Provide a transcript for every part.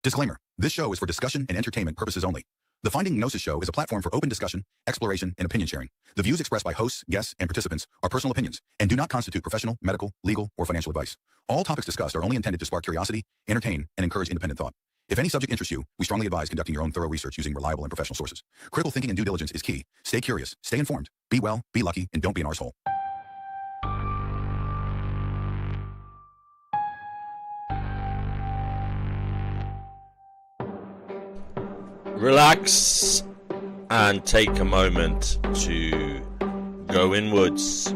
Disclaimer. This show is for discussion and entertainment purposes only. The Finding Gnosis show is a platform for open discussion, exploration, and opinion sharing. The views expressed by hosts, guests, and participants are personal opinions and do not constitute professional, medical, legal, or financial advice. All topics discussed are only intended to spark curiosity, entertain, and encourage independent thought. If any subject interests you, we strongly advise conducting your own thorough research using reliable and professional sources. Critical thinking and due diligence is key. Stay curious, stay informed, be well, be lucky, and don't be an arsehole. Relax and take a moment to go inwards,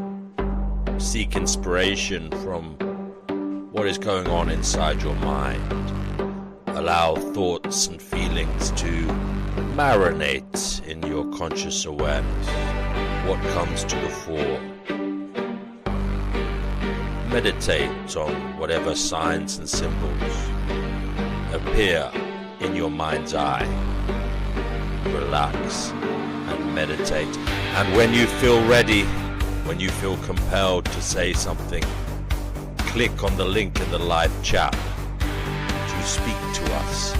seek inspiration from what is going on inside your mind. Allow thoughts and feelings to marinate in your conscious awareness. What comes to the fore? Meditate on whatever signs and symbols appear in your mind's eye. Relax and meditate. And when you feel ready, when you feel compelled to say something, click on the link in the live chat to speak to us.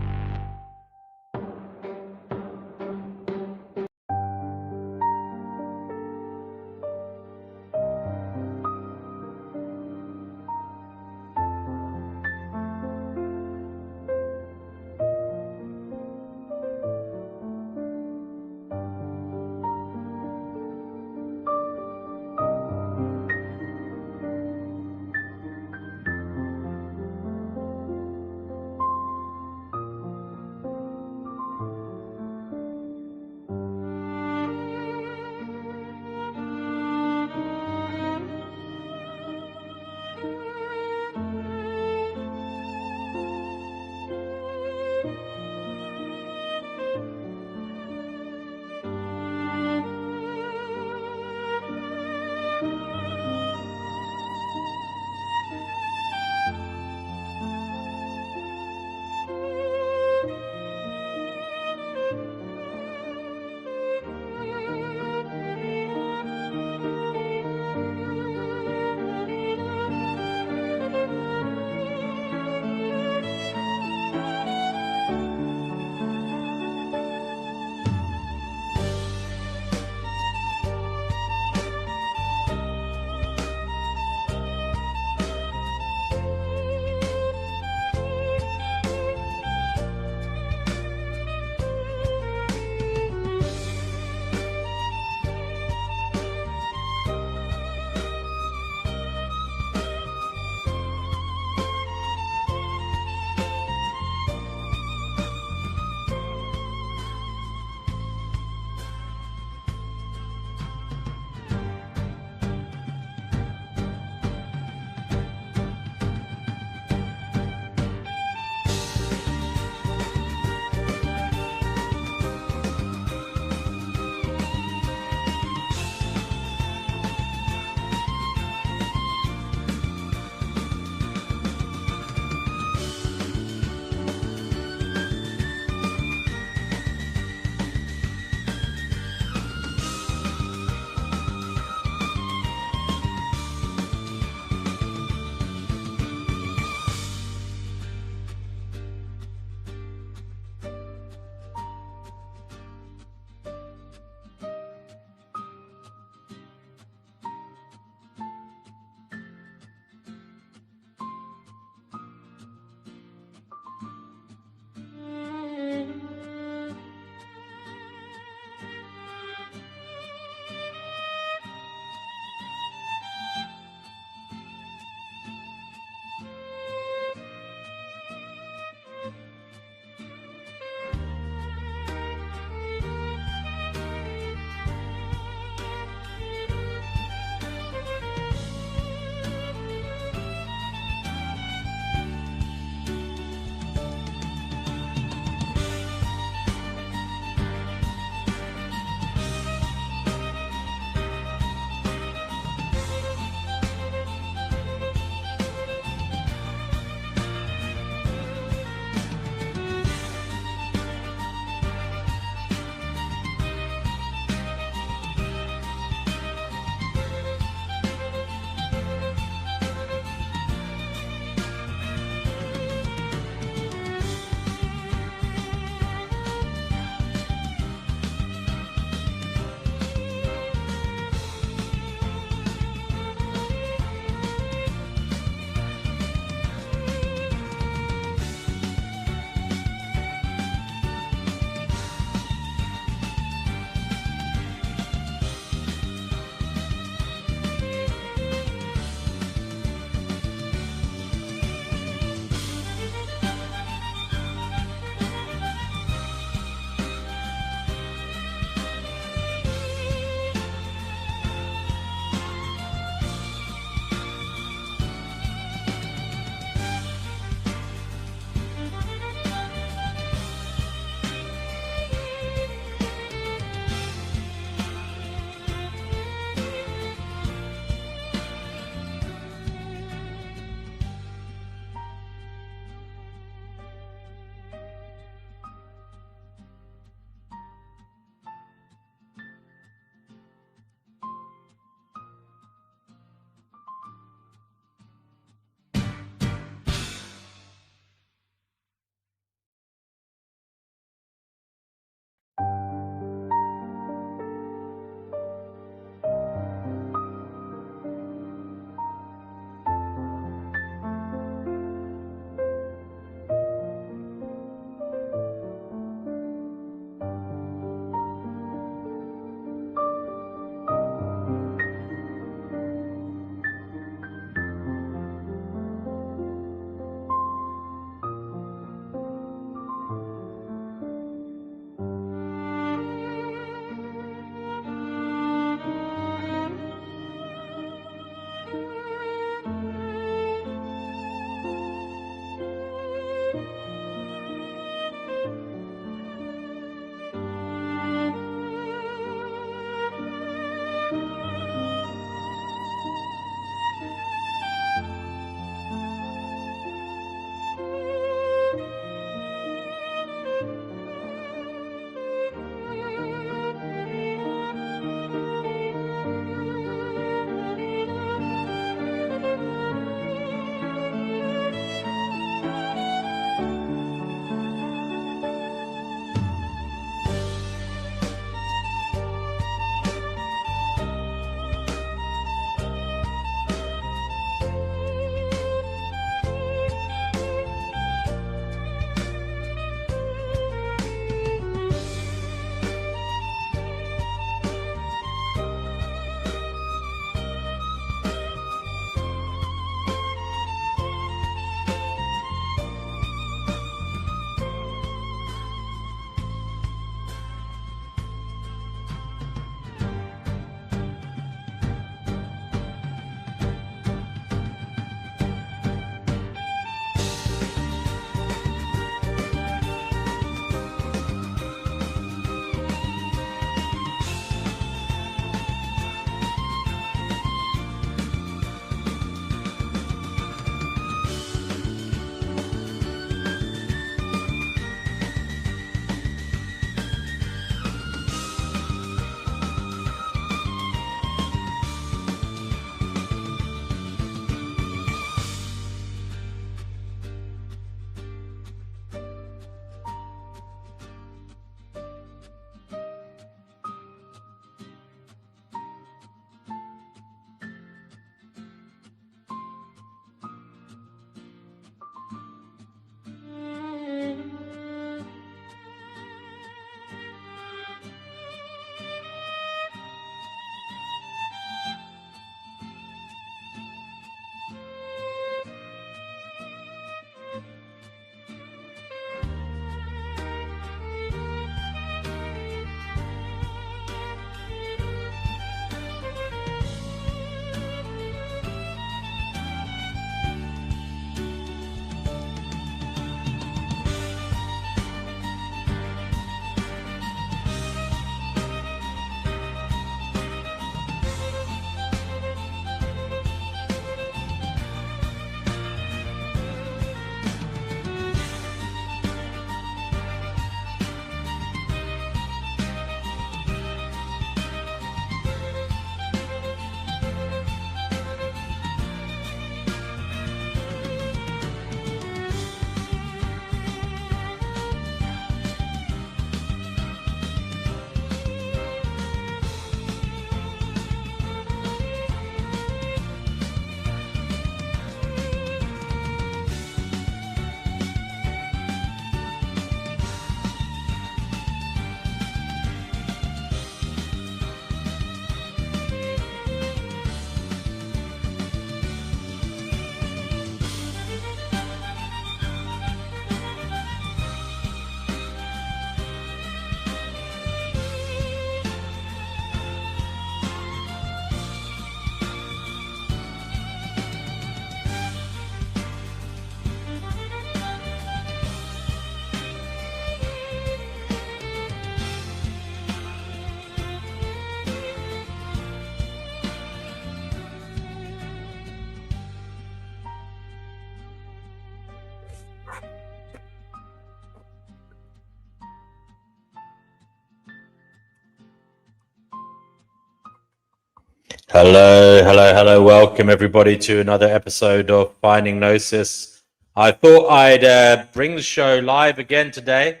Hello. Welcome everybody to another episode of Finding Gnosis. I thought I'd bring the show live again today.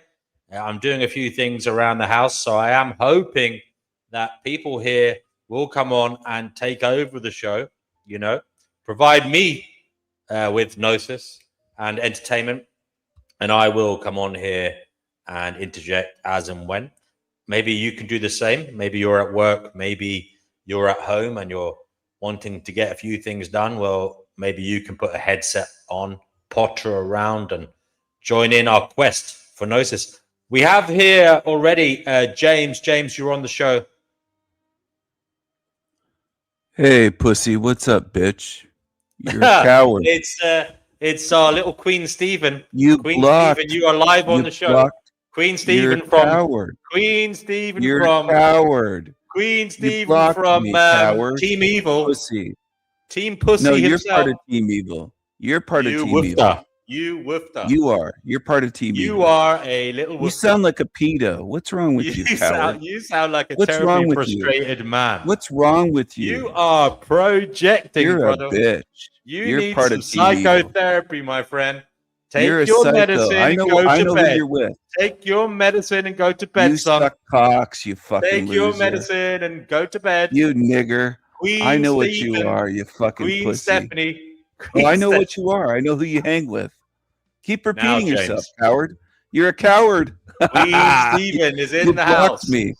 I'm doing a few things around the house, so I am hoping that people here will come on and take over the show, provide me with Gnosis and entertainment, and I will come on here and interject as and when. Maybe you can do the same. Maybe you're at work, maybe you're at home and you're wanting to get a few things done. Well, maybe you can put a headset on, potter around, and join in our quest for Gnosis. We have here already James. James, you're on the show. Hey, pussy, what's up, bitch? You're a coward. It's our little Queen Stephen. You Queen blocked. Stephen, you are live on the show. Blocked. Queen Stephen You're a from coward. Queen Stephen You're from a coward. Queen You Stephen blocked from me, coward. Team Evil. Pussy. Team Pussy No, you're himself. part of Team Evil. You're part of Team Evil. You woofter. You are. You're part of Team You Evil. are a little woofter. You sound like a pedo. What's wrong with you, coward? You sound like a What's wrong terribly with you? frustrated man. What's wrong with you? You are projecting, You're brother. a bitch. You need part some of Team Evil. psychotherapy, my friend. Take You're a your psycho. medicine I and know. go I to know bed. who you're with. Take your medicine and go to bed, You son. suck cocks, you fucking Take loser. your medicine and go to bed. You nigger. Queen I know Stephen, what you are, you fucking Queen pussy. Stephanie. Oh, I know what you are. I know who you hang with. Keep repeating James. yourself, coward. You're a coward. Queen Stephen is in You the blocked house. me.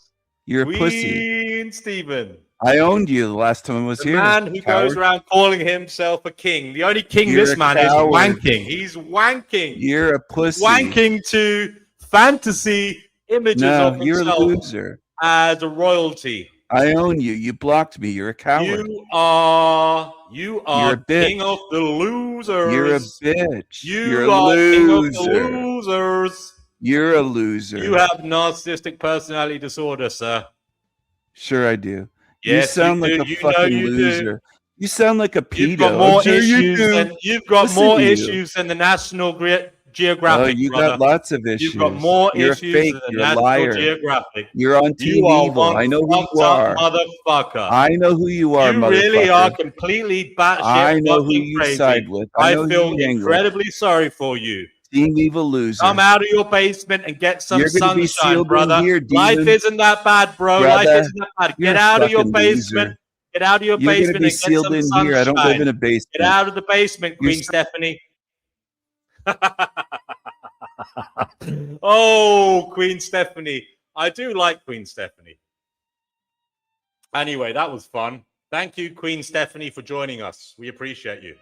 You're a Queen pussy. Stephen. I owned you the last time I was The here. man who coward. goes around calling himself a king. The only king You're this a man coward. is wanking. He's wanking. You're a pussy. Wanking to fantasy images No, of you're a himself loser. as a royalty. I own you. You blocked me. You're a coward. You are You're a bitch. king of the losers. You're a bitch. You are a are king of the loser. losers. You're a loser. You have narcissistic personality disorder, sir. Sure, I do. Yes, you sound you like do. a You know fucking you do. loser. You sound like a pedo. You've got more Sure you issues do. than you've got Listen more to you. issues than the National Geographic. Oh, you brother. got lots of issues. You've got more You're issues a fake. than the You're a National liar. Geographic. You're on Team You are Evil. one I know who fucked you are. up motherfucker. I know who you are, You motherfucker. really are completely batshit I know who fucking you crazy. side with. I know who feel you hang with. incredibly sorry for you. Team Evil loser. Come out of your basement and get some You're gonna be sunshine, sealed in brother. here, Life demon. isn't that bad, bro. Brother, Life isn't that bad. you're Get a out of your fucking basement. loser. Get out of your You're basement gonna be and get sealed some in sunshine. here. I don't live in a basement. Get out of the basement, You're Queen Stephanie. Oh, Queen Stephanie. I do like Queen Stephanie. Anyway, that was fun. Thank you, Queen Stephanie, for joining us. We appreciate you.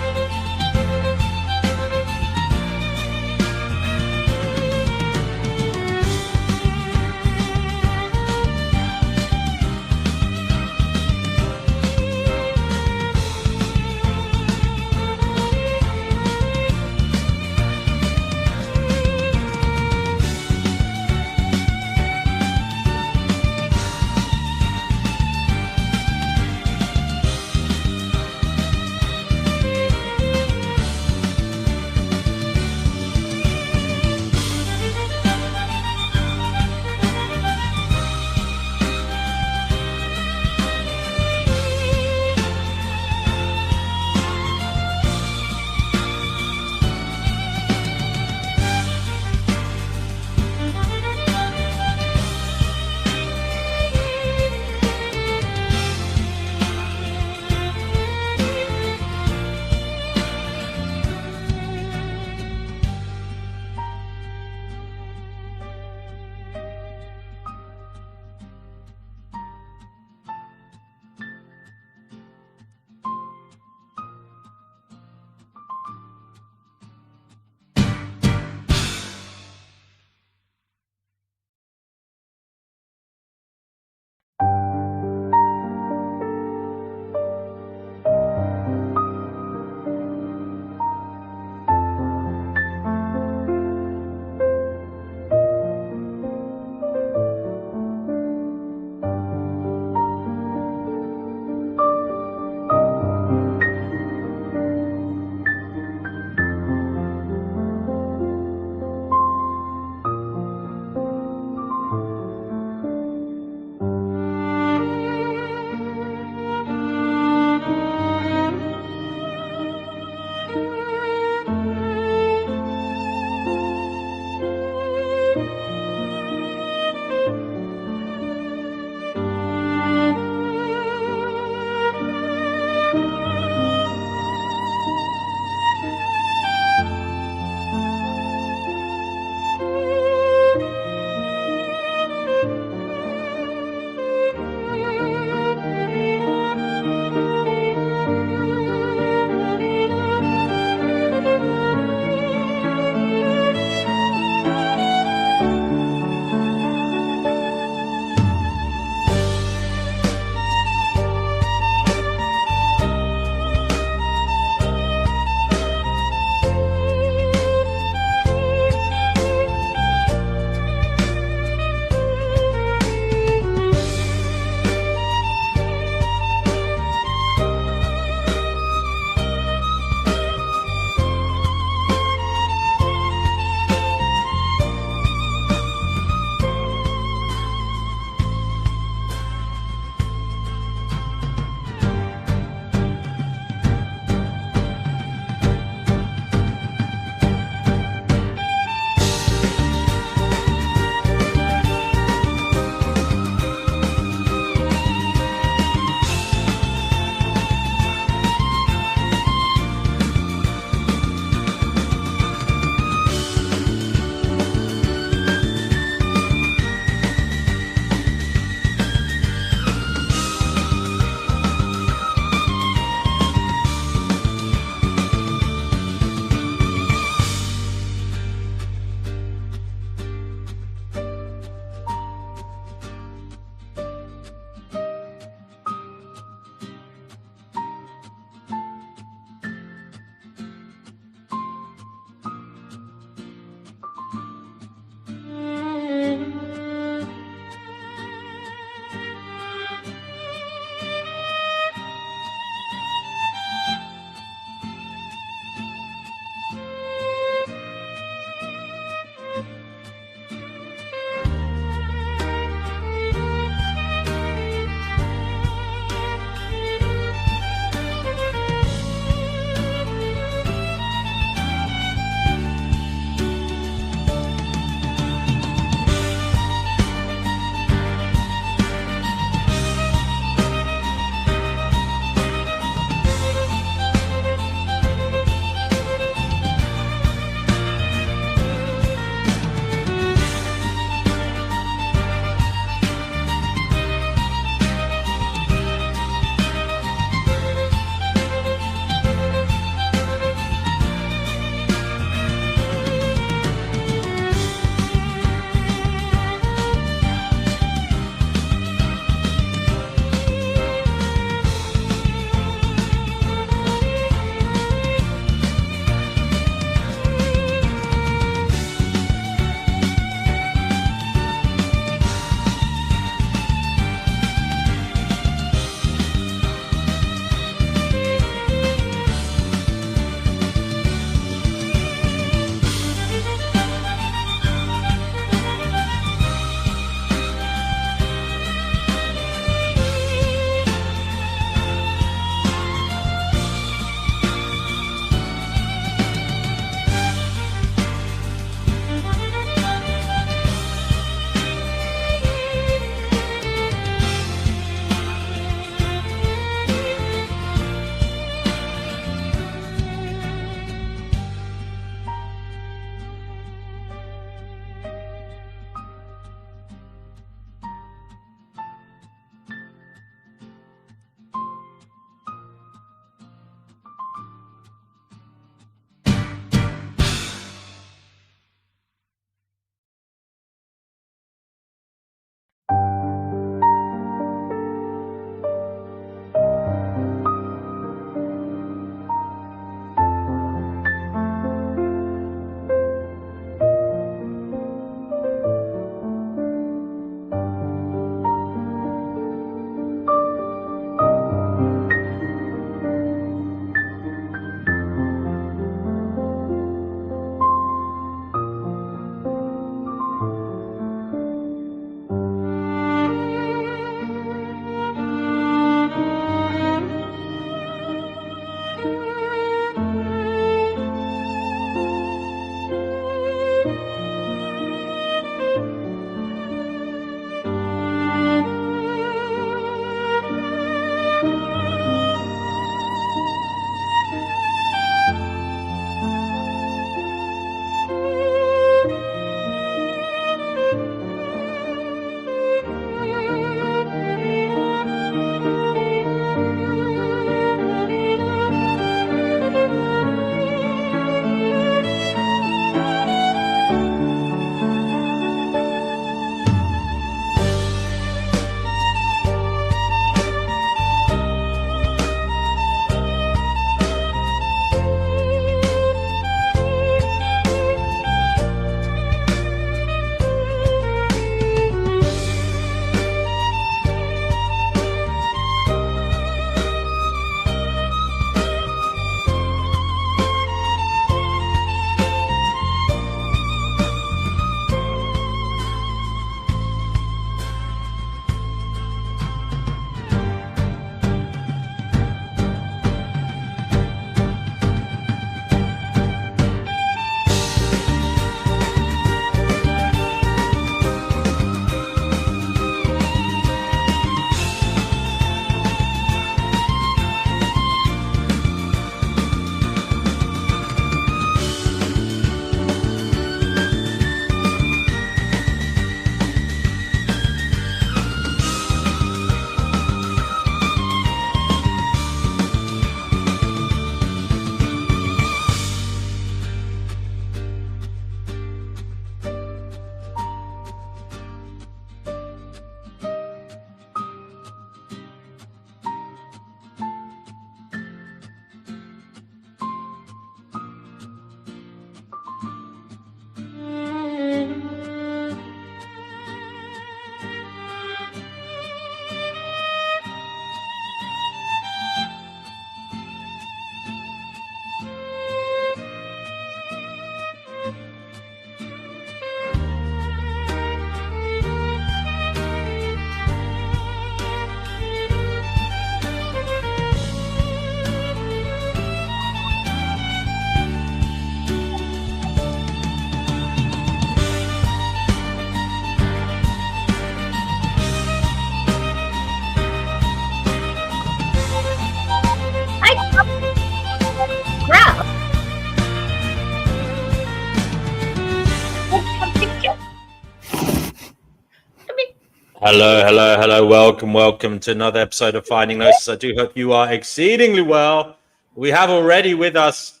Hello. Welcome to another episode of Finding Gnosis. I do hope you are exceedingly well. We have already with us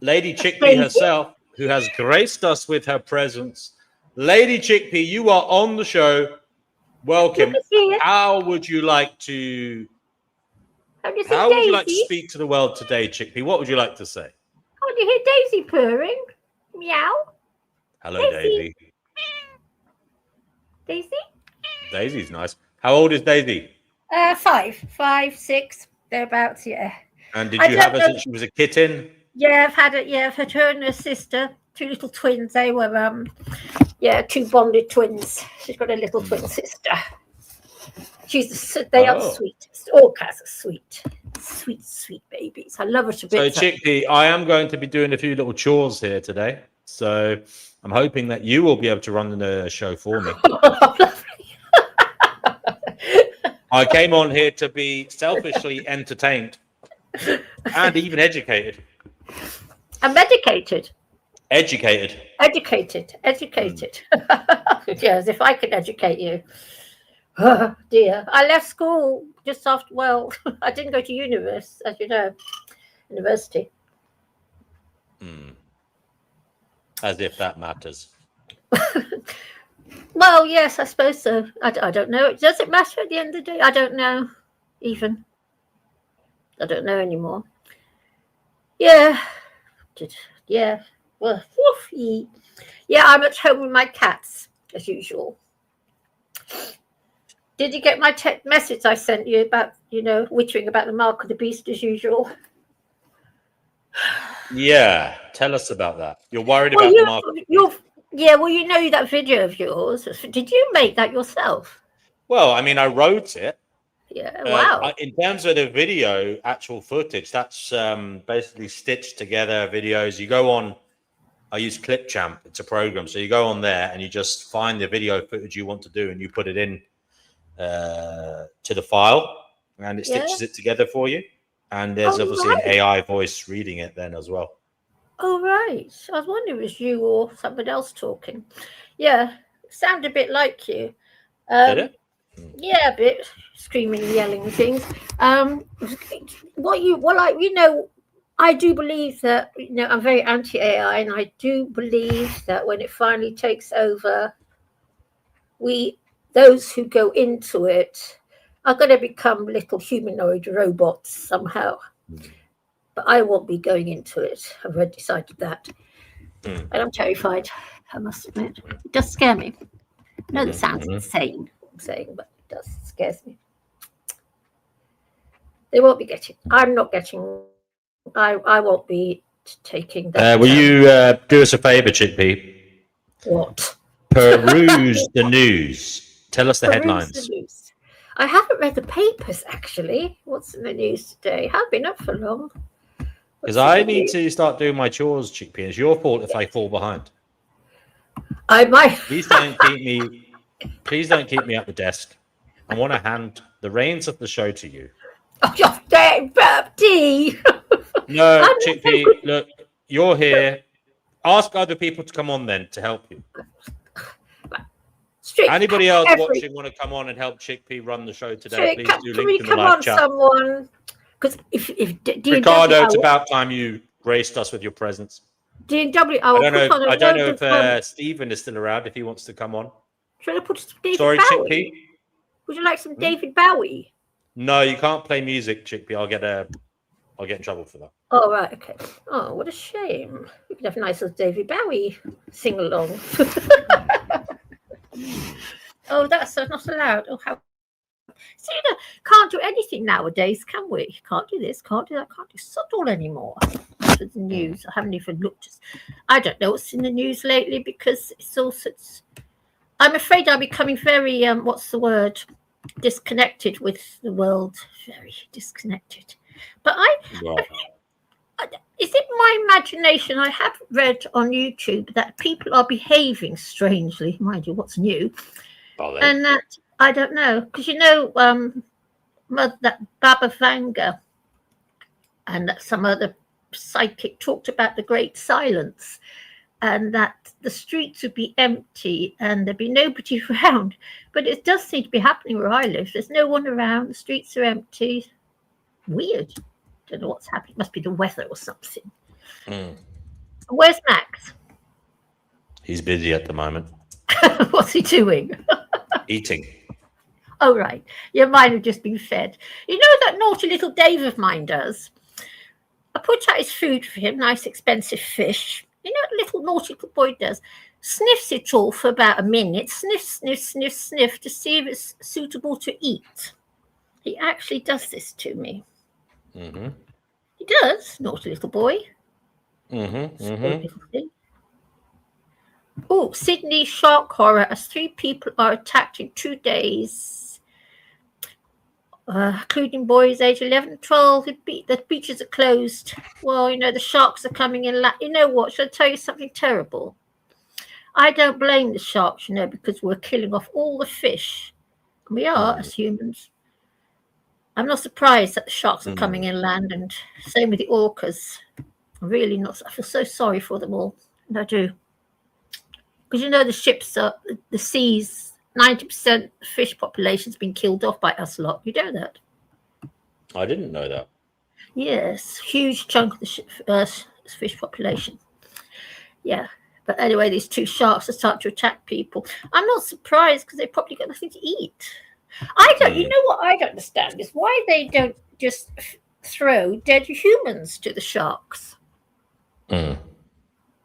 Lady Chickpea herself, who has graced us with her presence. Lady Chickpea, you are on the show. Welcome. How would you like to speak to the world today, Chickpea? What would you like to say? Oh, do you hear Daisy purring? Meow. Hello, Daisy. Daisy's nice. How old is Daisy? 5, 6, thereabouts. Yeah. And did you have her since she was a kitten? Yeah, I've had it. Yeah, I've had her and her sister, 2 little twins. They were 2 bonded twins. She's got a little twin sister. They are sweet. All cats are sweet. Sweet babies. I love her to bits. So, Chickpea, I am going to be doing a few little chores here today. So I'm hoping that you will be able to run the show for me. I came on here to be selfishly entertained and even educated. I'm medicated. Educated. Yes, if I could educate you. Oh, dear. I left school just after, I didn't go to university, as you know, university. As if that matters. Well, yes, I suppose so. I don't know. Does it matter at the end of the day? I don't know, even. I don't know anymore. Yeah. Well, yeah, I'm at home with my cats, as usual. Did you get my message I sent you about, wittering about the mark of the beast, as usual? Yeah, tell us about that. You're worried about the mark. Yeah, well, that video of yours. Did you make that yourself? Well, I mean, I wrote it. Yeah, wow. In terms of the video, actual footage, that's basically stitched together videos. You go on, I use Clipchamp. It's a program. So you go on there and you just find the video footage you want to do and you put it in to the file and it stitches it together for you. And there's obviously an AI voice reading it then as well. Oh, right. I was wondering if it was you or somebody else talking. Yeah, it sounded a bit like you. Did it? Yeah, a bit screaming and yelling things. I do believe that, I'm very anti-AI, and I do believe that when it finally takes over, those who go into it are going to become little humanoid robots somehow. But I won't be going into it. I've already decided that. And I'm terrified, I must admit. It does scare me. I know that sounds insane, what I'm saying, but it does scare me. They won't be getting. I'm not getting. I won't be taking that. Will you do us a favor, Chickpea? What? Peruse the news. Tell us the headlines. The news. I haven't read the papers, actually. What's in the news today? I've been up for long. Because I need to start doing my chores, Chickpea. It's your fault if I fall behind. I might. Please don't keep me at the desk. I want to hand the reins of the show to you. Oh, you're dead, Bertie. No, Chickpea, look, you're here. Ask other people to come on then to help you. Anybody else watching want to come on and help Chickpea run the show today? Please do link in the live chat. Someone? Because if Ricardo, it's about time you graced us with your presence. DW. I don't know if Stephen is still around. If he wants to come on. Should I put some David Bowie? Chickpea. Would you like some David Bowie? No, you can't play music, Chickpea. I'll get in trouble for that. Oh, right, okay. Oh, what a shame. We could have a nice little David Bowie sing along. Oh, that's not allowed. Oh, how. See, can't do anything nowadays, can we? Can't do this, can't do that, can't do sod all anymore. For the news, I haven't even looked. I don't know what's in the news lately because it's all such. I'm afraid I'm becoming very what's the word? Disconnected with the world. Very disconnected. But is it my imagination? I have read on YouTube that people are behaving strangely. Mind you, what's new? And that I don't know, because that Baba Vanga and some other psychic talked about the Great Silence, and that the streets would be empty and there'd be nobody around. But it does seem to be happening where I live. There's no one around. The streets are empty. Weird. Don't know what's happening. Must be the weather or something. Where's Max? He's busy at the moment. What's he doing? Eating. Oh, right. Yeah, mine have just been fed. You know that naughty little Dave of mine does? I put out his food for him, nice expensive fish. You know what little naughty little boy does? Sniffs it all for about a minute. Sniff, sniff, sniff, sniff to see if it's suitable to eat. He actually does this to me. Mm-hmm. He does, naughty little boy. Mm-hmm. Little thing. Oh, Sydney shark horror as 3 people are attacked in 2 days, including boys aged 11 and 12. The beaches are closed. Well, you know, the sharks are coming in. You know what? Shall I tell you something terrible? I don't blame the sharks, you know, because we're killing off all the fish. We are, as humans. I'm not surprised that the sharks are coming inland, and same with the orcas. I'm really not. I feel so sorry for them all. And I do. Because, you know, the ships are, the seas, 90% of the fish population's been killed off by us lot. You know that? I didn't know that. Yes, huge chunk of the fish population. Yeah. But anyway, these 2 sharks are starting to attack people. I'm not surprised because they've probably got nothing to eat. You know what I don't understand is why they don't just throw dead humans to the sharks. Well,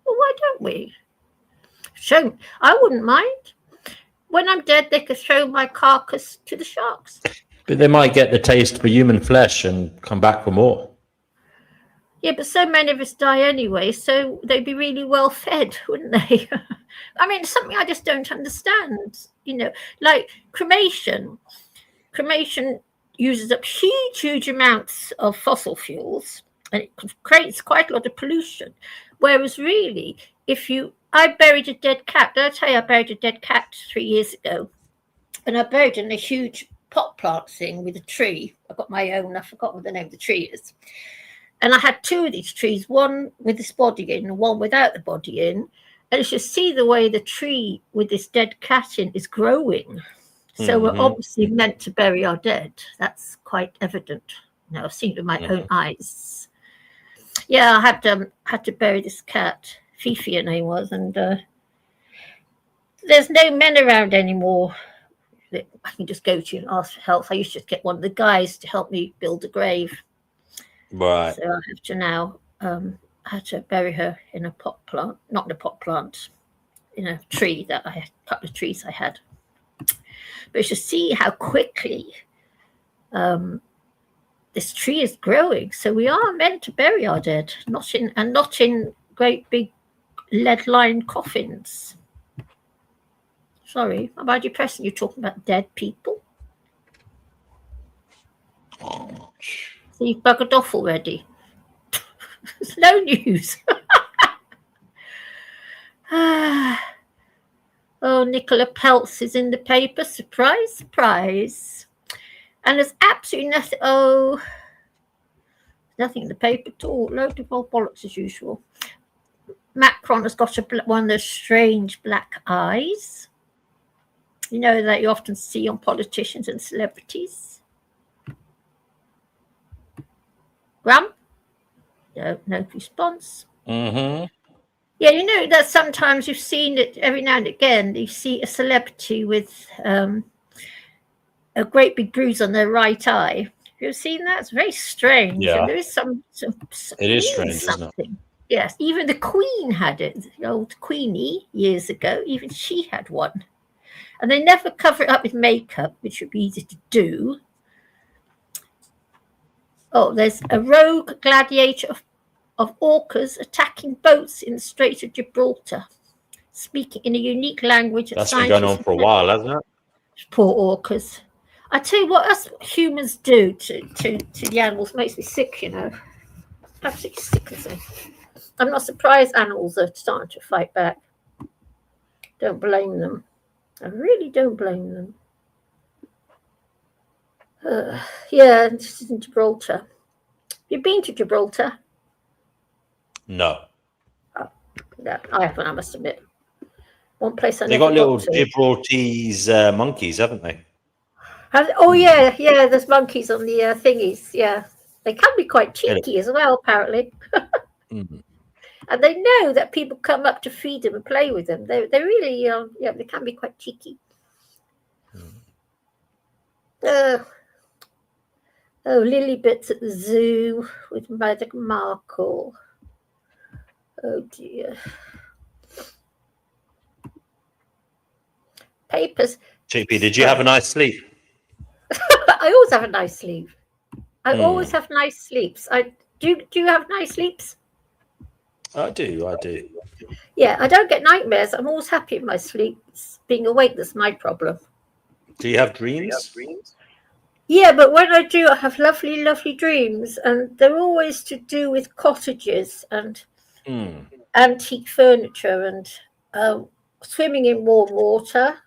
why don't we? Show, I wouldn't mind. When I'm dead, they could throw my carcass to the sharks. But they might get the taste for human flesh and come back for more. Yeah, but so many of us die anyway, so they'd be really well fed, wouldn't they? I mean, something I just don't understand. You know, like cremation. Cremation uses up huge amounts of fossil fuels, and it creates quite a lot of pollution. Whereas really, I buried a dead cat. Did I tell you I buried a dead cat 3 years ago? And I buried it in a huge pot plant thing with a tree. I got my own. I forgot what the name of the tree is. And I had 2 of these trees, one with this body in and one without the body in. And you should see the way the tree with this dead cat in is growing. So we're obviously meant to bury our dead. That's quite evident. Now I've seen it with my own eyes. Yeah, I had to bury this cat. Fifi, her name was, and there's no men around anymore that I can just go to and ask for help. I used to just get one of the guys to help me build a grave. Right. So I have to now I had to bury her in a pot plant, not in a pot plant, in a tree that I had, a couple of trees I had. But you should see how quickly this tree is growing. So we are meant to bury our dead, not in great big lead-lined coffins. Sorry, am I depressing you talking about dead people? So you've buggered off already. It's no news. Oh, Nicola Peltz is in the paper. Surprise, surprise. And there's absolutely nothing. Oh, nothing in the paper at all. Load of old bollocks as usual. Macron has got one of those strange black eyes. You know, that you often see on politicians and celebrities. Graham? No response. Yeah, you know that sometimes you've seen it every now and again. You see a celebrity with a great big bruise on their right eye. Have you ever seen that? It's very strange. Yeah. And there is some It is strange, isn't it? Yes, even the Queen had it. The old Queenie years ago, even she had one. And they never cover it up with makeup, which would be easy to do. Oh, there's a rogue gladiator of orcas attacking boats in the Strait of Gibraltar, speaking in a unique language. That's been going on for a while, hasn't it? Poor orcas. I tell you what, us humans do to the animals makes me sick, you know. Absolutely sick of them. I'm not surprised animals are starting to fight back. Don't blame them. I really don't blame them. Yeah, this is in Gibraltar. Have you been to Gibraltar? No. No, I haven't, I must admit. One place I They never got little got to. Gibraltese monkeys, haven't they? Oh yeah, yeah. There's monkeys on the thingies. Yeah, they can be quite Yeah. cheeky as well, apparently. Mm. And they know that people come up to feed them and play with them. They really, yeah, they can be quite cheeky. Oh, Lily Bits at the zoo with Magic Markle. Oh dear. Papers. Chippy, did you have a nice sleep? I always have a nice sleep. I always have nice sleeps. Do you have nice sleeps? I do. Yeah, I don't get nightmares. I'm always happy in my sleeps. Being awake, that's my problem. Do you have dreams? Yeah, but when I do, I have lovely, lovely dreams, and they're always to do with cottages and antique furniture and swimming in warm water.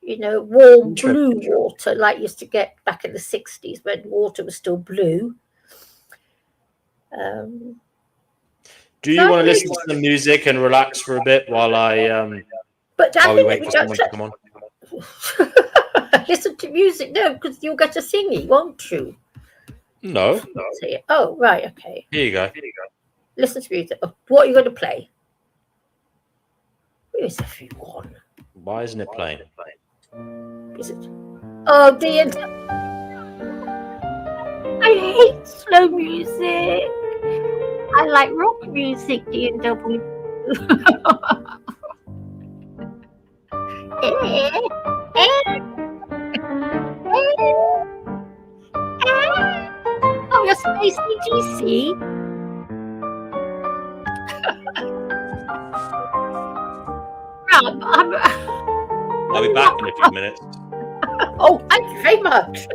You know, warm blue water, like used to get back in the 60s when water was still blue. Do you want to listen to the music and relax for a bit while I But while we wait for someone to come on? Listen to music, no, because you'll get a thingy, won't you? No. Oh, right, okay. Here you go. Listen to music. Oh, what are you going to play? Where is everyone? Why isn't it playing? Is it? Oh, dear. I hate slow music. I like rock music, D&W. Oh, you're Space DGC. I'll be back in a few minutes. Oh, thank you very much.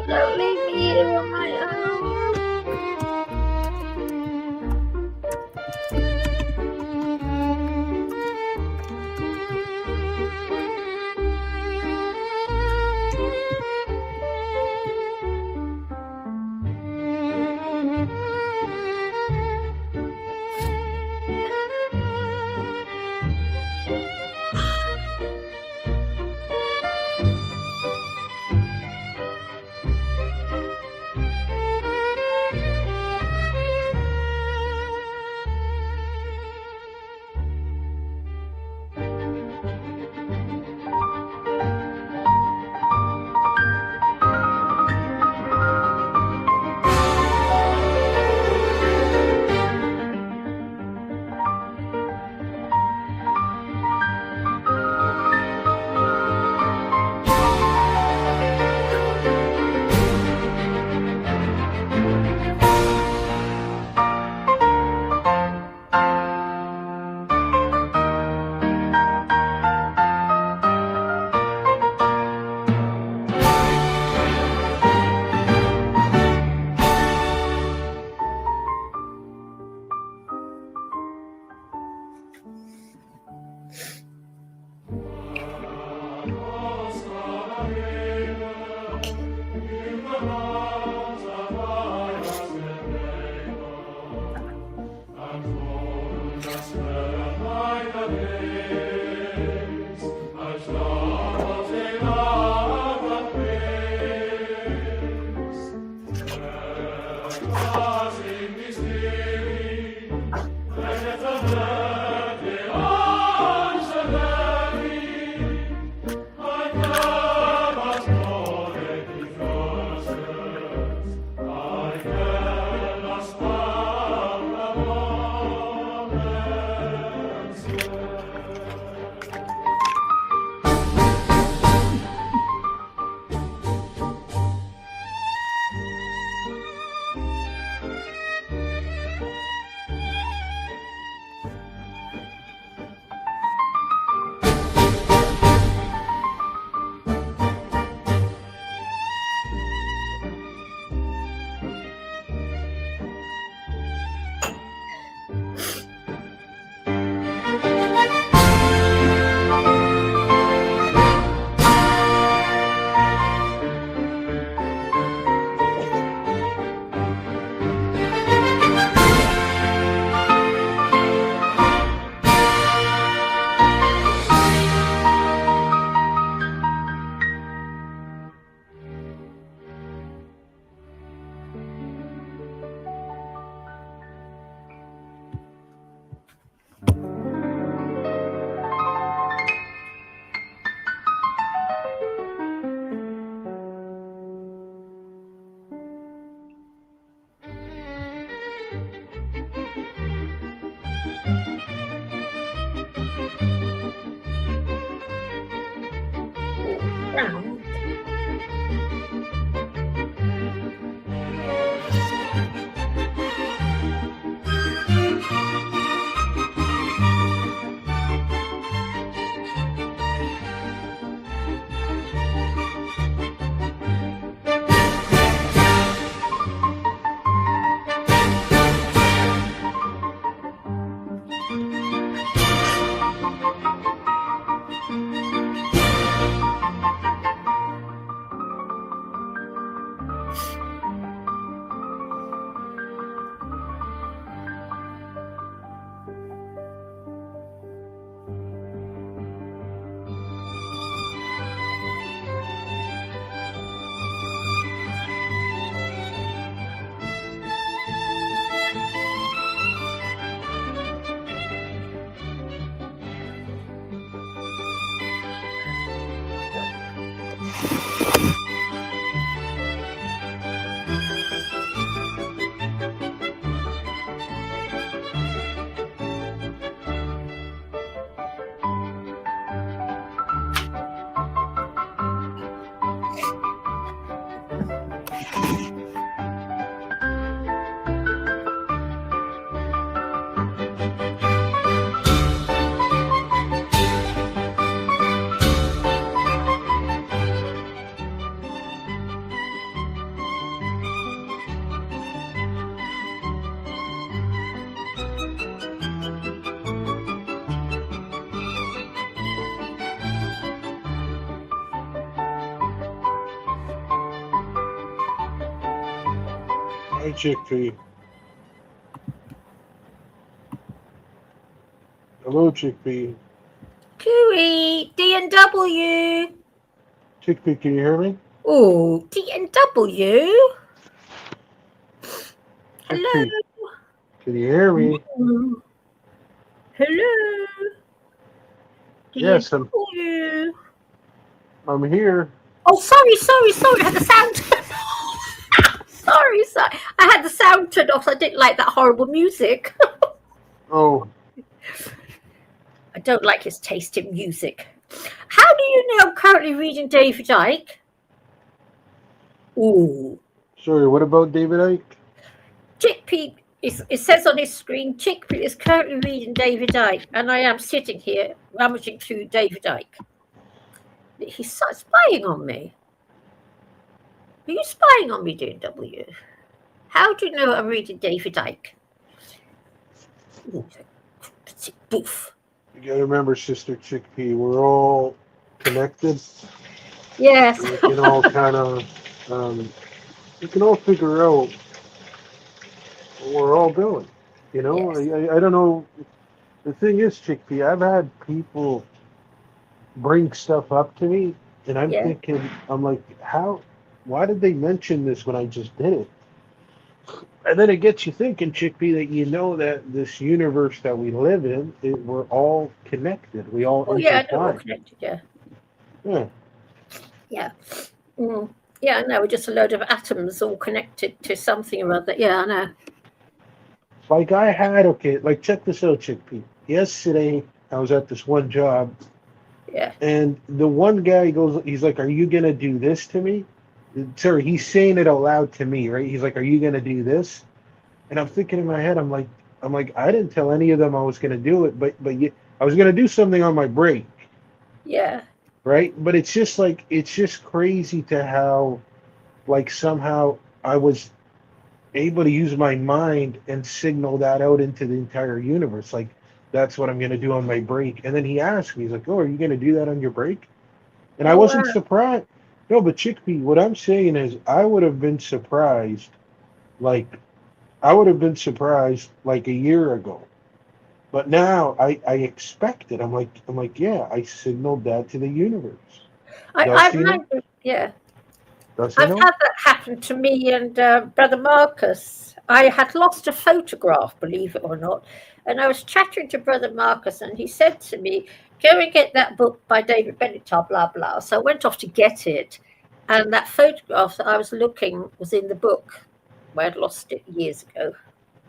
Don't leave me here on my own. Hi, Chickpea. Hello, Chickpea. Cooey, D and W. Chickpea, can you hear me? Oh, D and W. Hello. Chickpea, can you hear me? Mm. Hello. D and Yes, W. I'm here. Oh, sorry. I had the sound. sorry. I had the sound turned off. So I didn't like that horrible music. Oh, I don't like his taste in music. How do you know I'm currently reading David Icke? Ooh. sorry, what about David Icke? Chickpea, it says on his screen, Chickpea is currently reading David Icke, and I am sitting here rummaging through David Icke. He's spying on me. Are you spying on me, D&W? How do you know I'm reading David Icke? Ooh, boof. You gotta remember, Sister Chickpea, we're all connected. Yes. We can all kind of, we can all figure out what we're all doing. You know, Yes. I don't know. The thing is, Chickpea, I've had people bring stuff up to me, and I'm Yeah. thinking, I'm like, why did they mention this when I just did it? And then it gets you thinking, Chickpea, that you know that this universe that we live in, we're all connected. We all Oh, yeah, I know we're all intertwine. connected, yeah. Yeah. Yeah. Mm. Yeah, I know. We're just a load of atoms all connected to something or other. Yeah, I know. Like I had, okay, like check this out, Chickpea. Yesterday, I was at this one job, Yeah. and the one guy goes, he's like, "Are you gonna do this to me?" Sorry, he's saying it out loud to me, right? He's like, "Are you gonna do this?" And I'm thinking in my head, I'm like, I didn't tell any of them I was gonna do it, but I was gonna do something on my break, Yeah. right? But it's just like, it's just crazy to how, like somehow I was able to use my mind and signal that out into the entire universe. Like, that's what I'm going to do on my break. And then he asked me, he's like, "Oh, are you going to do that on your break?" And I Oh, wasn't wow. surprised. No, but Chickpea, what I'm saying is, I would have been surprised, like, I would have been surprised like a year ago. But now I expect it. I'm like, yeah, I signaled that to the universe. I've Does he know? known, yeah. Does he I've know? had that happen to me and Brother Marcus. I had lost a photograph, believe it or not, and I was chatting to Brother Marcus, and he said to me, "Go and get that book by David Benatar, blah blah." So I went off to get it, and that photograph that I was looking was in the book where I'd lost it years ago.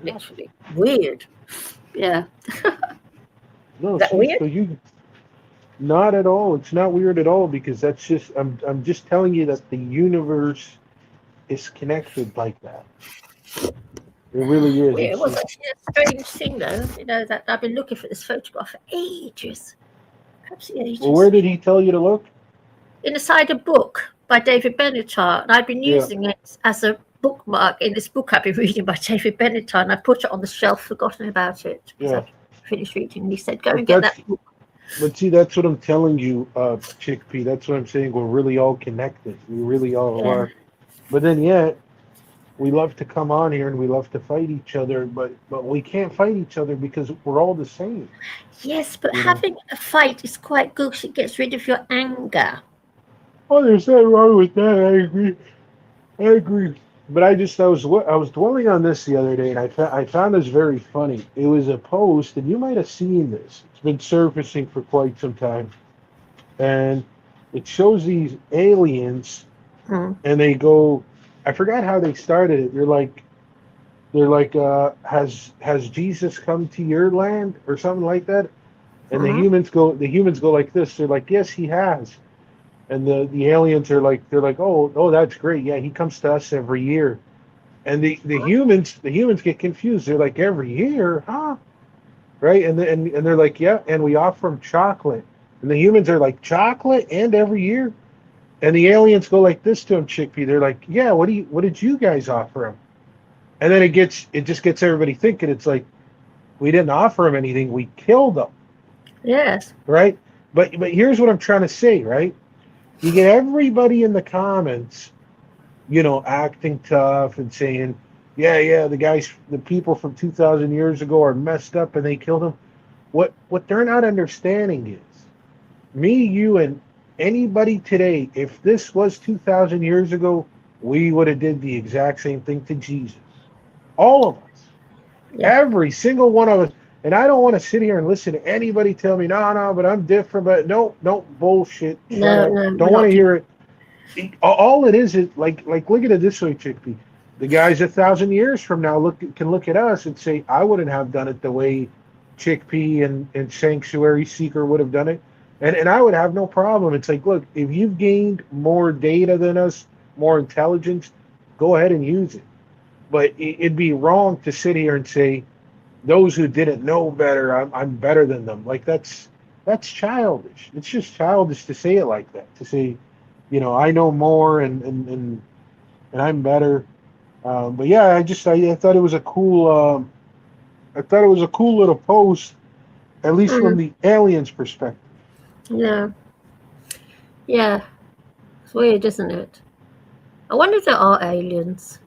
Literally weird. Yeah, No, is that see, weird? so you not at all. It's not weird at all because that's just I'm just telling you that the universe is connected like that. It really is. Weird. It was It's actually a strange thing, though. You know that I've been looking for this photograph for ages, absolutely well, where ages. did he tell you to look? Inside a book by David Benatar, and I've been Yeah, using it as a bookmark in this book I've been reading by David Benatar, and I put it on the shelf, forgotten about it because yeah. I've finished reading. And he said, "Go But and get that that's book." but see, that's what I'm telling you, Chickpea. That's what I'm saying. We're really all connected. We really all Yeah. are. But then yet we love to come on here and we love to fight each other, but we can't fight each other because we're all the same. Yes, but You know. having a fight is quite good 'cause it gets rid of your anger. Oh, there's nothing wrong with that. I agree. I agree. But I was dwelling on this the other day, and I found this very funny. It was a post, and you might have seen this. It's been surfacing for quite some time, and it shows these aliens, Hmm. and they go. I forgot how they started it. Has Jesus come to your land or something like that? And Hmm. the humans go like this. They're like, yes, he has. And the aliens are like, they're like, oh, that's great. Yeah, he comes to us every year. And the humans get confused. They're like, every year, huh? Right? And they're like, yeah, and we offer him chocolate. And the humans are like, chocolate and every year? And the aliens go like this to him, Chickpea. They're like, yeah, what did you guys offer him? And then it just gets everybody thinking. It's like, we didn't offer him anything, we killed him, Yes. right? But here's what I'm trying to say, right? You get everybody in the comments, acting tough and saying, yeah, the people from 2,000 years ago are messed up and they killed them. What they're not understanding is me, you, and anybody today. If this was 2,000 years ago, we would have did the exact same thing to Jesus. All of us, Yeah. every single one of us. And I don't want to sit here and listen to anybody tell me, no, but I'm different. But no, bullshit. Shut No, up. no, Don't we're want not to hear it. All it is like look at it this way, Chickpea. The guys 1,000 years from now can look at us and say, I wouldn't have done it the way Chickpea and Sanctuary Seeker would have done it. And I would have no problem. It's like, look, if you've gained more data than us, more intelligence, go ahead and use it. But it'd be wrong to sit here and say, those who didn't know better, I'm better than them. Like that's childish. It's just childish to say it like that. To say, I know more and I'm better. But yeah, I thought it was a cool. I thought it was a cool little post, at least from the aliens' perspective. Yeah. Yeah. It's weird, isn't it? I wonder if there are aliens.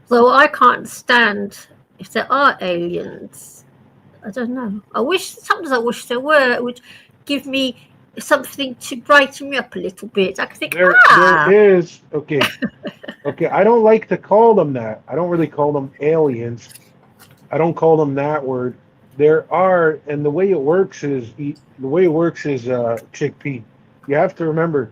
Though I can't stand if there are aliens. I don't know. Sometimes I wish there were. It would give me something to brighten me up a little bit. I could think, There is okay. Okay, I don't like to call them that. I don't really call them aliens. I don't call them that word. There are, and the way it works is Chickpea. You have to remember,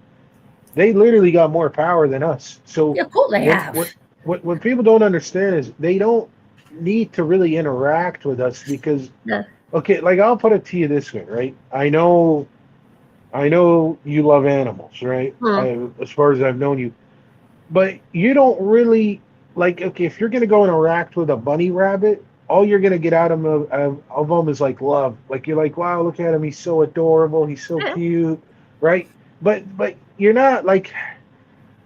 they literally got more power than us. So yeah, of course they have. what people don't understand is they don't need to really interact with us because Yeah. okay, like I'll put it to you this way, right? I know you love animals, right? As far as I've known you. But you don't really like. Okay, if you're gonna go interact with a bunny rabbit, all you're gonna get out of them is like love. Like you're like, wow, look at him, he's so adorable, he's so Yeah. cute, right? But you're not like.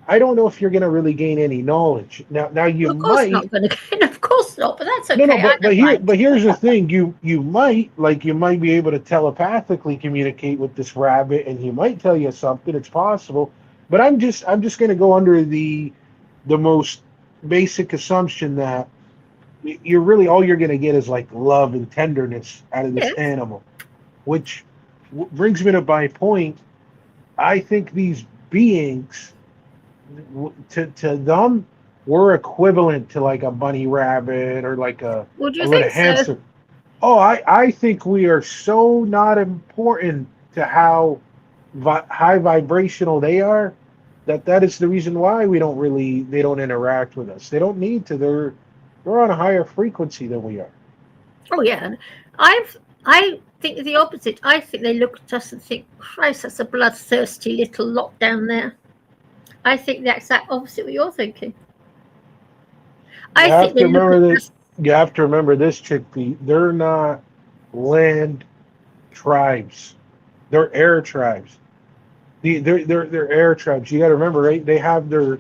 I don't know if you're gonna really gain any knowledge. Now you Of course might. not going to gain. Of course not. But that's okay. No, I don't mind. but here's the thing. You might be able to telepathically communicate with this rabbit, and he might tell you something. It's possible, but I'm just gonna go under the most basic assumption that you're really all you're gonna get is like love and tenderness out of this Yes. animal, which brings me to my point. I think these beings, to them, we're equivalent to like a bunny rabbit or like a Would you little think so? hamster. Oh, I think we are so not important to how high vibrational they are that is the reason why they don't interact with us. They don't need to. They're on a higher frequency than we are. Oh yeah. I think the opposite. I think they look at us and think, Christ, that's a bloodthirsty little lot down there. I think that's that opposite what you're thinking. You have to they look remember at this. us. You have to remember this, Chickpea. They're not land tribes. They're air tribes. They're air tribes. You got to remember, right? They have their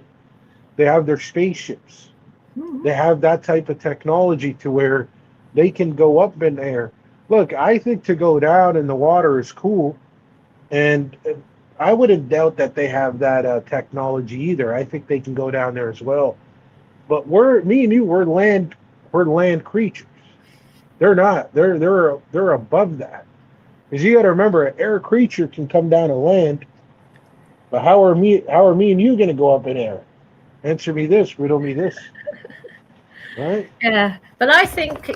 spaceships. They have that type of technology to where they can go up in air. Look, I think to go down in the water is cool, and I wouldn't doubt that they have that technology either. I think they can go down there as well. But me and you, we're land creatures. They're not. They're above that. Because you got to remember, an air creature can come down to land. But how are me and you going to go up in air? Answer me this. Riddle me this. Right? Yeah, but I think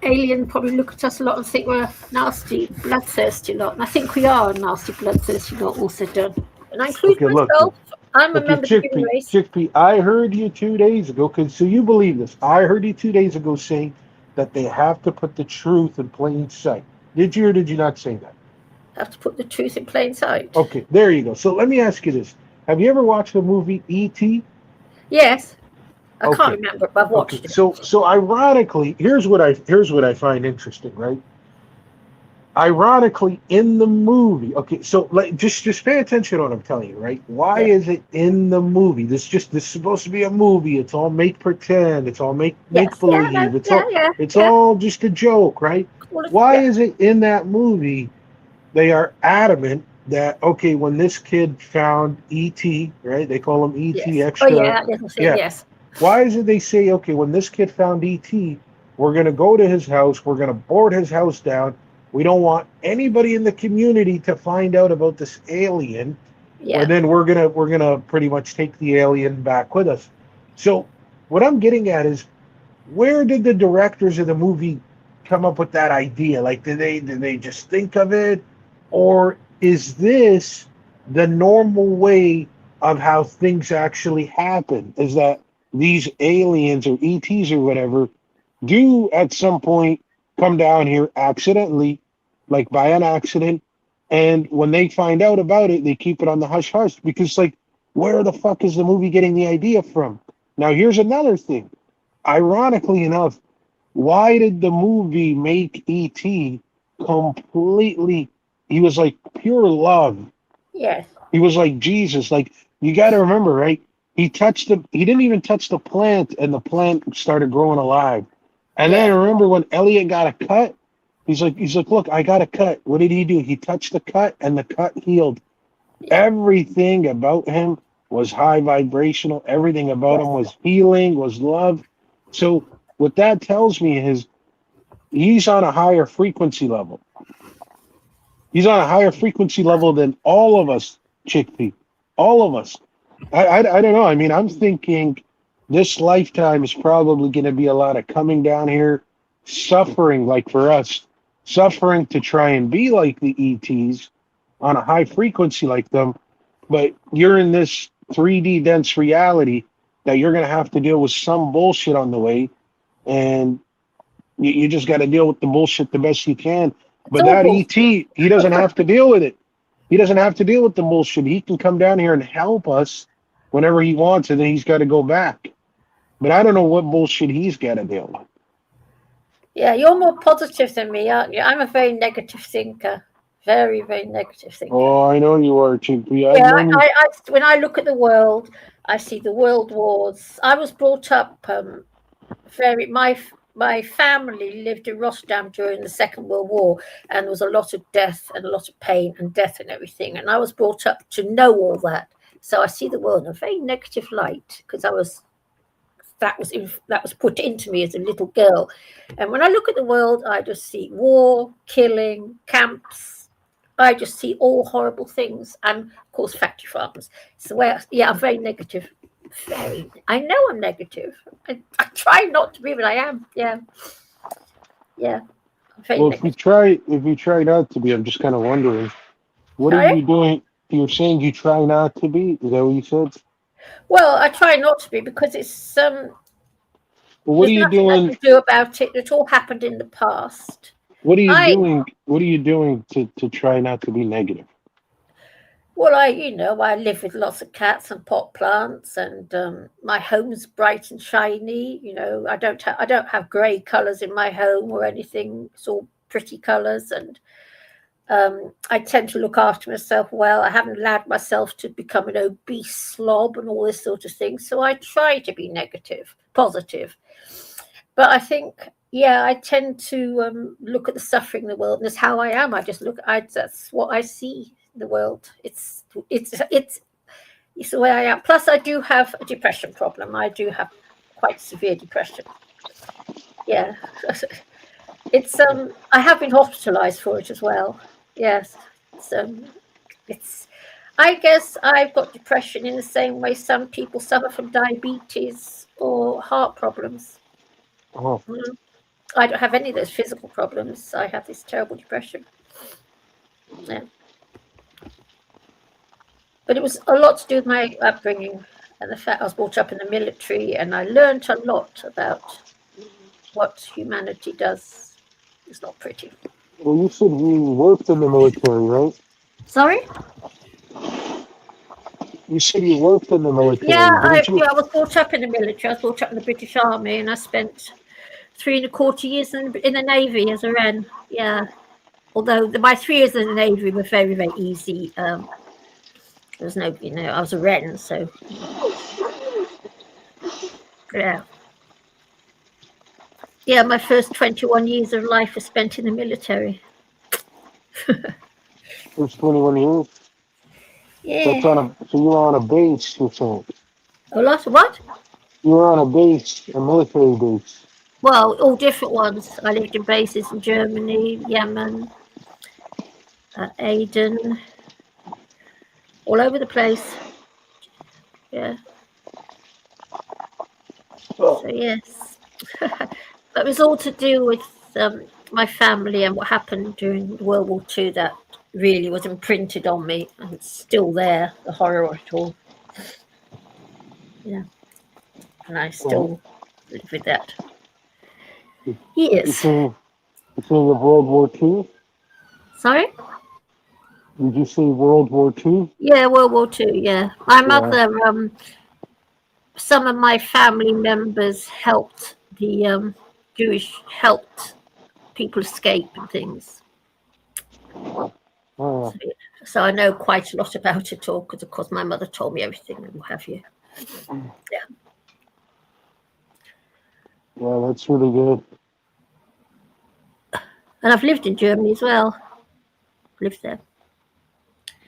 alien probably look at us a lot and think we're a nasty, bloodthirsty lot. And I think we are a nasty, bloodthirsty lot, also done. And I include Okay, look, myself. I'm a Okay, member of the human race. Chickpea, I heard you 2 days ago, so you believe this. I heard you 2 days ago say that they have to put the truth in plain sight. Did you or did you not say that? Have to put the truth in plain sight. Okay, there you go. So let me ask you this. Have you ever watched the movie E.T.? Yes. I Okay. can't remember, but I've watched Okay, it. so ironically, here's what I find interesting, right? Ironically, in the movie, okay, so just pay attention to what I'm telling you, right? Why Yeah. is it in the movie? This is supposed to be a movie. It's all make pretend. It's all make Yes, believe. yeah, no, It's yeah. all just a joke, right? Well, Why yeah. is it in that movie they are adamant that okay, when this kid found E.T., right? They call him E.T. Yes. extra. Oh, yeah, that little thing, Yeah. yes. Why is it they say, okay, when this kid found ET, we're going to go to his house, we're going to board his house down. We don't want anybody in the community to find out about this alien. Yeah. And then we're gonna pretty much take the alien back with us. So what I'm getting at is, where did the directors of the movie come up with that idea? Like, did they just think of it, or is this the normal way of how things actually happen? Is that these aliens or ETs or whatever do at some point come down here accidentally, like by an accident, and when they find out about it, they keep it on the hush hush, because, like, where the fuck is the movie getting the idea from? Now, here's another thing. Ironically enough, why did the movie make E.T. completely? He was like pure love. Yes. He was like Jesus. Like, you got to remember, right? He didn't even touch the plant, and the plant started growing alive. And then remember when Elliot got a cut? He's like, look, I got a cut. What did he do? He touched the cut, and the cut healed. Everything about him was high vibrational. Everything about him was healing, was love. So what that tells me is he's on a higher frequency level. He's on a higher frequency level than all of us, Chickpea. All of us. I don't know. I mean, I'm thinking this lifetime is probably going to be a lot of coming down here, suffering, like for us, suffering to try and be like the ETs on a high frequency like them. But you're in this 3D dense reality that you're going to have to deal with some bullshit on the way. And you just got to deal with the bullshit the best you can. But that ET, he doesn't have to deal with it. He doesn't have to deal with the bullshit. He can come down here and help us whenever he wants, and then he's got to go back. But I don't know what bullshit he's got to deal with. Yeah, you're more positive than me, aren't you? I'm a very negative thinker. Very, very negative thinker. Oh, I know you are, Chickpea. I when I look at the world, I see the world wars. I was brought up my family lived in Rotterdam during the Second World War, and there was a lot of death and a lot of pain and death and everything. And I was brought up to know all that. So I see the world in a very negative light, because that was put into me as a little girl. And when I look at the world, I just see war, killing, camps. I just see all horrible things, and of course factory farms. So I'm very negative. I know I'm negative. I try not to be, but I am. Yeah. Well, if you try not to be, I'm just kind of wondering, what are you doing? You're saying you try not to be? Is that what you said? Well, I try not to be, because it's Well, what are you doing? I can do about it. It all happened in the past. What are you doing? What are you doing to try not to be negative? Well, I live with lots of cats and pot plants, and my home's bright and shiny. I don't have grey colours in my home or anything. It's all pretty colours, and I tend to look after myself well. I haven't allowed myself to become an obese slob and all this sort of thing. So I try to be positive. But I think, I tend to look at the suffering in the world, and that's how I am. I just that's what I see in the world. It's the way I am. Plus, I do have a depression problem. I do have quite severe depression. Yeah. It's I have been hospitalized for it as well. Yes. I guess I've got depression in the same way some people suffer from diabetes or heart problems. Oh. I don't have any of those physical problems. I have this terrible depression. Yeah. But it was a lot to do with my upbringing and the fact I was brought up in the military, and I learned a lot about what humanity does. It's not pretty. Well, you said you worked in the military, right? Sorry? You said you worked in the military. Yeah, I was brought up in the military. I was brought up in the British Army, and I spent 3.25 years in the Navy as a Wren. Yeah. Although my 3 years in the Navy were very, very easy. There was no, I was a Wren, so. Yeah. Yeah, my first 21 years of life was spent in the military. First 21 years? Yeah. So you were on a base, you think? A lot of what? You were on a base, a military base. Well, all different ones. I lived in bases in Germany, Yemen, Aden, all over the place. Yeah. So yes, that was all to do with my family and what happened during World War II. That really was imprinted on me, and it's still there. The horror of it all. Yeah, and I still live with that. Yes. It's in World War II. Sorry. Did you say World War II? Yeah, World War II. Yeah, my Yeah. mother. Some of my family members helped the helped people escape and things. Oh, So I know quite a lot about it all because, of course, my mother told me everything and what have you. Yeah. yeah, that's really good. And I've lived in Germany as well. Lived there.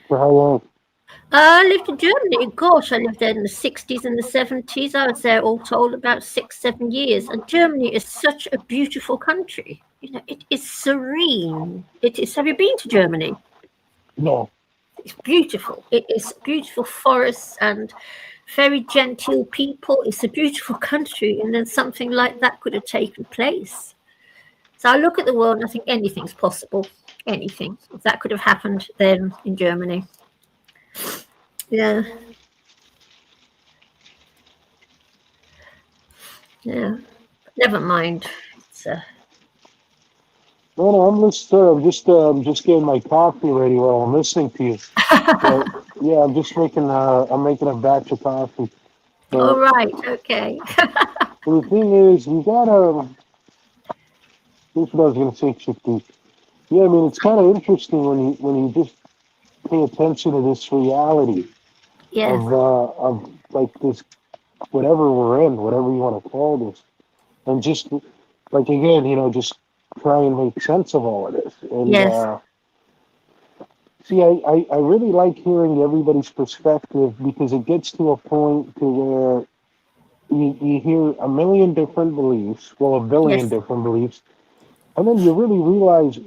For how long? I lived in Germany. Gosh, I lived there in the 60s and the 70s. I was there all told about 6-7 years. And Germany is such a beautiful country. You know, it is serene. It is. Have you been to Germany? No. It's beautiful. It is beautiful forests and very genteel people. It's a beautiful country. And then something like that could have taken place. So I look at the world and I think anything's possible. Anything. If that could have happened then in Germany. Yeah. Yeah. Never mind. It's No, I'm just getting my coffee ready while I'm listening to you. So, yeah, I'm making a batch of coffee. So, all right. Okay. the thing is, you gotta. Here's what I was gonna say, Chicky. Yeah, I mean, it's kind of interesting when you just pay attention to this reality Yes. of like this whatever we're in, whatever you want to call this, and just like again, just try and make sense of all of this. And Yes. see, I really like hearing everybody's perspective because it gets to a point to where you hear a million different beliefs, well, a billion Yes. different beliefs, and then you really realize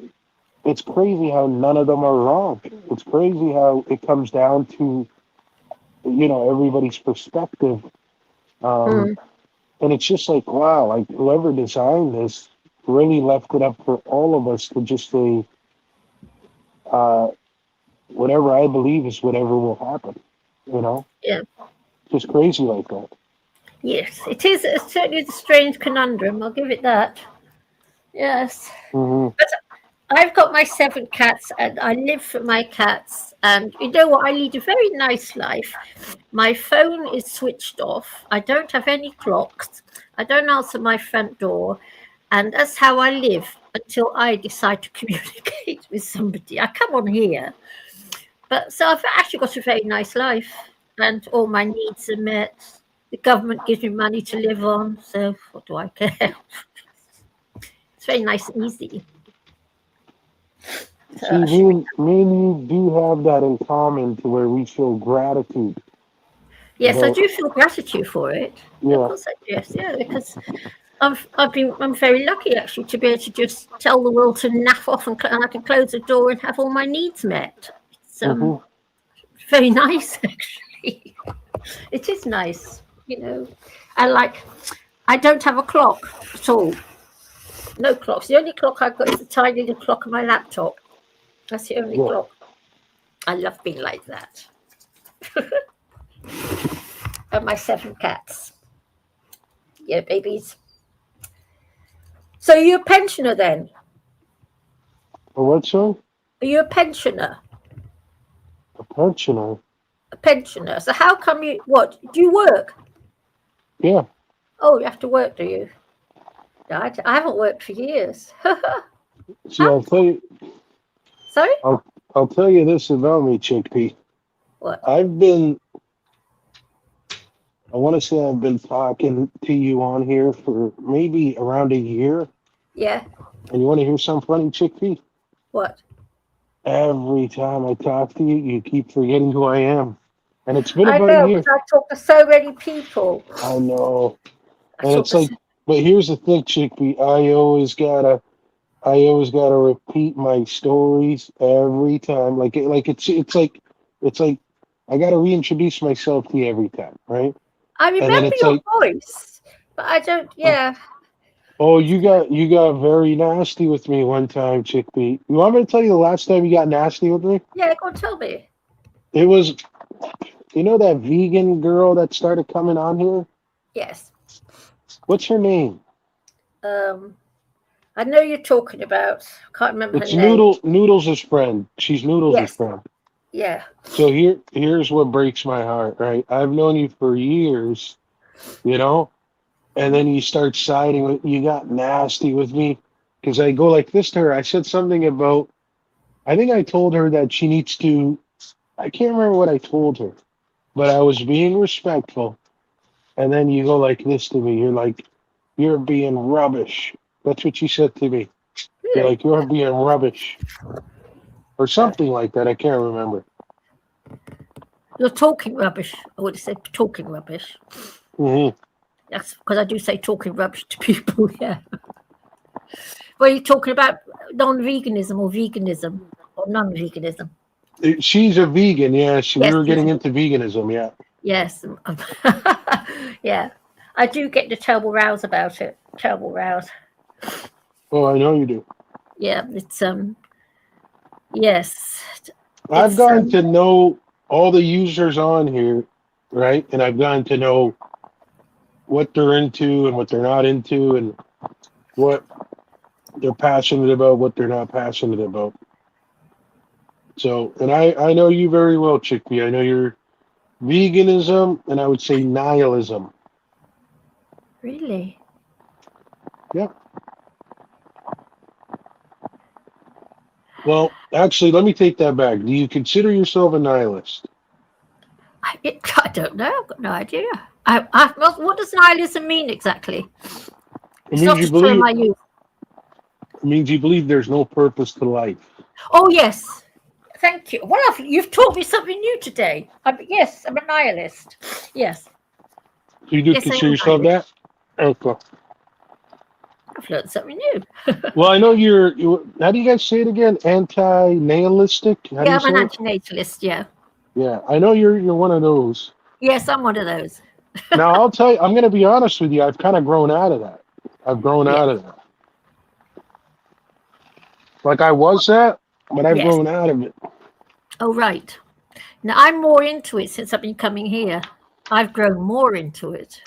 it's crazy how none of them are wrong. It's crazy how it comes down to, everybody's perspective. Mm. And it's just like, wow, like whoever designed this really left it up for all of us to just say, whatever I believe is whatever will happen, you know? Yeah. Just crazy like that. Yes. It is certainly a strange conundrum. I'll give it that. Yes. Hmm. But I've got my 7 cats and I live for my cats. And you know what? I lead a very nice life. My phone is switched off. I don't have any clocks. I don't answer my front door. And that's how I live until I decide to communicate with somebody. I come on here. But so I've actually got a very nice life and all my needs are met. The government gives me money to live on. So what do I care? It's very nice and easy. See, me and you do have that in common to where we show gratitude. Yes, I But, do feel gratitude for it. yeah. Of course I do. Yes, yeah, because I'm very lucky actually to be able to just tell the world to naff off and I can close the door and have all my needs met. It's very nice actually. It is nice, And I don't have a clock at all. No clocks. The only clock I've got is the tiny little clock on my laptop. That's the only clock. I love being like that. And my 7 cats. Yeah, babies. So you're a pensioner then? A what, sir? Are you a pensioner? A pensioner? A pensioner. So how come do you work? Yeah. Oh, you have to work, do you? I haven't worked for years. See, I'll tell you. Sorry? I'll tell you this about me, Chickpea. What? I want to say I've been talking to you on here for maybe around a year. Yeah. And you want to hear something funny, Chickpea? What? Every time I talk to you, you keep forgetting who I am. And it's been I about a know, year. because I talk to so many people. I know. I And talk it's to like, but here's the thing, Chickpea. I always gotta repeat my stories every time. It's like I gotta reintroduce myself to you every time, right? I And then remember it's your like, voice, but I don't. Yeah, oh, you got very nasty with me one time, Chickpea. You want me to tell you the last time you got nasty with me? yeah. Go on, tell me. It was, that vegan girl that started coming on here. Yes. What's her name? I know you're talking about. Can't remember her It's name. Noodles' friend. She's Noodles' Yes. friend. Yeah. So here's what breaks my heart, right? I've known you for years, you know, and then you start siding with, you got nasty with me because I go like this to her. I said something about, I think I told her that she needs to, I can't remember what I told her, but I was being respectful. And then you go like this to me. You're like, you're being rubbish. That's what you said to me. You're Really. like, you're being rubbish or something like that. I can't remember. You're talking rubbish. I would have said talking rubbish. Hmm. That's because I do say talking rubbish to people. Yeah. Well, you're talking about non-veganism or veganism or non-veganism. She's a vegan, yeah. We Yes. were getting into veganism, yeah. Yes. Yeah. I do get the terrible rows about it. Terrible rows. Oh, I know you do. Yeah. It's Yes. I've It's gotten to know all the users on here, right? And I've gotten to know what they're into and what they're not into and what they're passionate about, what they're not passionate about. So, and I know you very well, Chickpea. I know you're veganism and I would say nihilism. really. Yeah. Well, actually, let me take that back. Do you consider yourself a nihilist? I don't know. I've got no idea. What does nihilism mean exactly? It It's means not you a term believe. I use. It means you believe there's no purpose to life. Oh, yes. Thank you. Well, you've taught me something new today. Yes, I'm a nihilist. Yes. So you do Yes, I consider am yourself nihilist. that? Okay. I've learned something new. Well, I know how do you guys say it again? Anti-nihilistic? How do Yeah, you I'm an say it? antinatalist. Yeah. Yeah, I know you're one of those. Yes, I'm one of those. Now, I'll tell you, I'm going to be honest with you. I've kind of grown out of that. I've grown Yes. out of that. Like I was that, but I've Yes. grown out of it. Oh, right. Now, I'm more into it since I've been coming here. I've grown more into it.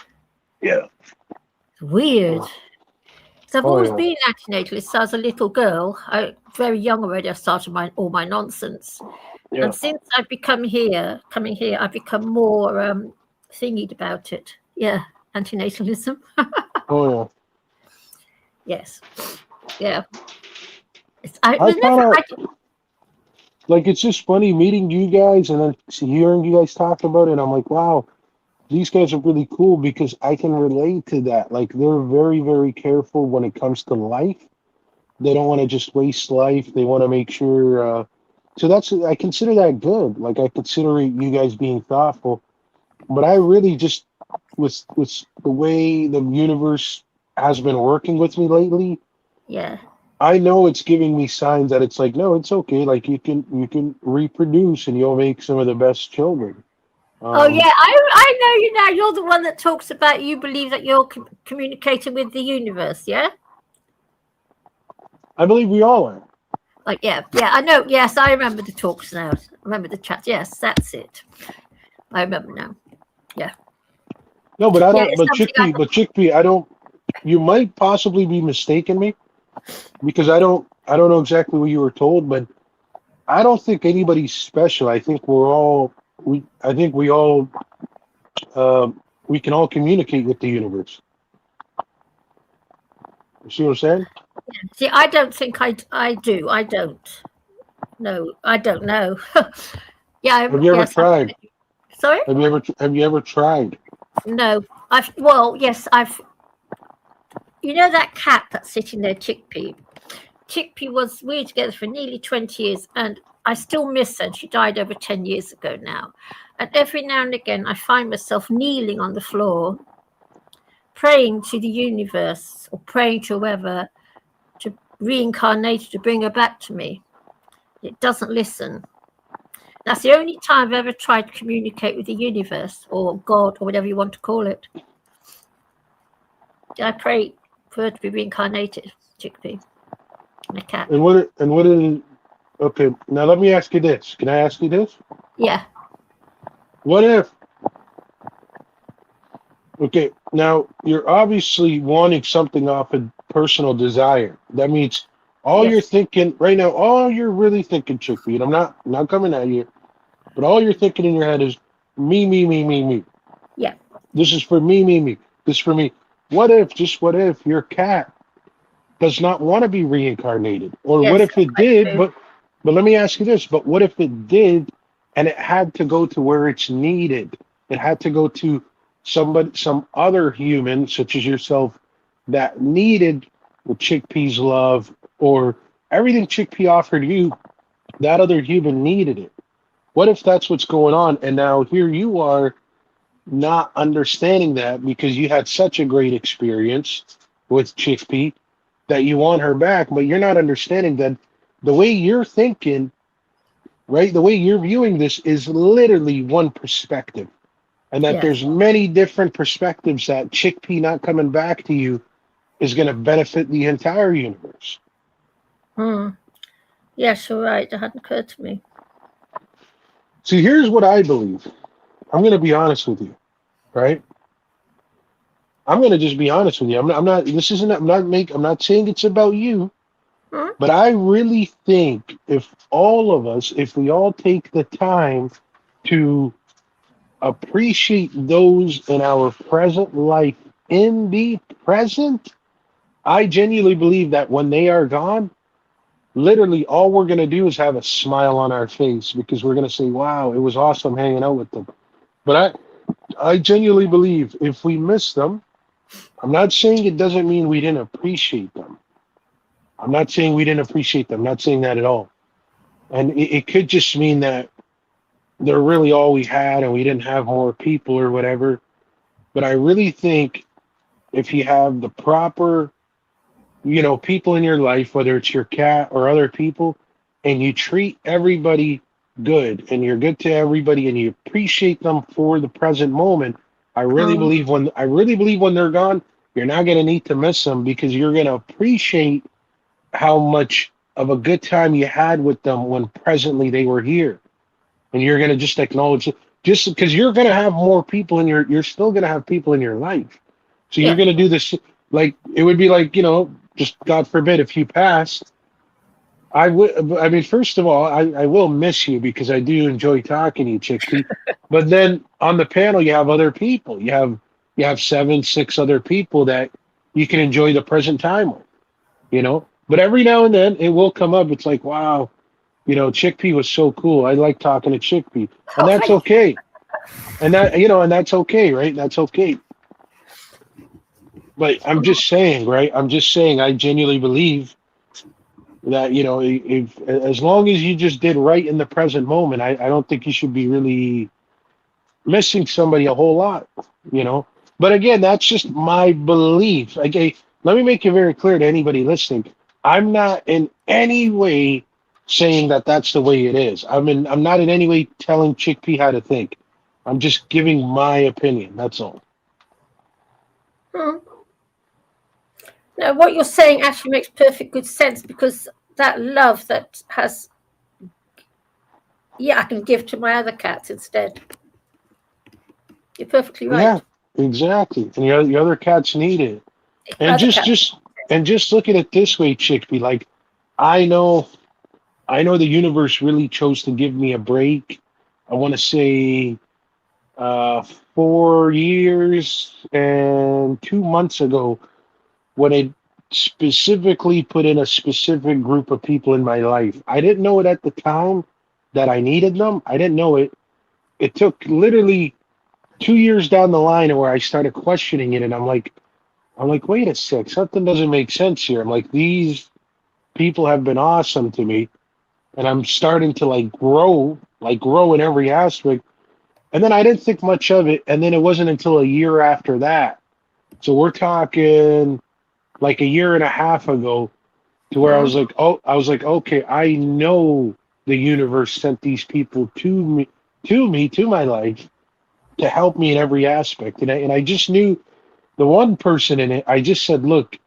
Yeah. It's weird. So I've Oh, always yeah. been antinatalist. So as a little girl, very young already, I started all my nonsense. Yeah. And since I've coming here, I've become more thingied about it. Yeah, antinatalism. Oh, Yes. Yeah. yeah. I kind of, like, it's just funny meeting you guys and then hearing you guys talk about it. I'm like, wow, these guys are really cool because I can relate to that. Like, they're very, very careful when it comes to life. They don't want to just waste life. They want to make sure. So I consider that good. Like, I consider you guys being thoughtful. But I really just, with the way the universe has been working with me lately, Yeah. I know it's giving me signs that it's like, no, it's okay. Like you can reproduce and you'll make some of the best children. Oh yeah, I know you now. You're the one that talks about you believe that you're communicating with the universe. Yeah. I believe we all are. Like yeah, I know. Yes, I remember the talks now. I remember the chat. Yes, that's it. I remember now. Yeah. No, but I Yeah, don't. it's But something Chickpea, I don't. You might possibly be mistaking me because I don't know exactly what you were told, but I don't think anybody's special. I think we're all I think we can all communicate with the universe. You see what I'm saying? See, I don't think I do. I don't. No, I don't know. Yeah. Have you ever tried? Sorry. Have you ever tried? No. Yes. You know that cat that's sitting there, Chickpea. We were together for nearly 20 years, and I still miss her. She died over 10 years ago now. And every now and again, I find myself kneeling on the floor, praying to the universe or praying to whoever to reincarnate, to bring her back to me. It doesn't listen. That's the only time I've ever tried to communicate with the universe or God or whatever you want to call it. I pray for her to be reincarnated, Chickpea, and a cat. And what is okay, now let me ask you this. Can I ask you this? Yeah. What if okay, now you're obviously wanting something off of personal desire. That means all Yes. you're thinking right now, all you're really thinking, Chickpea, and I'm not coming at you, but all you're thinking in your head is me, me, me, me, me. Yeah. This is for me, me, me. This is for me. What if your cat does not want to be reincarnated? Or what Yes, if it I did, do. but let me ask you this, but what if it did and it had to go to where it's needed? It had to go to some other human, such as yourself, that needed the Chickpea's love or everything Chickpea offered you, that other human needed it. What if that's what's going on? And now here you are not understanding that because you had such a great experience with Chickpea that you want her back, but you're not understanding that the way you're thinking, right? The way you're viewing this is literally one perspective. And that Yes. there's many different perspectives that Chickpea not coming back to you is going to benefit the entire universe. Yes, you're right. That hadn't occurred to me. See, here's what I believe. I'm going to be honest with you, right? I'm going to just be honest with you. I'm not saying it's about you, but I really think if we all take the time to appreciate those in our present life in the present, I genuinely believe that when they are gone, literally all we're going to do is have a smile on our face because we're going to say, wow, it was awesome hanging out with them. But I genuinely believe if we miss them, I'm not saying it doesn't mean we didn't appreciate them. I'm not saying we didn't appreciate them. I'm not saying that at all. And it could just mean that they're really all we had and we didn't have more people or whatever. But I really think if you have the proper, people in your life, whether it's your cat or other people, and you treat everybody good and you're good to everybody and you appreciate them for the present moment, I really believe when they're gone, you're not going to need to miss them because you're going to appreciate how much of a good time you had with them when presently they were here. And you're going to just acknowledge it just because you're going to have more people you're still going to have people in your life. So you're going to do this. Like, it would be like, just God forbid if you passed, first of all, I will miss you because I do enjoy talking to you, Chickpea. But then on the panel, you have other people. You have 6 other people that you can enjoy the present time with, But every now and then it will come up. It's like, wow, Chickpea was so cool. I like talking to Chickpea. And that's okay. And that's okay, right? That's okay. But I'm just saying, right? I genuinely believe that, if as long as you just did right in the present moment, I don't think you should be really missing somebody a whole lot. But again, that's just my belief. Okay, let me make it very clear to anybody listening. I'm not in any way saying that that's the way it is. I'm not in any way telling Chickpea how to think. I'm just giving my opinion. That's all. Now, what you're saying actually makes perfect good sense because that love that has, I can give to my other cats instead. You're perfectly right. Yeah, exactly. And your other cats need it. And just look at it this way, Chickpea. Like, I know the universe really chose to give me a break. I want to say 4 years and 2 months ago when it specifically put in a specific group of people in my life. I didn't know it at the time that I needed them. I didn't know it. It took literally 2 years down the line where I started questioning it, and I'm like, wait a sec, something doesn't make sense here. I'm like, these people have been awesome to me, and I'm starting to grow in every aspect. And then I didn't think much of it. And then it wasn't until a year after that. So we're talking like a year and a half ago to where I was like, okay, I know the universe sent these people to my life to help me in every aspect. And I just knew the one person in it, I just said, look,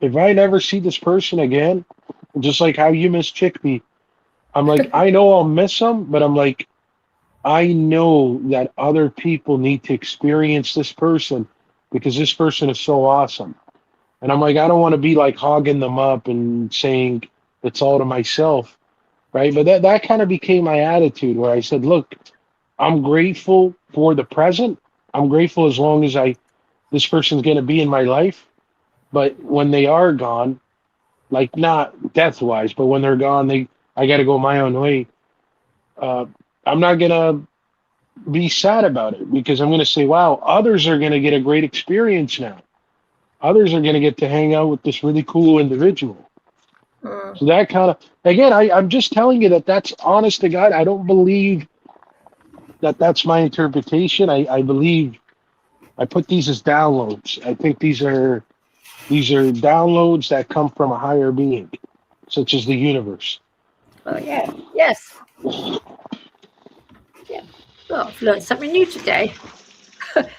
if I never see this person again, just like how you miss Chickpea, I'm like, I know I'll miss them, but I'm like, I know that other people need to experience this person because this person is so awesome. And I'm like, I don't want to be like hogging them up and saying it's all to myself, right? But that kind of became my attitude where I said, look, I'm grateful for the present. I'm grateful as long as this person's going to be in my life. But when they are gone, like not death wise, but when they're gone, I got to go my own way. I'm not going to be sad about it because I'm going to say, wow, others are going to get a great experience now. Others are going to get to hang out with this really cool individual. So that kind of, again, I'm just telling you that's honest to God. I don't believe that's my interpretation. I believe I put these as downloads. I think these are downloads that come from a higher being, such as the universe. Oh yeah, yes. Yeah. Well, I've learned something new today.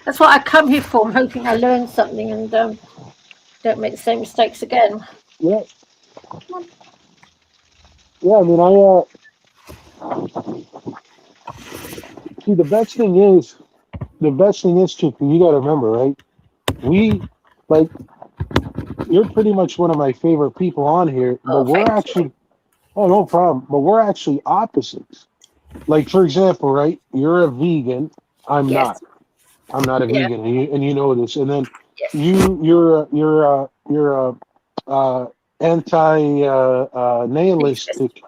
That's what I come here for. I'm hoping I learn something and don't make the same mistakes again. Yeah. Yeah, I mean, see, the best thing is, Chicken, you got to remember, right? Like, you're pretty much one of my favorite people on here, but we're Thank actually, you. oh, no problem, but we're actually opposites. Like, for example, right? You're a vegan. I'm Yes. not. I'm not a Yeah. vegan, and you know this. And then Yes. you're a anti nihilistic.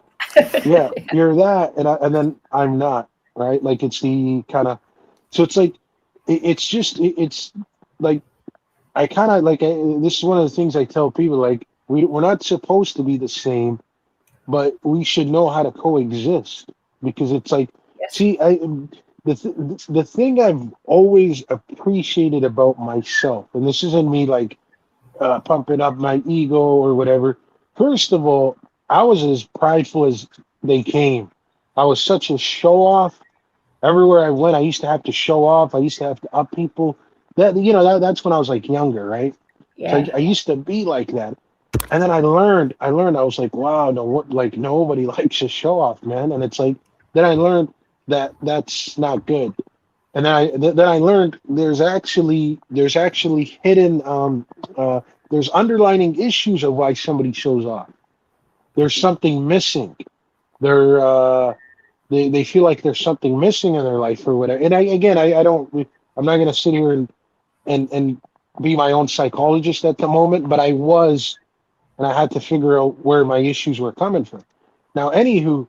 Yeah, you're that, and then I'm not, right? Like it's the kind of, so it's like, it's like I kind of like this is one of the things I tell people, like we're not supposed to be the same, but we should know how to coexist because it's like, Yes. see, the thing I've always appreciated about myself, and this isn't me like pumping up my ego or whatever. First of all, I was as prideful as they came. I was such a show off. Everywhere I went, I used to have to show off. I used to have to up people. That's when I was like younger, right? So Yeah. I used to be like that. And then I learned, I was like, wow, no, what, like nobody likes a show off, man. And it's like, then I learned that that's not good. And then I learned there's actually hidden there's underlining issues of why somebody shows off. There's something missing. They feel like there's something missing in their life or whatever. And I don't, I'm not going to sit here and be my own psychologist at the moment, but I was, and I had to figure out where my issues were coming from. Now, anywho,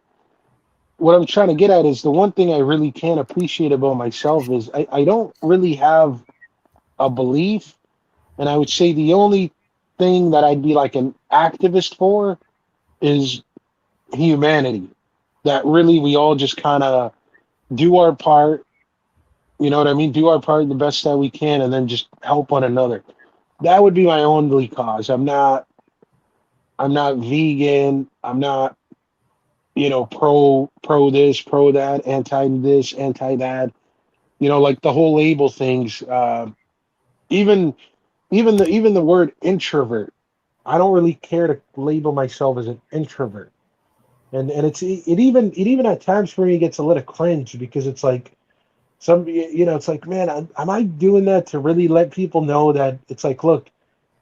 what I'm trying to get at is the one thing I really can't appreciate about myself is I don't really have a belief. And I would say the only thing that I'd be like an activist for is humanity. That really we all just kind of do our part, you know what I mean? Do our part the best that we can and then just help one another. That would be my only cause. I'm not vegan. I'm not, pro this, pro that, anti this, anti that. Like the whole label things. Even even the word introvert. I don't really care to label myself as an introvert, and it even at times for me gets a little cringe because it's like it's like, man, am I doing that to really let people know that it's like, look,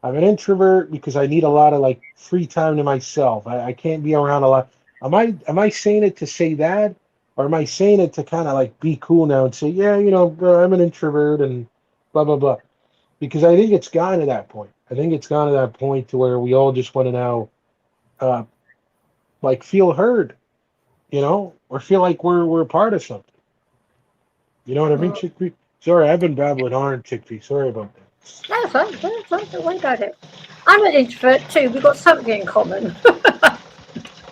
I'm an introvert because I need a lot of like free time to myself. I can't be around a lot. Am I saying it to say that, or am I saying it to kind of like be cool now and say, yeah, bro, I'm an introvert and blah blah blah? Because I think it's gone to that point. I think it's gone to that point to where we all just want to now, uh, like feel heard, or feel like we're a part of something. You know what I mean, Chickpea? Sorry, I've been babbling on, Chickpea. Sorry about that. That's fine. That's fine. Don't worry about it. I'm an introvert too. We've got something in common.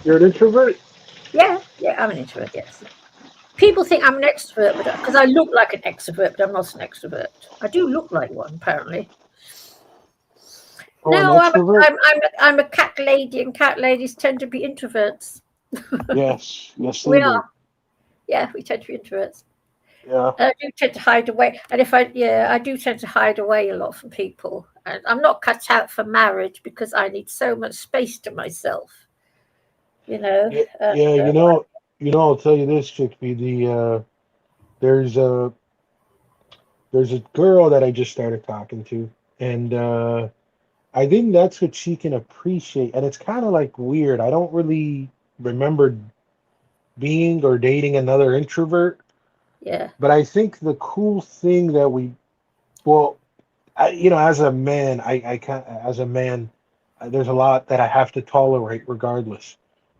You're an introvert? Yeah, I'm an introvert. Yes. People think I'm an extrovert because I look like an extrovert, but I'm not an extrovert. I do look like one, apparently. Oh, an No, extrovert? I'm a cat lady, and cat ladies tend to be introverts. Yes, yes, We they do. are. Yeah, we tend to be introverts. Yeah. I do tend to hide away, and I do tend to hide away a lot from people. And I'm not cut out for marriage because I need so much space to myself. You know. Yeah, yeah, I'll tell you this, Chickpea. There's a there's a girl that I just started talking to, and I think that's what she can appreciate. And it's kind of like weird. I don't really remember being or dating another introvert, Yeah. but I think the cool thing that well, as a man, I can't, as a man, there's a lot that I have to tolerate regardless.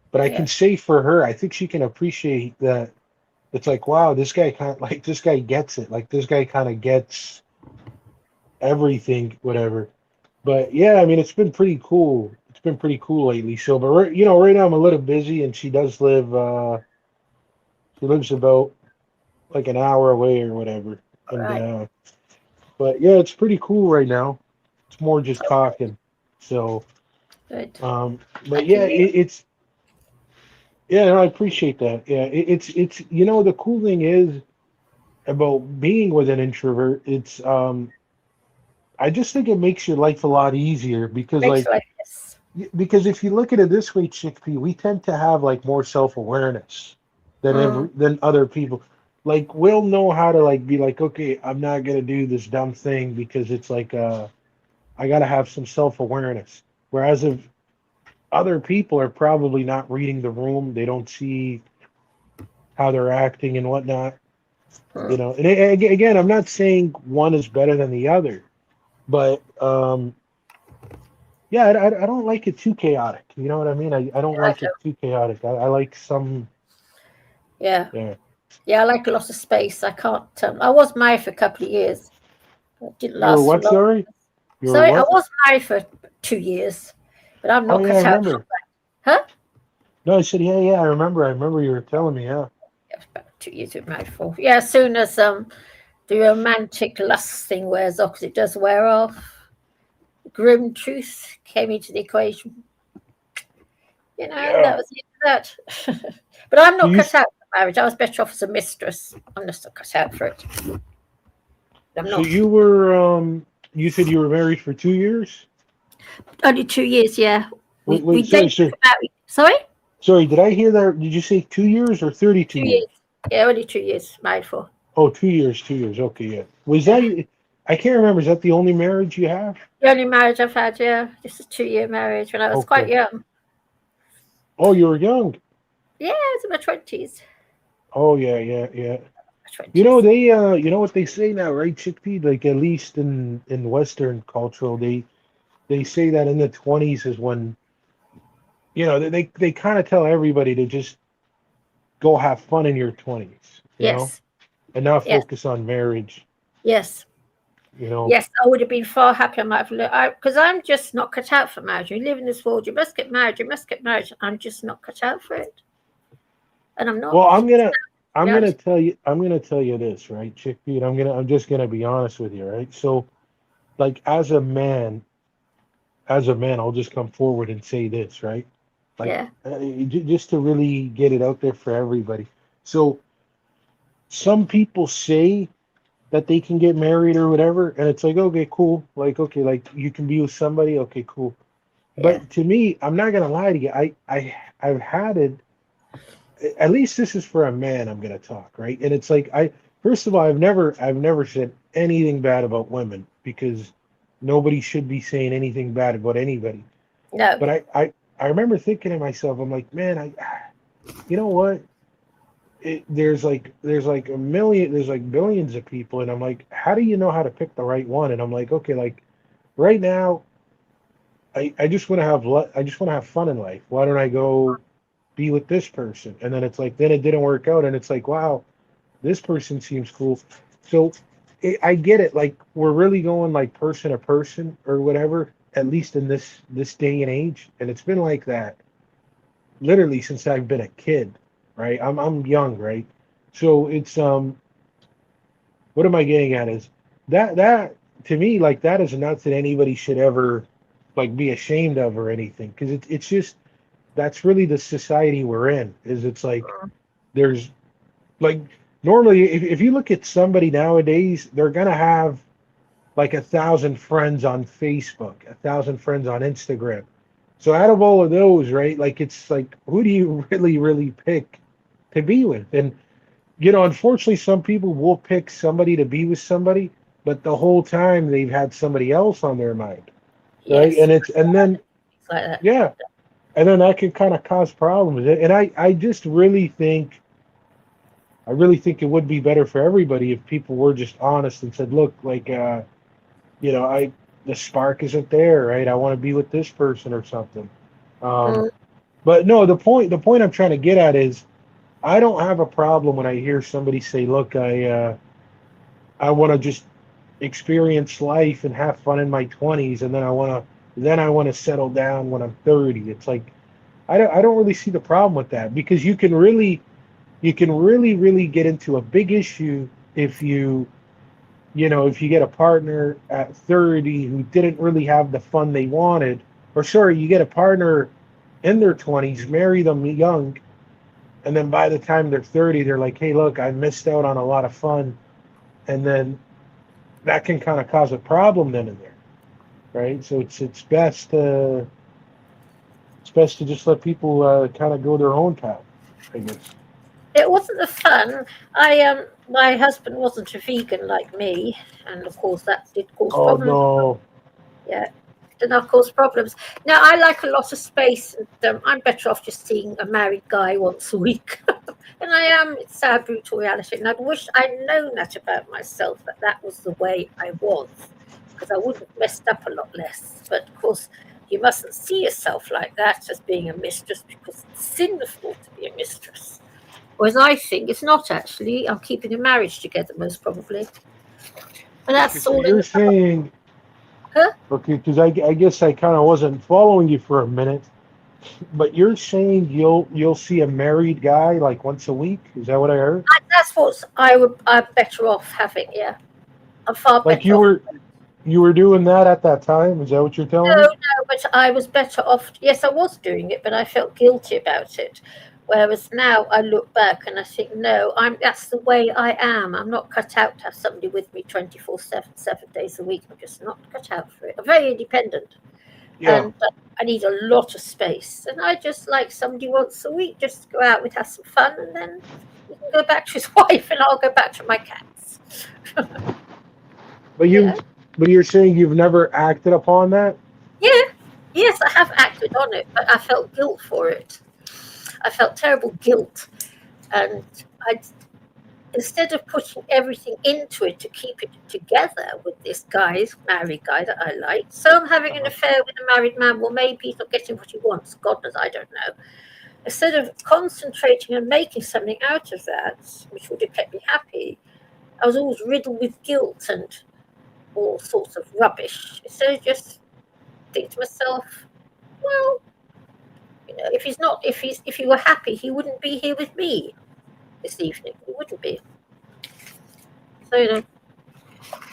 But I Yeah. can say for her, I think she can appreciate that. It's like, wow, this guy this guy gets it. Like this guy kind of gets everything, whatever. But yeah, I mean, it's been pretty cool. It's been pretty cool lately. So, but right now I'm a little busy, and she does live. She lives about like an hour away or whatever. All And right. but yeah, it's pretty cool right now. It's more just talking. So, Good. but Thank yeah, you. it's yeah, no, I appreciate that. Yeah, it's the cool thing is about being with an introvert. It's I just think it makes your life a lot easier because Makes like like this. because if you look at it this way, Chickpea, we tend to have like more self-awareness Mm. than other people. Like we'll know how to like be like, okay, I'm not gonna do this dumb thing because it's like I gotta have some self-awareness. Whereas if other people are probably not reading the room, they don't see how they're acting and whatnot. Mm. And again, I'm not saying one is better than the other, but yeah, I don't like it too chaotic. You know what I mean? I don't I like it don't- too chaotic. I like some, Yeah. yeah. Yeah, I like a lot of space. I can't. I was married for a couple of years. It didn't You were last for what, long. sorry? You were Sorry, I what? was married for 2 years, but I'm Oh, not yeah, I cut out. remember. Huh? No, I said, yeah, I remember. I remember you were telling me, yeah. Yeah, about 2 years we were married for. Yeah, as soon as the romantic lust thing wears off, because it does wear off, grim truth came into the equation. And Yeah. that was the end of that. But I'm So not you, cut out for marriage. I was better off as a mistress. I'm just not cut out for it. I'm so not. you were, you said you were married for 2 years? Only 2 years, yeah. We Wait, sorry, dated sir. for about, sorry? Sorry, did I hear that? Did you say 2 years or 32 2 years. years? Yeah, only 2 years married for. Oh, 2 years, 2 years. Okay, yeah. Was Yeah. that, I can't remember. Is that the only marriage you have? The only marriage I've had, yeah. Just a 2 year marriage when I was quite Okay. young. Oh, you were young. Yeah, I was in my 20s. Oh, yeah. My 20s. You know what they say now, right, Chickpea? Like at least in Western cultural, they say that in the 20s is when they kind of tell everybody to just go have fun in your 20s, Yes. and not Yes. focus on marriage, Yes. you know. Yes, I would have been far happier. Because I'm just not cut out for marriage. You live in this world, you must get married. You must get married. I'm just not cut out for it, and I'm not. Well, I'm gonna Reality. tell you this, right, Chickpea. I'm just gonna be honest with you, right? So, like as a man, I'll just come forward and say this, right? Like Yeah. just to really get it out there for everybody. So, some people say that they can get married or whatever, and it's like, okay, cool. Like, okay, like you can be with somebody, okay, cool. Yeah. But to me, I'm not gonna lie to you. I've had it. At least this is for a man. I'm gonna talk, right? And it's like first of all, I've never said anything bad about women because nobody should be saying anything bad about anybody. No. But I remember thinking to myself, I'm like, man, you know what? There's like a million, there's like billions of people, and I'm like, how do you know how to pick the right one? And I'm like, okay, like right now, I just want to I just want to have fun in life. Why don't I go be with this person? And then it's like, then it didn't work out, and it's like, wow, this person seems cool. So I get it. Like we're really going like person to person or whatever. At least in this day and age, and it's been like that literally since I've been a kid, right? I'm young, right? So it's what am I getting at is that to me, like, that is not that anybody should ever like be ashamed of or anything, because it's just that's really the society we're in. Is it's like there's like normally if you look at somebody nowadays, they're gonna have like 1,000 friends on Facebook, 1,000 friends on Instagram. So out of all of those, right, like it's like who do you really pick to be with? And unfortunately, some people will pick somebody to be with somebody, but the whole time they've had somebody else on their mind, right? Yes. And then It's like that. yeah, and then that can kind of cause problems. And I just really think it would be better for everybody if people were just honest and said, look, like I the spark isn't there, right? I want to be with this person or something. Mm. But no, the point I'm trying to get at is I don't have a problem when I hear somebody say, look, I want to just experience life and have fun in my 20s, and then I want to settle down when I'm 30. It's like I don't really see the problem with that, because you can really get into a big issue if if you get a partner at 30 who didn't really have the fun they wanted, or sorry, you get a partner in their 20s, marry them young, and then by the time they're 30, they're like, hey, look, I missed out on a lot of fun, and then that can kind of cause a problem then and there, right? So it's best to just let people kind of go their own path, I guess. It wasn't the fun. My husband wasn't a vegan like me, and of course that did cause Oh problems. no. Yeah, did not cause problems. Now I like a lot of space, and I'm better off just seeing a married guy once a week. And I am. It's sad, brutal reality, and I wish I'd known that about myself, that was the way I was, because I would have messed up a lot less. But of course, you mustn't see yourself like that as being a mistress, because it's sinful to be a mistress. Whereas I think it's not actually. I'm keeping a marriage together, most probably. And Okay, that's so all in you're the. saying, Huh? okay, because I guess I kind of wasn't following you for a minute, but you're saying you'll see a married guy like once a week? Is that what I heard? That's what I'm better off having. Yeah, I'm far Like better you off. were you were doing that at that time? Is that what you're telling No, me? no, but I was better off. Yes, I was doing it, but I felt guilty about it. Whereas now I look back and I think, no, that's the way I am. I'm not cut out to have somebody with me 24/7, 7 days a week. I'm just not cut out for it. I'm very independent, Yeah. and I need a lot of space. And I just like somebody once a week, just to go out with, have some fun, and then he can go back to his wife, and I'll go back to my cats. But You you know? but you're saying you've never acted upon that? Yeah, yes, I have acted on it, but I felt guilt for it. I felt terrible guilt, and I, instead of putting everything into it to keep it together with this married guy that I like, so I'm having an Uh-huh. affair with a married man. Well, maybe he's not getting what he wants. God knows, I don't know. Instead of concentrating and making something out of that, which would have kept me happy, I was always riddled with guilt and all sorts of rubbish. Instead of just think to myself, well, if he were happy, he wouldn't be here with me this evening. He wouldn't be. So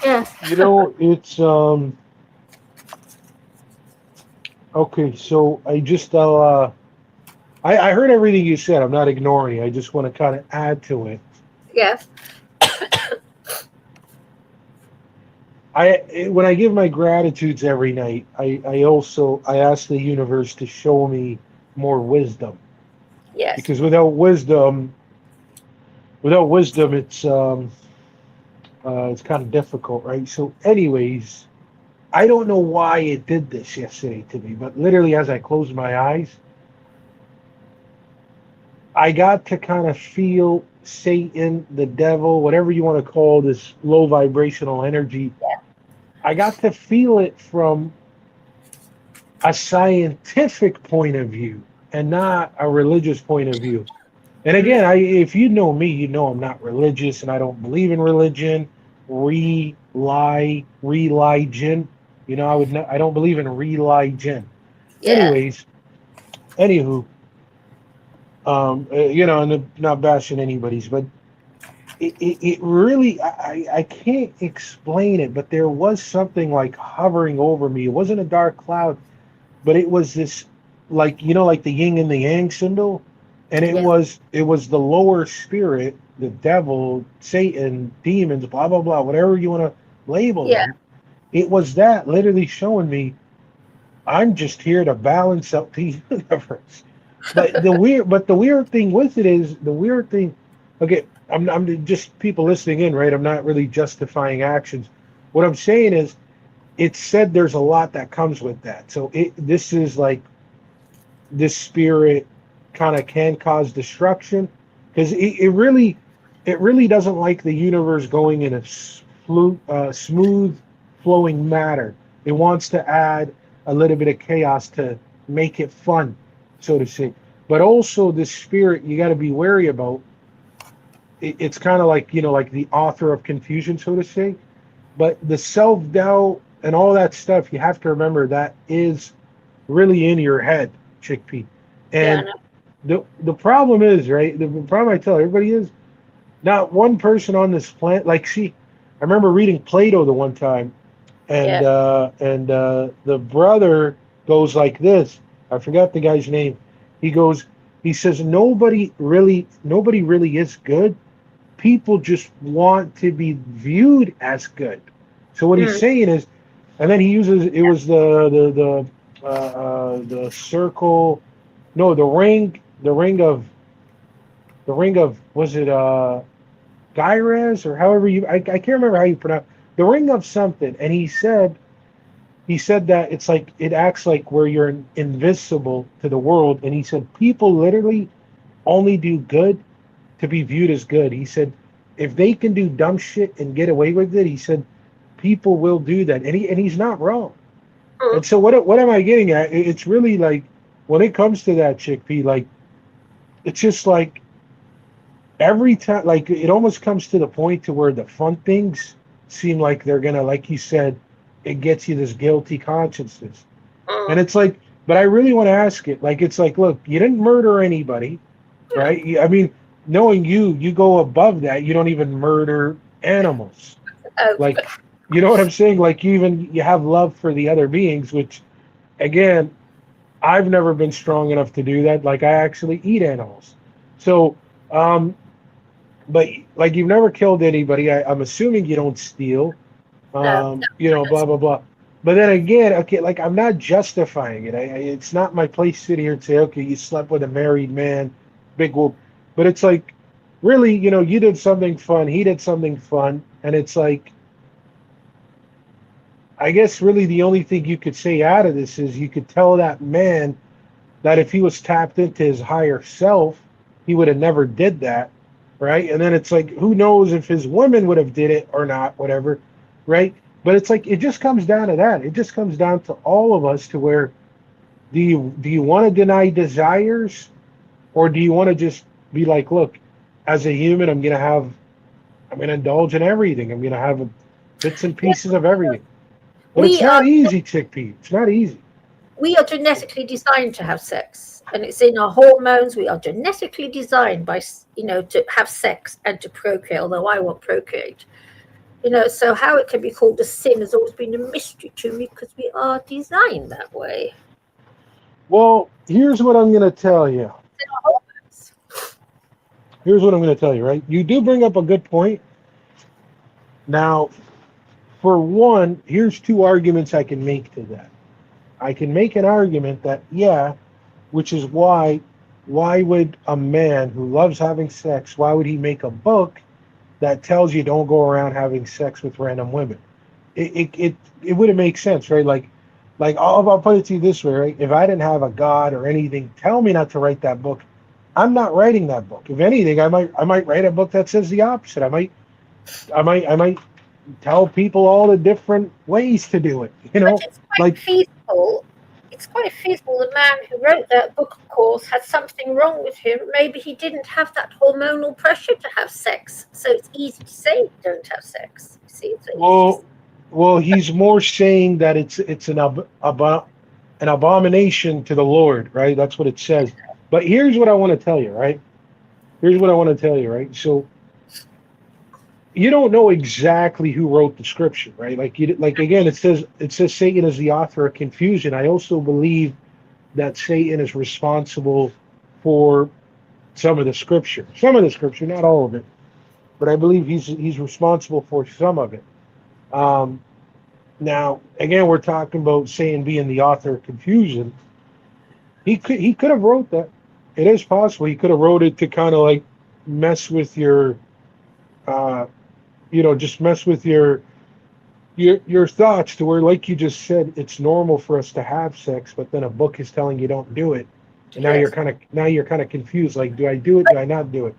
yeah. It's okay, so I heard everything you said. I'm not ignoring it. I just want to kind of add to it. Yes. When I give my gratitudes every night, I ask the universe to show me more wisdom, Yes. because without wisdom, it's kind of difficult, right? So, anyways, I don't know why it did this yesterday to me, but literally as I closed my eyes, I got to kind of feel Satan, the devil, whatever you want to call this low vibrational energy. I got to feel it from a scientific point of view and not a religious point of view. And again, if you know me, you know I'm not religious and I don't believe in religion, religion. I don't believe in religion. Yeah. Anywho, and I'm not bashing anybody's, but it really, I can't explain it, but there was something like hovering over me. It wasn't a dark cloud, but it was this, like, like the yin and the yang symbol, and it Yeah. was the lower spirit, the devil, Satan, demons, blah blah blah, whatever you want to label Yeah. them. It was that literally showing me I'm just here to balance out the universe. But the weird thing with it is the weird thing. Okay, I'm just people listening in, right? I'm not really justifying actions. What I'm saying is, it said there's a lot that comes with that. So this is like this spirit kind of can cause destruction because it really doesn't like the universe going in a smooth flowing matter. It wants to add a little bit of chaos to make it fun, so to say. But also this spirit you got to be wary about. It's kind of like like the author of confusion, so to say. But the self-doubt and all that stuff, you have to remember that is really in your head, chickpea. Yeah. I And know. the problem is, right? The problem I tell everybody is not one person on this planet. Like, see, I remember reading Plato the one time, and Yeah. the brother goes like this. I forgot the guy's name. He goes, he says, nobody really is good. People just want to be viewed as good. So what he's Mm. saying is, and then he uses it was the circle, no, the ring of was it Gyres or however I can't remember how you pronounce the ring of something, and he said that it's like it acts like where you're invisible to the world, and he said people literally only do good to be viewed as good. He said if they can do dumb shit and get away with it, he said people will do that, and he's not wrong. Mm. And so what am I getting at? It's really like when it comes to that chickpea, like it's just like every time, like it almost comes to the point to where the fun things seem like they're gonna, like you said, it gets you this guilty consciousness, and Mm. it's like, but I really want to ask it, like it's like, look, you didn't murder anybody, right? I mean, knowing you go above that. You don't even murder animals, Oh, like you know what I'm saying? Like you have love for the other beings, which again, I've never been strong enough to do that. Like I actually eat animals. So, but like you've never killed anybody. I'm assuming you don't steal. no. Blah blah blah. But then again, okay, like I'm not justifying it. It's not my place to sit here and say, okay, you slept with a married man, big whoop. But it's like, really, you did something fun. He did something fun, and it's like, I guess really the only thing you could say out of this is you could tell that man that if he was tapped into his higher self, he would have never did that, right? And then it's like, who knows if his woman would have did it or not, whatever, right? But it's like it just comes down to that. It just comes down to all of us to where do you want to deny desires, or do you want to just be like, look, as a human, I'm gonna indulge in everything. I'm gonna have bits and pieces of everything. But it's We are not easy, chickpea. It's not easy. we are genetically designed to have sex, and it's in our hormones. We are genetically designed to have sex and to procreate. Although I won't procreate, so how it can be called a sin has always been a mystery to me because we are designed that way. Well, here's what I'm gonna tell you. It's in our hormones. Here's what I'm gonna tell you, right? You do bring up a good point. Now, for one, here's two arguments I can make to that. I can make an argument that, yeah, which is why would a man who loves having sex, why would he make a book that tells you don't go around having sex with random women? It wouldn't make sense, right? Like I'll put it to you this way, right? If I didn't have a God or anything tell me not to write that book, I'm not writing that book. If anything, I might write a book that says the opposite. I might tell people all the different ways to do it. But it's quite Like, feasible. It's quite feasible the man who wrote that book, of course, had something wrong with him. Maybe he didn't have that hormonal pressure to have sex, so it's easy to say don't have sex. You see, it's easy to say. well, he's more saying that it's an abomination to the Lord, right? That's what it says. But here's what I want to tell you, right? Here's what I want to tell you, right? So you don't know exactly who wrote the scripture, right? Like again, it says Satan is the author of confusion. I also believe that Satan is responsible for some of the scripture, not all of it, but I believe he's responsible for some of it. Now, again, we're talking about Satan being the author of confusion. He could have wrote that. It is possible he could have wrote it to kind of like mess with your, just mess with your thoughts to where, like you just said, it's normal for us to have sex, but then a book is telling you don't do it, and now Yes. you're kind of confused. Like, do I do it? Do I not do it?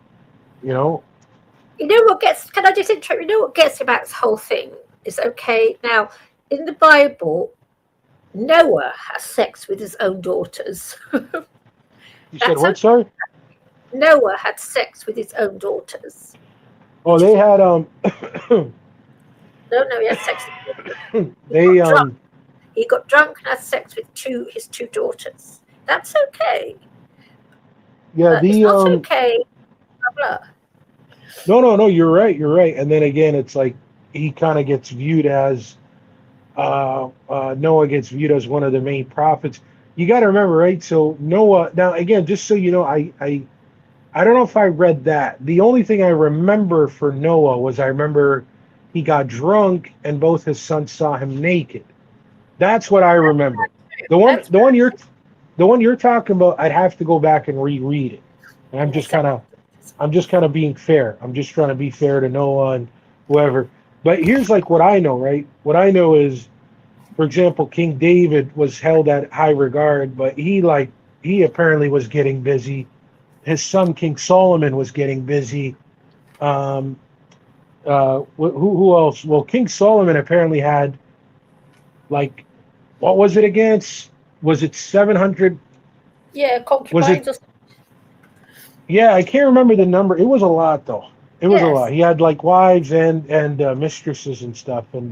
You know? You know what gets? Can I just interrupt? You know what gets about this whole thing is okay. Now, in the Bible, Noah has sex with his own daughters. You said what? Sorry. Noah had sex with his own daughters. Oh, they had No, he had sex. they He got drunk and had sex with his two daughters. That's okay. yeah, It's not okay. Blah, blah. No, you're right. And then again, it's like he kind of gets viewed as Noah gets viewed as one of the main prophets. You got to remember, right? So Noah. Now, again, just so you know, I don't know if I read that. The only thing I remember for Noah was I remember he got drunk and both his sons saw him naked. That's what I remember. The one you're talking about, I'd have to go back and reread it. And I'm just kind of being fair. I'm just trying to be fair to Noah and whoever. But here's like what I know, right? What I know is, for example, King David was held at high regard, but he apparently was getting busy. His son King Solomon was getting busy. Who else? Well, King Solomon apparently had, like, what was it again? Was it 700? Yeah, concubines. Yeah, I can't remember the number. It was a lot, though. It was a lot. He had like wives and mistresses and stuff. And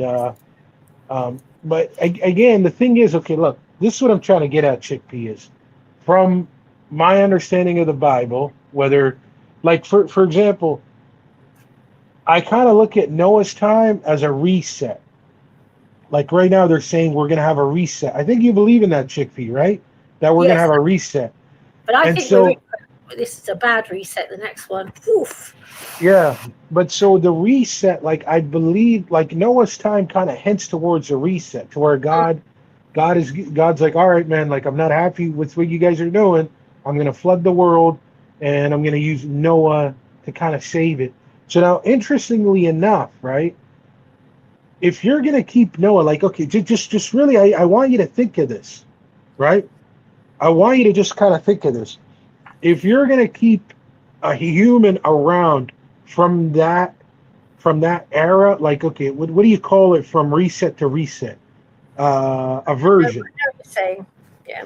but again, the thing is, okay, look, this is what I'm trying to get at, Chickpea, is from my understanding of the Bible, whether, like, for example, I kind of look at Noah's time as a reset. Like right now, they're saying we're going to have a reset. I think you believe in that, Chickpea, right? That we're going to have a reset. But I think this is a bad reset. The next one, oof. Yeah, but so the reset, like I believe, like Noah's time kind of hints towards a reset, to where God's like, all right, man, like I'm not happy with what you guys are doing. I'm going to flood the world, and I'm going to use Noah to kind of save it. So now, interestingly enough, right, if you're going to keep Noah, like, okay, just really, I want you to think of this, right? I want you to just kind of think of this. If you're going to keep a human around from that era, like, okay, what do you call it from reset to reset? Aversion. Yeah.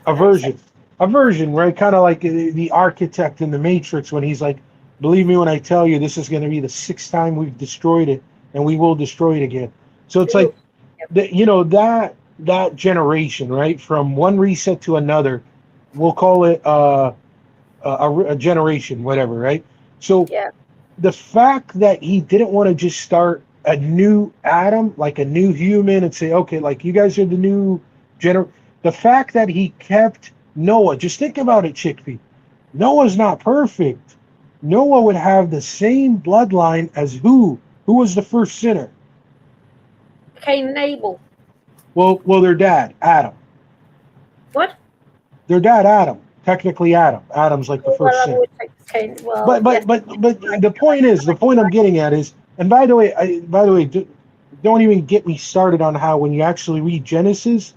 Aversion, right? Kind of like the architect in the Matrix when he's like, believe me when I tell you, this is going to be the 6th time we've destroyed it, and we will destroy it again. So it's like, that generation, right? From one reset to another, we'll call it a generation, whatever, right? So the fact that he didn't want to just start a new Adam, like a new human, and say, okay, like you guys are the new the fact that he kept Noah, just think about it, Chickpea. Noah's not perfect. Noah would have the same bloodline as who? Who was the first sinner? Cain and Abel. Well, their dad, Adam. What? Their dad, Adam. Technically, Adam. Adam's like the first sinner. But the point I'm getting at is, and by the way, don't even get me started on how when you actually read Genesis,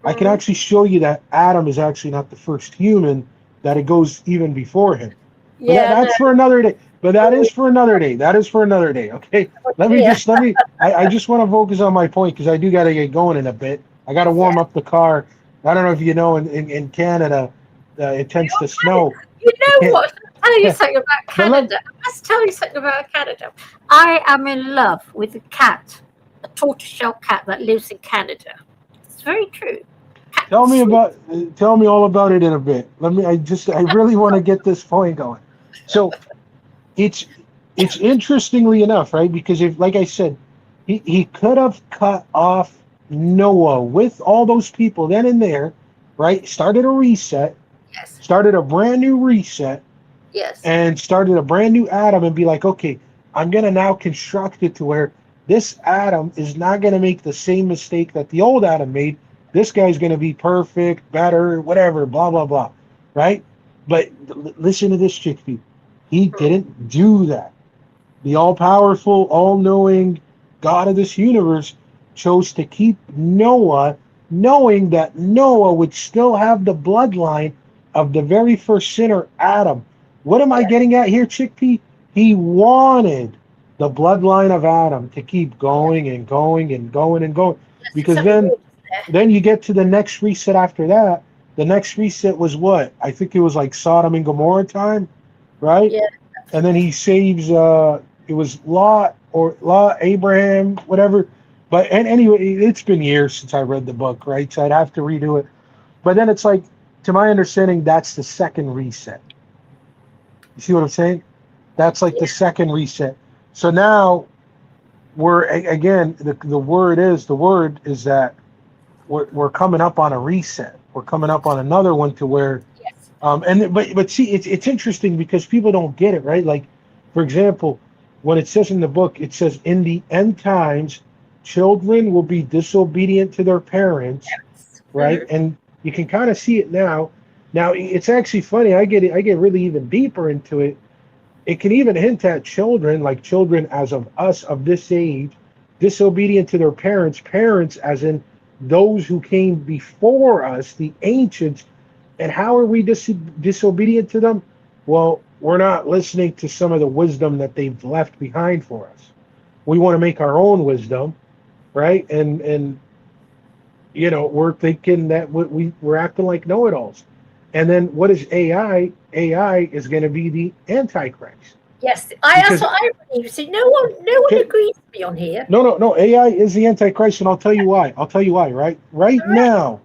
I can actually show you that Adam is actually not the first human, that it goes even before him. That's for another day. But that is for another day. Okay. I just want to focus on my point, because I do got to get going in a bit. I got to warm up the car. I don't know if you know, in Canada, it tends to snow. You know what? I'll tell you something about Canada. I must tell you something about Canada. I am in love with a cat, a tortoiseshell cat that lives in Canada. It's very true. Tell me all about it in a bit. I really want to get this point going. So it's interestingly enough, right? Because if, like I said, he could have cut off Noah with all those people then and there, right? Started a reset, Yes. started a brand new reset, Yes. and started a brand new Adam and be like, okay, I'm going to now construct it to where this Adam is not going to make the same mistake that the old Adam made. This guy's going to be perfect, better, whatever, blah, blah, blah. Right? But listen to this, Chickpea. He didn't do that. The all powerful, all knowing God of this universe chose to keep Noah, knowing that Noah would still have the bloodline of the very first sinner, Adam. What am I getting at here, Chickpea? He wanted the bloodline of Adam to keep going and going and going and going. Because then you get to the next reset after that. The next reset was what? I think it was like Sodom and Gomorrah time, right? Yeah. And then he saves it was Lot, Abraham, whatever. But and anyway, it's been years since I read the book, right? So I'd have to redo it. But then it's like, to my understanding, that's the second reset. You see what I'm saying? That's like the second reset. So now we're again, the word is that we're coming up on a reset. We're coming up on another one to where but see, it's interesting because people don't get it, right? Like, for example, when it says in the book, it says in the end times, children will be disobedient to their parents, right? And you can kind of see it now. Now it's actually funny. I get really even deeper into it. It can even hint at children, like children as of us of this age, disobedient to their parents. Parents, as in those who came before us, the ancients. And how are we disobedient to them? Well, we're not listening to some of the wisdom that they've left behind for us. We want to make our own wisdom, right? And you know, we're thinking that we're acting like know-it-alls. And then what is AI? AI is going to be the Antichrist. Yes, that's what I believe. See, no one agrees with me on here. No. AI is the Antichrist, and I'll tell you why. Right? Right now,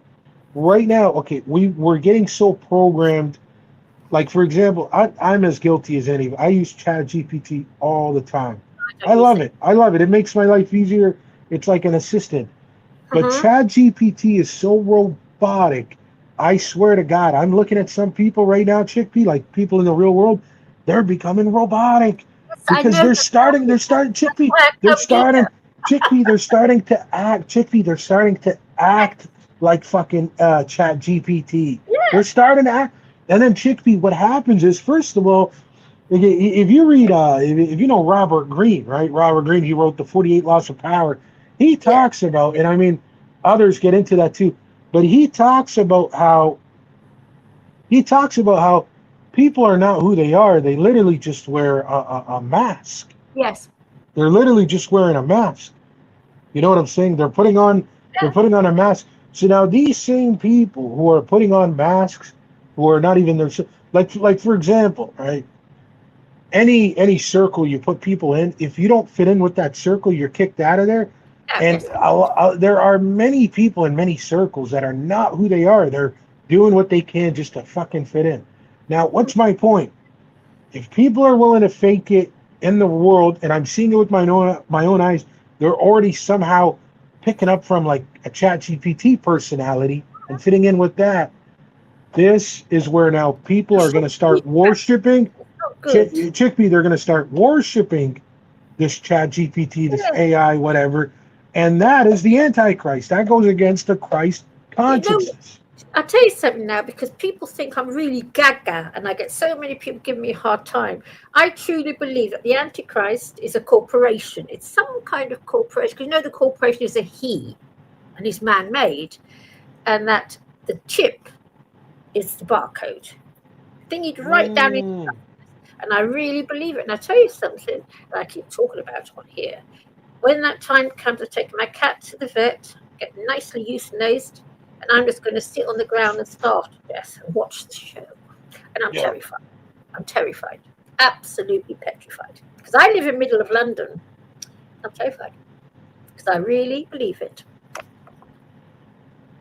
okay, we're getting so programmed. Like, for example, I'm as guilty as any. I use ChatGPT all the time. I love it. It makes my life easier. It's like an assistant. But ChatGPT is so robotic. I swear to God, I'm looking at some people right now, Chickpea, like people in the real world, they're becoming robotic because they're starting Chickpea, they're starting to act like fucking ChatGPT. Yeah. They're starting to act. And then Chickpea, what happens is, first of all, if you read, if you know Robert Greene, right? Robert Greene, he wrote the 48 Laws of Power. He talks about, and I mean, others get into that too, but he talks about how people are not who they are. They literally just wear a mask. Yes. They're literally just wearing a mask. You know what I'm saying? They're putting on a mask. So now these same people who are putting on masks, who are not even their, like for example, right? Any circle you put people in, if you don't fit in with that circle, you're kicked out of there. And there are many people in many circles that are not who they are. They're doing what they can just to fucking fit in. Now, what's my point? If people are willing to fake it in the world, and I'm seeing it with my own eyes, they're already somehow picking up from like a ChatGPT personality and fitting in with that. This is where now people are going to start worshiping. Chickpea, they're going to start worshiping this ChatGPT, this AI, whatever. And that is the Antichrist. That goes against the Christ consciousness. I'll tell you something now, because people think I'm really gaga, and I get so many people giving me a hard time. I truly believe that the Antichrist is a corporation. It's some kind of corporation, because you know the corporation is a he, and he's man-made, and that the chip is the barcode. I think he'd write down it, and I really believe it. And I'll tell you something that I keep talking about on here. When that time comes, I take my cat to the vet, get nicely euthanized, and I'm just going to sit on the ground and starve to death and watch the show. And I'm terrified. I'm terrified. Absolutely petrified. Because I live in the middle of London. I'm terrified. Because I really believe it.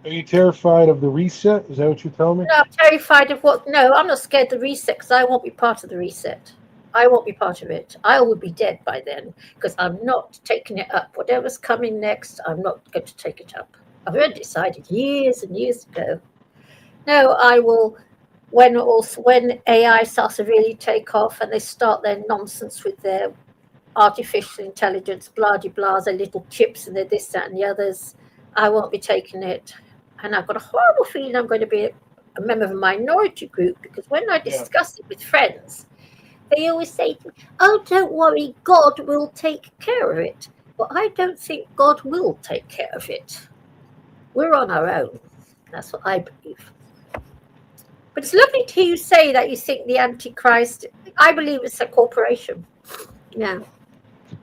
Are you terrified of the reset? Is that what you're telling me? No, I'm terrified of what? No, I'm not scared of the reset because I won't be part of the reset. I won't be part of it. I will be dead by then because I'm not taking it up. Whatever's coming next, I'm not going to take it up. I've already decided years and years ago. No, I will. When AI starts to really take off and they start their nonsense with their artificial intelligence, blah de blahs, their little chips and their this, that, and the others, I won't be taking it. And I've got a horrible feeling I'm going to be a member of a minority group because when I discuss it with friends, they always say to me, "Oh, don't worry, God will take care of it." Well, I don't think God will take care of it. We're on our own. That's what I believe. But it's lovely to hear you say that you think the Antichrist, I believe it's a corporation. Yeah,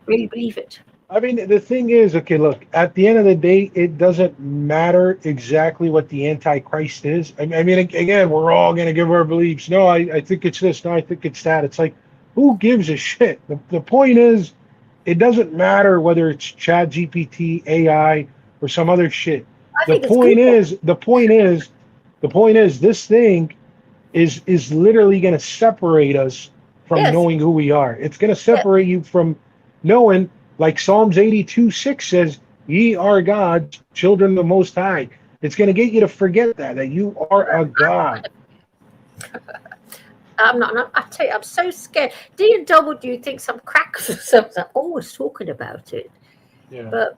really believe it. I mean, the thing is, okay, look, at the end of the day, it doesn't matter exactly what the Antichrist is. I mean, again, we're all going to give our beliefs. No, I think it's this. No, I think it's that. It's like, who gives a shit? The point is, it doesn't matter whether it's Chat GPT, AI, or some other shit. The point is, this thing is literally going to separate us from knowing who we are. It's going to separate you from knowing, like Psalms 82:6 says, "Ye are God's children, of the Most High." It's going to get you to forget that you are a God. I'm not. I tell you, I'm so scared. D&W thinks I'm crackers or something. I'm always talking about it. Yeah. But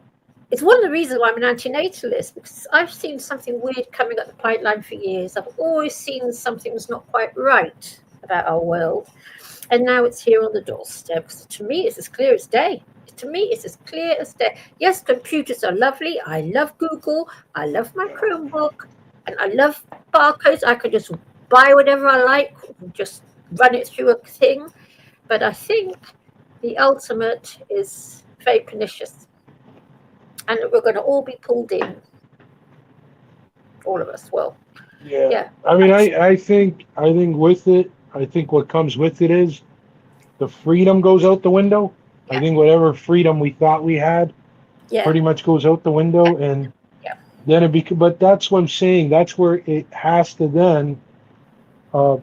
it's one of the reasons why I'm an antinatalist, because I've seen something weird coming up the pipeline for years. I've always seen something that's not quite right about our world. And now it's here on the doorstep. So to me, it's as clear as day. To me, it's as clear as day. Yes, computers are lovely. I love Google. I love my Chromebook. And I love barcodes. I could just buy whatever I like, just run it through a thing. But I think the ultimate is very pernicious. And we're going to all be pulled in. All of us. Well, yeah. I mean, I think with it, I think what comes with it is the freedom goes out the window. I think whatever freedom we thought we had pretty much goes out the window. And then but that's what I'm saying. That's where it has to then, a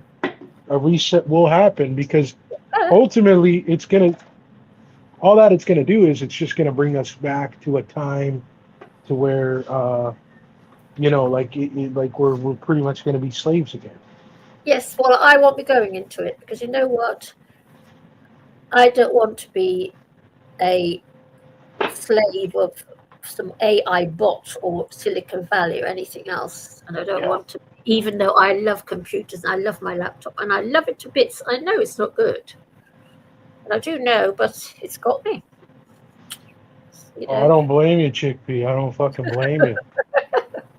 reset will happen, because ultimately it's going to, all that it's going to do is it's just going to bring us back to a time to where, like we're pretty much going to be slaves again. Yes, well, I won't be going into it because you know what? I don't want to be a slave of some AI bot or Silicon Valley or anything else. And I don't want to, even though I love computers and I love my laptop and I love it to bits. I know it's not good. And I do know, but it's got me. You know? I don't blame you, Chickpea. I don't fucking blame you.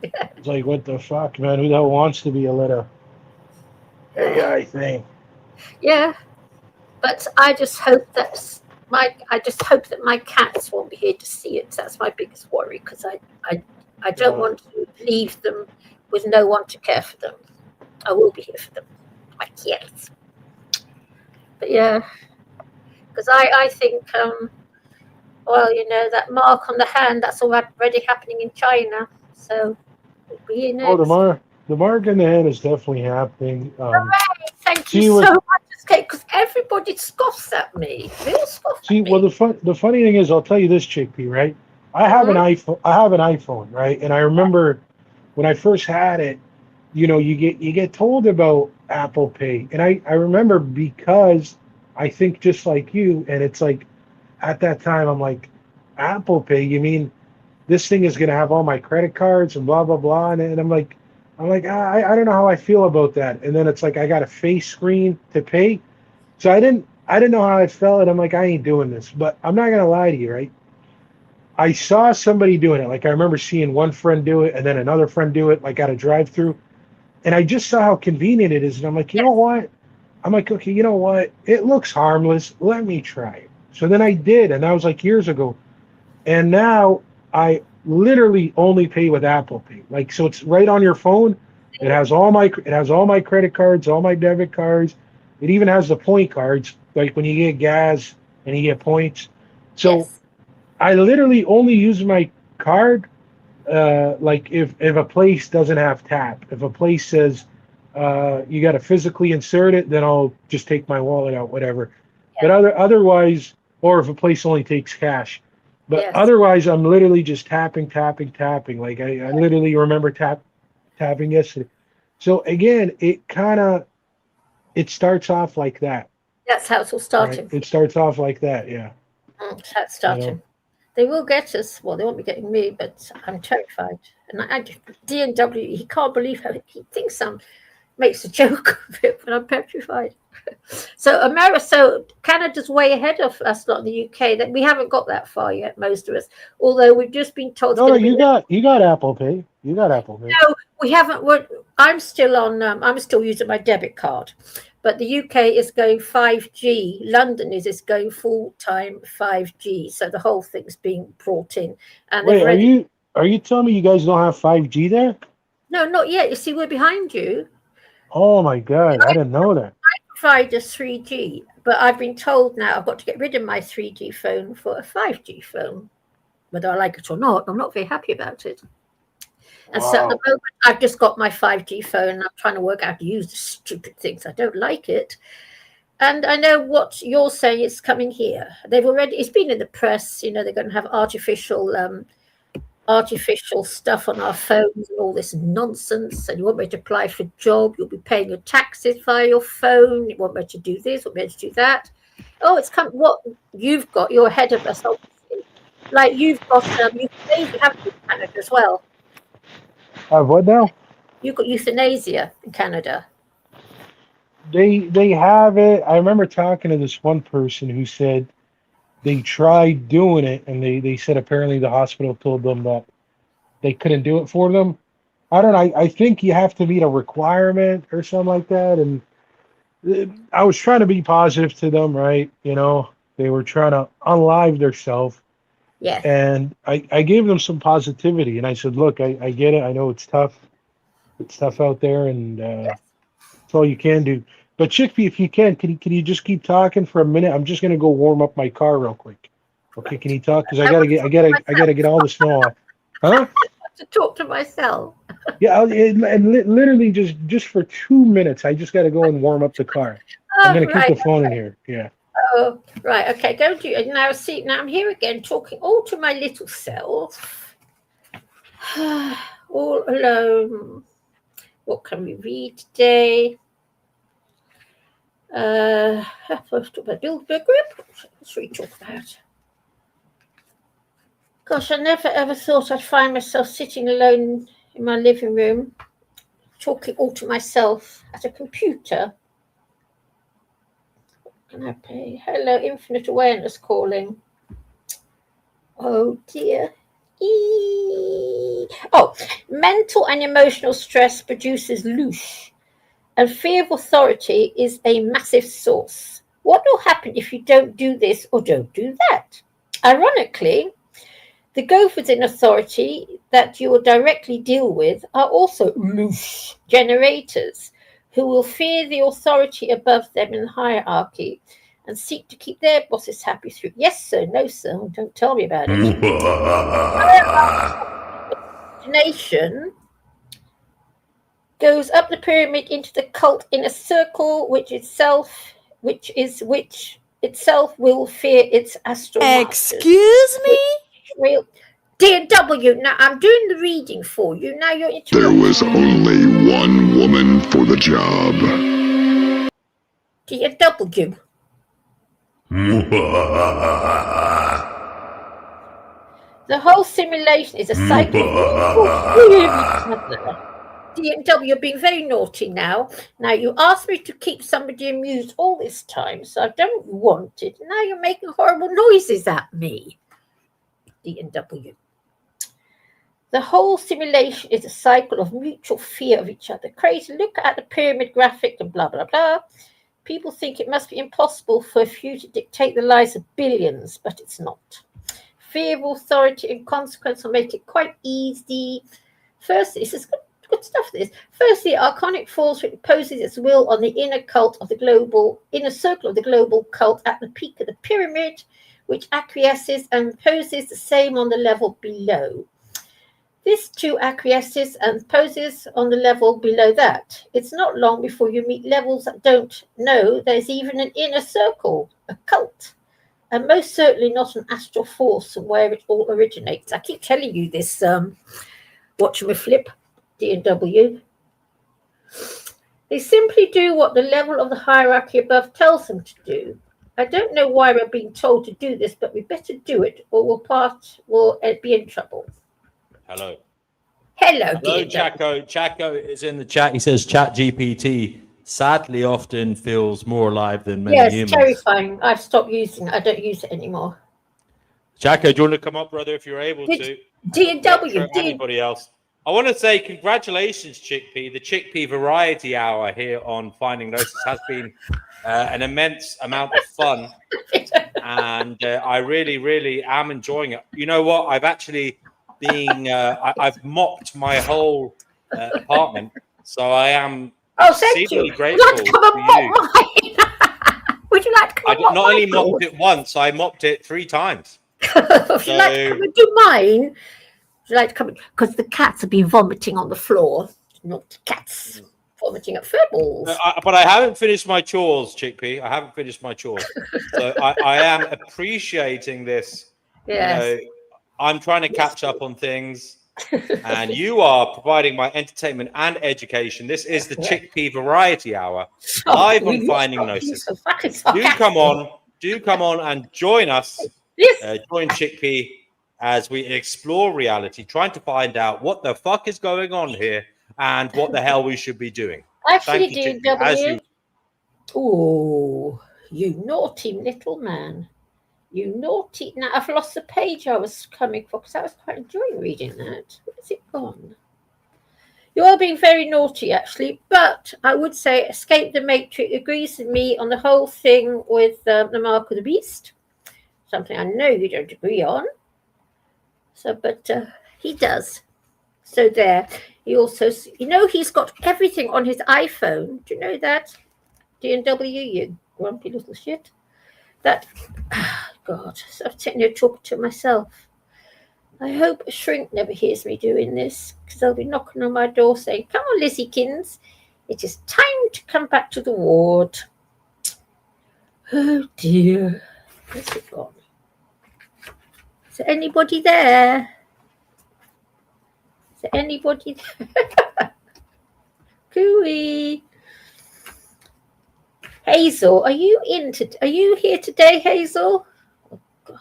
It's like, what the fuck, man? Who the hell wants to be a little AI thing? Yeah, but I just hope that my cats won't be here to see it. That's my biggest worry, because I don't want to leave them with no one to care for them. I will be here for them, my cats. But yeah, because I think, well, that mark on the hand, that's already happening in China. So it'll be in Oh, the mark in the hand is definitely happening. Thank you so much, Kate, because everybody scoffs at me. They all scoff at me. Well, the funny thing is, I'll tell you this, Chickpea, right? I have an iPhone, right? And I remember when I first had it, you get told about Apple Pay, and I remember, because I think just like you, and it's like at that time I'm like, Apple Pay? You mean this thing is gonna have all my credit cards and blah blah blah? And I'm like, I don't know how I feel about that. And then it's like I got a face screen to pay, so I didn't know how I felt, and I'm like, I ain't doing this. But I'm not gonna lie to you, right? I saw somebody doing it. Like I remember seeing one friend do it, and then another friend do it, like at a drive-through, and I just saw how convenient it is, and I'm like, you know what? I'm like, okay, you know what? It looks harmless. Let me try it. So then I did, and that was like years ago, and now I literally only pay with Apple Pay. Like, so it's right on your phone. It has all my credit cards, all my debit cards. It even has the point cards, like when you get gas and you get points. So I literally only use my card, like if a place doesn't have tap. If a place says you got to physically insert it, then I'll just take my wallet out, whatever. But otherwise, or if a place only takes cash. But Yes. otherwise, I'm literally just tapping. Like I literally remember tapping yesterday. So again, it starts off like that. That's how it's all Right? starting. It starts off like that, yeah. That's how it's starting. They will get us. Well, they won't be getting me, but I'm terrified. And D&W, he can't believe how he thinks makes a joke of it, but I'm petrified. So Canada's way ahead of us, not the UK. That we haven't got that far yet, most of us. Although we've just been told. No, you got Apple Pay. You got Apple Pay. No, we haven't. I'm still on. I'm still using my debit card, but the UK is going 5G. London is going full time 5G. So the whole thing's being brought in. And Wait, are you telling me you guys don't have 5G there? No, not yet. You see, we're behind you. Oh my God, I didn't know that. Provide us 3G, but I've been told now I've got to get rid of my 3G phone for a 5G phone. Whether I like it or not, I'm not very happy about it. And so at the moment, I've just got my 5G phone. And I'm trying to work out how to use the stupid things. I don't like it. And I know what you're saying is coming here. It's been in the press, they're going to have artificial stuff on our phones and all this nonsense. And you want me to apply for a job, you'll be paying your taxes via your phone. You want me to do this, want me to do that. Oh, it's come. What you've got, you're ahead of us, obviously. Like you've got euthanasia, haven't you, in Canada as well? What now? You've got euthanasia in Canada. They have it. I remember talking to this one person who said they tried doing it, and they said apparently the hospital told them that they couldn't do it for them. I don't know. I think you have to meet a requirement or something like that. And I was trying to be positive to them, right? They were trying to unlive themselves. Yeah. And I gave them some positivity, and I said, look, I get it. I know it's tough. It's tough out there, and that's all you can do. But Chickpea, if you can you just keep talking for a minute? I'm just gonna go warm up my car real quick. Okay, can you talk? Because I gotta get all the snow off. Huh? To talk to myself. Yeah, literally just for 2 minutes. I just gotta go and warm up the car. I'm gonna keep the phone in here. Yeah. Oh, right. Okay, go do it. Now, see, now I'm here again talking all to my little self. All alone. What can we read today? First talk about Bilderberg Group. Let's really talk about. Gosh, I never ever thought I'd find myself sitting alone in my living room, talking all to myself at a computer. Can I pay? Hello, Infinite Awareness calling. Oh dear. Oh, mental and emotional stress produces louche, and fear of authority is a massive source. What will happen if you don't do this or don't do that? Ironically, the gophers in authority that you will directly deal with are also louche generators who will fear the authority above them in the hierarchy and seek to keep their bosses happy through yes sir, no sir, don't tell me about it. Imagination goes up the pyramid into the cult in a circle which itself will fear its astral masters. Excuse me? D&W, now I'm doing the reading for you. Now you're interrupting. There was only one woman for the job. D&W. The whole simulation is a cycle. D&W, you're being very naughty now. Now, you asked me to keep somebody amused all this time, so I don't want it. Now you're making horrible noises at me. D&W. The whole simulation is a cycle of mutual fear of each other. Crazy, look at the pyramid graphic and blah, blah, blah. People think it must be impossible for a few to dictate the lives of billions, but it's not. Fear of authority and consequence will make it quite easy. First, this is good stuff. This. Firstly, archonic force imposes its will on the inner circle of the global cult at the peak of the pyramid, which acquiesces and imposes the same on the level below. This too acquiesces and imposes on the level below that. It's not long before you meet levels that don't know there's even an inner circle. a cult, and most certainly not an astral force from where it all originates. I keep telling you this, watch me flip, D&W. They simply do what the level of the hierarchy above tells them to do. I don't know why we're being told to do this, but we better do it, or we'll be in trouble. Hello. Hello, Hello, Chaco. Chaco is in the chat. He says Chat GPT sadly often feels more alive than many humans. Yes, terrifying. I've stopped using it. I don't use it anymore. Chaco, do you want to come up, brother, if you're able to? D&W. Anybody else? I want to say congratulations, Chickpea. The Chickpea Variety Hour here on Finding Gnosis has been an immense amount of fun. And I really, really am enjoying it. You know what? I've actually been, I've mopped my whole apartment. So I am exceedingly grateful to you. Would you like to come I not only mopped it once, I mopped it 3 times. If you'd like to come and do mine, would you like to come? Because the cats have been vomiting on the floor. Not cats vomiting at footballs. But I haven't finished my chores, Chickpea. I haven't finished my chores. So I am appreciating this. Yes. You know, I'm trying to catch up on things. And you are providing my entertainment and education. This is the Chickpea Variety Hour, live on Finding Gnosis. Do come on and join us. Yes. Join Chickpea as we explore reality, trying to find out what the fuck is going on here and what the hell we should be doing. Actually, D&W. Oh, you naughty little man. You naughty. Now, I've lost the page I was coming for because I was quite enjoying reading that. Where's it gone? You are being very naughty, actually, but I would say Escape the Matrix agrees with me on the whole thing with the Mark of the Beast. Something I know you don't agree on. So, but he does. So there. He also, he's got everything on his iPhone. Do you know that? D&W, you grumpy little shit. That, God, so I'm sitting here talking to myself. I hope a shrink never hears me doing this, because they'll be knocking on my door saying, "Come on, Lizziekins, it is time to come back to the ward." Oh dear. Where's it gone? Is there anybody there? Is there anybody there? Cooey. Hazel, are you here today, Hazel? Oh God,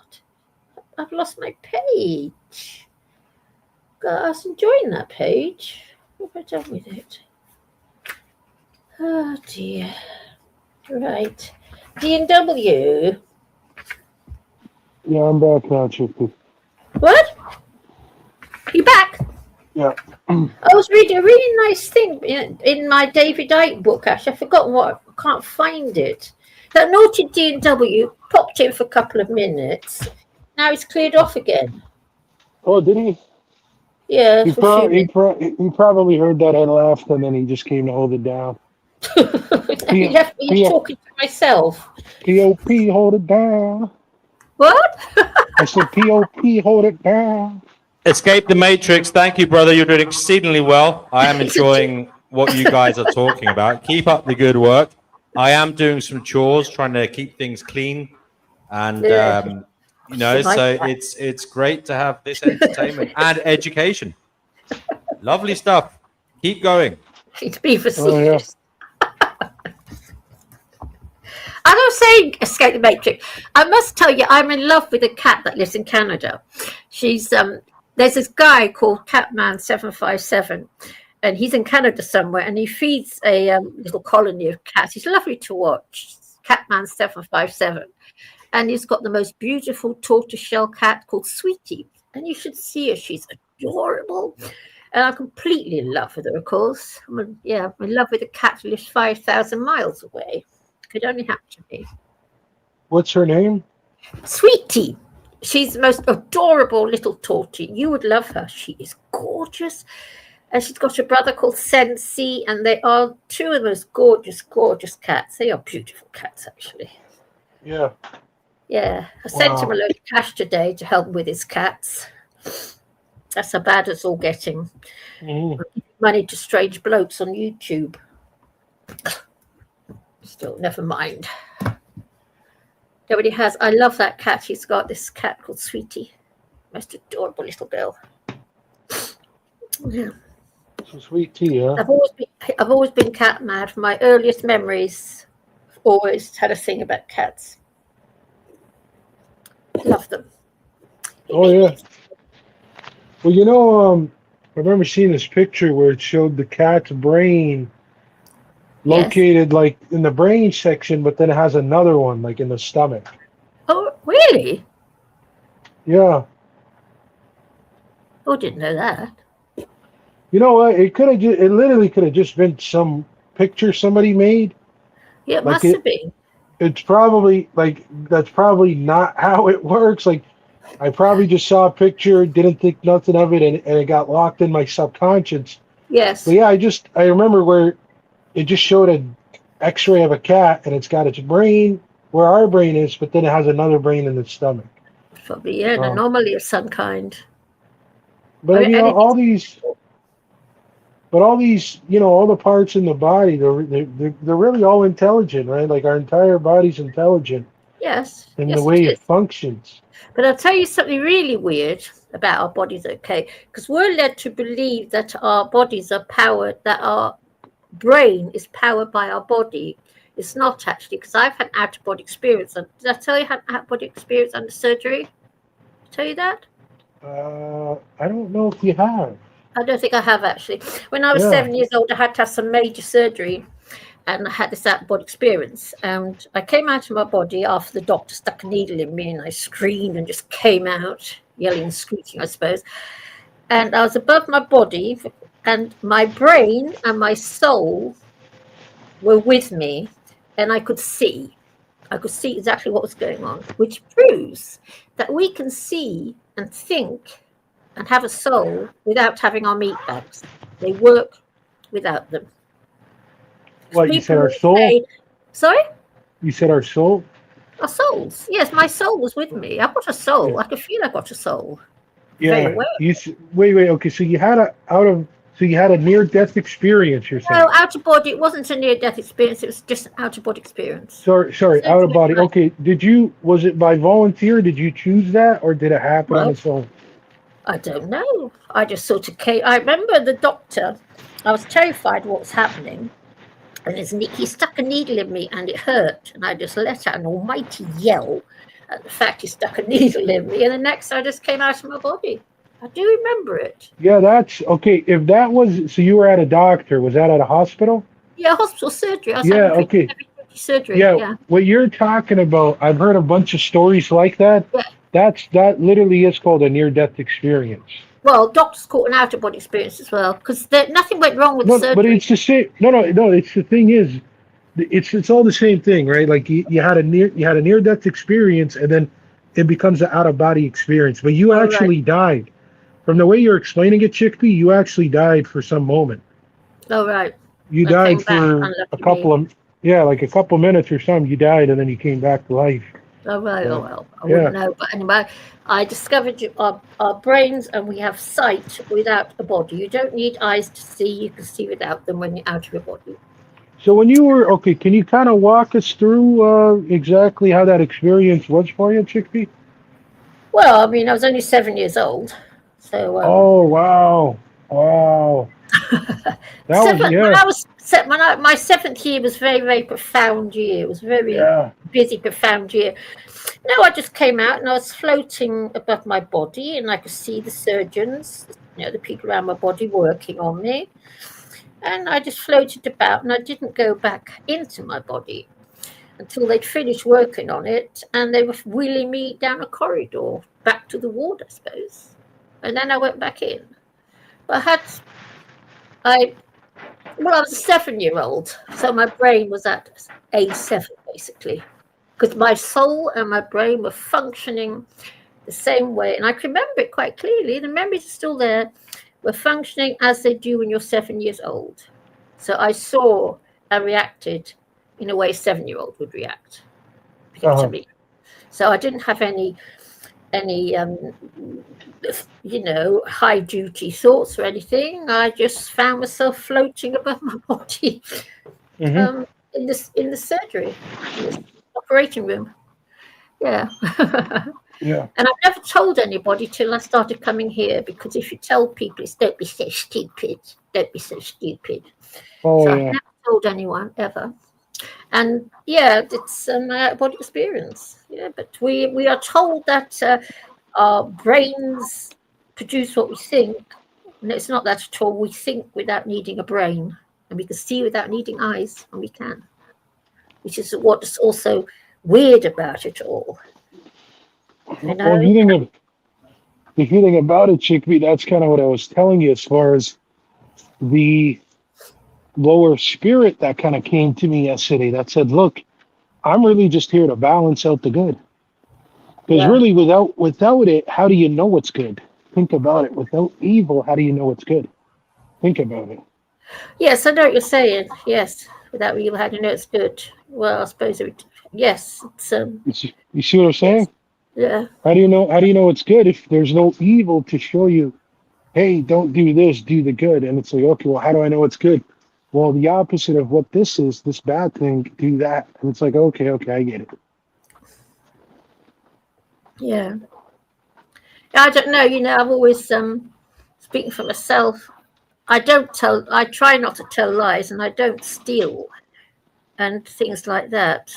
I've lost my page. God, I was enjoying that page. What have I done with it? Oh dear. Right. D&W. Yeah, I'm back now, Chickpea. What? You back? Yeah. I was reading a really nice thing in my David Icke book, actually. I've forgotten what. I can't find it. That naughty D&W popped in for a couple of minutes. Now he's cleared off again. Oh, did he? Yeah. He probably heard that I laughed, and then he just came to hold it down. He left me talking to myself. P.O.P. hold it down. What? I said P.O.P. hold it down. Escape the Matrix. Thank you, brother. You're doing exceedingly well. I am enjoying what you guys are talking about. Keep up the good work. I am doing some chores, trying to keep things clean, and so it's great to have this entertainment and education. Lovely stuff. Keep going. It's be facetious. I was saying Escape the Matrix. I must tell you, I'm in love with a cat that lives in Canada. She's there's this guy called Catman757, and he's in Canada somewhere, and he feeds a little colony of cats. He's lovely to watch, Catman757, and he's got the most beautiful tortoiseshell cat called Sweetie, and you should see her. She's adorable, and I'm completely in love with her. Of course, I'm in love with a cat who lives 5,000 miles away. Could only happen to me. What's her name? Sweetie. She's the most adorable little tortie. You would love her. She is gorgeous. And she's got a brother called Sensi, and they are two of the most gorgeous, gorgeous cats. They are beautiful cats, actually. Yeah. Yeah. I sent him a load of cash today to help with his cats. That's how bad it's all getting. Money to strange blokes on YouTube. Still, never mind. Nobody has. I love that cat. He's got this cat called Sweetie. Most adorable little girl. Yeah. Some sweet tea, huh? I've always been cat mad. From my earliest memories, I've always had a thing about cats. Love them. Oh yeah. Well, you know, I remember seeing this picture where it showed the cat's brain located like in the brain section, but then it has another one like in the stomach. Oh, really? Yeah. Oh, didn't know that. You know what? It literally could have just been some picture somebody made. Yeah, it Like must have been. It's probably like that's probably not how it works. Like I probably just saw a picture, didn't think nothing of it, and it got locked in my subconscious. Yes. But yeah, I remember where it just showed an X-ray of a cat, and it's got its brain where our brain is, but then it has another brain in its stomach. Probably, an anomaly of some kind. But I mean, all these, you know, all the parts in the body, they're really all intelligent, right? Like our entire body's intelligent. Yes. In yes, the way it functions. But I'll tell you something really weird about our bodies, okay? Because we're led to believe that our bodies are powered, that our brain is powered by our body. It's not actually, because I've had out-of-body experience. Did I tell you I had out-of-body experience under surgery? Did I tell you that? I don't know if you have. I don't think I have, actually. When I was 7 years old, I had to have some major surgery, and I had this out-of-body experience. And I came out of my body after the doctor stuck a needle in me, and I screamed and just came out, yelling and screeching, I suppose. And I was above my body, and my brain and my soul were with me, and I could see. I could see exactly what was going on, which proves that we can see and think and have a soul without having our meat bags. They work without them. What, you said our soul? Sorry? You said our soul? Our souls. Yes, my soul was with me. I've got a soul. I can feel I've got a soul. Yeah. Wait. Okay, so you had a near-death experience, you're saying? No, out of body. It wasn't a near-death experience. It was just an out-of-body experience. Sorry, out of body. Okay, was it by volunteer? Did you choose that, or did it happen on its own? I don't know. I just sort of came. I remember the doctor. I was terrified what was happening. And he stuck a needle in me, and it hurt. And I just let out an almighty yell at the fact he stuck a needle in me. And the next, I just came out of my body. I do remember it. Yeah, that's okay. If that was, so you were at a doctor. Was that at a hospital? Yeah, hospital surgery. I was okay. Surgery. Yeah, what you're talking about, I've heard a bunch of stories like that. Yeah. That literally is called a near-death experience. Well, doctors call it an out-of-body experience as well, because nothing went wrong with the surgery. But it's the same. No. It's the thing is, it's all the same thing, right? Like you had a near-death experience, and then it becomes an out-of-body experience. But you actually died. From the way you're explaining it, Chickpea, you actually died for some moment. Oh right. You died for a couple of minutes or something. You died, and then you came back to life. Oh right. Oh well. I wouldn't know. But anyway, I discovered our brains, and we have sight without a body. You don't need eyes to see. You can see without them when you're out of your body. So when you were can you kind of walk us through exactly how that experience was for you, Chickpea? Well, I mean, I was only 7 years old, so. Oh wow! My 7th year was very, very profound year. It was very busy, profound year. No, I just came out and I was floating above my body, and I could see the surgeons, the people around my body working on me. And I just floated about, and I didn't go back into my body until they'd finished working on it, and they were wheeling me down a corridor back to the ward, I suppose. And then I went back in. But I was a 7-year-old, so my brain was at age 7, basically, because my soul and my brain were functioning the same way. And I can remember it quite clearly. The memories are still there. We're functioning as they do when you're 7 years old. So I saw and reacted in a way a 7-year-old would react to me. So I didn't have any high duty thoughts or anything. I just found myself floating above my body in the surgery, in the operating room. Yeah. Yeah. And I've never told anybody till I started coming here, because if you tell people, it's don't be so stupid, don't be so stupid. Oh, So I've yeah. never told anyone ever. And yeah, it's an out-of-body experience. Yeah, but we are told that our brains produce what we think. And it's not that at all. We think without needing a brain, and we can see without needing eyes, and we can, which is what's also weird about it all. You know? Well, the thing about it, Chickpea, that's kind of what I was telling you as far as the lower spirit that kind of came to me yesterday that said, look, I'm really just here to balance out the good. Because Yeah. really, without it, how do you know what's good? Think about it. Without evil, how do you know what's good? Think about it. Yes, I know what you're saying. Yes, without evil, how do you know it's good? Well, I suppose it would. Yes, it's You see what I'm saying? yeah. How do you know? How do you know it's good if there's no evil to show you? Hey, don't do this, do the good. And it's like, okay, well, how do I know it's good? Well, the opposite of what this is, this bad thing, do that. And it's like, okay, I get it. Yeah. I don't know. I've always speaking for myself. I try not to tell lies, and I don't steal and things like that.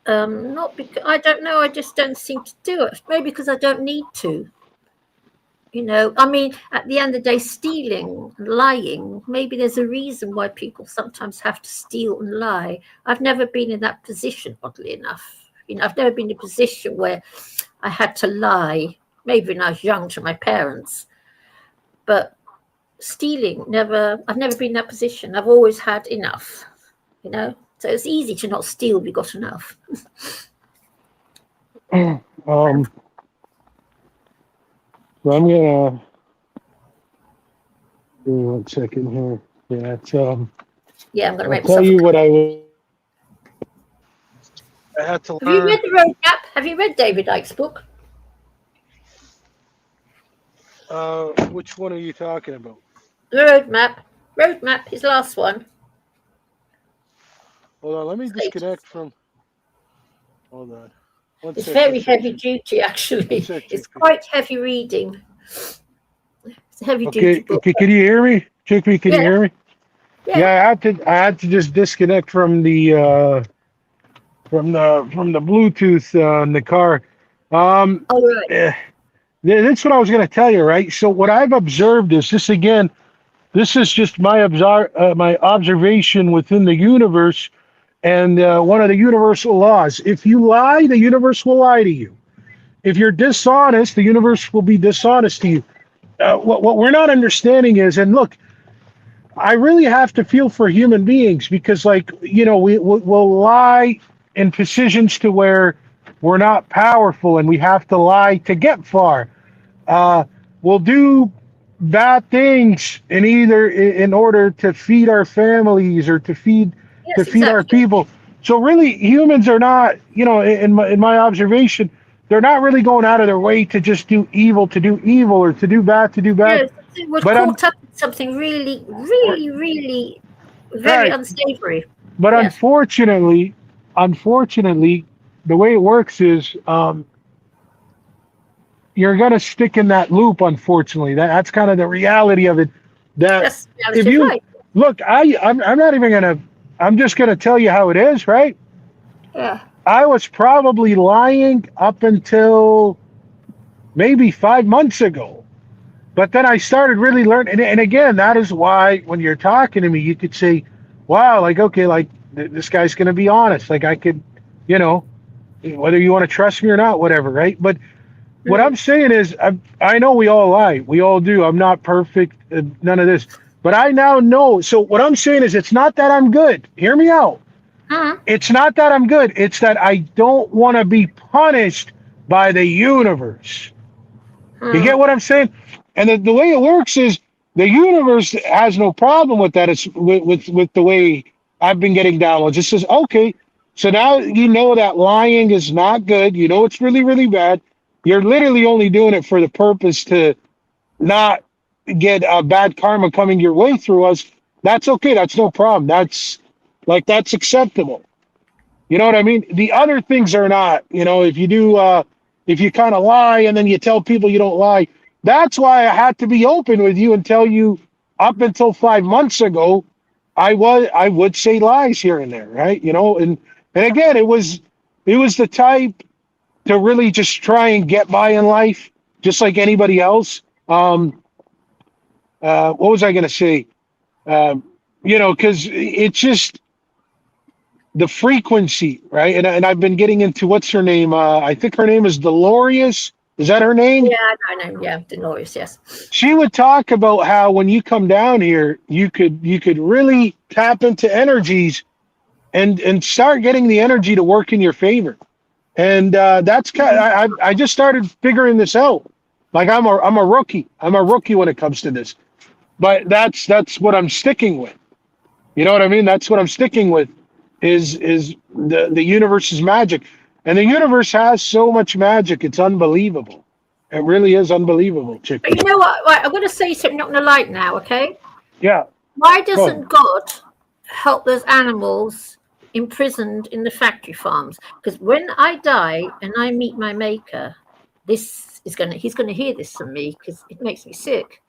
Not because I don't know. I just don't seem to do it. Maybe because I don't need to. I mean, at the end of the day, stealing and lying, maybe there's a reason why people sometimes have to steal and lie. I've never been in that position, oddly enough. I've never been in a position where I had to lie, maybe when I was young, to my parents. But stealing, I've never been in that position. I've always had enough, So it's easy to not steal if you got enough. So I'm gonna give me 1 second here. Yeah, it's Yeah, I'm gonna I'll make tell myself. you what I had to Have you learn. read the Roadmap? Have you read David Icke's book? Which one are you talking about? The Roadmap. Roadmap, his last one. Hold on, let me disconnect from. Hold on. It's very heavy duty, actually. It's quite heavy reading. It's a heavy duty book. Okay, can you hear me? Chickpea, can you Yeah. hear me? Yeah. Yeah, I had to just disconnect from the Bluetooth in the car. Oh, right. That's what I was going to tell you, right? So what I've observed is this again. This is just my observation within the universe, and one of the universal laws. If you lie, the universe will lie to you. If you're dishonest, the universe will be dishonest to you. What we're not understanding is, and look, I really have to feel for human beings because, like, we'll lie in positions to where we're not powerful, and we have to lie to get far. We'll do bad things in order to feed our families or to feed Yes, our exactly. people. So really, humans are not, in my observation, they're not really going out of their way to just do evil or to do bad to do bad. Yes, we're But caught up in something really, really, really very Right. unsavory. But Yes. unfortunately, the way it works is you're gonna stick in that loop. Unfortunately, that's kind of the reality of it. That That's if you right. look, I'm not even gonna. I'm just gonna tell you how it is, right? Yeah. I was probably lying up until maybe 5 months ago, but then I started really learning. And again, that is why when you're talking to me, you could say, "Wow, like okay, like this guy's gonna be honest. Like I could, whether you want to trust me or not, whatever, right?" But what I'm saying is, I know we all lie. We all do. I'm not perfect. None of this. But I now know. So what I'm saying is, it's not that I'm good. Hear me out. It's not that I'm good. It's that I don't want to be punished by the universe. You get what I'm saying? And the way it works is the universe has no problem with that. It's with the way I've been getting downloads. It says, okay, so now you know that lying is not good. You know it's really, really bad. You're literally only doing it for the purpose to not get bad karma coming your way through us. That's okay. That's no problem. That's acceptable. You know what I mean? The other things are not. You know, if you do, if you kind of lie and then you tell people you don't lie, that's why I had to be open with you and tell you up until 5 months ago, I would say lies here and there, right? You know, and again, it was the type to really just try and get by in life, just like anybody else. What was I going to say? You know, because it's just the frequency, right? And I've been getting into what's her name? I think her name is Dolores. Is that her name? Yeah, I know. Yeah, Gnosis, yes. She would talk about how when you come down here, you could really tap into energies and start getting the energy to work in your favor. And that's kind of, I just started figuring this out. Like I'm a rookie. I'm a rookie when it comes to this. But that's what I'm sticking with. You know what I mean? That's what I'm sticking with is the universe's magic. And the universe has so much magic, it's unbelievable. It really is unbelievable, Chick. But you know what? Right, I'm going to say something not going to like now, okay? Yeah. Why doesn't God help those animals imprisoned in the factory farms? Because when I die and I meet my maker, he's going to hear this from me because it makes me sick.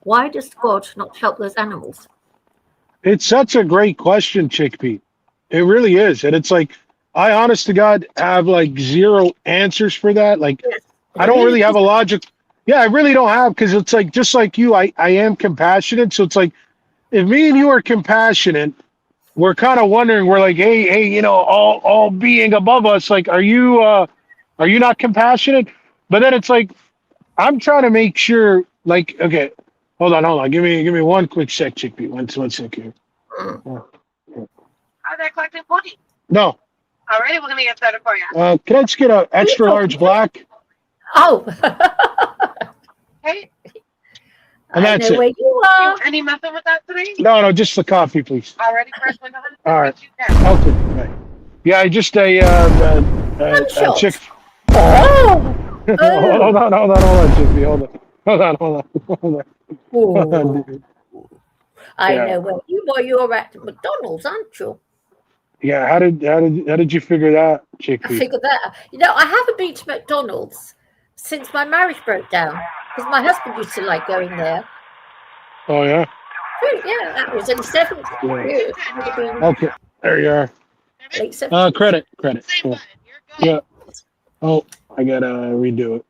Why does God not help those animals? It's such a great question, Chickpea. It really is. And it's like, I honest to God have like zero answers for that. Like, Yes. I don't really have a logic. Yeah, I really don't have, because it's like, just like you, I am compassionate. So it's like, if me and you are compassionate, we're kind of wondering, we're like, hey, you know, all being above us, like, are you not compassionate? But then it's like, I'm trying to make sure, like, okay, hold on. Give me one quick sec, Chickpea. One sec here. Are they collecting money? No. All right, we're gonna get started for you. Can I just get an extra large black? Oh. Hey, And that's I know it. where you are. any method with that today? No, just the coffee, please. Already, first one. All right. You can. Okay. Right. Yeah, I just a shot. chick. Oh. Hold on, Chickpea. Hold on. Oh. I Yeah. know where you're at McDonald's, aren't you? Yeah, how did you figure that, I Chickpea? figured that out. You know, I haven't been to McDonald's since my marriage broke down because my husband used to like going there. Oh yeah. Yeah, that was in 70 Yeah. years. Would have been Okay, there you are. late 70s. Credit. Same Yeah. button. You're good. Yeah. Oh, I gotta redo it.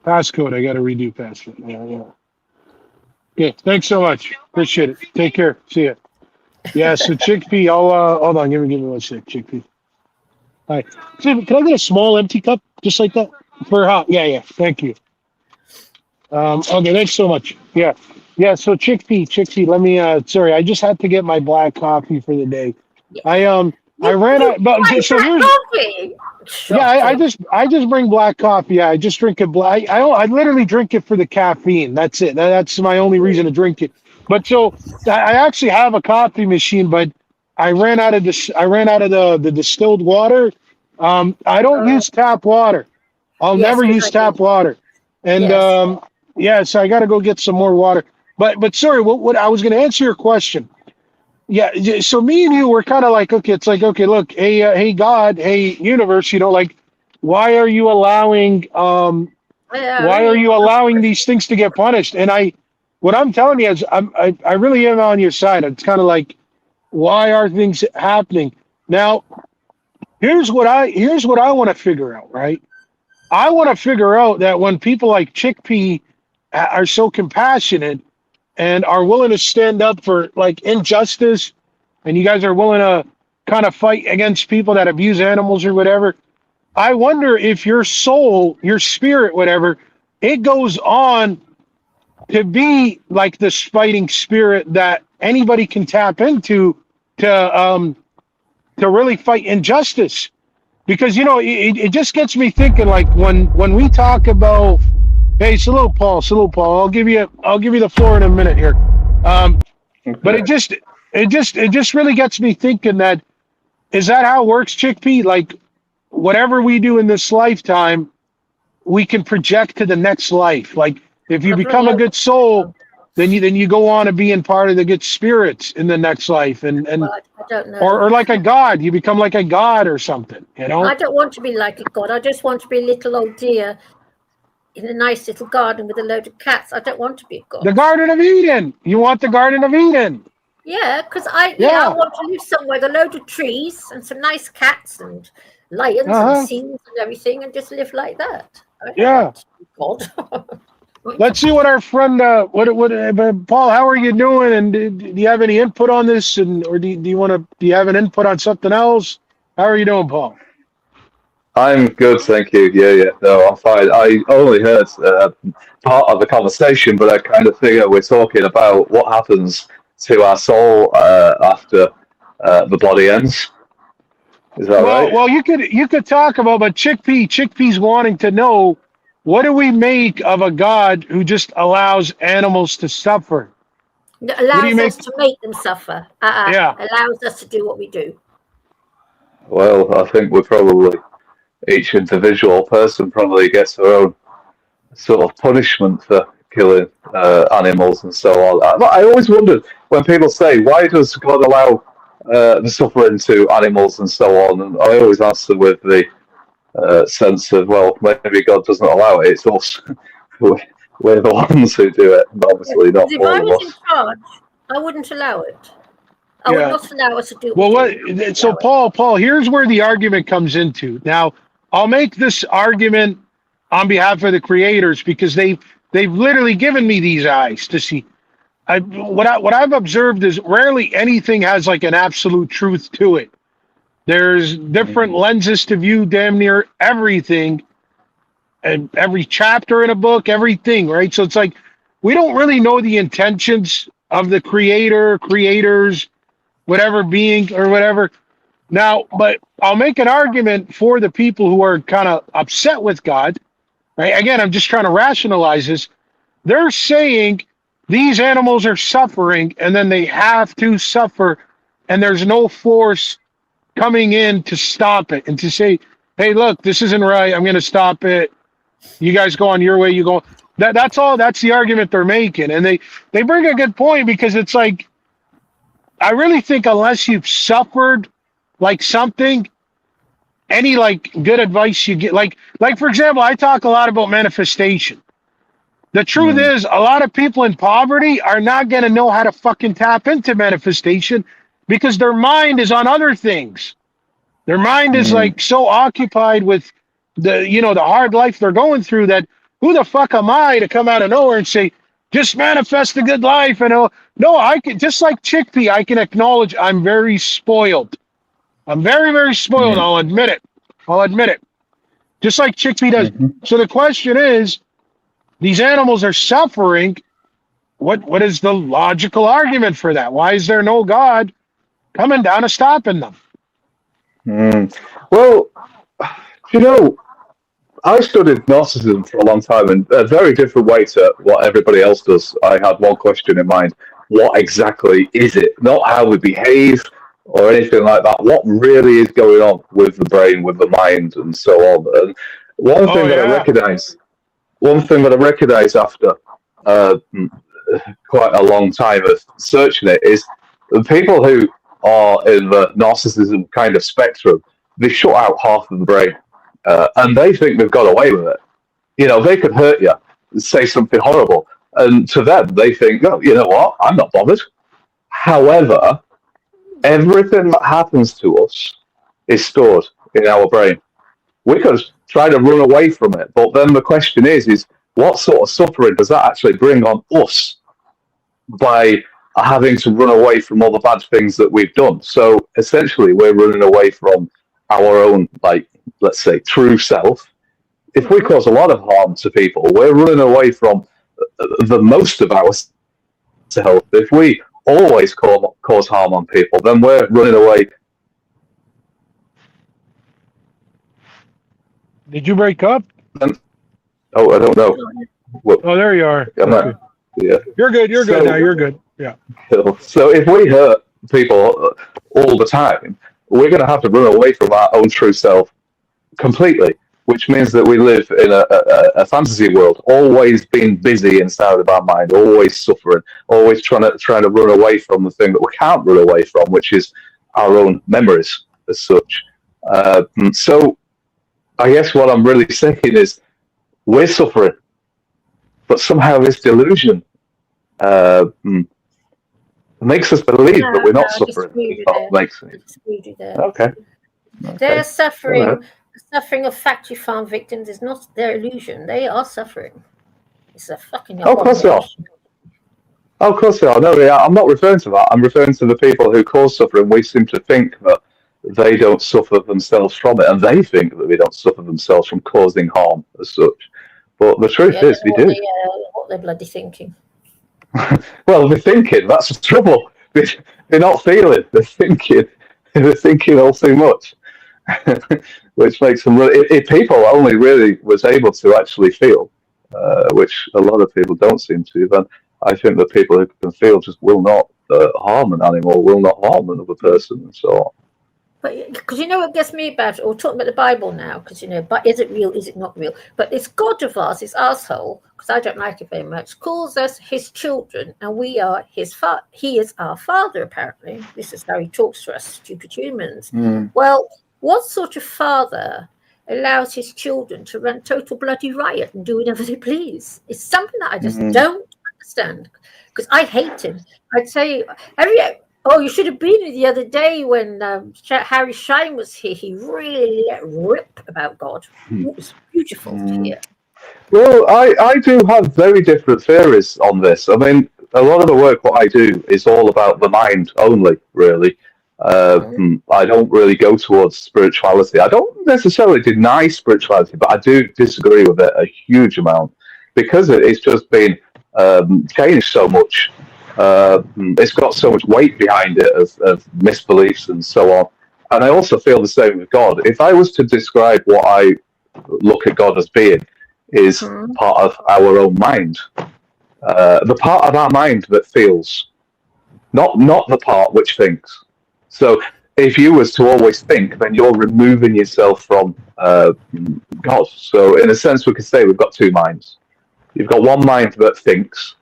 Passcode. I gotta redo passcode. Yeah. Okay. Thanks so much. Appreciate it. Take care. See ya. Yeah. So Chickpea, I'll hold on. Give me 1 sec, Chickpea. All right. Can I get a small empty cup just like that for hot? Yeah. Thank you. Okay. Thanks so much. Yeah. So Chickpea. Let me. Sorry, I just had to get my black coffee for the day. I ran out. But so here's. Coffee. Yeah, I just bring black coffee. Yeah, I just drink it black. I literally drink it for the caffeine. That's it. That's my only reason to drink it. But so I actually have a coffee machine, but I ran out of this. I ran out of the distilled water. I don't use tap water. I'll Yes, never use tap water. And Yes. so I got to go get some more water. But sorry, what I was going to answer your question. Yeah, so me and you were kind of like, okay, it's like, okay, look, hey God, hey universe, you know, like, why are you allowing these things to get punished? And what I'm telling you is, I really am on your side. It's kind of like, why are things happening? Now, here's what I want to figure out, right? I want to figure out that when people like Chickpea are so compassionate and are willing to stand up for like injustice, and you guys are willing to kind of fight against people that abuse animals or whatever, I wonder if your soul, your spirit, whatever, it goes on to be like this fighting spirit that anybody can tap into to really fight injustice. Because, you know, it just gets me thinking, like, when we talk about, hey, salute Paul. I'll give you the floor in a minute here. But it just really gets me thinking that, is that how it works, Chickpea? Like, whatever we do in this lifetime, we can project to the next life. Like, if you become a good soul, then you go on to being part of the good spirits in the next life. And Well, I don't know. Or like a god, you become like a god or something, you know? I don't want to be like a god. I just want to be a little old deer in a nice little garden with a load of cats. I don't want to be a god. The Garden of Eden. You want the Garden of Eden. Yeah, because I Yeah. want to live somewhere with a load of trees and some nice cats and lions and seals and everything, and just live like that. I don't want to be God. Let's see what our friend, Paul, how are you doing? And do you have any input on this? Or do you have an input on something else? How are you doing, Paul? I'm good, thank you. Yeah, no, I'm fine. I only heard part of the conversation, but I kind of figure we're talking about what happens to our soul after the body ends. Is that right? Well, you could talk about, but Chickpea's wanting to know, what do we make of a God who just allows animals to suffer? It allows us to make them suffer. Yeah. Allows us to do what we do. Well, I think we're probably, each individual person probably gets their own sort of punishment for killing animals and so on. I always wondered when people say, why does God allow the suffering to animals and so on? And I always answer with the sense of, well, maybe God doesn't allow it, it's us. We're the ones who do it, obviously not If all I of was in us. charge, I wouldn't allow it. I would not allow us to do it. So Paul, here's where the argument comes into. Now, I'll make this argument on behalf of the creators because they've literally given me these eyes to see. What I've observed is rarely anything has like an absolute truth to it. There's different lenses to view damn near everything, and every chapter in a book, everything, right? So it's like we don't really know the intentions of the creators, whatever being or whatever. Now, but I'll make an argument for the people who are kind of upset with God, right? Again, I'm just trying to rationalize this. They're saying these animals are suffering and then they have to suffer and there's no force coming in to stop it and to say, hey, look, this isn't right. I'm going to stop it. You guys go on your way. You go. That's all. That's the argument they're making. And they bring a good point because it's like, I really think unless you've suffered like something, any like good advice you get, like for example, I talk a lot about manifestation. The truth is a lot of people in poverty are not going to know how to fucking tap into manifestation because their mind is on other things. Their mind is like so occupied with the hard life they're going through that who the fuck am I to come out of nowhere and say, just manifest a good life? And no, I can, just like Chickpea, I can acknowledge I'm very spoiled. I'm very, very spoiled. I'll admit it. Just like Chickpea does. So the question is, these animals are suffering. What is the logical argument for that? Why is there no God coming down and stopping them? Well, I studied Gnosticism for a long time, and a very different way to what everybody else does. I had one question in mind. What exactly is it? Not how we behave or anything like that. What really is going on with the brain, with the mind, and so on? And one thing that I recognize after quite a long time of searching it is the people who are in the narcissism kind of spectrum, they shut out half of the brain. And they think they've got away with it. They could hurt you, say something horrible. And to them, they think, oh, you know what? I'm not bothered. However, everything that happens to us is stored in our brain. We could try to run away from it. But then the question is what sort of suffering does that actually bring on us by having to run away from all the bad things that we've done? So essentially, we're running away from our own, let's say, true self. If we cause a lot of harm to people, we're running away from the most of our self. If we always cause harm on people, then we're running away. Did you break up? I don't know. Oh, there you are. Yeah. You're good. You're good now. You're good. Yeah. So if we hurt people all the time, we're going to have to run away from our own true self completely, which means that we live in a fantasy world, always being busy inside of our mind, always suffering, always trying to run away from the thing that we can't run away from, which is our own memories as such. So I guess what I'm really saying is we're suffering, but somehow this delusion makes us believe that we're not I suffering. disagree If with that that. makes I sense. disagree with that. Okay. Their Alright. suffering, the suffering of factory farm victims is not their illusion. They are suffering. It's a fucking Oh, of course they are. abomination. Oh, of course they are. No, yeah, I'm not referring to that. I'm referring to the people who cause suffering. We seem to think that they don't suffer themselves from it, and they think that they don't suffer themselves from causing harm as such. But the truth Yeah, I is, don't they know do. what they're bloody thinking. Well, they're thinking. That's the trouble. They're not feeling. They're thinking. They're thinking all too much, which makes them really. If people only really was able to actually feel, which a lot of people don't seem to, then I think that people who can feel just will not harm an animal, will not harm another person, and so on. But because you know what gets me about it, we're talking about the Bible now, because you know, but is it real? Is it not real? But this God of ours, this asshole, because I don't like it very much, calls us his children, and we are his father. He is our father, apparently. This is how he talks to us, stupid humans. Well, what sort of father allows his children to run total bloody riot and do whatever they please? It's something that I just don't understand, because I hate him. I'd say, oh, you should have been here the other day when Harry Shine was here. He really let rip about God. It was beautiful to hear. Well, I do have very different theories on this. I mean, a lot of the work what I do is all about the mind only, really. I don't really go towards spirituality. I don't necessarily deny spirituality, but I do disagree with it a huge amount because it's just been changed so much. It's got so much weight behind it of misbeliefs and so on. And I also feel the same with God. If I was to describe what I look at God as being, is part of our own mind. The part of our mind that feels, not the part which thinks. So if you was to always think, then you're removing yourself from God. So in a sense, we could say we've got two minds. You've got one mind that thinks,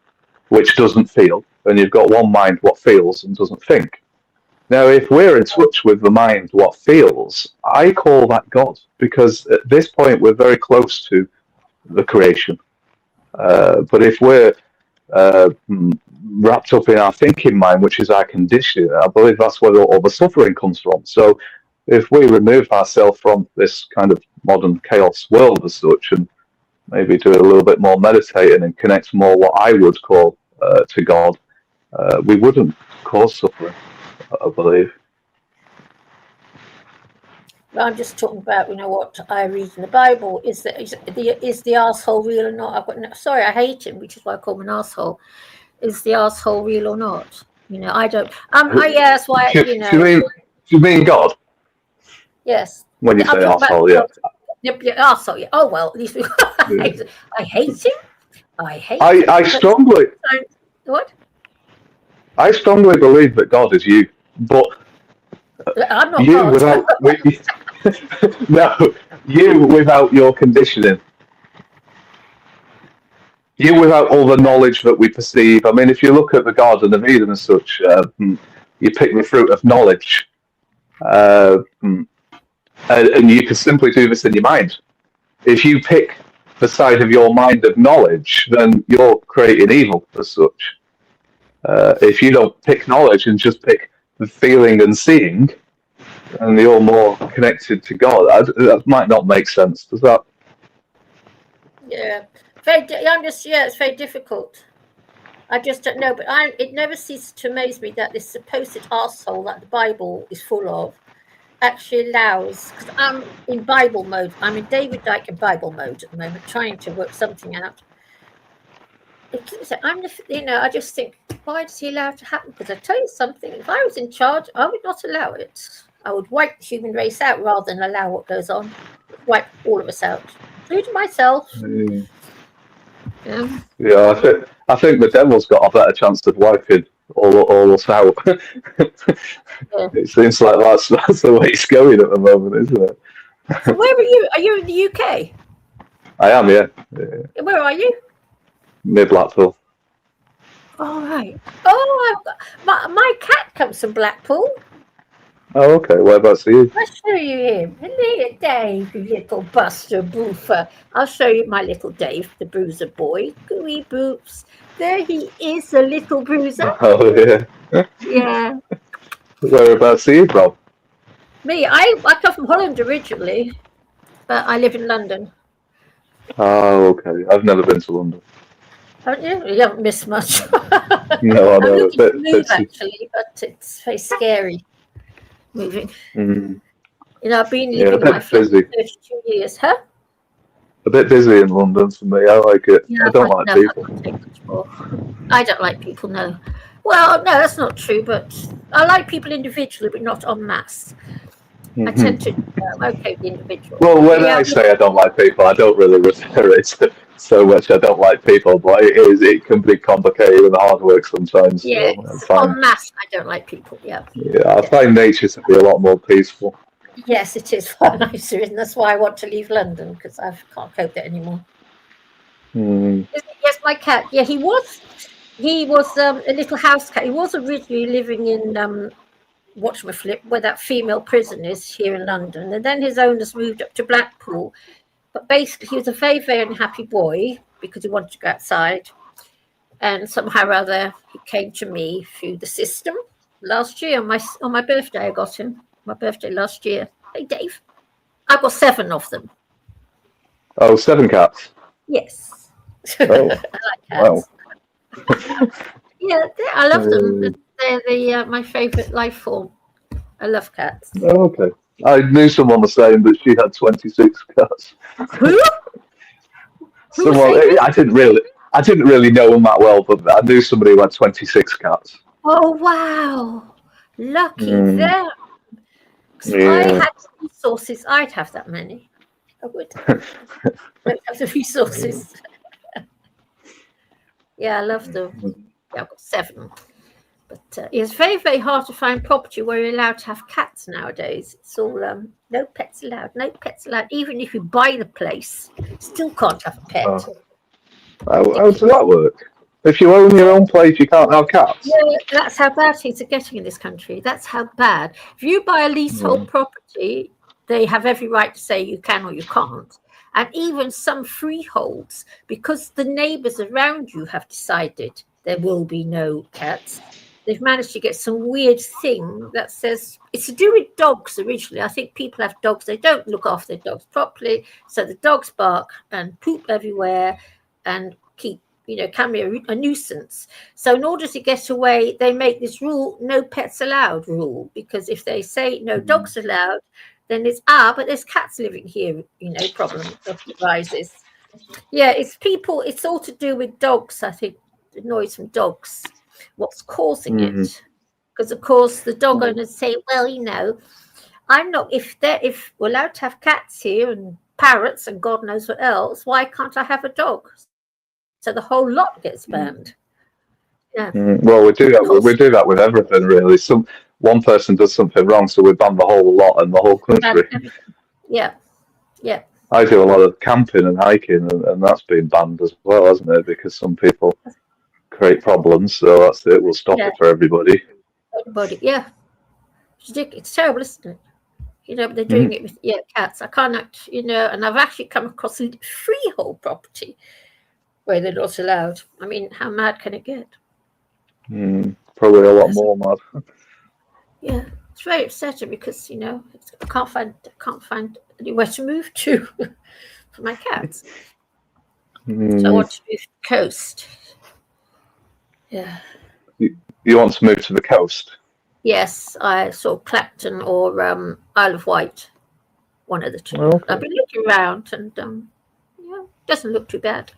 which doesn't feel, and you've got one mind what feels and doesn't think. Now, if we're in touch with the mind what feels, I call that God, because at this point we're very close to the creation. But if we're wrapped up in our thinking mind, which is our condition, I believe that's where all the suffering comes from. So if we remove ourselves from this kind of modern chaos world as such, and maybe do a little bit more meditating and connect more what I would call to God, we wouldn't cause suffering, I believe. I'm just talking about, you know, what I read in the Bible. Is the asshole real or not? Sorry, I hate him, which is why I call him an asshole. Is the asshole real or not? You know, I don't. Yeah, that's why. You know. Do you mean God? Yes. When you say asshole, yeah. Yep, asshole. Yeah. Oh well, at least I hate him. I strongly. What? I strongly believe that God is you, but I'm not you God. without no, you without your conditioning. You without all the knowledge that we perceive. I mean, if you look at the Garden of Eden and such, you pick the fruit of knowledge, and you can simply do this in your mind. If you pick the side of your mind of knowledge, then you're creating evil as such. If you don't pick knowledge and just pick the feeling and seeing, and you're more connected to God, that might not make sense. Does that? Yeah. It's very difficult. I just don't know, but it never ceases to amaze me that this supposed arsehole that the Bible is full of actually allows, because I'm in Bible mode, I'm in David Dyke in Bible mode at the moment, trying to work something out. I just think, why does he allow it to happen? Because I tell you something, if I was in charge, I would not allow it. I would wipe the human race out rather than allow what goes on. Wipe all of us out, including myself. Yeah, I think the devil's got a better chance of wiping all us out. It seems like that's the way it's going at the moment, isn't it? So where are you? Are you in the UK? I am, yeah. Where are you? Near Blackpool. All right. Oh, my cat comes from Blackpool. Oh, okay. Whereabouts are you? I'll show you him. Here, Dave, you little buster boofer. I'll show you my little Dave, the bruiser boy. Gooey boops. There he is, a little bruiser. Oh, yeah. Yeah. Whereabouts are you from? Me, I come from Holland originally, but I live in London. Oh, okay. I've never been to London. Haven't you? You haven't missed much. No, I I'm know. looking to move actually, but it's very scary moving. Mm, I've been yeah, a living in my bit flat for busy. 32 years, huh? A bit busy in London for me. I like it. Yeah, I don't like no, I people. can't take much more. I don't like people, no. Well, no, that's not true, but I like people individually, but not en masse. I tend to, I'm okay with the individual. Well, when Yeah, I say I don't like people, I don't really refer it to so much. I don't like people, but it can be complicated and hard work sometimes. yeah, So en masse, I don't like people, yeah. I find nature to be a lot more peaceful. Yes, it is far nicer, and that's why I want to leave London, because I can't cope with it anymore. Mm. Yes, my cat. Yeah, he was a little house cat. He was originally living in whatchamaflip, where that female prison is here in London, and then his owners moved up to Blackpool. But basically, he was a very, very unhappy boy because he wanted to go outside, and somehow or other he came to me through the system last year on my birthday. I got him. My birthday last year. Hey, Dave. I got 7 of them. Oh, 7 cats. Yes. Oh, I like wow. cats. Yeah, I love them. They're my favourite life form. I love cats. Oh, okay. I knew someone was saying that she had 26 cats. Who? Someone, I didn't really know them that well, but I knew somebody who had 26 cats. Oh wow! Lucky them. If Yeah. I had the resources, I'd have that many. I would. Don't have the resources. Yeah, I love them. Yeah, I've got 7. But it's very, very hard to find property where you're allowed to have cats nowadays. It's all no pets allowed, no pets allowed. Even if you buy the place, still can't have a pet. How does that work? If you own your own place, you can't have cats? Yeah, that's how bad things are getting in this country. That's how bad. If you buy a leasehold property, they have every right to say you can or you can't. And even some freeholds, because the neighbours around you have decided there will be no cats, they've managed to get some weird thing that says it's to do with dogs originally. I think people have dogs, they don't look after their dogs properly, so the dogs bark and poop everywhere and can be a nuisance. So in order to get away, they make this rule, no pets allowed rule, because if they say no dogs allowed, then it's but there's cats living here, problem arises. Yeah, it's all to do with dogs. I think the noise from dogs, what's causing it, because of course the dog owners say, well, I'm not, if we're allowed to have cats here and parrots and God knows what else, why can't I have a dog? So the whole lot gets banned. Yeah. Well, we do that with everything, really. One person does something wrong, so we ban the whole lot and the whole country. Yeah. I do a lot of camping and hiking, and that's been banned as well, hasn't it? Because some people create problems, so that's it. We'll stop it for everybody. Everybody, yeah. It's terrible, isn't it? But they're doing it with cats. I can't, and I've actually come across a freehold property where they're not allowed. I mean, how mad can it get? Probably a lot more mad. Yeah, it's very upsetting because I can't find anywhere to move to for my cats. So I want to move to the coast. Yeah. You want to move to the coast? Yes, I saw Clapton or Isle of Wight, one of the two. Okay. I've been looking around, and doesn't look too bad.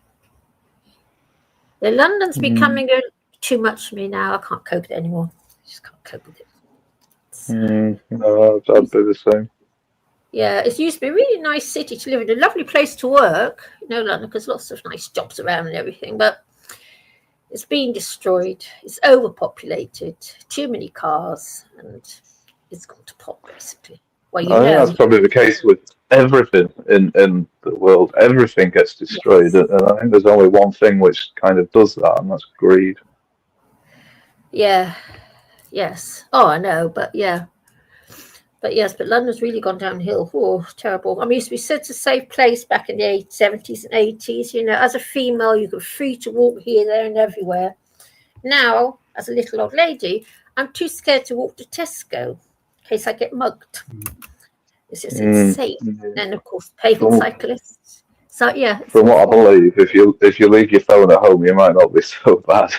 London's becoming too much for me now. I can't cope with it anymore. I just can't cope with it. No, I'd be the same. Yeah, it used to be a really nice city to live in, a lovely place to work. London, because lots of nice jobs around and everything, but it's being destroyed. It's overpopulated, too many cars, and it's gone to pot, basically. Well, that's probably the case with everything in the world. Everything gets destroyed, and I think there's only one thing which kind of does that, and that's greed. Yeah. Yes. Oh, I know, but yeah. But yes, but London's really gone downhill. Oh, terrible. I mean, it used to be such a safe place back in the 70s and 80s. You know, as a female, you were free to walk here, there, and everywhere. Now, as a little old lady, I'm too scared to walk to Tesco in case I get mugged. It's just insane. And of course, pavement cyclists. So yeah. From what I believe, if you leave your phone at home, you might not be so bad.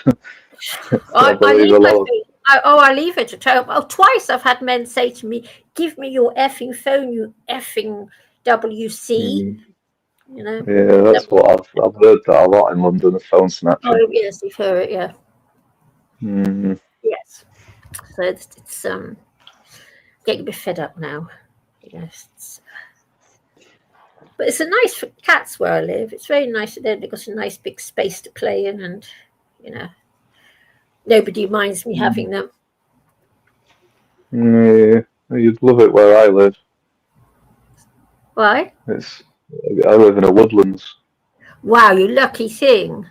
I leave my phone. I leave it at home. Oh, twice I've had men say to me, "Give me your effing phone, you effing WC." You know. Yeah, that's what I've heard that a lot in London. The phone snatching. Oh yes, you've heard it. Yeah. Yes. So it's getting a bit fed up now. Yes. But it's a nice for cats where I live. It's very nice. They've got a nice big space to play in, and you know, nobody minds me having them. Yeah, you'd love it where I live. Why? I live in a woodlands. Wow, you lucky thing.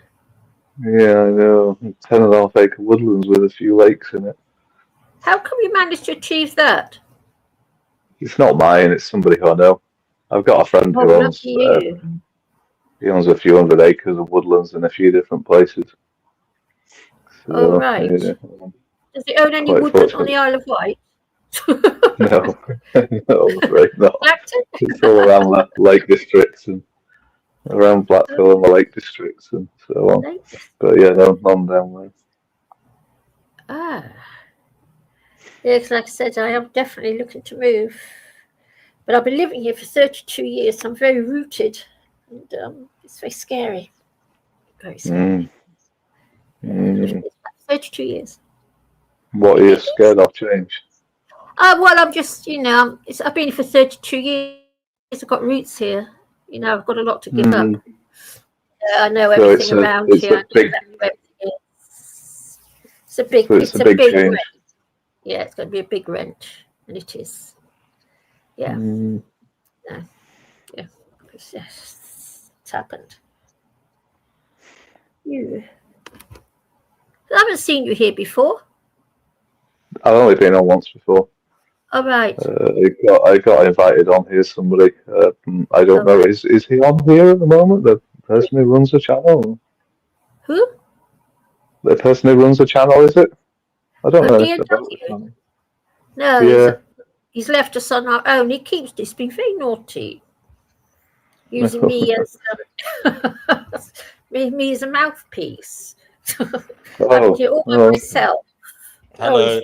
Yeah, I know. 10.5 acre woodlands with a few lakes in it. How come you managed to achieve that? It's not mine. It's somebody who I know. I've got a friend who owns. He owns a few hundred acres of woodlands in a few different places. So, right. Yeah. Does he own any woodland on the Isle of Wight? No, no, right, no. It's all around the Lake Districts and around Blackpool and the Lake Districts and so on. But yeah, no, none down there. Ah. Yeah, because like I said, I am definitely looking to move. But I've been living here for 32 years, so I'm very rooted. And it's very scary. Very scary. 32 years. What are you scared of change? Well, I'm just, you know, I've been here for 32 years. I've got roots here. You know, I've got a lot to give up. I know everything around here. It's a big rent. Yeah, it's going to be a big rent, and it is. Yeah. Yeah. It's happened. I haven't seen you here before. I've only been on once before. All right. I got invited on here. Somebody, I don't know. Is he on here at the moment? The person who runs the channel. Who? The person who runs the channel, is it? I don't know about the channel. No. Yeah. He's left us on our own. He's been very naughty, using me as me as a mouthpiece. I can do all by myself. Hello,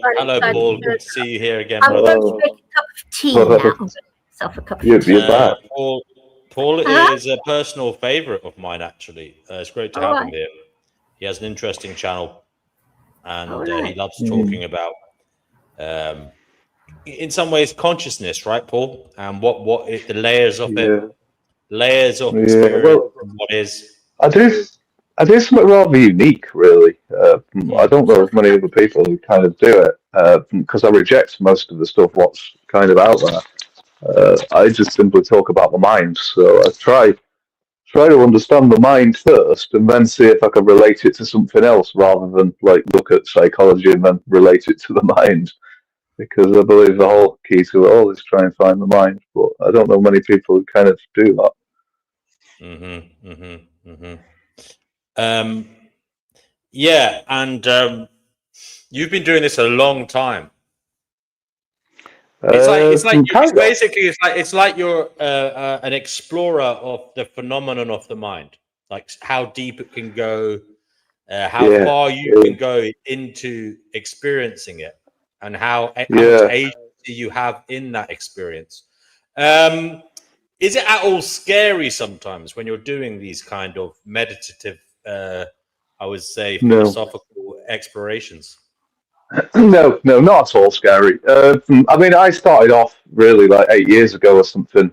Paul. Good to see you here again, I'm brother. going to make a cup of tea now. I'm going to make myself a cup of tea. You're back. Paul is a personal favourite of mine, actually. It's great to have him here. He has an interesting channel, and he loves talking about, in some ways, consciousness, right, Paul? And what the layers of it, layers of experience, and what is. I do something rather unique, really. I don't know as many other people who kind of do it, because I reject most of the stuff what's kind of out there. I just simply talk about the mind. So I try to understand the mind first, and then see if I can relate it to something else, rather than like look at psychology and then relate it to the mind. Because I believe the whole key to it all is try and find the mind. But I don't know many people who kind of do that. Yeah, and you've been doing this a long time. It's like you're an explorer of the phenomenon of the mind, like how deep it can go, how far you can go into experiencing it, and how much agency you have in that experience. Is it at all scary sometimes when you're doing these kind of meditative, I would say, philosophical explorations? No, not at all scary. I mean, I started off really like 8 years ago or something,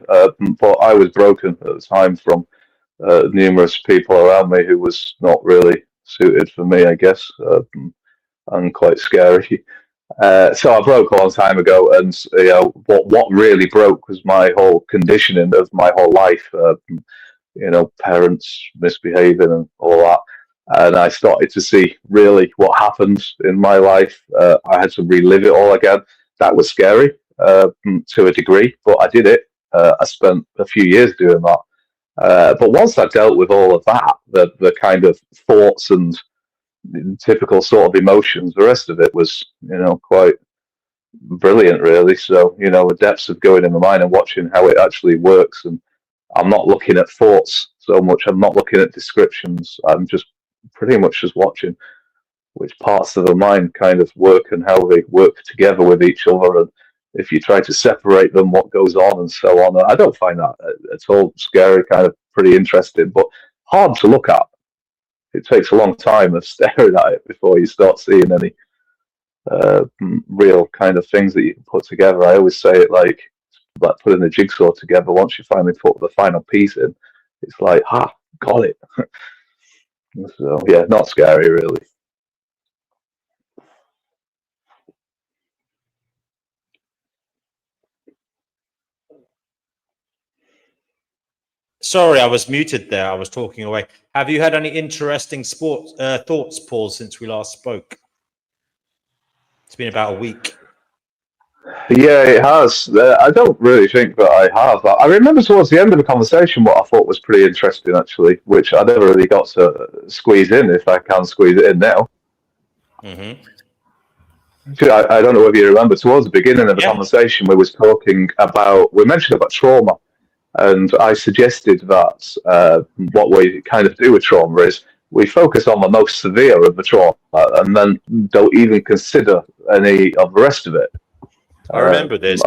but I was broken at the time from numerous people around me who was not really suited for me, I guess, and quite scary. So I broke a long time ago, and what really broke was my whole conditioning of my whole life. Parents misbehaving and all that. And I started to see really what happened in my life. I had to relive it all again. That was scary. to a degree, but I did it. I spent a few years doing that. But once I dealt with all of that, the kind of thoughts and typical sort of emotions, the rest of it was, quite brilliant, really. So, the depths of going in the mind and watching how it actually works. And I'm not looking at thoughts so much. I'm not looking at descriptions. I'm just pretty much just watching which parts of the mind kind of work and how they work together with each other. And if you try to separate them, what goes on and so on. I don't find that at all scary, kind of pretty interesting, but hard to look at. It takes a long time of staring at it before you start seeing any real kind of things that you can put together. I always say it like putting a jigsaw together. Once you finally put the final piece in, it's like, got it. So yeah, not scary really. Sorry, I was muted there. I was talking away. Have you had any interesting thoughts, Paul, since we last spoke? It's been about a week. Yeah, it has. I don't really think that I have. I remember towards the end of the conversation what I thought was pretty interesting, actually, which I never really got to squeeze in, if I can squeeze it in now. Mm-hmm. I don't know whether you remember, towards the beginning of the conversation, we mentioned about trauma, and I suggested that what we kind of do with trauma is we focus on the most severe of the trauma and then don't even consider any of the rest of it. I remember this.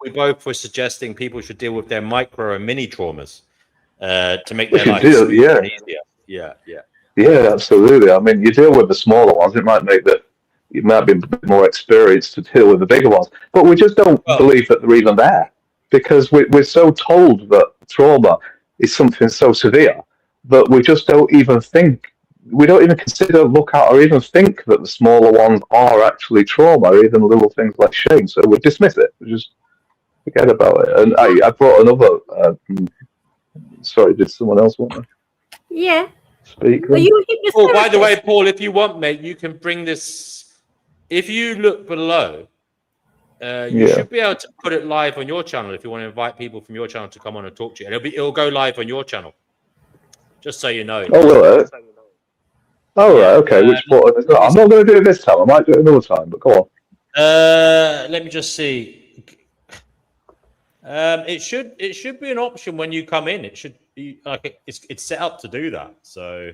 We both were suggesting people should deal with their micro and mini traumas to make their life smoother and easier. Yeah, absolutely. I mean, you deal with the smaller ones, you might be a bit more experienced to deal with the bigger ones, but we just don't believe that they're even there because we're so told that trauma is something so severe that we just don't even consider, look at, or even think that the smaller ones are actually trauma, or even little things like shame. So we dismiss it. We just forget about it. And I brought another. Sorry, did someone else want to? Yeah. Speak. Oh, by the way, Paul, if you want, mate, you can bring this. If you look below, you should be able to put it live on your channel if you want to invite people from your channel to come on and talk to you. And it'll go live on your channel. Just so you know. Oh, will it? Oh, right, okay. Which part is that? I'm not going to do it this time. I might do it another time, but go on. Let me just see. It should be an option when you come in. It should be like it's set up to do that. So.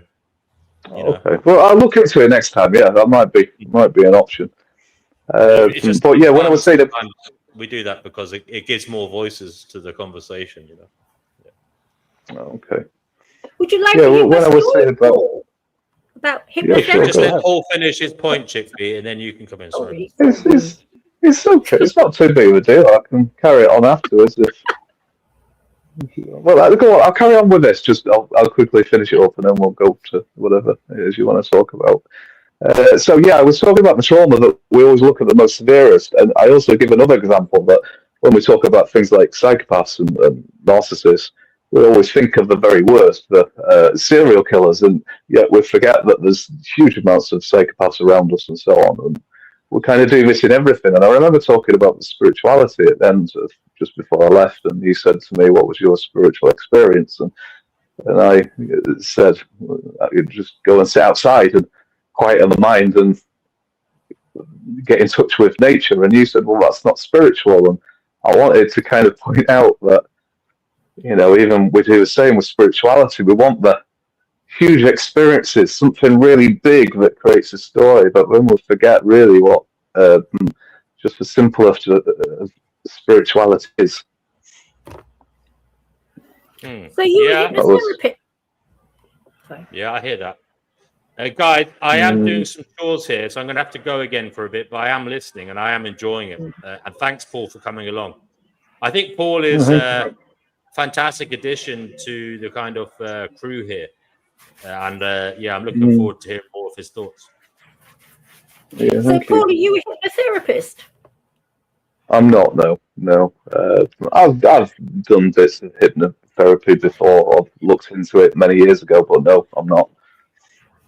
Okay. Well, I'll look into it next time. Yeah, that might be an option. But yeah, when I was saying that we do that because it gives more voices to the conversation. Okay. Would you like to hear when I was saying about hypnotherapy? Just let Paul finish his point, Chickpea, and then you can come in. Sorry. It's okay. It's not too big of a deal. I can carry it on afterwards. Well, go on. I'll carry on with this. I'll quickly finish it up, and then we'll go to whatever it is you want to talk about. I was talking about the trauma that we always look at the most severest, and I also give another example that when we talk about things like psychopaths and narcissists, we always think of the very worst, the serial killers, and yet we forget that there's huge amounts of psychopaths around us and so on. And we kind of do this in everything. And I remember talking about the spirituality at the end, just before I left, and he said to me, "What was your spiritual experience?" And I said, "I could just go and sit outside and quieten the mind and get in touch with nature." And you said, "Well, that's not spiritual." And I wanted to kind of point out that, even we do the same with spirituality. We want the huge experiences, something really big that creates a story. But when we forget really what just the simplest of spirituality is. So you hypnotherapy. Yeah, I hear that. Guys, I am doing some chores here, so I'm going to have to go again for a bit, but I am listening and I am enjoying it. And thanks, Paul, for coming along. I think Paul is a fantastic addition to the kind of crew here. I'm looking forward to hearing more of his thoughts. Yeah, so, Paul, are you a hypnotherapist? I'm not, no. I've done bits of hypnotherapy before. I've looked into it many years ago, but no, I'm not.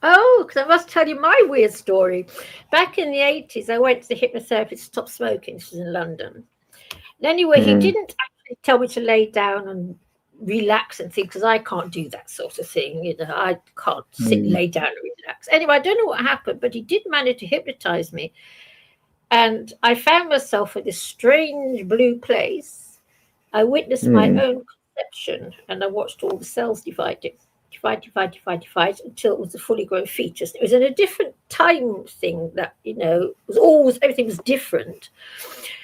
Oh, because I must tell you my weird story. Back in the 80s, I went to the hypnotherapist to stop smoking. This was in London. And anyway, he didn't actually tell me to lay down and relax and think, because I can't do that sort of thing. You know, I can't lay down and relax. Anyway, I don't know what happened, but he did manage to hypnotize me. And I found myself at this strange blue place. I witnessed my own conception, and I watched all the cells divide until it was a fully grown fetus. It was in a different time thing that, you know, was always, everything was different.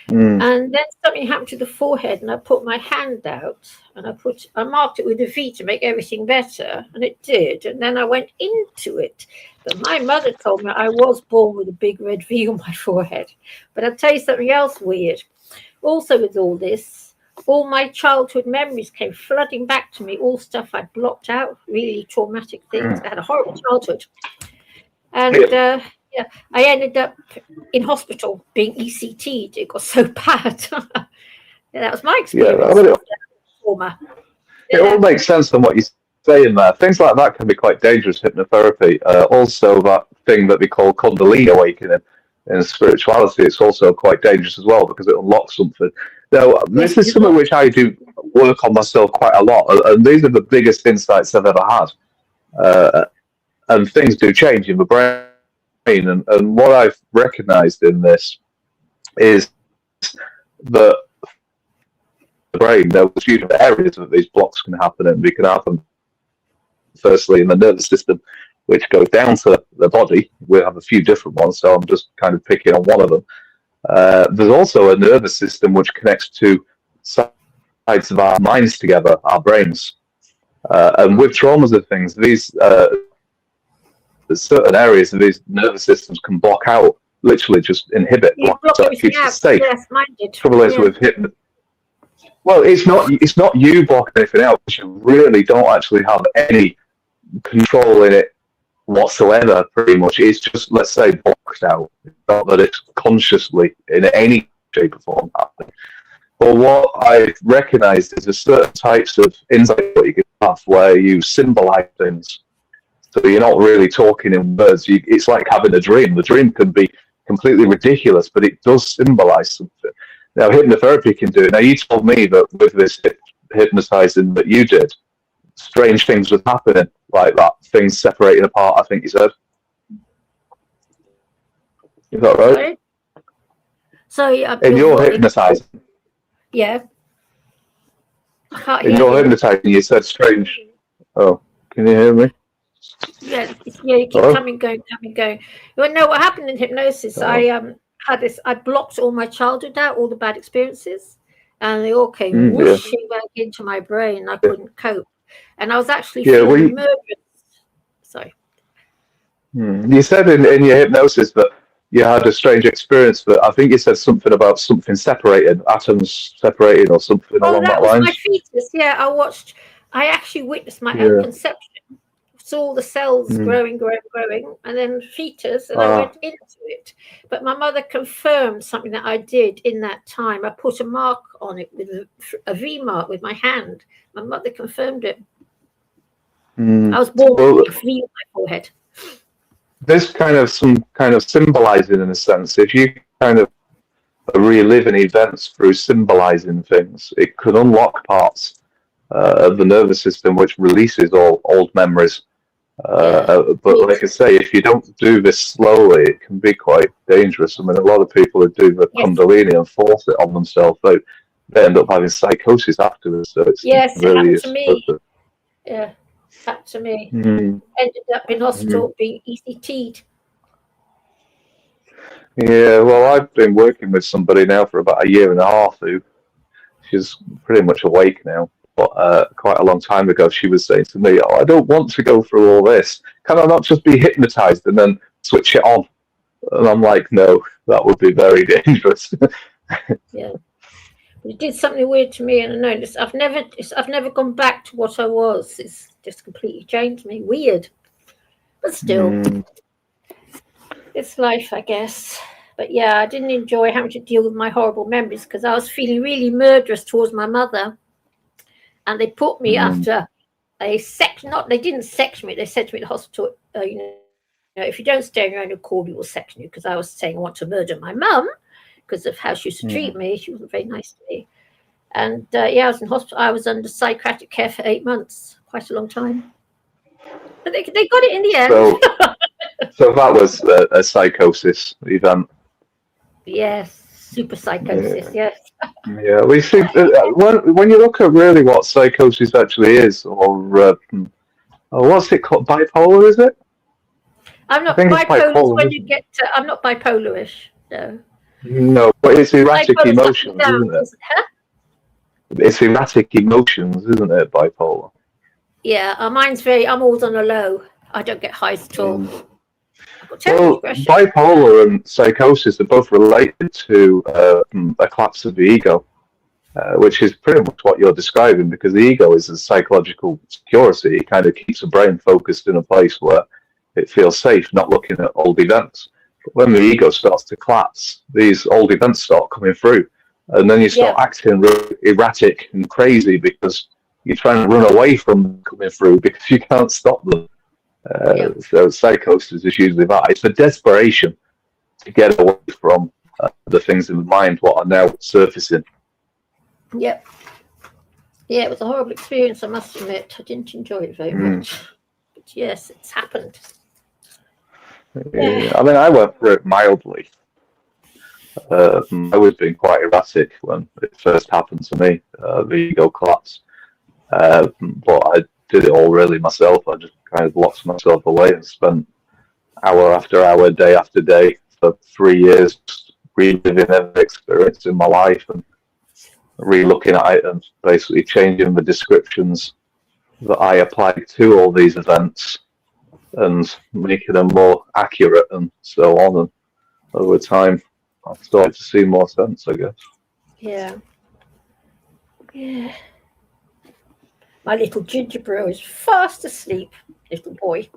And then something happened to the forehead, and I put my hand out and I marked it with a V to make everything better, and it did. And then I went into it. But my mother told me I was born with a big red V on my forehead. But I'll tell you something else weird. Also, with all this, all my childhood memories came flooding back to me, all stuff I'd blocked out, really traumatic things. I had a horrible childhood. And I ended up in hospital being ECT'd. It got so bad. That was my experience. It all makes sense from what you're saying there. Things like that can be quite dangerous, hypnotherapy. Also, that thing that they call Kundalini awakening in spirituality, it's also quite dangerous as well because it unlocks something. Now, this is something which I do work on myself quite a lot, and these are the biggest insights I've ever had. And things do change in the brain. And what I've recognized in this is that the brain, there are a few different areas that these blocks can happen in. They can happen, firstly, in the nervous system, which goes down to the body. We have a few different ones, so I'm just kind of picking on one of them. There's also a nervous system which connects to sides of our minds together, our brains. And with traumas and things, these certain areas of these nervous systems can block out, literally just inhibit, block that future state. Yes, mine did. Trouble is with hypnosis. Well, it's not you blocking anything out. You really don't actually have any control in it whatsoever. Pretty much, it's just, let's say, blocked out. Not that it's consciously in any shape or form happening. But what I recognised is there's certain types of insight that you can have where you symbolise things. So you're not really talking in words. It's like having a dream. The dream can be completely ridiculous, but it does symbolize something. Now, hypnotherapy can do it. Now, you told me that with this hypnotizing that you did, strange things were happening like that. Things separating apart, I think you said. Is that right? So in your hypnotizing. Yeah. In your hypnotizing, you said strange. Oh, can you hear me? Yeah, you keep coming, going. Well, no, what happened in hypnosis, I blocked all my childhood out, all the bad experiences, and they all came whooshing back into my brain. I couldn't cope, and I was actually feeling murderous. Sorry. You said in your hypnosis that you had a strange experience, but I think you said something about something separated, atoms separated, or something along that line. My fetus. Yeah, I actually witnessed my own conception. Saw all the cells growing, and then fetus, and I went into it. But my mother confirmed something that I did in that time. I put a mark on it with a V mark with my hand. My mother confirmed it. I was born with a V on my forehead. There's some kind of symbolizing in a sense. If you kind of relive events through symbolizing things, it could unlock parts of the nervous system which releases all old memories. But like I say, if you don't do this slowly, it can be quite dangerous. I mean, a lot of people who do the Kundalini and force it on themselves, they end up having psychosis afterwards. So it's it really happened to me. Yeah, happened to me. Ended up in hospital being ECT'd. Yeah, well, I've been working with somebody now for about a year and a half who she's pretty much awake now. But quite a long time ago, she was saying to me, I don't want to go through all this. Can I not just be hypnotized and then switch it on? And I'm like, no, that would be very dangerous. Yeah. It did something weird to me, and I noticed I've never gone back to what I was. It's just completely changed me. Weird. But still, it's life, I guess. But yeah, I didn't enjoy having to deal with my horrible memories because I was feeling really murderous towards my mother. And they put me after they didn't section me. They said to me at the hospital, if you don't stay on your own accord, we will section you. Because I was saying I want to murder my mum. because of how she used to treat me. She wasn't very nice to me. And I was in hospital. I was under psychiatric care for 8 months, quite a long time. But they got it in the end. So that was a psychosis event. Yes, super psychosis. Yes. Yeah, we see when you look at really what psychosis actually is, or what's it called? Bipolar, is it? I'm not I think it's bipolar. bipolar, When isn't you get to, I'm not bipolarish. No. No, but it's erratic Bipolar's up and emotions, down, isn't it? Huh? It's erratic emotions, isn't it? Bipolar. Yeah, mine's very. I'm always on a low. I don't get highs at all. I've got terrible Well, depression. bipolar and psychosis are both related to a collapse of the ego, which is pretty much what you're describing, because the ego is a psychological security. It kind of keeps the brain focused in a place where it feels safe, not looking at old events. But when the ego starts to collapse, these old events start coming through, and then you start acting really erratic and crazy because you're trying to run away from them coming through because you can't stop them. So psychosis is usually that. It's the desperation to get away from the things in the mind what are now surfacing. Yep. Yeah, it was a horrible experience, I must admit. I didn't enjoy it very much. But yes, it's happened. Yeah. I mean, I went through it mildly. I was being quite erratic when it first happened to me, the ego collapse. But I did it all really myself. I just kind of locked myself away and spent hour after hour, day after day for 3 years reliving every experience in my life and re-looking at it and basically changing the descriptions that I applied to all these events and making them more accurate and so on. And over time, I started to see more sense, I guess. Yeah. Yeah. My little ginger bro is fast asleep, little boy.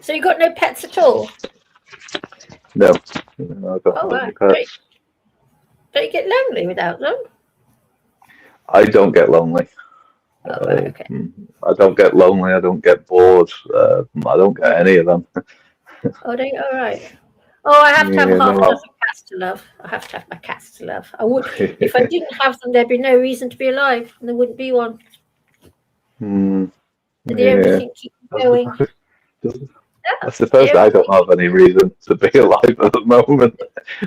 So you got no pets at all? No, I don't have any pets. Don't you get lonely without them? I don't get lonely. Okay. I don't get lonely. I don't get bored. I don't get any of them. Oh, don't you? All right. Oh, I have to have half a dozen cats to love. I have to have my cats to love. I would, if I didn't have them, there'd be no reason to be alive, and there wouldn't be one. The only thing keep going. I suppose I don't have any reason to be alive at the moment,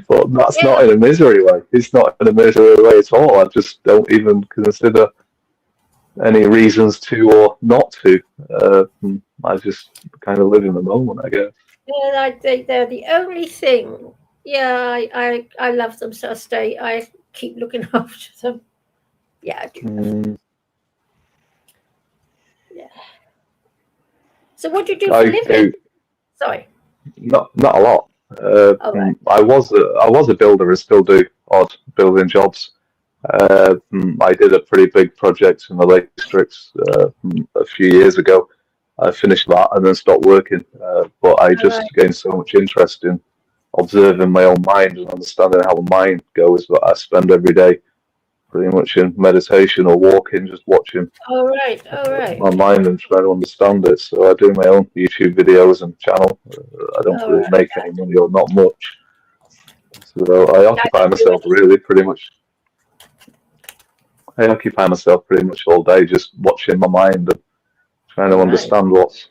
but that's not in a misery way. It's not in a misery way at all. I just don't even consider any reasons to or not to. I just kind of live in the moment, I guess. Yeah, they're the only thing. Yeah, I love them, so I keep looking after them. Yeah, I do. Yeah. So what do you do for a living? Sorry. Not a lot. Right. I was a builder and still do odd building jobs. I did a pretty big project in the Lake Districts a few years ago. I finished that and then stopped working. But I just gained so much interest in observing my own mind and understanding how the mind goes that I spend every day pretty much in meditation or walking, just watching my mind and trying to understand it. So I do my own YouTube videos and channel. I don't really make any money or not much. So I occupy myself really pretty much. I occupy myself pretty much all day just watching my mind and trying to understand what's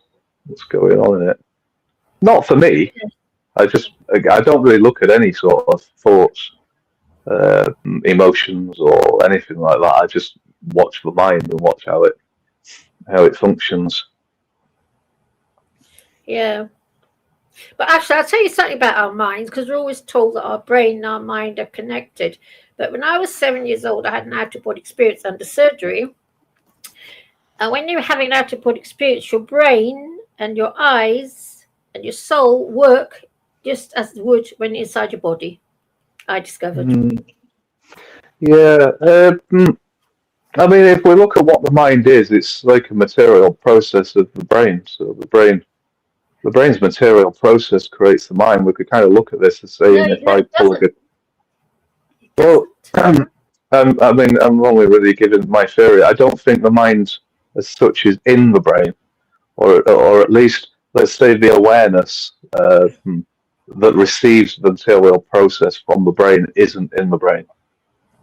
going on in it. Not for me. I don't really look at any sort of thoughts, emotions or anything like that. I just watch the mind and watch how it functions. Yeah. But actually, I'll tell you something about our minds, because we're always told that our brain and our mind are connected. But when I was 7 years old, I had an out-of-body experience under surgery. And when you're having an out-of-body experience, your brain and your eyes and your soul work just as it would when you're inside your body, I discovered. Yeah. I mean, if we look at what the mind is, it's like a material process of the brain. So the brain's material process creates the mind. We could kind of look at this as saying if I pull a good... Well, I mean, I'm only really giving my theory. I don't think the mind as such is in the brain, or at least, let's say, the awareness that receives the material process from the brain isn't in the brain.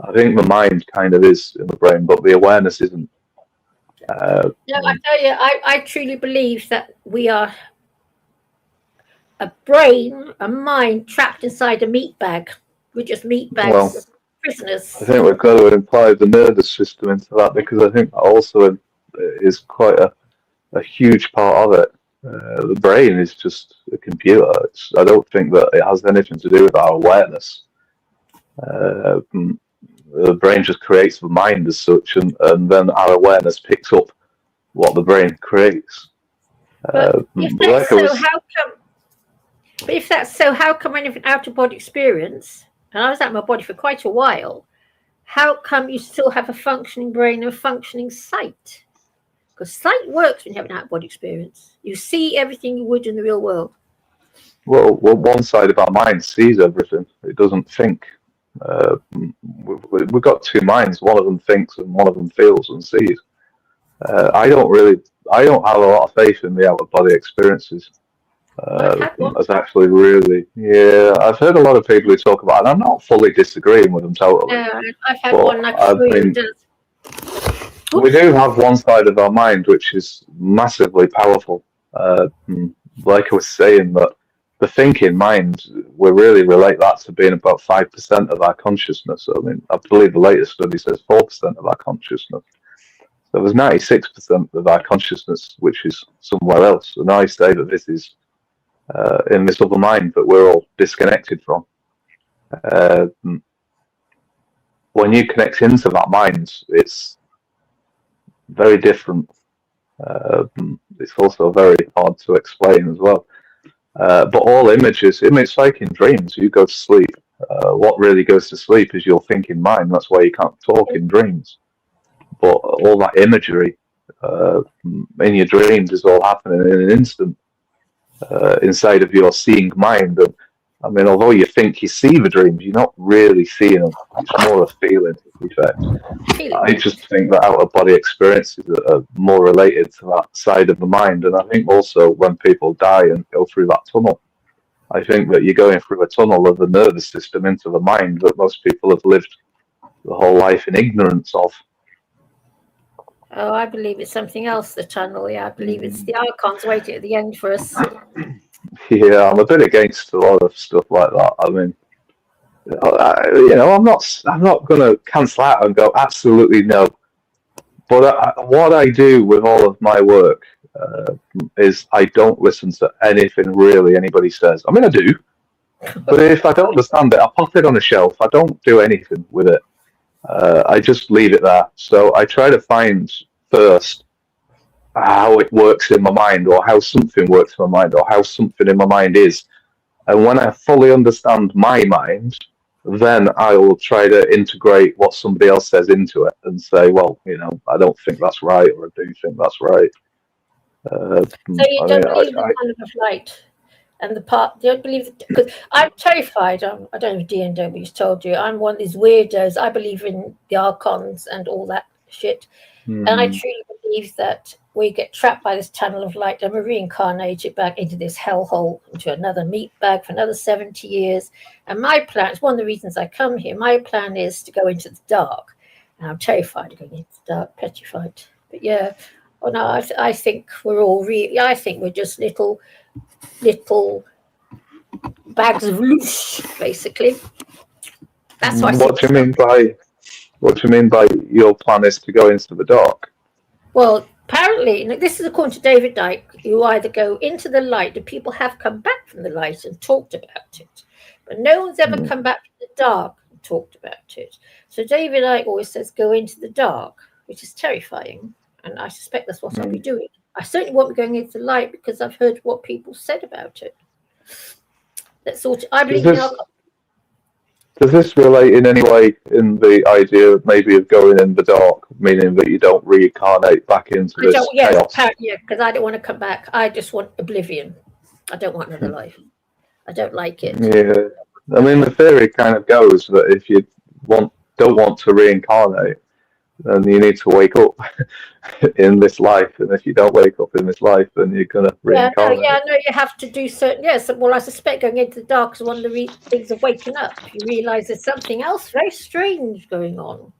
I think the mind kind of is in the brain, but the awareness isn't. No, I tell you, I truly believe that we are a brain, a mind trapped inside a meat bag. We're just meat bags, Well, prisoners. I think we've got to imply the nervous system into that, because I think that also is quite a huge part of it. The brain is just a computer. I don't think that it has anything to do with our awareness. The brain just creates the mind as such, and then our awareness picks up what the brain creates. But if that's so, how come when you have an out-of-body experience, and I was out of my body for quite a while, how come you still have a functioning brain and a functioning sight? Because sight works when you have an out-of-body experience. You see everything you would in the real world. Well, one side of our mind sees everything. It doesn't think. We've got two minds. One of them thinks and one of them feels and sees. I don't have a lot of faith in the out-of-body experiences. It's actually really, I've heard a lot of people who talk about it, and I'm not fully disagreeing with them totally. I've had one we do have one side of our mind which is massively powerful. Like I was saying, that the thinking mind, we really relate that to being about 5% of our consciousness. I mean, I believe the latest study says 4% of our consciousness. So there's 96% of our consciousness which is somewhere else. And I say that this is in this other mind that we're all disconnected from. When you connect into that mind, it's very different. It's also very hard to explain as well. But all images, it's like in dreams, you go to sleep. What really goes to sleep is your thinking mind. That's why you can't talk in dreams. But all that imagery in your dreams is all happening in an instant. Inside of your seeing mind. And, I mean, although you think you see the dreams, you're not really seeing them. It's more a feeling, in fact. I just think that out-of-body experiences are more related to that side of the mind. And I think also when people die and go through that tunnel, I think that you're going through a tunnel of the nervous system into the mind that most people have lived the whole life in ignorance of. Oh, I believe it's something else, the tunnel. Yeah, I believe it's the Archons waiting at the end for us. Yeah, I'm a bit against a lot of stuff like that. I mean, I'm not going to cancel out and go absolutely no. But what I do with all of my work is I don't listen to anything really anybody says. I mean, I do, but if I don't understand it, I pop it on a shelf. I don't do anything with it. I just leave it there. So I try to find first how it works in my mind, or how something works in my mind, or how something in my mind is. And when I fully understand my mind, then I will try to integrate what somebody else says into it and say, well, I don't think that's right, or I do think that's right. So you don't believe the kind of light and the part, you don't believe, because I'm terrified. I don't know if DNW's told you, I'm one of these weirdos. I believe in the Archons and all that shit. And I truly believe that we get trapped by this tunnel of light and we're reincarnated back into this hellhole, into another meat bag for another 70 years. And my plan, it's one of the reasons I come here, my plan is to go into the dark. And I'm terrified of going into the dark, petrified. But yeah, I think we're all I think we're just little bags of loose, basically. That's what What do you mean by your plan is to go into the dark? Well, apparently, this is according to David Icke, you either go into the light, and people have come back from the light and talked about it, but no one's ever come back from the dark and talked about it. So David Icke always says go into the dark, which is terrifying, and I suspect that's what I'll be doing. I certainly won't be going into the light because I've heard what people said about it. I believe Does this relate in any way in the idea of maybe of going in the dark, meaning that you don't reincarnate back into this chaos? Yeah, because I don't want to come back. I just want oblivion. I don't want another life. I don't like it. Yeah, I mean the theory kind of goes that if you don't want to reincarnate, and you need to wake up in this life. And if you don't wake up in this life, then you're gonna reincarnate. I know you have to do certain. Yes, well, I suspect going into the dark is one of the things of waking up. You realise there's something else very strange going on.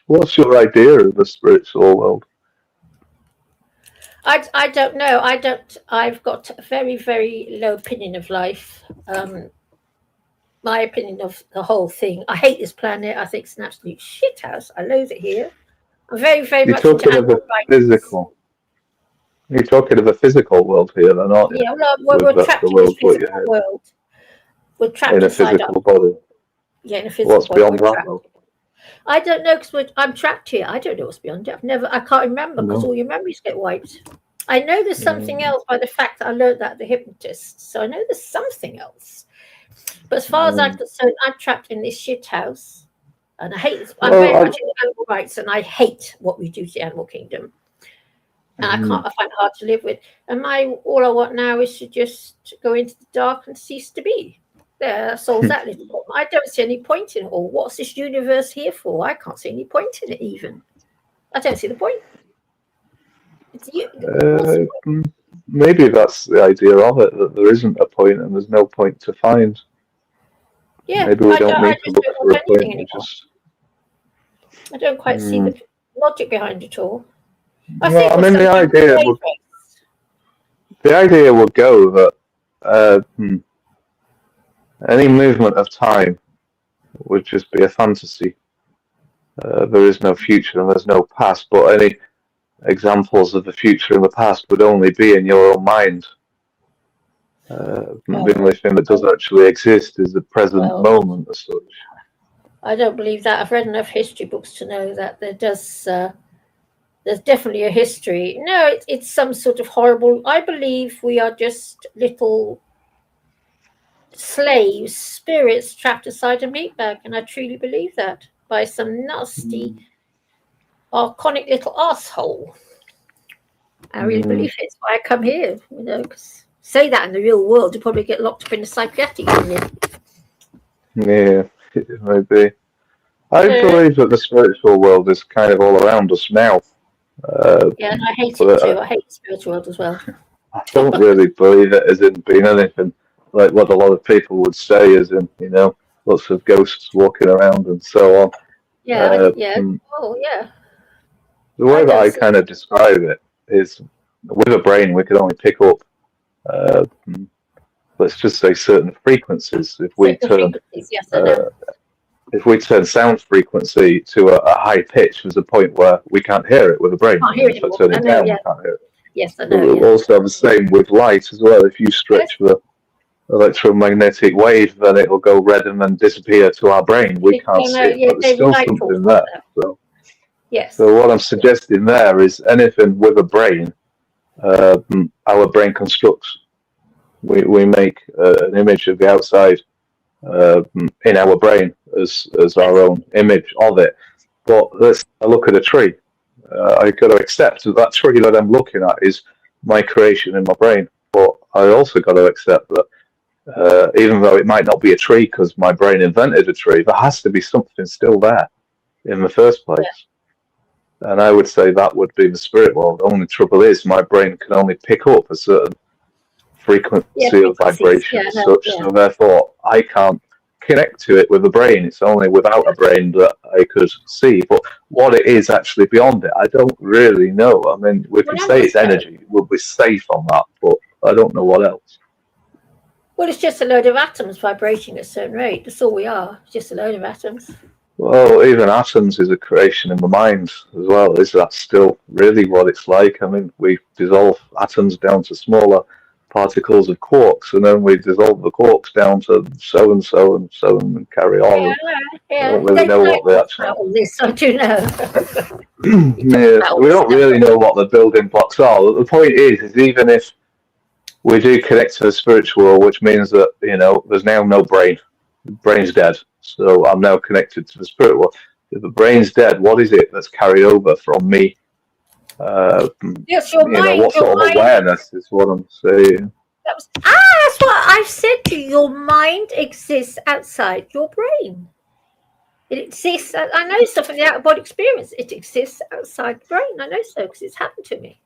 What's your idea of the spiritual world? I don't know. I've got a very, very low opinion of life. My opinion of the whole thing. I hate this planet. I think it's an absolute shithouse. I loathe it here. I'm very, very much into animal rights. Physical. You're talking of a physical world here, then, aren't you? Yeah, we're trapped in this physical world. We're trapped in a physical body. Yeah, in a physical body. What's beyond that, though? I don't know, because I'm trapped here. I don't know what's beyond it. I can't remember, because all your memories get wiped. I know there's something else by the fact that I learned that at the hypnotist. So I know there's something else. But as far as I'm concerned, I'm trapped in this shit house. And I hate this. I'm very much into animal rights, and I hate what we do to the animal kingdom. And I find it hard to live with. And all I want now is to just go into the dark and cease to be. There solves that little problem. I don't see any point in it all. What's this universe here for? I can't see any point in it even. I don't see the point. It's you. Maybe that's the idea of it, that there isn't a point and there's no point to find. Yeah, maybe we don't need to look for a point. I don't quite see the logic behind it all. I mean, the idea would go that any movement of time would just be a fantasy. There is no future and there's no past, but any examples of the future and the past would only be in your own mind. The only thing that does actually exist is the present moment as such. I don't believe that. I've read enough history books to know that there's definitely a history. No, it's some sort of horrible. I believe we are just little slaves, spirits trapped inside a meat bag, and I truly believe that by some nasty, archonic little asshole. I really believe it. It's why I come here. Because say that in the real world, you'll probably get locked up in a psychiatric unit. Yeah, it may be. I believe that the spiritual world is kind of all around us now. And I hate it too. I hate the spiritual world as well. I don't really believe it as in being anything like what a lot of people would say, as in, lots of ghosts walking around and so on. The way that I kind of describe it is, with a brain, we can only pick up, let's just say, certain frequencies. If we turn sound frequency to a high pitch, there's a point where we can't hear it with a brain. If I turn it down, we can't hear it. Yes, I know. We'll also have the same with light as well. If you stretch the electromagnetic wave, then it'll go red and then disappear to our brain. We can't see it, but there's still something there. So what I'm suggesting there is anything with a brain, our brain constructs. We make an image of the outside in our brain as our own image of it. But let's look at a tree. I got to accept that tree that I'm looking at is my creation in my brain. But I also got to accept that even though it might not be a tree because my brain invented a tree, there has to be something still there in the first place. And I would say that would be the spirit world. The only trouble is my brain can only pick up a certain frequency of vibration so therefore I can't connect to it with the brain. It's only without a brain that I could see. But what it is actually beyond it, I don't really know. I mean, we can say it's energy. We'll be safe on that, but I don't know what else. Well, it's just a load of atoms vibrating at a certain rate. That's all we are. It's just a load of atoms. Well, even atoms is a creation in the mind as well. Is that still really what it's like? I mean, we dissolve atoms down to smaller particles of quarks, and then we dissolve the quarks down to so and so and so and carry on. I don't really know what they actually are. This I do know. We don't really know what the building blocks are. The point is even if we do connect to the spiritual world, which means that there's now no brain. The brain's dead. So I'm now connected to the spirit world. If the brain's dead, what is it that's carried over from me? Yes, your mind. What sort of awareness is what I'm saying. That's what I've said to you. Your mind exists outside your brain. It exists. I know stuff from the out of body experience. It exists outside the brain. I know so because it's happened to me.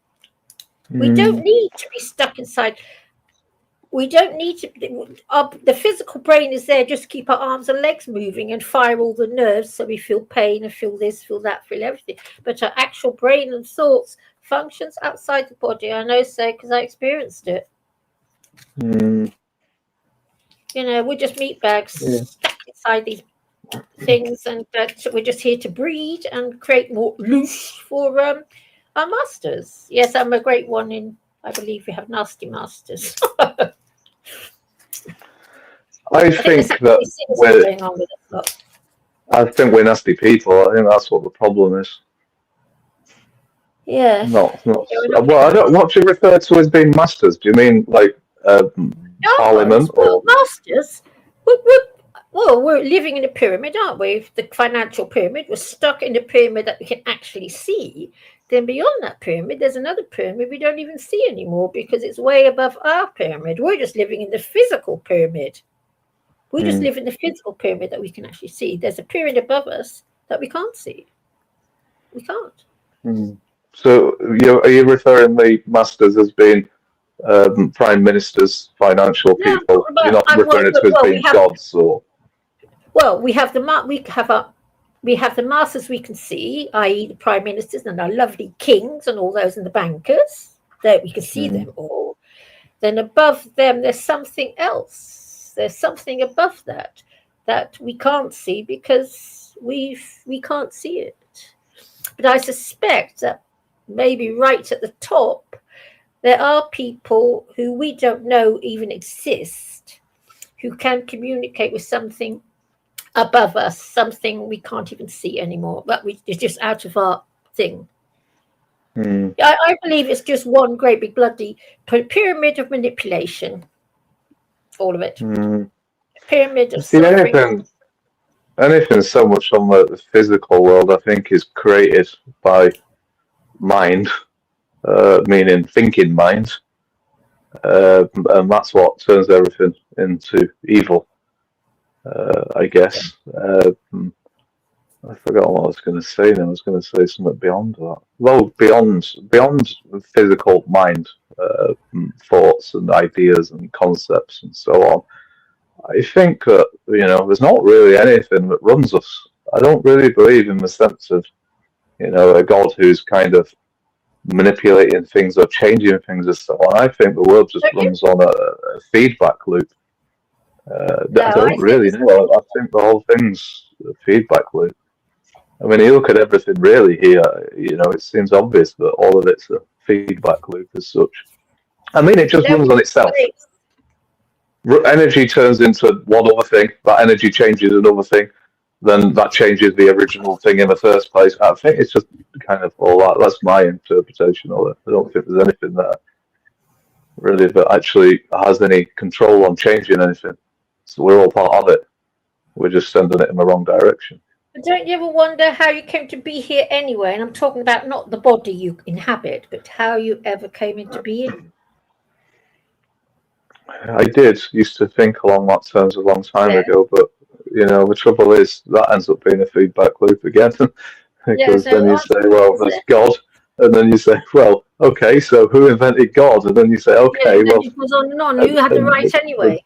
We don't need to be stuck inside. We don't need to. The physical brain is there just to keep our arms and legs moving and fire all the nerves so we feel pain and feel this, feel that, feel everything. But our actual brain and thoughts functions outside the body. I know so because I experienced it. You know, we're just meat bags stuck inside these things, and we're just here to breed and create more loose for our masters. Yes, I'm a great one in. I believe we have nasty masters. I think we're nasty people. I think that's what the problem is. Yeah. Not. Well, I don't. What do you refer to as being masters? Do you mean like Parliament or masters? Well, we're living in a pyramid, aren't we? The financial pyramid. We're stuck in a pyramid that we can actually see. Then beyond that pyramid, there's another pyramid we don't even see anymore because it's way above our pyramid. We're just living in the physical pyramid. We just live in the physical pyramid that we can actually see. There's a pyramid above us that we can't see. We can't. So, are you referring the masters as being prime ministers, financial people? You're not referring to as being gods, or? Well, we have the masters we can see, i.e., the prime ministers and our lovely kings and all those and the bankers. There we can see them all. Then above them, there's something else. There's something above that we can't see because we can't see it. But I suspect that maybe right at the top, there are people who we don't know even exist, who can communicate with something above us, something we can't even see anymore, but it's just out of our thing. I believe it's just one great big bloody pyramid of manipulation. All of it. Pyramid of suffering. Anything so much on the physical world, I think, is created by mind, meaning thinking mind. And that's what turns everything into evil, I guess. I forgot what I was going to say then. I was going to say something beyond that. Well, beyond physical mind, thoughts and ideas and concepts and so on. I think that, there's not really anything that runs us. I don't really believe in the sense of, a God who's kind of manipulating things or changing things and so on. I think the world just runs on a feedback loop. I don't really know. I think the whole thing's a feedback loop. I mean, you look at everything really here, it seems obvious that all of it's a feedback loop as such. I mean, it just runs on itself. Energy turns into one other thing, that energy changes another thing, then that changes the original thing in the first place. I think it's just kind of all that. That's my interpretation of it. I don't think there's anything there really that actually has any control on changing anything. So we're all part of it. We're just sending it in the wrong direction. But don't you ever wonder how you came to be here anyway? And I'm talking about not the body you inhabit, but how you ever came into being. I used to think along that terms a long time ago, but the trouble is that ends up being a feedback loop again. Because then you say, well, there's God, and then you say, well, okay, so who invented God? And then you say, okay, well, it goes on and on. You had the right anyway.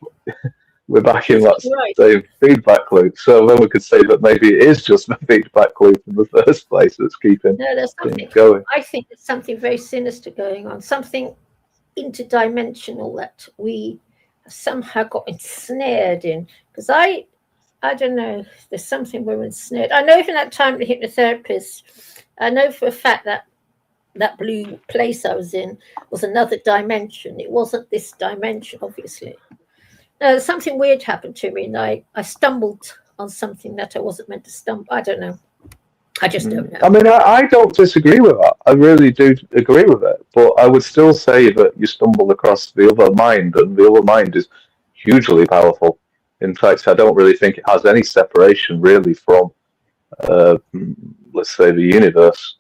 We're back in that same feedback loop. So then we could say that maybe it is just a feedback loop in the first place that's keeping things going. I think there's something very sinister going on, something interdimensional that we somehow got ensnared in. Because I don't know, there's something we're ensnared. I know from that time the hypnotherapist, I know for a fact that that blue place I was in was another dimension. It wasn't this dimension, obviously. Something weird happened to me, and I stumbled on something that I wasn't meant to stumble. I don't know. I just don't know. I mean, I don't disagree with that. I really do agree with it. But I would still say that you stumbled across the other mind, and the other mind is hugely powerful. In fact, I don't really think it has any separation, really, from, let's say, the universe.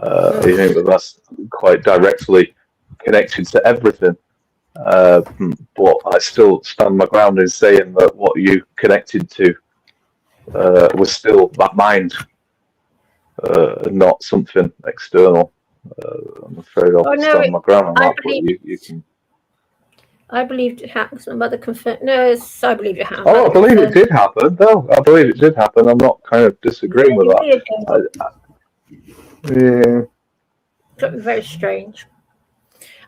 I think that that's quite directly connected to everything. But I still stand my ground in saying that what you connected to was still that mind, not something external. I'm afraid I'll stand my ground on that, but you can. I believed it happened. My mother confirmed. No, I believe it happened. Oh, I believe it did happen. No, I believe it did happen. I'm not kind of disagreeing with that. Yeah. Got me very strange.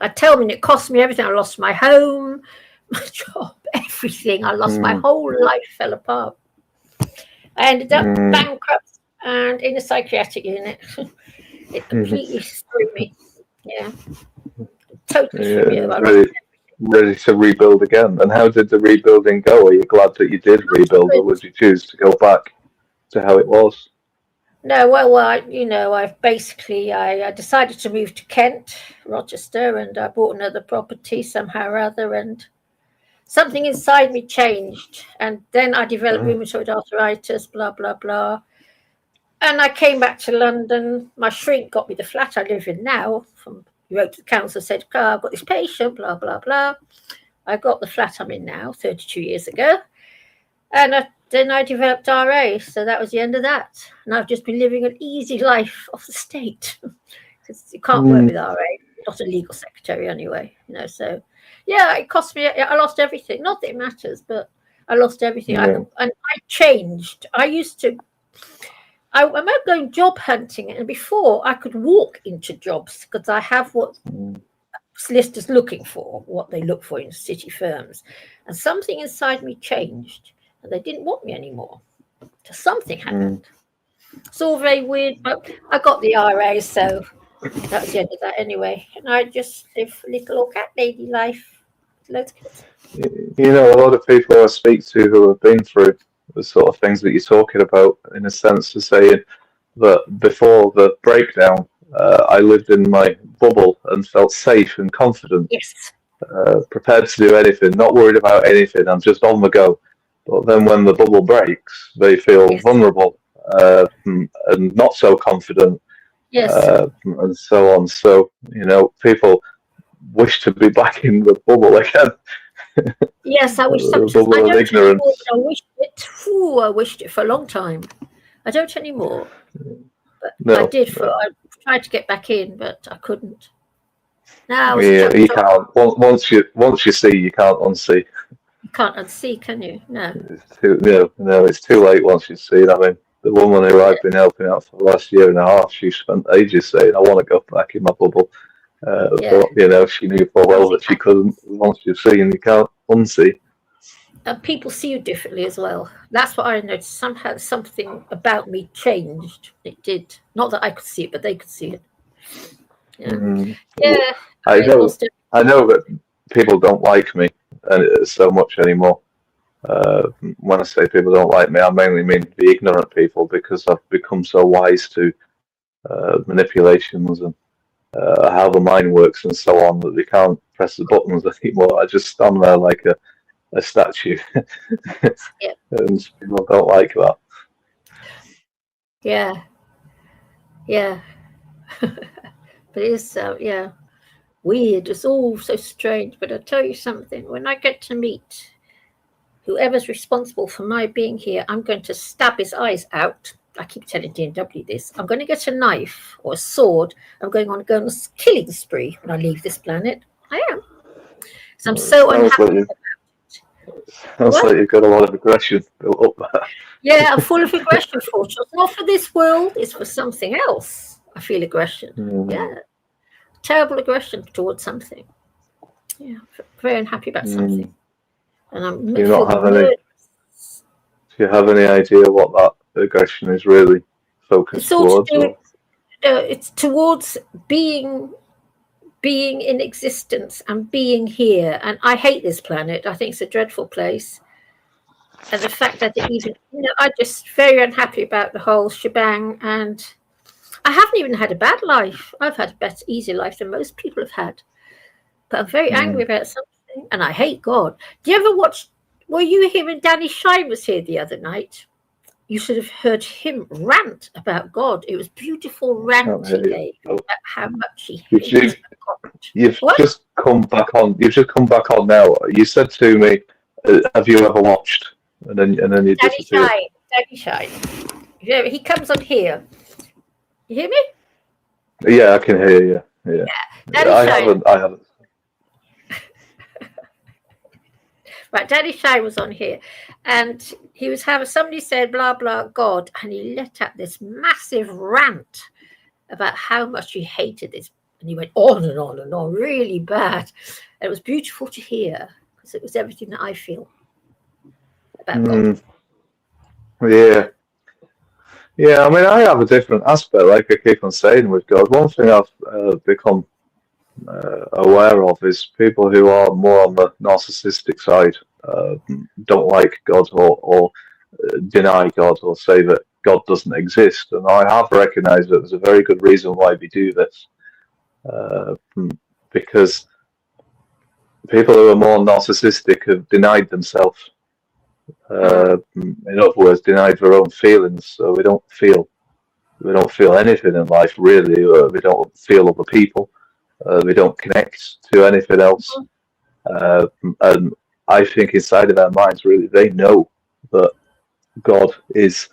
I tell me it cost me everything. I lost my home, my job, everything. I lost my whole life fell apart. I ended up bankrupt and in a psychiatric unit. It completely screwed me. Yeah. Totally screwed me. Ready to rebuild again. And how did the rebuilding go? Are you glad that you did rebuild, or would you choose to go back to how it was? No, well, I've basically, I decided to move to Kent, Rochester, and I bought another property somehow or other, and something inside me changed. And then I developed rheumatoid arthritis, blah, blah, blah. And I came back to London. My shrink got me the flat I live in now. He wrote to the council, said, I've got this patient, blah, blah, blah. I got the flat I'm in now, 32 years ago. And then I developed RA, so that was the end of that. And I've just been living an easy life off the state. Because you can't work with RA, not a legal secretary anyway. So yeah, it cost me, I lost everything. Not that it matters, but I lost everything. And I changed. I remember going job hunting, and before I could walk into jobs because I have what solicitors looking for, what they look for in city firms. And something inside me changed, and they didn't want me anymore. So something happened. It's all very weird, but I got the RA, so that was the end of that anyway. And I just live a little old cat lady life. Loads of kids. A lot of people I speak to who have been through the sort of things that you're talking about, in a sense, are saying that before the breakdown, I lived in my bubble and felt safe and confident, prepared to do anything, not worried about anything. I'm just on the go. But then when the bubble breaks, they feel vulnerable and not so confident, and so on. So, people wish to be back in the bubble again. Yes, I wish sometimes. I don't anymore, I wished it for a long time. I don't anymore. But I did. I tried to get back in, but I couldn't. Now you can't. Once you see, you can't unsee. You can't unsee, can you? No. It's too late once you see it. I mean, the woman who I've been helping out for the last year and a half, she spent ages saying, "I want to go back in my bubble." But she knew full well that she couldn't. Once you've seen, you can't unsee. People see you differently as well. That's what I noticed. Somehow something about me changed. It did. Not that I could see it, but they could see it. I know that people don't like me so much anymore. When I say people don't like me, I mainly mean the ignorant people, because I've become so wise to manipulations and how the mind works and so on, that they can't press the buttons anymore. I just stand there like a statue. And people don't like that. Yeah. But it is weird. It's all so strange. But I'll tell you something, when I get to meet whoever's responsible for my being here, I'm going to stab his eyes out. I keep telling D&W this. I'm going to get a knife or a sword. I'm going on a killing spree when I leave this planet. I am. So I'm so unhappy about it. Sounds like you've got a lot of aggression built up there. Yeah, I'm full of aggression, fortunately. Not for this world, it's for something else. I feel aggression. Yeah. Terrible aggression towards something. Yeah, very unhappy about something. And I'm Do you have any idea what that aggression is really focused towards? It's towards being in existence and being here. And I hate this planet. I think it's a dreadful place. And the fact that I'm just very unhappy about the whole shebang. And I haven't even had a bad life. I've had a better, easier life than most people have had. But I'm very angry about something. And I hate God. Do you ever watch? Were you here when Danny Shine was here the other night? You should have heard him rant about God. It was beautiful rant he gave about how much he hates God. You've just come back on. You've just come back on now. You said to me, "Have you ever watched?" And then you disappeared. Daddy Shine. He comes on here. You hear me? Yeah, I can hear you. Yeah. Daddy I Shine. haven't. Right, Daddy Shine was on here, and he was having somebody said blah blah God, and he let out this massive rant about how much he hated this, and he went on and on and on, really bad. And it was beautiful to hear because it was everything that I feel about God. Yeah. Yeah, I mean, I have a different aspect, like I keep on saying with God. One thing I've become aware of is people who are more on the narcissistic side don't like God or deny God or say that God doesn't exist. And I have recognized that there's a very good reason why we do this. Because people who are more narcissistic have denied themselves. In other words, denied their own feelings. So we don't feel anything in life really. We don't feel other people. We don't connect to anything else. And I think inside of their minds, really, they know that God is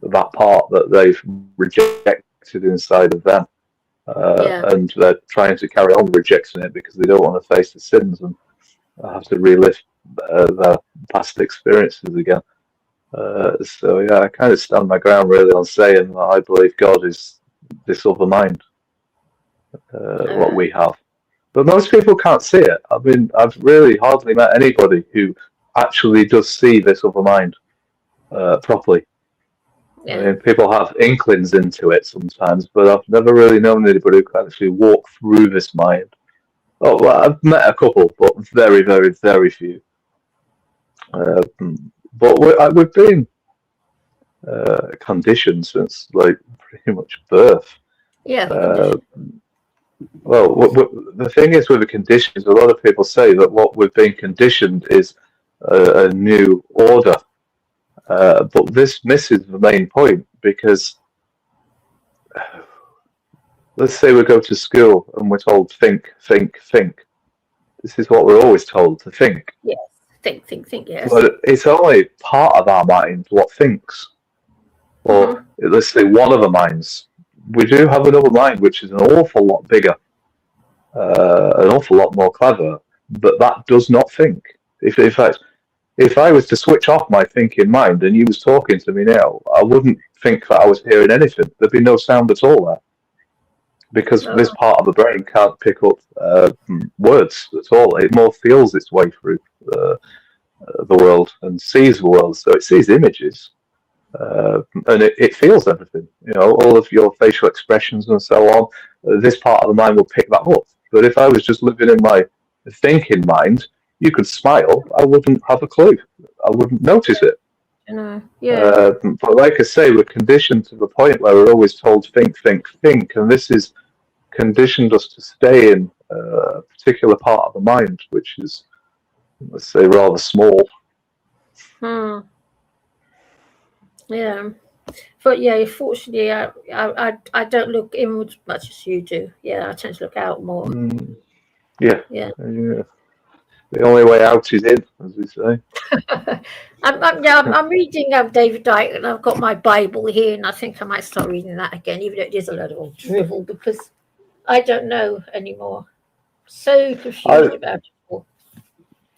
that part that they've rejected inside of them. And they're trying to carry on rejecting it because they don't want to face the sins and have to relive their past experiences again. So yeah, I kind of stand my ground really on saying that I believe God is this other mind, what we have. But most people can't see it. I mean, I've really hardly met anybody who actually does see this other mind properly. I mean, people have inklings into it sometimes, but I've never really known anybody who can actually walk through this mind. Oh, well, I've met a couple, but very, very, very few. But we've been conditioned since like pretty much birth. Well, the thing is with the conditions, a lot of people say that what we've been conditioned is a new order. But this misses the main point because let's say we go to school and we're told think, think, think. This is what we're always told to think. Yes, think, yes. But it's only part of our mind what thinks. Or let's say one of the minds. We do have another mind which is an awful lot bigger, an awful lot more clever, but that does not think. In fact, if I was to switch off my thinking mind and you was talking to me now, I wouldn't think that I was hearing anything. There'd be no sound at all there. Because this part of the brain can't pick up words at all. It more feels its way through the world and sees the world. So it sees images. And it feels everything, all of your facial expressions and so on. This part of the mind will pick that up. But if I was just living in my thinking mind, you could smile, I wouldn't have a clue. I wouldn't notice it. But like I say, we're conditioned to the point where we're always told think, think, think, and this is conditioned us to stay in a particular part of the mind, which is, let's say, rather small. Yeah, but yeah, fortunately, I don't look inwards much as you do. Yeah, I tend to look out more. Yeah. The only way out is in, as we say. I'm reading David Icke, and I've got my Bible here, and I think I might start reading that again, even though it is a lot of old drivel, because I don't know anymore. So confused about it.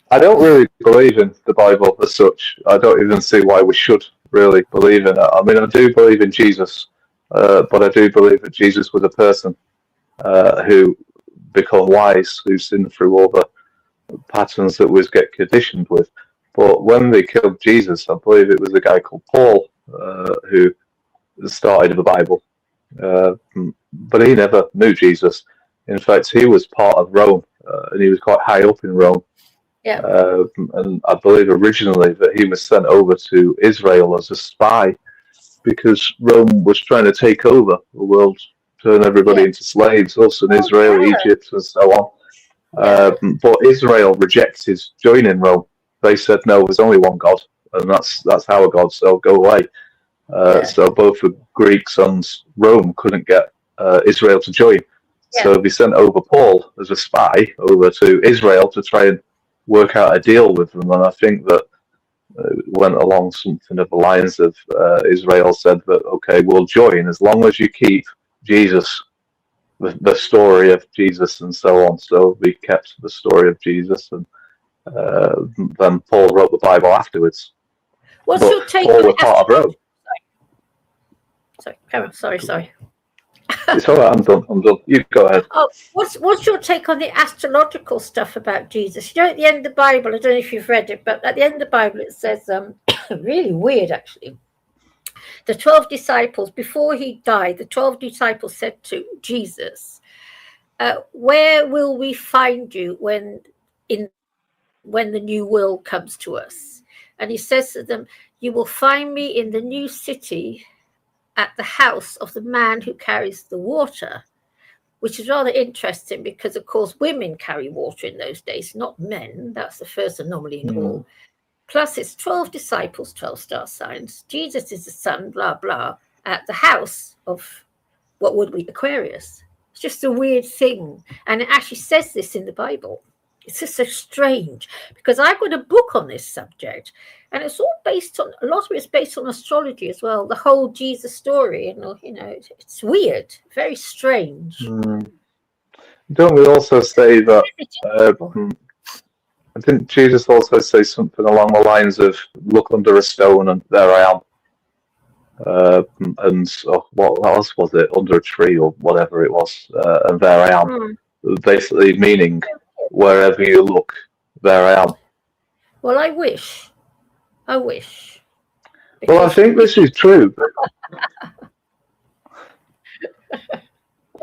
I don't really believe in the Bible as such. I don't even see why we should really believe in it. I mean, I do believe in Jesus, but I do believe that Jesus was a person who became wise, who sinned through all the patterns that we get conditioned with. But when they killed Jesus, I believe it was a guy called Paul who started the Bible. But he never knew Jesus. In fact, he was part of Rome, and he was quite high up in Rome. And I believe originally that he was sent over to Israel as a spy because Rome was trying to take over the world, turn everybody into slaves, us in Israel, Egypt, and so on. But Israel rejected joining Rome. They said, no, there's only one God, and that's our God, so go away. So both the Greeks and Rome couldn't get Israel to join. So they sent over Paul as a spy over to Israel to try and work out a deal with them. And I think that went along something of the lines of Israel said that, okay, we'll join as long as you keep Jesus, the story of Jesus and so on. So we kept the story of Jesus, and then Paul wrote the Bible afterwards. What's But your take Paul on was part of Rome. Sorry, Karen, sorry. It's all right, I'm done. You go ahead. Oh, what's your take on the astrological stuff about Jesus? You know, at the end of the Bible, I don't know if you've read it, but at the end of the Bible it says, really weird actually. The 12 disciples, before he died, the 12 disciples said to Jesus, where will we find you when the new world comes to us? And he says to them, you will find me in the new city at the house of the man who carries the water, which is rather interesting because, of course, women carry water in those days, not men. That's the first anomaly in all. Plus, it's 12 disciples, 12 star signs. Jesus is the son, blah, blah, at the house of what would be Aquarius. It's just a weird thing. And it actually says this in the Bible. It's just so strange because I've got a book on this subject, and it's all based on, a lot of it's based on astrology as well, the whole Jesus story. And, you know, it's weird, very strange. Don't we also say that, didn't Jesus also say something along the lines of, look under a stone and there I am? And what else was it? Under a tree or whatever it was, and there I am. Basically meaning, wherever you look, there I am. Well, I wish. Well, I think this is true.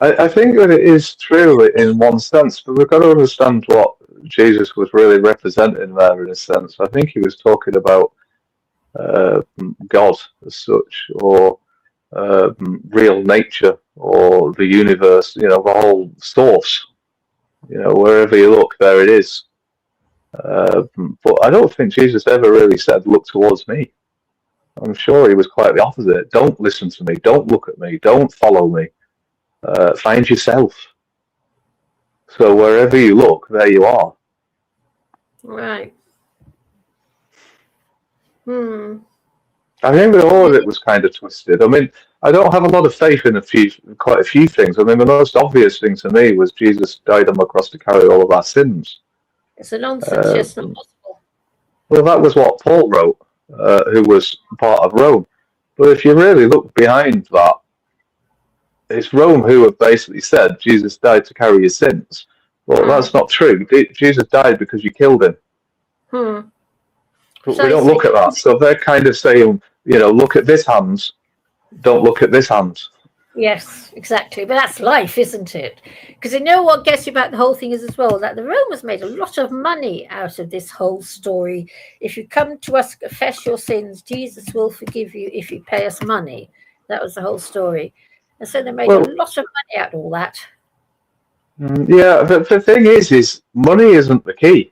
I think that it is true in one sense, but we've got to understand what Jesus was really representing there in a sense. I think he was talking about God as such, or real nature, or the universe, you know, the whole source. You know, wherever you look, there it is. But I don't think Jesus ever really said, look towards me. I'm sure he was quite the opposite. Don't listen to me. Don't look at me. Don't follow me. Find yourself. So wherever you look, there you are. Right. I think that all of it was kind of twisted. I mean, I don't have a lot of faith in quite a few things. I mean, the most obvious thing to me was Jesus died on the cross to carry all of our sins. It's a nonsense, yes, not possible. Well, that was what Paul wrote, who was part of Rome. But if you really look behind that, it's Rome who have basically said Jesus died to carry your sins. Well, that's not true. Jesus died because you killed him. But we don't look at that. So they're kind of saying, you know, look at this hand, don't look at this hand. Yes, exactly. But that's life, isn't it? Because you know what gets you about the whole thing is as well, that the Romans made a lot of money out of this whole story. If you come to us, confess your sins, Jesus will forgive you if you pay us money. That was the whole story. And so they made a lot of money out of all that. Yeah, the thing is money isn't the key.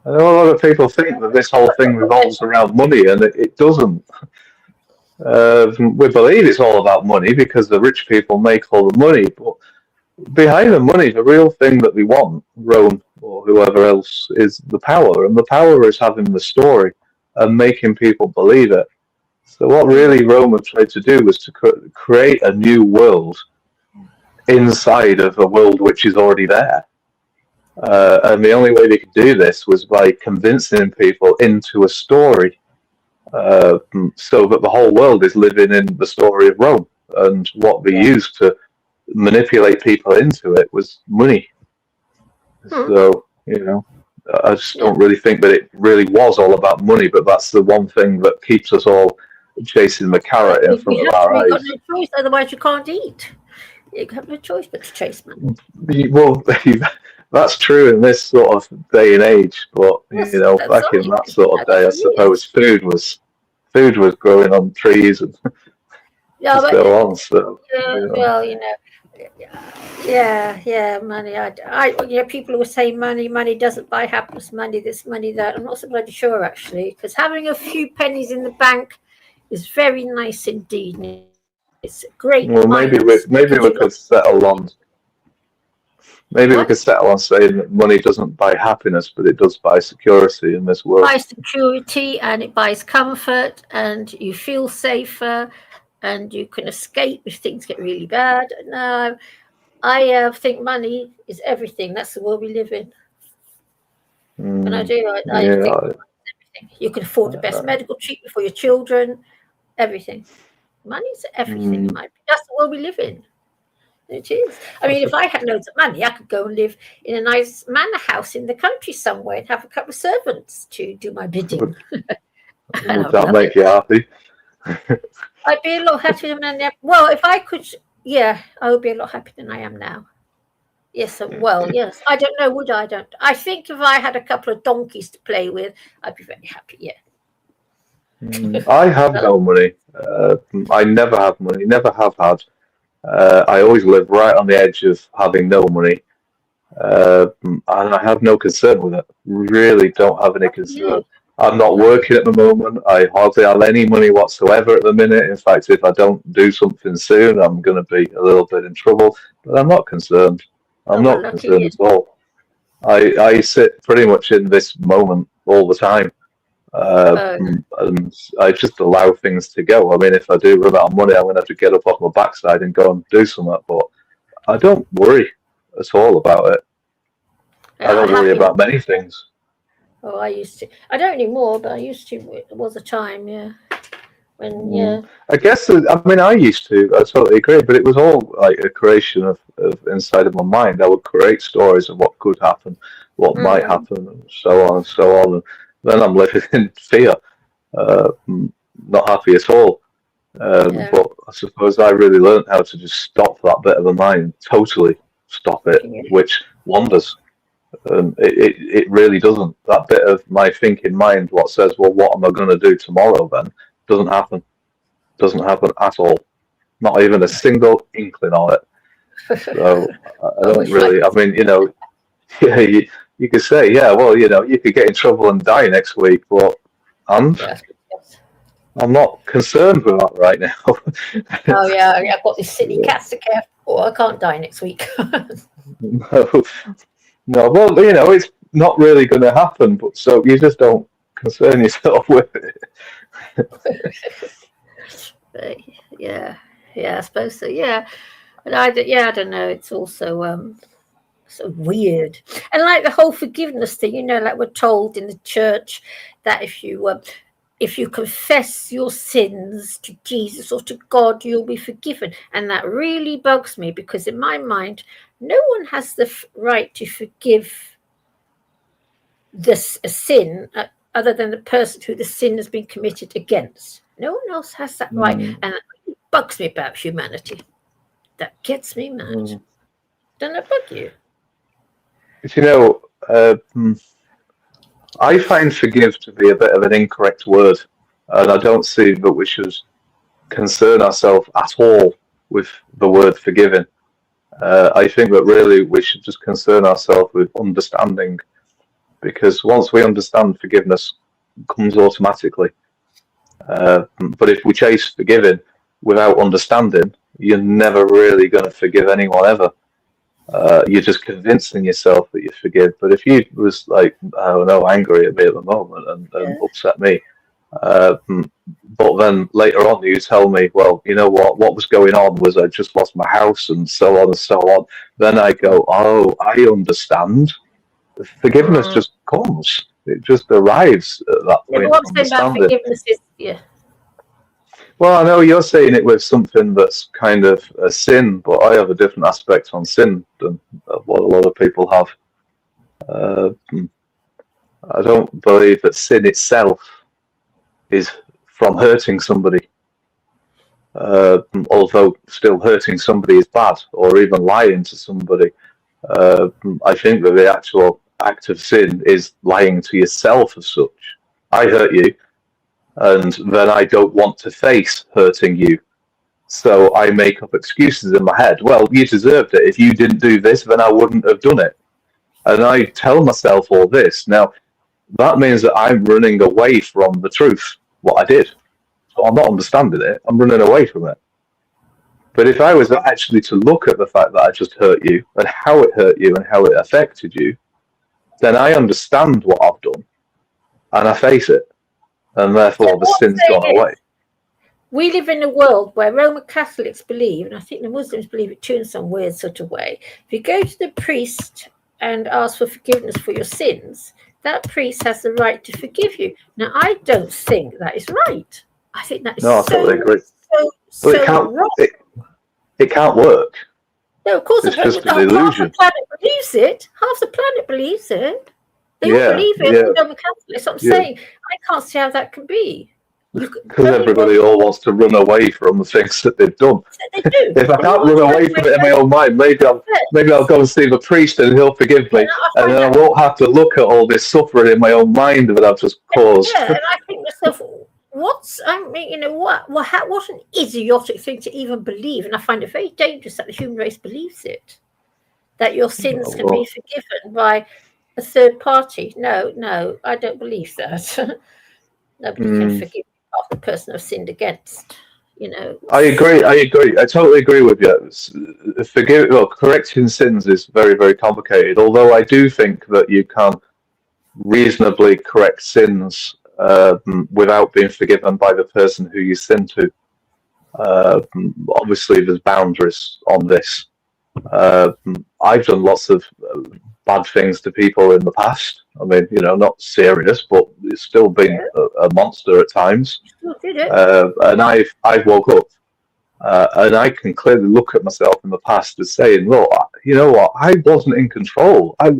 I know a lot of people think that this whole thing revolves around money, and it doesn't. We believe it's all about money because the rich people make all the money, but behind the money, the real thing that we want, Rome or whoever else, is the power, and the power is having the story and making people believe it. So what really Rome had tried to do was to create a new world inside of a world which is already there. And the only way they could do this was by convincing people into a story, so that the whole world is living in the story of Rome. And what they used to manipulate people into it was money. So, you know, I just don't really think that it really was all about money, but that's the one thing that keeps us all chasing the carrot in front of our eyes. You've got no choice, otherwise you can't eat. You have no choice but to chase money. Well, that's true in this sort of day and age, but you know, back in that sort of day, I suppose food was growing on trees and so on. So, well, you know, yeah, money. You know, people who say money doesn't buy happiness, money this, money that. I'm not so bloody sure actually, because having a few pennies in the bank is very nice indeed. It's great. Well, maybe we could settle on Maybe we What? could settle on saying that money doesn't buy happiness, but it does buy security in this world. Buys security and it buys comfort, and you feel safer, and you can escape if things get really bad. No, I think money is everything. That's the world we live in. And I think everything. You can afford the best medical treatment for your children, everything. Money's everything. That's the world we live in. It is. I mean, if I had loads of money, I could go and live in a nice manor house in the country somewhere and have a couple of servants to do my bidding. Would that make you happy? I'd be a lot happier than I am. Well, if I could, yeah, I would be a lot happier than I am now. Yes, well, yes. I don't know, would I? I don't. I think if I had a couple of donkeys to play with, I'd be very happy, yeah. I have no money. I never have money, never have had. I always live right on the edge of having no money. And I have no concern with it. Really don't have any concern. I'm not working at the moment. I hardly have any money whatsoever at the minute. In fact, if I don't do something soon, I'm going to be a little bit in trouble. But I'm not concerned. I'm not concerned at all. I sit pretty much in this moment all the time. And I just allow things to go. I mean, if I do run out of money, I'm going to have to get up off my backside and go and do something. But I don't worry at all about it. I don't worry about many things. Oh, I used to. I don't anymore, but I used to. There was a time, yeah. When, I guess, I mean, I used to. I totally agree. But it was all like a creation of inside of my mind. I would create stories of what could happen, what might happen, and so on and so on. And then I'm living in fear, not happy at all. But I suppose I really learned how to just stop that bit of the mind, totally stop it, which wanders. It really doesn't. That bit of my thinking mind, what says, well, what am I going to do tomorrow then, doesn't happen. Doesn't happen at all. Not even a single inkling of it. So I don't really, I mean, yeah, you could say, yeah, well, you could get in trouble and die next week, but I'm not concerned with that right now. Oh, yeah, I've got these silly cats to care for. I can't die next week. No, well, it's not really going to happen, but so you just don't concern yourself with it. Yeah, I suppose so, yeah. But I don't know, it's also so weird. And like the whole forgiveness thing, like we're told in the church that if you confess your sins to Jesus or to God, you'll be forgiven. And that really bugs me because in my mind, no one has the right to forgive a sin other than the person who the sin has been committed against. No one else has that right. And that really bugs me about humanity. That gets me mad. Doesn't it bug you? I find forgive to be a bit of an incorrect word, and I don't see that we should concern ourselves at all with the word forgiving. I think that really we should just concern ourselves with understanding, because once we understand, forgiveness comes automatically. But if we chase forgiving without understanding, you're never really going to forgive anyone ever. You're just convincing yourself that you forgive. But if you was like, I don't know, angry at me at the moment and upset me, but then later on you tell me, well, you know what was going on was I just lost my house and so on and so on. Then I go, oh, I understand. Forgiveness just comes. It just arrives at that point. What I'm saying about forgiveness is, Well, I know you're saying it with something that's kind of a sin, but I have a different aspect on sin than what a lot of people have. I don't believe that sin itself is from hurting somebody, although still hurting somebody is bad, or even lying to somebody. I think that the actual act of sin is lying to yourself as such. I hurt you, and then I don't want to face hurting you. So I make up excuses in my head. Well, you deserved it. If you didn't do this, then I wouldn't have done it. And I tell myself all this. Now, that means that I'm running away from the truth, what I did. So I'm not understanding it. I'm running away from it. But if I was actually to look at the fact that I just hurt you and how it hurt you and how it affected you, then I understand what I've done and I face it, and therefore the sin's gone away. We live in a world where Roman Catholics believe, and I think the Muslims believe it too in some weird sort of way, if you go to the priest and ask for forgiveness for your sins, that priest has the right to forgive you. Now, I don't think that is right. I think that is I totally agree. so It can't, wrong. It can't work. No, of course, it's just an half illusion. the planet believes it. Half the planet believes it. They all believe it. Yeah. Roman Catholics. That's what I'm saying. I can't see how that can be. Because everybody all wants to run away from the things that they've done. They do. If I can't run away from it in my own mind, maybe I'll go and see the priest and he'll forgive me, and then I won't have to look at all this suffering in my own mind that I've just caused. Yeah, and I think myself, what an idiotic thing to even believe, and I find it very dangerous that the human race believes it, that your sins can be forgiven by a third party. No, I don't believe that. Nobody can forgive the person I've sinned against. I agree. I totally agree with you. Correcting sins is very, very complicated. Although I do think that you can reasonably correct sins without being forgiven by the person who you sin to. Obviously, there's boundaries on this. I've done lots of bad things to people in the past. I mean, not serious, but it's still been a monster at times. And I've woke up, and I can clearly look at myself in the past as saying, "Look, you know what? I wasn't in control. I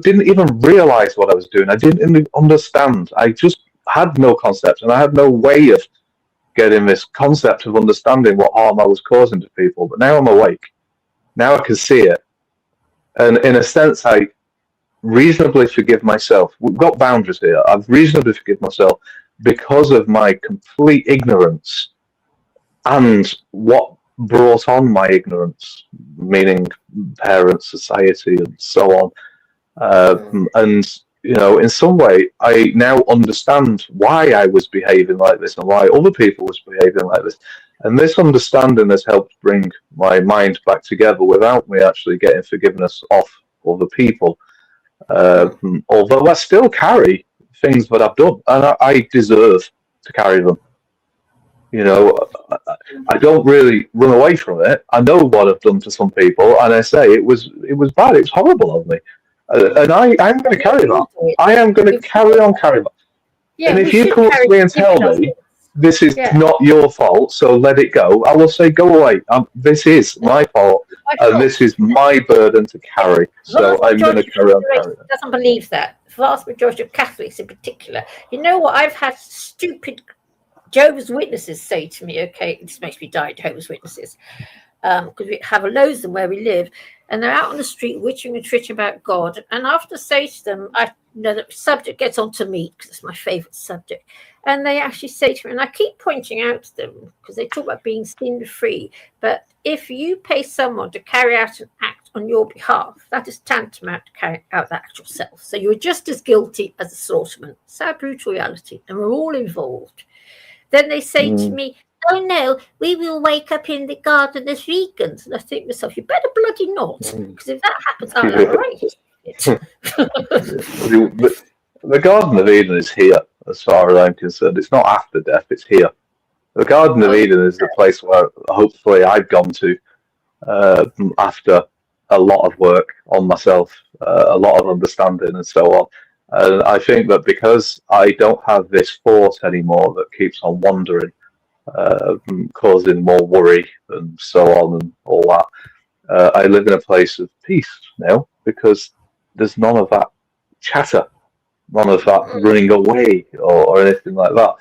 didn't even realize what I was doing. I didn't even understand. I just had no concept, and I had no way of getting this concept of understanding what harm I was causing to people. But now I'm awake. Now I can see it. And in a sense, I reasonably forgive myself. We've got boundaries here. I've reasonably forgiven myself because of my complete ignorance and what brought on my ignorance, meaning parents, society, and so on. And, in some way, I now understand why I was behaving like this and why other people was behaving like this. And this understanding has helped bring my mind back together without me actually getting forgiveness off other people. Although I still carry things that I've done, and I deserve to carry them. I don't really run away from it. I know what I've done to some people, and I say it was bad. It's horrible of me, and I'm going to carry that. I am going to carry on carrying that. Yeah, and if you come up to me and tell me this is not your fault, so let it go, I will say, go away. This is my fault, and this is my burden to carry. So I'm going to carry on carrying it. Doesn't believe that. The vast majority of Catholics, in particular, you know what? I've had stupid Jehovah's Witnesses say to me, okay, this makes me die, Jehovah's Witnesses, because we have loads of them where we live, and they're out on the street witching and twitching about God. And after I say to them, I know the subject gets onto me because it's my favourite subject. And they actually say to me, and I keep pointing out to them, because they talk about being sin-free, but if you pay someone to carry out an act on your behalf, that is tantamount to carry out the act yourself. So you're just as guilty as the slaughterman. It's our brutal reality, and we're all involved. Then they say to me, oh no, we will wake up in the garden as vegans. And I think to myself, you better bloody not, because if that happens, I'm right. The Garden of Eden is here, as far as I'm concerned. It's not after death, it's here. The Garden of Eden is the place where hopefully I've gone to after a lot of work on myself, a lot of understanding and so on. And I think that because I don't have this force anymore that keeps on wandering, causing more worry and so on and all that, I live in a place of peace now because there's none of that chatter, none of that running away or anything like that.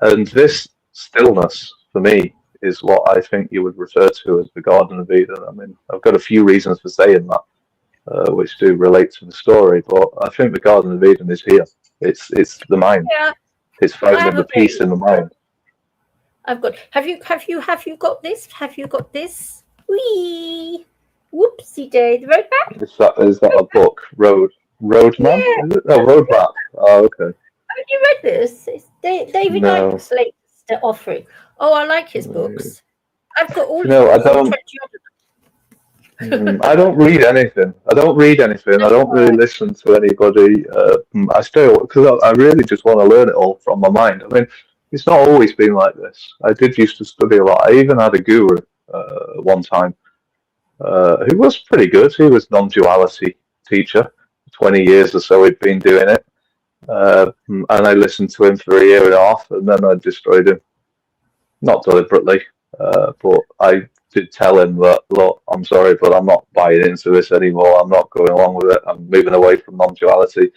And this stillness, for me, is what I think you would refer to as the Garden of Eden. I mean, I've got a few reasons for saying that, which do relate to the story, but I think the Garden of Eden is here. It's the mind. Yeah. It's finding the peace in the mind. I've got. Have you got this? Have you got this? Whee! Whoopsie day. The road map. Is that a book? Roadmap? Yeah. Oh, roadmap. Oh, okay. Have you read this? It's David Icke's latest offering. Oh, I like his books. I've got all You know, I don't. 20 I don't read anything. I don't really listen to anybody. I stay because I really just want to learn it all from my mind. I mean, it's not always been like this. I did used to study a lot. I even had a guru one time who was pretty good. He was non-duality teacher. 20 years or so he'd been doing it. And I listened to him for a year and a half, and then I destroyed him. Not deliberately, but I did tell him that, look, I'm sorry, but I'm not buying into this anymore. I'm not going along with it. I'm moving away from non-duality.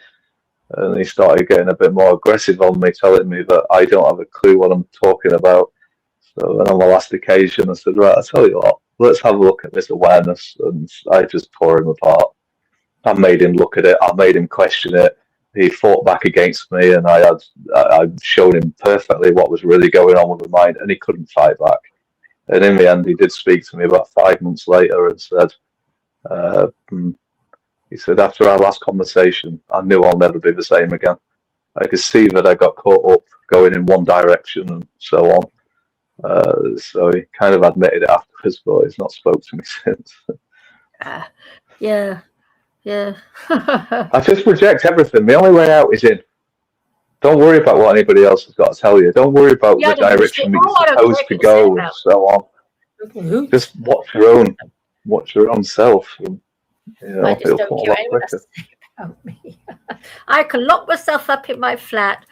And he started getting a bit more aggressive on me, telling me that I don't have a clue what I'm talking about. So then on the last occasion, I said, right, I'll tell you what, let's have a look at this awareness. And I just tore him apart. I made him look at it. I made him question it. He fought back against me, and I showed him perfectly what was really going on with my mind, and he couldn't fight back. And in the end, he did speak to me about 5 months later and said, he said, after our last conversation, I knew I'll never be the same again. I could see that I got caught up going in one direction and so on. So he kind of admitted it afterwards, but he's not spoke to me since. Yeah. I just reject everything. The only way out is in. Don't worry about what anybody else has got to tell you. Don't worry about the direction that you're supposed to go and so on. Just watch your own self. And, you know, I just don't care anyone has to say about me. I can lock myself up in my flat,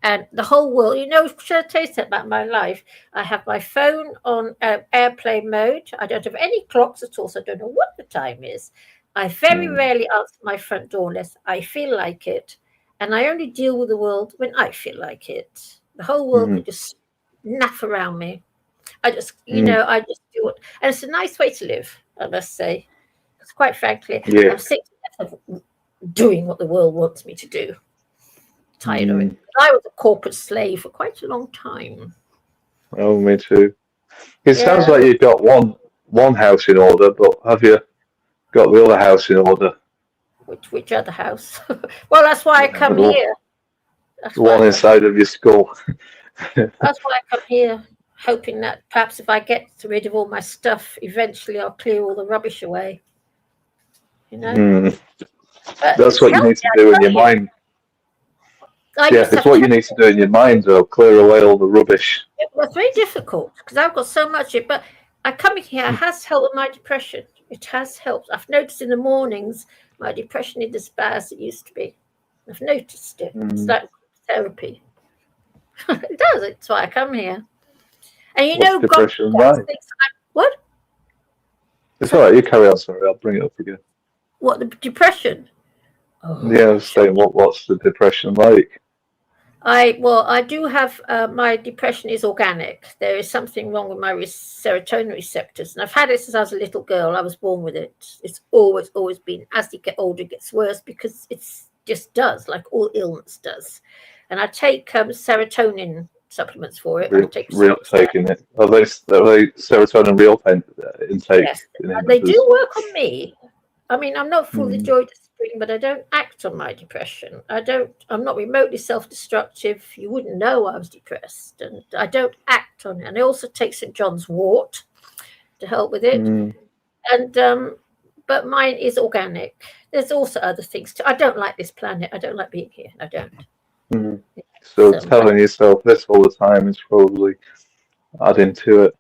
and the whole world. You know, should I tell you something about my life? I have my phone on airplane mode. I don't have any clocks at all, so I don't know what the time is. I very rarely answer my front door unless I feel like it. And I only deal with the world when I feel like it. The whole world can just naff around me. I just, I just do it. And it's a nice way to live, I must say. Because quite frankly, I'm sick of doing what the world wants me to do. Tired of it. I was a corporate slave for quite a long time. Oh, me too. It sounds like you've got one house in order, but have you got the other house in order? Which other house? Well, that's why I come here. That's one inside of your skull. That's why I come here, hoping that perhaps if I get rid of all my stuff, eventually I'll clear all the rubbish away. You know? That's what you need to do in your mind. It's what you need to do in your mind, though. Clear away all the rubbish. It was very difficult because I've got so much of it, but I coming here has helped with my depression. It has helped. I've noticed in the mornings my depression isn't as bad as it used to be. I've noticed it. It's like therapy. It does. It's why I come here. And you know, God thinks what? It's all right. You carry on. Sorry, I'll bring it up again. What, the depression? Oh, yeah, I was saying, what's the depression like? I do have my depression is organic. There is something wrong with my serotonin receptors, and I've had it since I was a little girl. I was born with it. It's always been. As you get older, it gets worse because it just does, like all illness does. And I take serotonin supplements for it. Taking it. Are they serotonin real intake? Yes, they do work on me. I mean, I'm not full of joy to spring, but I don't act on my depression. I'm not remotely self-destructive. You wouldn't know I was depressed, and I don't act on it. And I also take St. John's wort to help with it. And but mine is organic. There's also other things too. I don't like this planet. I don't like being here. I don't. So telling yourself this all the time is probably adding to it.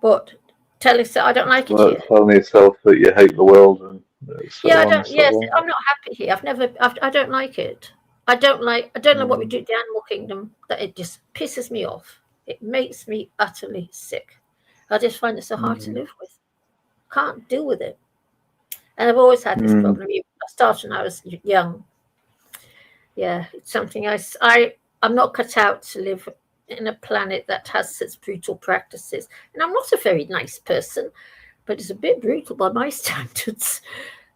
But telling yourself I don't like it here. Telling yourself that you hate the world and I don't. Yes, I'm not happy here. I don't like it. I don't know what we do in the animal kingdom. That it just pisses me off. It makes me utterly sick. I just find it so hard to live with. Can't deal with it. And I've always had this problem. I started when I was young. Yeah, it's something I'm not cut out to live in a planet that has such brutal practices. And I'm not a very nice person, but it's a bit brutal by my standards.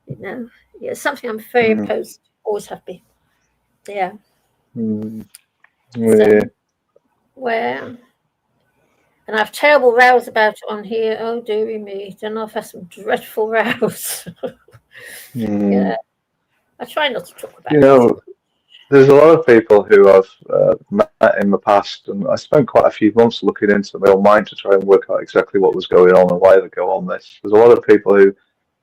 You know, yeah, something I'm very opposed to, always have been. Yeah. Well, and I have terrible rows about it on here. Oh, dearie me. Don't know if I've had some dreadful rows. Yeah. I try not to talk about it. You know, there's a lot of people who I've met in the past, and I spent quite a few months looking into my own mind to try and work out exactly what was going on and why they go on this. There's a lot of people who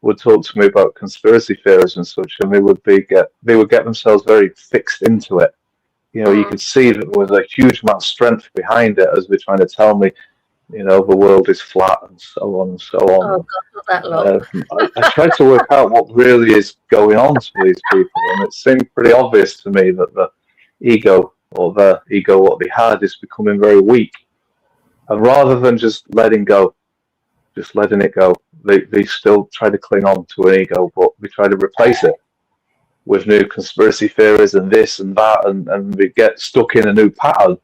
would talk to me about conspiracy theories and such, and they would get themselves very fixed into it. You know, you could see that there was a huge amount of strength behind it as they're trying to tell me, you know, the world is flat and so on and so on. Oh God, not that long. I tried to work out what really is going on to these people, and it seemed pretty obvious to me that the ego, what they had, is becoming very weak. And rather than just letting go, just letting it go, they still try to cling on to an ego, but they try to replace it with new conspiracy theories and this and that, and they get stuck in a new pattern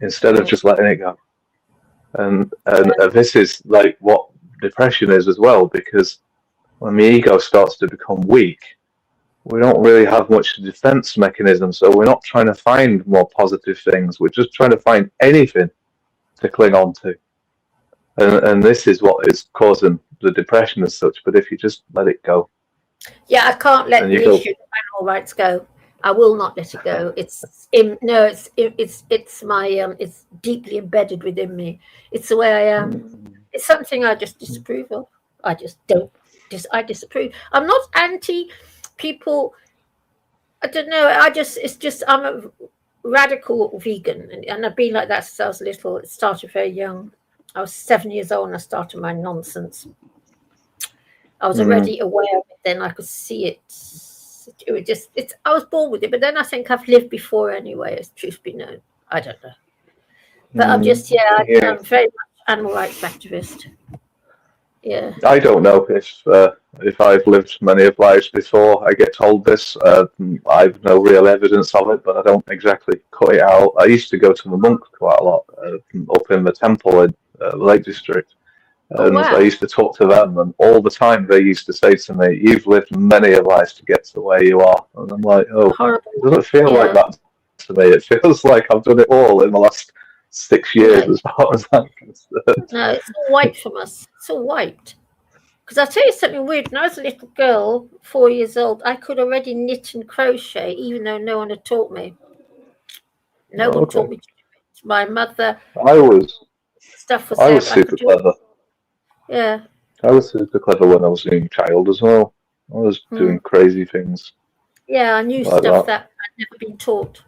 instead of just letting it go. And this is like what depression is as well, because when the ego starts to become weak, we don't really have much defense mechanism, so we're not trying to find more positive things, we're just trying to find anything to cling on to. And this is what is causing the depression as such, but if you just let it go. Yeah, I can't let the issue of animal rights go. I will not let it go. It's deeply embedded within me. It's the way I am. It's something I just disapprove of. I disapprove. I'm not anti people. I don't know. I'm a radical vegan, and I've been like that since I was little. It started very young. I was 7 years old and I started my nonsense. I was already aware of it then. I could see it. I was born with it, but then I think I've lived before anyway, as truth be known. I don't know. But I'm I'm very much animal rights activist. Yeah. I don't know if I've lived many of lives before. I get told this. I've no real evidence of it, but I don't exactly cut it out. I used to go to the monks quite a lot up in the temple in the Lake District. And I used to talk to them, and all the time they used to say to me, "You've lived many a life to get to where you are." And I'm like, "Oh, it doesn't feel like that to me. It feels like I've done it all in the last 6 years, as far as I'm concerned." No, it's all wiped from us. It's all wiped. Because I'll tell you something weird. When I was a little girl, 4 years old, I could already knit and crochet, even though no one had taught me. No one taught me to do it. My mother. I was super clever. Yeah. I was super clever when I was a young child as well. I was doing crazy things. Yeah, I knew stuff that I'd never been taught.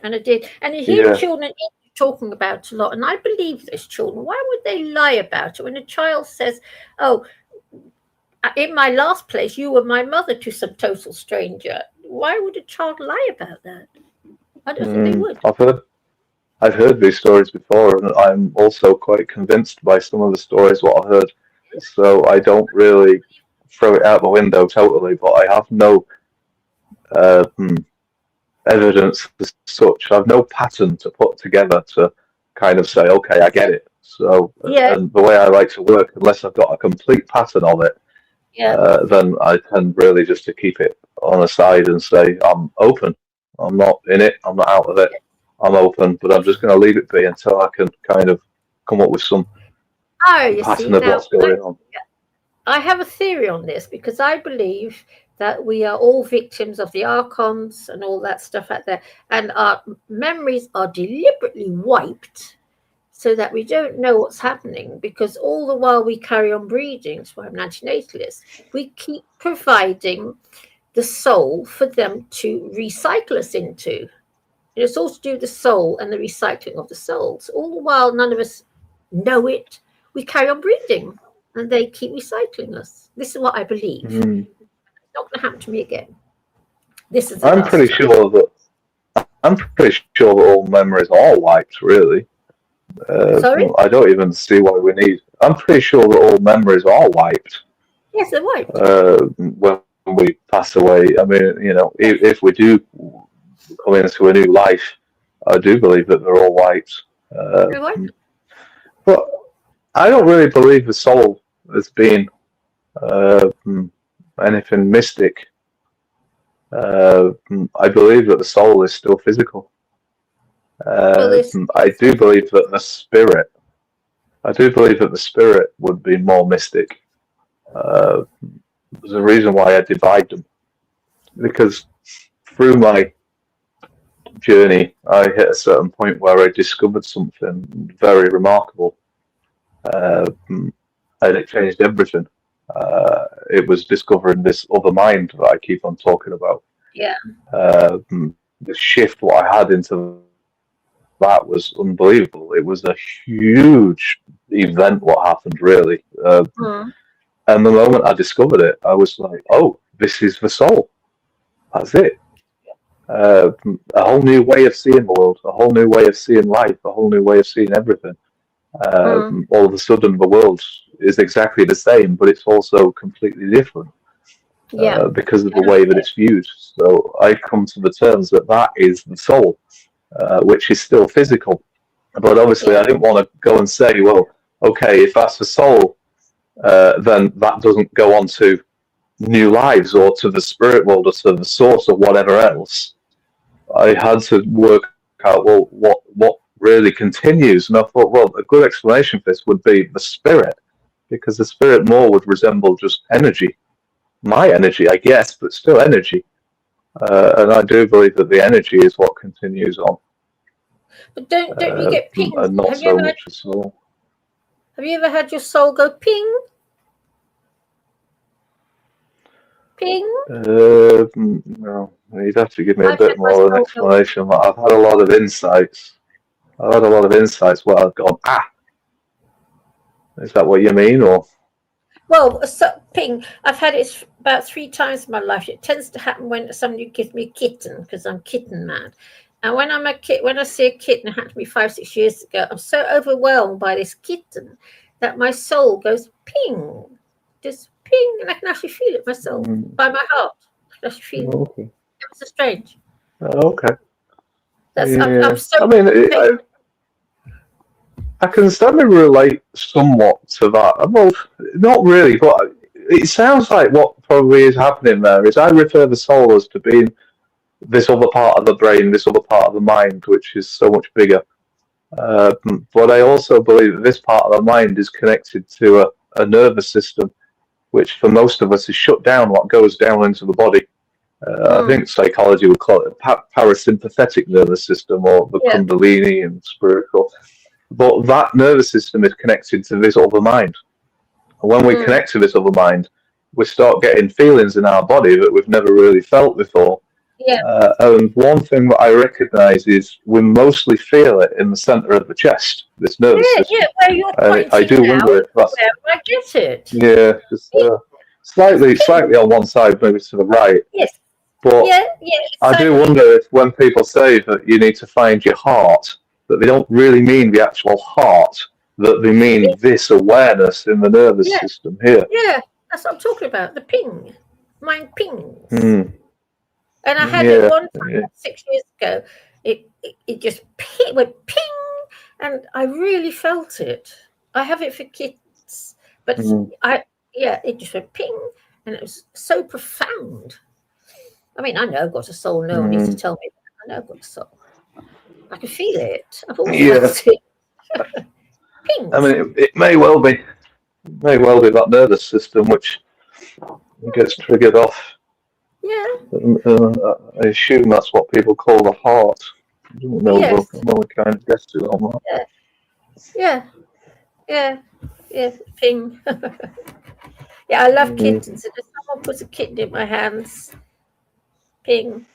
And I did. And you hear children talking about a lot. And I believe those children. Why would they lie about it? When a child says, "Oh, in my last place, you were my mother," to some total stranger. Why would a child lie about that? I don't think they would. I've heard these stories before, and I'm also quite convinced by some of the stories what I heard. So I don't really throw it out the window totally, but I have no evidence as such. I've no pattern to put together to kind of say, okay, I get it. So and the way I like to work, unless I've got a complete pattern of it, then I tend really just to keep it on the side and say, I'm open. I'm not in it. I'm not out of it. I'm open, but I'm just going to leave it be until I can kind of come up with some pattern of what's going on. I have a theory on this because I believe that we are all victims of the archons and all that stuff out there, and our memories are deliberately wiped so that we don't know what's happening, because all the while we carry on breeding. That's why I'm an antinatalist. We keep providing the soul for them to recycle us into. And it's all to do with the soul and the recycling of the souls. All the while, none of us know it. We carry on breeding, and they keep recycling us. This is what I believe. It's not going to happen to me again. This is. I'm pretty sure that all memories are wiped. Really. Sorry? I don't even see why we need. I'm pretty sure that all memories are wiped. Yes, they're wiped. When we pass away, I mean, you know, if we do come into a new life, I do believe that they're all wiped. They're wiped. But I don't really believe the soul has been anything mystic. I believe that the soul is still physical. I do believe that the spirit. I do believe that the spirit would be more mystic. There's a reason why I divide them, because through my journey, I hit a certain point where I discovered something very remarkable, and it changed everything. It was discovering this other mind that I keep on talking about. Yeah. The shift what I had into that was unbelievable. It was a huge event what happened, really. And the moment I discovered it, I was like, oh, this is the soul. That's it. A whole new way of seeing the world, a whole new way of seeing life, a whole new way of seeing everything. All of a sudden, the world is exactly the same, but it's also completely different because of the way that it's viewed. So I come to the terms that that is the soul, which is still physical. But obviously, I didn't want to go and say, well, okay, if that's the soul, then that doesn't go on to new lives or to the spirit world or to the source or whatever else. I had to work out, well, what really continues? And I thought, well, a good explanation for this would be the spirit, because the spirit more would resemble just energy. My energy, I guess, but still energy. And I do believe that the energy is what continues on. But don't you get pings? And not so much the soul. Have you ever had your soul go ping? Ping? No, you'd have to give me a bit more of an explanation. I've had a lot of insights. I've had a lot of insights where I've gone, is that what you mean? Or well, so, ping. I've had it about 3 times in my life. It tends to happen when somebody gives me a kitten, because I'm kitten mad. And when when I see a kitten, it happened to me 5-6 years ago. I'm so overwhelmed by this kitten that my soul goes ping, just ping, and I can actually feel it myself by my heart. I can actually feel it. Okay. It's so strange. Okay. That's I'm so. I mean, I can certainly relate somewhat to that. Well, not really, but it sounds like what probably is happening there is I refer the soul as to being this other part of the brain, this other part of the mind, which is so much bigger. But I also believe that this part of the mind is connected to a nervous system, which for most of us is shut down what goes down into the body. I think psychology would call it a parasympathetic nervous system, or the Kundalini and spiritual. But that nervous system is connected to this other mind. And when we connect to this other mind, we start getting feelings in our body that we've never really felt before. And one thing that I recognise is we mostly feel it in the centre of the chest, this nervous system. Where you're pointing I do wonder if that's... I get it. Yeah, just slightly on one side, maybe to the right. Yes. But I do wonder if when people say that you need to find your heart, that they don't really mean the actual heart, that they mean this awareness in the nervous system here. Yeah, that's what I'm talking about. The ping. Mind pings. And I had it one time 6 years ago. It just went ping, and I really felt it. I have it for kids, but it just went ping, and it was so profound. I mean, I know I've got a soul. No one needs to tell me that. I know I've got a soul. I can feel it. I've always felt it. Pings. I mean, it may well be that nervous system which gets triggered off. Yeah. I assume that's what people call the heart. I don't know. I'm only kind of guessing on that. Yeah. Ping. I love kittens. If someone puts a kitten in my hands, ping.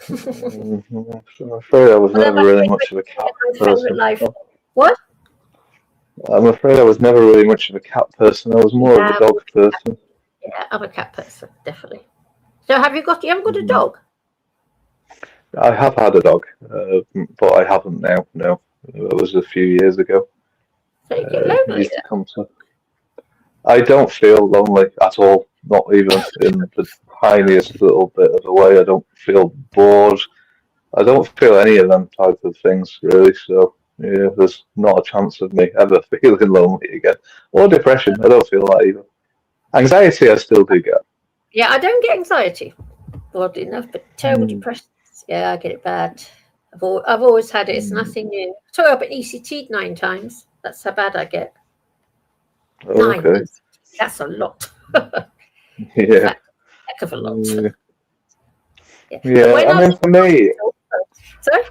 I'm afraid I was never really much of a cat person. What? I'm afraid I was never really much of a cat person. I was more of a dog person. Yeah, I'm a cat person, definitely. So you haven't got a dog? I have had a dog, but I haven't now. No, it was a few years ago. So you get lonely I don't feel lonely at all, not even in the tiniest little bit of a way. I don't feel bored. I don't feel any of them type of things, really. So, there's not a chance of me ever feeling lonely again. Or depression, I don't feel that either. Anxiety, I still do get. Yeah, I don't get anxiety, oddly enough, but terrible depression. Yeah, I get it bad. I've always had it. It's nothing new. So I've been ECT'd 9 times. That's how bad I get. Okay. 9. That's a lot. Yeah. Heck of a lot. Yeah, I mean, for me, Sorry?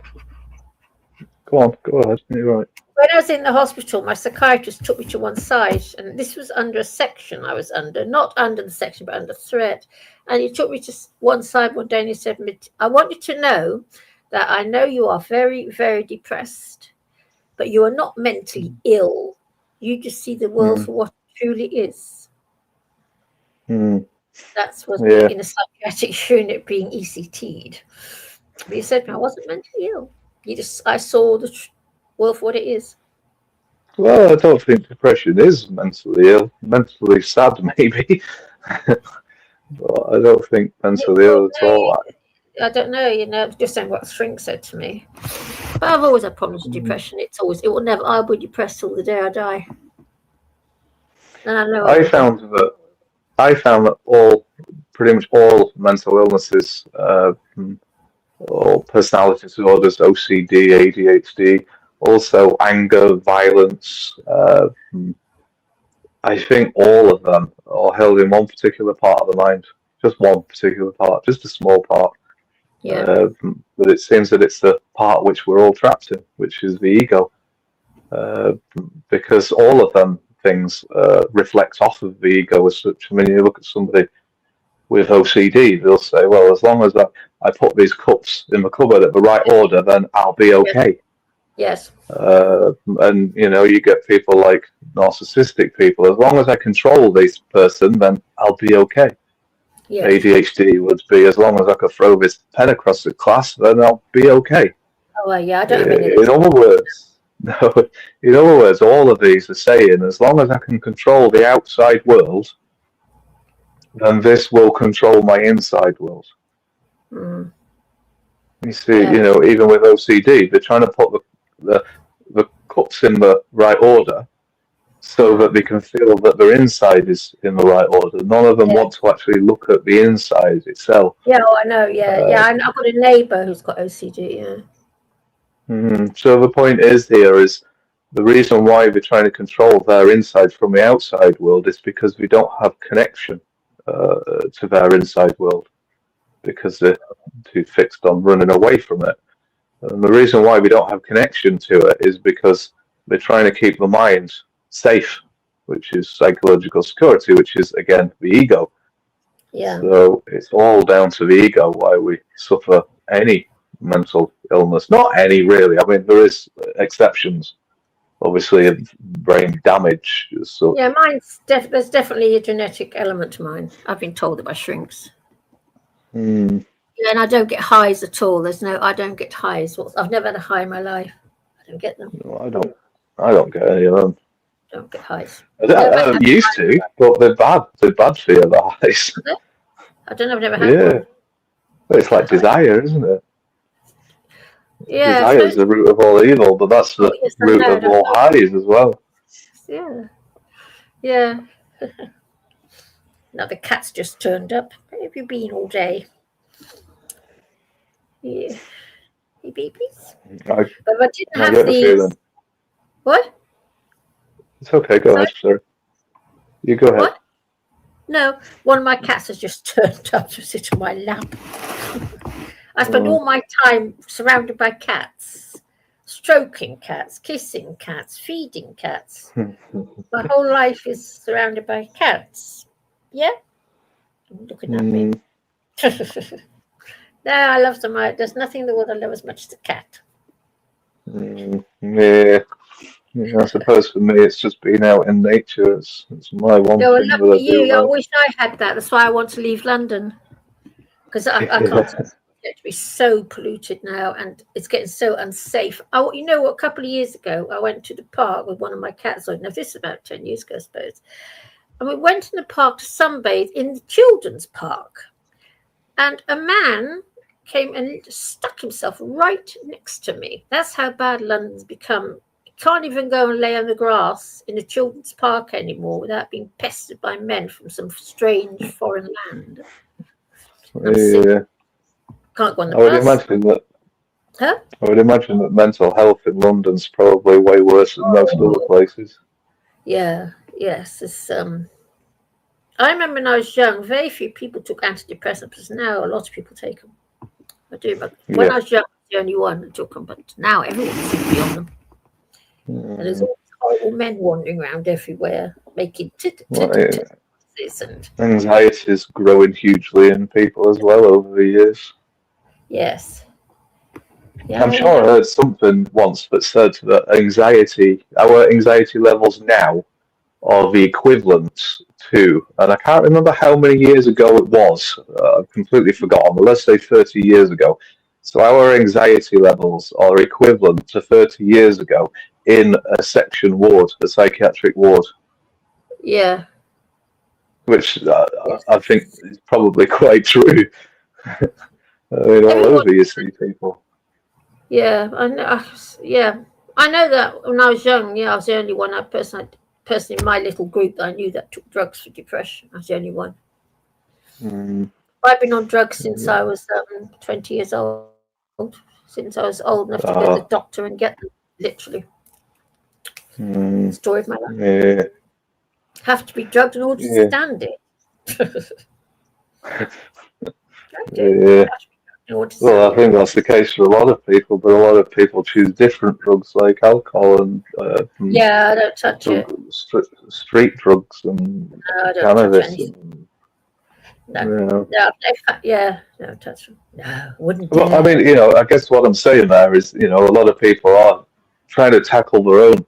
Go on, go ahead. You're right. When I was in the hospital, my psychiatrist took me to one side, and this was under a section I was under, not under the section, but under threat. And he took me to one side one day and he said, I want you to know that I know you are very, very depressed, but you are not mentally ill. You just see the world for what it truly is. That's what in a psychiatric unit being ECT'd. But he said, I wasn't mentally ill. I saw the world for what it is. Well, I don't think depression is mentally ill. Mentally sad, maybe. But I don't think mentally ill at all. I don't know, just saying what Shrink said to me. But I've always had problems with depression. It will never, I'll be depressed till the day I die. And I know I found that pretty much all mental illnesses, all personality disorders, OCD, ADHD, also anger, violence, I think all of them are held in one particular part of the mind, just one particular part, just a small part. Yeah. But it seems that it's the part which we're all trapped in, which is the ego, because all of them things reflect off of the ego as such. I mean, you look at somebody with OCD, they'll say, well, as long as I put these cups in the cupboard at the right order, then I'll be okay. Yes. And, you get people like narcissistic people. As long as I control this person, then I'll be okay. Yes. ADHD would be, as long as I could throw this pen across the class, then I'll be okay. Oh, well, yeah, I don't In other words, all of these are saying, as long as I can control the outside world, then this will control my inside world. You see, even with OCD, they're trying to put the cups in the right order so that they can feel that their inside is in the right order. None of them want to actually look at the inside itself. Yeah, I know, I've got a neighbour who's got OCD, So the point is the reason why we're trying to control their inside from the outside world is because we don't have connection to their inside world, because they're too fixed on running away from it. And the reason why we don't have connection to it is because they're trying to keep the mind safe, which is psychological security, which is, again, the ego. Yeah. So it's all down to the ego why we suffer any mental illness. Not any, really. I mean, there is exceptions. Obviously, brain damage. So. Yeah, there's definitely a genetic element to mine. I've been told that by shrinks. Yeah, and I don't get highs at all. I don't get highs. I've never had a high in my life. I don't get them. No, I don't get any of them. Don't get highs. I used to, but they're bad. They're bad for you, the highs. I don't know. I've never had one. Well, it's like desire, isn't it? Yeah. Desire is the root of all evil, but that's the root of all highs as well. Yeah. Yeah. Now the cat's just turned up. Where have you been all day? Yeah. Hey, babies. But I didn't have these. What? It's okay. Go ahead, sir. You go ahead. What? No, one of my cats has just turned up to sit on my lap. I spend all my time surrounded by cats, stroking cats, kissing cats, feeding cats. My whole life is surrounded by cats. Yeah? Looking at me. No, I love them. There's nothing in the world I love as much as a cat. Yeah, I suppose for me it's just being out in nature. It's my one thing I that I do. I wish I had that. That's why I want to leave London. Because I can't get to be so polluted now, and it's getting so unsafe. You know what? A couple of years ago, I went to the park with one of my cats. I know this is about 10 years ago, I suppose. And we went in the park to sunbathe in the children's park. And a man came and stuck himself right next to me. That's how bad London's become. You can't even go and lay on the grass in a children's park anymore without being pestered by men from some strange foreign land. Yeah. Can't go on the I would imagine that mental health in London's probably way worse than most other places. Yeah. Yes. It's I remember when I was young, very few people took antidepressants. Now a lot of people take them. I do, but when I was young, the only one that took them, but now everyone seems to be on them. And there's all these horrible men wandering around everywhere, making and Anxiety is growing hugely in people as well over the years. yes. Yeah, I'm sure I heard something once that said that our anxiety levels now are the equivalent to, and I can't remember how many years ago it was, I've completely forgotten, but let's say 30 years ago. So our anxiety levels are equivalent to 30 years ago in a section ward, a psychiatric ward. Yeah. Which I think is probably quite true. I mean, all over you see people. Yeah, I know. Yeah, I know that when I was young. Yeah, I was the only one. Person in my little group that I knew that took drugs for depression. I was the only one. I've been on drugs since I was 20 years old. Since I was old enough to go to the doctor and get them, literally. Story of my life. Yeah. Have to be drugged in order to stand it. Yeah. Well, I think that's the case for a lot of people, but a lot of people choose different drugs like alcohol and I don't touch it. Street drugs and cannabis. No, touch them. No, wouldn't. Well, I mean, I guess what I'm saying there is, a lot of people are trying to tackle their own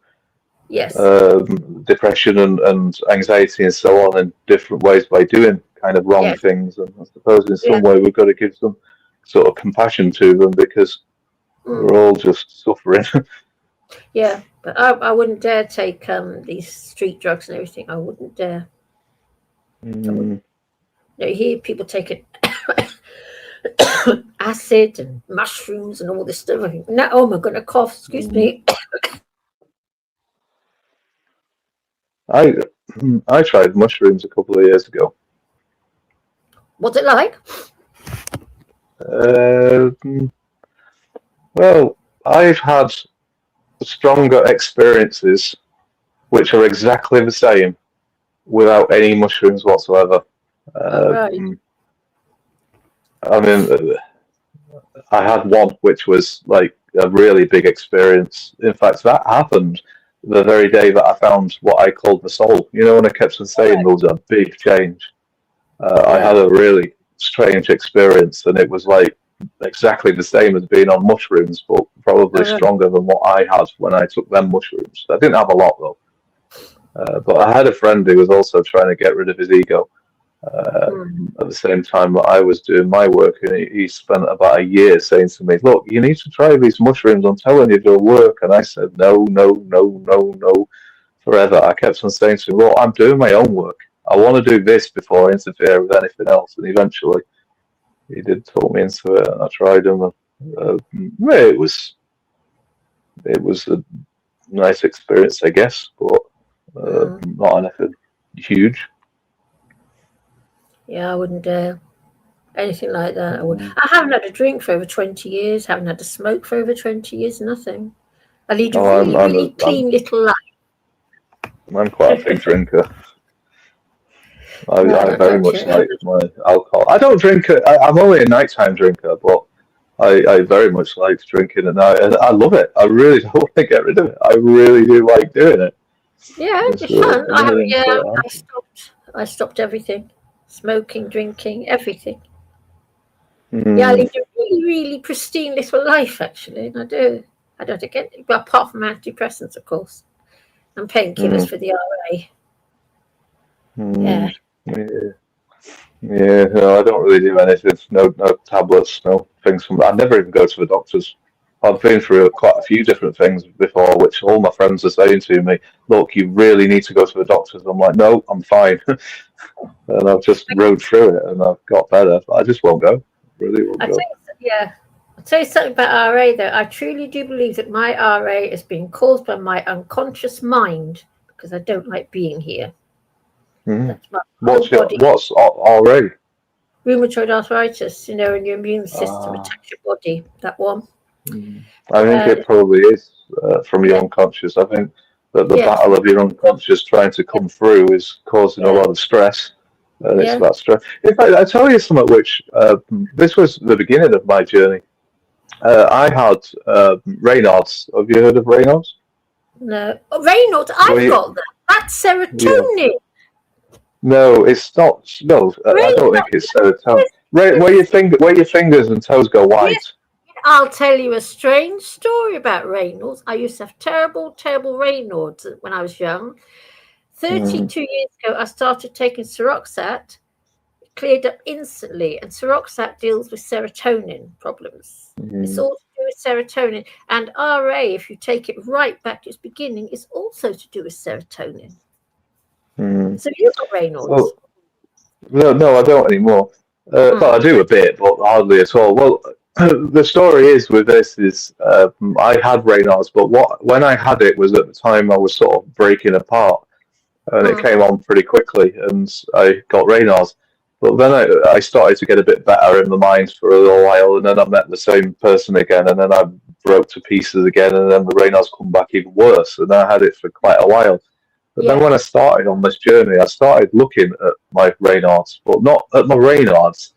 depression and anxiety and so on in different ways by doing kind of wrong things. And I suppose in some way we've got to give some sort of compassion to them because we're all just suffering. Yeah, but I wouldn't dare take these street drugs and everything. I wouldn't dare. You hear people taking acid and mushrooms and all this stuff. I think, no, oh my god, a cough. Excuse me. I tried mushrooms a couple of years ago. What's it like? Well, I've had stronger experiences which are exactly the same without any mushrooms whatsoever. Right. I mean, I had one which was like a really big experience. In fact, that happened the very day that I found what I called the soul. When I kept on saying there was a big change. I had a really strange experience, and it was like exactly the same as being on mushrooms, but probably stronger than what I had when I took them mushrooms. I didn't have a lot though. But I had a friend who was also trying to get rid of his ego at the same time that I was doing my work, and he spent about a year saying to me, "Look, you need to try these mushrooms. I'm telling you, they'll work." And I said, "No, forever." I kept on saying to him, "Well, I'm doing my own work. I want to do this before I interfere with anything else." And eventually, he did talk me into it, and I tried them. It was a nice experience, I guess, but not anything huge. Yeah, I wouldn't dare anything like that. I haven't had a drink for over 20 years. Haven't had a smoke for over 20 years. Nothing. I lead a really clean little life. I'm quite a big drinker. I very much like my alcohol. I don't drink. I'm only a nighttime drinker, but I very much like drinking at night, and I love it. I really don't want to get rid of it. I really do like doing it. Yeah, it's fun. I stopped everything. Smoking, drinking, everything. Yeah, I lead a really, really pristine little life, actually, and I do. I don't get it, but apart from antidepressants, of course, and painkillers for the RA. Yeah, no, I don't really do anything. No tablets, no things from. I never even go to the doctors. I've been through quite a few different things before, which all my friends are saying to me, "Look, you really need to go to the doctors." I'm like, "No, I'm fine." And I've just rode through it, and I've got better. But I just won't go. Really won't go. I'll tell you something about RA, though. I truly do believe that my RA is being caused by my unconscious mind because I don't like being here. That's my What's RA? Rheumatoid arthritis, and your immune system attacks your body. That one. I think it probably is from your unconscious. I think that the battle of your unconscious trying to come through is causing a lot of stress. And it's about stress. In fact, I tell you something which this was the beginning of my journey. I had Raynaud's. Have you heard of Raynaud's? No. Oh, Reynolds, I've got that. That's serotonin. No, it's not. No, I don't think it's serotonin. Where your fingers and toes go white. Yes. I'll tell you a strange story about Reynolds. I used to have terrible Reynolds when I was young. 32 years ago, I started taking Seroxat. It cleared up instantly, and Seroxat deals with serotonin problems. It's all to do with serotonin. And RA, if you take it right back to its beginning, is also to do with serotonin. So you've got Reynolds. Well, no, I don't anymore. Well, I do a bit, but hardly at all. Well, the story is with this is I had Raynaud's, but when I had it was at the time I was sort of breaking apart, and it came on pretty quickly, and I got Raynaud's. But then I started to get a bit better in my mind for a little while, and then I met the same person again, and then I broke to pieces again, and then the Raynaud's come back even worse, and I had it for quite a while. But then when I started on this journey, I started looking at my Raynaud's, but not at my Raynaud's,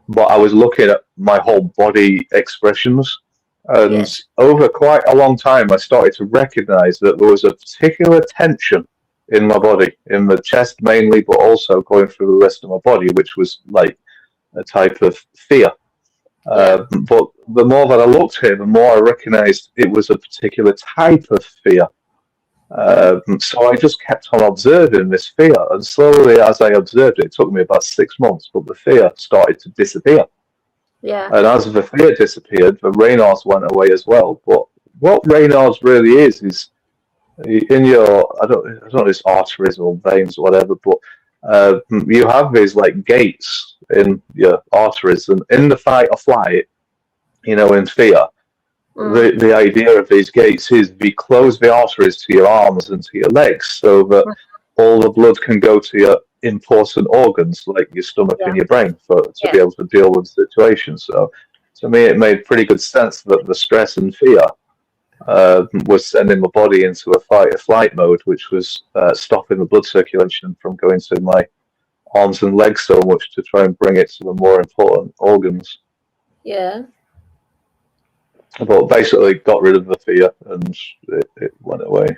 but I was looking at my whole body expressions. And over quite a long time, I started to recognize that there was a particular tension in my body, in the chest mainly, but also going through the rest of my body, which was like a type of fear. But the more that I looked at it, the more I recognized it was a particular type of fear. So I just kept on observing this fear, and slowly as I observed it took me about 6 months, but the fear started to disappear. And as the fear disappeared, the Raynaud's went away as well. But what Raynaud's really is in your, I don't know if it's arteries or veins or whatever, but you have these like gates in your arteries, and in the fight or flight, in fear, the idea of these gates is we close the arteries to your arms and to your legs so that all the blood can go to your important organs like your stomach and your brain to be able to deal with the situation. So to me, it made pretty good sense that the stress and fear was sending my body into a fight or flight mode, which was stopping the blood circulation from going to my arms and legs so much to try and bring it to the more important organs. But basically got rid of the fear and it went away.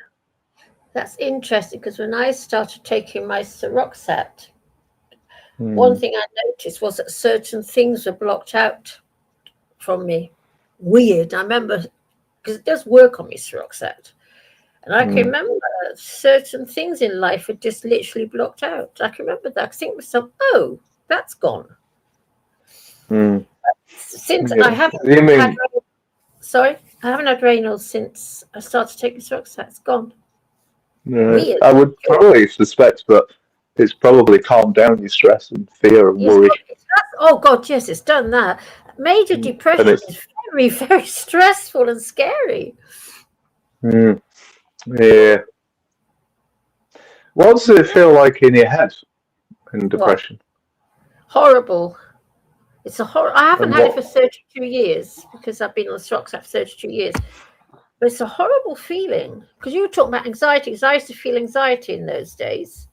That's interesting, because when I started taking my Seroxat, one thing I noticed was that certain things were blocked out from me. Weird. I remember, because it does work on me, Seroxat. And I can remember certain things in life were just literally blocked out. I can remember that. I think to myself, oh, that's gone. Since I haven't had... Sorry, I haven't had Reynolds since I started taking Seroxat. It's gone. Weird. I would probably suspect that it's probably calmed down your stress and fear and worry. Oh God, yes, it's done that. Major depression is very, very stressful and scary. Yeah. What does it feel like in your head in depression? Horrible. It's a horror. I haven't had it for 32 years because I've been on Seroxat for 32 years. But it's a horrible feeling, because you were talking about anxiety, because I used to feel anxiety in those days.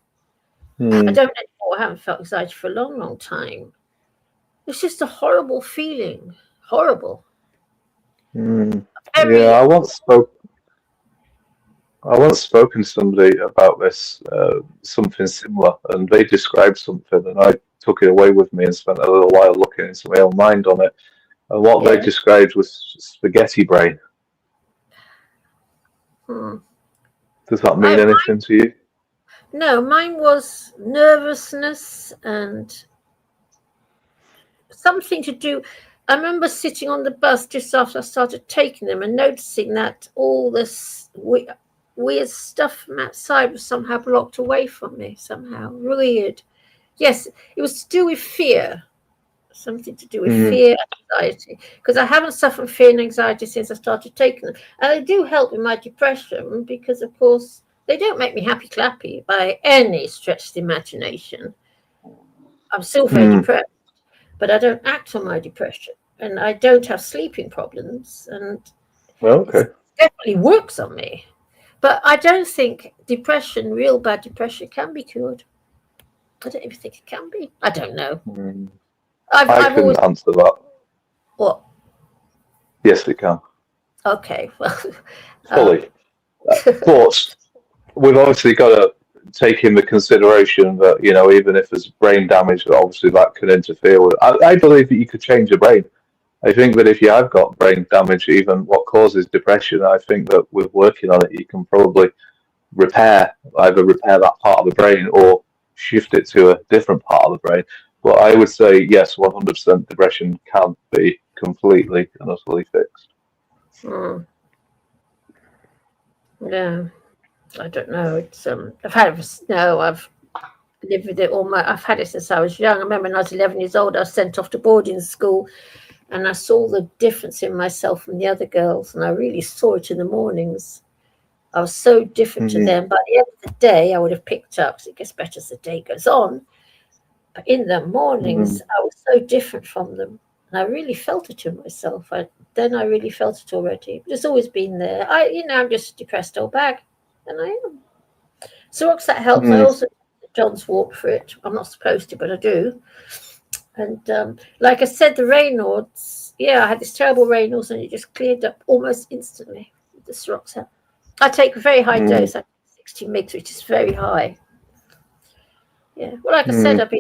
I don't anymore. I haven't felt anxiety for a long, long time. It's just a horrible feeling. Horrible. Yeah, I once spoken to somebody about this, something similar, and they described something, and I took it away with me and spent a little while looking into my own mind on it. And what they described was spaghetti brain. Does that mean anything to you? No, mine was nervousness and something to do. I remember sitting on the bus just after I started taking them and noticing that all this weird stuff from outside was somehow blocked away from me, somehow. Weird. Yes, it was to do with fear. Something to do with fear and anxiety, because I haven't suffered fear and anxiety since I started taking them, and they do help with my depression, because of course they don't make me happy clappy by any stretch of the imagination. I'm still very depressed, but I don't act on my depression, and I don't have sleeping problems, and it definitely works on me. But I don't think depression, real bad depression, can be cured. I don't even think it can be. I don't know. I couldn't answer that. What? Yes, it can. Okay, well, Fully. But we've obviously got to take into consideration that, even if there's brain damage, that obviously that can interfere with. I believe that you could change your brain. I think that if you have got brain damage, even what causes depression, I think that with working on it, you can probably either repair that part of the brain or shift it to a different part of the brain. But I would say, yes, 100% depression can be completely and utterly fixed. Yeah, I don't know. It's I've lived with it I've had it since I was young. I remember when I was 11 years old, I was sent off to boarding school, and I saw the difference in myself from the other girls, and I really saw it in the mornings. I was so different to them. By the end of the day, I would have picked up, because it gets better as the day goes on. But in the mornings, I was so different from them. And I really felt it in myself. I really felt it already. But it's always been there. I'm just a depressed old bag. And I am. So what's that helps? I also John's walk for it. I'm not supposed to, but I do. And like I said, the Raynaud's, I had this terrible Raynaud's, and it just cleared up almost instantly with the Syroxat. I take a very high dose, I take 60 mg, which is very high. Yeah. Well, like I said, I've been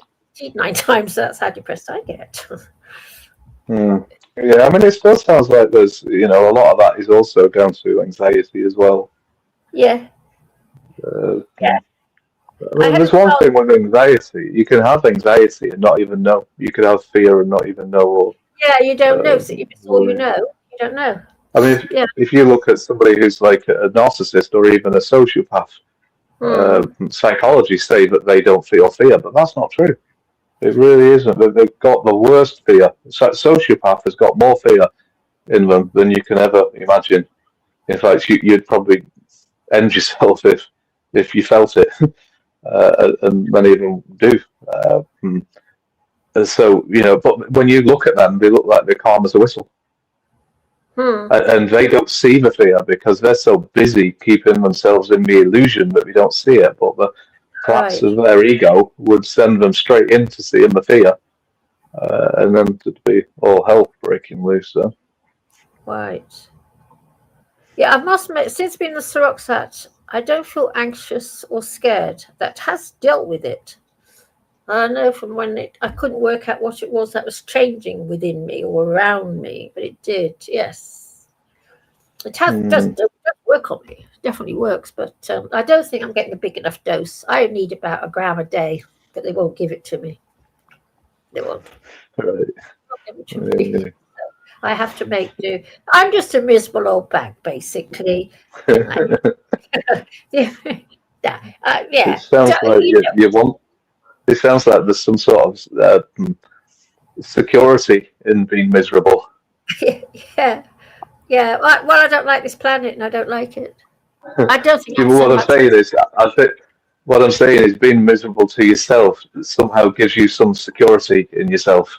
9 times, so that's how depressed I get. Yeah, I mean, it still sounds like there's, a lot of that is also down to anxiety as well. Yeah. I mean, there's one thing with anxiety. You can have anxiety and not even know. You could have fear and not even know. Or, you don't know. So if it's all you know, you don't know. I mean, if you look at somebody who's like a narcissist or even a sociopath, psychologists say that they don't feel fear, but that's not true. It really isn't. They've got the worst fear. Sociopath has got more fear in them than you can ever imagine. In fact, you'd probably end yourself if you felt it, and many of them do. So, but when you look at them, they look like they're calm as a whistle. And they don't see the fear because they're so busy keeping themselves in the illusion that we don't see it. But the collapse of their ego would send them straight into seeing the fear, and then it'd be all hell breaking loose. So. Right. Yeah, I must admit, since being the Syroxat, I don't feel anxious or scared. That has dealt with it. I know from when I couldn't work out what it was that was changing within me or around me, but it did, yes. It does work on me. It definitely works, but I don't think I'm getting a big enough dose. I need about 1 gram a day, but they won't give it to me. They won't. Right. Give it to me. So I have to make do. I'm just a miserable old bag, basically. Yeah. It sounds like you want. It sounds like there's some sort of security in being miserable. Yeah. Well, I don't like this planet, and I don't like it. I don't think. What I'm saying is, being miserable to yourself somehow gives you some security in yourself.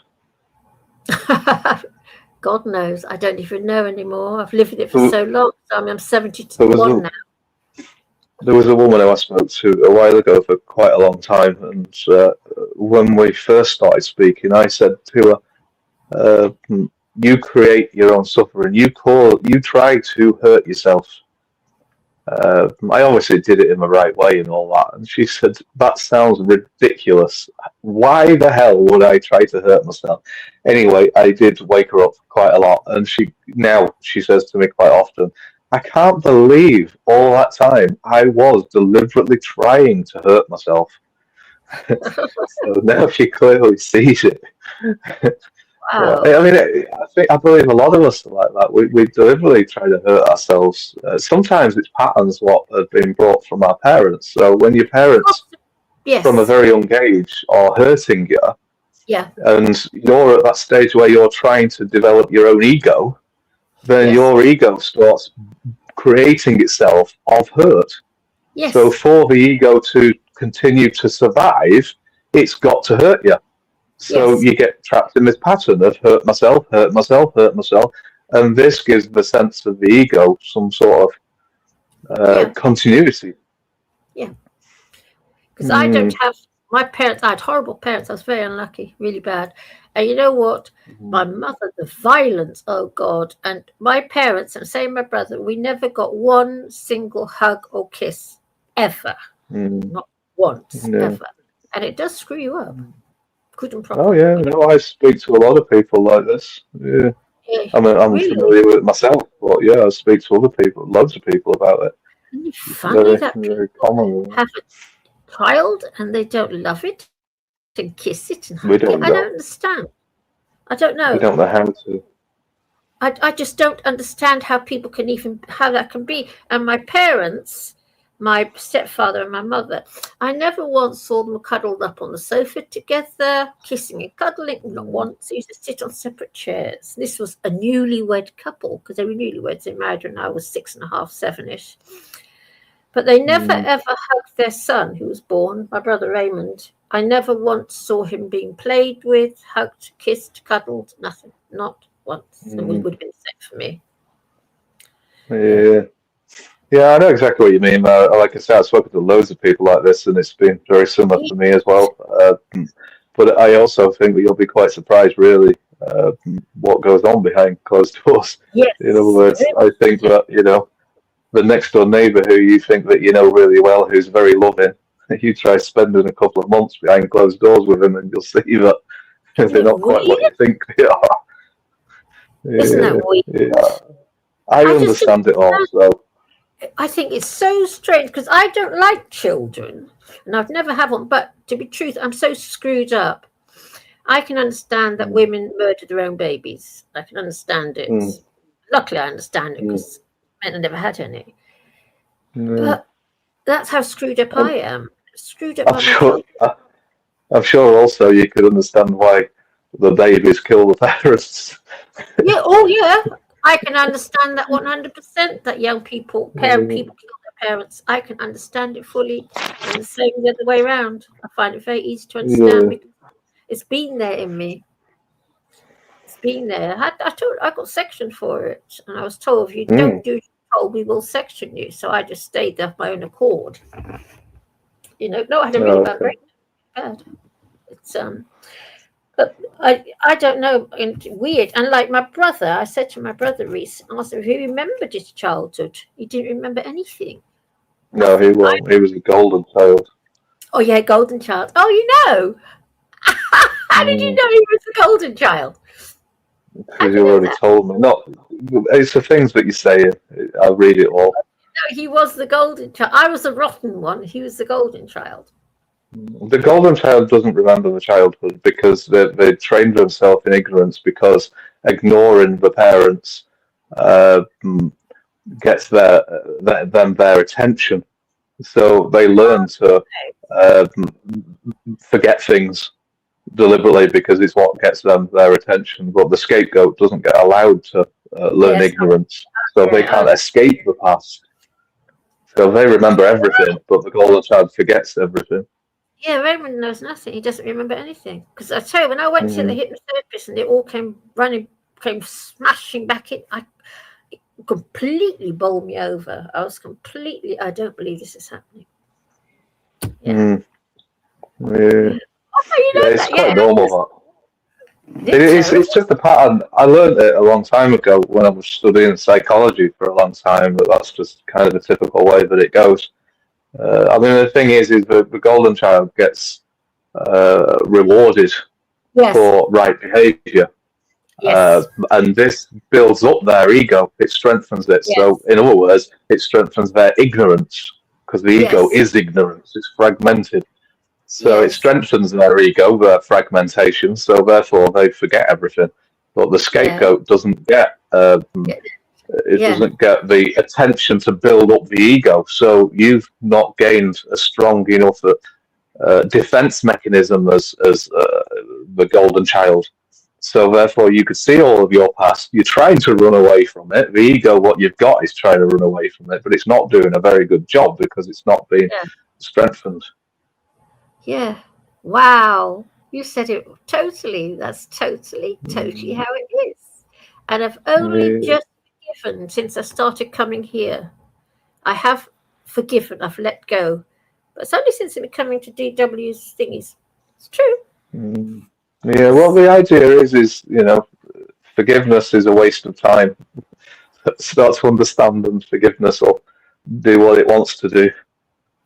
God knows, I don't even know anymore. I've lived with it for so long. So I'm 71 now. There was a woman who I spoke to a while ago for quite a long time, and when we first started speaking, I said to her, "You create your own suffering. You try to hurt yourself." I obviously did it in the right way and all that, and she said, "That sounds ridiculous. Why the hell would I try to hurt myself?" Anyway, I did wake her up quite a lot, and she says to me quite often, "I can't believe all that time I was deliberately trying to hurt myself." So now she clearly sees it. Wow. I mean, I believe a lot of us are like that. We deliberately try to hurt ourselves. Sometimes it's patterns what have been brought from our parents. So when your parents, from a very young age, are hurting you, and you're at that stage where you're trying to develop your own ego, then your ego starts creating itself of hurt. Yes. So for the ego to continue to survive, it's got to hurt you. So you get trapped in this pattern of hurt myself, and this gives the sense of the ego some sort of continuity. Yeah. Because I don't have my parents. I had horrible parents. I was very unlucky, really bad. And you know what? My mother, the violence, oh God. And my parents, and same my brother, we never got one single hug or kiss ever. Not once, ever. And it does screw you up. Couldn't Oh properly. yeah, no, I speak to a lot of people like this. Yeah, I'm Really? familiar with it myself, but yeah, I speak to other people, loads of people about it. Isn't it It's funny very, that very people common. have a child and they don't love it and kiss it and We hug it? don't I don't know. understand. I don't We know. don't know how to. I just don't understand how people can even, how that can be. And my parents, my stepfather and my mother, I never once saw them cuddled up on the sofa together, kissing and cuddling, not once. They used to sit on separate chairs. This was a newlywed couple, because they were newlyweds. They married when I was 6.5, 7-ish. But they never ever hugged their son, who was born, my brother Raymond. I never once saw him being played with, hugged, kissed, cuddled, nothing. Not once. It would have been the same for me. Yeah. Yeah, I know exactly what you mean. Like I said, I've spoken to loads of people like this, and it's been very similar for me as well. But I also think that you'll be quite surprised, really, what goes on behind closed doors. Yes. In other words, I think that, the next door neighbour who you think that you know really well, who's very loving, you try spending a couple of months behind closed doors with him, and you'll see that they're not quite what you think they are. Isn't that weird? Yeah. I understand it all, so. I think it's so strange because I don't like children and I've never had one, but to be truth, I'm so screwed up. I can understand that women murder their own babies. I can understand it. Luckily, I understand it because men have never had any. But that's how screwed up I am. Screwed up by my children. I'm sure also you could understand why the babies kill the parents. Yeah, oh yeah. I can understand that 100%, that young people, parent people kill their parents. I can understand it fully. And the same the other way around. I find it very easy to understand because it's been there in me. It's been there. I got sectioned for it. And I was told, if you don't do what you're told, we will section you. So I just stayed there of my own accord. No, I had a really bad break. Bad. It's but I don't know, weird. And like my brother, I said to my brother recently, I asked him if he remembered his childhood. He didn't remember anything. No, he won't. He was a golden child. Oh yeah, golden child. Oh, you know. How did you know he was a golden child? Because you already told me. Not. It's the things that you say. I'll read it all. No, he was the golden child. I was the rotten one. He was the golden child. The golden child doesn't remember the childhood because they trained themselves in ignorance, because ignoring the parents gets their attention. So they learn to forget things deliberately because it's what gets them their attention. But the scapegoat doesn't get allowed to learn ignorance, so they can't escape the past. So they remember everything, but the golden child forgets everything. Yeah, Raymond knows nothing. He doesn't remember anything. Because I tell you, when I went to the hypnotherapist and they all came smashing back in, it completely bowled me over. I was completely, I don't believe this is happening. Yeah. It's quite normal. It's just a pattern. I learned it a long time ago when I was studying psychology for a long time, but that's just kind of the typical way that it goes. I mean, the thing is the golden child gets rewarded for right behavior. And this builds up their ego. It strengthens it. So, in other words, it strengthens their ignorance, because the ego is ignorance. It's fragmented. So it strengthens their ego, their fragmentation. So therefore, they forget everything. But the scapegoat doesn't get. It doesn't get the attention to build up the ego. So you've not gained a strong enough defense mechanism as the golden child. So therefore, you could see all of your past. You're trying to run away from it. The ego, what you've got, is trying to run away from it, but it's not doing a very good job because it's not being strengthened. Yeah. Wow. You said it totally. That's totally how it is. And I've only just forgiven since I started coming here. I have forgiven. I've let go. But it's only since I've been coming to DW's thingies. It's true. Yeah, well, the idea is forgiveness is a waste of time. Start to understand, and forgiveness will do what it wants to do.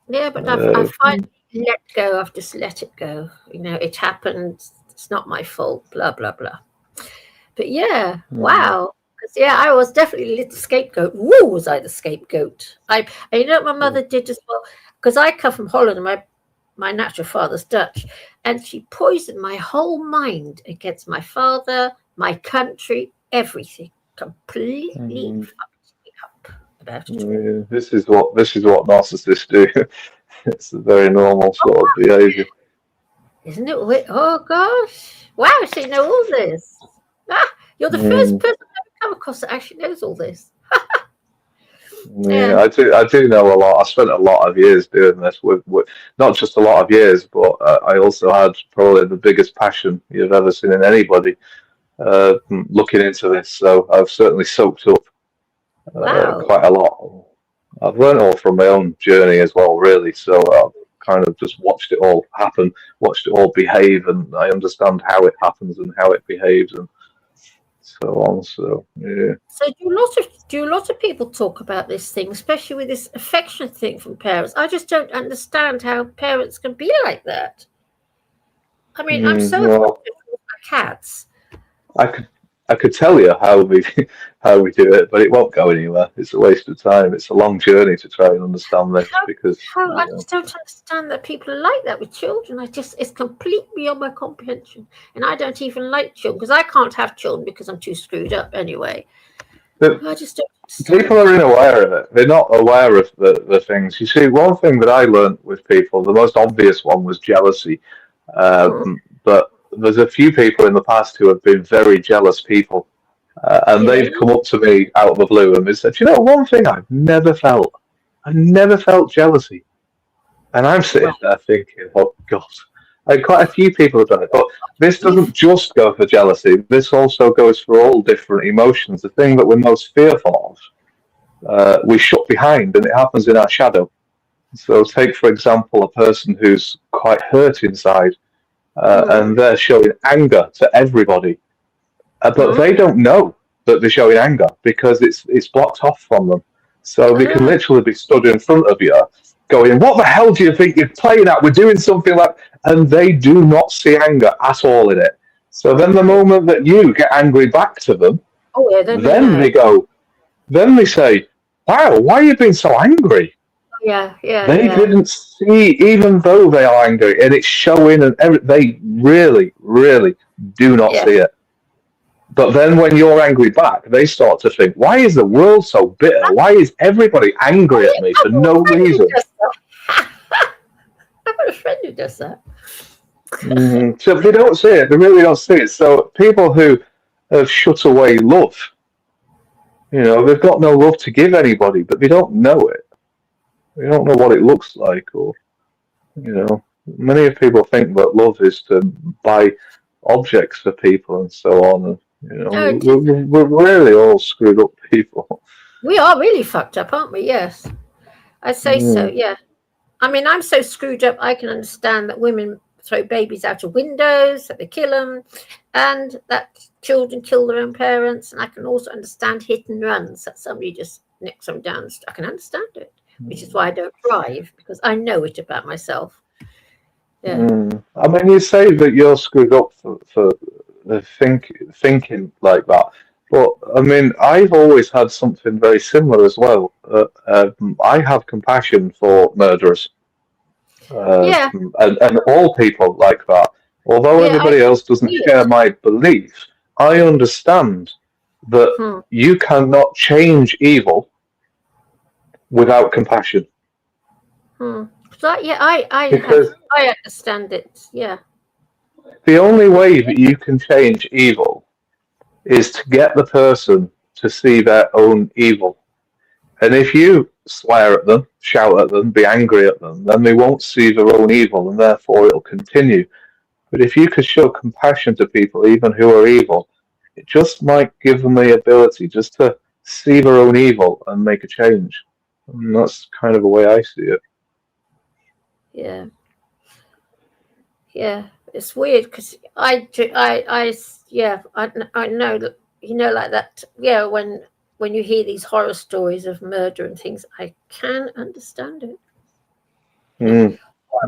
Yeah, but I've finally let go. I've just let it go. It happened. It's not my fault. Blah blah blah. But yeah, wow. Because I was definitely the scapegoat. Woo, was I the scapegoat? And you know what my mother did as well? Because I come from Holland, and my natural father's Dutch, and she poisoned my whole mind against my father, my country, everything. Completely fucked me up about it. Yeah, this is what narcissists do. It's a very normal sort of behavior. Isn't it? Oh gosh! Wow, she knows all this. You're the first person I've come across that actually knows all this. Yeah, I do know a lot. I spent a lot of years doing this with not just a lot of years, but I also had probably the biggest passion you've ever seen in anybody looking into this. So I've certainly soaked up Wow. quite a lot. I've learned all from my own journey as well, really. So I've kind of just watched it all happen, watched it all behave, and I understand how it happens and how it behaves and so on. So yeah. So do a lot of people talk about this thing, especially with this affection thing from parents? I just don't understand how parents can be like that. I mean, I'm so affectionate with my cats. I could tell you how we do it, but it won't go anywhere. It's a waste of time. It's a long journey to try and understand this because I just don't understand that people are like that with children. It's completely beyond my comprehension, and I don't even like children because I can't have children because I'm too screwed up anyway. I just don't understand. People are unaware of it. They're not aware of the things. You see, one thing that I learned with people, the most obvious one was jealousy. But there's a few people in the past who have been very jealous people. And they've come up to me out of the blue and they said, one thing I've never felt jealousy. And I'm sitting there thinking, oh, God. And quite a few people have done it. But this doesn't just go for jealousy. This also goes for all different emotions. The thing that we're most fearful of, we shut behind, and it happens in our shadow. So take, for example, a person who's quite hurt inside, and they're showing anger to everybody. But they don't know that they're showing anger because it's blocked off from them. So they can literally be stood in front of you going, what the hell do you think you're playing at? We're doing something like... And they do not see anger at all in it. So then the moment that you get angry back to them, then they say, wow, why are you being so angry? They didn't see, even though they are angry, and it's showing, and they really, really do not see it. But then when you're angry back, they start to think, why is the world so bitter? Why is everybody angry at me for no reason? I've got a friend who does that. So they don't see it. They really don't see it. So people who have shut away love, they've got no love to give anybody, but they don't know it. They don't know what it looks like, or many people think that love is to buy objects for people and so on. And, we're really all screwed up people. We are really fucked up, aren't we? Yes, I say so. Yeah, I mean, I'm so screwed up. I can understand that women throw babies out of windows, that they kill them, and that children kill their own parents. And I can also understand hit and runs, that somebody just nicks them down. I can understand it, which is why I don't drive, because I know it about myself. Yeah. I mean, you say that you're screwed up for thinking like that, but I mean, I've always had something very similar as well. I have compassion for murderers. And all people like that. Although everybody else doesn't share my belief, I understand that you cannot change evil without compassion. So, I understand it. Yeah. The only way that you can change evil is to get the person to see their own evil. And if you swear at them, shout at them, be angry at them, then they won't see their own evil, and therefore it'll continue. But if you could show compassion to people, even who are evil, it just might give them the ability just to see their own evil and make a change. And that's kind of the way I see it. Yeah. Yeah. It's weird because I know that, like that. Yeah, when you hear these horror stories of murder and things, I can understand it. Well,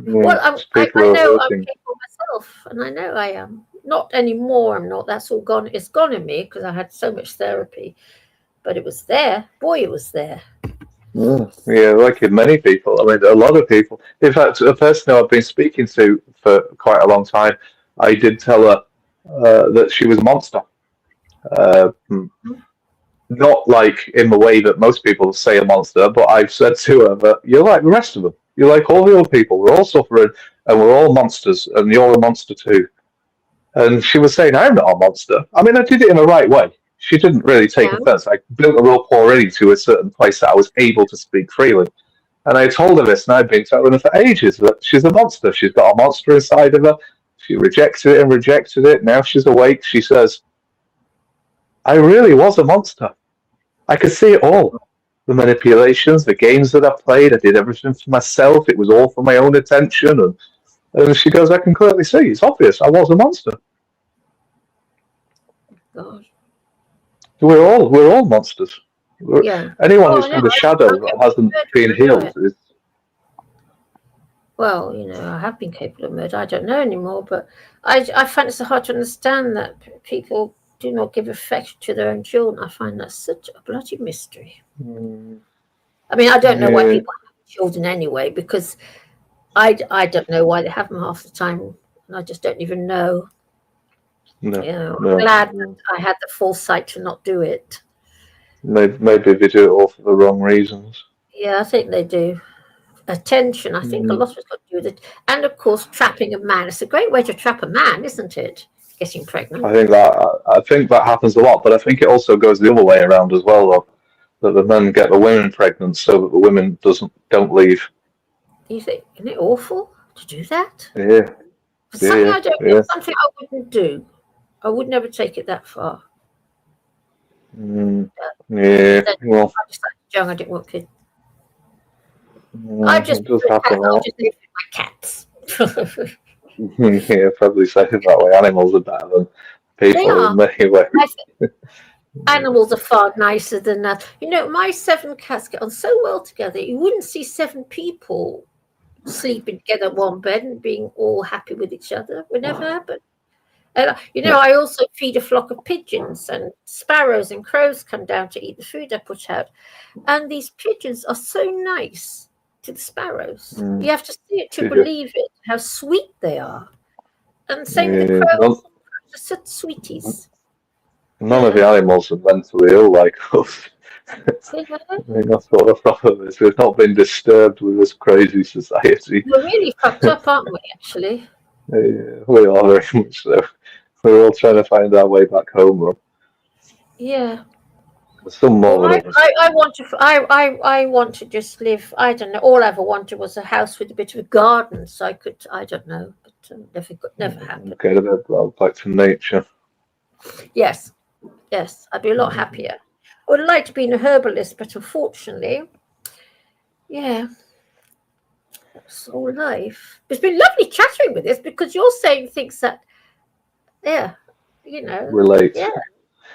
People I are know I'm hurting. capable myself, and I know I am. Not anymore. I'm not. That's all gone. It's gone in me because I had so much therapy, but it was there. Boy, it was there. Yeah, like in many people. I mean, a lot of people. In fact, a person who I've been speaking to for quite a long time, I did tell her that she was a monster. Not like in the way that most people say a monster, but I've said to her that you're like the rest of them. You're like all the other people. We're all suffering, and we're all monsters, and you're a monster too. And she was saying, I'm not a monster. I mean, I did it in the right way. She didn't really take Yeah. offense. I built a rapport into a certain place that I was able to speak freely. And I told her this, and I'd been telling her for ages that she's a monster. She's got a monster inside of her. She rejected it and rejected it. Now she's awake. She says, I really was a monster. I could see it all. The manipulations, the games that I played, I did everything for myself. It was all for my own attention. And she goes, I can clearly see. It's obvious. I was a monster. God. We're all monsters. Yeah. Anyone who's in the shadow that hasn't been healed is. Well, I have been capable of murder. I don't know anymore, but I find it so hard to understand that people do not give affection to their own children. I find that such a bloody mystery. I mean, I don't know why people have children anyway, because I don't know why they have them half the time, and I just don't even know. I'm glad that I had the foresight to not do it. Maybe they do it all for the wrong reasons. Yeah, I think they do. Attention, I think a lot of it's got to do with it. And of course, trapping a man. It's a great way to trap a man, isn't it? Getting pregnant. I think that happens a lot, but I think it also goes the other way around as well, though. That the men get the women pregnant so that the women don't leave. Do you think, isn't it awful to do that? Yeah. Something I don't do, something I wouldn't do. I would never take it that far. Yeah. Well, I just like young, I didn't want kids. I just does happen a lot. just live with my cats. Yeah, probably say it that way. Animals are better than people in many ways. Animals are far nicer than that. My 7 cats get on so well together. You wouldn't see 7 people sleeping together in one bed and being all happy with each other. It would never happen. And I also feed a flock of pigeons, and sparrows and crows come down to eat the food I put out. And these pigeons are so nice to the sparrows. You have to see it to believe it, how sweet they are. And same with the crows. They're such sweeties. None of the animals are mentally ill like us. I mean, that's what the problem is. We've not been disturbed with this crazy society. We're really fucked up, aren't we, actually? Yeah, we are very much so. We're all trying to find our way back home, though. Yeah. Some more than others. I want to just live. I don't know. All I ever wanted was a house with a bit of a garden, so I could. I don't know, but never happened. Get a bit back to nature. Yes, I'd be a lot happier. I would like to be a herbalist, but unfortunately, that's all life. It's been lovely chatting with this because you're saying things that, relate. Yeah,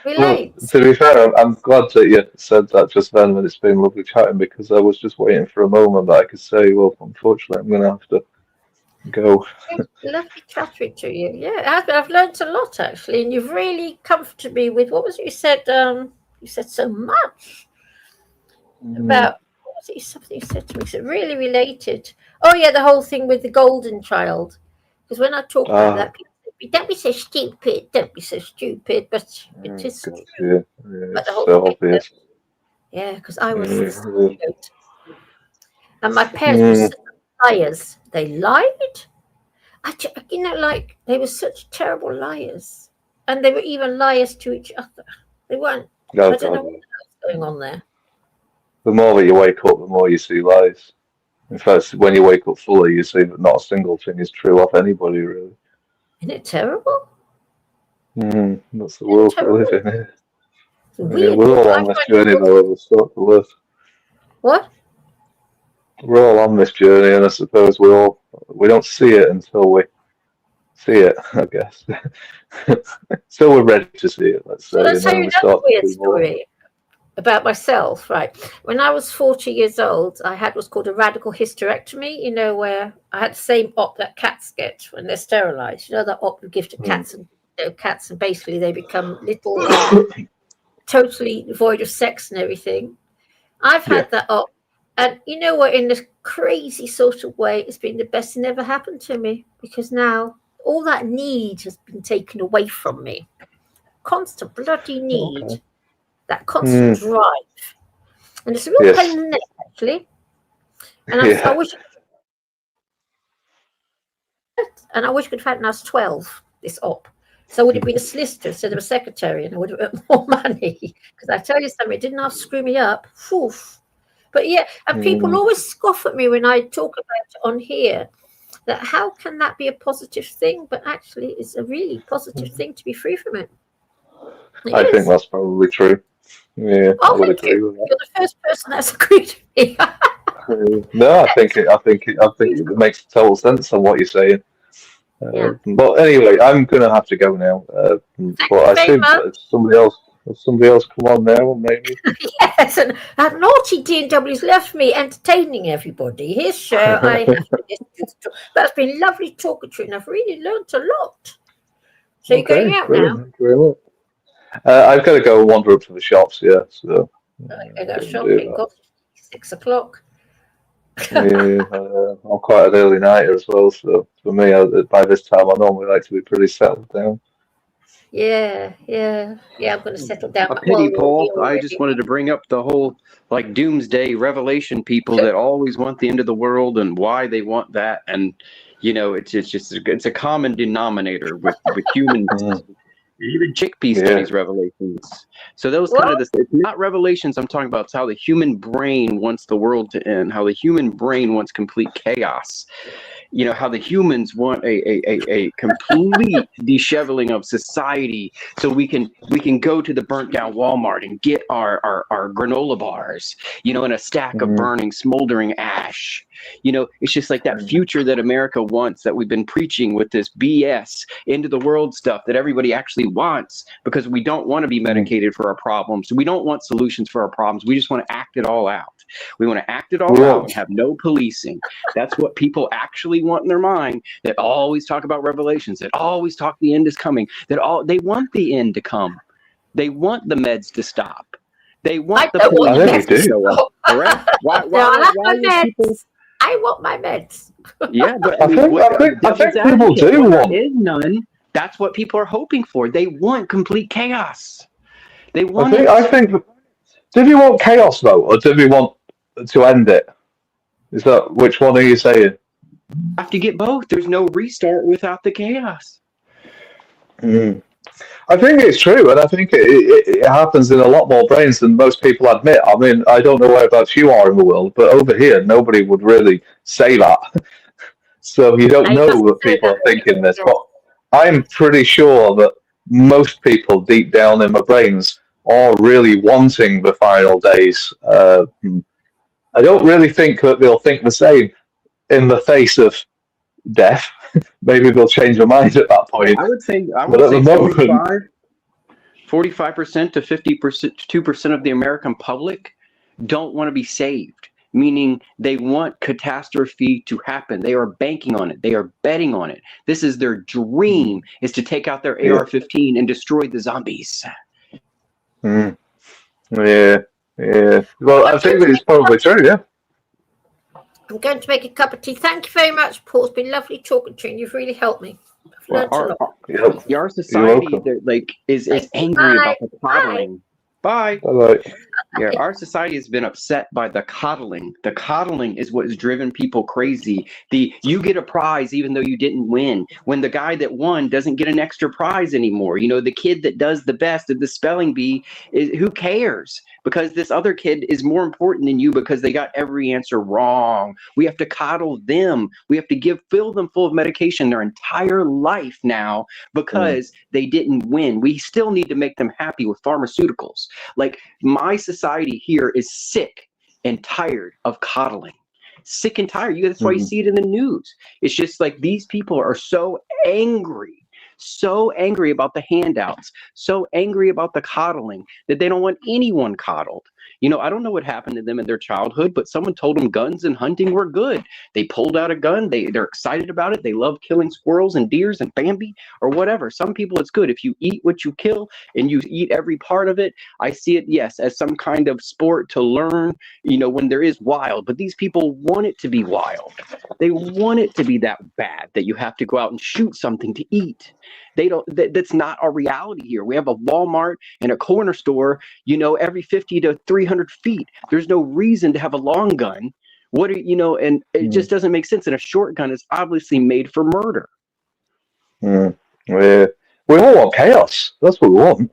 relate. Well, to be fair, I'm glad that you said that just then, and it's been lovely chatting because I was just waiting for a moment that I could say, well, unfortunately, I'm going to have to go. Lovely chatting to you. Yeah, I've learned a lot actually, and you've really comforted me with what was it you said? You said so much about what was it? Something you said to me. So it really related. Oh yeah, the whole thing with the golden child. Because when I talk about that, people say, "Don't be so stupid. Don't be so stupid." But it is true. Yeah, But the it's whole so thing, obvious. yeah, because I was the scapegoat, and my parents were such liars. They lied. Like they were such terrible liars, and they were even liars to each other. They weren't. I don't know what was going on there. The more that you wake up, the more you see lies. In fact, when you wake up fully, you see that not a single thing is true of anybody, really. Isn't it terrible? That's the world we live in. Weird. We're all on this journey, though, of the sort to live. What? We're all on this journey, and I suppose we don't see it until we see it, I guess. So we're ready to see it, let's So say, let's and tell then you we another start to weird see more. story about myself. Right. When I was 40 years old, I had what's called a radical hysterectomy, where I had the same op that cats get when they're sterilized. That op you give to cats, and cats, and basically they become little, totally void of sex and everything. I've had that op. And you know what? In this crazy sort of way, it's been the best thing ever happened to me, because now all that need has been taken away from me. Constant bloody need, that constant drive, and it's a real pain in the neck, actually. And I wish, we could have had it when I was 12. This op, so I would have been a solicitor instead of a secretary, and I would have earned more money. Because I tell you something, it didn't have to screw me up. Oof. But yeah, and people always scoff at me when I talk about it on here, that how can that be a positive thing? But actually, it's a really positive thing to be free from it. I think that's probably true. Yeah, I would agree with that. You're the first person that's agreed with me. No, I think it makes total sense on what you're saying. But anyway, I'm gonna have to go now. But I assume if somebody else come on now, maybe. Yes, and that naughty D&W's left me entertaining everybody. His show, I have to listen to. But it's been lovely talking to you, and I've really learnt a lot. So you're going out now? Thank you very much. I've got to go and wander up to the shops. Yeah, so. I go shopping. Got 6 o'clock. Yeah, I'm quite an early nighter as well. So for me, by this time, I normally like to be pretty settled down. Yeah. I'm going to settle down. A pity, Paul. I just wanted to bring up the whole doomsday revelation people that always want the end of the world and why they want that, and it's a common denominator with humans. Even chickpea studies revelations. So those it's not revelations I'm talking about. It's how the human brain wants the world to end, how the human brain wants complete chaos. How the humans want a complete disheveling of society, so we can go to the burnt down Walmart and get our granola bars, in a stack of burning, smoldering ash. It's just like that future that America wants, that we've been preaching with this BS end of the world stuff that everybody actually wants, because we don't want to be medicated for our problems. We don't want solutions for our problems. We just want to act it all out. We want to act it all out and have no policing. That's what people actually want in their mind, that always talk about revelations, that always talk the end is coming, they want the end to come. They want the meds to stop. They want the police to show up. Correct? Why people... I want my meds. Yeah, but I think people do want. There is none. That's what people are hoping for. They want complete chaos. They want. I think. Do you want chaos though, or do you want to end it? Is that which one are you saying? Have to get both. There's no restart without the chaos. I think it's true, and I think it happens in a lot more brains than most people admit. I mean, I don't know whereabouts you are in the world, but over here, nobody would really say that. So you don't know that people are thinking this, but I'm pretty sure that most people deep down in my brains are really wanting the final days. I don't really think that they'll think the same in the face of death. Maybe they'll change their mind at that point. I would say 45% to 52% of the American public don't want to be saved, meaning they want catastrophe to happen. They are banking on it. They are betting on it. This is their dream, is to take out their AR-15 and destroy the zombies. Yeah. Well, I think it's probably true, yeah. I'm going to make a cup of tea. Thank you very much, Paul. It's been lovely talking to you, and you've really helped me. Our society is angry about the coddling. Bye. Yeah, our society has been upset by the coddling. The coddling is what has driven people crazy. You get a prize even though you didn't win. When the guy that won doesn't get an extra prize anymore. The kid that does the best at the spelling bee, who cares? Because this other kid is more important than you because they got every answer wrong. We have to coddle them. We have to fill them full of medication their entire life now because they didn't win. We still need to make them happy with pharmaceuticals. Like, my society here is sick and tired of coddling. sick and tired. That's why you see it in the news. It's just like these people are so angry about the handouts, so angry about the coddling that they don't want anyone coddled. You know, I don't know what happened to them in their childhood, but someone told them guns and hunting were good. They pulled out a gun. They're excited about it. They love killing squirrels and deers and Bambi or whatever. Some people, it's good. If you eat what you kill and you eat every part of it, I see it, yes, as some kind of sport to learn, you know, when there is wild. But these people want it to be wild. They want it to be that bad that you have to go out and shoot something to eat. They don't. That's not our reality here. We have a Walmart and a corner store, you know, every 50 to 300 feet. There's no reason to have a long gun. What are you know? And it just doesn't make sense. And a short gun is obviously made for murder. We all want chaos. That's what we want.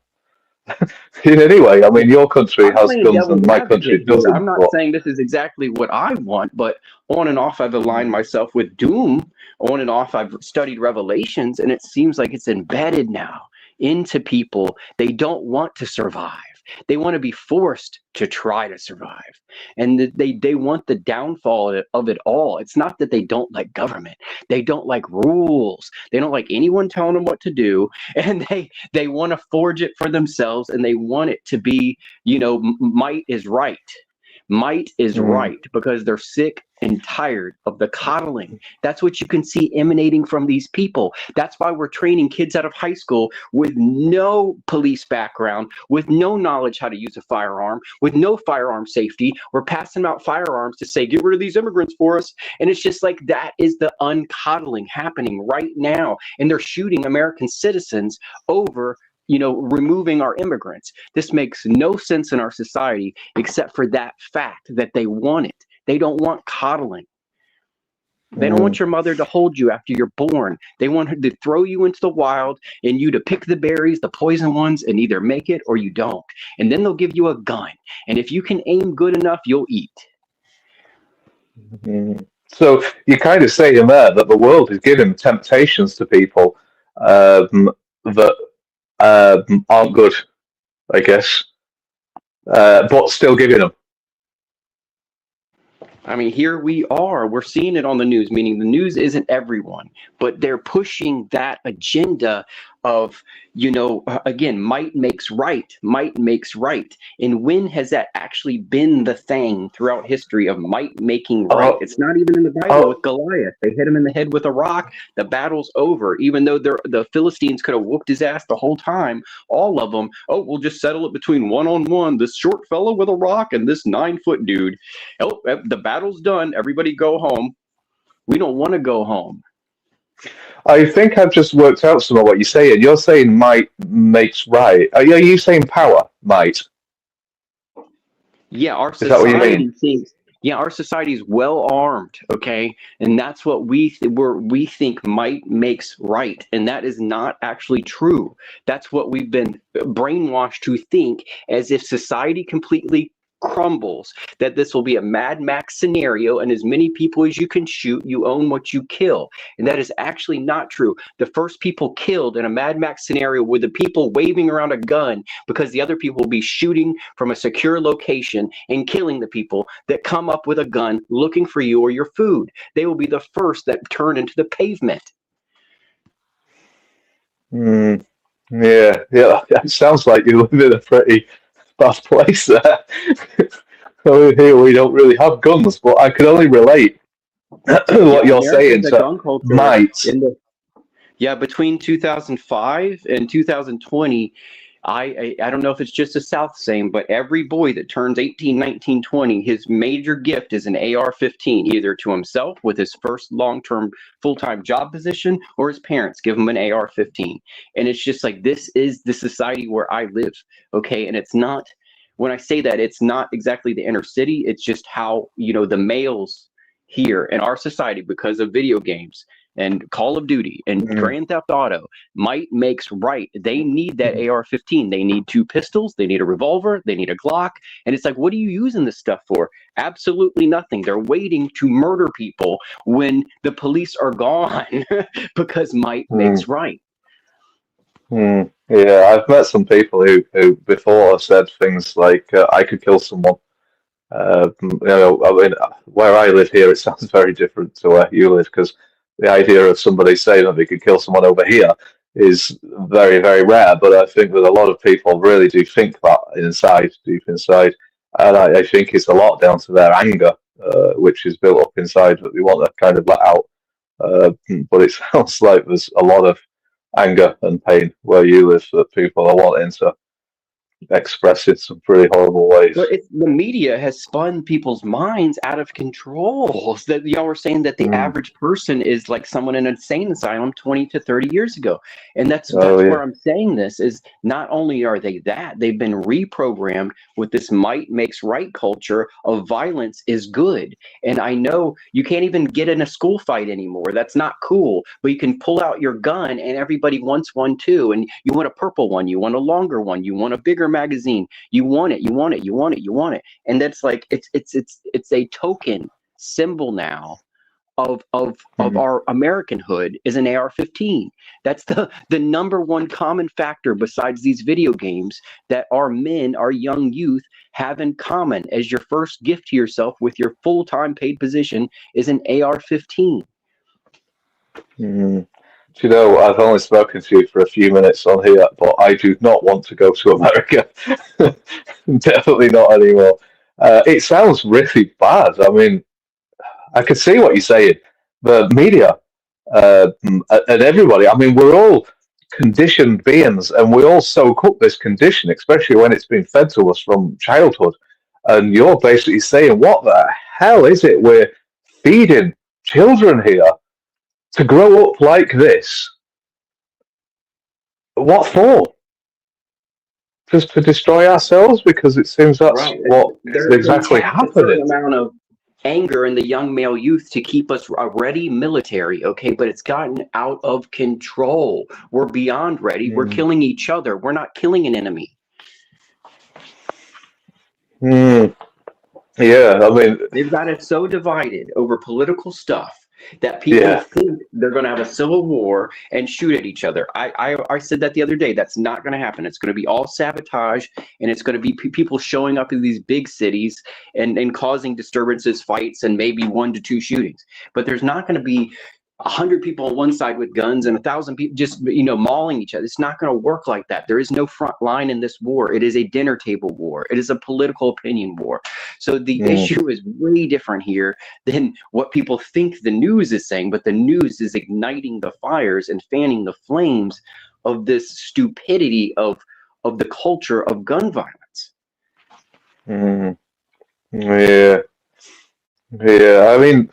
Anyway, I mean, your country has guns and my country doesn't. I'm not saying this is exactly what I want, but on and off, I've aligned myself with Doom. On and off, I've studied Revelations, and it seems like it's embedded now into people. They don't want to survive. They want to be forced to try to survive. And they want the downfall of it all. It's not that they don't like government. They don't like rules. They don't like anyone telling them what to do. And they want to forge it for themselves, and they want it to be, you know, might is right. Might is right, because they're sick and tired of the coddling. That's what you can see emanating from these people. That's why we're training kids out of high school with no police background, with no knowledge how to use a firearm, with no firearm safety. We're passing them out firearms to say, get rid of these immigrants for us. And it's just like that is the uncoddling happening right now. And they're shooting American citizens over, you know, removing our immigrants. This makes no sense in our society except for that fact that they want it. They don't want coddling. They don't want your mother to hold you after you're born. They want her to throw you into the wild and you to pick the berries, the poison ones, and either make it or you don't. And then they'll give you a gun. And if you can aim good enough, you'll eat. So you kind of say in there that the world is giving temptations to people that aren't good, I guess, but still giving them. I mean, here we are. We're seeing it on the news, meaning the news isn't everyone, but they're pushing that agenda of, you know, again, might makes right, might makes right. And when has that actually been the thing throughout history of might making right? It's not even in the Bible with Goliath. They hit him in the head with a rock. The battle's over. Even though the Philistines could have whooped his ass the whole time, all of them, oh, we'll just settle it between one-on-one, this short fellow with a rock and this 9-foot dude. Oh, the battle's done. Everybody go home. We don't want to go home. I think I've just worked out some of what you're saying. You're saying might makes right. Are you saying power might? Yeah, our Is that what you society mean? thinks. Yeah, our society is well armed. Okay, and that's what we think might makes right, and that is not actually true. That's what we've been brainwashed to think, as if society completely crumbles, that this will be a Mad Max scenario, and as many people as you can shoot, you own what you kill. And that is actually not true. The first people killed in a Mad Max scenario were the people waving around a gun, because the other people will be shooting from a secure location and killing the people that come up with a gun looking for you or your food. They will be the first that turn into the pavement. Yeah. It sounds like you live in a pretty bad place there. Here we don't really have guns, but I could only relate what you're saying to might. Between 2005 and 2020, I don't know if it's just the South same, but every boy that turns 18, 19, 20, his major gift is an AR-15, either to himself with his first long-term full-time job position, or his parents give him an AR-15. And it's just like, this is the society where I live, okay? And it's not, when I say that, it's not exactly the inner city, it's just how, you know, the males here in our society, because of video games and Call of Duty and Grand Theft Auto, might makes right. They need that AR-15. They need 2 pistols. They need a revolver. They need a Glock. And it's like, what are you using this stuff for? Absolutely nothing. They're waiting to murder people when the police are gone because might makes right. Yeah, I've met some people who before said things like, I could kill someone I mean, where I live here, it sounds very different to where you live because the idea of somebody saying that they could kill someone over here is very, very rare. But I think that a lot of people really do think that inside, deep inside, and I think it's a lot down to their anger, which is built up inside that they want to kind of let out. But it sounds like there's a lot of anger and pain where you live that people are wanting to express in some pretty horrible ways. But the media has spun people's minds out of control. That y'all were saying that the average person is like someone in an insane asylum 20 to 30 years ago. And that's where I'm saying this is not only are they that, they've been reprogrammed with this might makes right culture of violence is good. And I know you can't even get in a school fight anymore. That's not cool. But you can pull out your gun and everybody wants one too. And you want a purple one, you want a longer one, you want a bigger magazine, you want it, you want it, you want it, you want it. And that's like it's a token symbol now of our Americanhood is an AR-15. That's the number one common factor besides these video games that our men, our young youth have in common as your first gift to yourself with your full-time paid position is an AR-15. You know, I've only spoken to you for a few minutes on here, but I do not want to go to America. Definitely not anymore. It sounds really bad. I mean, I can see what you're saying. The media and everybody, I mean, we're all conditioned beings and we all soak up this condition, especially when it's been fed to us from childhood. And you're basically saying, what the hell is it we're feeding children here? To grow up like this, what for? Just to destroy ourselves? Because it seems that's what is exactly happening. There's an amount of anger in the young male youth to keep us a ready military, okay? But it's gotten out of control. We're beyond ready. We're killing each other. We're not killing an enemy. Yeah, I mean... They've got it so divided over political stuff that people think they're going to have a civil war and shoot at each other. I said that the other day. That's not going to happen. It's going to be all sabotage, and it's going to be people showing up in these big cities and causing disturbances, fights, and maybe 1 to 2 shootings. But there's not going to be 100 people on one side with guns and 1,000 people just, mauling each other. It's not going to work like that. There is no front line in this war. It is a dinner table war. It is a political opinion war. So the issue is way different here than what people think the news is saying, but the news is igniting the fires and fanning the flames of this stupidity of the culture of gun violence. Yeah, I mean...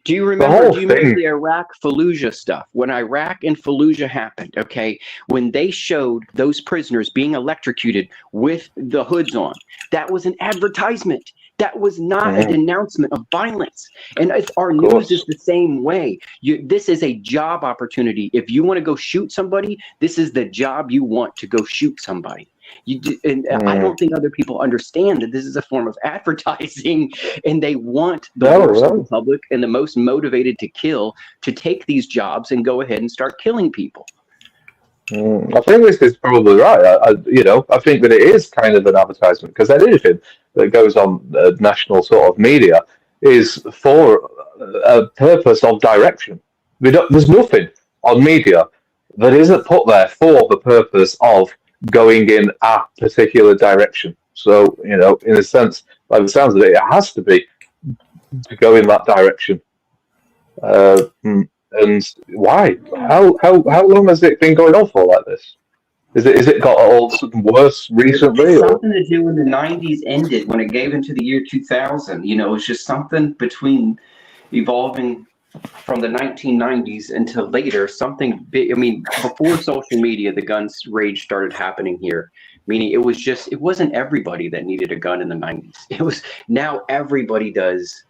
Do you remember the Iraq Fallujah stuff? When Iraq and Fallujah happened, okay, when they showed those prisoners being electrocuted with the hoods on, that was an advertisement. That was not a denouncement of violence. And our news is the same way. This is a job opportunity. If you want to go shoot somebody, this is the job you want to go shoot somebody. I don't think other people understand that this is a form of advertising, and they want the worst of the public and the most motivated to kill to take these jobs and go ahead and start killing people. I think this is probably right. I think that it is kind of an advertisement because anything that goes on national sort of media is for a purpose of direction. There's nothing on media that isn't put there for the purpose of going in a particular direction. So, in a sense, by the sounds of it, it has to be to go in that direction. And why? How long has it been going on for like this? Is it got all worse recently? It's something to do when the 90s ended, when it gave into the year 2000. It's just something between evolving from the 1990s until later, something big. I mean, before social media, the guns rage started happening here. Meaning it wasn't everybody that needed a gun in the 90s. It was now everybody does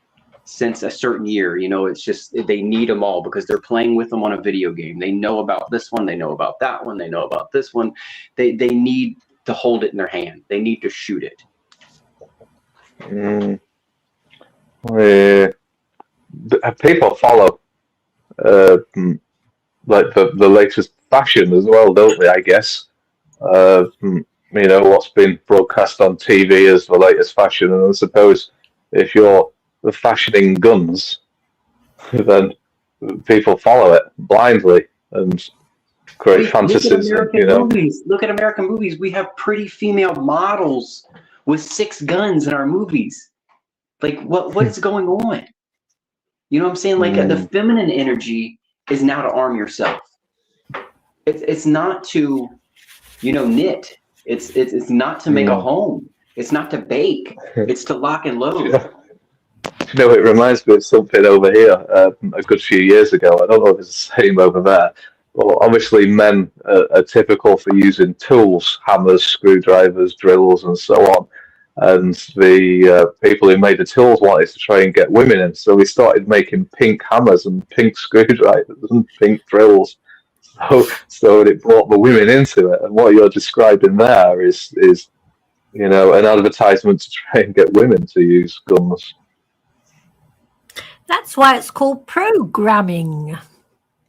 since a certain year. It's just they need them all because they're playing with them on a video game. They know about this one. They know about that one. They know about this one. They need to hold it in their hand. They need to shoot it. People follow like the latest fashion as well, don't they? I guess. what's been broadcast on TV as the latest fashion. And I suppose if you're fashioning guns, then people follow it blindly and create Look at fantasies. American movies. Look at American movies. We have pretty female models with 6 guns in our movies. Like, what is going on? You know what I'm saying? Like, the feminine energy is now to arm yourself. It's not to, knit. It's not to make a home. It's not to bake. It's to lock and load. It reminds me of something over here a good few years ago. I don't know if it's the same over there. Well, obviously, men are typical for using tools, hammers, screwdrivers, drills, and so on. And the people who made the tools wanted to try and get women in, so we started making pink hammers and pink screwdrivers and pink drills. So it brought the women into it. And what you're describing there is an advertisement to try and get women to use guns. That's why it's called programming.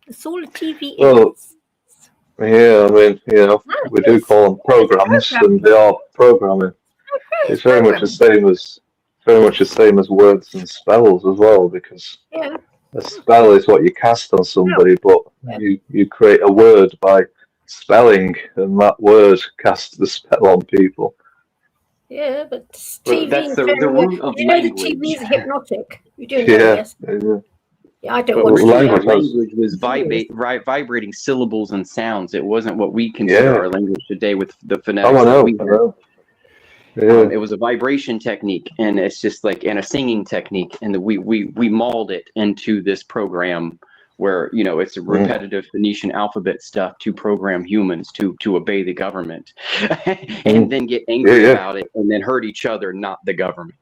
It's all a TV is. Yeah, I mean, we do call them programs, and they are programming. It's very much the same as words and spells as well, because a spell is what you cast on somebody, but you create a word by spelling, and that word casts the spell on people. Yeah, but TV that's the root of language. The TV is hypnotic. You do know, yes. Yeah, I don't want to language was vibrating syllables and sounds. It wasn't what we consider our language today with the phonetics. Oh, I know. It was a vibration technique, and it's just like a singing technique, and we mauled it into this program where it's a repetitive Phoenician alphabet stuff to program humans to obey the government, and then get angry about it, and then hurt each other, not the government.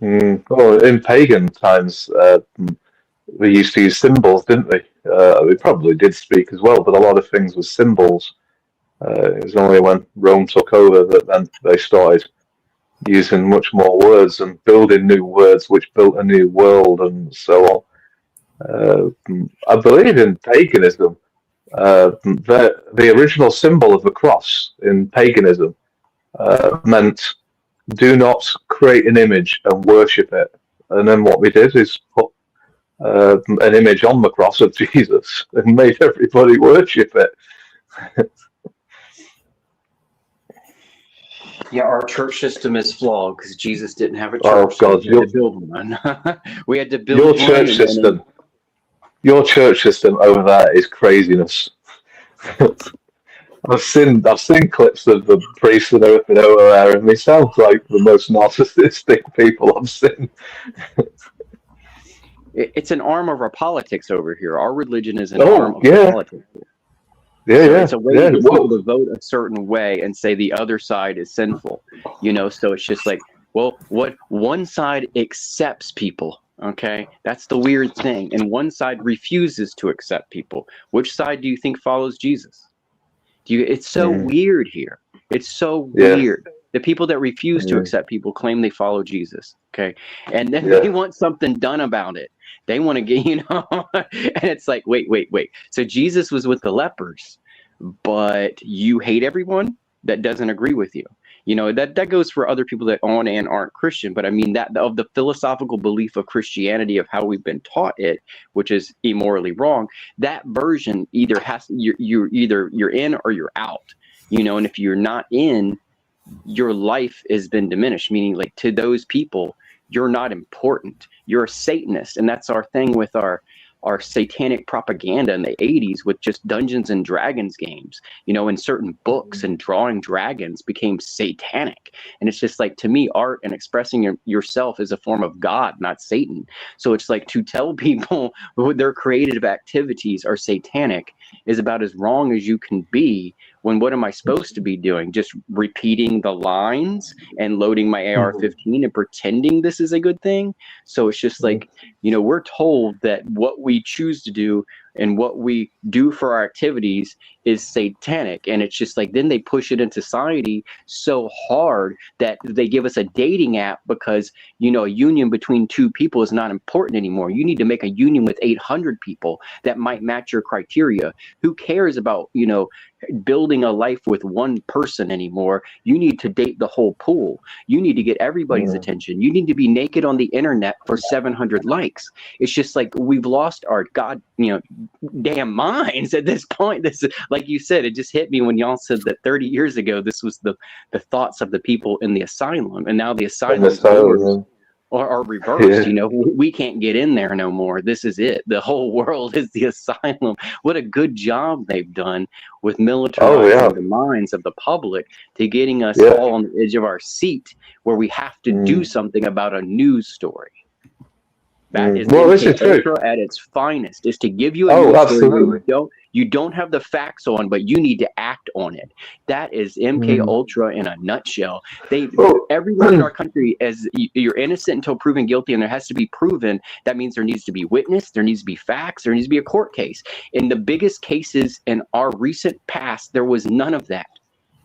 Well, in pagan times, we used to use symbols, didn't we? We probably did speak as well, but a lot of things were symbols. It was only when Rome took over that then they started using much more words and building new words, which built a new world and so on. I believe in paganism. The original symbol of the cross in paganism meant do not create an image and worship it. And then what we did is put an image on the cross of Jesus and made everybody worship it. Yeah, our church system is flawed because Jesus didn't have a church. Oh God, so we had to build one. We had to build your church system. Your church system over there is craziness. I've seen clips of the priests and everything over there, and they sound like the most narcissistic people I've seen. It's an arm of our politics over here. Our religion is an arm of our politics. It's a way to get people to vote a certain way and say the other side is sinful. So it's just like, well, what one side accepts people. Okay, that's the weird thing. And one side refuses to accept people. Which side do you think follows Jesus? It's so weird here. It's so weird. The people that refuse to accept people claim they follow Jesus. Okay, and then they want something done about it. They want to get, and it's like, wait. So Jesus was with the lepers, but you hate everyone that doesn't agree with you. That goes for other people that on and aren't Christian, but I mean that of the philosophical belief of Christianity, of how we've been taught it, which is immorally wrong. That version either you're in or you're out, and if you're not in, your life has been diminished, meaning like to those people, you're not important. You're a Satanist, and that's our thing with our satanic propaganda in the 80s with just Dungeons and Dragons games, and certain books and drawing dragons became satanic. And it's just like, to me, art and expressing yourself is a form of God, not Satan. So it's like to tell people their creative activities are satanic is about as wrong as you can be, when what am I supposed to be doing? Just repeating the lines and loading my AR-15 and pretending this is a good thing? So it's just like, we're told that what we choose to do and what we do for our activities is satanic. And it's just like, then they push it in society so hard that they give us a dating app because, you know, a union between two people is not important anymore. You need to make a union with 800 people that might match your criteria. Who cares about, you know, building a life with one person anymore? You need to date the whole pool. You need to get everybody's attention. You need to be naked on the internet for 700 likes. It's just like we've lost our damn minds at this point. This is, like you said, it just hit me when y'all said that 30 years ago this was the thoughts of the people in the asylum, and now the asylum doors are reversed. You know, we can't get in there no more. This is it. The whole world is the asylum. What a good job they've done with militarizing the minds of the public to getting us all on the edge of our seat where we have to do something about a news story. That is MK Ultra at its finest, is to give you a news story you don't have the facts on, but you need to act on it. That is MK Ultra in a nutshell. Everyone in our country, as you're innocent until proven guilty, and there has to be proven. That means there needs to be witness, there needs to be facts, there needs to be a court case. In the biggest cases in our recent past, there was none of that.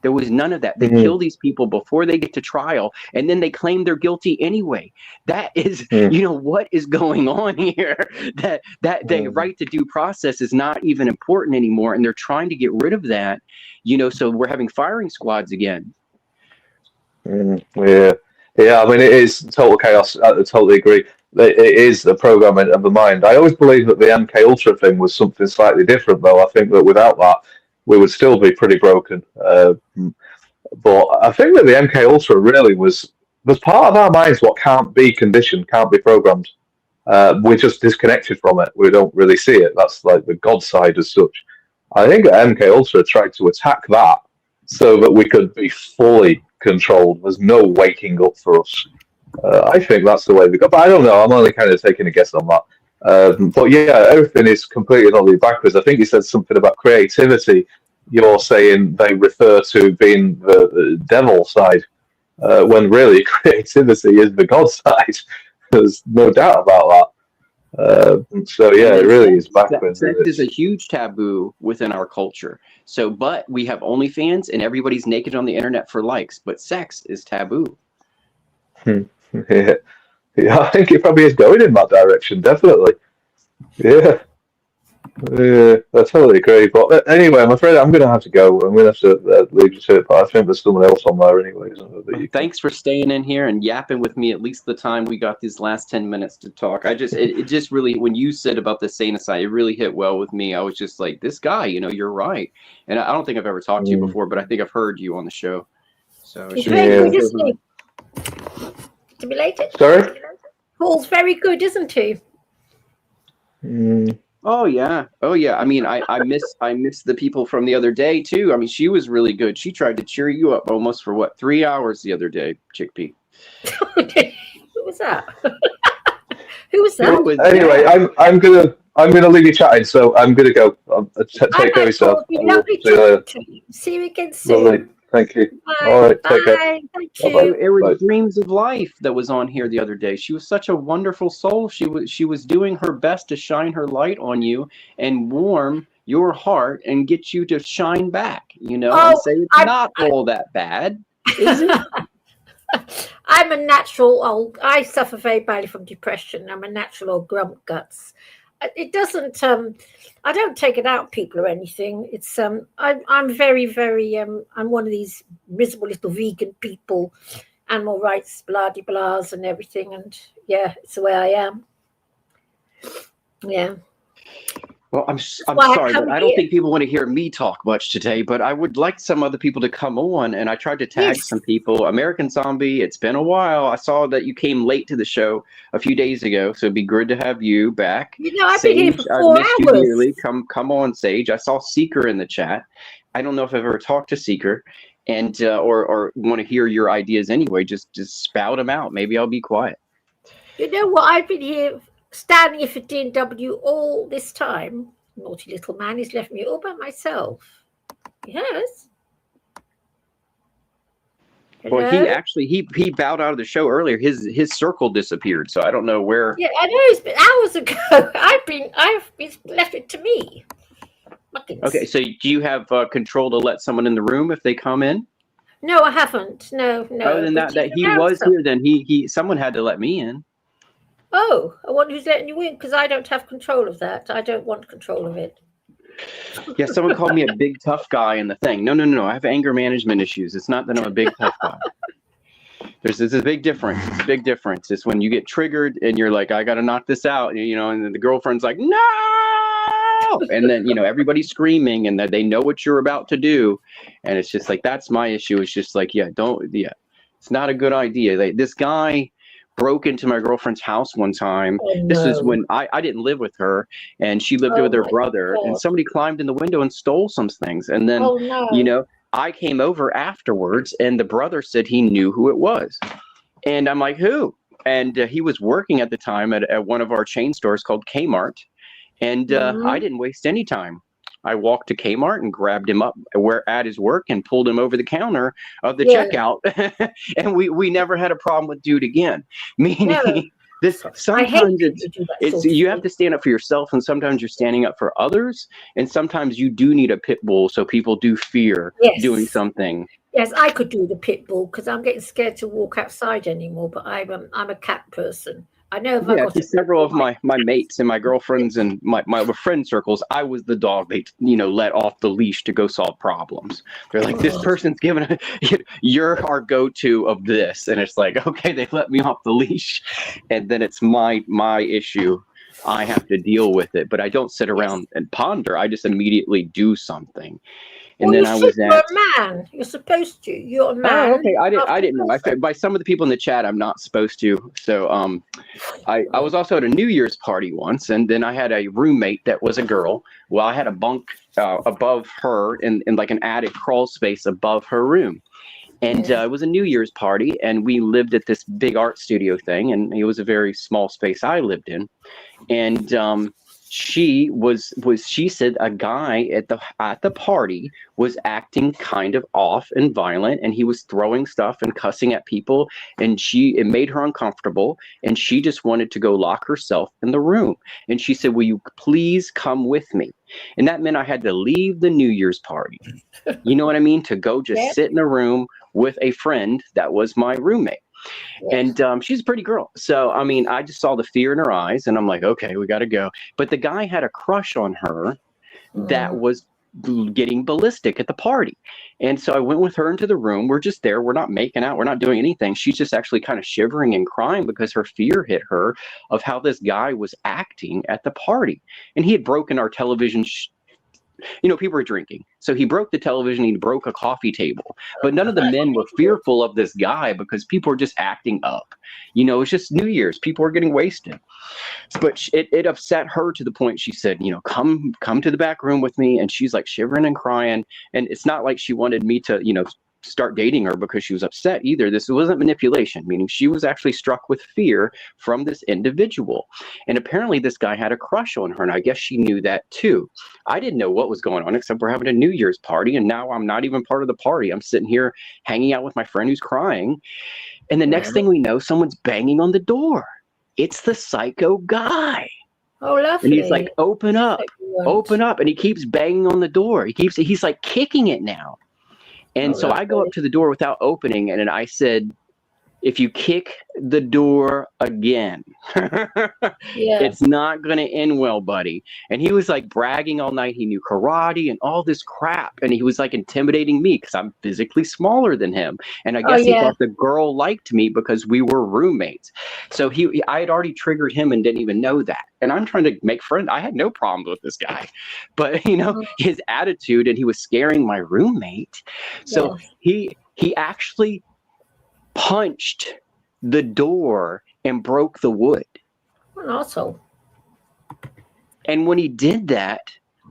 There was none of that. They kill these people before they get to trial, and then they claim they're guilty anyway. That is, you know, what is going on here? That the right to due process is not even important anymore, and they're trying to get rid of that. You know, so we're having firing squads again. Yeah. I mean, it is total chaos. I totally agree. It is a programming of the mind. I always believed that the MK Ultra thing was something slightly different, though. I think that without that, we would still be pretty broken. But I think that the MK Ultra really was part of our minds what can't be conditioned, can't be programmed. We're just disconnected from it. We don't really see it. That's like the God side as such. I think that MK Ultra tried to attack that so that we could be fully controlled. There's no waking up for us. I think that's the way we go. But I don't know. I'm only kind of taking a guess on that. But yeah, everything is completely and utterly backwards. I think you said something about creativity. You're saying they refer to being the devil side, when really creativity is the God side. There's no doubt about that. So yeah, it really is backwards. Sex is a huge taboo within our culture. So, but we have OnlyFans and everybody's naked on the internet for likes, but sex is taboo. Yeah, I think it probably is going in that direction, definitely. Yeah, I totally agree. But anyway, I'm afraid I'm going to have to go. I'm going to have to leave you to it, but I think there's someone else on there anyway. Thanks for staying in here and yapping with me at least the time we got these last 10 minutes to talk. It just really, when you said about the sane aside, it really hit well with me. I was just like, this guy, you know, you're right. And I don't think I've ever talked to you before, but I think I've heard you on the show. So it's very good, isn't he? Stimulated. Sorry? Paul's very good, isn't he? Oh yeah. I mean, I miss the people from the other day too. I mean, she was really good. She tried to cheer you up almost for 3 hours the other day, Chickpea. Who was that? Who was that? Anyway, I'm gonna leave you chatting, so I'm gonna go. Take care of yourself. Lovely talking to you. See you again soon. Lovely. Thank you. Bye. All right, take care. Thank you. you. It was Dreams of Life that was on here the other day. She was such a wonderful soul. She was doing her best to shine her light on you and warm your heart and get you to shine back, you know, and say it's not all that bad, is it? I'm a natural I suffer very badly from depression. I'm a natural old grump guts. It doesn't I don't take it out people or anything. It's I'm very, very I'm one of these miserable little vegan people, animal rights, blah de blahs and everything, and yeah, it's the way I am. Yeah. Well, I'm sorry, but I don't think people want to hear me talk much today, but I would like some other people to come on, and I tried to tag some people. American Zombie, it's been a while. I saw that you came late to the show a few days ago, so it'd be good to have you back. You know, I've been here for 4 hours. You dearly. Come on, Sage. I saw Seeker in the chat. I don't know if I've ever talked to Seeker, and or want to hear your ideas anyway. Just spout them out. Maybe I'll be quiet. You know what? I've been here standing here for DW all this time. Naughty little man, he's left me all by myself. Yes. Hello? Well, he actually he bowed out of the show earlier. His circle disappeared, so I don't know where. Yeah, I know. It's been hours ago. I've been left it to me. Muckins. Okay, so do you have control to let someone in the room if they come in? No, I haven't. No. Oh, then But that he you was have here. Then he someone had to let me in. Oh, I wonder who's letting you in because I don't have control of that. I don't want control of it. Yeah, someone called me a big tough guy in the thing. No. I have anger management issues. It's not that I'm a big tough guy. There's a big difference. It's a big difference. It's when you get triggered and you're like, I got to knock this out, you know, and then the girlfriend's like, no, and then everybody's screaming and that they know what you're about to do, and it's just like that's my issue. It's just like it's not a good idea. This guy broke into my girlfriend's house one time. Oh, no. This was when I didn't live with her, and she lived with her brother, and somebody climbed in the window and stole some things, and then I came over afterwards, and the brother said he knew who it was, and I'm like, who? And he was working at the time at one of our chain stores called Kmart, and I didn't waste any time. I walked to Kmart and grabbed him up at his work and pulled him over the counter of the checkout, and we never had a problem with dude again. Meaning, sometimes it's you have to stand up for yourself, and sometimes you're standing up for others, and sometimes you do need a pit bull so people do fear doing something. Yes, I could do the pit bull because I'm getting scared to walk outside anymore. But I'm a cat person. I know if I got several of my mates and my girlfriends and my friend circles, I was the dog they let off the leash to go solve problems. They're like, this person's giving you're our go-to of this, and it's like, okay, they let me off the leash, and then it's my issue. I have to deal with it, but I don't sit around and ponder. I just immediately do something. And then I was you're a man. You're supposed to. You're a man. Oh, okay. I didn't know. By some of the people in the chat, I'm not supposed to. So I was also at a New Year's party once, and then I had a roommate that was a girl. Well, I had a bunk above her in like an attic crawl space above her room. And it was a New Year's party, and we lived at this big art studio thing, and it was a very small space I lived in. And she said a guy at the party was acting kind of off and violent, and he was throwing stuff and cussing at people, and it made her uncomfortable, and she just wanted to go lock herself in the room. And she said, will you please come with me? And that meant I had to leave the New Year's party. You know what I mean? To go just sit in a room with a friend that was my roommate. And she's a pretty girl. So, I mean, I just saw the fear in her eyes, and I'm like, okay, we got to go. But the guy had a crush on her that was getting ballistic at the party. And so I went with her into the room. We're just there. We're not making out. We're not doing anything. She's just actually kind of shivering and crying because her fear hit her of how this guy was acting at the party. And he had broken our television people were drinking. So he broke the television, he broke a coffee table. But none of the men were fearful of this guy because people were just acting up. It's just New Year's. People were getting wasted. But it upset her to the point she said, come to the back room with me. And she's like shivering and crying. And it's not like she wanted me to, start dating her because she was upset either. This wasn't manipulation, meaning she was actually struck with fear from this individual. And apparently this guy had a crush on her, and I guess she knew that too. I didn't know what was going on, except we're having a New Year's party, and now I'm not even part of the party. I'm sitting here hanging out with my friend who's crying, and the next thing we know, someone's banging on the door. It's the psycho guy. Oh, lovely. And he's like, open up, and he keeps banging on the door. He's like kicking it now. And so I go up to the door without opening, and I said, if you kick the door again, it's not going to end well, buddy. And he was like bragging all night. He knew karate and all this crap. And he was like intimidating me because I'm physically smaller than him. And I guess he thought the girl liked me because we were roommates. So I had already triggered him and didn't even know that. And I'm trying to make friends. I had no problems with this guy. But, his attitude, and he was scaring my roommate. So he actually punched the door and broke the wood. Also, and when he did that,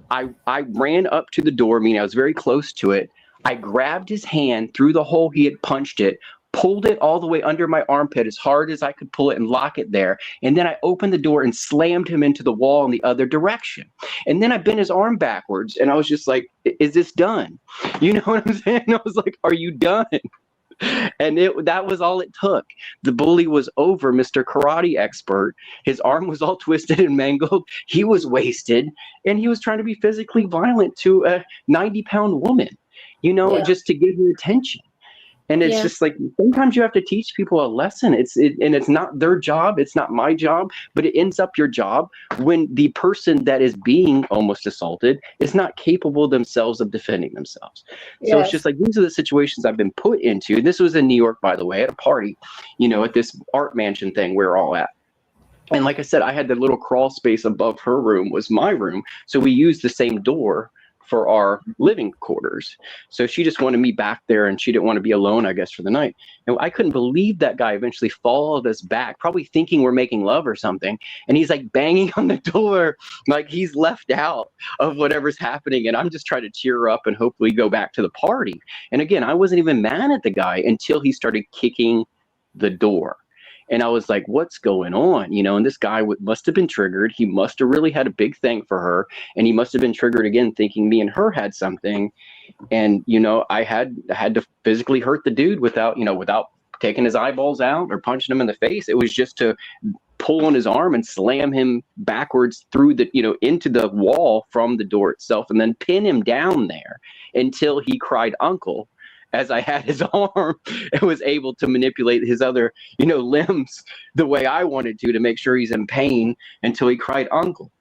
I ran up to the door, meaning I was very close to it. I grabbed his hand through the hole he had punched it, pulled it all the way under my armpit as hard as I could pull it and lock it there. And then I opened the door and slammed him into the wall in the other direction. And then I bent his arm backwards, and I was just like, is this done? You know what I'm saying? I was like, are you done? And that was all it took. The bully was over, Mr. Karate expert. His arm was all twisted and mangled. He was wasted, and he was trying to be physically violent to a 90-pound woman, just to get her attention. And it's just like, sometimes you have to teach people a lesson. And it's not their job. It's not my job, but it ends up your job when the person that is being almost assaulted is not capable themselves of defending themselves. So it's just like, these are the situations I've been put into. This was in New York, by the way, at a party, at this art mansion thing we're all at. And like I said, I had the little crawl space above her room was my room. So we used the same door for our living quarters. So she just wanted me back there, and she didn't want to be alone, I guess, for the night. And I couldn't believe that guy eventually followed us back, probably thinking we're making love or something. And he's like banging on the door, like he's left out of whatever's happening. And I'm just trying to cheer her up and hopefully go back to the party. And again, I wasn't even mad at the guy until he started kicking the door. And I was like, what's going on? And this guy must have been triggered. He must have really had a big thing for her. And he must have been triggered again, thinking me and her had something. And, I had to physically hurt the dude without taking his eyeballs out or punching him in the face. It was just to pull on his arm and slam him backwards through into the wall from the door itself, and then pin him down there until he cried uncle. As I had his arm and was able to manipulate his other, limbs the way I wanted to make sure he's in pain until he cried uncle.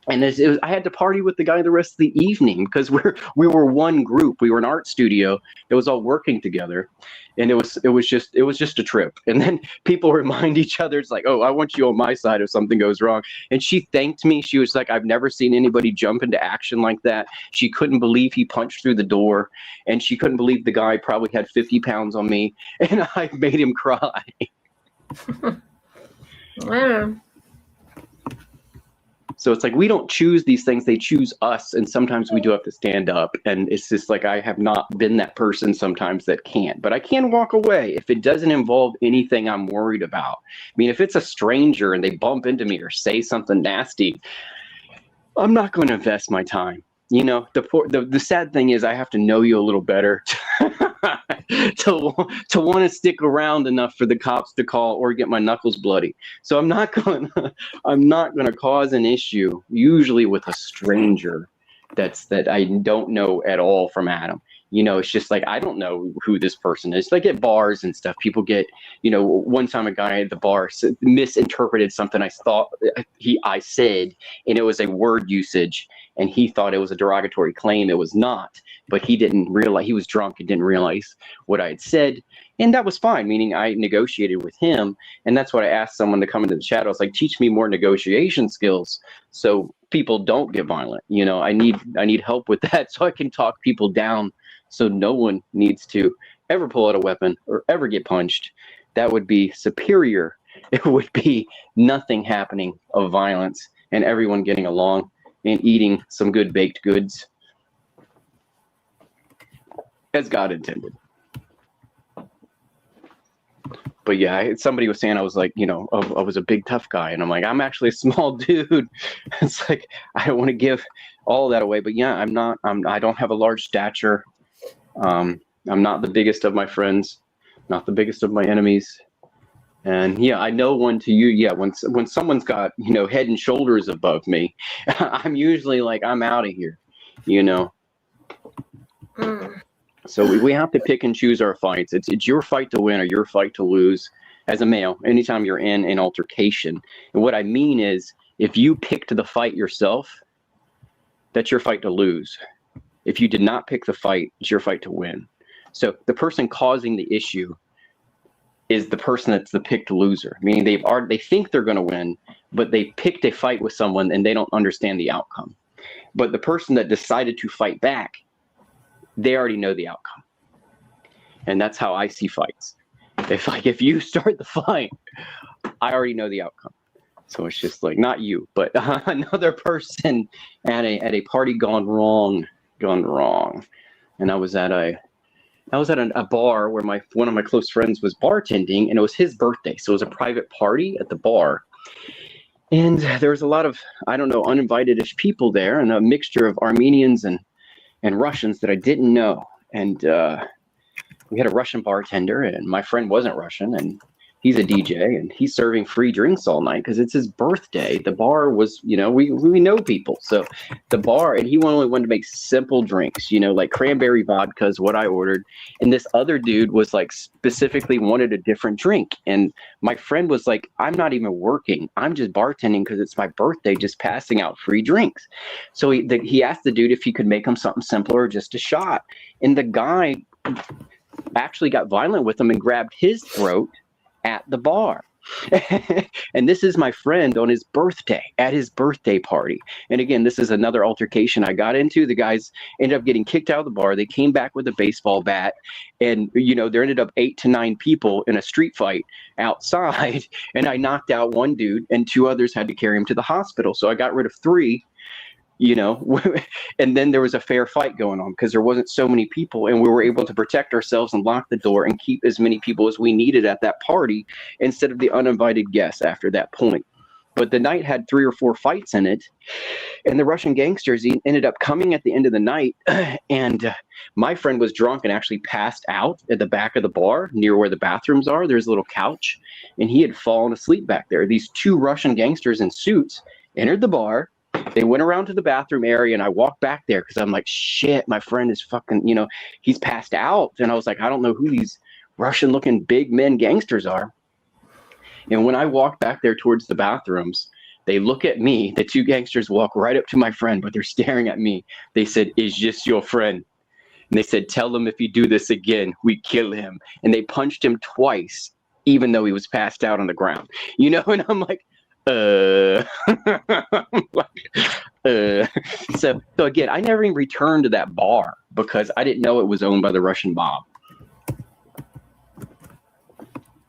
And I had to party with the guy the rest of the evening because we were one group. We were an art studio. It was all working together, and it was just a trip. And then people remind each other, it's like, oh, I want you on my side if something goes wrong. And she thanked me. She was like, I've never seen anybody jump into action like that. She couldn't believe he punched through the door, and she couldn't believe the guy probably had 50 pounds on me, and I made him cry. Wow. So it's like, we don't choose these things, they choose us. And sometimes we do have to stand up. And it's just like, I have not been that person sometimes that can't. But I can walk away if it doesn't involve anything I'm worried about. I mean, if it's a stranger and they bump into me or say something nasty, I'm not going to invest my time. The sad thing is I have to know you a little better to want to stick around enough for the cops to call or get my knuckles bloody. So I'm not going to cause an issue usually with a stranger that I don't know at all from Adam. It's just like, I don't know who this person is. Like at bars and stuff, people get, one time a guy at the bar misinterpreted something I said, and it was a word usage, and he thought it was a derogatory claim. It was not, but he didn't realize, he was drunk and didn't realize what I had said. And that was fine, meaning I negotiated with him. And that's what I asked someone to come into the chat. I was like, teach me more negotiation skills so people don't get violent. I need help with that so I can talk people down, so no one needs to ever pull out a weapon or ever get punched. That would be superior. It would be nothing happening of violence and everyone getting along and eating some good baked goods as God intended. But yeah, somebody was saying I was like, I was a big tough guy, and I'm like, I'm actually a small dude. It's like, I don't want to give all that away, but yeah, I don't have a large stature. I'm not the biggest of my friends, not the biggest of my enemies. And yeah, I know when to you. Yeah, when someone's got, head and shoulders above me, I'm usually like, I'm out of here, So we have to pick and choose our fights. It's your fight to win or your fight to lose as a male, anytime you're in an altercation. And what I mean is, if you picked the fight yourself, that's your fight to lose. If you did not pick the fight, it's your fight to win. So the person causing the issue is the person that's the picked loser, meaning they think they're going to win, but they picked a fight with someone and they don't understand the outcome. But the person that decided to fight back, they already know the outcome. And that's how I see fights. If you start the fight, I already know the outcome. So it's just like, not you, but another person at a party gone wrong. And I was at a bar where one of my close friends was bartending, and it was his birthday. So it was a private party at the bar. And there was a lot of, uninvited-ish people there, and a mixture of Armenians and Russians that I didn't know. And we had a Russian bartender, and my friend wasn't Russian, and he's a DJ, and he's serving free drinks all night because it's his birthday. The bar was, we know people, so the bar, and he only wanted to make simple drinks, like cranberry vodka is what I ordered, and this other dude was like specifically wanted a different drink, and my friend was like, I'm not even working, I'm just bartending because it's my birthday, just passing out free drinks. So he asked the dude if he could make him something simpler, just a shot, and the guy actually got violent with him and grabbed his throat at the bar. And this is my friend on his birthday, at his birthday party. And again, this is another altercation I got into. The guys ended up getting kicked out of the bar. They came back with a baseball bat, and there ended up 8 to 9 people in a street fight outside, and I knocked out one dude and 2 others had to carry him to the hospital. So I got rid of 3, and then there was a fair fight going on because there wasn't so many people, and we were able to protect ourselves and lock the door and keep as many people as we needed at that party instead of the uninvited guests after that point. But the night had 3 or 4 fights in it, and the Russian gangsters ended up coming at the end of the night, and my friend was drunk and actually passed out at the back of the bar near where the bathrooms are. There's a little couch, and he had fallen asleep back there. These 2 Russian gangsters in suits entered the bar. They went around to the bathroom area, and I walked back there because I'm like, shit, my friend is fucking, he's passed out. And I was like, I don't know who these Russian-looking big men gangsters are. And when I walked back there towards the bathrooms, they look at me. The 2 gangsters walk right up to my friend, but they're staring at me. They said, is this your friend? And they said, tell him if you do this again, we kill him. And they punched him twice, even though he was passed out on the ground. And I'm like, So again, I never even returned to that bar because I didn't know it was owned by the Russian mob.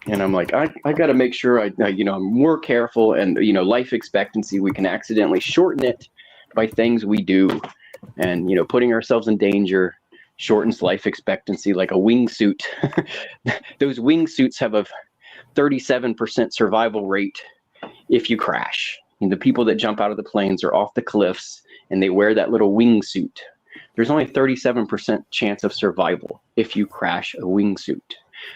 And I'm like, I got to make sure I'm more careful, and life expectancy, we can accidentally shorten it by things we do, and putting ourselves in danger shortens life expectancy like a wingsuit. Those wingsuits have a 37% survival rate if you crash. And the people that jump out of the planes are off the cliffs, and they wear that little wingsuit. There's only a 37% chance of survival if you crash a wingsuit.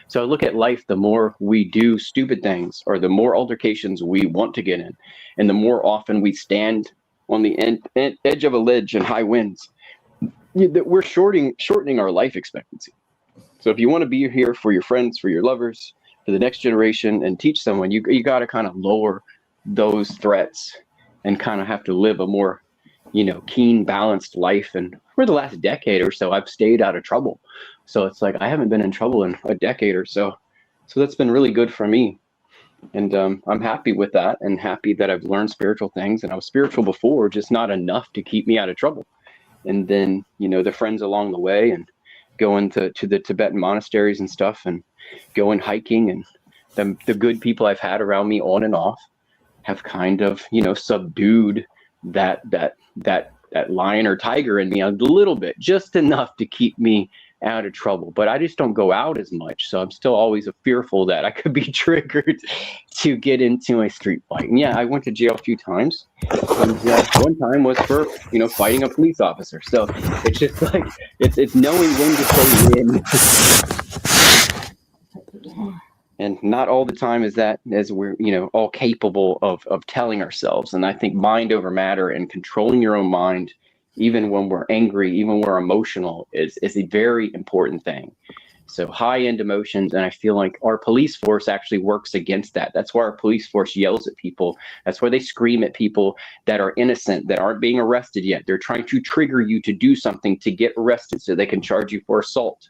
So I look at life, the more we do stupid things, or the more altercations we want to get in, and the more often we stand on the edge of a ledge in high winds, we're shortening our life expectancy. So if you want to be here for your friends, for your lovers, for the next generation, and teach someone, you got to kind of lower those threats and kind of have to live a more, keen, balanced life. And for the last decade or so, I've stayed out of trouble. So it's like I haven't been in trouble in a decade or so. So that's been really good for me. And I'm happy with that, and happy that I've learned spiritual things. And I was spiritual before, just not enough to keep me out of trouble. And then, the friends along the way, and going to the Tibetan monasteries and stuff, and going hiking, and the good people I've had around me on and off have kind of, subdued that lion or tiger in me a little bit, just enough to keep me out of trouble. But I just don't go out as much, so I'm still always fearful that I could be triggered to get into a street fight. And yeah, I went to jail a few times, and one time was for fighting a police officer. So it's just like it's knowing when to say when. And not all the time is that as we're all capable of telling ourselves. And I think mind over matter, and controlling your own mind, even when we're angry, even when we're emotional, is a very important thing. So high-end emotions, and I feel like our police force actually works against that. That's why our police force yells at people. That's why they scream at people that are innocent, that aren't being arrested yet. They're trying to trigger you to do something to get arrested so they can charge you for assault,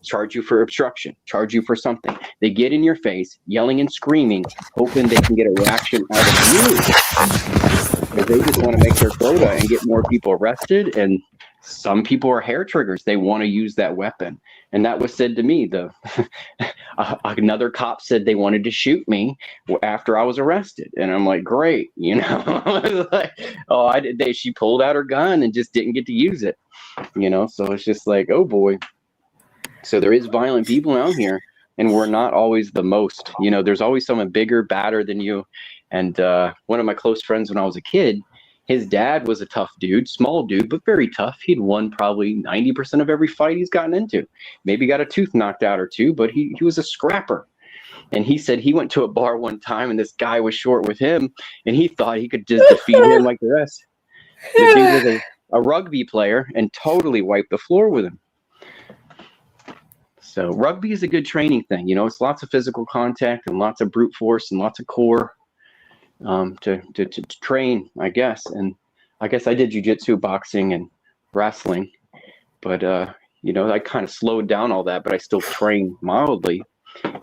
charge you for obstruction, charge you for something. They get in your face, yelling and screaming, hoping they can get a reaction out of you. Because they just want to make their quota and get more people arrested. And some people are hair triggers. They want to use that weapon. And that was said to me. Another cop said they wanted to shoot me after I was arrested. And I'm like, great. She pulled out her gun and just didn't get to use it. So it's just like, oh boy. So there is violent people out here, and we're not always the most. There's always someone bigger, badder than you. And one of my close friends when I was a kid, His dad was a tough dude, small dude, but very tough. He'd won probably 90% of every fight he's gotten into. Maybe got a tooth knocked out or two, but he was a scrapper. And he said he went to a bar one time and this guy was short with him and he thought he could just defeat him like the rest. The dude was a rugby player and totally wiped the floor with him. So rugby is a good training thing. You know, it's lots of physical contact and lots of brute force and lots of core to train, I guess. And I guess I did jiu-jitsu, boxing, and wrestling. But, you know, I kind of slowed down all that, but I still train mildly.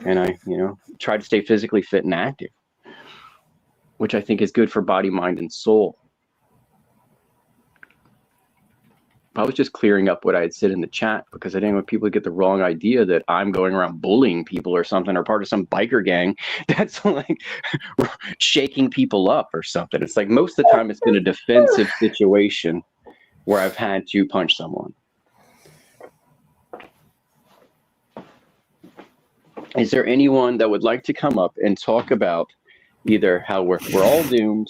And I, you know, try to stay physically fit and active, which I think is good for body, mind, and soul. I was just clearing up what I had said in the chat because I didn't want people to get the wrong idea that I'm going around bullying people or something, or part of some biker gang that's like shaking people up or something. It's like most of the time it's been a defensive situation where I've had to punch someone. Is there anyone that would like to come up and talk about either how we're all doomed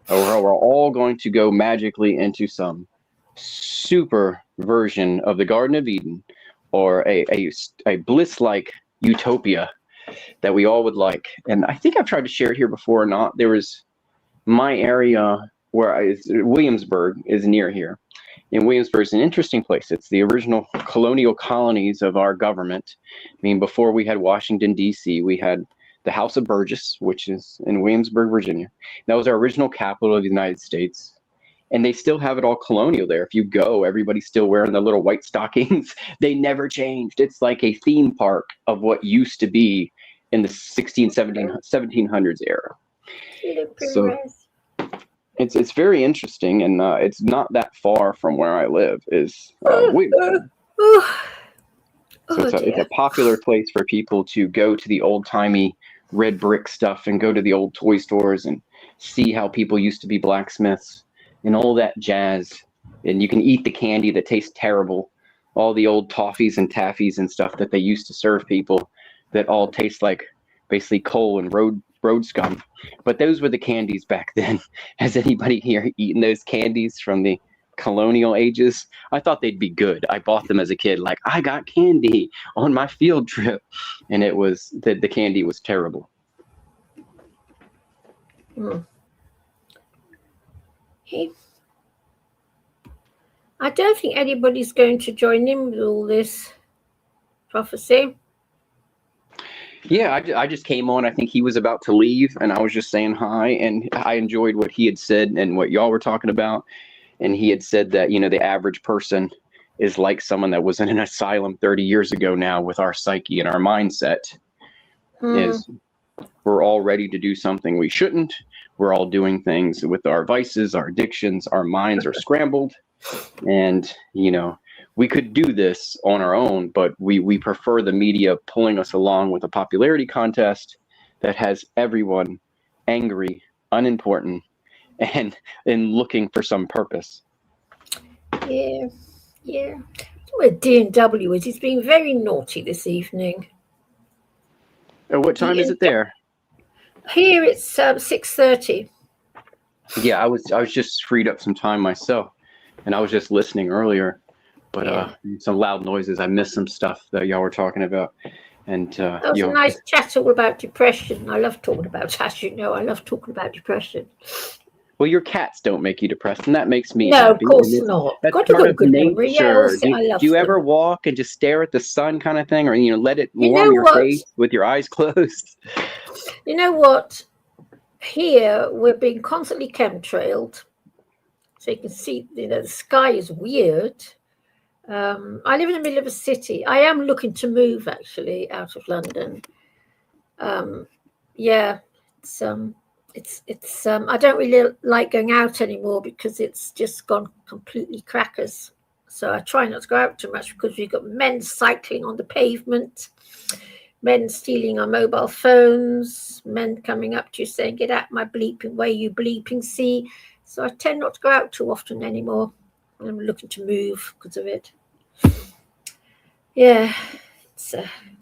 or how we're all going to go magically into some super version of the Garden of Eden, or a bliss-like utopia that we all would like? And I think I've tried to share it here before or not. There was my area where Williamsburg is near here. And Williamsburg is an interesting place. It's the original colonial colonies of our government. I mean, before we had Washington, D.C., we had the House of Burgess, which is in Williamsburg, Virginia. That was our original capital of the United States. And they still have it all colonial there. If you go, everybody's still wearing the little white stockings. They never changed. It's like a theme park of what used to be in the 1700s era. So it's very interesting, and it's not that far from where I live. Is Williamsburg. So it's a popular place for people to go to the old-timey red brick stuff and go to the old toy stores and see how people used to be blacksmiths and all that jazz. And you can eat the candy that tastes terrible, all the old toffees and taffies and stuff that they used to serve people that all taste like basically coal and road scum. But those were the candies back then. Has anybody here eaten those candies from the colonial ages? I thought they'd be good. I bought them as a kid, like I got candy on my field trip, and it was the candy was terrible. I don't think anybody's going to join in with all this prophecy. Yeah, I just came on. I think he was about to leave, and I was just saying hi, and I enjoyed what he had said and what y'all were talking about. And he had said that, you know, the average person is like someone that was in an asylum 30 years ago now with our psyche and our mindset. Is we're all ready to do something we shouldn't. We're all doing things with our vices, our addictions, our minds are scrambled. And, you know, we could do this on our own, but we prefer the media pulling us along with a popularity contest that has everyone angry, unimportant, and looking for some purpose. Yeah. Where D&W is, he's being very naughty this evening. What time is it there? Here it's 6:30. Yeah, I was just freed up some time myself, and I was just listening earlier, but some loud noises. I missed some stuff that y'all were talking about, and that was a nice chat all about depression. I love talking about that. As you know, I love talking about depression. Well, your cats don't make you depressed, and that makes me happy. Of course not. That's part of nature. Do you ever walk and just stare at the sun, kind of thing, or let it warm your face with your eyes closed? You know what? Here we're being constantly chemtrailed, so you can see the sky is weird. I live in the middle of a city. I am looking to move actually out of London. It's I don't really like going out anymore because it's just gone completely crackers. So I try not to go out too much because we've got men cycling on the pavement, men stealing our mobile phones, men coming up to you saying, "Get out my bleeping way, you bleeping see." So I tend not to go out too often anymore. I'm looking to move because of it. Yeah.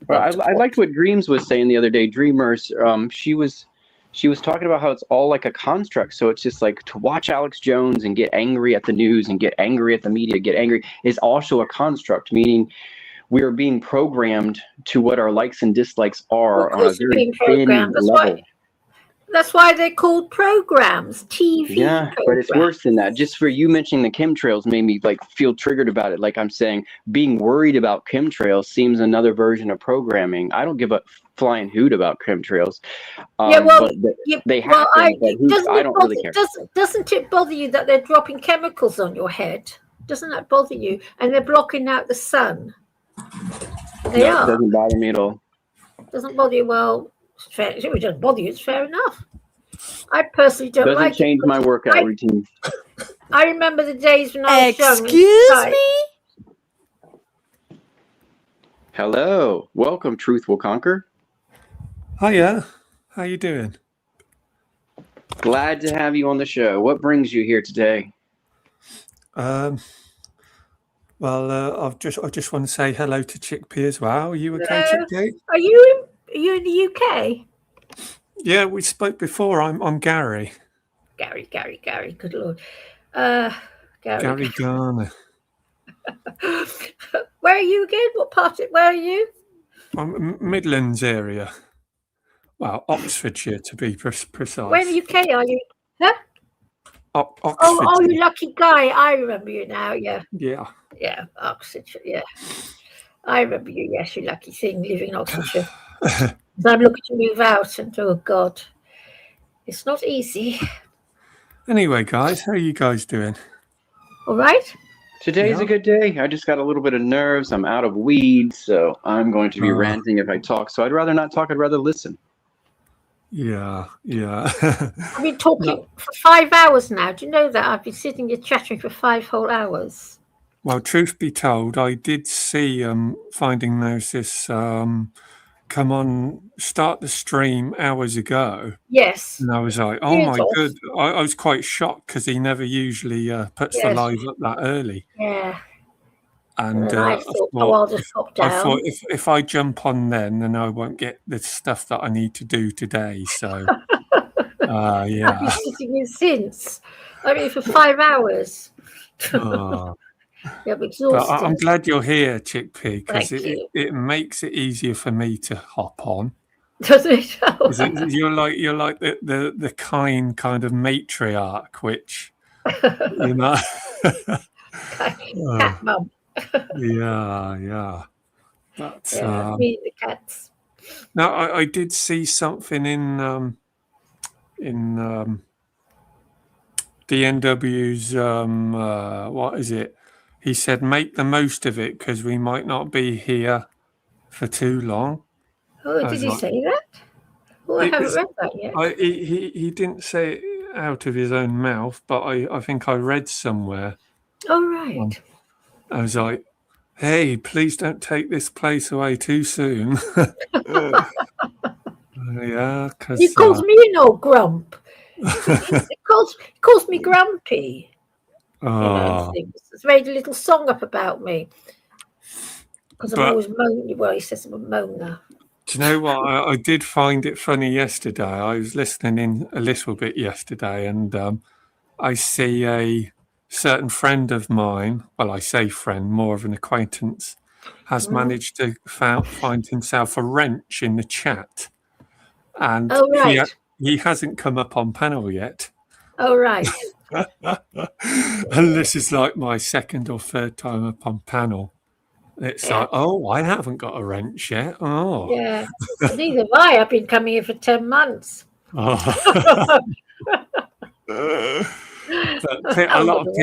Well, I liked what Dreams was saying the other day. Dreamers, she was she was talking about how it's all like a construct. So it's just like to watch Alex Jones and get angry at the news and get angry at the media, get angry is also a construct, meaning we are being programmed to what our likes and dislikes are on a very thin level. That's why they're called programs, TV Yeah, but it's worse than that. Just for you mentioning the chemtrails made me like feel triggered about it. Like I'm saying, being worried about chemtrails seems another version of programming. I don't give a flying hoot about chemtrails. But they happen. I don't really care. Doesn't it bother you that they're dropping chemicals on your head? Doesn't that bother you? And they're blocking out the sun. They are. It doesn't bother me at all. Doesn't bother you? Well, if it doesn't bother you, it's fair enough. I personally don't like it. Doesn't change my workout routine. I remember the days when I was young. Excuse me? Hello. Welcome, Truth Will Conquer. Hiya. How you doing? Glad to have you on the show. What brings you here today? Well, I just want to say hello to Chickpea as well. Are you okay, Chickpea? Are you in the UK? Yeah, we spoke before. I'm Gary. Gary. Good Lord. Gary Garner. Where are you again? Where are you? I'm Midlands area. Well, Oxfordshire to be precise. Where in the UK are you? Huh? Oxfordshire. Oh, you lucky guy. I remember you now. Yeah. Yeah, Oxfordshire. Yeah. I remember you. Yes, you lucky thing living in Oxfordshire. So I'm looking to move out, and oh God, it's not easy. Anyway, guys, how are you guys doing? All right. Today's a good day. I just got a little bit of nerves. I'm out of weed, so I'm going to be ranting if I talk. So I'd rather not talk. I'd rather listen. Yeah. I've been talking for 5 hours now. Do you know that? I've been sitting here chattering for 5 whole hours. Well, truth be told, I did see Finding Gnosis come on, start the stream hours ago. Yes. And I was like, oh my God. I was quite shocked because he never usually puts the live up that early. Yeah. And I thought, I'll just pop down. I thought if I jump on then I won't get the stuff that I need to do today. So, yeah. I've been sitting here since. I mean, for 5 hours. Yeah, but I'm glad you're here, Chickpea, because it makes it easier for me to hop on. Does it? You're like the kind of matriarch, which you know. Cat mum. Yeah. But me the cats. Now I did see something in DNW's what is it? He said, make the most of it because we might not be here for too long. Oh, did he say that? Oh, I haven't read that yet. He didn't say it out of his own mouth, but I think I read somewhere. Oh, right. I was like, hey, please don't take this place away too soon. Yeah, because... He calls me an old grump. He calls me grumpy. Oh. He's made a little song up about me because I'm always moaning. Well, he says I'm a moaner. Do you know what? I did find it funny yesterday. I was listening in a little bit yesterday, and I see a certain friend of mine. Well, I say friend, more of an acquaintance, has managed to find himself a wrench in the chat, and he hasn't come up on panel yet. Oh, right. And this is like my second or third time up on panel. It's like, oh, I haven't got a wrench yet. Oh, yeah. Neither have I. I've been coming here for 10 months. Oh. But a lot of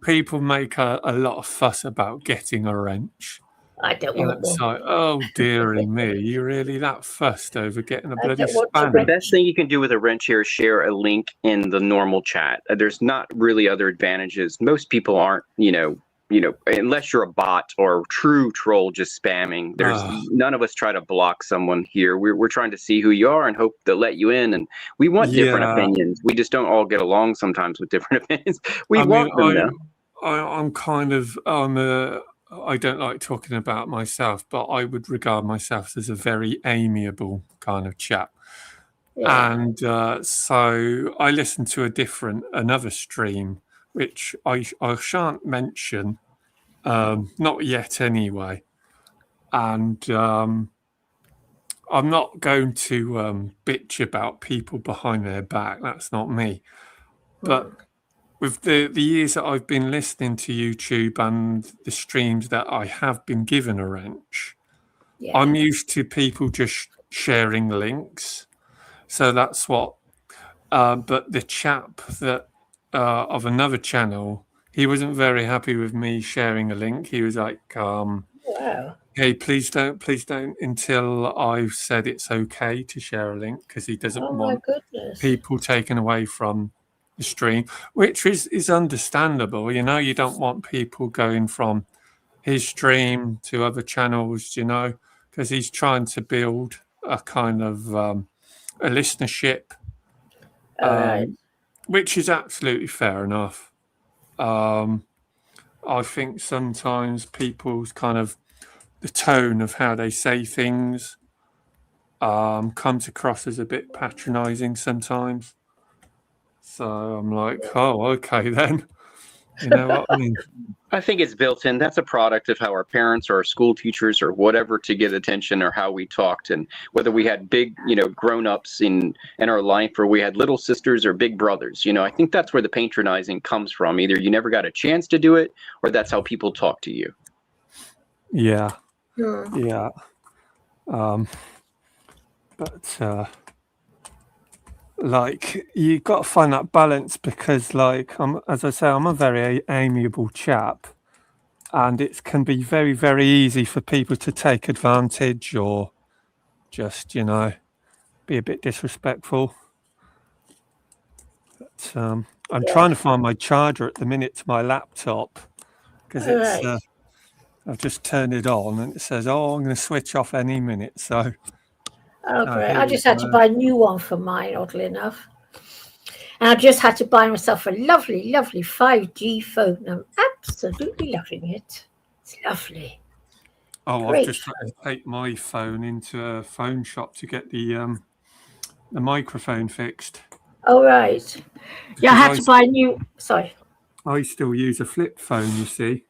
people make a lot of fuss about getting a wrench. I don't want one. It's like, oh dearie me, you really that fussed over getting a bloody spanner? The best thing you can do with a wrench here is share a link in the normal chat. There's not really other advantages. Most people aren't, unless you're a bot or a true troll just spamming. There's none of us try to block someone here. We're trying to see who you are and hope to let you in. And we want different opinions. We just don't all get along sometimes with different opinions. I don't like talking about myself, but I would regard myself as a very amiable kind of chap. Yeah. And so I listened to another stream, which I shan't mention, not yet anyway. And I'm not going to bitch about people behind their back. That's not me. But with the years that I've been listening to YouTube and the streams that I have been given a wrench, I'm used to people just sharing links. So that's what. But the chap that of another channel, he wasn't very happy with me sharing a link. He was like, Wow. "Hey, please don't until I've said it's okay to share a link," because he doesn't Oh my want goodness. people taken away from the stream, which is understandable. You know, you don't want people going from his stream to other channels, you know, because he's trying to build a kind of a listenership, All right. which is absolutely fair enough. I think sometimes people's kind of the tone of how they say things comes across as a bit patronizing sometimes. So I'm like, oh, okay then. You know what I mean? I think it's built in. That's a product of how our parents or our school teachers or whatever to get attention, or how we talked, and whether we had big, grown-ups in our life, or we had little sisters or big brothers. I think that's where the patronizing comes from. Either you never got a chance to do it, or that's how people talk to you. Yeah. Hmm. Yeah. But like, you got to find that balance, because like, as I say, I'm a very amiable chap, and it can be very, very easy for people to take advantage or just, be a bit disrespectful. But I'm trying to find my charger at the minute to my laptop, because it's Right. I've just turned it on and it says, "Oh, I'm going to switch off any minute." So Oh, great. here I we just had to go. buy a new one for mine, oddly enough. And I just had to buy myself a lovely, lovely 5G phone. I'm absolutely loving it. It's lovely. Oh, I've Great. just had to take my phone into a phone shop to get the microphone fixed. Oh, right. Yeah, I had to buy a new. Sorry. I still use a flip phone, you see.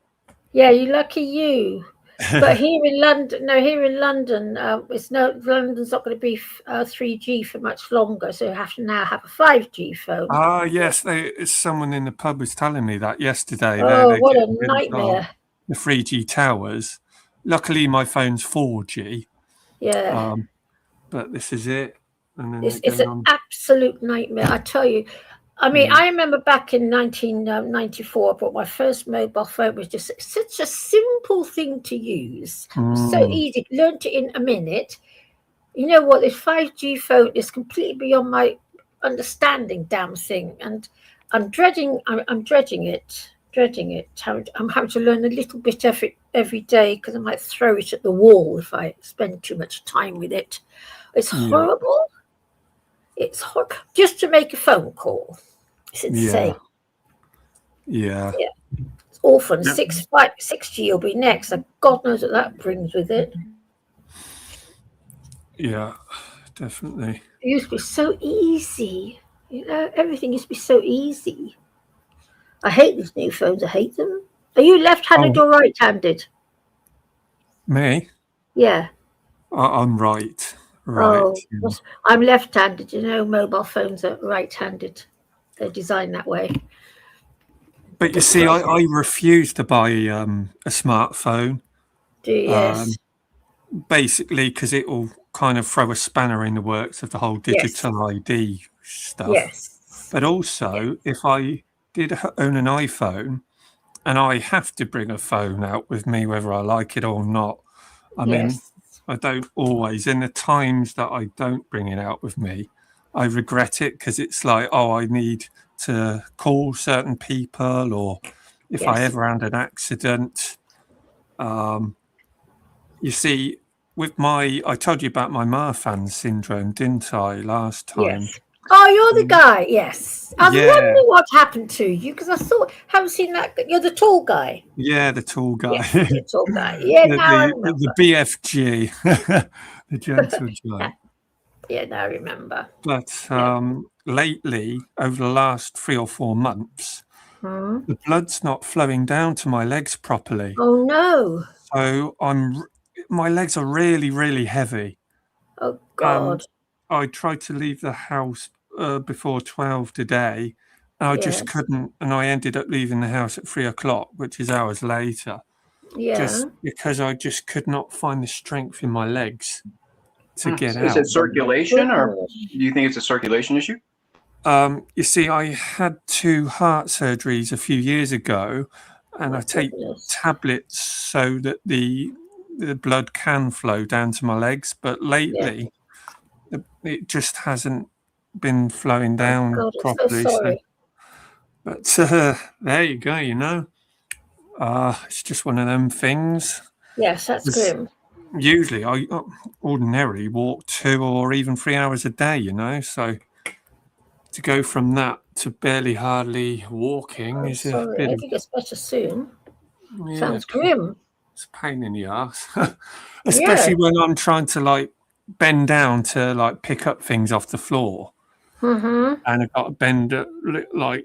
Yeah, you lucky you. But here in London, London's not going to be 3G for much longer, so you have to now have a 5G phone. Ah, yes, someone in the pub was telling me that yesterday. Oh, They're what a getting rid of, nightmare. the 3G towers. Luckily, my phone's 4G, Yeah. but this is it. And then It's they're an going on. absolute nightmare, I tell you. I mean, I remember back in 1994, I bought my first mobile phone. It was just such a simple thing to use. It was so easy. Learned it in a minute. You know what? This 5G phone is completely beyond my understanding, damn thing. And I'm dreading it. I'm having to learn a little bit every day, because I might throw it at the wall if I spend too much time with it. It's horrible. It's horrible. Just to make a phone call. It's insane. Yeah. It's awful. And 6G will be next. And God knows what that brings with it. Yeah, definitely. It used to be so easy. Everything used to be so easy. I hate these new phones. I hate them. Are you left-handed or right-handed? Me? Yeah. I'm right. Oh, I'm left-handed. Mobile phones are right-handed. They're designed that way. But you see, I refuse to buy a smartphone. Yes. Basically, because it will kind of throw a spanner in the works of the whole digital ID stuff. Yes. But also, if I did own an iPhone and I have to bring a phone out with me, whether I like it or not, I mean, I don't always. In the times that I don't bring it out with me, I regret it, because it's like, oh, I need to call certain people, or if I ever had an accident. You see, I told you about my Marfan syndrome, didn't I, last time? Yes. Oh, you're the guy. Yes. I was wondering what happened to you, because I haven't seen that. You're the tall guy. Yeah, the tall guy. Yes, the tall guy. Yeah, now I remember. The BFG, the gentle giant. Yeah, no, I remember. But lately, over the last 3 or 4 months, the blood's not flowing down to my legs properly. Oh no! So my legs are really, really heavy. Oh God! I tried to leave the house before 12 today, and I just Yes. couldn't. And I ended up leaving the house at 3 o'clock, which is hours later, Yeah. just because I just could not find the strength in my legs to get Is out. it circulation, or do you think it's a circulation issue? You see, I had 2 heart surgeries a few years ago, and I take tablets so that the blood can flow down to my legs. But lately, it just hasn't been flowing down God, I'm properly. so sorry. But there you go. It's just one of them things. Yes, that's grim. Usually, I ordinarily walk 2 or even 3 hours a day. So to go from that to barely hardly walking is a Sorry, I bit hope it gets better soon. yeah, Sounds grim. It's a pain in the ass, especially when I'm trying to bend down to pick up things off the floor. Mm-hmm. And I've got to bend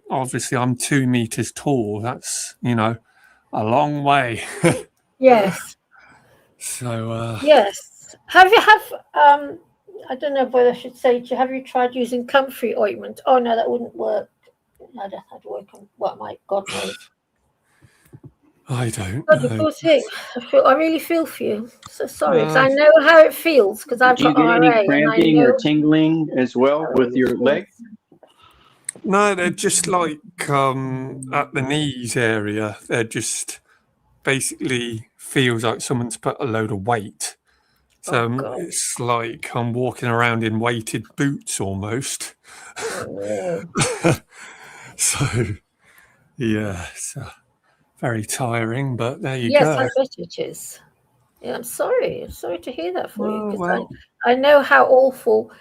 obviously I'm 2 meters tall. That's a long way. Yes. So yes. I don't know whether I should say, have you tried using comfrey ointment? Oh no, that wouldn't work. No, that'd work on what my God knows. I don't God, know. poor thing. I really feel for you. So sorry, because I know how it feels. Because I've Do you got get RA, any cramping or tingling as well with your leg? No, they're just at the knees area. They're just basically feels like someone's put a load of weight. So it's like I'm walking around in weighted boots almost. Oh, So, yeah, it's very tiring, but there you yes, go. I bet it is. Yeah, I'm sorry. I'm sorry to hear that for you. Well, I know how awful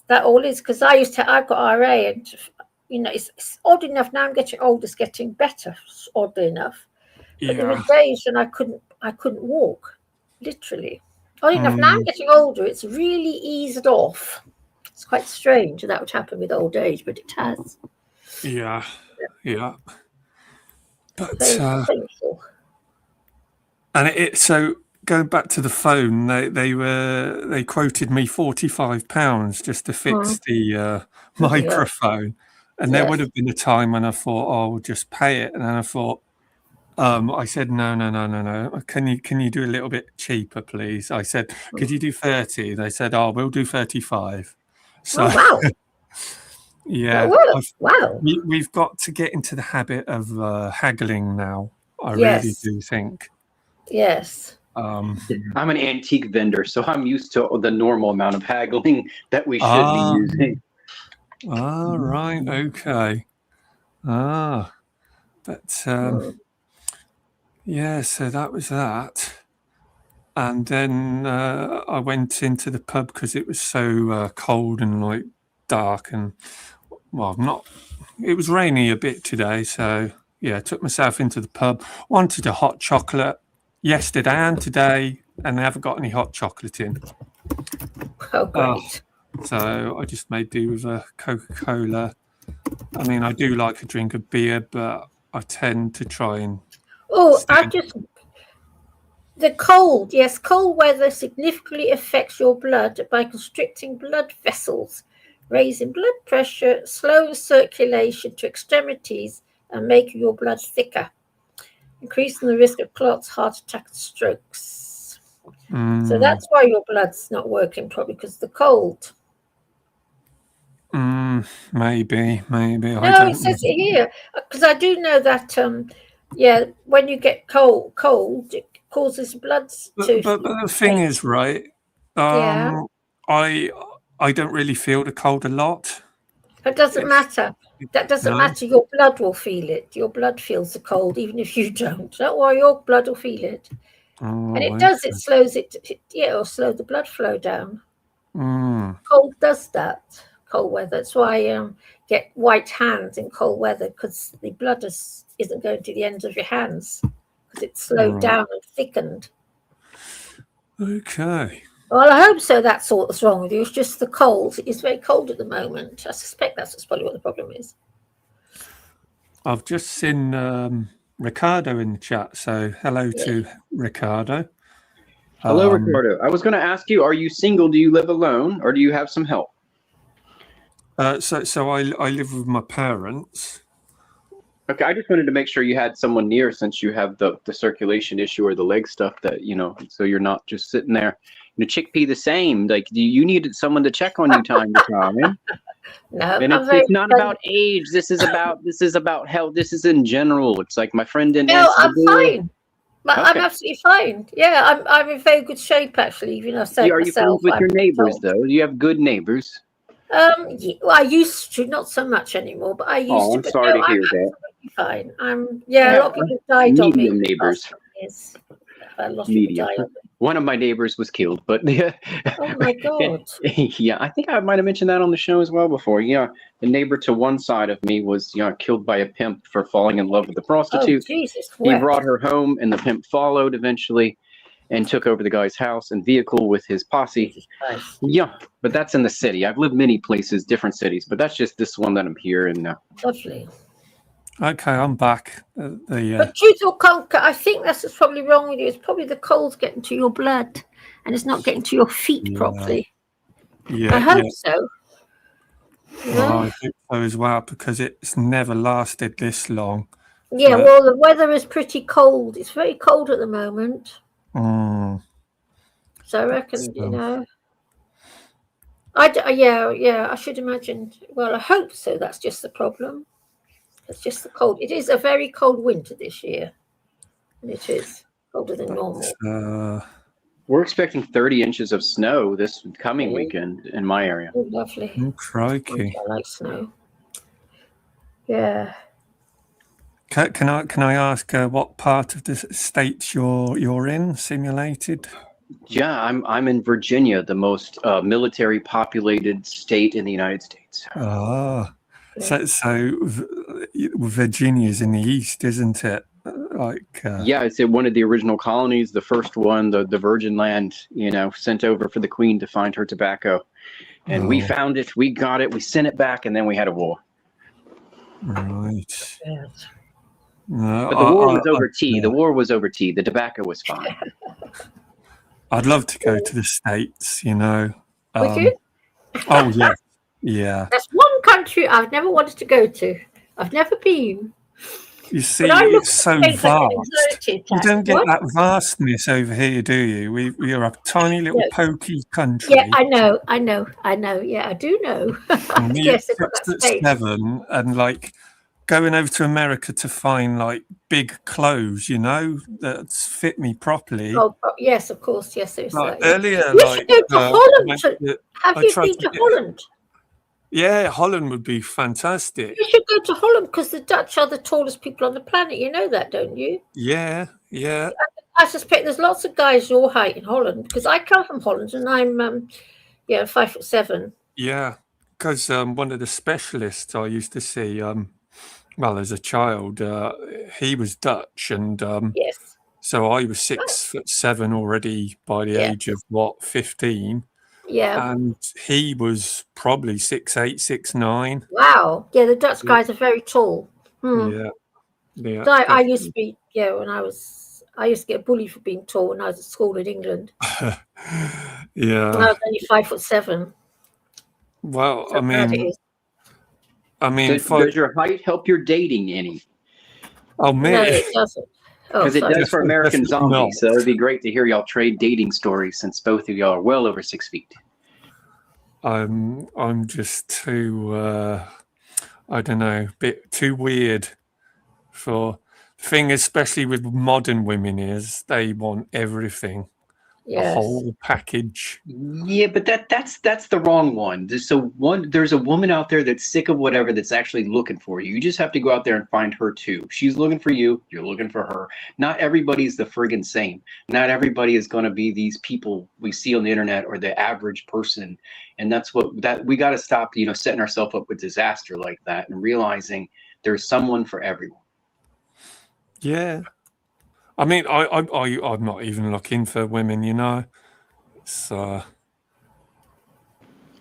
that all is. Because I've got RA, and it's odd enough now. I'm getting older. It's getting better. Oddly enough, but there were days when I couldn't walk, literally. Odd enough. Now I'm getting older. It's really eased off. It's quite strange that would happen with old age, but it has. Yeah. But painful. And so going back to the phone, they quoted me £45 just to fix the microphone, and there would have been a time when I thought, oh, we'll just pay it, and then I thought, I said, no. Can you do a little bit cheaper, please? I said, could you do 30? They said, oh, we'll do 35. So, wow. Yeah. Wow. We've got to get into the habit of haggling now. I Yes. really do think. Yes. I'm an antique vendor, so I'm used to the normal amount of haggling that we should be using. Right. Okay. But yeah, so that was that. And then I went into the pub because it was so cold and dark and it was rainy a bit today. So yeah, I took myself into the pub, wanted a hot chocolate yesterday and today, and they haven't got any hot chocolate in. Oh, great. So I just made do with a Coca-Cola. I mean, I do like a drink of beer, but I tend to try and... The cold, yes, cold weather significantly affects your blood by constricting blood vessels, raising blood pressure, slowing circulation to extremities, and making your blood thicker, increasing the risk of clots, heart attack, and strokes. So that's why your blood's not working properly, because of the cold. Maybe. No, it says it here, because I do know that, when you get cold, it causes blood to... But the thing is, right, I don't really feel the cold a lot. It doesn't matter. That doesn't matter. Your blood will feel it. Your blood feels the cold, even if you don't. Don't worry, your blood will feel it. And it does. It slows it. It'll slow the blood flow down. Cold does that. Cold weather. That's why get white hands in cold weather, because the blood isn't going to the ends of your hands, because it's slowed down and thickened. Okay. Well, I hope so. That's all that's wrong with you. It's just the cold. It's very cold at the moment. I suspect that's probably what the problem is. I've just seen Ricardo in the chat, so hello to Ricardo. Hello, Ricardo. I was going to ask you, are you single? Do you live alone, or do you have some help? So I live with my parents. Okay, I just wanted to make sure you had someone near, since you have the circulation issue or the leg stuff, that so you're not just sitting there. Chickpea the same. Like, you needed someone to check on you time to time. No, and it's not about age. This is about health. This is in general. It's like my friend didn't answer I'm the door. fine. I'm absolutely fine. Yeah, I'm in very good shape actually. Even I've said Are you friends with your neighbors though? Do you have good neighbors? Well, I used to, not so much anymore, but I used to. Oh, I'm sorry to hear that. Fine. A lot of people died on me. Medium neighbors. A lot of people Medium. died on me. One of my neighbors was killed, but yeah. Oh my God. Yeah, I think I might have mentioned that on the show as well before. Yeah, the neighbor to one side of me was killed by a pimp for falling in love with a prostitute. Oh, Jesus. He brought her home, and the pimp followed eventually and took over the guy's house and vehicle with his posse. Yeah, but that's in the city. I've lived many places, different cities, but that's just this one that I'm here in now. Lovely. Okay, I'm back. But due to conquer, I think that's what's probably wrong with you. It's probably the cold's getting to your blood, and it's not getting to your feet properly. Yeah, I hope so. Well, I think so as well, because it's never lasted this long. Yeah, well, the weather is pretty cold. It's very cold at the moment. So I reckon, I should imagine. Well, I hope so. That's just the problem. It's just the cold. It is a very cold winter this year. And it is colder than normal. We're expecting 30 inches of snow this coming weekend in my area. Oh, lovely. Oh, crikey. I like snow. Yeah. Can I ask what part of the states you're in? Simulated? Yeah, I'm in Virginia, the most military populated state in the United States. So Virginia's in the east, isn't it? Yeah, it's one of the original colonies, the first one, the Virgin Land, sent over for the Queen to find her tobacco. And we found it, we got it, we sent it back, and then we had a war. Right. No, but the war was over tea. The war was over tea. The tobacco was fine. I'd love to go to the States, Would you? Oh, yeah. Yeah. That's one country I've never wanted to go to. I've never been. You see, it's so vast. You don't get that vastness over here, do you? We are a tiny little pokey country. Yeah, I know. Yeah, I do know. Yes, at 7 and going over to America to find big clothes, that fit me properly. Oh, yes, of course. Yes, there's that. Earlier, you should go to Holland. Have you been to Holland? Yeah, Holland would be fantastic. You should go to Holland because the Dutch are the tallest people on the planet. You know that, don't you? Yeah. I suspect there's lots of guys your height in Holland because I come from Holland and I'm 5'7". Yeah, because one of the specialists I used to see, as a child, he was Dutch, and yes. So I was 6'7" already by the age of 15. Yeah. And he was probably 6'8", 6'9". Wow. Yeah, the Dutch guys are very tall. Yeah. I used to be, I used to get bullied for being tall when I was at school in England. Yeah. When I was only 5'7". Well, so does your height help your dating any? Oh, man. No, it doesn't. Because it does for American Zombies, so it'd be great to hear y'all trade dating stories since both of y'all are well over 6 feet. I'm just too, I don't know, bit too weird for thing, especially with modern women is they want everything. Yes. A whole package. Yeah, but that's the wrong one. There's a woman out there that's sick of whatever that's actually looking for you. You just have to go out there and find her too. She's looking for you. You're looking for her. Not everybody's the friggin' same. Not everybody is going to be these people we see on the internet or the average person. And that's we got to stop, setting ourselves up with disaster like that and realizing there's someone for everyone. Yeah. I mean, I'm not even looking for women, So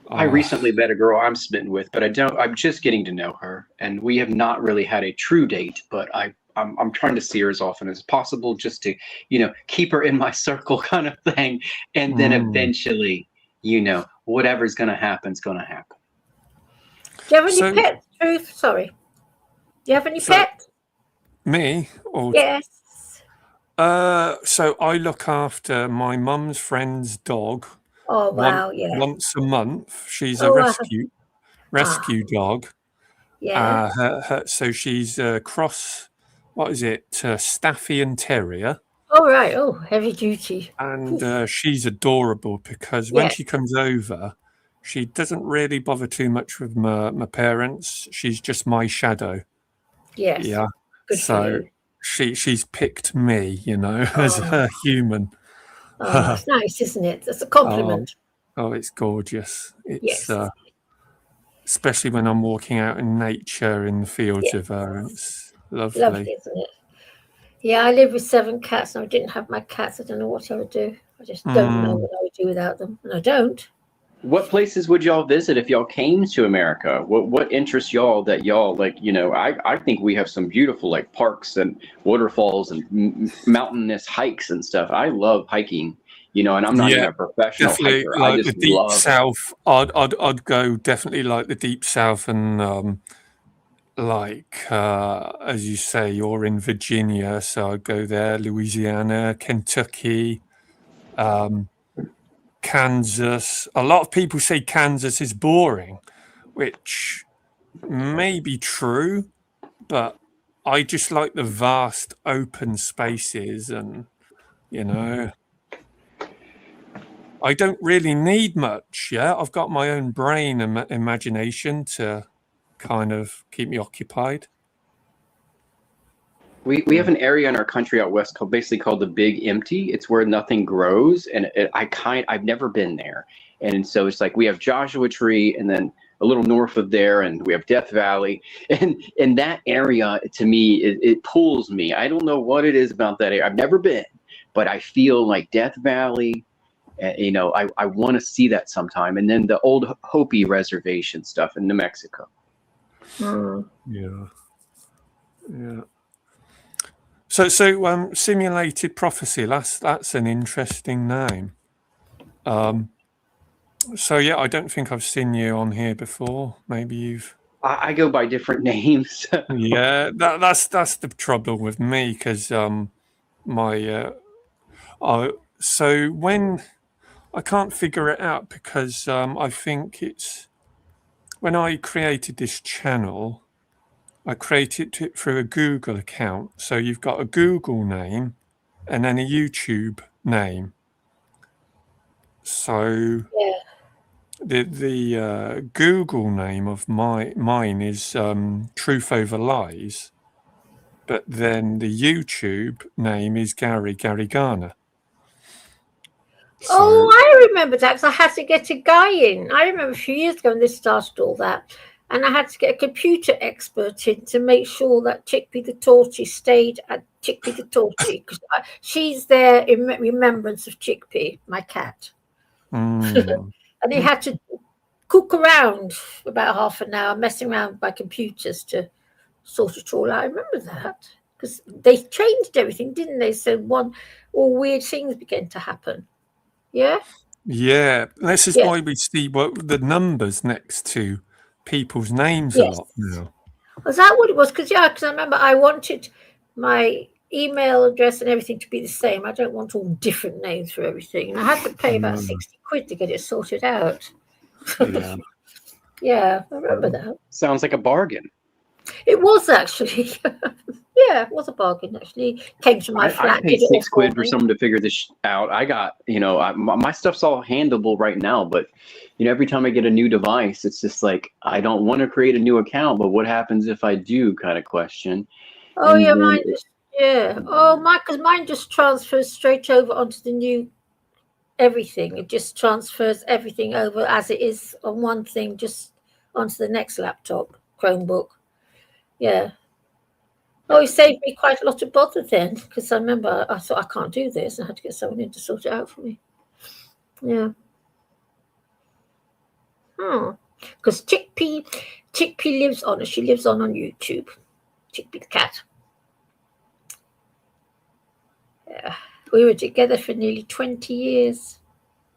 I recently met a girl I'm smitten with, but I'm just getting to know her, and we have not really had a true date. But I'm trying to see her as often as possible, just to keep her in my circle, kind of thing. And then eventually, whatever's gonna happen is gonna happen. Do you have any pets, Truth? Sorry. Do you have any pets? Me? Or Yes. So I look after my mum's friend's dog. Oh wow, yeah. Once a month. She's a Oh, rescue dog. Yeah. So she's a cross. What is it? Staffy and Terrier. Oh right. Oh, heavy duty. And she's adorable because when she comes over, she doesn't really bother too much with my parents. She's just my shadow. Yes. Yeah. Good So she's picked me, as her human. Oh, it's nice, isn't it? That's a compliment. Oh, it's gorgeous. It's especially when I'm walking out in nature in the fields with her. It's lovely. Lovely, isn't it? Yeah, I live with 7 cats, and I didn't have my cats. I don't know what I would do. I just don't know what I would do without them, and I don't. What places would y'all visit if y'all came to America? What interests y'all that y'all like? I think we have some beautiful like parks and waterfalls and mountainous hikes and stuff. I love hiking, and I'm not even a professional definitely hiker. like I just the deep love south. I'd go definitely like the deep south and as you say, you're in Virginia, so I'd go there. Louisiana, Kentucky. Kansas. A lot of people say Kansas is boring, which may be true, but I just like the vast open spaces and, I don't really need much. Yeah, I've got my own brain and imagination to kind of keep me occupied. We have an area in our country out west called the Big Empty. It's where nothing grows, and I've never been there, and so it's like we have Joshua Tree, and then a little north of there, and we have Death Valley, and in that area, to me, it pulls me. I don't know what it is about that area. I've never been, but I feel like Death Valley. I want to see that sometime, and then the old Hopi reservation stuff in New Mexico. Yeah. So simulated prophecy. That's an interesting name. So yeah, I don't think I've seen you on here before. Maybe you've. I go by different names. Yeah, that's the trouble with me because so when I can't figure it out because I think it's when I created this channel. I created it through a Google account. So you've got a Google name and then a YouTube name. So the Google name of mine is Truth Over Lies, but then the YouTube name is Gary Garner. Oh, I remember that because I had to get a guy in. I remember a few years ago when this started all that. And I had to get a computer expert in to make sure that Chickpea the Torchy stayed at Chickpea the Torchy because she's there in remembrance of Chickpea, my cat. And he had to cook around for about half an hour, messing around by computers to sort it all out. I remember that because they changed everything, didn't they? So all weird things began to happen. Yeah? Yeah. This is why we see the numbers next to people's names a lot now. Was that what it was? Because I remember I wanted my email address and everything to be the same. I don't want all different names for everything. And I had to pay about 60 quid to get it sorted out. Yeah, I remember that. Sounds like a bargain. It was actually. Yeah, it was a bargain actually. Came to my flat. I paid 6 quid for someone to figure this out. I got, my stuff's all handleable right now, but every time I get a new device, it's just like I don't want to create a new account, but what happens if I do? Kind of question. Oh yeah, mine just because mine just transfers straight over onto the new everything. It just transfers everything over as it is on one thing, just onto the next laptop, Chromebook. Yeah. Oh, it saved me quite a lot of bother then, because I remember I thought I can't do this. I had to get someone in to sort it out for me. Yeah. Because Chickpea lives on. She lives on YouTube. Chickpea the cat. Yeah. We were together for nearly 20 years.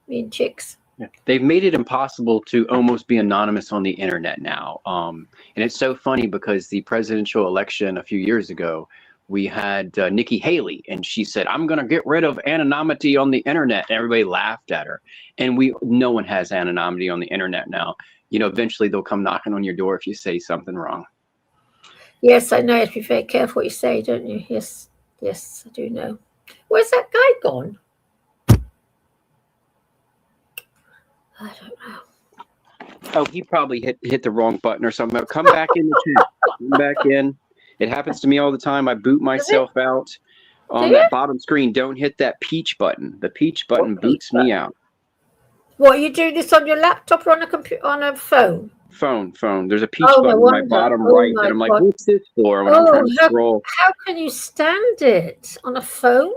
Me and Chicks. Yeah. They've made it impossible to almost be anonymous on the internet now. And it's so funny because the presidential election a few years ago, we had Nikki Haley, and she said, "I'm going to get rid of anonymity on the internet." And everybody laughed at her. And no one has anonymity on the internet now. You know, eventually they'll come knocking on your door if you say something wrong. Yes, I know. You have to be very careful what you say, don't you? Yes, I do know. Where's that guy gone? I don't know. Oh, he probably hit the wrong button or something. Come back in the chat. Come back in. It happens to me all the time. I boot myself out on that bottom screen. Don't hit that peach button. The peach button boots me out. What, you do this on your laptop or on a computer, on a phone? Phone. There's a peach button in my bottom right that I'm like, what's this for? When I'm trying to scroll. How can you stand it on a phone?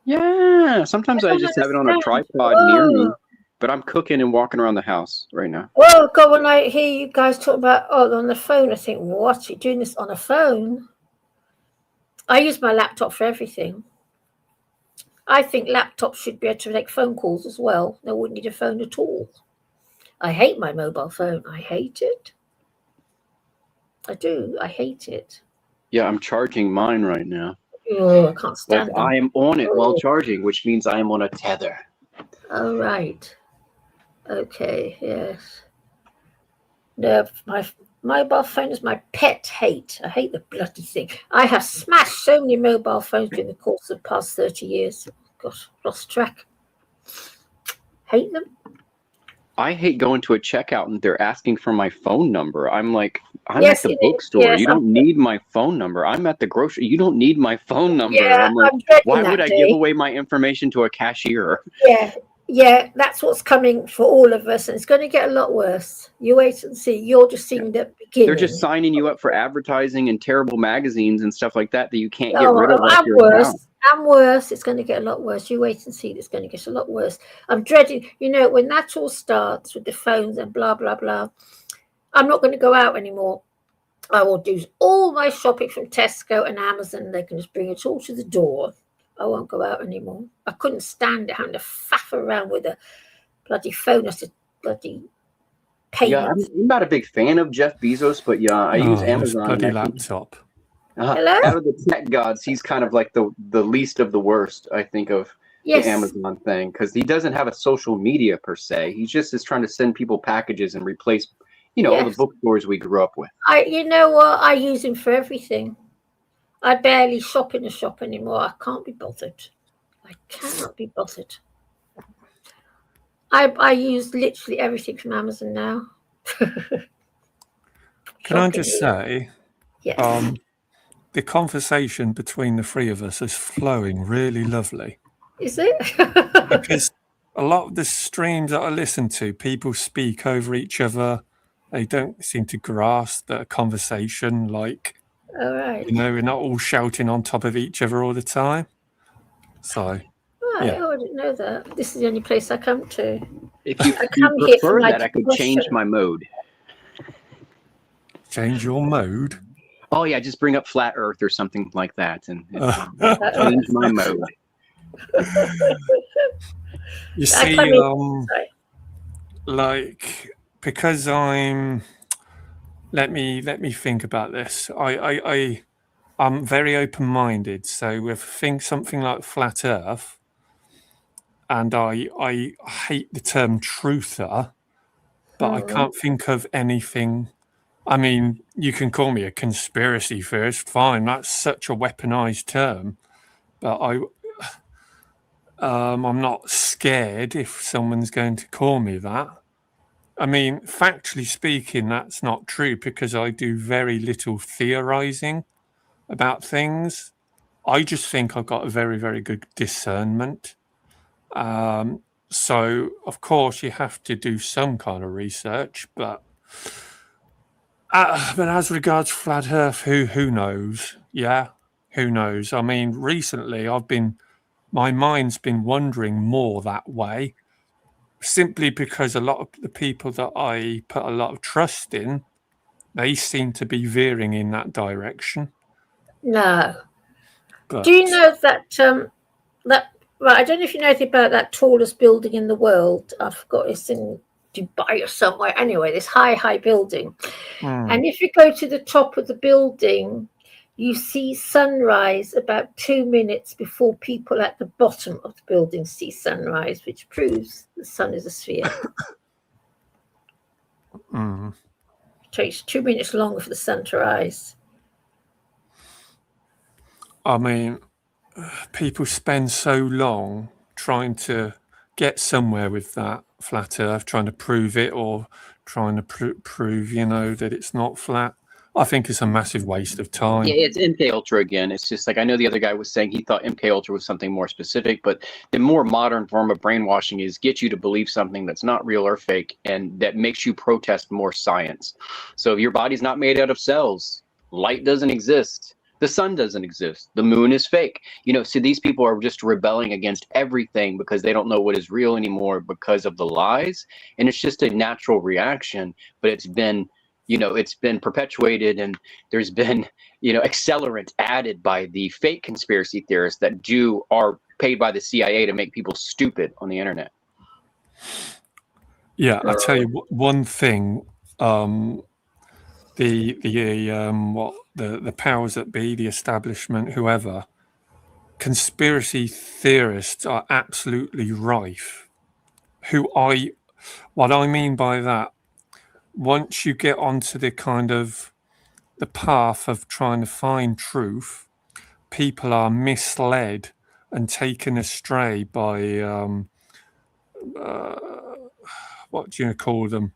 Yeah, sometimes I just have it on a tripod near me, but I'm cooking and walking around the house right now. Oh God, when I hear you guys talk about on the phone, I think, what, you're doing this on a phone? I use my laptop for everything. I think laptops should be able to make phone calls as well. They wouldn't need a phone at all. I hate my mobile phone. I hate it. I do. I hate it. Yeah, I'm charging mine right now. Oh, I can't stand it. I am on it while charging, which means I am on a tether. Oh, right. Okay, yes. No, my mobile phone is my pet hate. I hate the bloody thing. I have smashed so many mobile phones during the course of the past 30 years. Gosh, lost track. Hate them. I hate going to a checkout and they're asking for my phone number. I'm like, I'm Yes, at the it is. bookstore. Yes, you don't need my phone number. I'm at the grocery. You don't need my phone number. Yeah, I'm like, I'm dreading why that would I day. give away my information to a cashier? Yeah, that's what's coming for all of us, and it's going to get a lot worse. You wait and see. You're just seeing the beginning. They're just signing you up for advertising in terrible magazines and stuff like that you can't get Oh, rid of off and your worse. account. And worse. It's going to get a lot worse. You wait and see. It's going to get a lot worse. I'm dreading, when that all starts with the phones and blah, blah, blah, I'm not going to go out anymore. I will do all my shopping from Tesco and Amazon. They can just bring it all to the door. I won't go out anymore. I couldn't stand it having to faff around with a bloody phone. That's a bloody pain. Yeah, I'm not a big fan of Jeff Bezos, but yeah, I use Amazon. Bloody laptop. Out of the tech gods, he's kind of like the least of the worst, I think, of the Amazon thing, because he doesn't have a social media per se. He just is trying to send people packages and replace, all the bookstores we grew up with. You know what? I use him for everything. I barely shop in a shop anymore. I can't be bothered. I cannot be bothered. I use literally everything from Amazon now. Can I just say, yes. The conversation between the three of us is flowing really lovely. Is it? Because a lot of the streams that I listen to, people speak over each other. They don't seem to grasp the conversation like, all right. Mm-hmm. we're not all shouting on top of each other all the time. So, yeah. Oh, I didn't know that. This is the only place I come to. If you prefer that, I could change my mode. Change your mode? Oh, yeah, just bring up Flat Earth or something like that and change my mode. You see, because I'm... Let me think about this. I'm very open-minded, so with something like Flat Earth, and I hate the term truther, but I can't think of anything. I mean, you can call me a conspiracy theorist, fine. That's such a weaponized term, but I'm not scared if someone's going to call me that. I mean, factually speaking, that's not true because I do very little theorizing about things. I just think I've got a very, very good discernment. So, of course, you have to do some kind of research, but as regards Flat Earth, who knows? Yeah, who knows? I mean, recently my mind's been wandering more that way simply because a lot of the people that I put a lot of trust in, they seem to be veering in that direction. No. But Do you know that that right? I don't know if you know anything about that tallest building in the world. I forgot, it's in Dubai or somewhere. Anyway, this high building, and if you go to the top of the building, you see sunrise about 2 minutes before people at the bottom of the building see sunrise, which proves the sun is a sphere. It takes 2 minutes longer for the sun to rise. I mean, people spend so long trying to get somewhere with that flat Earth, trying to prove it or trying to prove, that it's not flat. I think it's a massive waste of time. Yeah, it's MK Ultra again. It's just like, I know the other guy was saying he thought MK Ultra was something more specific, but the more modern form of brainwashing is get you to believe something that's not real or fake, and that makes you protest more science. So if your body's not made out of cells, light doesn't exist, the sun doesn't exist, the moon is fake. So these people are just rebelling against everything because they don't know what is real anymore because of the lies, and it's just a natural reaction. But it's been perpetuated, and there's been, accelerant added by the fake conspiracy theorists that are paid by the CIA to make people stupid on the internet. Yeah, I tell you one thing. The powers that be, the establishment, whoever, conspiracy theorists are absolutely rife. What I mean by that, once you get onto the kind of the path of trying to find truth, people are misled and taken astray by what do you call them?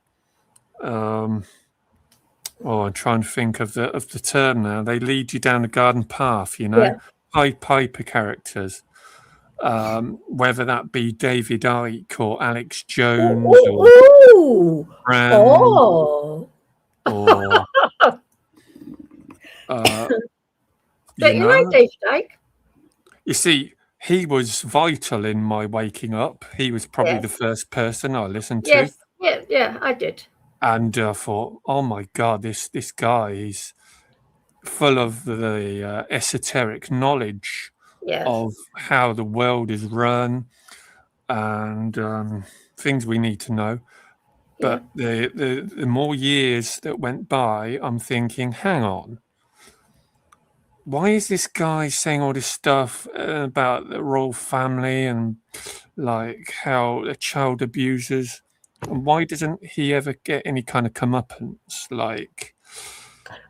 I'm trying to think of the term now. They lead you down a garden path, Piper characters. Whether that be David Icke or Alex Jones or Brand or David Icke. You see, he was vital in my waking up. He was probably the first person I listened to. Yeah, I did. And I thought, oh my God, this guy is full of the esoteric knowledge of how the world is run and things we need to know. But the more years that went by, I'm thinking, hang on. Why is this guy saying all this stuff about the royal family and like how the child abusers? And why doesn't he ever get any kind of comeuppance? Like,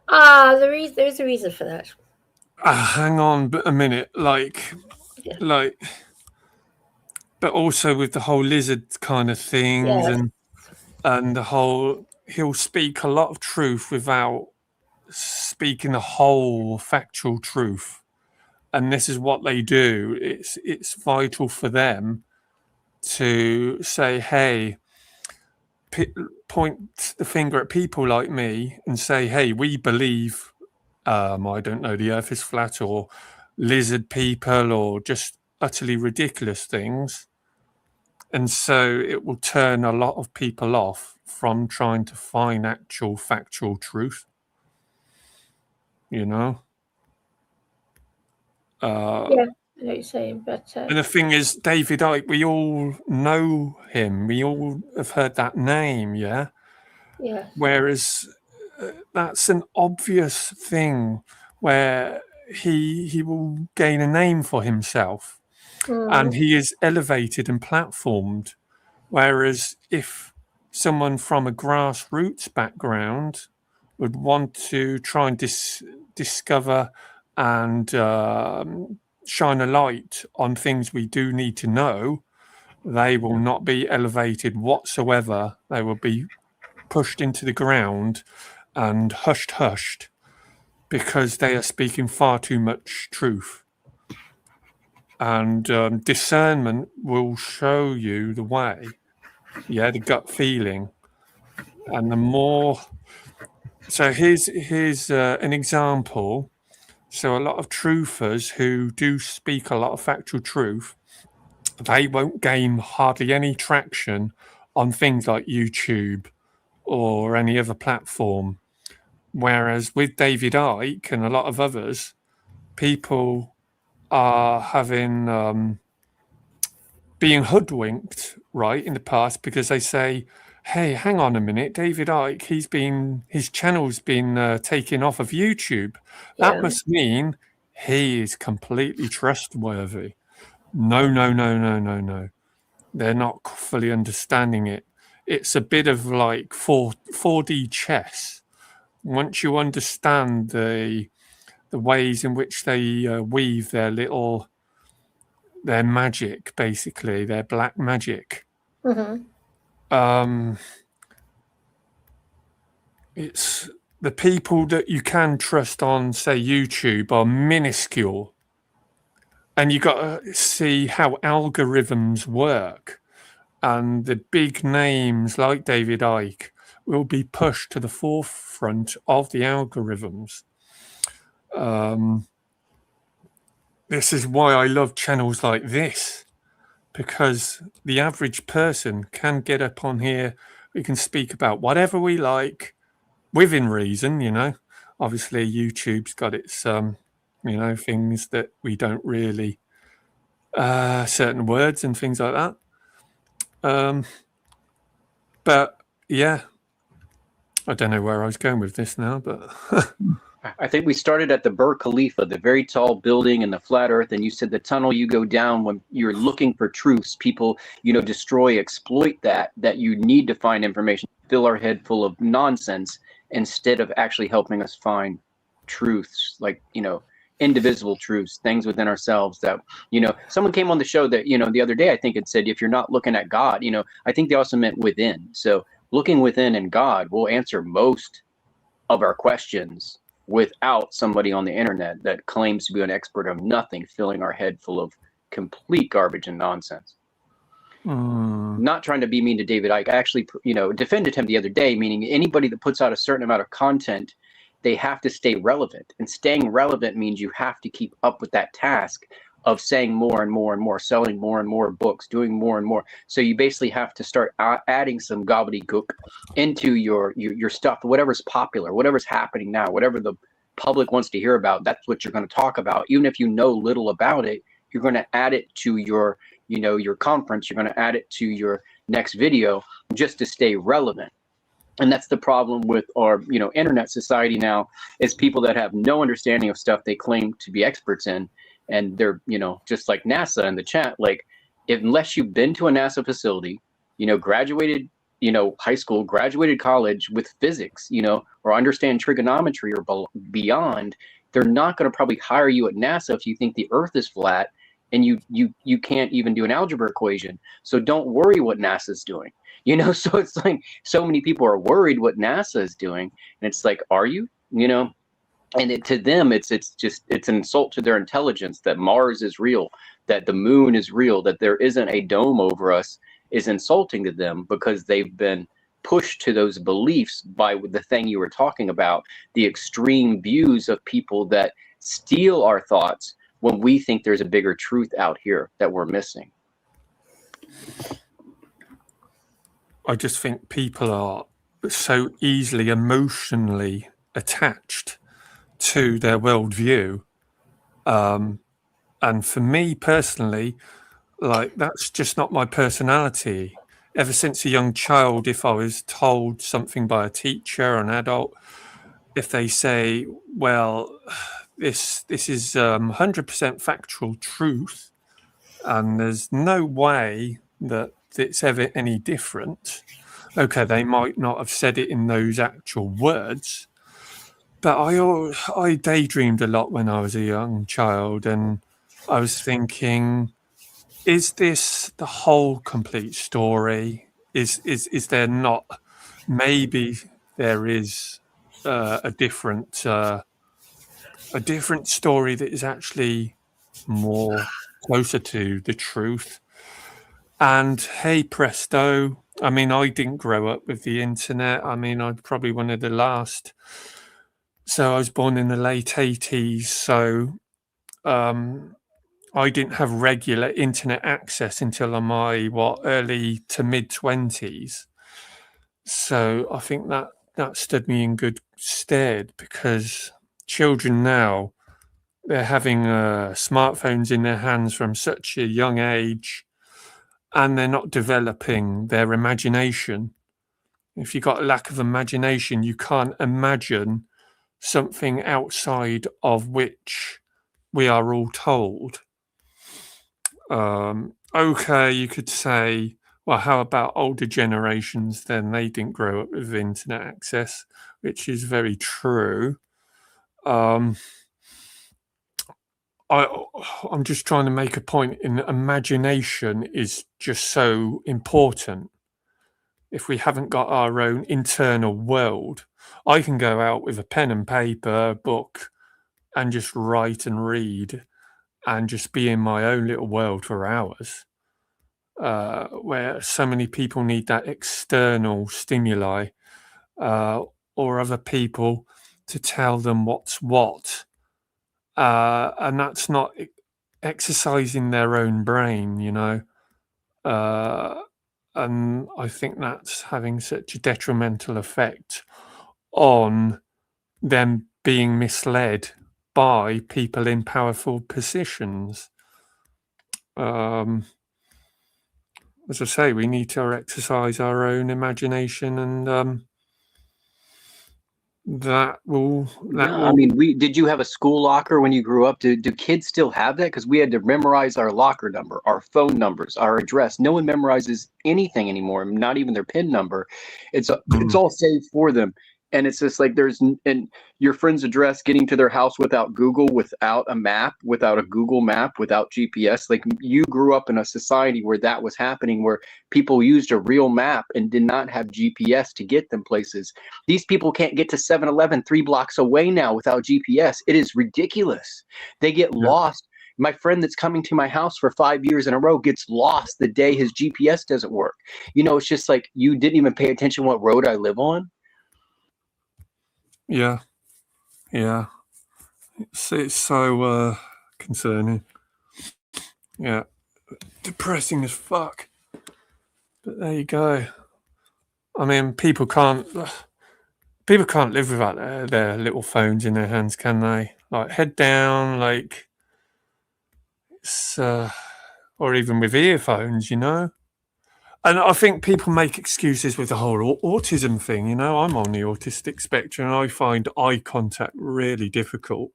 there is a reason for that. Hang on a minute, but also with the whole lizard kind of things and the whole, he'll speak a lot of truth without speaking the whole factual truth. And this is what they do. It's vital for them to say, hey, point the finger at people like me and say, hey, we believe, I don't know, the earth is flat or lizard people or just utterly ridiculous things. And so it will turn a lot of people off from trying to find actual factual truth. Yeah, I know what you're saying, but and the thing is, David Icke, we all know him. We all have heard that name, yeah? Yeah. Whereas that's an obvious thing where he will gain a name for himself and he is elevated and platformed. Whereas if someone from a grassroots background would want to try and discover and shine a light on things we do need to know, they will not be elevated whatsoever. They will be pushed into the ground and hushed because they are speaking far too much truth. And discernment will show you the way, the gut feeling. And the more, so here's an example. So a lot of truthers who do speak a lot of factual truth, they won't gain hardly any traction on things like YouTube or any other platform. Whereas with David Icke and a lot of others, people are having being hoodwinked, right, in the past because they say, "Hey, hang on a minute, David Icke, his channel's been taken off of YouTube. That Yeah. must mean he is completely trustworthy." No, no, no, no, no, no. They're not fully understanding it. It's a bit of like 4D chess. Once you understand the ways in which they weave their magic, basically their black magic, it's the people that you can trust on, say, YouTube are minuscule, and you got to see how algorithms work. And the big names like David Icke will be pushed to the forefront of the algorithms. This is why I love channels like this, because the average person can get up on here. We can speak about whatever we like within reason, you know. Obviously, YouTube's got its, things that we don't really, certain words and things like that. But yeah, I don't know where I was going with this now, but I think we started at the Burj Khalifa, the very tall building and the flat earth. And you said the tunnel you go down when you're looking for truths, people, destroy, exploit that you need to find information, fill our head full of nonsense instead of actually helping us find truths, like, indivisible truths, things within ourselves that, someone came on the show that, the other day, I think it said, if you're not looking at God, I think they also meant within. So looking within and God will answer most of our questions without somebody on the internet that claims to be an expert of nothing, filling our head full of complete garbage and nonsense. Not trying to be mean to David Icke. I actually, defended him the other day, meaning anybody that puts out a certain amount of content, they have to stay relevant. And staying relevant means you have to keep up with that task of saying more and more and more, selling more and more books, doing more and more. So you basically have to start adding some gobbledygook into your stuff, whatever's popular, whatever's happening now, whatever the public wants to hear about, that's what you're going to talk about. Even if you know little about it, you're going to add it to your, your conference, you're going to add it to your next video just to stay relevant. And that's the problem with our, internet society now, is people that have no understanding of stuff they claim to be experts in. And they're, just like NASA in the chat, like, unless you've been to a NASA facility, graduated, high school, graduated college with physics, or understand trigonometry or beyond, they're not going to probably hire you at NASA if you think the Earth is flat and you can't even do an algebra equation. So don't worry what NASA's doing. So it's like so many people are worried what NASA is doing, and it's like, are you? And to them, it's an insult to their intelligence that Mars is real, that the moon is real, that there isn't a dome over us is insulting to them because they've been pushed to those beliefs by the thing you were talking about, the extreme views of people that steal our thoughts when we think there's a bigger truth out here that we're missing. I just think people are so easily emotionally attached to their worldview. And for me personally, like, that's just not my personality. Ever since a young child, if I was told something by a teacher or an adult, if they say, well, this is 100% factual truth, and there's no way that it's ever any different. Okay, they might not have said it in those actual words, but I daydreamed a lot when I was a young child, and I was thinking, is this the whole complete story? Is there not? Maybe there is a different story that is actually more closer to the truth. And hey, presto! I mean, I didn't grow up with the internet. I mean, I'm probably one of the last. So I was born in the late 80s. So I didn't have regular internet access until my early to mid 20s. So I think that stood me in good stead, because children now, they're having smartphones in their hands from such a young age, and they're not developing their imagination. If you've got a lack of imagination, you can't imagine something outside of which we are all told. Okay, you could say, well, how about older generations then? They didn't grow up with internet access, which is very true. I'm just trying to make a point in that imagination is just so important. If we haven't got our own internal world, I can go out with a pen and paper, book, and just write and read and just be in my own little world for hours. Where so many people need that external stimuli or other people to tell them what's what. And that's not exercising their own brain, you know. And I think that's having such a detrimental effect on them being misled by people in powerful positions. As I say, we need to exercise our own imagination, and that will. I mean, did you have a school locker when you grew up? Do kids still have that? Because we had to memorize our locker number, our phone numbers, our address. No one memorizes anything anymore, not even their PIN number. It's all saved for them. And it's just like and your friend's address, getting to their house without Google, without a map, without a Google map, without GPS. Like, you grew up in a society where that was happening, where people used a real map and did not have GPS to get them places. These people can't get to 7-Eleven 3 blocks away now without GPS. It is ridiculous. They get lost. My friend that's coming to my house for 5 years in a row gets lost the day his GPS doesn't work. You know, it's just like, you didn't even pay attention what road I live on. Yeah. It's so concerning. Yeah, depressing as fuck. But there you go. I mean, people can't live without their little phones in their hands, can they? Like, head down, like, it's, or even with earphones, you know. And I think people make excuses with the whole autism thing. You know, I'm on the autistic spectrum, and I find eye contact really difficult.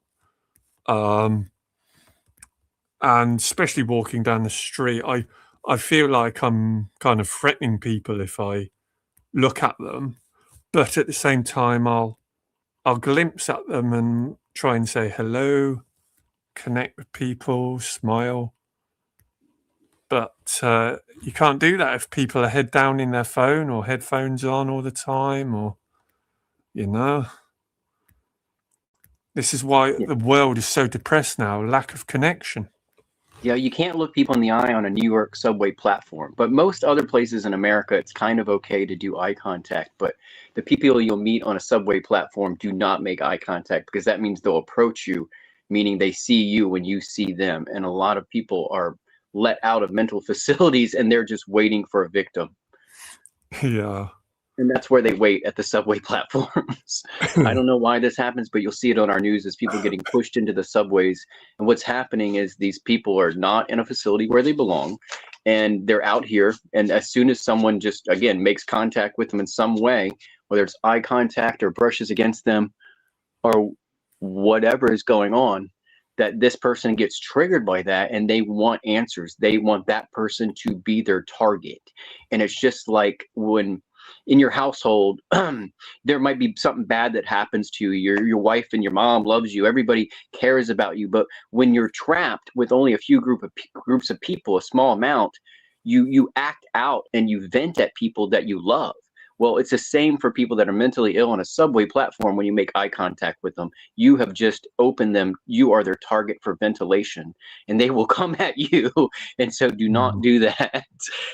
And especially walking down the street, I feel like I'm kind of threatening people if I look at them. But at the same time, I'll glimpse at them and try and say hello, connect with people, smile. But you can't do that if people are head down in their phone or headphones on all the time, or, you know. This is why the world is so depressed now, lack of connection. Yeah, you can't look people in the eye on a New York subway platform. But most other places in America, it's kind of okay to do eye contact. But the people you'll meet on a subway platform do not make eye contact, because that means they'll approach you, meaning they see you when you see them. And a lot of people are let out of mental facilities, and they're just waiting for a victim. Yeah. And that's where they wait, at the subway platforms. I don't know why this happens, but you'll see it on our news as people getting pushed into the subways. And what's happening is these people are not in a facility where they belong, and they're out here. And as soon as someone just, again, makes contact with them in some way, whether it's eye contact or brushes against them or whatever is going on, that this person gets triggered by that, and they want answers. They want that person to be their target. And it's just like when in your household, there might be something bad that happens to you. Your wife and your mom loves you. Everybody cares about you. But when you're trapped with only a few groups of people, a small amount, you act out and you vent at people that you love. Well, it's the same for people that are mentally ill on a subway platform. When you make eye contact with them, you have just opened them. You are their target for ventilation, and they will come at you. And so do not do that.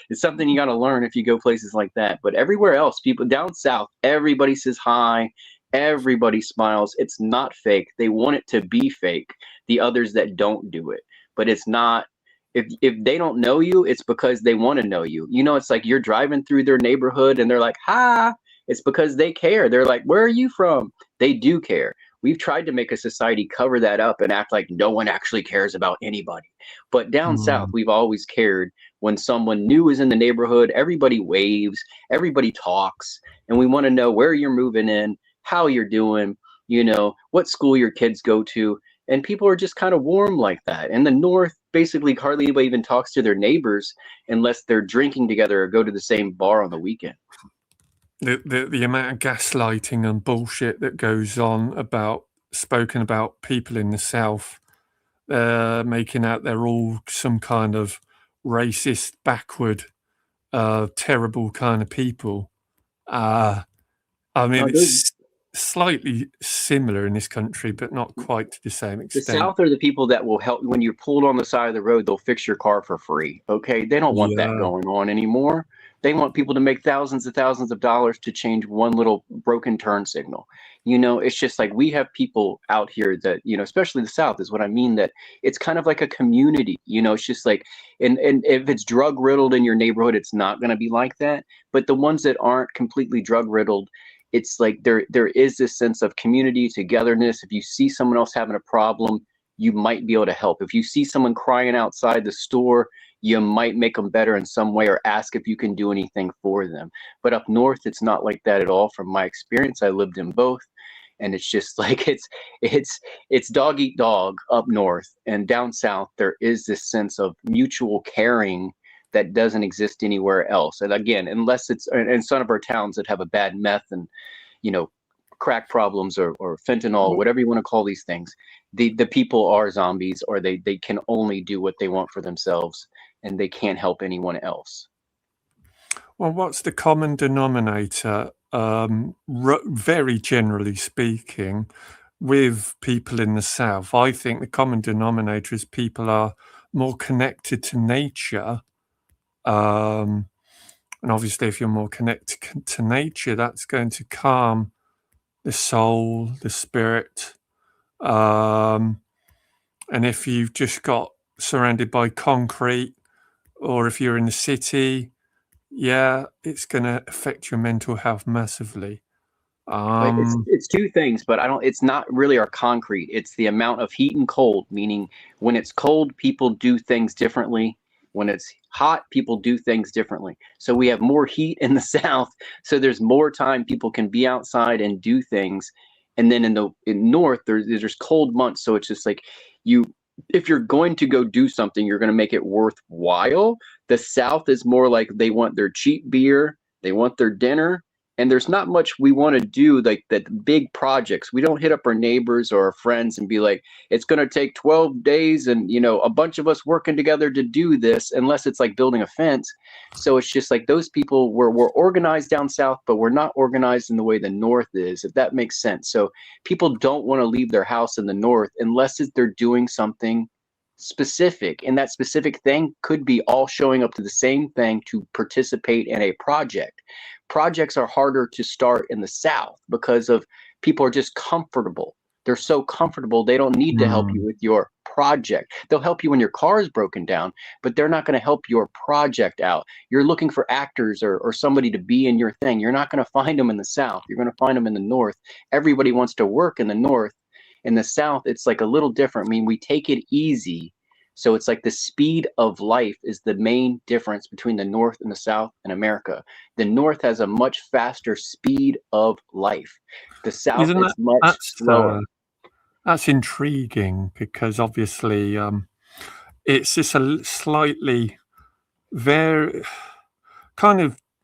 It's something you got to learn if you go places like that. But everywhere else, people down south, everybody says hi. Everybody smiles. It's not fake. They want it to be fake. The others that don't do it, but it's not. If they don't know you, it's because they want to know you. You know, it's like you're driving through their neighborhood and they're like, "Hi." It's because they care. They're like, "Where are you from?" They do care. We've tried to make a society cover that up and act like no one actually cares about anybody. But down south, we've always cared. When someone new is in the neighborhood, everybody waves, everybody talks, and we want to know where you're moving in, how you're doing, you know, what school your kids go to. And people are just kind of warm like that. In the north, basically hardly anybody even talks to their neighbors unless they're drinking together or go to the same bar on the weekend. The amount of gaslighting and bullshit that goes on spoken about people in the south, making out they're all some kind of racist, backward, terrible kind of people. I mean, it's slightly similar in this country, but not quite to the same The extent. South are the people that will help when you're pulled on the side of the road. They'll fix your car for free. Okay, they don't want that going on anymore. They want people to make thousands of dollars to change one little broken turn signal. You know, it's just like we have people out here that, you know, especially the South is what I mean, that it's kind of like a community. You know, it's just like, and if it's drug riddled in your neighborhood, it's not going to be like that. But the ones that aren't completely drug riddled, it's like there is this sense of community, togetherness. If you see someone else having a problem, you might be able to help. If you see someone crying outside the store, you might make them better in some way or ask if you can do anything for them. But up north, it's not like that at all. From my experience, I lived in both, and it's just like it's dog eat dog up north, and down south there is this sense of mutual caring that doesn't exist anywhere else. And again, unless it's in some of our towns that have a bad meth and, you know, crack problems or fentanyl, whatever you want to call these things, the people are zombies, or they can only do what they want for themselves and they can't help anyone else. Well, what's the common denominator, very generally speaking, with people in the South? I think the common denominator is people are more connected to nature. And obviously, if you're more connected to nature, that's going to calm the soul, the spirit. And if you've just got surrounded by concrete, or if you're in the city, yeah, it's going to affect your mental health massively. It's two things, but it's not really our concrete. It's the amount of heat and cold, meaning when it's cold, people do things differently. When it's hot, people do things differently. So we have more heat in the South, so there's more time people can be outside and do things. And then in North, there's cold months, so it's just like if you're going to go do something, you're going to make it worthwhile. The South is more like they want their cheap beer, they want their dinner, and there's not much we want to do, like that big projects. We don't hit up our neighbors or our friends and be like, it's going to take 12 days and, you know, a bunch of us working together to do this, unless it's like building a fence. So it's just like those people, we're organized down south, but we're not organized in the way the north is, if that makes sense. So people don't want to leave their house in the north unless they're doing something specific, and that specific thing could be all showing up to the same thing to participate in a project. Projects are harder to start in the South because of people are just comfortable. They're so comfortable, they don't need to help you with your project. They'll help you when your car is broken down, but they're not going to help your project out. You're looking for actors or somebody to be in your thing. You're not going to find them in the South. You're going to find them in the North. Everybody wants to work in the North. In the South, it's like a little different. I mean, we take it easy. So it's like the speed of life is the main difference between the North and the South in America. The North has a much faster speed of life. The South is much slower. That's intriguing, because obviously it's just a slightly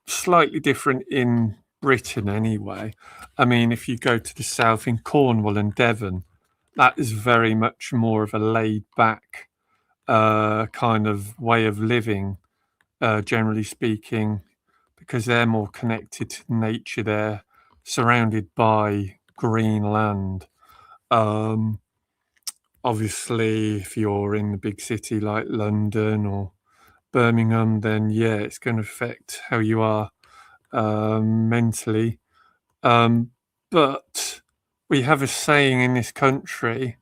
slightly different in Britain anyway. I mean, if you go to the south in Cornwall and Devon, that is very much more of a laid back kind of way of living, generally speaking, because they're more connected to nature. They're surrounded by green land. Obviously, if you're in the big city like London or Birmingham, then yeah, it's going to affect how you are mentally. But but we have a saying in this country.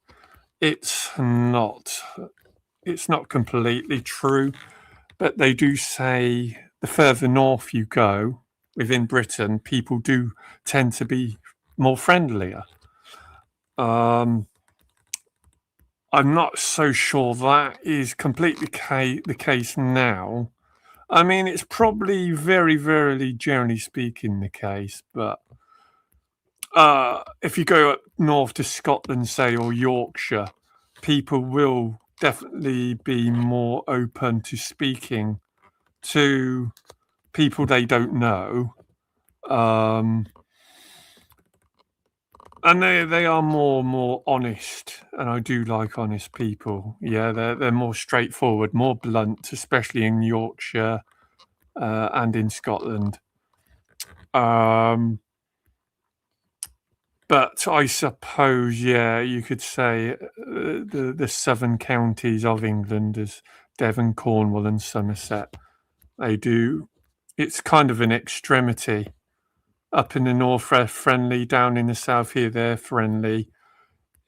It's not completely true, but they do say the further north you go within Britain, people do tend to be more friendlier. I'm not so sure that is completely the case now. I mean, it's probably very, very generally speaking the case, but if you go up north to Scotland, say, or Yorkshire, people will definitely be more open to speaking to people they don't know. And they are more honest, and I do like honest people. Yeah, they're more straightforward, more blunt, especially in Yorkshire and in Scotland. But I suppose, yeah, you could say the southern counties of England, as Devon, Cornwall, and Somerset, they do. It's kind of an extremity. Up in the north, they're friendly. Down in the south here, they're friendly.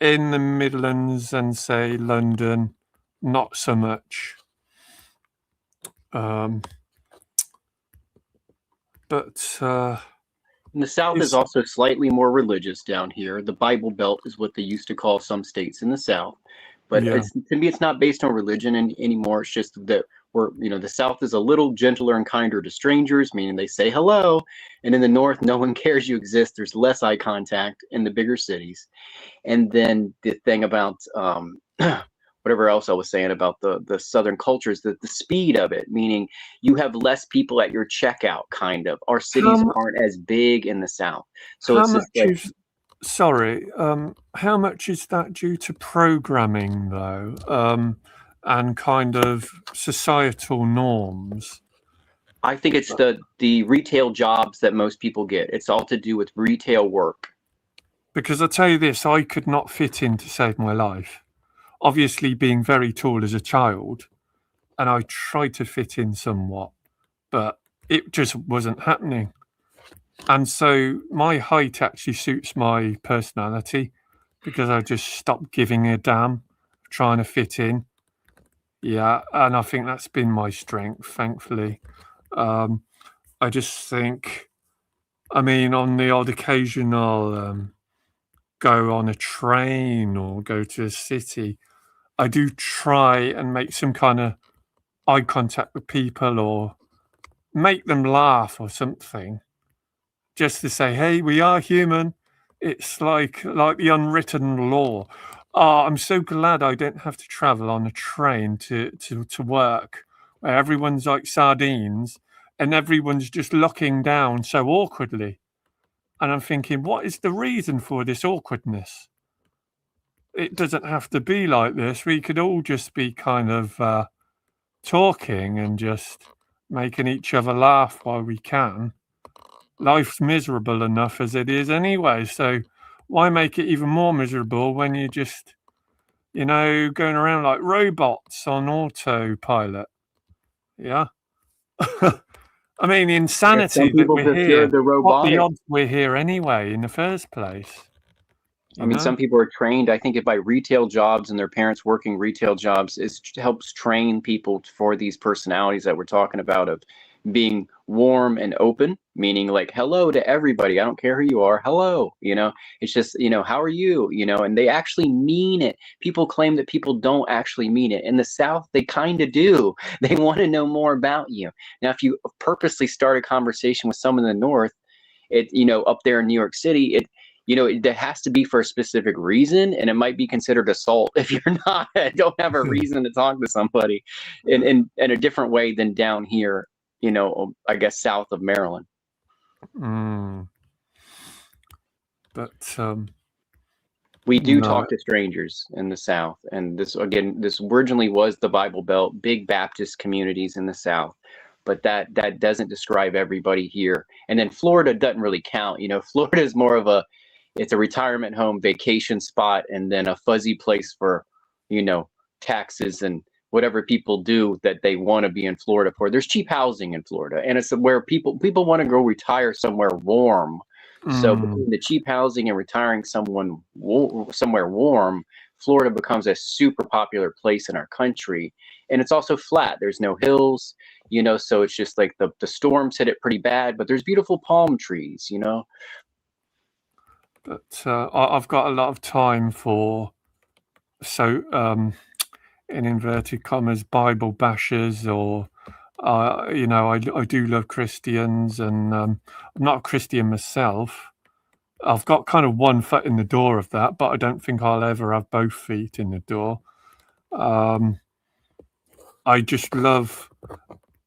In the Midlands and, say, London, not so much. And the South is also slightly more religious down here. The Bible Belt is what they used to call some states in the South. But Yeah. to me, it's not based on religion anymore. It's just that the South is a little gentler and kinder to strangers, meaning they say hello. And in the North, no one cares you exist. There's less eye contact in the bigger cities. And then the thing about whatever else I was saying about the Southern cultures, the speed of it, meaning you have less people at your checkout, kind of. Our cities aren't as big in the South. So it's just like, how much is that due to programming, though, and kind of societal norms? I think it's the retail jobs that most people get. It's all to do with retail work. Because I tell you this, I could not fit in to save my life. Obviously, being very tall as a child, and I tried to fit in somewhat, but it just wasn't happening. And so my height actually suits my personality, because I just stopped giving a damn, trying to fit in. Yeah, and I think that's been my strength, thankfully. I just think, I mean, on the odd occasion, I'll go on a train or go to a city. I do try and make some kind of eye contact with people or make them laugh or something, just to say, hey, we are human. It's like the unwritten law. Oh, I'm so glad I don't have to travel on a train to work, where everyone's like sardines and everyone's just looking down so awkwardly. And I'm thinking, what is the reason for this awkwardness? It doesn't have to be like this. We could all just be kind of talking and just making each other laugh while we can. Life's miserable enough as it is anyway, so why make it even more miserable when you're just, going around like robots on autopilot? Yeah. I mean, the insanity that we're here, what the odds we're here anyway in the first place? I mean, some people are trained, I think, by retail jobs and their parents working retail jobs. It helps train people for these personalities that we're talking about, of being warm and open, meaning like hello to everybody. I don't care who you are. Hello. It's just, how are you? And they actually mean it. People claim that people don't actually mean it. In the South, they kind of do. They want to know more about you. Now, if you purposely start a conversation with someone in the North, up there in New York City, there has to be for a specific reason, and it might be considered assault if you're don't have a reason to talk to somebody in a different way than down here, I guess south of Maryland. But we do talk to strangers in the South, and this originally was the Bible Belt, big Baptist communities in the South. But that doesn't describe everybody here. And then Florida doesn't really count. Florida is more of it's a retirement home, vacation spot, and then a fuzzy place for, taxes and whatever people do that they want to be in Florida for. There's cheap housing in Florida, and it's where people want to go retire somewhere warm. So Mm. between the cheap housing and retiring somewhere warm, Florida becomes a super popular place in our country. And it's also flat. There's no hills, so it's just like the storms hit it pretty bad, but there's beautiful palm trees. But I've got a lot of time for in inverted commas Bible bashers, or I do love Christians, and I'm not a Christian myself. I've got kind of one foot in the door of that, but I don't think I'll ever have both feet in the door. I just love,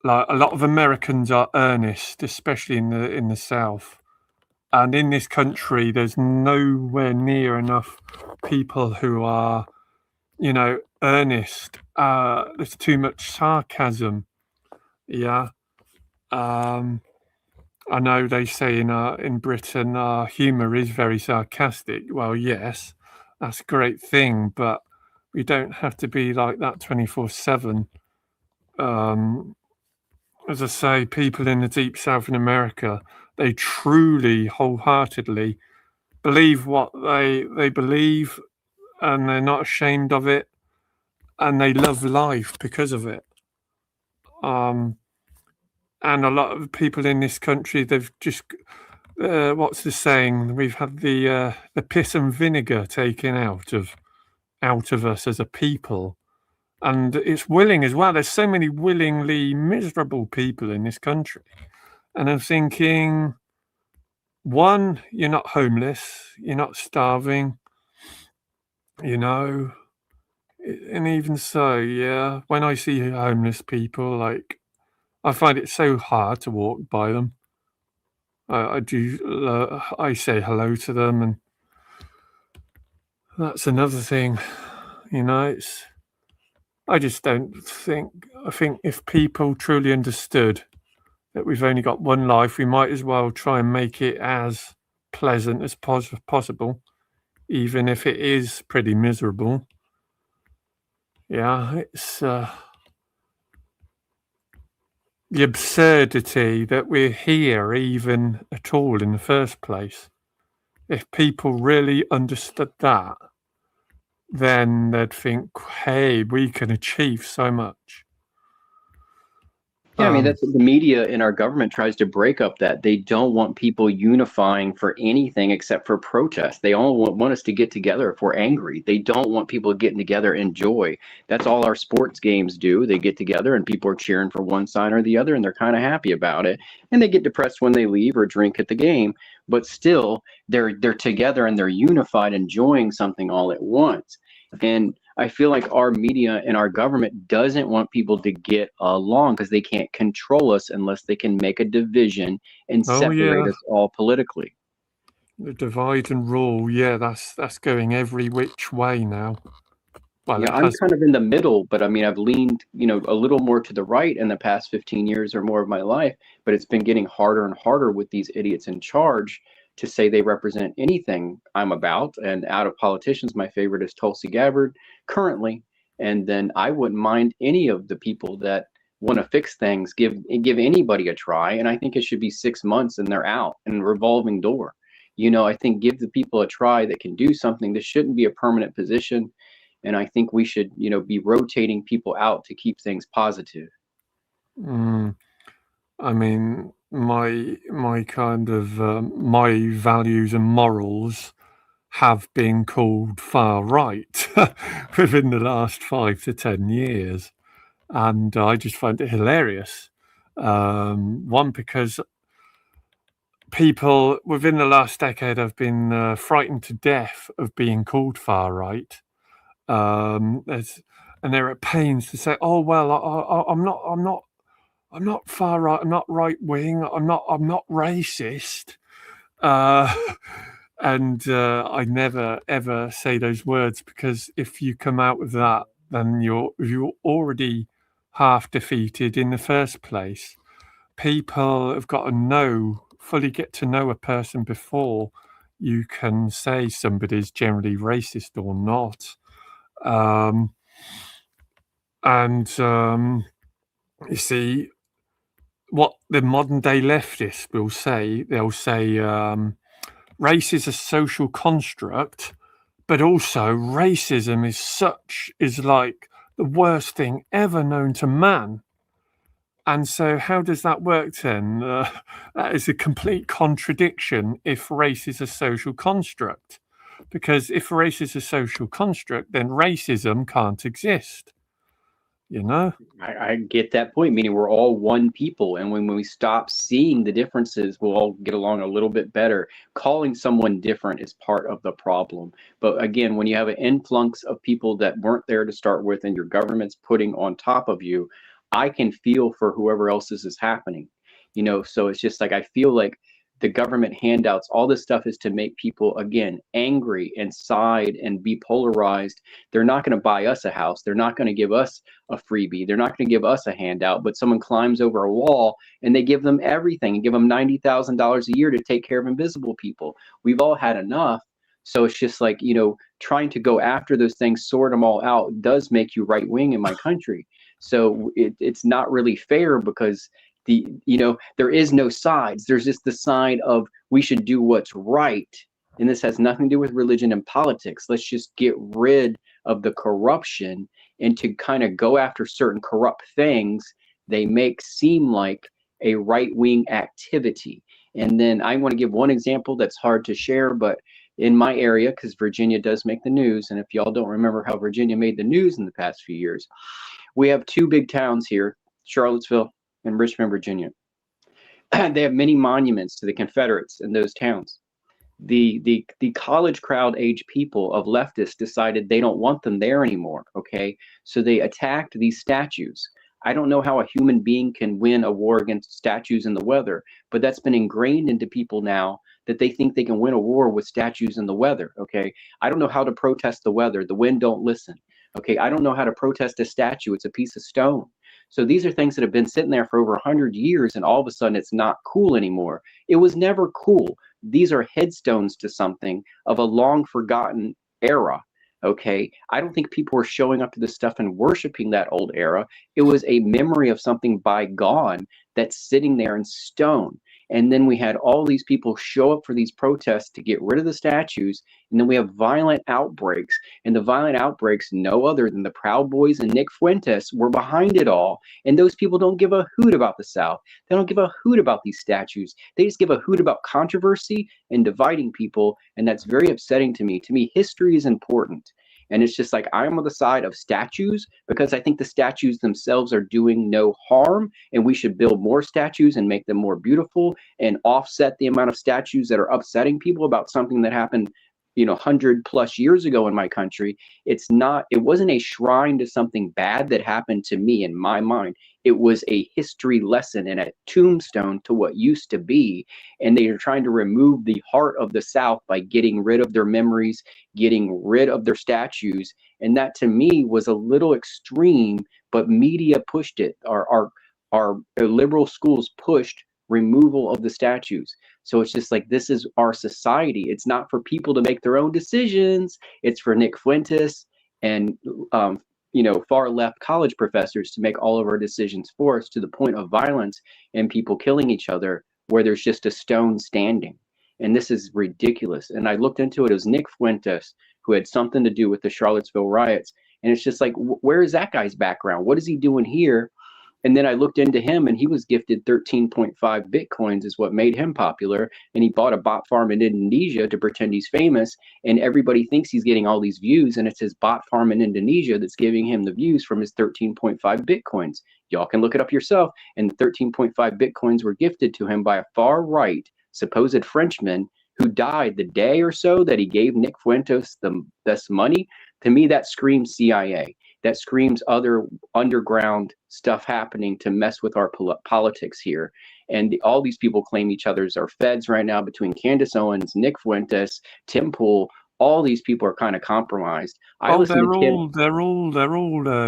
like, a lot of Americans are earnest, especially in the South. And in this country, there's nowhere near enough people who are, earnest. There's too much sarcasm. Yeah. I know they say in Britain, humour is very sarcastic. Well, yes, that's a great thing, but we don't have to be like that 24/7. As I say, people in the deep South in America, they truly, wholeheartedly believe what they believe, and they're not ashamed of it, and they love life because of it. And a lot of people in this country, they've just what's the saying? We've had the piss and vinegar taken out of us as a people, and it's willing as well. There's so many willingly miserable people in this country, and I'm thinking, one, you're not homeless, you're not starving, and even so, yeah, when I see homeless people, like, I find it so hard to walk by them. I do. I say hello to them, and that's another thing. It's. I just don't think. I think if people truly understood that we've only got one life, we might as well try and make it as pleasant as possible, even if it is pretty miserable. Yeah, it's the absurdity that we're here even at all in the first place. If people really understood that, then they'd think, hey, we can achieve so much. Yeah, I mean, that's the media in our government tries to break up that. They don't want people unifying for anything except for protest. They all want us to get together if we're angry. They don't want people getting together in joy. That's all our sports games do. They get together and people are cheering for one side or the other, and they're kind of happy about it. And they get depressed when they leave or drink at the game. But still, they're together and they're unified, enjoying something all at once. And I feel like our media and our government doesn't want people to get along because they can't control us unless they can make a division and separate us all politically. The divide and rule, yeah, that's going every which way now. Well, yeah, I'm kind of in the middle, but I mean, I've leaned, a little more to the right in the past 15 years or more of my life, but it's been getting harder and harder with these idiots in charge to say they represent anything I'm about. And out of politicians, my favorite is Tulsi Gabbard currently. And then I wouldn't mind any of the people that want to fix things, give anybody a try. And I think it should be 6 months and they're out, and revolving door. I think give the people a try that can do something. This shouldn't be a permanent position. And I think we should, be rotating people out to keep things positive. I mean, my kind of my values and morals have been called far right within the last 5 to 10 years, and I just find it hilarious. One, because people within the last decade have been frightened to death of being called far right. And they're at pains to say, "Oh well, I'm not far right. I'm not right wing. I'm not racist." And I never ever say those words, because if you come out with that, then you're already half defeated in the first place. People have got to fully get to know a person before you can say somebody's generally racist or not. You see, what the modern day leftists will say, they'll say, race is a social construct, but also racism is like the worst thing ever known to man. And so how does that work then? That is a complete contradiction if race is a social construct. Because if race is a social construct, then racism can't exist. You know? I get that point, meaning we're all one people. And when we stop seeing the differences, we'll all get along a little bit better. Calling someone different is part of the problem. But again, when you have an influx of people that weren't there to start with and your government's putting on top of you, I can feel for whoever else this is happening. So it's just like I feel like the government handouts, all this stuff is to make people, again, angry and side and be polarized. They're not going to buy us a house. They're not going to give us a freebie. They're not going to give us a handout, but someone climbs over a wall and they give them everything and give them $90,000 a year to take care of invisible people. We've all had enough. So it's just like, trying to go after those things, sort them all out does make you right wing in my country. So it's not really fair because there is no sides. There's just the side of we should do what's right. And this has nothing to do with religion and politics. Let's just get rid of the corruption and to kind of go after certain corrupt things they make seem like a right-wing activity. And then I want to give one example that's hard to share, but in my area, because Virginia does make the news, and if y'all don't remember how Virginia made the news in the past few years, we have two big towns here, Charlottesville and Richmond, Virginia. They have many monuments to the Confederates in those towns. The college crowd age people of leftists decided they don't want them there anymore. Okay, so they attacked these statues. I don't know how a human being can win a war against statues in the weather, but that's been ingrained into people now that they think they can win a war with statues in the weather. Okay, I don't know how to protest the weather. The wind don't listen. Okay, I don't know how to protest a statue. It's a piece of stone. So these are things that have been sitting there for over 100 years, and all of a sudden it's not cool anymore. It was never cool. These are headstones to something of a long forgotten era. Okay, I don't think people were showing up to this stuff and worshiping that old era. It was a memory of something bygone that's sitting there in stone. And then we had all these people show up for these protests to get rid of the statues. And then we have violent outbreaks. And the violent outbreaks, no other than the Proud Boys and Nick Fuentes were behind it all. And those people don't give a hoot about the South. They don't give a hoot about these statues. They just give a hoot about controversy and dividing people. And that's very upsetting to me. To me, history is important. And it's just like I'm on the side of statues because I think the statues themselves are doing no harm, and we should build more statues and make them more beautiful and offset the amount of statues that are upsetting people about something that happened 100+ years ago in my country. It wasn't a shrine to something bad that happened to me in my mind. It was a history lesson and a tombstone to what used to be. And they are trying to remove the heart of the South by getting rid of their memories, getting rid of their statues. And that to me was a little extreme, but media pushed it. Our liberal schools pushed removal of the statues. So it's just like, this is our society. It's not for people to make their own decisions. It's for Nick Fuentes and far left college professors to make all of our decisions for us, to the point of violence and people killing each other where there's just a stone standing. And this is ridiculous. And I looked into it. It was Nick Fuentes who had something to do with the Charlottesville riots. And it's just like, where is that guy's background? What is he doing here? And then I looked into him, and he was gifted 13.5 Bitcoins is what made him popular. And he bought a bot farm in Indonesia to pretend he's famous. And everybody thinks he's getting all these views. And it's his bot farm in Indonesia that's giving him the views from his 13.5 Bitcoins. Y'all can look it up yourself. And 13.5 Bitcoins were gifted to him by a far right supposed Frenchman who died the day or so that he gave Nick Fuentes this money. To me, that screams CIA. That screams other underground stuff happening to mess with our politics here. And all these people claim each other's are feds right now, between Candace Owens, Nick Fuentes, Tim Pool. All these people are kind of compromised. They're all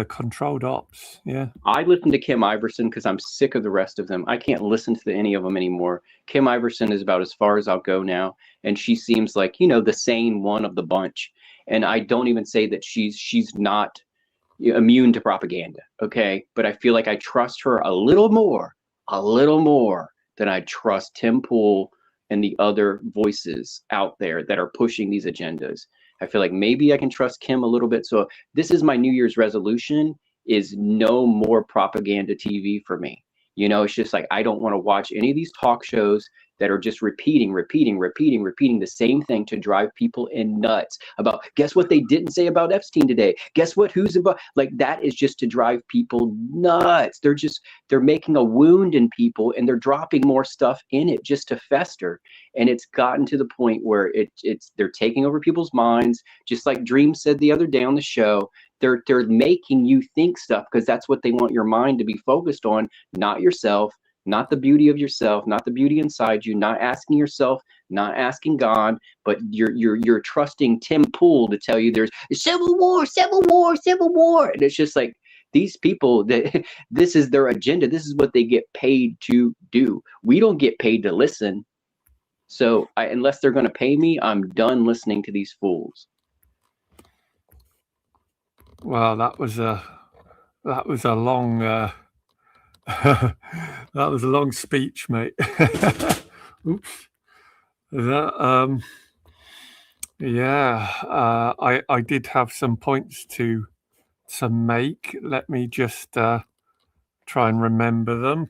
controlled ops. Yeah. I listen to Kim Iverson because I'm sick of the rest of them. I can't listen to any of them anymore. Kim Iverson is about as far as I'll go now. And she seems like, the sane one of the bunch. And I don't even say that she's not immune to propaganda, okay? But I feel like I trust her a little more than I trust Tim Pool and the other voices out there that are pushing these agendas. I feel like maybe I can trust Kim a little bit. So this is my New Year's resolution, is no more propaganda TV for me. You know, it's just like, I don't want to watch any of these talk shows that are just repeating the same thing to drive people in nuts about, guess what they didn't say about Epstein today? Guess what, who's about, like, that is just to drive people nuts. They're making a wound in people, and they're dropping more stuff in it just to fester. And it's gotten to the point where they're taking over people's minds, just like Dream said the other day on the show. They're making you think stuff because that's what they want your mind to be focused on, not yourself, not the beauty of yourself, not the beauty inside you, not asking yourself, not asking God, but you're trusting Tim Pool to tell you there's civil war. And it's just like, these people, that this is their agenda. This is what they get paid to do. We don't get paid to listen. So unless they're going to pay me, I'm done listening to these fools. Well, that was a long that was a long speech, mate. Oops. That I did have some points to make. Let me just try and remember them.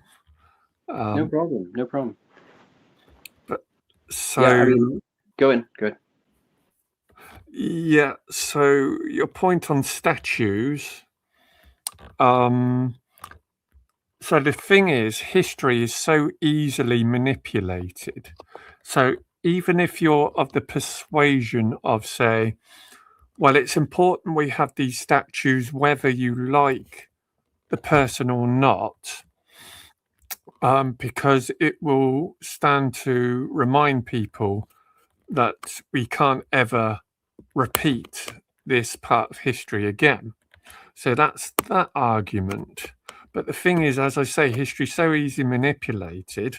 No problem. But so yeah, I mean, go in. Good. Yeah. So your point on statues. So the thing is, history is so easily manipulated. So even if you're of the persuasion of, say, well, it's important we have these statues whether you like the person or not, because it will stand to remind people that we can't ever repeat this part of history again. So that's that argument. But the thing is, as I say, history is so easily manipulated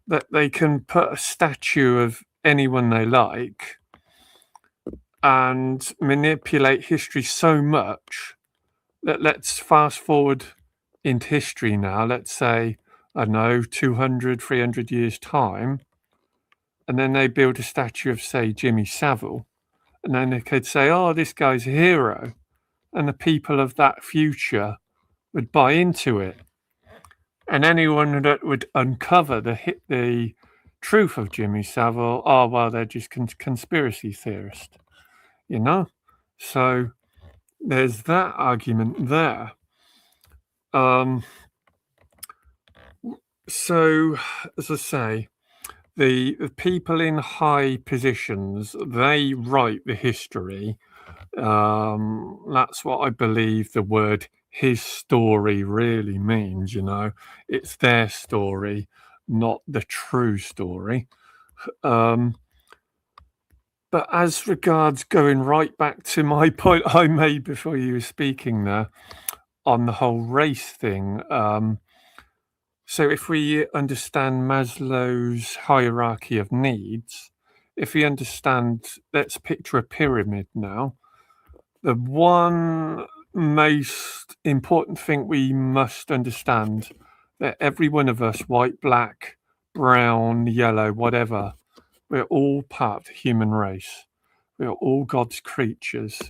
that they can put a statue of anyone they like and manipulate history so much that, let's fast forward into history now, let's say, I don't know, 200, 300 years' time, and then they build a statue of, say, Jimmy Savile, and then they could say, oh, this guy's a hero, and the people of that future would buy into it. And anyone that would uncover the truth of Jimmy Savile, oh, well, they're just conspiracy theorists, you know? So there's that argument there. So, as I say, the people in high positions, they write the history. That's what I believe the word his story really means, you know. It's their story, not the true story. But as regards going right back to my point I made before you were speaking there on the whole race thing, so if we understand Maslow's hierarchy of needs, if we understand, let's picture a pyramid now, the one most important thing we must understand, that every one of us, white, black, brown, yellow, whatever, we're all part of the human race. We are all God's creatures.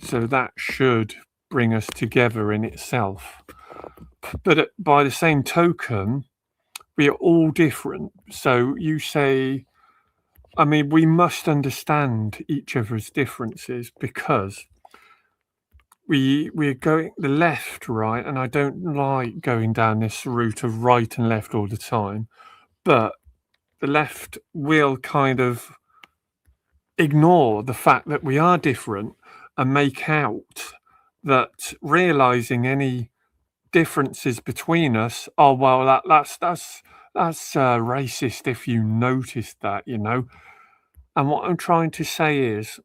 So that should bring us together in itself. But by the same token, we are all different. So you say, I mean, we must understand each other's differences, because we're going the left, right, and I don't like going down this route of right and left all the time, but the left will kind of ignore the fact that we are different and make out that realizing any differences between us, oh well, that's racist if you notice that, you know. And what I'm trying to say is,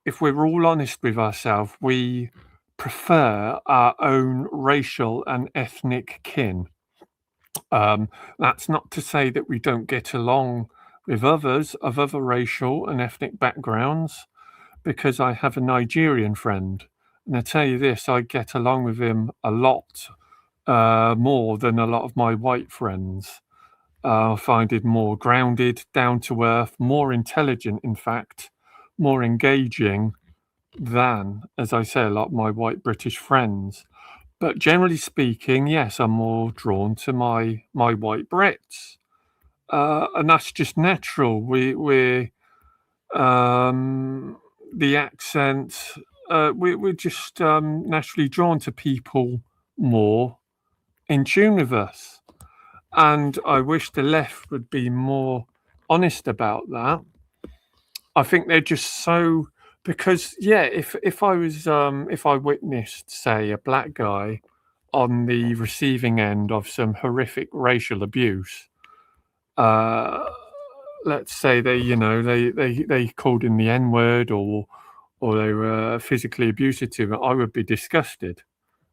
if we're all honest with ourselves, we prefer our own racial and ethnic kin. That's not to say that we don't get along with others of other racial and ethnic backgrounds, because I have a Nigerian friend, and I tell you this, I get along with him a lot more than a lot of my white friends. I find it more grounded, down to earth, more intelligent, in fact, more engaging than, as I say, a lot of my white British friends. But generally speaking, yes, I'm more drawn to my white Brits, and that's just natural. We're the accent. We're just naturally drawn to people more in tune with us. And I wish the left would be more honest about that. I think they're just so, because if I was if I witnessed, say, a black guy on the receiving end of some horrific racial abuse, let's say they called him the N-word, or they were physically abusive to him, I would be disgusted,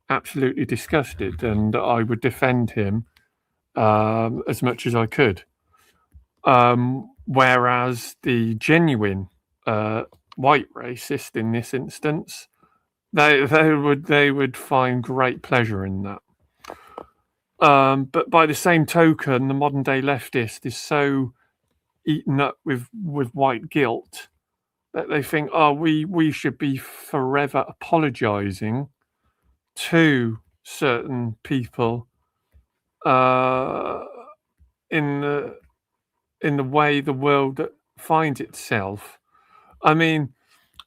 absolutely disgusted, and I would defend him as much as I could. Whereas the genuine white racist in this instance, they would find great pleasure in that. But by the same token, the modern day leftist is so eaten up with white guilt that they think, oh, we should be forever apologizing to certain people in the way the world finds itself. I mean,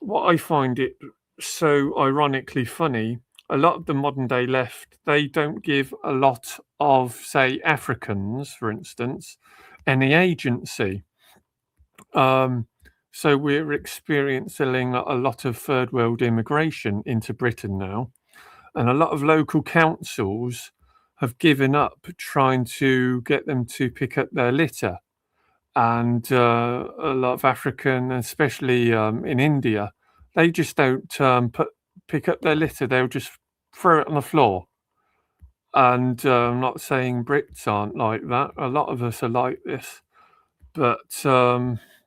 what I find it so ironically funny, a lot of the modern day left, they don't give a lot of, say, Africans, for instance, any agency. So we're experiencing a lot of third world immigration into Britain now, and a lot of local councils have given up trying to get them to pick up their litter. And a lot of African, especially in India, they just don't pick up their litter. They'll just throw it on the floor. And I'm not saying Brits aren't like that. A lot of us are like this. But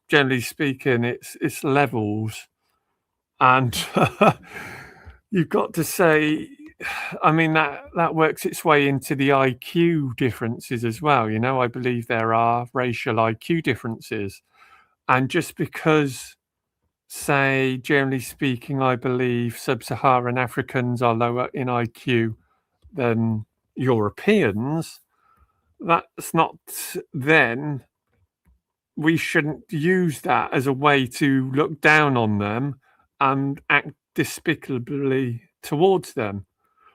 generally speaking, it's levels. And you've got to say, I mean, that works its way into the IQ differences as well. You know, I believe there are racial IQ differences. And just because, say, generally speaking, I believe sub-Saharan Africans are lower in IQ than Europeans, that's not then, we shouldn't use that as a way to look down on them and act despicably towards them.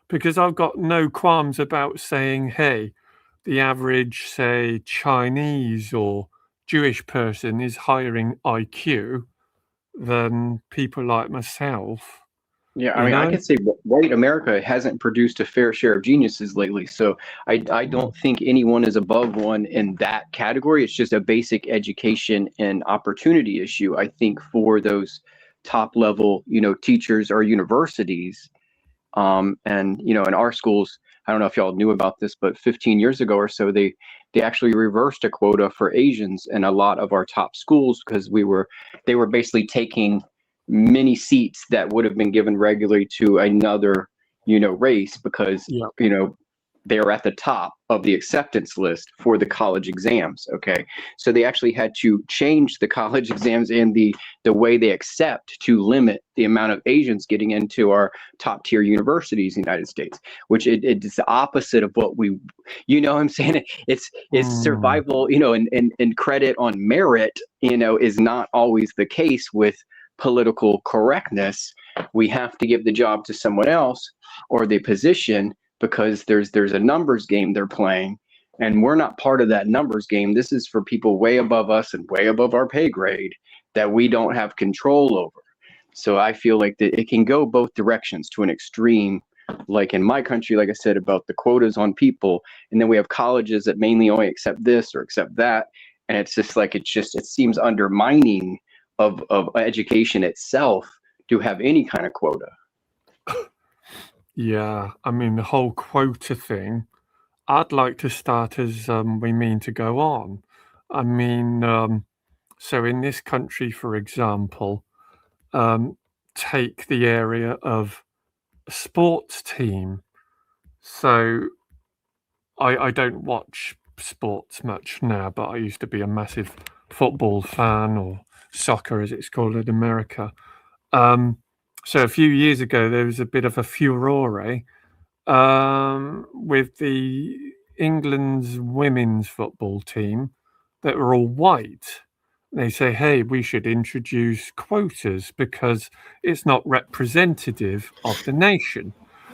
Because I've got no qualms about saying, hey, the average, say, Chinese or Jewish person is higher in IQ than people like myself. Yeah, I mean, I could say white America hasn't produced a fair share of geniuses lately. So I don't think anyone is above one in that category. It's just a basic education and opportunity issue, I think, for those top level, teachers or universities. And, in our schools, I don't know if y'all knew about this, but 15 years ago or so, they actually reversed a quota for Asians in a lot of our top schools because they were basically taking many seats that would have been given regularly to another, race because, they are at the top of the acceptance list for the college exams. Okay. So they actually had to change the college exams and the way they accept to limit the amount of Asians getting into our top tier universities in the United States, which it's the opposite of what we, what I'm saying? It's survival, and credit on merit, is not always the case with political correctness. We have to give the job to someone else or the position because there's a numbers game they're playing, and we're not part of that numbers game. This is for people way above us and way above our pay grade that we don't have control over. So I feel like that it can go both directions to an extreme, like in my country, like I said, about the quotas on people, and then we have colleges that mainly only accept this or accept that, and it's just like it seems undermining of education itself to have any kind of quota. Yeah, I mean, the whole quota thing, I'd like to start as we mean to go on. I mean, so in this country, for example, take the area of a sports team. So I don't watch sports much now, but I used to be a massive football fan, or soccer as it's called in America. So a few years ago, there was a bit of a furore with the England's women's football team that were all white. They say, hey, we should introduce quotas because it's not representative of the nation.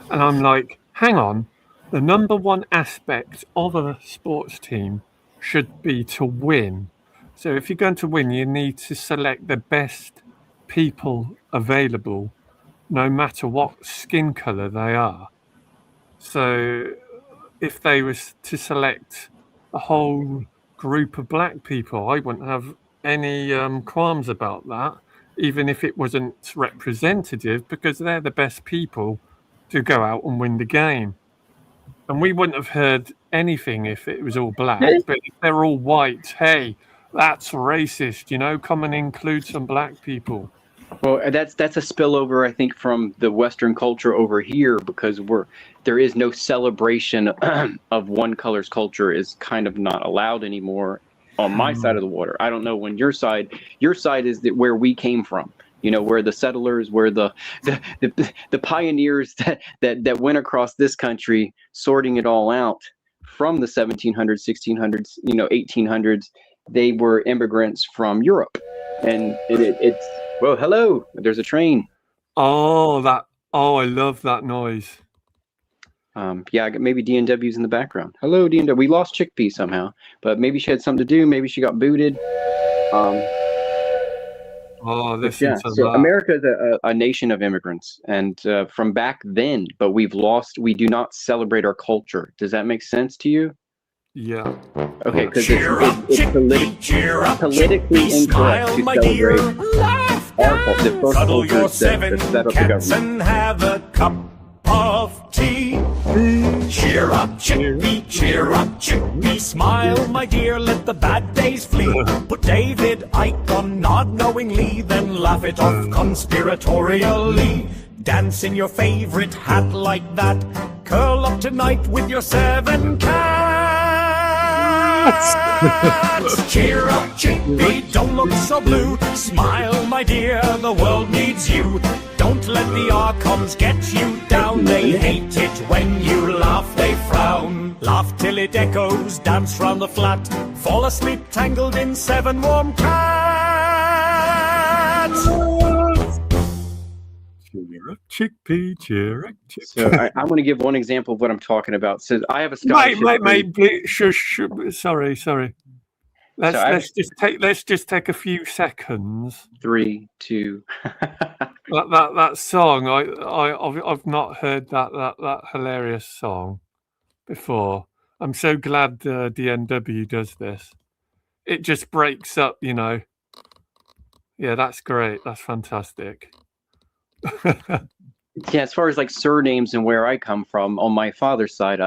And I'm like, hang on, the number one aspect of a sports team should be to win. So if you're going to win, you need to select the best people available, no matter what skin color they are. So if they was to select a whole group of black people, I wouldn't have any qualms about that, even if it wasn't representative, because they're the best people to go out and win the game. And we wouldn't have heard anything if it was all black, but if they're all white, hey, that's racist, come and include some black people. Well, that's a spillover, I think, from the Western culture over here, because there is no celebration of one color's culture is kind of not allowed anymore on my side of the water. I don't know when your side is where we came from, where the settlers, where the pioneers that went across this country, sorting it all out from the 1700s, 1600s, 1800s. They were immigrants from Europe, and it's. Well, hello. There's a train. Oh, I love that noise. Yeah, maybe DNW's in the background. Hello, DNW. We lost Chickpea somehow, but maybe she had something to do. Maybe she got booted. Listen to so that. America is a nation of immigrants, and from back then, but we do not celebrate our culture. Does that make sense to you? Yeah. Okay, because it's politically incorrect to celebrate our culture. The first Cuddle culture your is set up the cats government. and have a cup of tea. Cheer up, Chickpea, smile, my dear, let the bad days flee. Put David Icke on, nod knowingly, then laugh it off conspiratorially. Dance in your favorite hat like that. Curl up tonight with your 7 cats. Cheer up, Chickpea, don't look so blue. Smile, my dear, the world needs you. Don't let the Archons get you down. They hate it when you laugh, they frown. Laugh till it echoes, dance round the flat. Fall asleep tangled in 7 warm cats. Cheer up, Chickpea. So I want to give one example of what I'm talking about. So I have a Scottish Mate, please, shush. Sorry. Let's just take a few seconds. 3, 2. that song, I've not heard that hilarious song before. I'm so glad DNW does this. It just breaks up, Yeah, that's great. That's fantastic. Yeah, as far as like surnames and where I come from, on my father's side,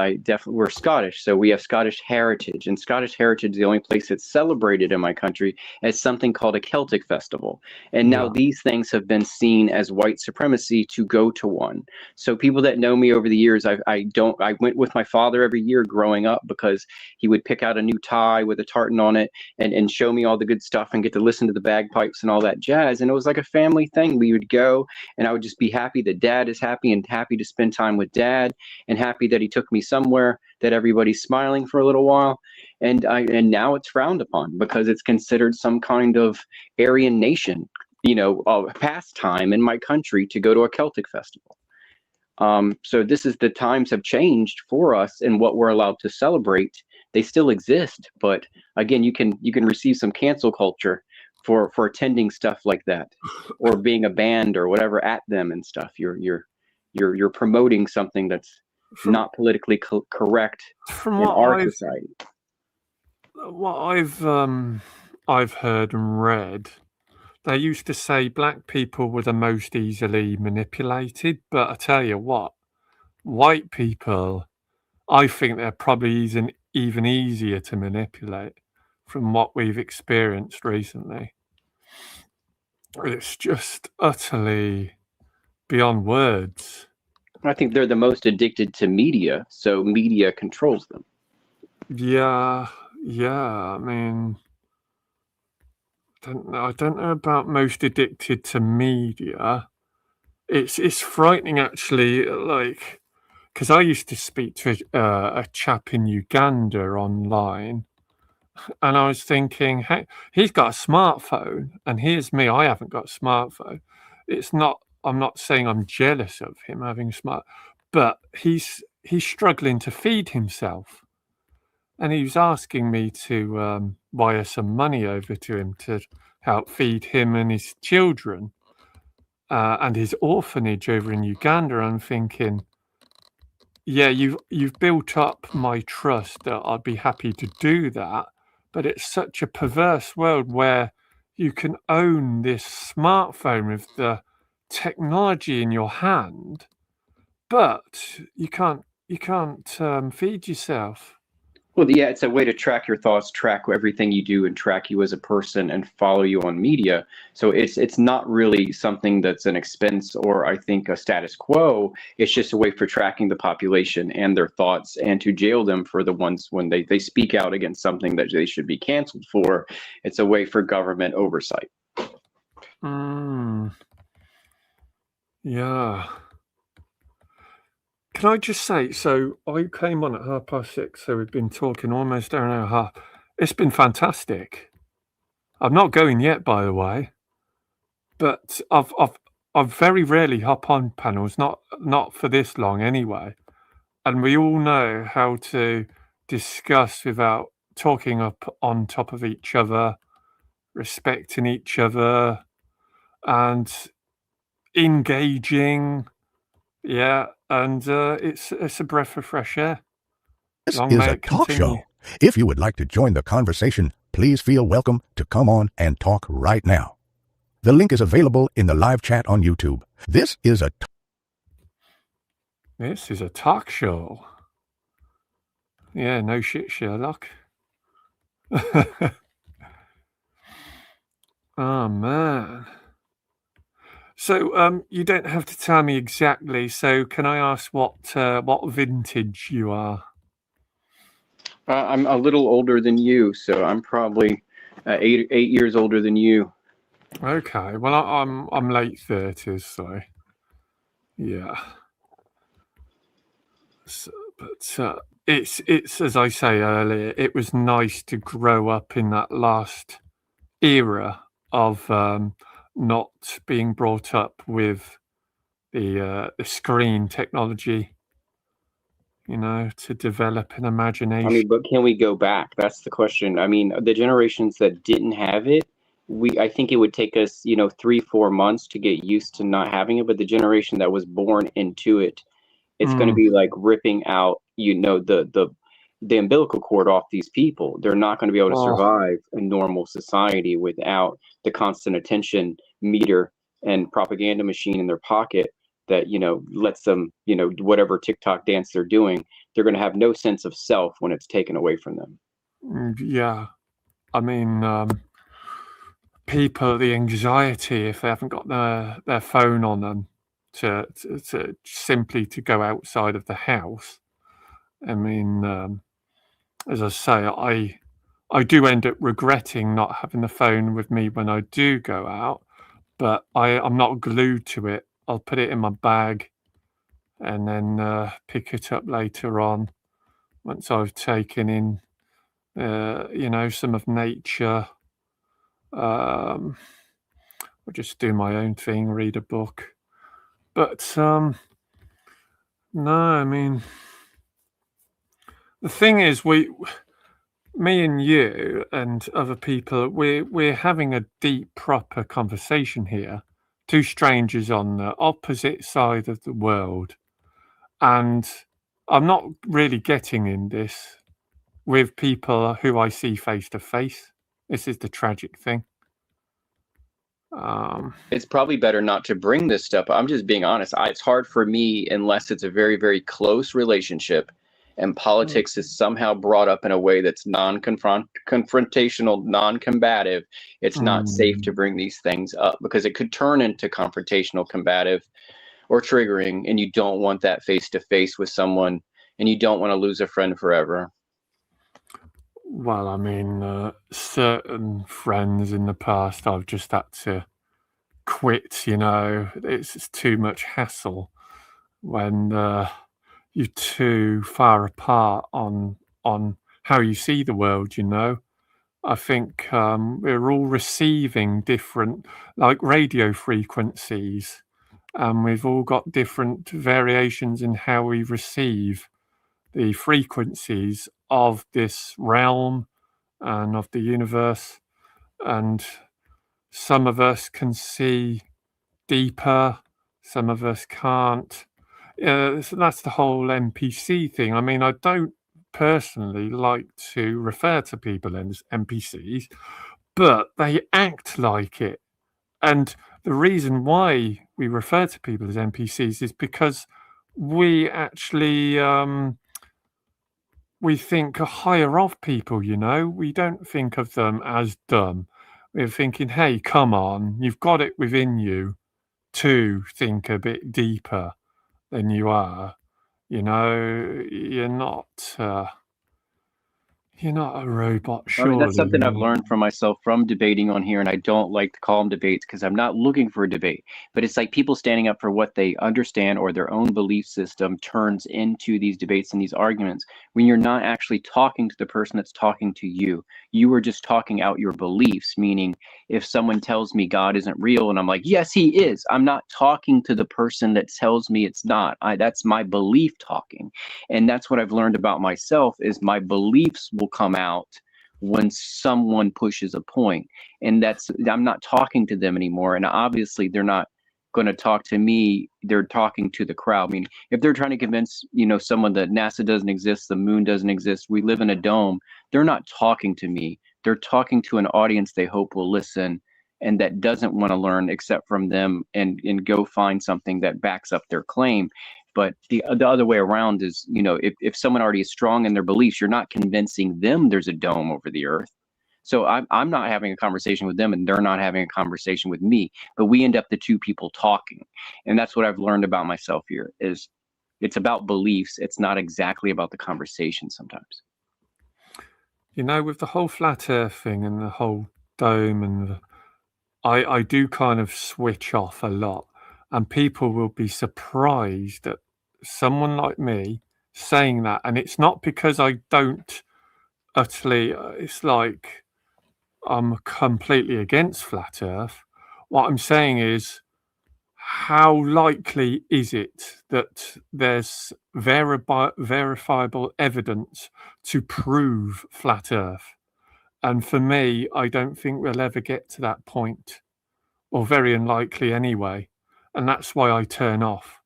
we're Scottish, so we have Scottish heritage, and Scottish heritage is the only place that's celebrated in my country as something called a Celtic festival. And now these things have been seen as white supremacy to go to one. So people that know me over the years, I went with my father every year growing up because he would pick out a new tie with a tartan on it and show me all the good stuff and get to listen to the bagpipes and all that jazz. And it was like a family thing. We would go, and I would just be happy that Dad is happy, and happy to spend time with Dad, and happy that he took me somewhere that everybody's smiling for a little while. And now it's frowned upon because it's considered some kind of Aryan nation, pastime in my country to go to a Celtic festival. So this is, the times have changed for us and what we're allowed to celebrate. They still exist, but again, you can receive some cancel culture for attending stuff like that, or being a band or whatever at them and stuff. You're promoting something that's not politically correct in our society. What I've heard and read, they used to say black people were the most easily manipulated, but I tell you what, white people, I think they're probably even easier to manipulate from what we've experienced recently. It's just utterly beyond words. I think they're the most addicted to media, so media controls them. Yeah, yeah. I mean, I don't know about most addicted to media. It's frightening actually. Like, because I used to speak to a chap in Uganda online, and I was thinking, hey, he's got a smartphone, and here's me. I haven't got a smartphone. It's not. I'm not saying I'm jealous of him having a but he's struggling to feed himself. And he was asking me to wire some money over to him to help feed him and his children and his orphanage over in Uganda. I'm thinking, yeah, you've built up my trust that I'd be happy to do that, but it's such a perverse world where you can own this smartphone with the technology in your hand, but you can't feed yourself. Well, yeah, it's a way to track your thoughts, track everything you do, and track you as a person, and follow you on media. So it's not really something that's an expense or I think a status quo. It's just a way for tracking the population and their thoughts, and to jail them for the ones when they speak out against something that they should be canceled for. It's a way for government oversight. Yeah. Can I just say, so I came on at 6:30, so we've been talking almost an hour and a half. It's been fantastic. I'm not going yet, by the way, but I've very rarely hop on panels, not for this long anyway. And we all know how to discuss without talking up on top of each other, respecting each other, and engaging. Yeah, and it's a breath of fresh air. This Long is may a it talk continue. show. If you would like to join the conversation, please feel welcome to come on and talk right now. The link is available in the live chat on YouTube. This is a talk show. Yeah, no shit, Sherlock. Oh man. So you don't have to tell me exactly. So can I ask what vintage you are? I'm a little older than you, so I'm probably 8 years older than you. Okay. Well, I'm late 30s, so yeah. So, but it's as I say earlier, it was nice to grow up in that last era of not being brought up with the screen technology, to develop an imagination. I mean, but can we go back? That's the question. I mean, the generations that didn't have it, I think it would take us, 3-4 months to get used to not having it. But the generation that was born into it, it's going to be like ripping out, the umbilical cord off these people. They're not going to be able to survive a normal society without the constant attention meter and propaganda machine in their pocket that, lets them, whatever TikTok dance they're doing, they're going to have no sense of self when it's taken away from them. Yeah. I mean, people, the anxiety if they haven't got their phone on them to simply to go outside of the house. I mean, as I say, I do end up regretting not having the phone with me when I do go out, but I'm not glued to it. I'll put it in my bag and then pick it up later on once I've taken in, some of nature. I'll just do my own thing, read a book. But no, I mean, the thing is, me and you and other people, we're having a deep, proper conversation here. Two strangers on the opposite side of the world, and I'm not really getting in this with people who I see face to face. This is the tragic thing. It's probably better not to bring this stuff. I'm just being honest. It's hard for me unless it's a very, very close relationship and politics is somehow brought up in a way that's confrontational, non-combative. It's not safe to bring these things up because it could turn into confrontational, combative, or triggering, and you don't want that face to face with someone, and you don't want to lose a friend forever. Well, I mean, certain friends in the past, I've just had to quit. It's too much hassle when you're too far apart on how you see the world. I think we're all receiving different, like radio frequencies, and we've all got different variations in how we receive the frequencies of this realm and of the universe. And some of us can see deeper, some of us can't. So that's the whole NPC thing. I mean, I don't personally like to refer to people as NPCs, but they act like it. And the reason why we refer to people as NPCs is because we actually we think higher of people. We don't think of them as dumb. We're thinking, hey, come on, you've got it within you to think a bit deeper than you are. You're not a robot, I mean, that's surely. something I've learned from myself from debating on here, and I don't like to call them debates because I'm not looking for a debate. But it's like people standing up for what they understand or their own belief system turns into these debates and these arguments when you're not actually talking to the person that's talking to you. You are just talking out your beliefs, meaning if someone tells me God isn't real and I'm like, yes, he is, I'm not talking to the person that tells me it's not. That's my belief talking. And that's what I've learned about myself is my beliefs will come out when someone pushes a point, and I'm not talking to them anymore. And obviously they're not going to talk to me, they're talking to the crowd. I mean, if they're trying to convince someone that NASA doesn't exist, the moon doesn't exist, we live in a dome, they're not talking to me, they're talking to an audience they hope will listen and that doesn't want to learn except from them and go find something that backs up their claim. But the other way around is, if someone already is strong in their beliefs, you're not convincing them there's a dome over the earth. So I'm not having a conversation with them and they're not having a conversation with me, but we end up the two people talking. And that's what I've learned about myself here is it's about beliefs. It's not exactly about the conversation sometimes. With the whole flat earth thing and the whole dome and I do kind of switch off a lot, and people will be surprised at someone like me saying that. And it's not because I don't utterly, it's like I'm completely against flat earth. What I'm saying is, how likely is it that there's verifiable evidence to prove flat earth? And for me, I don't think we'll ever get to that point, or very unlikely anyway. And that's why I turn off.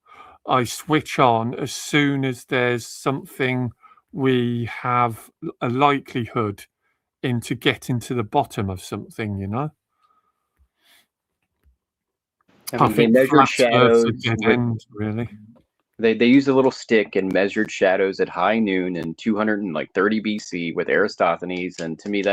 I switch on as soon as there's something we have a likelihood into getting to the bottom of something. I I mean, they think measured flat Earth's a shadows dead with end, really. They used a little stick and measured shadows at high noon in 230 BC with Eratosthenes, and to me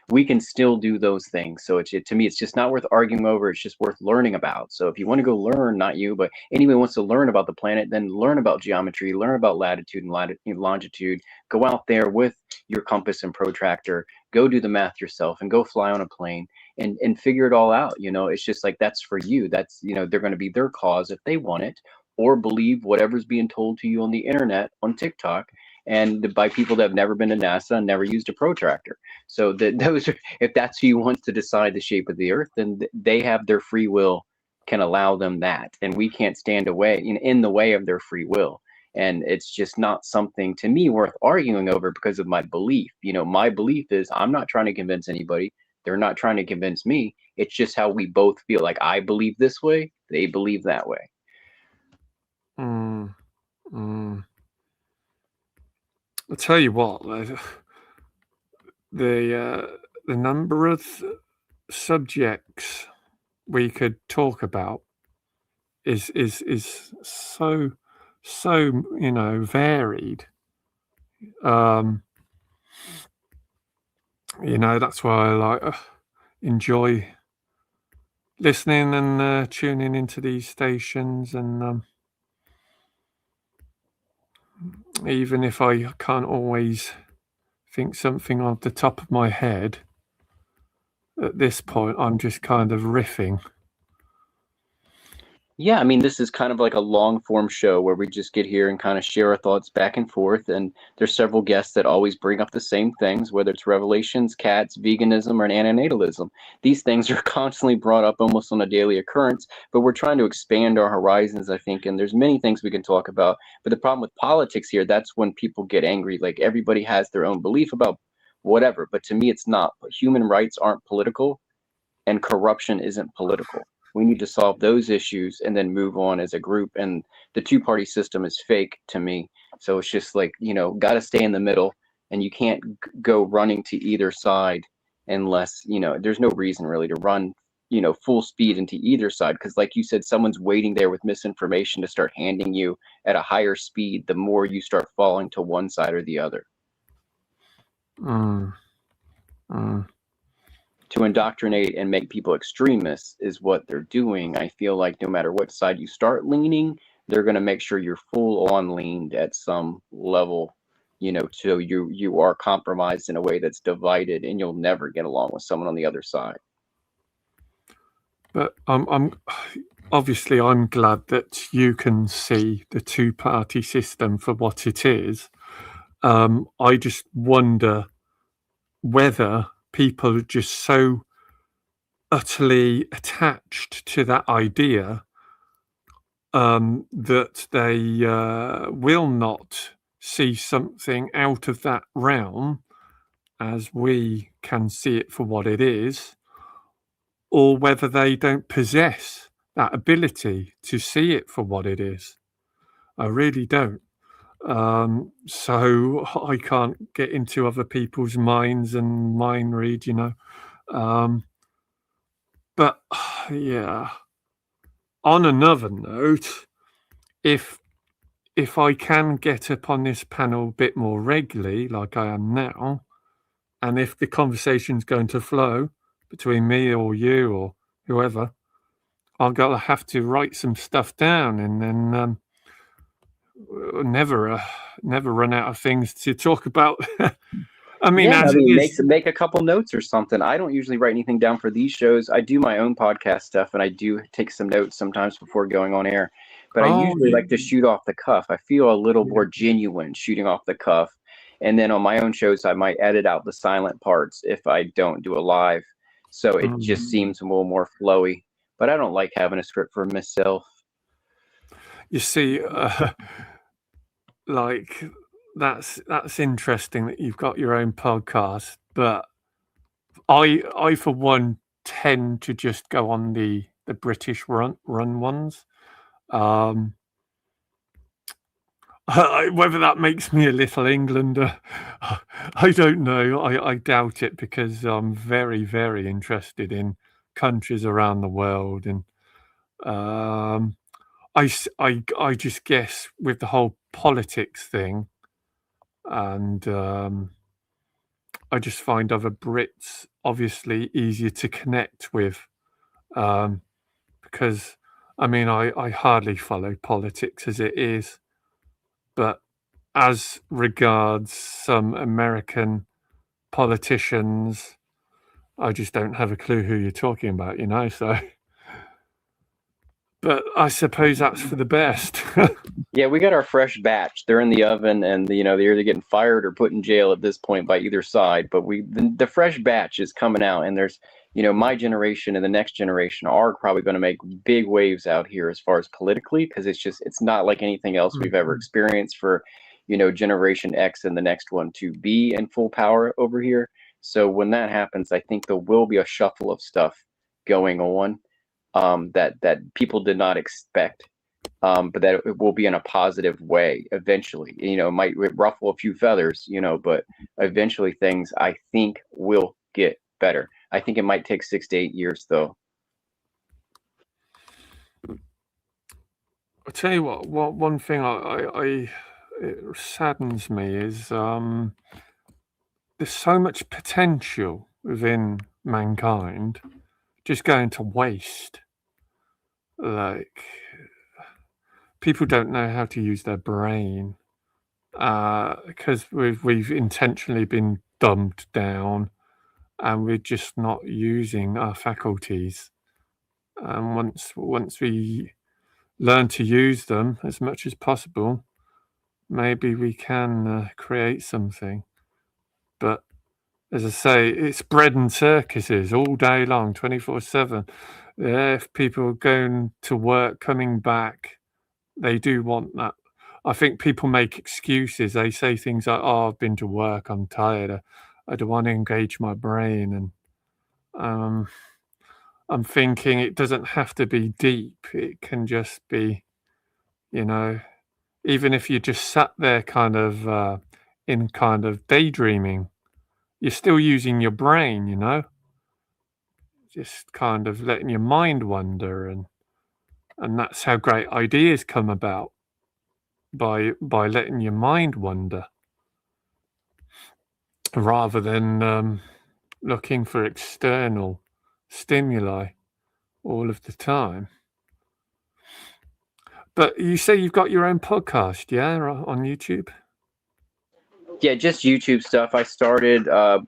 we can still do those things. So to me it's just not worth arguing over. It's just worth learning about. So if you want to go learn, not you, but anyone wants to learn about the planet, then learn about geometry, learn about latitude and longitude. Go out there with your compass and protractor, go do the math yourself, and go fly on a plane and figure it all out. It's just like that's for you. That's they're going to be their cause if they want it, or believe whatever's being told to you on the internet, on TikTok, and by people that have never been to NASA and never used a protractor. So those are, if that's who you want to decide the shape of the Earth, then they have their free will can allow them that, and we can't stand in the way of their free will. And it's just not something to me worth arguing over because of my belief. My belief is I'm not trying to convince anybody. They're not trying to convince me. It's just how we both feel. Like I believe this way, they believe that way. I'll tell you what, the number of subjects we could talk about is so varied. That's why I enjoy listening and tuning into these stations, and even if I can't always think something off the top of my head. At this point, I'm just kind of riffing. Yeah, I mean, this is kind of like a long form show where we just get here and kind of share our thoughts back and forth. And there's several guests that always bring up the same things, whether it's revelations, cats, veganism, or antinatalism. These things are constantly brought up almost on a daily occurrence, but we're trying to expand our horizons, I think. And there's many things we can talk about. But the problem with politics here, that's when people get angry. Like everybody has their own belief about whatever. But to me, it's not. Human rights aren't political, and corruption isn't political. We need to solve those issues and then move on as a group. And the two-party system is fake to me. So it's just like, got to stay in the middle, and you can't go running to either side unless, there's no reason really to run, full speed into either side. Because like you said, someone's waiting there with misinformation to start handing you at a higher speed, the more you start falling to one side or the other. To indoctrinate and make people extremists is what they're doing. I feel like no matter what side you start leaning, they're going to make sure you're full on leaned at some level, so you are compromised in a way that's divided, and you'll never get along with someone on the other side. But I'm obviously I'm glad that you can see the two-party system for what it is. I just wonder whether people are just so utterly attached to that idea that they will not see something out of that realm as we can see it for what it is, or whether they don't possess that ability to see it for what it is. I really don't. So I can't get into other people's minds and mind read, but yeah. On another note, if I can get up on this panel a bit more regularly, like I am now, and if the conversation's going to flow between me or you or whoever, I'll have to write some stuff down, and then never run out of things to talk about. I mean, make a couple notes or something. I don't usually write anything down for these shows. I do my own podcast stuff, and I do take some notes sometimes before going on air. But I usually like to shoot off the cuff. I feel a little more genuine shooting off the cuff. And then on my own shows, I might edit out the silent parts if I don't do a live. So it just seems a little more flowy. But I don't like having a script for myself. You see, like that's interesting that you've got your own podcast, but I for one tend to just go on the British run ones. Whether that makes me a little Englander, I don't know. I doubt it, because I'm very, very interested in countries around the world, and I just guess with the whole politics thing, and I just find other Brits obviously easier to connect with, because I mean I hardly follow politics as it is, but as regards some American politicians, I just don't have a clue who you're talking about, so. But I suppose that's for the best. Yeah, we got our fresh batch. They're in the oven, and they're either getting fired or put in jail at this point by either side. But the fresh batch is coming out, and there's my generation and the next generation are probably going to make big waves out here as far as politically, because it's not like anything else we've ever experienced for Generation X and the next one to be in full power over here. So when that happens, I think there will be a shuffle of stuff going on that people did not expect. But that it will be in a positive way eventually. It might ruffle a few feathers, but eventually things, I think, will get better. I think it might take 6 to 8 years, though. I'll tell you what one thing it saddens me is there's so much potential within mankind just going to waste. Like, people don't know how to use their brain, because we've intentionally been dumbed down, and we're just not using our faculties. And once we learn to use them as much as possible, maybe we can create something. But as I say, it's bread and circuses all day long, 24/7. If people are going to work, coming back, they do want that. I think people make excuses. They say things like, "Oh, I've been to work. I'm tired. I don't want to engage my brain." And I'm thinking it doesn't have to be deep. It can just be, even if you just sat there kind of in kind of daydreaming, you're still using your brain, just kind of letting your mind wander, and that's how great ideas come about, by letting your mind wander rather than looking for external stimuli all of the time. But you say you've got your own podcast, yeah, on YouTube? Yeah, just YouTube stuff. I started, I'm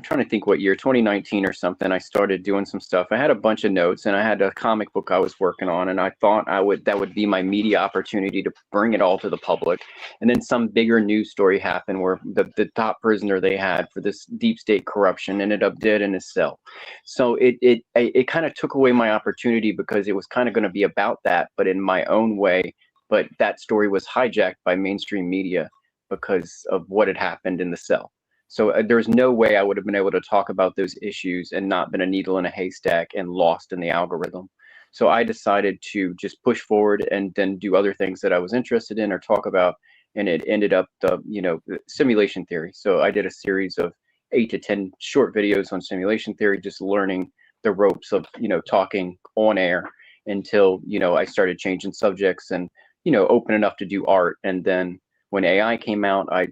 trying to think what year, 2019 or something. I started doing some stuff. I had a bunch of notes, and I had a comic book I was working on, and I thought that would be my media opportunity to bring it all to the public. And then some bigger news story happened where the top prisoner they had for this deep state corruption ended up dead in his cell. So it kind of took away my opportunity, because it was kind of going to be about that, but in my own way. But that story was hijacked by mainstream media because of what had happened in the cell. So there's no way I would have been able to talk about those issues and not been a needle in a haystack and lost in the algorithm. So I decided to just push forward and then do other things that I was interested in or talk about. And it ended up simulation theory. So I did a series of 8 to 10 short videos on simulation theory, just learning the ropes of, talking on air until, I started changing subjects and, open enough to do art. And then when AI came out, I,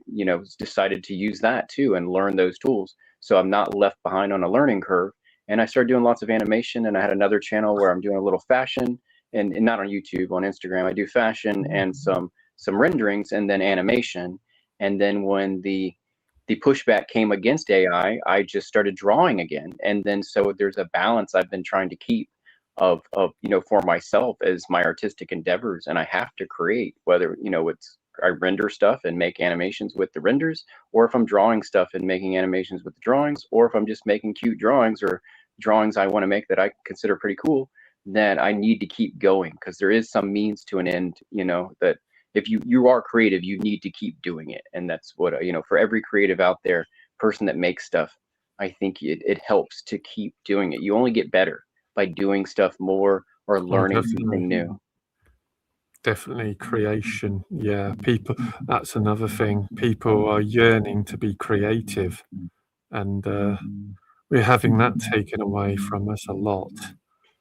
decided to use that too and learn those tools. So I'm not left behind on a learning curve. And I started doing lots of animation, and I had another channel where I'm doing a little fashion, and not on YouTube, on Instagram. I do fashion and some renderings and then animation. And then when the pushback came against AI, I just started drawing again. And then so there's a balance I've been trying to keep of for myself as my artistic endeavors. And I have to create, whether it's I render stuff and make animations with the renders, or if I'm drawing stuff and making animations with the drawings, or if I'm just making cute drawings or drawings I want to make that I consider pretty cool, then I need to keep going, because there is some means to an end, that if you are creative, you need to keep doing it. And that's what, for every creative out there, person that makes stuff, I think it helps to keep doing it. You only get better by doing stuff more or learning something new. Definitely creation. Yeah, people, that's another thing. People are yearning to be creative, and we're having that taken away from us a lot.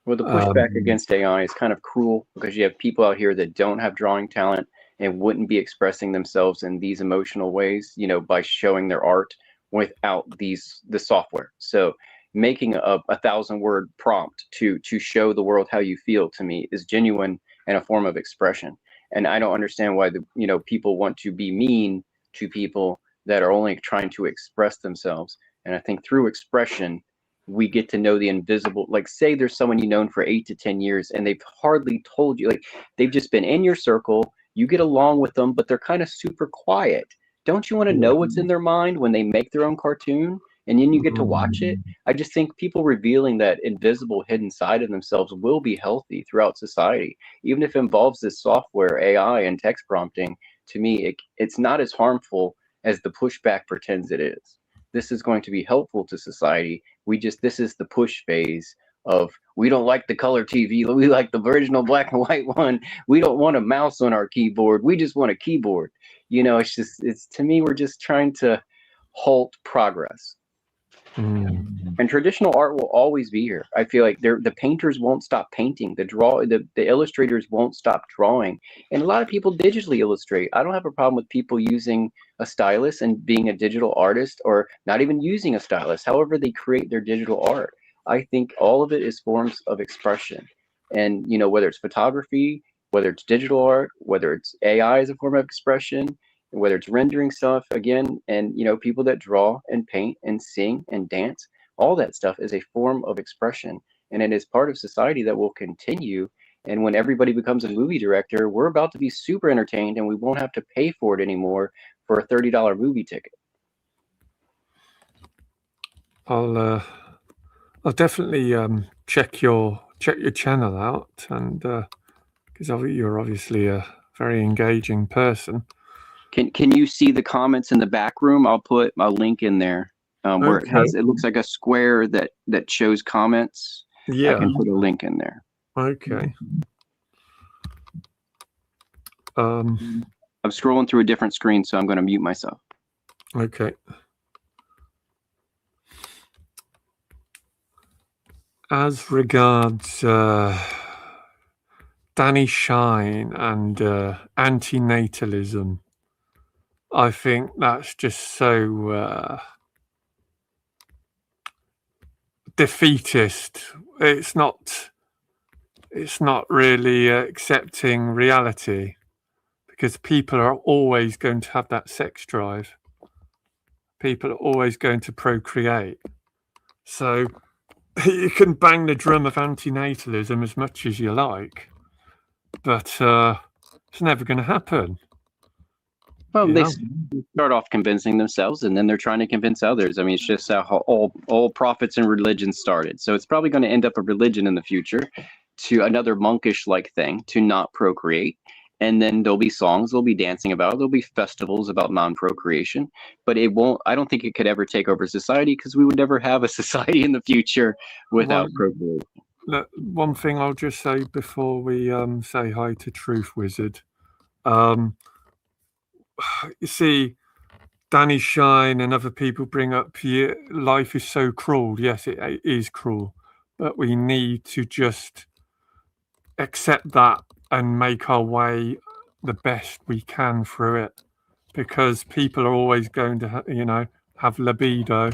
Well, the pushback against AI is kind of cruel, because you have people out here that don't have drawing talent and wouldn't be expressing themselves in these emotional ways, by showing their art without the software. So making a 1,000-word prompt to show the world how you feel, to me, is genuine and a form of expression. And I don't understand why people want to be mean to people that are only trying to express themselves. And I think through expression, we get to know the invisible. Like, say there's someone you've known for 8 to 10 years, and they've hardly told you, like, they've just been in your circle, you get along with them, but they're kind of super quiet. Don't you want to know what's in their mind when they make their own cartoon? And then you get to watch it. I just think people revealing that invisible hidden side of themselves will be healthy throughout society, even if it involves this software, AI, and text prompting. To me, it's not as harmful as the pushback pretends it is. This is going to be helpful to society. This is the push phase of, we don't like the color TV. We like the original black and white one. We don't want a mouse on our keyboard. We just want a keyboard. It's to me, we're just trying to halt progress. And traditional art will always be here. I feel like the painters won't stop painting. The illustrators won't stop drawing. And a lot of people digitally illustrate. I don't have a problem with people using a stylus and being a digital artist, or not even using a stylus. However they create their digital art, I think all of it is forms of expression. And whether it's photography, whether it's digital art, whether it's AI as a form of expression, whether it's rendering stuff again, and people that draw and paint and sing and dance, all that stuff is a form of expression, and it is part of society that will continue. And when everybody becomes a movie director, we're about to be super entertained, and we won't have to pay for it anymore for a $30 movie ticket. I'll definitely check your channel out, and because you're obviously a very engaging person. Can you see the comments in the back room? I'll put a link in there where it looks like a square that shows comments. Yeah, I can put a link in there. Okay. I'm scrolling through a different screen, so I'm going to mute myself. Okay. As regards Danny Shine and antinatalism, I think that's just so defeatist. It's not really accepting reality, because people are always going to have that sex drive. People are always going to procreate. So you can bang the drum of antinatalism as much as you like, but it's never going to happen. Well, they start off convincing themselves, and then they're trying to convince others. I mean, it's just how all prophets and religions started. So it's probably going to end up a religion in the future, to another monkish-like thing, to not procreate. And then there'll be songs they'll be dancing about. There'll be festivals about non-procreation. But it won't. I don't think it could ever take over society, because we would never have a society in the future without procreation. One thing I'll just say before we say hi to Truth Wizard. You see, Danny Shine and other people bring up life is so cruel. Yes, it is cruel, but we need to just accept that and make our way the best we can through it, because people are always going to have libido.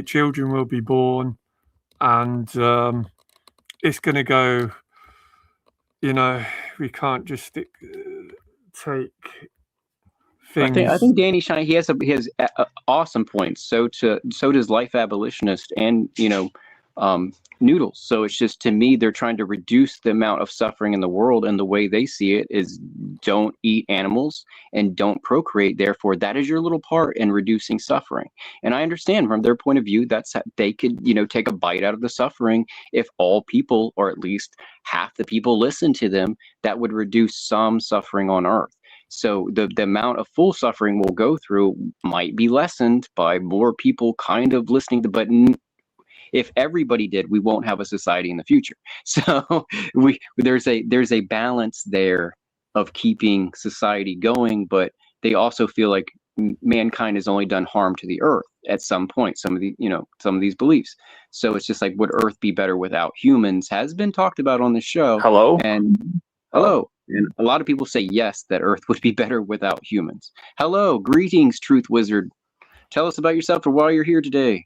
Children will be born, and it's going to go. We can't just take things. I think Danny Shine, he has awesome points. So does Life Abolitionist and Noodles. So it's just, to me, they're trying to reduce the amount of suffering in the world, and the way they see it is don't eat animals and don't procreate. Therefore, that is your little part in reducing suffering. And I understand from their point of view that's they could take a bite out of the suffering if all people, or at least half the people, listen to them. That would reduce some suffering on Earth. So the amount of full suffering we'll go through might be lessened by more people kind of listening to, but if everybody did, we won't have a society in the future. So there's a balance there of keeping society going, but they also feel like mankind has only done harm to the Earth at some point. Some of these beliefs. So it's just like, would Earth be better without humans? Has been talked about on the show. Hello. And a lot of people say yes, that Earth would be better without humans. Hello, greetings, Truth Wizard. Tell us about yourself or why you're here today.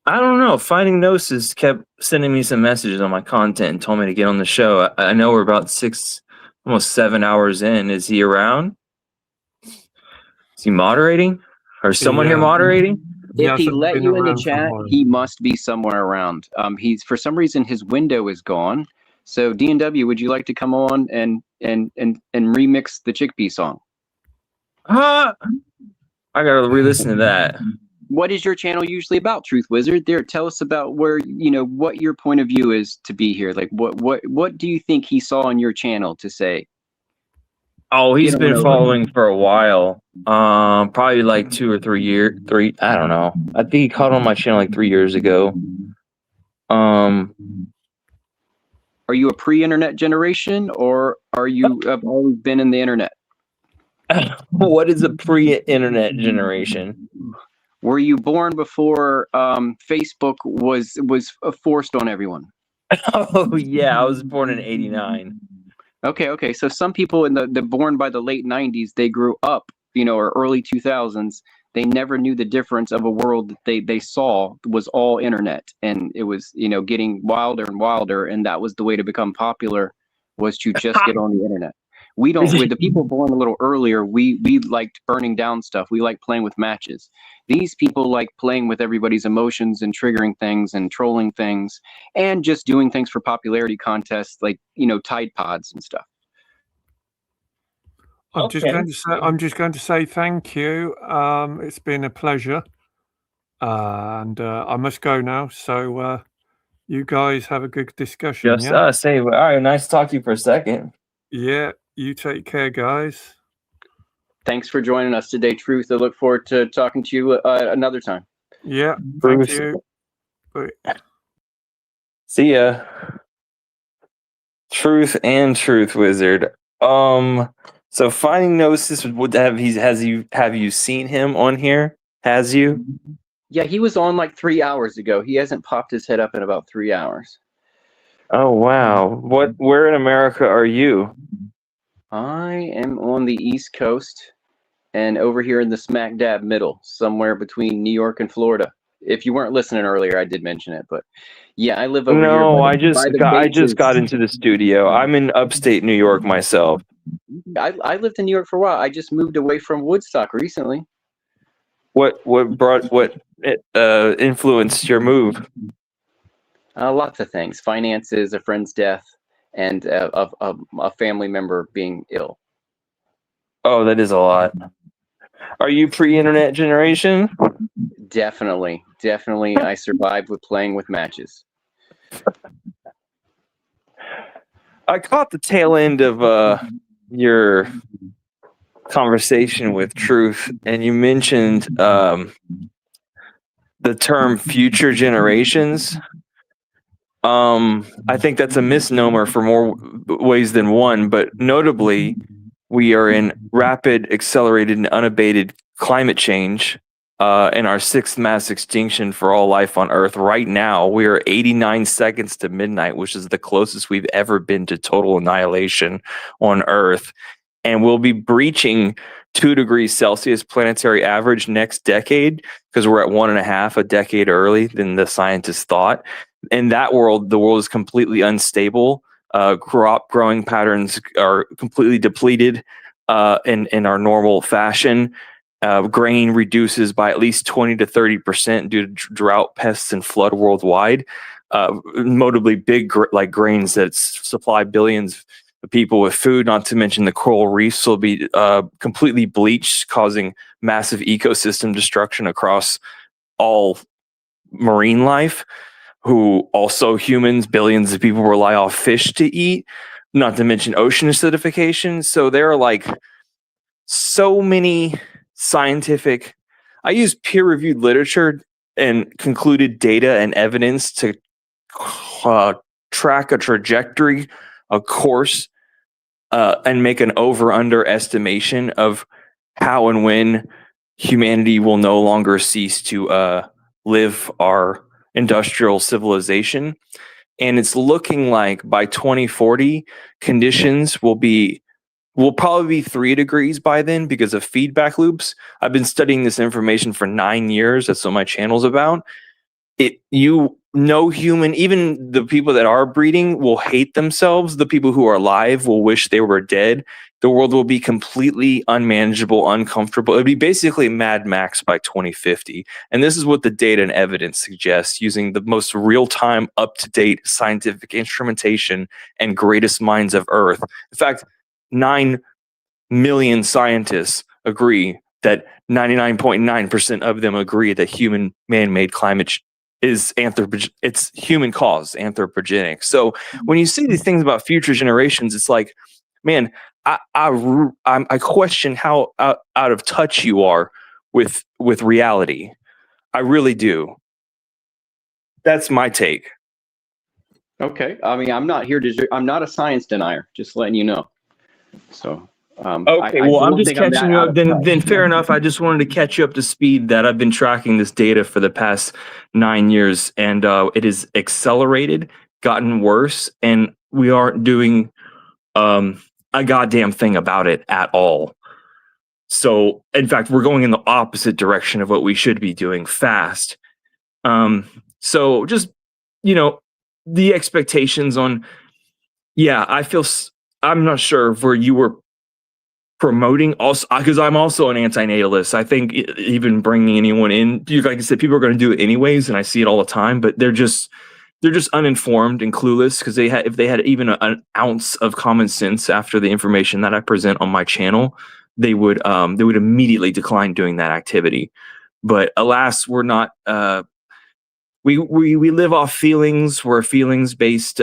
I don't know. Finding Gnosis kept sending me some messages on my content and told me to get on the show. I know we're about almost 7 hours in. Is he around? Is he moderating? Or someone here moderating? If he let you in the chat, he must be somewhere around. He's, for some reason, his window is gone. So D&W, would you like to come on and remix the Chickpea song? I gotta re-listen to that. What is your channel usually about, Truth Wizard? Tell us about where, what your point of view is to be here. Like, what do you think he saw on your channel to say? Oh, he's been following for a while. Probably like 2 or 3 years. I don't know. I think he caught on my channel like 3 years ago. Are you a pre-internet generation, or have always been in the internet? What is a pre-internet generation? Were you born before Facebook was forced on everyone? Oh yeah, I was born in '89. Okay. So some people in the born by the late '90s, they grew up, or early 2000s. They never knew the difference of a world that they saw was all internet, and it was getting wilder and wilder, and that was the way to become popular, was to just get on the internet. We don't. With the people born a little earlier, we liked burning down stuff. We like playing with matches. These people like playing with everybody's emotions and triggering things and trolling things and just doing things for popularity contests, like Tide Pods and stuff. I'm just going to say thank you. It's been a pleasure, and I must go now. So you guys have a good discussion. Just us. Hey, all right. Nice to talk to you for a second. Yeah, you take care, guys. Thanks for joining us today, Truth. I look forward to talking to you another time. Yeah, Bruce. thank you. Bye. See ya. Truth and Truth Wizard. So Finding Gnosis, have you seen him on here? Has you? Yeah, he was on like 3 hours ago. He hasn't popped his head up in about 3 hours. Oh wow. Where in America are you? I am on the East Coast and over here in the smack dab middle, somewhere between New York and Florida. If you weren't listening earlier, I did mention it, but yeah, I live over here. No, I just got into the studio. I'm in upstate New York myself. I lived in New York for a while. I just moved away from Woodstock recently. What influenced your move? Lots of things: finances, a friend's death, and a family member being ill. Oh, that is a lot. Are you pre-internet generation? Definitely. I survived with playing with matches. I caught the tail end of your conversation with Truth, and you mentioned the term future generations. I think that's a misnomer for more ways than one, but notably, we are in rapid, accelerated, and unabated climate change in our sixth mass extinction for all life on Earth. Right now, we are 89 seconds to midnight, which is the closest we've ever been to total annihilation on Earth. And we'll be breaching 2 degrees Celsius planetary average next decade because we're at 1.5 a decade early than the scientists thought. In that world, the world is completely unstable. Crop growing patterns are completely depleted in our normal fashion. Grain reduces by at least 20 to 30% due to drought, pests, and flood worldwide. Notably big like grains that supply billions of people with food, not to mention the coral reefs will be completely bleached, causing massive ecosystem destruction across all marine life, who also humans, billions of people rely off fish to eat, not to mention ocean acidification. So there are like so many scientific, I use peer-reviewed literature and concluded data and evidence to track a trajectory, a course, and make an over-under estimation of how and when humanity will no longer cease to live our industrial civilization. And it's looking like by 2040, conditions will probably be 3 degrees by then because of feedback loops. I've been studying this information for 9 years. That's what my channel's about. Human, even the people that are breeding will hate themselves. The people who are alive will wish they were dead. The world will be completely unmanageable, uncomfortable. It'll be basically Mad Max by 2050. And this is what the data and evidence suggests using the most real-time, up-to-date scientific instrumentation and greatest minds of Earth. In fact, 9 million scientists agree that 99.9% of them agree that human man-made climate is it's human caused, anthropogenic. So when you see these things about future generations, it's like, man, I question how out of touch you are with reality. I really do. That's my take. Okay. I mean, I'm not a science denier, just letting you know. So okay, I'm just catching you up. Then fair enough. I just wanted to catch you up to speed that I've been tracking this data for the past 9 years, and it is accelerated, gotten worse, and we aren't doing a goddamn thing about it at all. So, in fact, we're going in the opposite direction of what we should be doing fast. So just, the expectations on, I feel I'm not sure where you were promoting also, because I'm also an anti-natalist. I think even bringing anyone in, like I said, people are going to do it anyways, and I see it all the time. But they're just uninformed and clueless, because if they had even an ounce of common sense after the information that I present on my channel, they would immediately decline doing that activity. But alas, we're not. We live off feelings. We're a feelings based,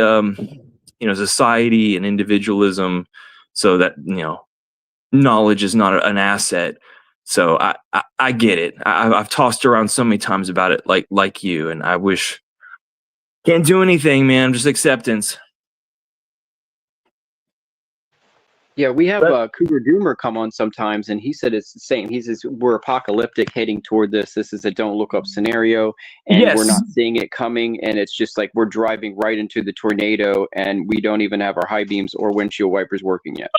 society and individualism. So that knowledge is not an asset. So I get it. I've tossed around so many times about it, like you, and I wish. Can't do anything, man. Just acceptance. Yeah, we have Cougar Doomer come on sometimes, and he said it's the same. He says we're apocalyptic heading toward this. This is a don't look up scenario, and we're not seeing it coming. And it's just like we're driving right into the tornado, and we don't even have our high beams or windshield wipers working yet.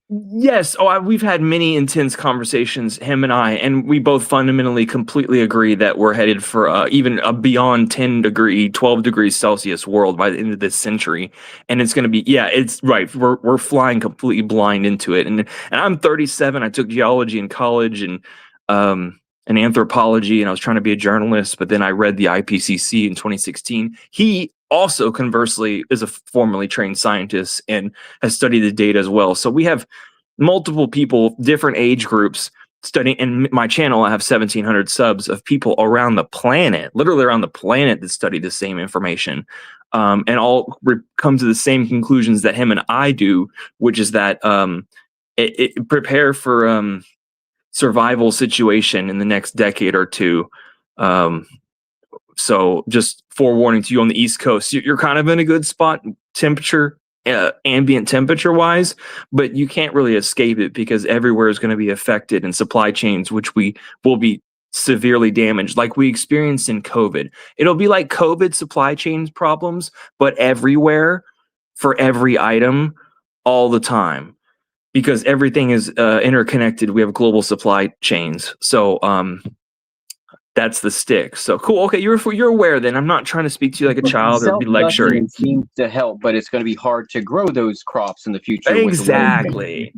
Yes. We've had many intense conversations, him and I, and we both fundamentally completely agree that we're headed for even a beyond 12 degrees Celsius world by the end of this century. And it's going to be, it's right. We're flying completely blind into it. And I'm 37. I took geology in college and anthropology, and I was trying to be a journalist, but then I read the IPCC in 2016. He also, conversely, is a formerly trained scientist and has studied the data as well. So we have multiple people, different age groups studying. In my channel, I have 1,700 subs of people around the planet, literally around the planet, that study the same information. And all come to the same conclusions that him and I do, which is that prepare for survival situation in the next decade or two. So just forewarning to you on the East Coast, you're kind of in a good spot temperature, ambient temperature wise, but you can't really escape it because everywhere is going to be affected, and supply chains, which we will be severely damaged, like we experienced in COVID. It'll be like COVID supply chains problems, but everywhere for every item all the time, because everything is interconnected. We have global supply chains. So, that's the stick. So cool. Okay, you're aware then. I'm not trying to speak to you like a child or be lecturing. Seems to help, but it's going to be hard to grow those crops in the future. Exactly.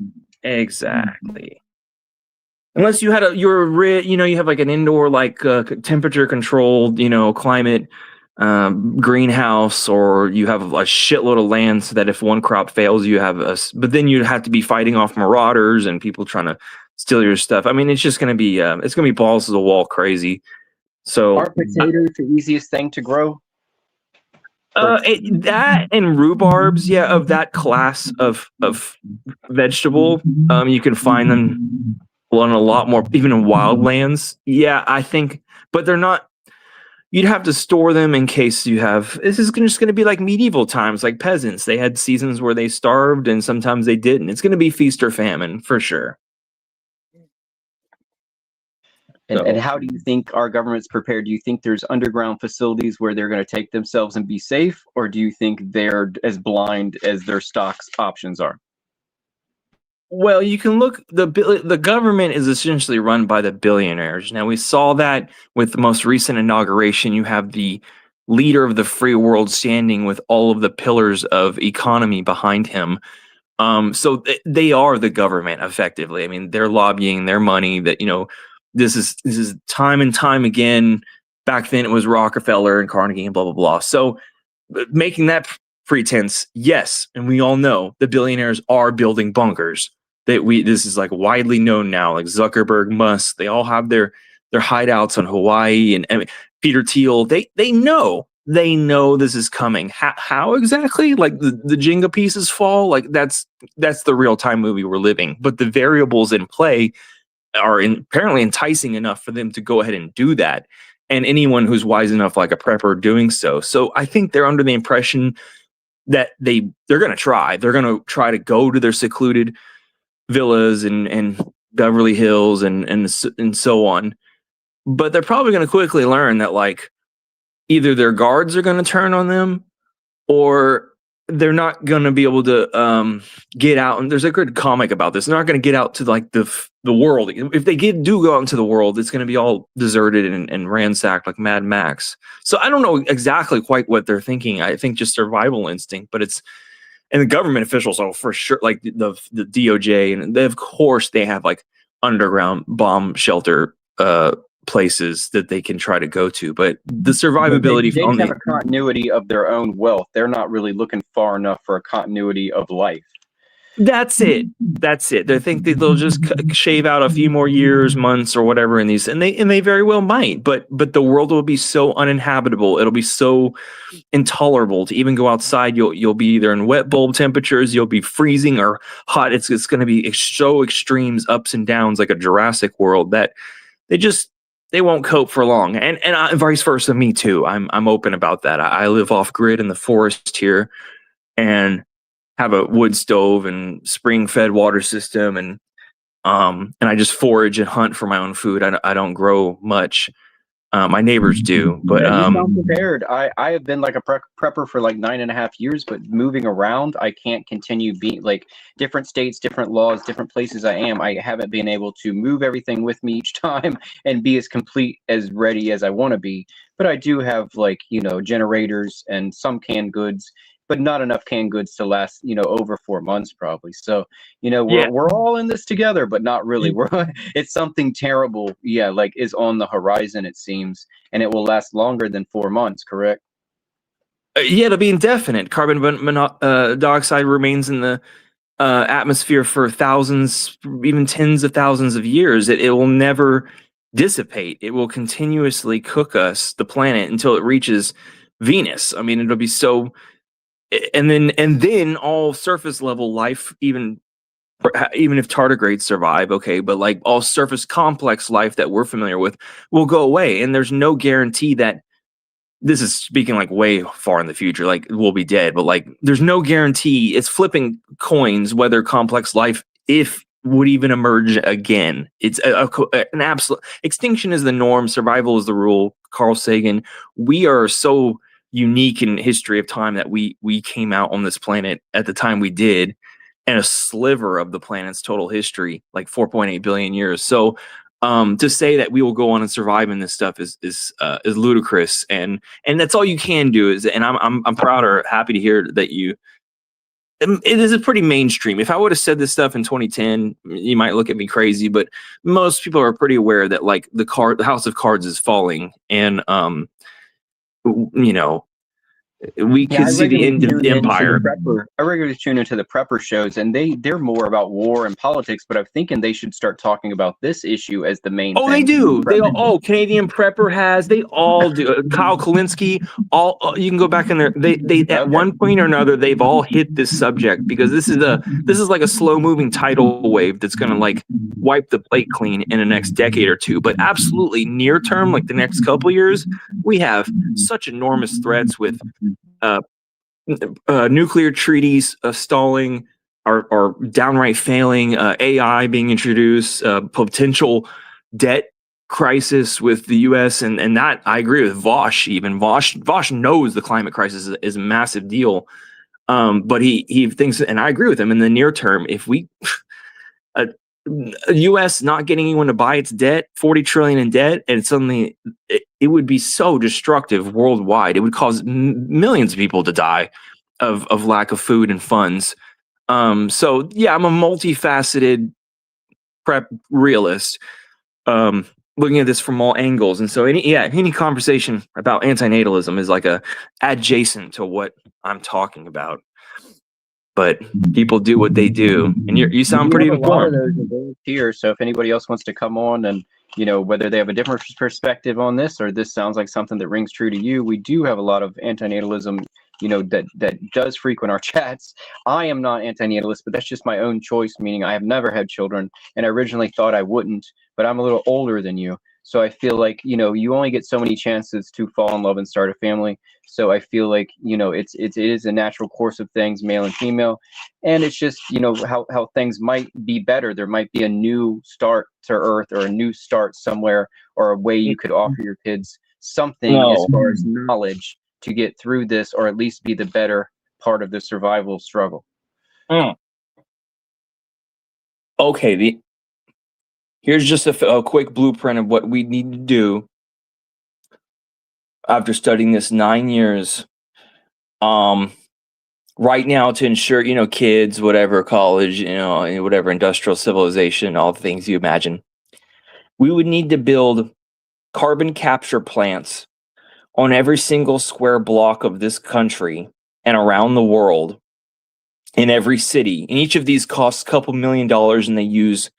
Unless you had you have like an indoor, like temperature controlled, climate greenhouse, or you have a shitload of land so that if one crop fails, you have but then you'd have to be fighting off marauders and people trying to steal your stuff. I mean, it's just going to be balls to the wall crazy. So are potatoes the easiest thing to grow? That and rhubarbs, of that class of vegetable, you can find them on a lot more, even in wildlands. Yeah, I think, but they're not. You'd have to store them in case you have. This is just going to be like medieval times, like peasants. They had seasons where they starved, and sometimes they didn't. It's going to be feast or famine for sure. And how do you think our government's prepared? Do you think there's underground facilities where they're going to take themselves and be safe? Or do you think they're as blind as their stocks options are? Well, you can look, the government is essentially run by the billionaires. Now, we saw that with the most recent inauguration. You have the leader of the free world standing with all of the pillars of economy behind him. So they are the government effectively. I mean, they're lobbying their money that, this is time and time again. Back then it was Rockefeller and Carnegie and blah, blah, blah. So making that pretense, yes. And we all know the billionaires are building bunkers this is like widely known now, like Zuckerberg, Musk, they all have their hideouts on Hawaii and Peter Thiel. They know this is coming. How exactly? Like the Jenga pieces fall? Like that's the real time movie we're living. But the variables in play are apparently enticing enough for them to go ahead and do that. And anyone who's wise enough, like a prepper, doing so. So I think they're under the impression that they're going to try. They're going to try to go to their secluded villas and Beverly Hills and so on. But they're probably going to quickly learn that like either their guards are going to turn on them, or they're not going to be able to get out. And there's a good comic about this. They're not going to get out to like the world. If they do go out into the world, it's going to be all deserted and ransacked like Mad Max. So I don't know exactly quite what they're thinking. I think just survival instinct, but and the government officials, for sure, like the DOJ, and of course they have like underground bomb shelter places that they can try to go to, but the survivability They have a continuity of their own wealth. They're not really looking far enough for a continuity of life. That's it. They think that they'll just shave out a few more years, months, or whatever in these, and they very well might. But the world will be so uninhabitable. It'll be so intolerable to even go outside. You'll be either in wet bulb temperatures, you'll be freezing or hot. It's going to be so extremes, ups and downs, like a Jurassic World, that they won't cope for long. And vice versa, me too. I'm open about that. I live off grid in the forest here, and have a wood stove and spring-fed water system, and I just forage and hunt for my own food. I don't grow much. My neighbors do, but you sound prepared. I have been like a prepper for like 9.5 years, but moving around, I can't continue being like different states, different laws, different places I haven't been able to move everything with me each time and be as complete, as ready as I want to be. But I do have like, generators and some canned goods, but not enough canned goods to last, over 4 months probably. So, we're all in this together, but not really. It's something terrible, like is on the horizon, it seems, and it will last longer than 4 months, correct? It'll be indefinite. Carbon dioxide remains in the atmosphere for thousands, even tens of thousands of years. It will never dissipate. It will continuously cook us, the planet, until it reaches Venus. I mean, it'll be so. And then all surface level life, even if tardigrades survive, okay, but like all surface complex life that we're familiar with will go away. And there's no guarantee that, this is speaking like way far in the future, like we'll be dead, but like there's no guarantee. It's flipping coins whether complex life, if would even emerge again. It's an absolute extinction is the norm. Survival is the rule. Carl Sagan. We are so unique in history of time that we came out on this planet at the time we did, and a sliver of the planet's total history, like 4.8 billion years. So to say that we will go on and survive in this stuff is ludicrous, and that's all you can do. And I'm proud or happy to hear that you. It is a pretty mainstream. If I would have said this stuff in 2010, you might look at me crazy, but most people are pretty aware that like the house of cards is falling, and we could see the end of the empire. I regularly tune into the prepper shows, and they're more about war and politics, but I'm thinking they should start talking about this issue as the main thing. They do. Canadian Prepper has. They all do. Kyle Kalinske, you can go back in there. They at one point or another, they've all hit this subject, because this is like a slow moving tidal wave that's going to like wipe the plate clean in the next decade or two. But absolutely near term, like the next couple of years, we have such enormous threats with nuclear treaties stalling or downright failing, AI being introduced, potential debt crisis with the U.S. and that I agree with Vosh. Even Vosh knows the climate crisis is a massive deal, but he thinks, and I agree with him, in the near term, if we U.S. not getting anyone to buy its debt, 40 trillion in debt, and suddenly it would be so destructive worldwide. It would cause millions of people to die of lack of food and funds. So yeah, I'm a multifaceted prep realist, looking at this from all angles. And so any conversation about antinatalism is like a adjacent to what I'm talking about. But people do what they do, and you sound pretty informed here. So if anybody else wants to come on, and whether they have a different perspective on this, or this sounds like something that rings true to you, we do have a lot of antinatalism, that does frequent our chats. I am not antinatalist, but that's just my own choice. Meaning I have never had children, and I originally thought I wouldn't, but I'm a little older than you. So I feel like, you only get so many chances to fall in love and start a family. So I feel like, it is a natural course of things, male and female. And it's just, how things might be better. There might be a new start to Earth, or a new start somewhere, or a way you could offer your kids something as far as knowledge to get through this, or at least be the better part of the survival struggle. Okay, here's just a quick blueprint of what we need to do after studying this 9 years. right now to ensure, kids, whatever, college, whatever, industrial civilization, all the things you imagine, we would need to build carbon capture plants on every single square block of this country and around the world, in every city. And each of these costs a couple $1 million, and they use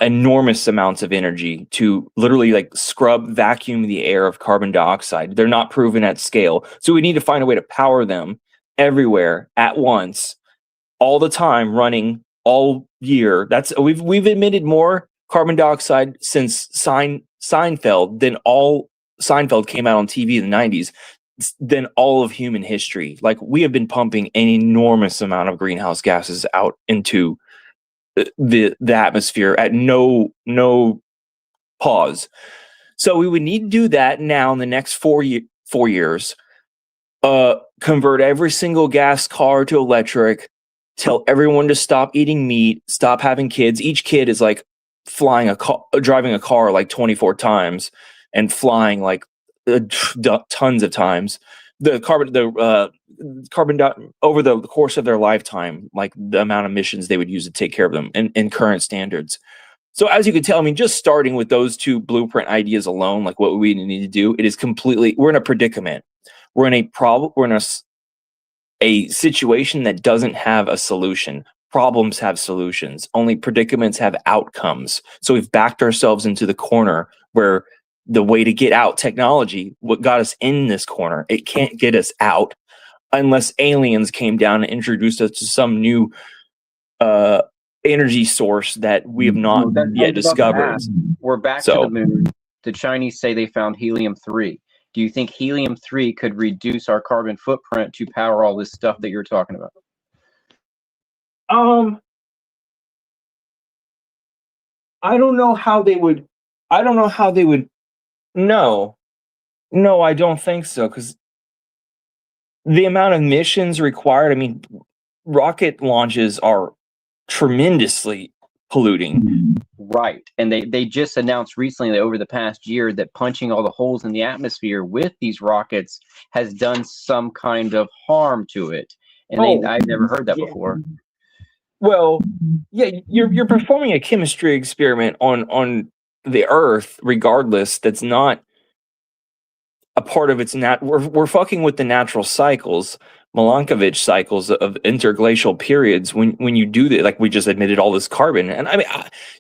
enormous amounts of energy to literally like scrub, vacuum the air of carbon dioxide. They're not proven at scale. So we need to find a way to power them everywhere at once, all the time, running all year. We've emitted more carbon dioxide since Seinfeld than all Seinfeld came out on TV in the 90s than all of human history. Like, we have been pumping an enormous amount of greenhouse gases out into the atmosphere at no pause. So we would need to do that now in the next 4 years. Convert every single gas car to electric. Tell everyone to stop eating meat, stop having kids. Each kid is like driving a car like 24 times and flying like tons of times. The carbon over the course of their lifetime, like the amount of emissions they would use to take care of them in current standards. So as you can tell, I mean, just starting with those two blueprint ideas alone, like what we need to do, we're in a predicament. We're in a problem. We're in a situation that doesn't have a solution. Problems have solutions. Only predicaments have outcomes. So we've backed ourselves into the corner where the way to get out, technology, what got us in this corner, it can't get us out unless aliens came down and introduced us to some new energy source that we have not yet discovered. We're back to the moon. The Chinese say they found helium-3. Do you think helium-3 could reduce our carbon footprint to power all this stuff that you're talking about? I don't know how they would. No, I don't think so, because the amount of missions required, I mean, rocket launches are tremendously polluting. Right. And they just announced recently that over the past year that punching all the holes in the atmosphere with these rockets has done some kind of harm to it. And I've never heard that before. Well, yeah, you're performing a chemistry experiment on the Earth, regardless. That's not a part of its we're fucking with the natural cycles, Milankovitch cycles of interglacial periods. When you do that, like we just admitted all this carbon, and I mean,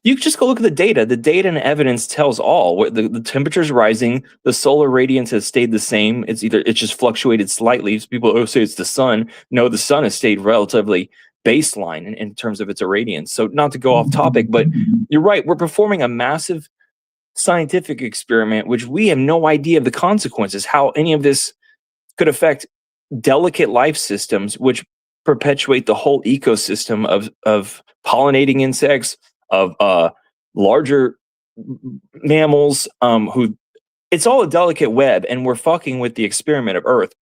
you just go look at the data. The data and evidence tells all. The temperature's rising, the solar radiance has stayed the same. It's just fluctuated slightly. So people say it's the sun. No, the sun has stayed relatively baseline in terms of its irradiance. So not to go off topic, but you're right. We're performing a massive scientific experiment, which we have no idea of the consequences, how any of this could affect delicate life systems, which perpetuate the whole ecosystem of pollinating insects, of larger mammals, who it's all a delicate web, and we're fucking with the experiment of Earth.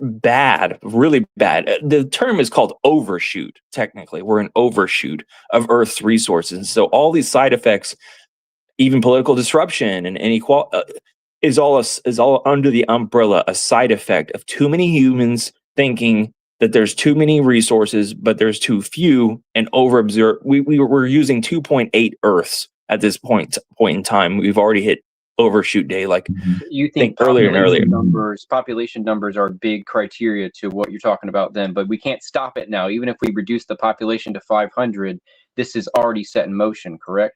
Bad, really bad. The term is called overshoot. Technically, we're an overshoot of Earth's resources. So all these side effects, even political disruption and inequality, is all under the umbrella, a side effect of too many humans thinking that there's too many resources, but there's too few, and overabsorb. We're using 2.8 Earths at this point in time. We've already hit overshoot day, like you think earlier and earlier. Population numbers are a big criteria to what you're talking about then, but we can't stop it now. Even if we reduce the population to 500, this is already set in motion, correct?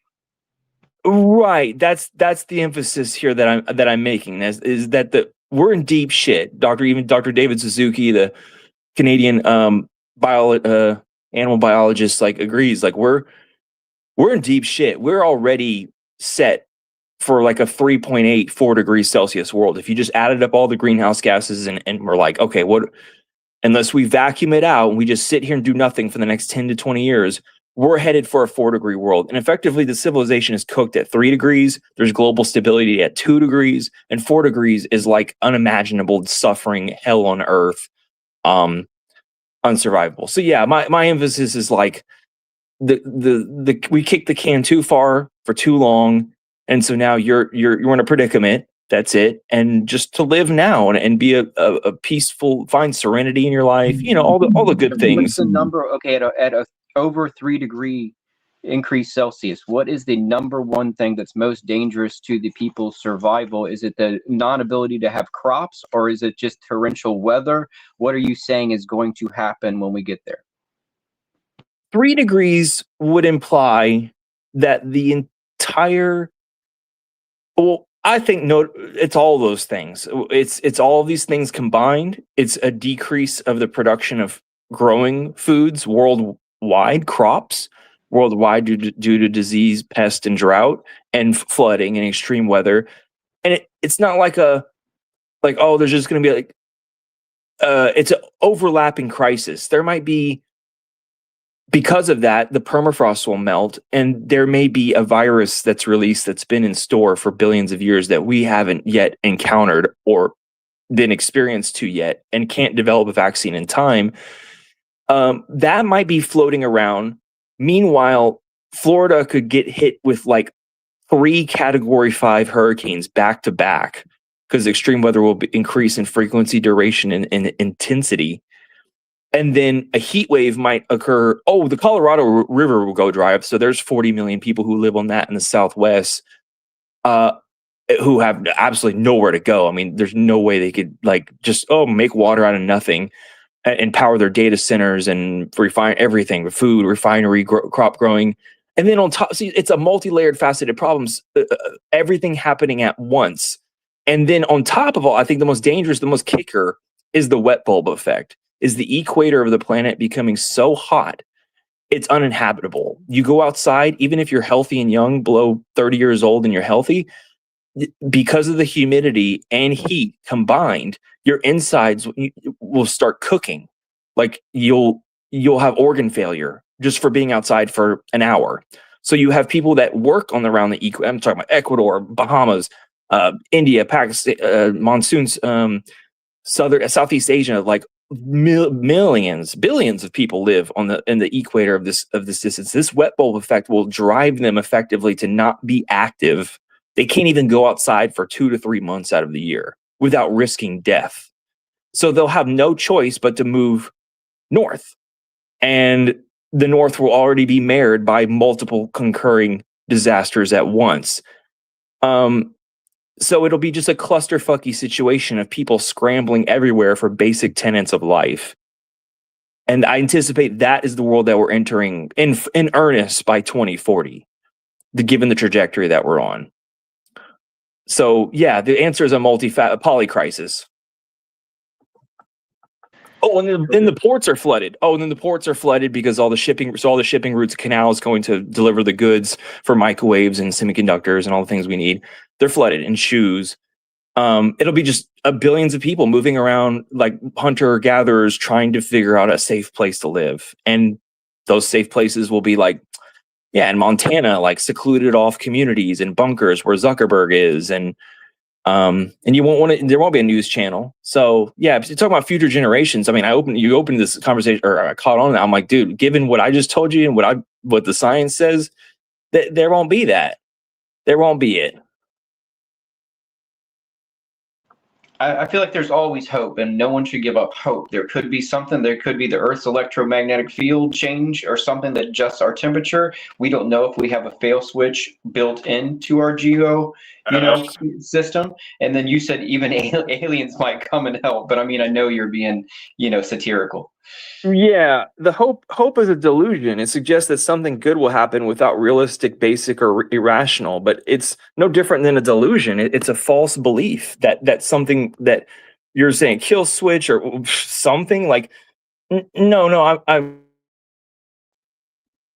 Right. That's the emphasis here that I'm making, is that we're in deep shit. Dr. David Suzuki, the Canadian animal biologist, like agrees. Like we're in deep shit. We're already set for like a 4 degrees Celsius world. If you just added up all the greenhouse gases and we're like, okay, unless we vacuum it out and we just sit here and do nothing for the next 10 to 20 years, we're headed for a 4-degree world. And effectively, the civilization is cooked at 3 degrees. There's global stability at 2 degrees, and 4 degrees is like unimaginable suffering, hell on earth, unsurvivable. So yeah, my emphasis is like we kicked the can too far for too long. And so now you're in a predicament. That's it. And just to live now and be a peaceful, find serenity in your life. You know, all the good What's things. the number? Okay, at a over 3 degree increase Celsius, what is the number one thing that's most dangerous to the people's survival? Is it the non-ability to have crops, or is it just torrential weather? What are you saying is going to happen when we get there? 3 degrees would imply that the entire, well, I think no, it's all those things. It's all these things combined. It's a decrease of the production of growing foods worldwide, crops worldwide due to disease, pest, and drought, and flooding and extreme weather. And it's not like oh, there's just going to be like it's an overlapping crisis. There might be, because of that, the permafrost will melt, and there may be a virus that's released that's been in store for billions of years that we haven't yet encountered or been experienced to yet, and can't develop a vaccine in time. That might be floating around. Meanwhile, Florida could get hit with like 3 Category 5 hurricanes back to back, because extreme weather will increase in frequency, duration, and intensity. And then a heat wave might occur. Oh, the Colorado River will go dry up. So there's 40 million people who live on that in the Southwest, who have absolutely nowhere to go. I mean, there's no way they could like just make water out of nothing and power their data centers and refine everything, food, refinery, crop growing. And then on top, see, it's a multi-layered, faceted problems. Everything happening at once. And then on top of all, I think the most dangerous, the most kicker is the wet bulb effect. Is the equator of the planet becoming so hot, it's uninhabitable. You go outside, even if you're healthy and young, below 30 years old and you're healthy, because of the humidity and heat combined, your insides will start cooking. Like you'll have organ failure just for being outside for an hour. So you have people that work around the equator. I'm talking about Ecuador, Bahamas, India, Pakistan, monsoons, Southeast Asia, like millions, billions of people live in the equator of this distance. This wet bulb effect will drive them effectively to not be active. They can't even go outside for 2 to 3 months out of the year without risking death. So they'll have no choice but to move north. And the north will already be marred by multiple concurring disasters at once. So it'll be just a clusterfucky situation of people scrambling everywhere for basic tenets of life. And I anticipate that is the world that we're entering in earnest by 2040, given the trajectory that we're on. So yeah, the answer is a poly crisis. Oh, and then the ports are flooded. Oh, and then the ports are flooded because all the shipping routes, canals going to deliver the goods for microwaves and semiconductors and all the things we need. They're flooded, and shoes. It'll be just billions of people moving around like hunter-gatherers trying to figure out a safe place to live. And those safe places will be like, in Montana, like secluded off communities and bunkers where Zuckerberg is, and you won't want to. There won't be a news channel. So yeah, if you're talking about future generations, I mean, you opened this conversation, or I caught on that. I'm like, dude, given what I just told you and what the science says, that there won't be that. There won't be it. I feel like there's always hope, and no one should give up hope. There could be something. There could be the Earth's electromagnetic field change, or something that adjusts our temperature. We don't know if we have a fail switch built into our system. And then you said even aliens might come and help. But I mean, I know you're being, satirical. Yeah, the hope is a delusion. It suggests that something good will happen without realistic, basic, or irrational. But it's no different than a delusion. It's a false belief that something that you're saying kill switch or something like. No,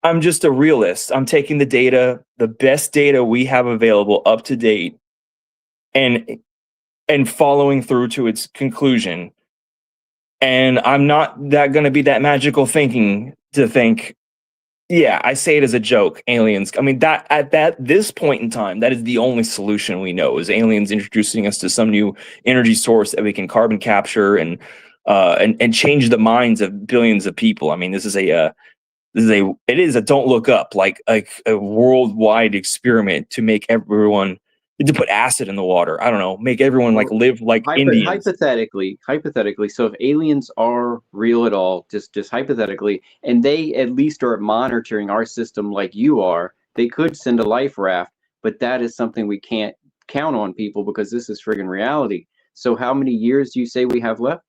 I'm just a realist. I'm taking the data, the best data we have available, up to date, and following through to its conclusion. And I'm not going to be that magical thinking to think, I say it as a joke, aliens. I mean, that at this point in time, that is the only solution we know, is aliens introducing us to some new energy source that we can carbon capture and change the minds of billions of people. I mean, it is a don't look up, like a worldwide experiment to make everyone to put acid in the water. I don't know, make everyone like live like Indians. Hypothetically, so if aliens are real at all, just hypothetically, and they at least are monitoring our system like you are, they could send a life raft, but that is something we can't count on, people, because this is friggin' reality. So how many years do you say we have left?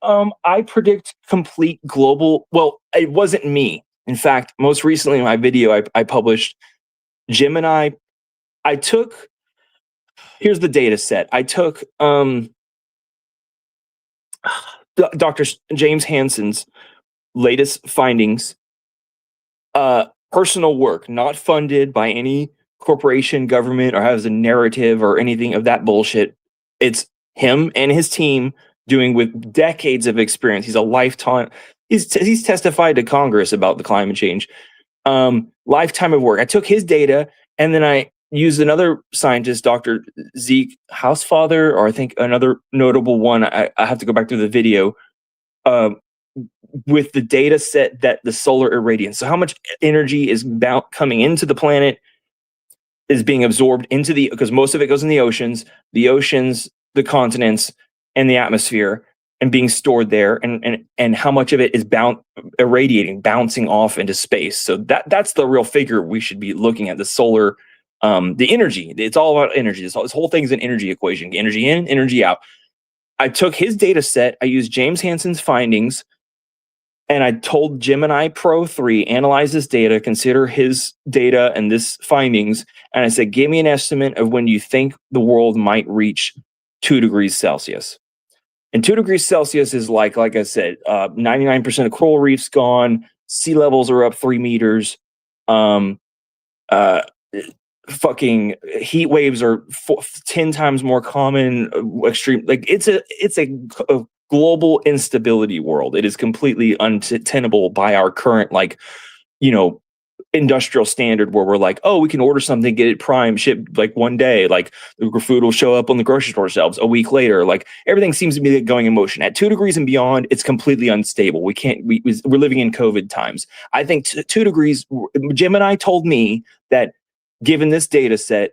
I predict complete global. Well, it wasn't me. In fact, most recently in my video, I published Gemini. Here's the data set. I took Dr. James Hansen's latest findings, personal work, not funded by any corporation, government, or has a narrative or anything of that bullshit. It's him and his team doing with decades of experience. He's a lifetime. He's testified to Congress about the climate change. Lifetime of work. I took his data and then I used another scientist, Dr. Zeke Housefather, or I think another notable one. I have to go back to the video with the data set that the solar irradiance. So how much energy is coming into the planet is being absorbed into because most of it goes in the oceans, the continents, and the atmosphere, and being stored there, and how much of it is irradiating, bouncing off into space. So that's the real figure we should be looking at. The solar, the energy. It's all about energy. This whole thing is an energy equation. Energy in, energy out. I took his data set. I used James Hansen's findings, and I told Gemini Pro 3, analyze this data, consider his data and this findings. And I said, give me an estimate of when you think the world might reach 2 degrees Celsius. And 2 degrees Celsius is like I said, 99% of coral reefs gone. Sea levels are up 3 meters. Fucking heat waves are 10 times more common. Extreme, like it's a global instability world. It is completely untenable by our current, industrial standard, where we're like, oh, we can order something, get it prime, shipped like one day, like the food will show up on the grocery store shelves a week later. Like everything seems to be going in motion. At 2 degrees and beyond, it's completely unstable. We're living in COVID times. I think 2 degrees. Gemini told me that, given this data set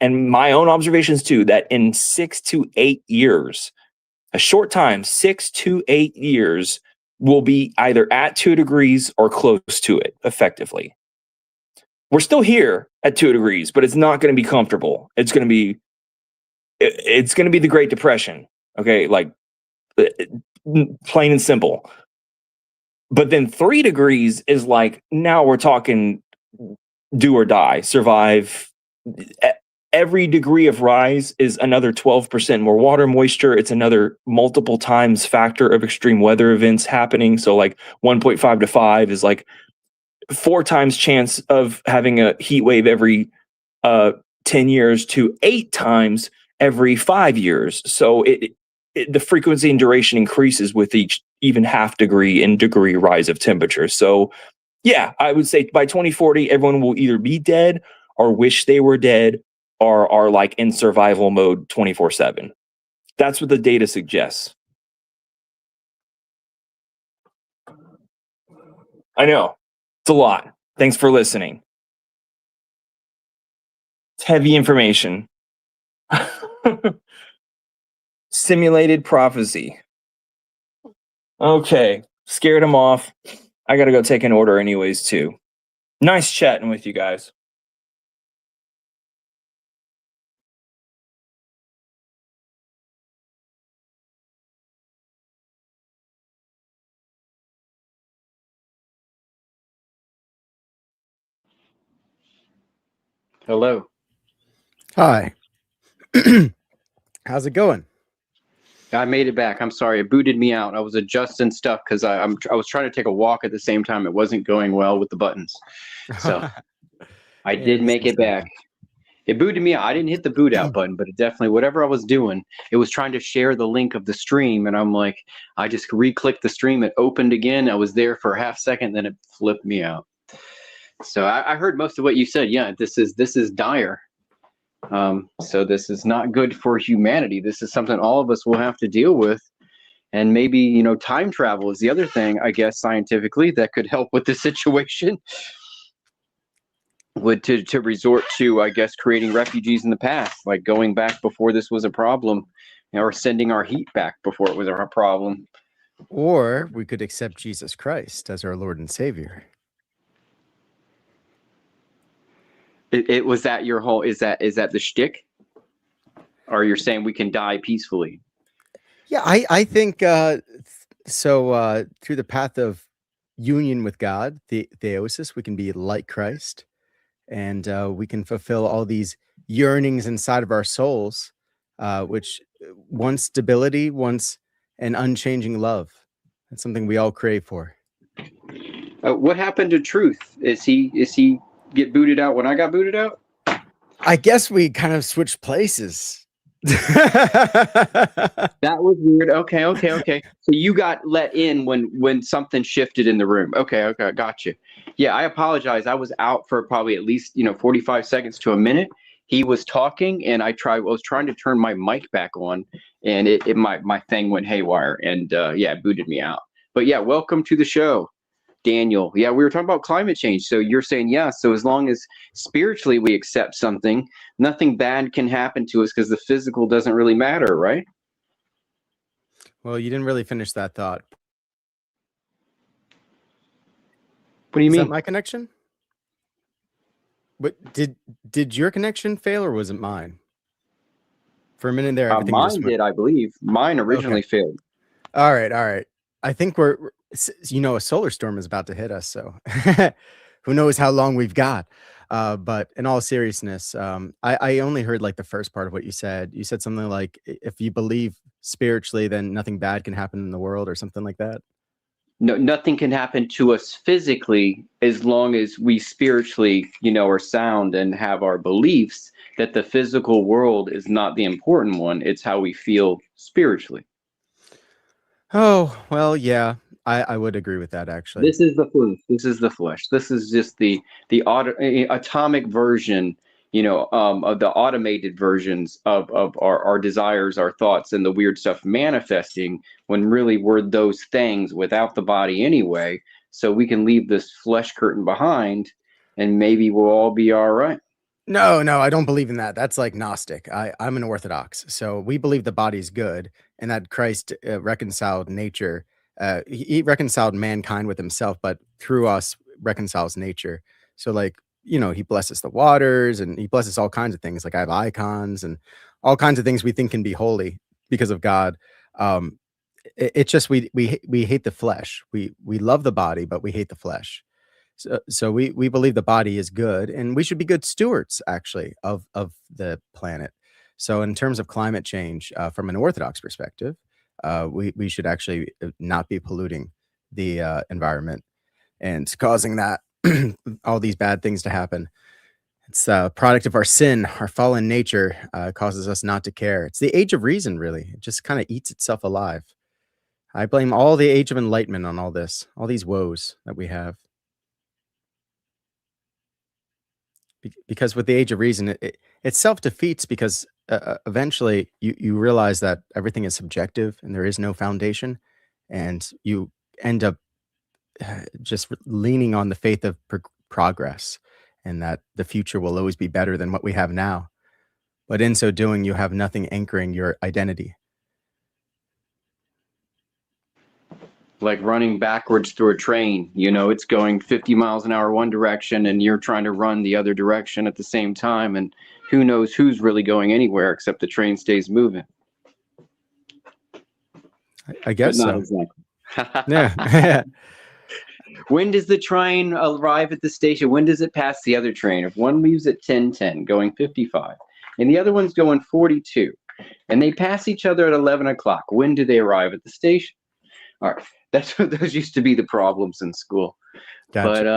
and my own observations too, that in 6 to 8 years, a short time, 6 to 8 years, will be either at 2 degrees or close to it effectively. We're still here at 2 degrees, but it's not going to be comfortable. It's going to be the Great Depression. Okay. Like plain and simple. But then 3 degrees is like, now we're talking do or die, survive. Every degree of rise is another 12% more water moisture. It's another multiple times factor of extreme weather events happening. So like 1.5 to 5 is like 4 times chance of having a heat wave every 10 years to 8 times every 5 years. So the frequency and duration increases with each even half degree and degree rise of temperature. So yeah, I would say by 2040, everyone will either be dead or wish they were dead, or are like in survival mode 24/7. That's what the data suggests. I know. It's a lot. Thanks for listening. It's heavy information. Simulated prophecy. Okay. Scared him off. I got to go take an order anyways, too. Nice chatting with you guys. Hello. Hi. How's it going? I made it back. I'm sorry. It booted me out. I was adjusting stuff because I was trying to take a walk at the same time. It wasn't going well with the buttons. So I did make it back. It booted me out. I didn't hit the boot out button, but it definitely, whatever I was doing, it was trying to share the link of the stream. And I'm like, I just re-clicked the stream. It opened again. I was there for a half second. Then it flipped me out. So I heard most of what you said. Yeah, this is dire. So this is not good for humanity. This is something all of us will have to deal with. And maybe, time travel is the other thing, I guess, scientifically, that could help with the situation. would to resort to, I guess, creating refugees in the past, like going back before this was a problem, or sending our heat back before it was a problem. Or we could accept Jesus Christ as our Lord and Savior. It was that your whole is that the shtick, or you're saying we can die peacefully? Yeah, I think so. Through the path of union with God, the theosis, we can be like Christ, and we can fulfill all these yearnings inside of our souls, which wants stability, wants an unchanging love. That's something we all crave for. What happened to Truth? Is he get booted out when I got booted out? I guess we kind of switched places. That was weird. Okay. So you got let in when something shifted in the room. Okay, got you. Yeah, I apologize. I was out for probably at least 45 seconds to a minute. He was talking, and I was trying to turn my mic back on, and my thing went haywire, and it booted me out. But yeah, welcome to the show, Daniel. Yeah, we were talking about climate change. So you're saying, yeah, so as long as spiritually we accept something, nothing bad can happen to us because the physical doesn't really matter, right? Well, you didn't really finish that thought. What do you mean? Is that my connection? But did your connection fail, or was it mine? For a minute there, everything mine did, I believe. Mine originally failed. All right. I think we're a solar storm is about to hit us, so who knows how long we've got. But in all seriousness, I only heard like the first part of what you said. You said something like, if you believe spiritually, then nothing bad can happen in the world, or something like that. No, nothing can happen to us physically as long as we spiritually, are sound and have our beliefs that the physical world is not the important one. It's how we feel spiritually. Oh, well, yeah, I would agree with that, actually. This is the flesh. This is just the atomic version, of the automated versions of our desires, our thoughts, and the weird stuff manifesting, when really we're those things without the body anyway. So we can leave this flesh curtain behind, and maybe we'll all be all right. No, I don't believe in that. That's like Gnostic. I'm an Orthodox. So we believe the body's good, and that Christ reconciled nature. He reconciled mankind with himself, but through us reconciles nature. So like, he blesses the waters, and he blesses all kinds of things. Like I have icons and all kinds of things we think can be holy because of God. It's just we hate the flesh. We love the body, but we hate the flesh. So we believe the body is good, and we should be good stewards, actually, of the planet. So in terms of climate change, from an Orthodox perspective, we should actually not be polluting the environment and causing that all these bad things to happen. It's a product of our sin. Our fallen nature causes us not to care. It's the age of reason, really. It just kind of eats itself alive. I blame all the age of enlightenment on all this, all these woes that we have. Because with the age of reason, it self-defeats, because eventually you realize that everything is subjective and there is no foundation, and you end up just leaning on the faith of progress, and that the future will always be better than what we have now. But in so doing, you have nothing anchoring your identity. Like running backwards through a train, it's going 50 miles an hour one direction, and you're trying to run the other direction at the same time, and who knows who's really going anywhere, except the train stays moving. I guess so. Exactly. Yeah. When does the train arrive at the station? When does it pass the other train? If one leaves at 10:10 going 55, and the other one's going 42, and they pass each other at 11 o'clock, when do they arrive at the station? All right. Those used to be the problems in school. Gotcha. But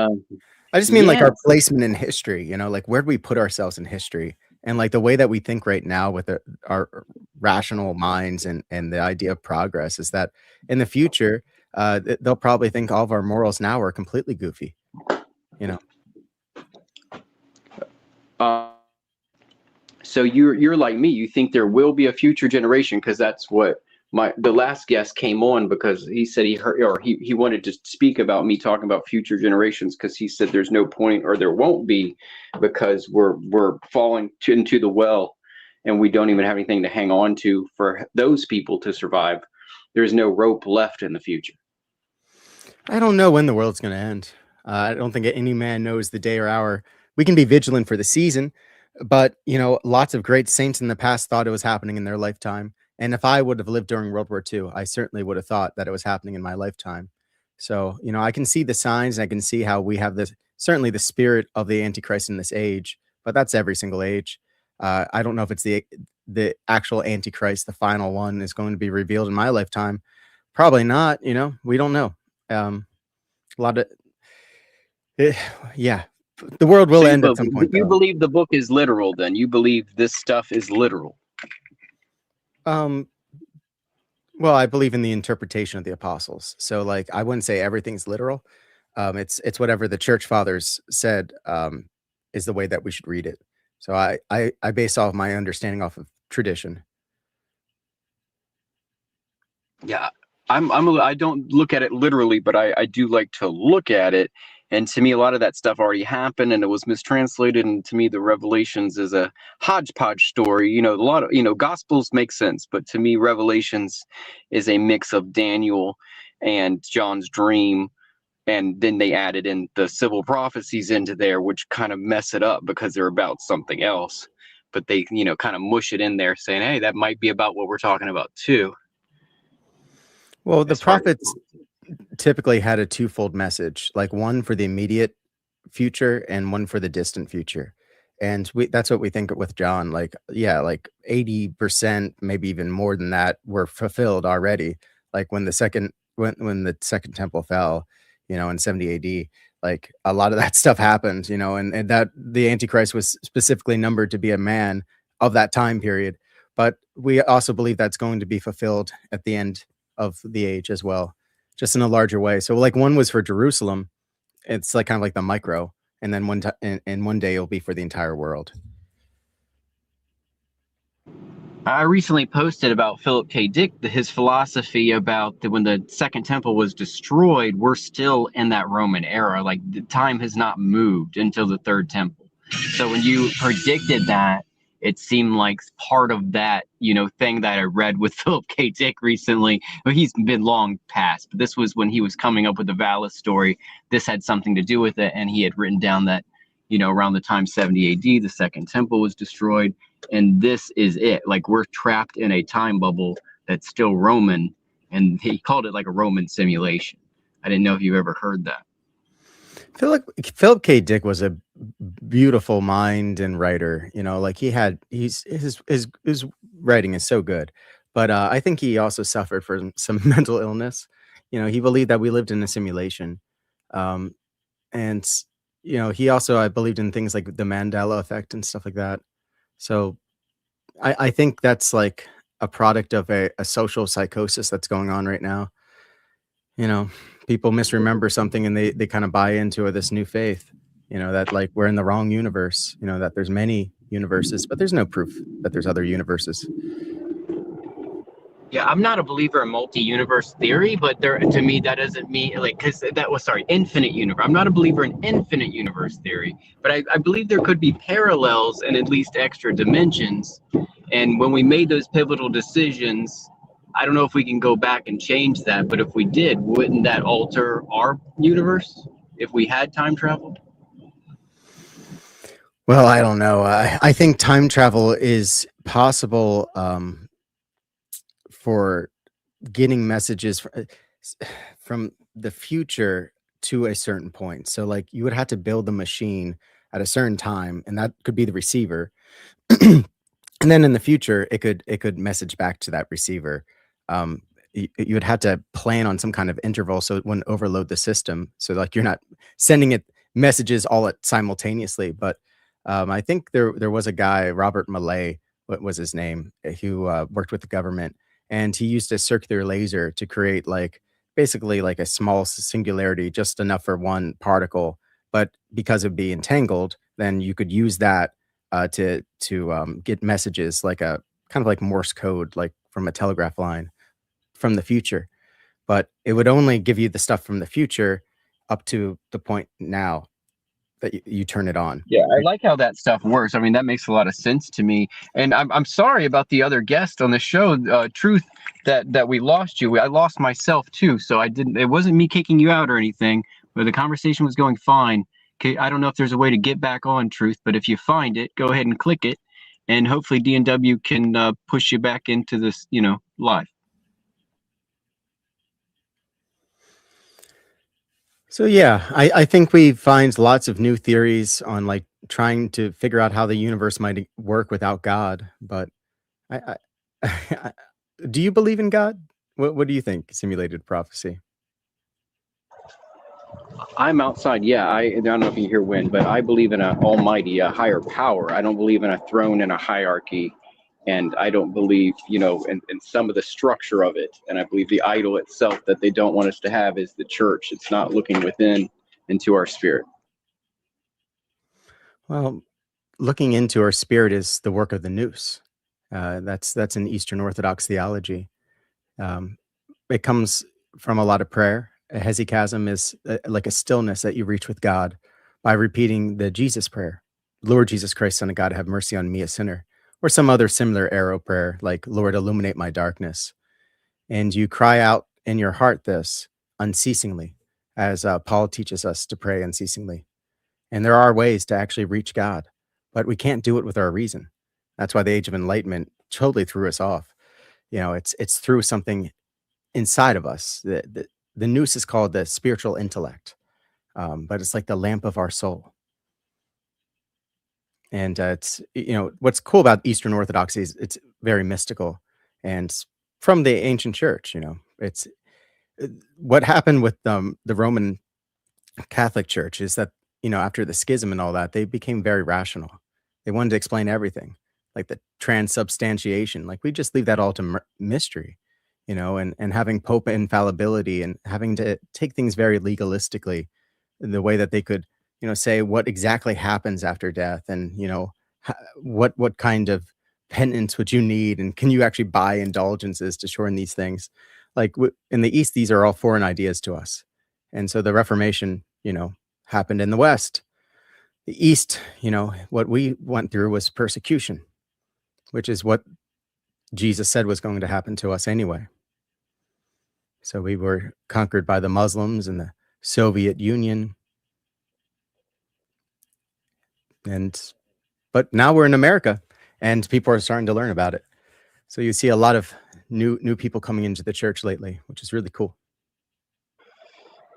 I just mean like our placement in history, like where do we put ourselves in history? And like the way that we think right now with our rational minds and the idea of progress is that in the future, they'll probably think all of our morals now are completely goofy, So you're like me. You think there will be a future generation because that's what the last guest came on because he said he heard, or he wanted to speak about me talking about future generations, because he said there's no point, or there won't be, because we're falling into the well, and we don't even have anything to hang on to for those people to survive. There's no rope left in the future. I don't know when the world's going to end. I don't think any man knows the day or hour. We can be vigilant for the season, but lots of great saints in the past thought it was happening in their lifetime. And if I would have lived during World War II, I certainly would have thought that it was happening in my lifetime. So, I can see the signs. And I can see how we have certainly the spirit of the Antichrist in this age, but that's every single age. I don't know if it's the actual Antichrist, the final one, is going to be revealed in my lifetime. Probably not. We don't know. A lot of yeah, the world will end at some point. You believe the book is literal, then? You believe this stuff is literal? Well, I believe in the interpretation of the apostles. So, like, I wouldn't say everything's literal. It's whatever the church fathers said is the way that we should read it. So I base all of my understanding off of tradition. Yeah, I don't look at it literally, but I do like to look at it. And to me, a lot of that stuff already happened, and it was mistranslated. And to me, the Revelations is a hodgepodge story. A lot of, Gospels make sense, but to me, Revelations is a mix of Daniel and John's dream. And then they added in the civil prophecies into there, which kind of mess it up because they're about something else. But they, kind of mush it in there saying, hey, that might be about what we're talking about too. Well, the prophets typically had a twofold message, like one for the immediate future and one for the distant future. And that's what we think with John. Like 80%, maybe even more than that, were fulfilled already. Like when the second temple fell, in 70 AD, like a lot of that stuff happened, and that the Antichrist was specifically numbered to be a man of that time period. But we also believe that's going to be fulfilled at the end of the age as well, just in a larger way. So like one was for Jerusalem. It's like kind of like the micro, and then one day it'll be for the entire world. I recently posted about Philip K. Dick, his philosophy about when the Second Temple was destroyed, we're still in that Roman era. Like the time has not moved until the Third Temple. So when you predicted that, it seemed like part of that, thing that I read with Philip K. Dick recently. Well, he's been long past, but this was when he was coming up with the Valis story. This had something to do with it, and he had written down that, around the time 70 AD, the Second Temple was destroyed, and this is it. Like we're trapped in a time bubble that's still Roman, and he called it like a Roman simulation. I didn't know if you've ever heard that. Philip K. Dick was a beautiful mind and writer. Like his writing is so good, but I think he also suffered from some mental illness. He believed that we lived in a simulation, and he also, I believed in things like the Mandela effect and stuff like that. So I think that's like a product of a social psychosis that's going on right now. People misremember something and they kind of buy into this new faith, that like we're in the wrong universe, that there's many universes, but there's no proof that there's other universes. Yeah, I'm not a believer in multi-universe theory, but to me that doesn't mean infinite universe. I'm not a believer in infinite universe theory, but I believe there could be parallels and at least extra dimensions. And when we made those pivotal decisions, I don't know if we can go back and change that, but if we did, wouldn't that alter our universe if we had time travel? Well, I don't know. I think time travel is possible for getting messages from the future to a certain point. So like you would have to build the machine at a certain time, and that could be the receiver. And then in the future, it could message back to that receiver. You would have to plan on some kind of interval so it wouldn't overload the system. So like you're not sending it messages all simultaneously. But I think there was a guy, Robert Millay, what was his name, who worked with the government, and he used a circular laser to create basically like a small singularity, just enough for one particle. But because it'd be entangled, then you could use that to get messages like a kind of like Morse code, like from a telegraph line. from the future, but it would only give you the stuff from the future up to the point now that you turn it on. Yeah, I like how that stuff works. I mean, that makes a lot of sense to me. And I'm sorry about the other guest on the show, Truth, that we lost you. I lost myself too, so I didn't. It wasn't me kicking you out or anything, but the conversation was going fine. Okay, I don't know if there's a way to get back on, Truth, but if you find it, go ahead and click it, and hopefully DNW can push you back into this, live. So yeah, I think we find lots of new theories on like trying to figure out how the universe might work without God. But I do you believe in God? What do you think? Simulated prophecy. I'm outside. Yeah, I don't know if you hear wind, but I believe in an almighty, a higher power. I don't believe in a throne and a hierarchy. And I don't believe, in some of the structure of it. And I believe the idol itself that they don't want us to have is the church. It's not looking within into our spirit. Well, looking into our spirit is the work of the nous. That's an Eastern Orthodox theology. It comes from a lot of prayer. A hesychasm is like a stillness that you reach with God by repeating the Jesus prayer. Lord Jesus Christ, Son of God, have mercy on me, a sinner. Or some other similar arrow prayer like, Lord, illuminate my darkness. And you cry out in your heart this unceasingly, as Paul teaches us to pray unceasingly. And there are ways to actually reach God, but we can't do it with our reason. That's why the Age of Enlightenment totally threw us off. It's through something inside of us. The nous is called the spiritual intellect, but it's like the lamp of our soul. And it's what's cool about Eastern Orthodoxy is it's very mystical, and from the ancient church. It's what happened with the Roman Catholic Church is that after the schism and all that, they became very rational. They wanted to explain everything, like the transubstantiation. Like we just leave that all to mystery, and having Pope infallibility and having to take things very legalistically, in the way that they could say what exactly happens after death, and what kind of penance would you need, and can you actually buy indulgences to shorten these things. Like in the East, these are all foreign ideas to us, and so the Reformation happened in the West. The East, what we went through was persecution, which is what Jesus said was going to happen to us anyway. So we were conquered by the Muslims and the Soviet Union. But now we're in America, and people are starting to learn about it. So you see a lot of new people coming into the church lately, which is really cool.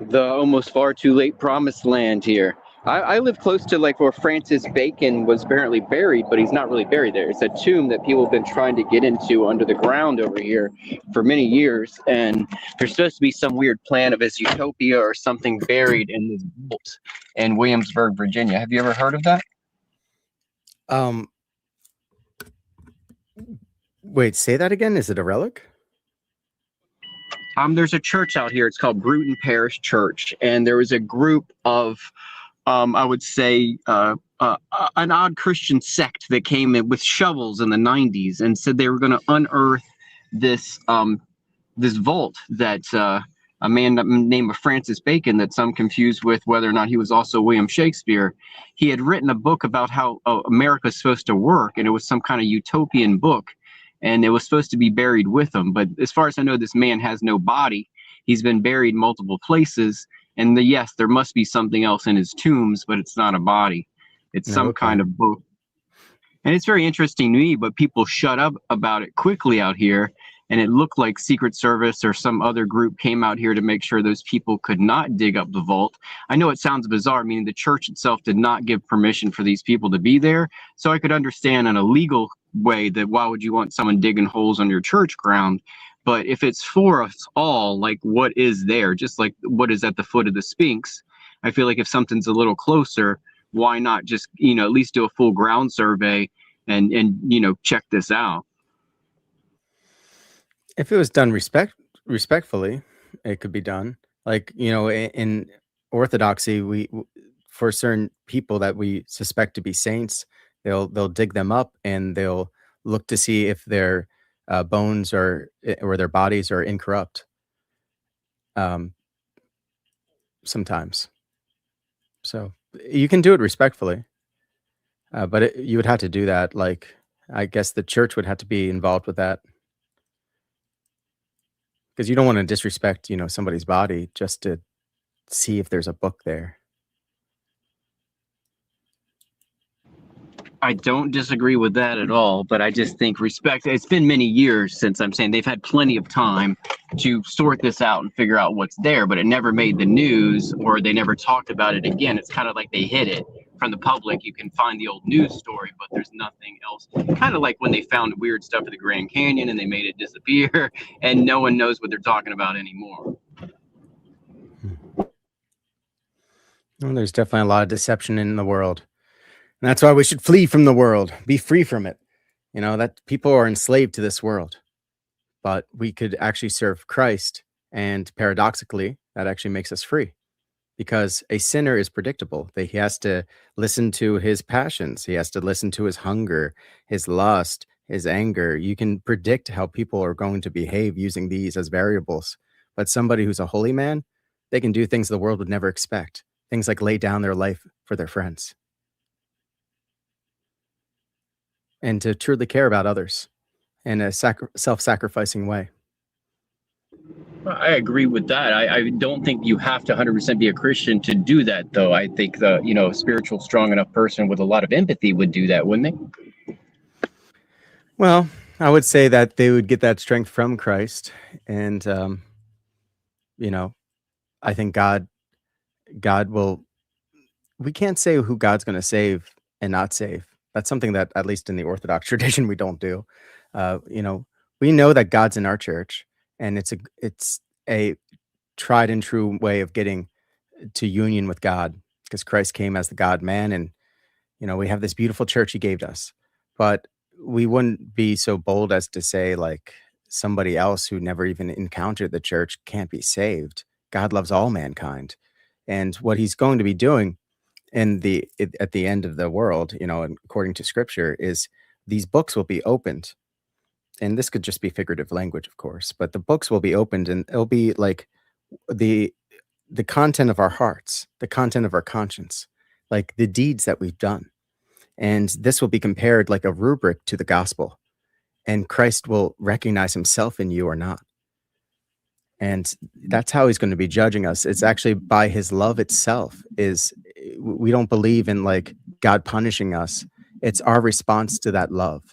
The almost far too late promised land here. I live close to like where Francis Bacon was apparently buried, but he's not really buried there. It's a tomb that people have been trying to get into under the ground over here for many years. And there's supposed to be some weird plan of his utopia or something buried in this vault in Williamsburg, Virginia. Have you ever heard of that? Wait, say that again. Is it a relic? There's a church out here. It's called Bruton Parish Church, and there was a group of, I would say, an odd Christian sect that came in with shovels in the 90s and said they were going to unearth this this vault that a man named Francis Bacon, that some confused with whether or not he was also William Shakespeare. He had written a book about how America's supposed to work, and it was some kind of utopian book. And it was supposed to be buried with him. But as far as I know, this man has no body. He's been buried multiple places. And yes, there must be something else in his tombs, but it's not a body. It's some kind of book. And it's very interesting to me, but people shut up about it quickly out here. And it looked like Secret Service or some other group came out here to make sure those people could not dig up the vault. I know it sounds bizarre, meaning the church itself did not give permission for these people to be there. So I could understand in a legal way that why would you want someone digging holes on your church ground? But if it's for us all, like what is there, just like what is at the foot of the Sphinx, I feel like if something's a little closer, why not just, at least do a full ground survey and check this out? If it was done respectfully, it could be done. Like, in Orthodoxy, we for certain people that we suspect to be saints, they'll dig them up and they'll look to see if they're bones or their bodies are incorrupt. Sometimes, so you can do it respectfully, but you would have to do that. Like, I guess the church would have to be involved with that because you don't want to disrespect, somebody's body just to see if there's a book there. I don't disagree with that at all, but I just think respect. It's been many years since I'm saying they've had plenty of time to sort this out and figure out what's there, but it never made the news or they never talked about it again. It's kind of like they hid it from the public. You can find the old news story, but there's nothing else. Kind of like when they found weird stuff at the Grand Canyon and they made it disappear and no one knows what they're talking about anymore. Well, there's definitely a lot of deception in the world. And that's why we should flee from the world, be free from it. That people are enslaved to this world, but we could actually serve Christ. And paradoxically, that actually makes us free because a sinner is predictable. He has to listen to his passions. He has to listen to his hunger, his lust, his anger. You can predict how people are going to behave using these as variables. But somebody who's a holy man, they can do things the world would never expect. Things like lay down their life for their friends. And to truly care about others in a self-sacrificing way. I agree with that. I don't think you have to 100% be a Christian to do that, though. I think the spiritual, strong enough person with a lot of empathy would do that, wouldn't they? Well, I would say that they would get that strength from Christ, and I think God will. We can't say who God's going to save and not save. That's something that, at least in the Orthodox tradition, we don't do. We know that God's in our church, and it's a tried and true way of getting to union with God, because Christ came as the God man, and we have this beautiful church He gave us. But we wouldn't be so bold as to say like somebody else who never even encountered the church can't be saved. God loves all mankind, and what He's going to be doing at the end of the world, according to Scripture, is these books will be opened. And this could just be figurative language, of course, but the books will be opened, and it'll be like the content of our hearts, the content of our conscience, like the deeds that we've done. And this will be compared like a rubric to the gospel, and Christ will recognize Himself in you or not. And that's how He's going to be judging us. It's actually by His love itself. We don't believe in like God punishing us. It's our response to that love.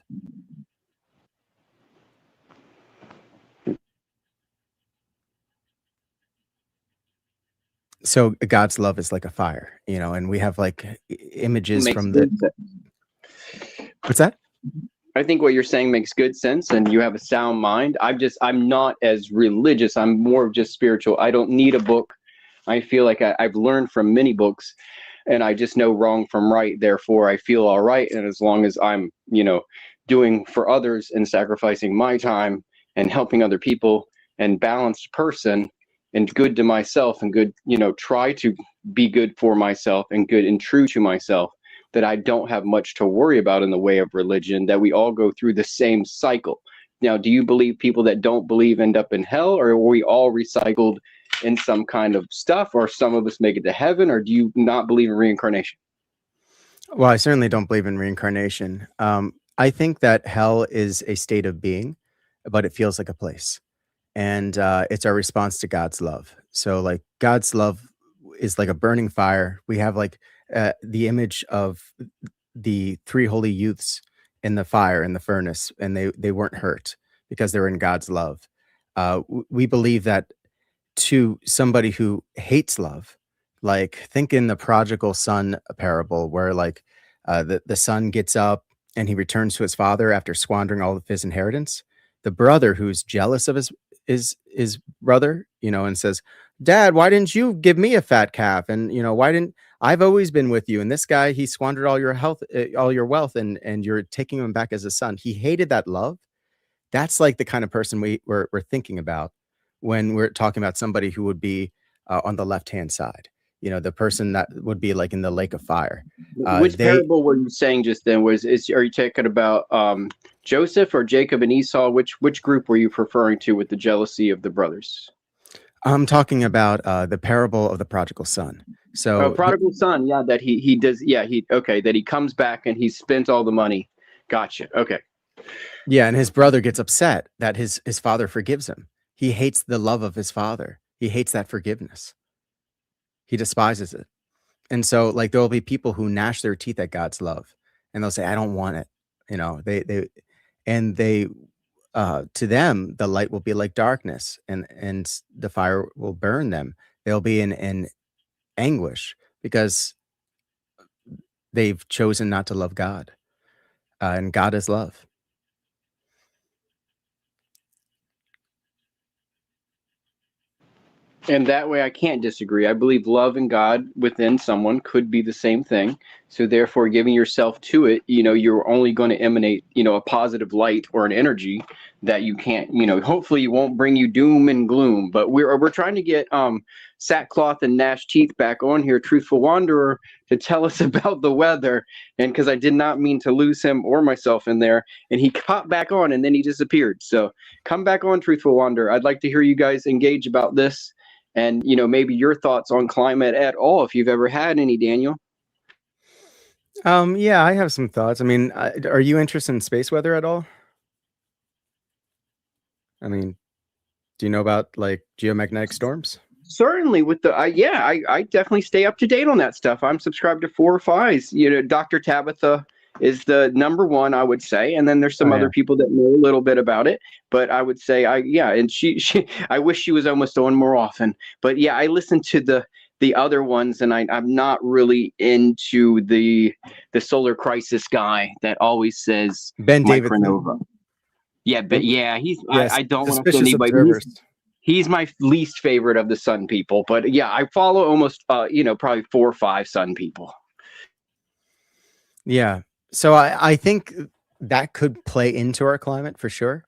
So God's love is like a fire, and we have like images from the. What's that? I think what you're saying makes good sense, and you have a sound mind. I'm not as religious. I'm more of just spiritual. I don't need a book. I feel like I've learned from many books, and I just know wrong from right. Therefore, I feel all right. And as long as I'm, doing for others and sacrificing my time and helping other people and balanced person and good to myself and good, try to be good for myself and good and true to myself, that I don't have much to worry about in the way of religion, that we all go through the same cycle. Now, do you believe people that don't believe end up in hell, or are we all recycled in some kind of stuff, or some of us make it to heaven, or do you not believe in reincarnation? Well, I certainly don't believe in reincarnation. I think that hell is a state of being, but it feels like a place. And it's our response to God's love. So like God's love is like a burning fire. We have like the image of the three holy youths in the fire, in the furnace, and they weren't hurt because they were in God's love. We believe that to somebody who hates love, like think in the prodigal son parable, where like the son gets up and he returns to his father after squandering all of his inheritance. The brother who's jealous of his brother, and says, "Dad, why didn't you give me a fat calf? And why didn't I've always been with you? And this guy, he squandered all your wealth, and you're taking him back as a son." He hated that love. That's like the kind of person we're thinking about when we're talking about somebody who would be on the left-hand side. the person that would be like in the lake of fire. Which parable were you saying just then? Are you talking about Joseph or Jacob and Esau? Which group were you referring to with the jealousy of the brothers? I'm talking about the parable of the prodigal son. So prodigal son, yeah, that he does, yeah, that he comes back and he spent all the money. Gotcha. Okay. Yeah, and his brother gets upset that his father forgives him. He hates the love of his father. He hates that forgiveness. He despises it. And so like there will be people who gnash their teeth at God's love and they'll say, I don't want it. They to them the light will be like darkness and the fire will burn them. They'll be in anguish because they've chosen not to love God. And God is love. And that way I can't disagree. I believe love and God within someone could be the same thing. So therefore giving yourself to it, you're only going to emanate, a positive light or an energy that you can't, hopefully it won't bring you doom and gloom. But we're trying to get Sackcloth and Gnash Teeth back on here, Truthful Wanderer, to tell us about the weather. And because I did not mean to lose him or myself in there. And he popped back on and then he disappeared. So come back on, Truthful Wanderer. I'd like to hear you guys engage about this. And, maybe your thoughts on climate at all, if you've ever had any, Daniel. Yeah, I have some thoughts. I mean, are you interested in space weather at all? I mean, do you know about like geomagnetic storms? Certainly with I definitely stay up to date on that stuff. I'm subscribed to 4 or 5. Dr. Tabitha is the number one, I would say. And then there's some other people that know a little bit about it, but I would say and she I wish she was almost on more often, but yeah, I listen to the other ones and I'm not really into the solar crisis guy that always says Ben Davidson. micronova. Yeah, but yeah, he's yes, I don't want to suspicious say anybody. observers. He's my least favorite of the sun people, but yeah, I follow almost probably 4 or 5 sun people. Yeah. So I think that could play into our climate for sure.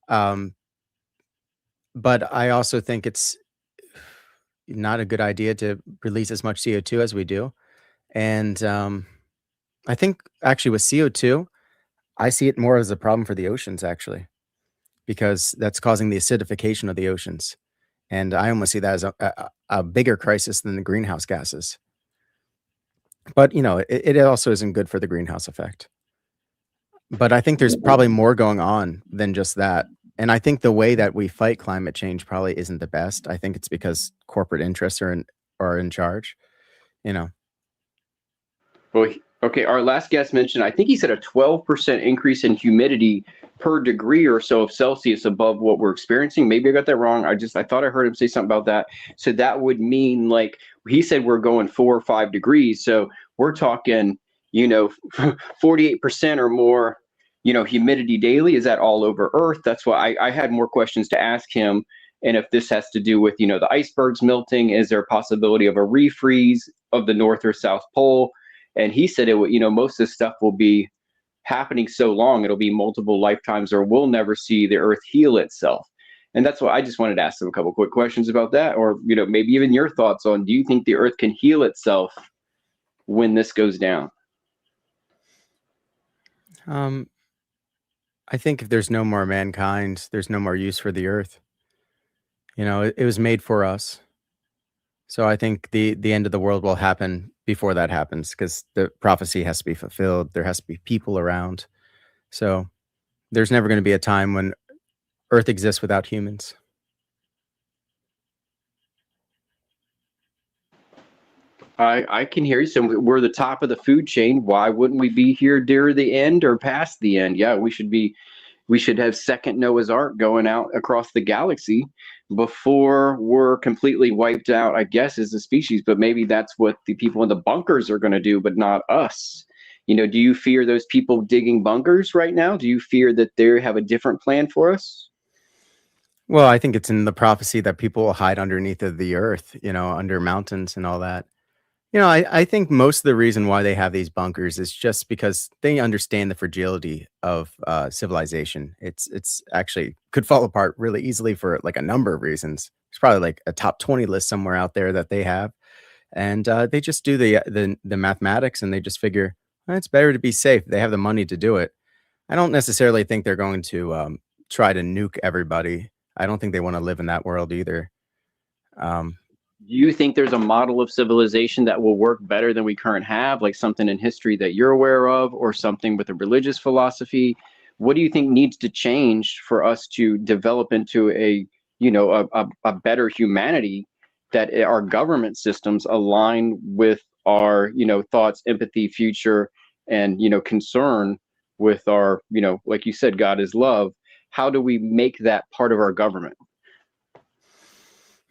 But I also think it's not a good idea to release as much CO2 as we do. And I think actually with CO2, I see it more as a problem for the oceans actually, because that's causing the acidification of the oceans. And I almost see that as a bigger crisis than the greenhouse gases. But, it also isn't good for the greenhouse effect. But I think there's probably more going on than just that. And I think the way that we fight climate change probably isn't the best. I think it's because corporate interests are in charge, Well, okay, our last guest mentioned, I think he said a 12% increase in humidity per degree or so of Celsius above what we're experiencing. Maybe I got that wrong. I thought I heard him say something about that. So that would mean, like he said, we're going 4 or 5 degrees. So we're talking, 48% or more, humidity daily. Is that all over Earth? That's why I had more questions to ask him. And if this has to do with, the icebergs melting, is there a possibility of a refreeze of the North or South Pole? And he said it would, most of this stuff will be happening so long, it'll be multiple lifetimes, or we'll never see the Earth heal itself. And that's why I just wanted to ask him a couple quick questions about that, or maybe even your thoughts on, do you think the Earth can heal itself when this goes down? I think if there's no more mankind, there's no more use for the Earth. It was made for us. So I think the end of the world will happen before that happens, because the prophecy has to be fulfilled. There has to be people around. So there's never going to be a time when Earth exists without humans. I can hear you. So we're the top of the food chain. Why wouldn't we be here near the end or past the end? Yeah, we should have second Noah's Ark going out across the galaxy before we're completely wiped out, I guess, as a species. But maybe that's what the people in the bunkers are going to do, but not us. Do you fear those people digging bunkers right now? Do you fear that they have a different plan for us? Well, I think it's in the prophecy that people will hide underneath of the earth, under mountains and all that. I think most of the reason why they have these bunkers is just because they understand the fragility of civilization. It's actually could fall apart really easily for like a number of reasons. There's probably like a top 20 list somewhere out there that they have. and they just do the mathematics, and they just figure, "Well, it's better to be safe." They have the money to do it. I don't necessarily think they're going to try to nuke everybody. I don't think they want to live in that world either. Do you think there's a model of civilization that will work better than we current have, like something in history that you're aware of, or something with a religious philosophy? What do you think needs to change for us to develop into a, you know, a better humanity, that our government systems align with our, you know, thoughts, empathy, future, and, you know, concern with our, you know, like you said, God is love. How do we make that part of our government?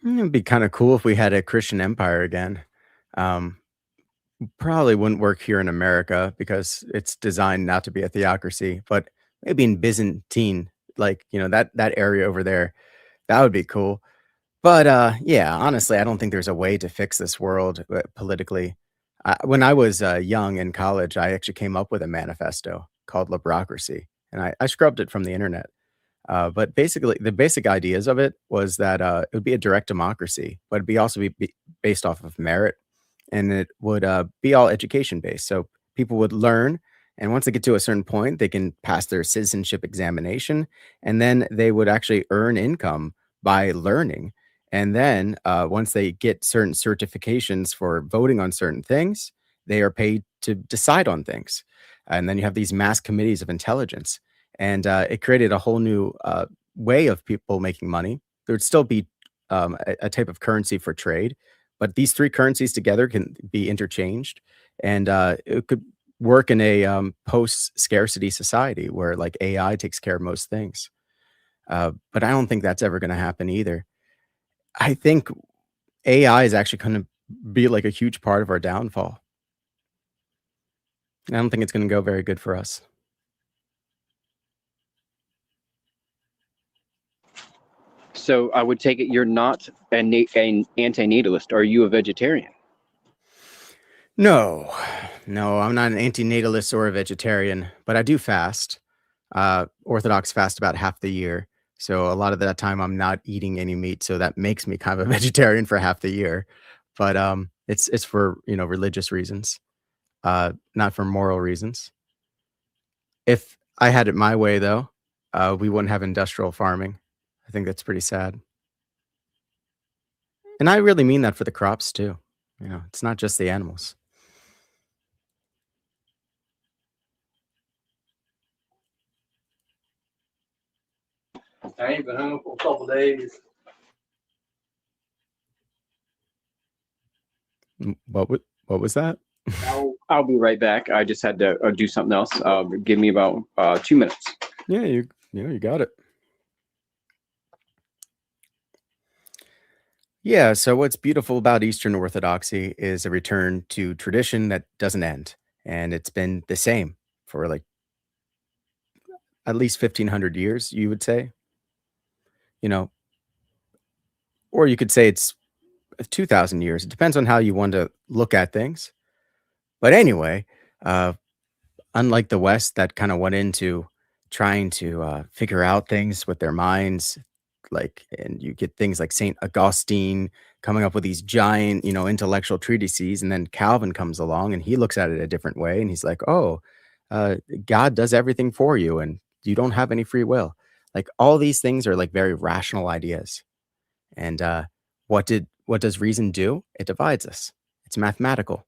It'd be kind of cool if we had a Christian empire again. Um, Probably wouldn't work here in America because it's designed not to be a theocracy, but maybe in Byzantine, like, you know, that area over there, that would be cool. But yeah, honestly, I don't think there's a way to fix this world politically. When I was young in college, I actually came up with a manifesto called Librocracy, and I scrubbed it from the internet. But basically, the basic ideas of it was that it would be a direct democracy, but it'd be based off of merit, and it would be all education based. So people would learn, and once they get to a certain point, they can pass their citizenship examination, and then they would actually earn income by learning. And then once they get certain certifications for voting on certain things, they are paid to decide on things. And then you have these mass committees of intelligence, and it created a whole new way of people making money. There would still be a type of currency for trade, but these three currencies together can be interchanged, and it could work in a post-scarcity society where like AI takes care of most things. But I don't think that's ever going to happen either. I think AI is actually going to be like a huge part of our downfall. I don't think it's going to go very good for us. So I would take it you're not an antinatalist. Are you a vegetarian? No, no, I'm not an antinatalist or a vegetarian, but I do fast. Orthodox fast about half the year. So a lot of that time I'm not eating any meat. So that makes me kind of a vegetarian for half the year. But it's for, you know, religious reasons, not for moral reasons. If I had it my way, though, we wouldn't have industrial farming. I think that's pretty sad. And I really mean that for the crops too. You know, it's not just the animals. I ain't been home for a couple days. What was that? I'll be right back. I just had to do something else. Give me about 2 minutes. Yeah, you got it. Yeah, so what's beautiful about Eastern Orthodoxy is a return to tradition that doesn't end. And it's been the same for like at least 1500 years, you would say, you know, or you could say it's 2000 years. It depends on how you want to look at things. But anyway, uh, unlike the West that kind of went into trying to figure out things with their minds, like, and you get things like Saint Augustine coming up with these giant, you know, intellectual treatises, and then Calvin comes along and he looks at it a different way, and he's like, "Oh, God does everything for you, and you don't have any free will." Like all these things are like very rational ideas, and what does reason do? It divides us. It's mathematical.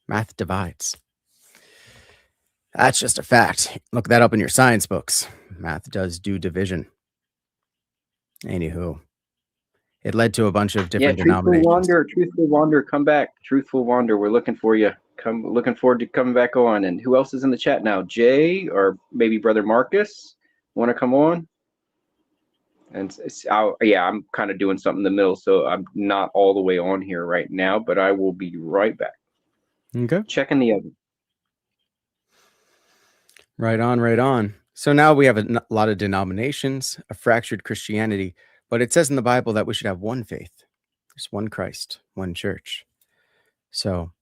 Math divides. That's just a fact. Look that up in your science books. Math does do division. Anywho, it led to a bunch of different denominations. Truthful Wander, come back. Truthful Wander, we're looking for you. Looking forward to coming back on. And who else is in the chat now? Jay or maybe Brother Marcus want to come on? And yeah, I'm kind of doing something in the middle, so I'm not all the way on here right now, but I will be right back. Okay. Checking the oven. Right on, right on. So now we have a lot of denominations, a fractured Christianity, but it says in the Bible that we should have one faith. There's one Christ, one church. So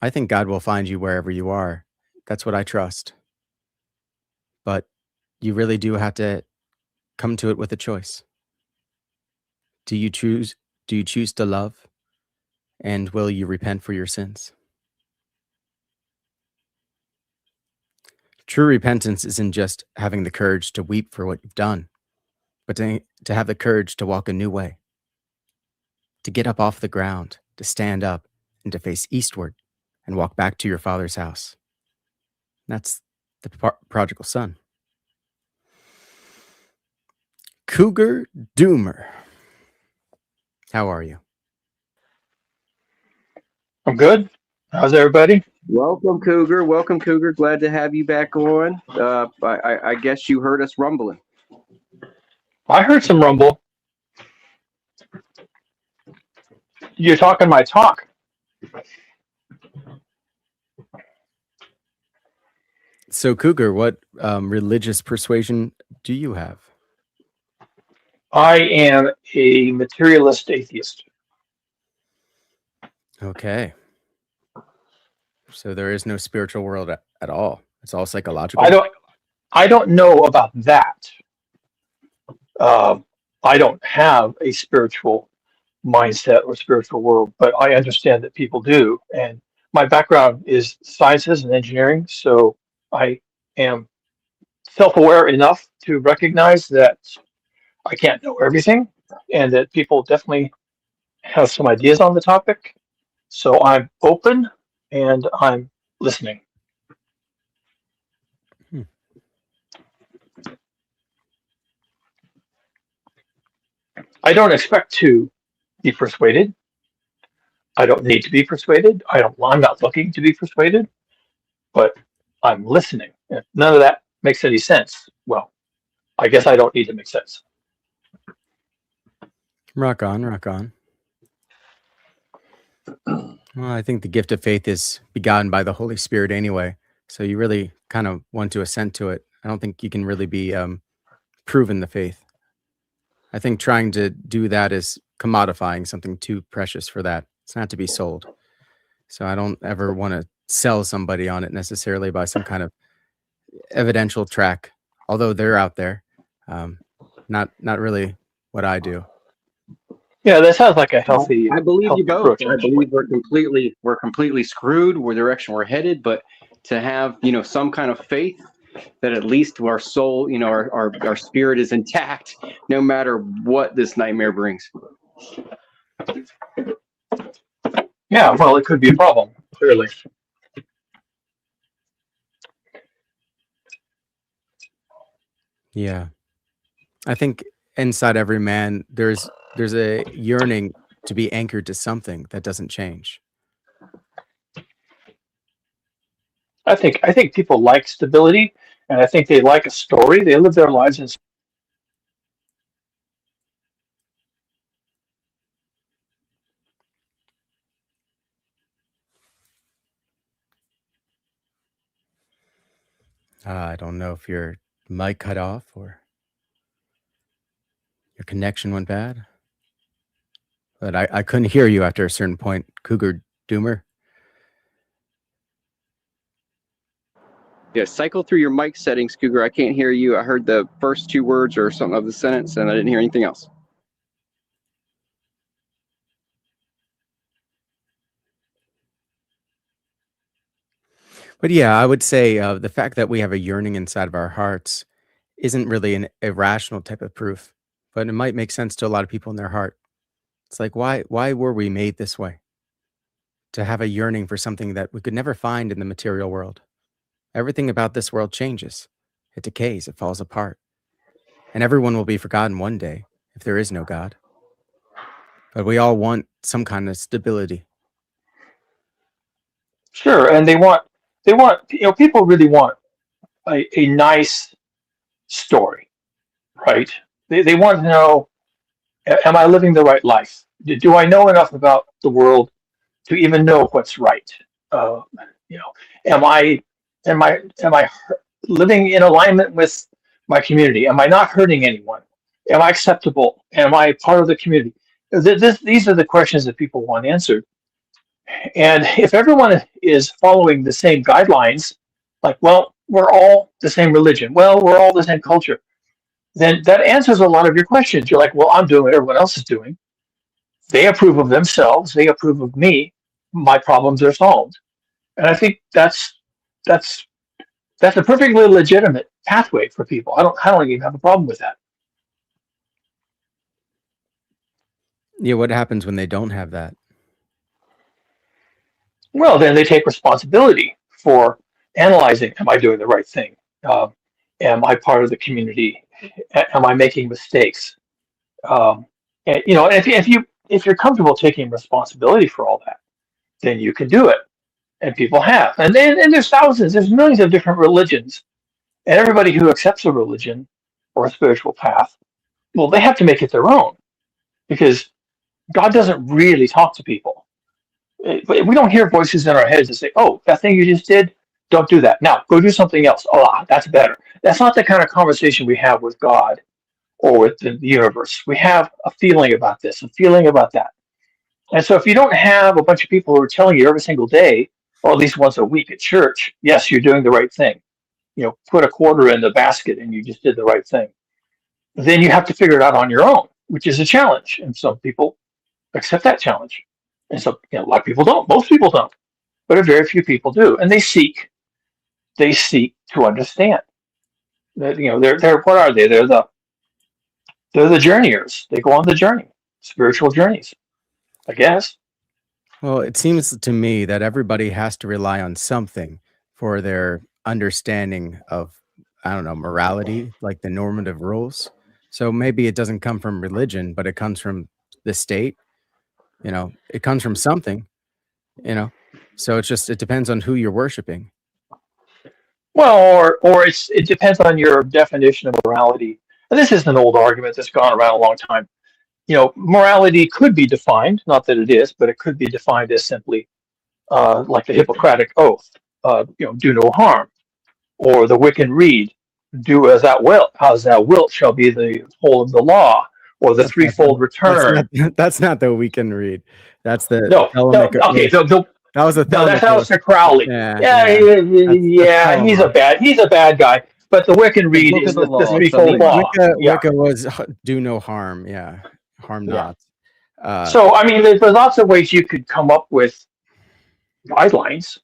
I think God will find you wherever you are. That's what I trust. But you really do have to come to it with a choice. Do you choose to love And will you repent for your sins? True repentance isn't just having the courage to weep for what you've done, but to have the courage to walk a new way, to get up off the ground, to stand up, and to face eastward and walk back to your Father's house. That's the prodigal son. Cougar Doomer, how are you? I'm good. How's everybody? Welcome, Cougar. Welcome, Cougar. Glad to have you back on. I guess you heard us rumbling. I heard some rumble. You're talking my talk. So, Cougar, what religious persuasion do you have? I am a materialist atheist. Okay. So there is no spiritual world at all. It's all psychological. I don't know about that. I don't have a spiritual mindset or spiritual world, but I understand that people do. And my background is sciences and engineering, so I am self-aware enough to recognize that I can't know everything, and that people definitely have some ideas on the topic. So I'm open and I'm listening. I don't expect to be persuaded. I don't need to be persuaded. I'm not looking to be persuaded, but I'm listening. If none of that makes any sense, well, I guess I don't need to make sense. Rock on, rock on. Well, I think the gift of faith is begotten by the Holy Spirit anyway. So you really kind of want to assent to it. I don't think you can really be proven the faith. I think trying to do that is commodifying something too precious for that. It's not to be sold. So I don't ever want to sell somebody on it necessarily by some kind of evidential track, although they're out there. Not really what I do. Yeah, that sounds like a healthy. I believe healthy you both. approach. I believe we're completely screwed where direction we're headed, but to have some kind of faith that at least our soul, our spirit is intact no matter what this nightmare brings. Yeah, well, it could be a problem, clearly. Yeah. I think inside every man there's a yearning to be anchored to something that doesn't change. I think people like stability, and I think they like a story. They live their lives in. I don't know if your mic cut off or your connection went bad, but I couldn't hear you after a certain point, Cougar Doomer. Yeah, cycle through your mic settings, Cougar. I can't hear you. I heard the first two words or something of the sentence, and I didn't hear anything else. But yeah, I would say the fact that we have a yearning inside of our hearts isn't really an irrational type of proof, but it might make sense to a lot of people in their heart. It's like, why were we made this way? To have a yearning for something that we could never find in the material world. Everything about this world changes. It decays, it falls apart. And everyone will be forgotten one day if there is no God. But we all want some kind of stability. Sure, and they want people really want a nice story, right? They want to know, am I living the right life? Do I know enough about the world to even know what's right? Am I living in alignment with my community? Am I not hurting anyone? Am I acceptable? Am I part of the community? These are the questions that people want answered. And if everyone is following the same guidelines, like, well, we're all the same religion, well, we're all the same culture, then that answers a lot of your questions. You're like, well, I'm doing what everyone else is doing. They approve of themselves. They approve of me. My problems are solved. And I think that's a perfectly legitimate pathway for people. I don't even have a problem with that. Yeah, what happens when they don't have that? Well, then they take responsibility for analyzing: am I doing the right thing? Am I part of the community? Am I making mistakes? And if you're comfortable taking responsibility for all that, then you can do it. And people have. And there's thousands, there's millions of different religions. And everybody who accepts a religion or a spiritual path, well, they have to make it their own, because God doesn't really talk to people. We don't hear voices in our heads that say, "Oh, that thing you just did, don't do that. Now go do something else. Oh, that's better." That's not the kind of conversation we have with God or with the universe. We have a feeling about this, a feeling about that. And so if you don't have a bunch of people who are telling you every single day, or at least once a week at church, yes, you're doing the right thing. Put a quarter in the basket and you just did the right thing. Then you have to figure it out on your own, which is a challenge. And some people accept that challenge. And so a lot of people don't. Most people don't. But a very few people do. And they seek to understand. They're what are they? They're the journeyers. They go on the journey, spiritual journeys, I guess. Well, it seems to me that everybody has to rely on something for their understanding of, I don't know, morality, like the normative rules. So maybe it doesn't come from religion, but it comes from the state. It comes from something, So it depends on who you're worshiping. Well, or it depends on your definition of morality. And this is an old argument that's gone around a long time. Morality could be defined, not that it is, but it could be defined as simply like the Hippocratic Oath, do no harm, or the Wiccan Rede, do as thou wilt shall be the whole of the law, or the threefold return. That's not the Weekend Read. That's the No, okay. That was a that's Aleister Crowley. Yeah, he's a bad guy. But the Wiccan Rede is the threefold law. Wicca was do no harm. Yeah, harm not. So I mean, there's lots of ways you could come up with guidelines.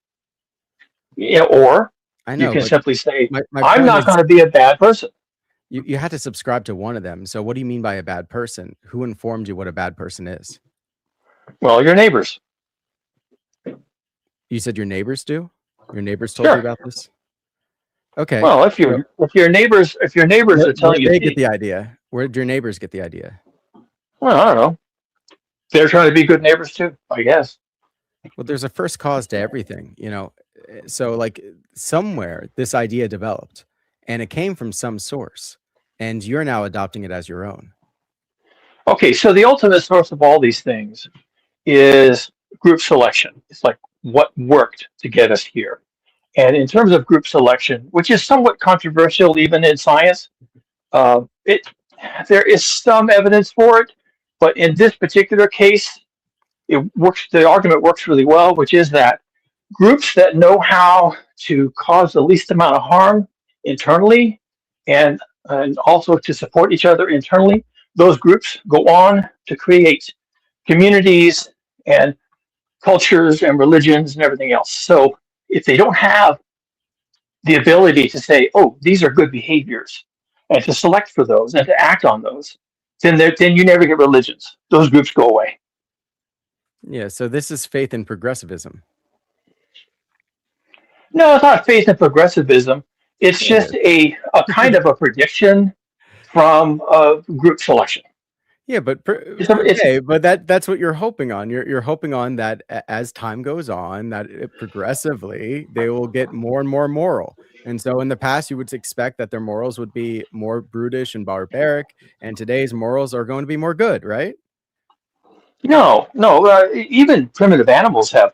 Or you can simply say, I'm not going to be a bad person. You had to subscribe to one of them. So what do you mean by a bad person? Who informed you what a bad person is? Well, your neighbors. You said your neighbors do? Your neighbors told you about this? Okay. Well, if your neighbors are telling you, they get the idea. Where did your neighbors get the idea? Well, I don't know. They're trying to be good neighbors too, I guess. Well, there's a first cause to everything, So like somewhere this idea developed and it came from some source and you're now adopting it as your own. Okay, so the ultimate source of all these things is group selection. It's like what worked to get us here. And in terms of group selection, which is somewhat controversial even in science, there is some evidence for it, but in this particular case, it works. The argument works really well, which is that groups that know how to cause the least amount of harm internally and also to support each other internally, those groups go on to create communities and cultures and religions and everything else. So if they don't have the ability to say, oh, these are good behaviors, and to select for those and to act on those, then you never get religions. Those groups go away. Yeah, so this is faith in progressivism. No, it's not faith in progressivism. It's just a kind of a prediction from group selection. Yeah, but but that's what you're hoping on. You're hoping on that as time goes on, that progressively they will get more and more moral. And so in the past, you would expect that their morals would be more brutish and barbaric, and today's morals are going to be more good, right? No. Even primitive animals have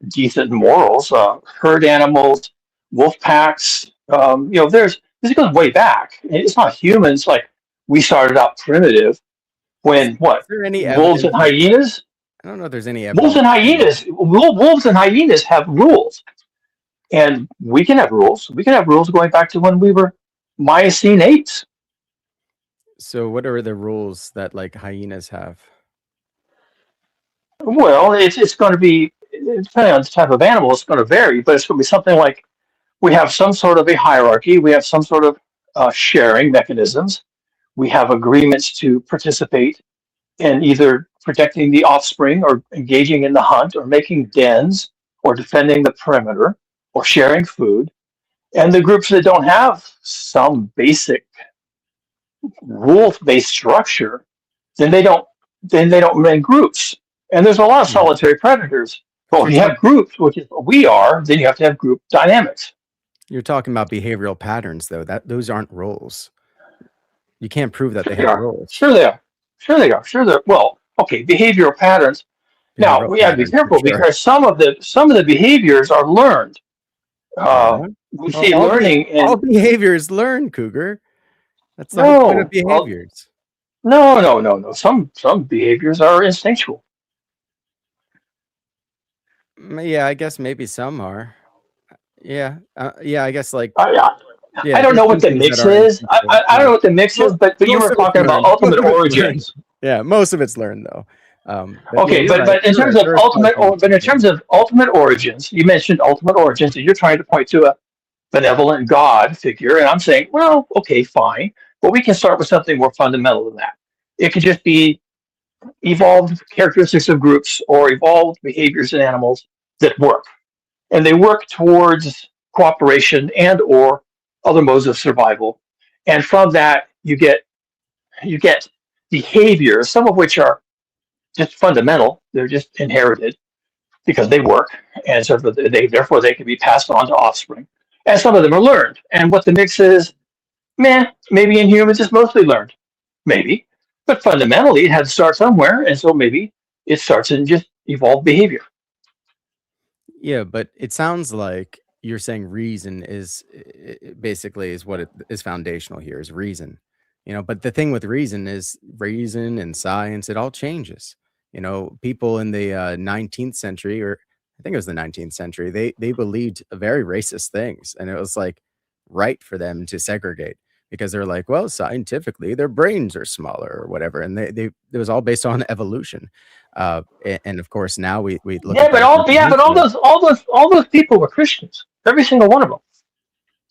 decent morals. Herd animals, wolf packs. This goes way back. It's not humans. Like we started out primitive. When what? Wolves and hyenas? I don't know if there's any evidence. Wolves and hyenas have rules. And we can have rules. We can have rules going back to when we were Miocene apes. So what are the rules that like hyenas have? Well, it's going to be, depending on the type of animal, it's going to vary, but it's going to be something like we have some sort of a hierarchy, we have some sort of sharing mechanisms, we have agreements to participate in either protecting the offspring or engaging in the hunt or making dens or defending the perimeter or sharing food. And the groups that don't have some basic rule-based structure, then they don't remain groups. And there's a lot of solitary predators. But if you have groups, which is what we are, then you have to have group dynamics. You're talking about behavioral patterns, though. Those aren't roles. You can't prove that Sure they they have are. roles. Sure they are. Sure they are. Sure they're well. Okay, behavioral patterns. Now Behavioral we have to be patterns, for careful sure. because some of the behaviors are learned. Yeah. We see learning all in behaviors learn, Cougar. That's the whole point of well, behaviors. no. Some behaviors are instinctual. Yeah, I guess maybe some are. Yeah, I guess like I don't there's know what some the things that mix are is. instinctual. I don't know what the mix is, but you Most were of it's talking about learned. ultimate Most of it's learned. origins. Yeah, most of it's learned though. Okay, you're right. but in You're terms right. of There is probably some but in terms of ultimate origins, you mentioned ultimate origins, and you're trying to point to a benevolent God figure, and I'm saying, well, okay, fine, but we can start with something more fundamental than that. It could just be evolved characteristics of groups or evolved behaviors in animals that work, and they work towards cooperation and or other modes of survival, and from that you get behaviors, some of which are just fundamental; they're just inherited because they work, and so therefore they can be passed on to offspring. And some of them are learned. And what the mix is, maybe in humans it's mostly learned, maybe, but fundamentally it had to start somewhere, and so maybe it starts in just evolved behavior. Yeah, but it sounds like you're saying reason is basically is what it is foundational here is reason. But the thing with reason and science, it all changes. People in the 19th century, or I think it was the 19th century, they believed very racist things, and it was like right for them to segregate because they're like, well, scientifically, their brains are smaller or whatever, and they it was all based on evolution. And of course, now we look at that But evolutionary. all those people were Christians, every single one of them.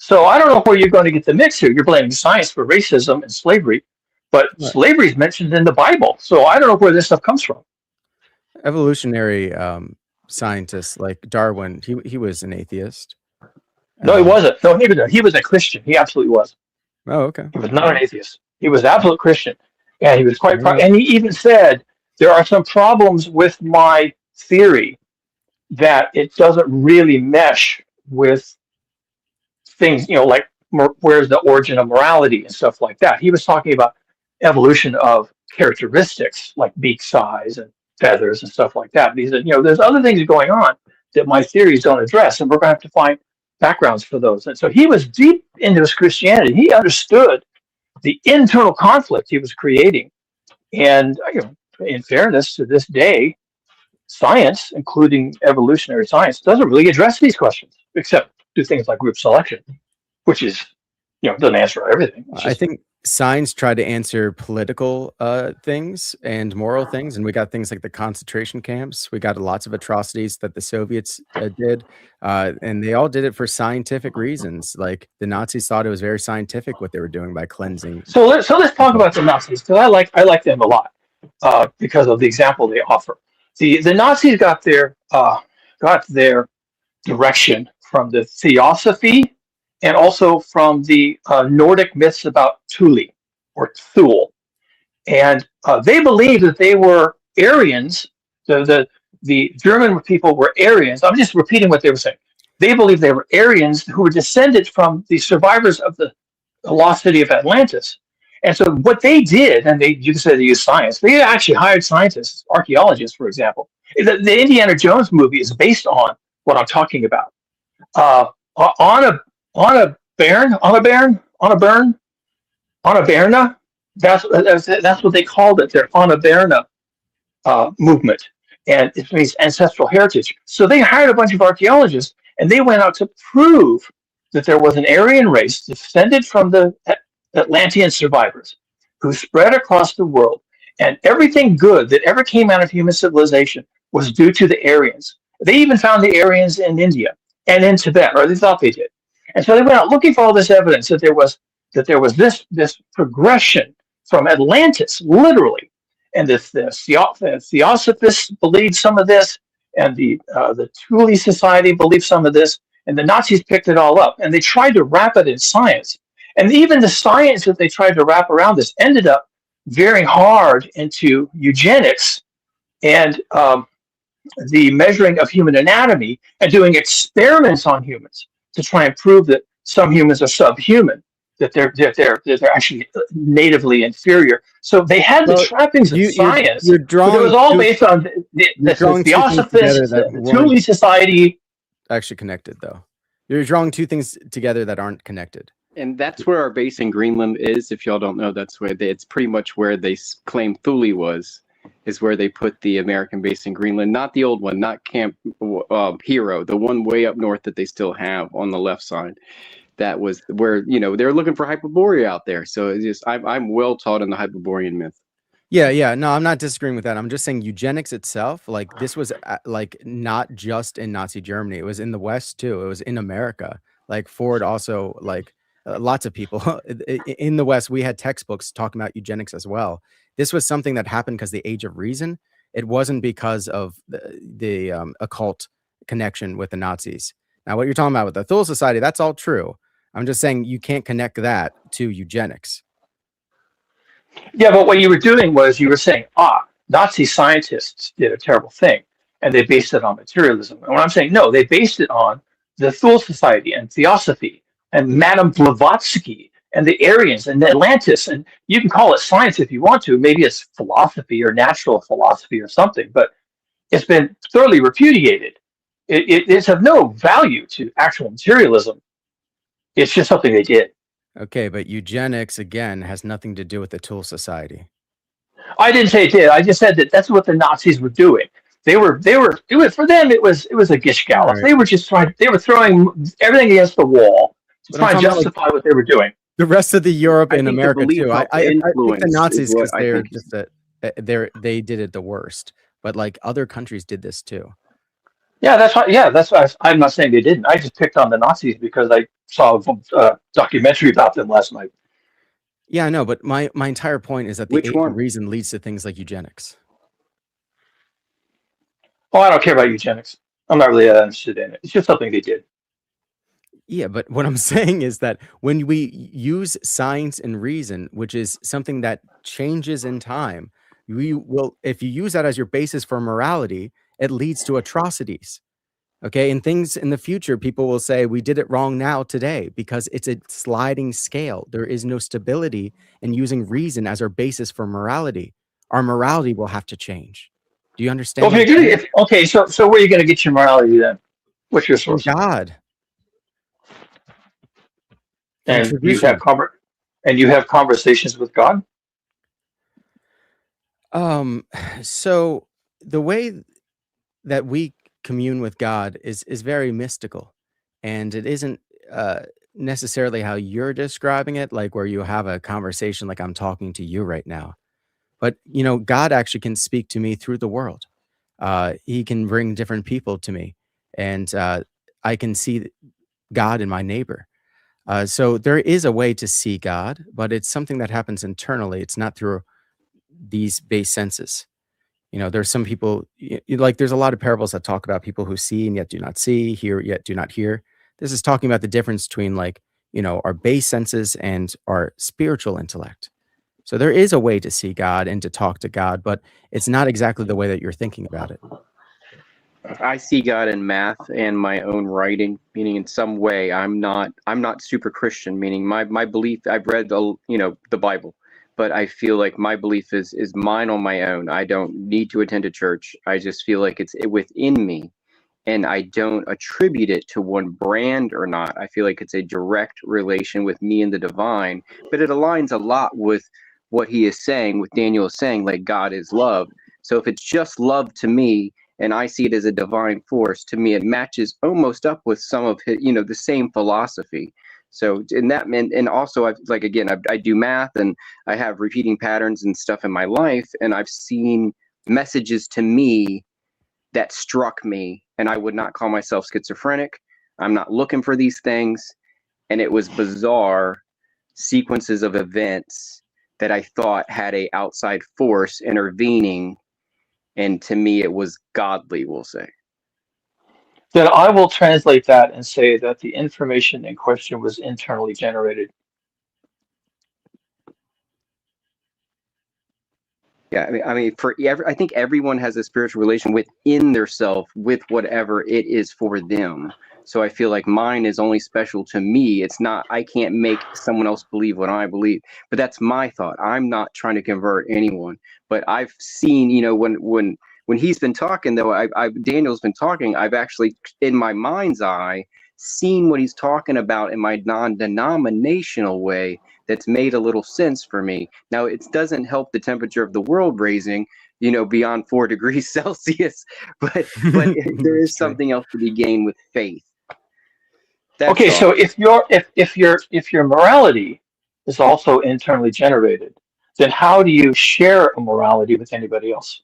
So I don't know where you're going to get the mix here. You're blaming science for racism and slavery, but Right. slavery is mentioned in the Bible. So I don't know where this stuff comes from. Evolutionary scientists like Darwin, he was an atheist. No, he wasn't. No, he was a Christian. He absolutely was. Oh, okay. He was not an atheist. He was an absolute Christian, and he was quite proud. Yeah. And he even said, "There are some problems with my theory that it doesn't really mesh with things, like where's the origin of morality and stuff like that." He was talking about evolution of characteristics like beak size and feathers and stuff like that. But he said, there's other things going on that my theories don't address, and we're going to have to find backgrounds for those. And so he was deep into his Christianity. He understood the internal conflict he was creating. And in fairness to this day, science, including evolutionary science, doesn't really address these questions, except do things like group selection, which is, doesn't answer everything. I think science tried to answer political things and moral things, and we got things like the concentration camps. We got lots of atrocities that the Soviets did, and they all did it for scientific reasons. Like the Nazis thought it was very scientific what they were doing by cleansing. So let's talk about the Nazis, because I like them a lot because of the example they offer. The Nazis got their direction from the theosophy and also from the Nordic myths about Thule or Thule, and they believed that they were Aryans. The German people were Aryans. I'm just repeating what they were saying. They believed they were Aryans who were descended from the survivors of the lost city of Atlantis. And so what they did, and you can say they used science, they actually hired scientists, archaeologists, for example. The Indiana Jones movie is based on what I'm talking about. On a Berna, that's what they called it, their Berna movement, and it means ancestral heritage. So they hired a bunch of archaeologists, and they went out to prove that there was an Aryan race descended from the Atlantean survivors who spread across the world, and everything good that ever came out of human civilization was due to the Aryans. They even found the Aryans in India and in Tibet, or they thought they did. And so they went out looking for all this evidence that there was this progression from Atlantis, literally. And the Theosophists believed some of this, and the Thule Society believed some of this, and the Nazis picked it all up, and they tried to wrap it in science. And even the science that they tried to wrap around this ended up veering hard into eugenics and the measuring of human anatomy and doing experiments on humans to try and prove that some humans are subhuman, that they're actually natively inferior. So they had the trappings of science, but it was all based on the Theosophists, the Thule Society. Actually connected, though. You're drawing two things together that aren't connected. And that's where our base in Greenland is. If y'all don't know, that's where it's pretty much where they claim Thule was, is where they put the American base in Greenland. Not the old one, not Camp Hero, the one way up north that they still have on the left side. That was where, they're looking for Hyperborea out there. So it's just, I'm well taught in the Hyperborean myth. Yeah. No, I'm not disagreeing with that. I'm just saying eugenics itself, like this was like not just in Nazi Germany. It was in the West too. It was in America. Like Ford also, like lots of people in the West, we had textbooks talking about eugenics as well. This was something that happened because the Age of Reason. It wasn't because of the occult connection with the Nazis. Now, what you're talking about with the Thule Society, that's all true. I'm just saying you can't connect that to eugenics. Yeah, but what you were doing was you were saying, Nazi scientists did a terrible thing, and they based it on materialism. And what I'm saying, no, they based it on the Thule Society and Theosophy and Madame Blavatsky and the Aryans and Atlantis. And you can call it science if you want to. Maybe it's philosophy or natural philosophy or something, but it's been thoroughly repudiated. It's of no value to actual materialism. It's just something they did. Okay, but eugenics, again, has nothing to do with the Thule Society. I didn't say it did. I just said that that's what the Nazis were doing. They were for them, it was a gish gallop. Right. They were just they were throwing everything against the wall to try and justify what they were doing. The rest of the Europe and America too. I think the Nazis, because they're just they did it the worst. But like other countries did this too. Yeah, that's why I'm not saying they didn't. I just picked on the Nazis because I saw a documentary about them last night. Yeah, I know, but my entire point is that the reason leads to things like eugenics. Oh, I don't care about eugenics. I'm not really that interested in it. It's just something they did. Yeah, but what I'm saying is that when we use science and reason, which is something that changes in time, if you use that as your basis for morality, it leads to atrocities. Okay, and things in the future, people will say we did it wrong now today because it's a sliding scale. There is no stability in using reason as our basis for morality. Our morality will have to change. Do you understand? Okay, so where are you going to get your morality then? What's your source? God. And you have conversations with God? So the way that we commune with God is very mystical, and it isn't necessarily how you're describing it, like where you have a conversation like I'm talking to you right now. But God actually can speak to me through the world. He can bring different people to me, and I can see God in my neighbor. So there is a way to see God, but it's something that happens internally. It's not through these base senses. There's some people, there's a lot of parables that talk about people who see and yet do not see, hear yet do not hear. This is talking about the difference between our base senses and our spiritual intellect. So there is a way to see God and to talk to God, but it's not exactly the way that you're thinking about it. I see God in math and my own writing, meaning in some way I'm not super Christian, meaning my belief, I've read the Bible, but I feel like my belief is mine on my own. I don't need to attend a church. I just feel like it's within me, and I don't attribute it to one brand or not. I feel like it's a direct relation with me and the divine, but it aligns a lot with what he is saying, what Daniel is saying, like God is love. So if it's just love to me, and I see it as a divine force, to me it matches almost up with some of his, the same philosophy. So in that, and also I do math and I have repeating patterns and stuff in my life, and I've seen messages to me that struck me, and I would not call myself schizophrenic. I'm not looking for these things. And it was bizarre sequences of events that I thought had a outside force intervening. And to me, it was godly, we'll say. Then I will translate that and say that the information in question was internally generated. Yeah, I mean, I think everyone has a spiritual relation within their self with whatever it is for them. So I feel like mine is only special to me. It's not, I can't make someone else believe what I believe, but that's my thought. I'm not trying to convert anyone, but I've seen, when he's been talking though, Daniel's been talking, I've actually in my mind's eye seen what he's talking about in my non-denominational way. That's made a little sense for me. Now, it doesn't help the temperature of the world raising, beyond 4 degrees Celsius, but there is something else to be gained with faith. That's okay, all. so if your morality is also internally generated, then how do you share a morality with anybody else?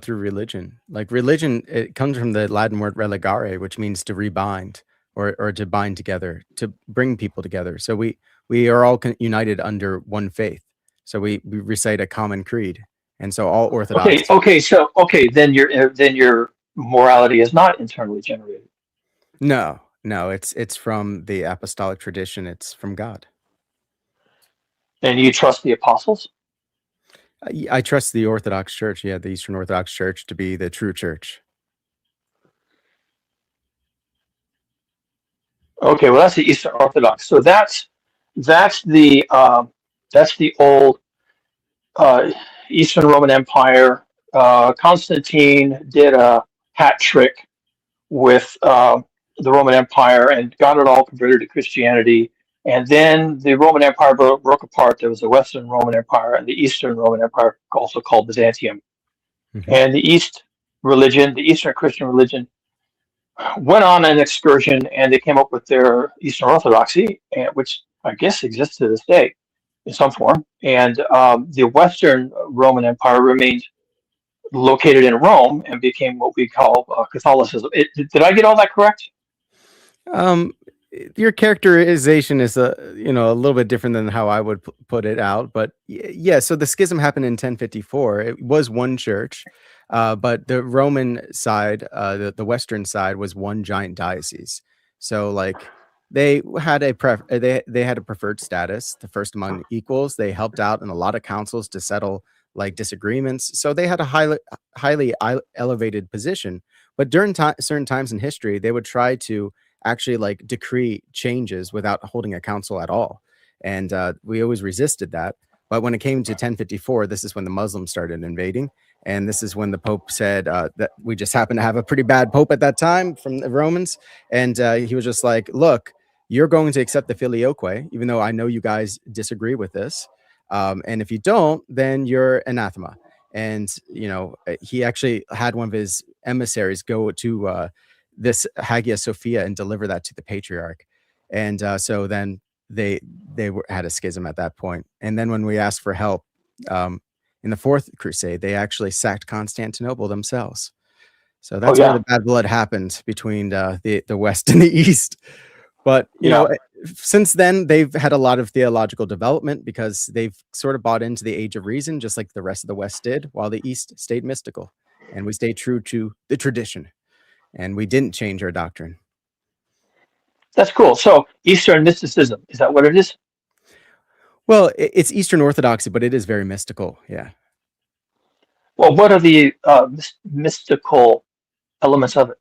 Through religion. Like religion, it comes from the Latin word religare, which means to rebind or to bind together, to bring people together. So we are all united under one faith. So we recite a common creed, and so all Orthodox. Okay, then your morality is not internally generated. No, it's from the apostolic tradition. It's from God. And you trust the apostles? I trust the Orthodox Church, the Eastern Orthodox Church, to be the true church. Okay, well that's the Eastern Orthodox. So that's the old Eastern Roman Empire. Constantine did a hat trick with the Roman Empire and got it all converted to Christianity. And then the Roman Empire broke apart. There was the Western Roman Empire and the Eastern Roman Empire, also called Byzantium. Mm-hmm. And the Eastern Christian religion, went on an excursion, and they came up with their Eastern Orthodoxy, which I guess exists to this day in some form. And the Western Roman Empire remained located in Rome and became what we call Catholicism. Did I get all that correct? Your characterization is a little bit different than how I would put it out, but yeah. So the schism happened in 1054. It was one church, but the Roman side, the Western side, was one giant diocese. So like they had they had a preferred status, the first among equals. They helped out in a lot of councils to settle like disagreements. So they had a highly elevated position. But during certain times in history, they would try to actually like decree changes without holding a council at all. And we always resisted that. But when it came to 1054, this is when the Muslims started invading. And this is when the Pope said that we just happened to have a pretty bad Pope at that time from the Romans. And he was just like, look, you're going to accept the filioque, even though I know you guys disagree with this. And if you don't, then you're anathema. And, he actually had one of his emissaries go to this Hagia Sophia and deliver that to the patriarch. And so then they had a schism at that point. And then when we asked for help in the Fourth Crusade, they actually sacked Constantinople themselves. So that's where the bad blood happened between the West and the East. But since then, they've had a lot of theological development because they've sort of bought into the age of reason, just like the rest of the West did, while the East stayed mystical. And we stayed true to the tradition. And we didn't change our doctrine. That's cool. So Eastern mysticism, is that what it is? Well, it's Eastern Orthodoxy, but it is very mystical. Yeah. Well, what are the mystical elements of it?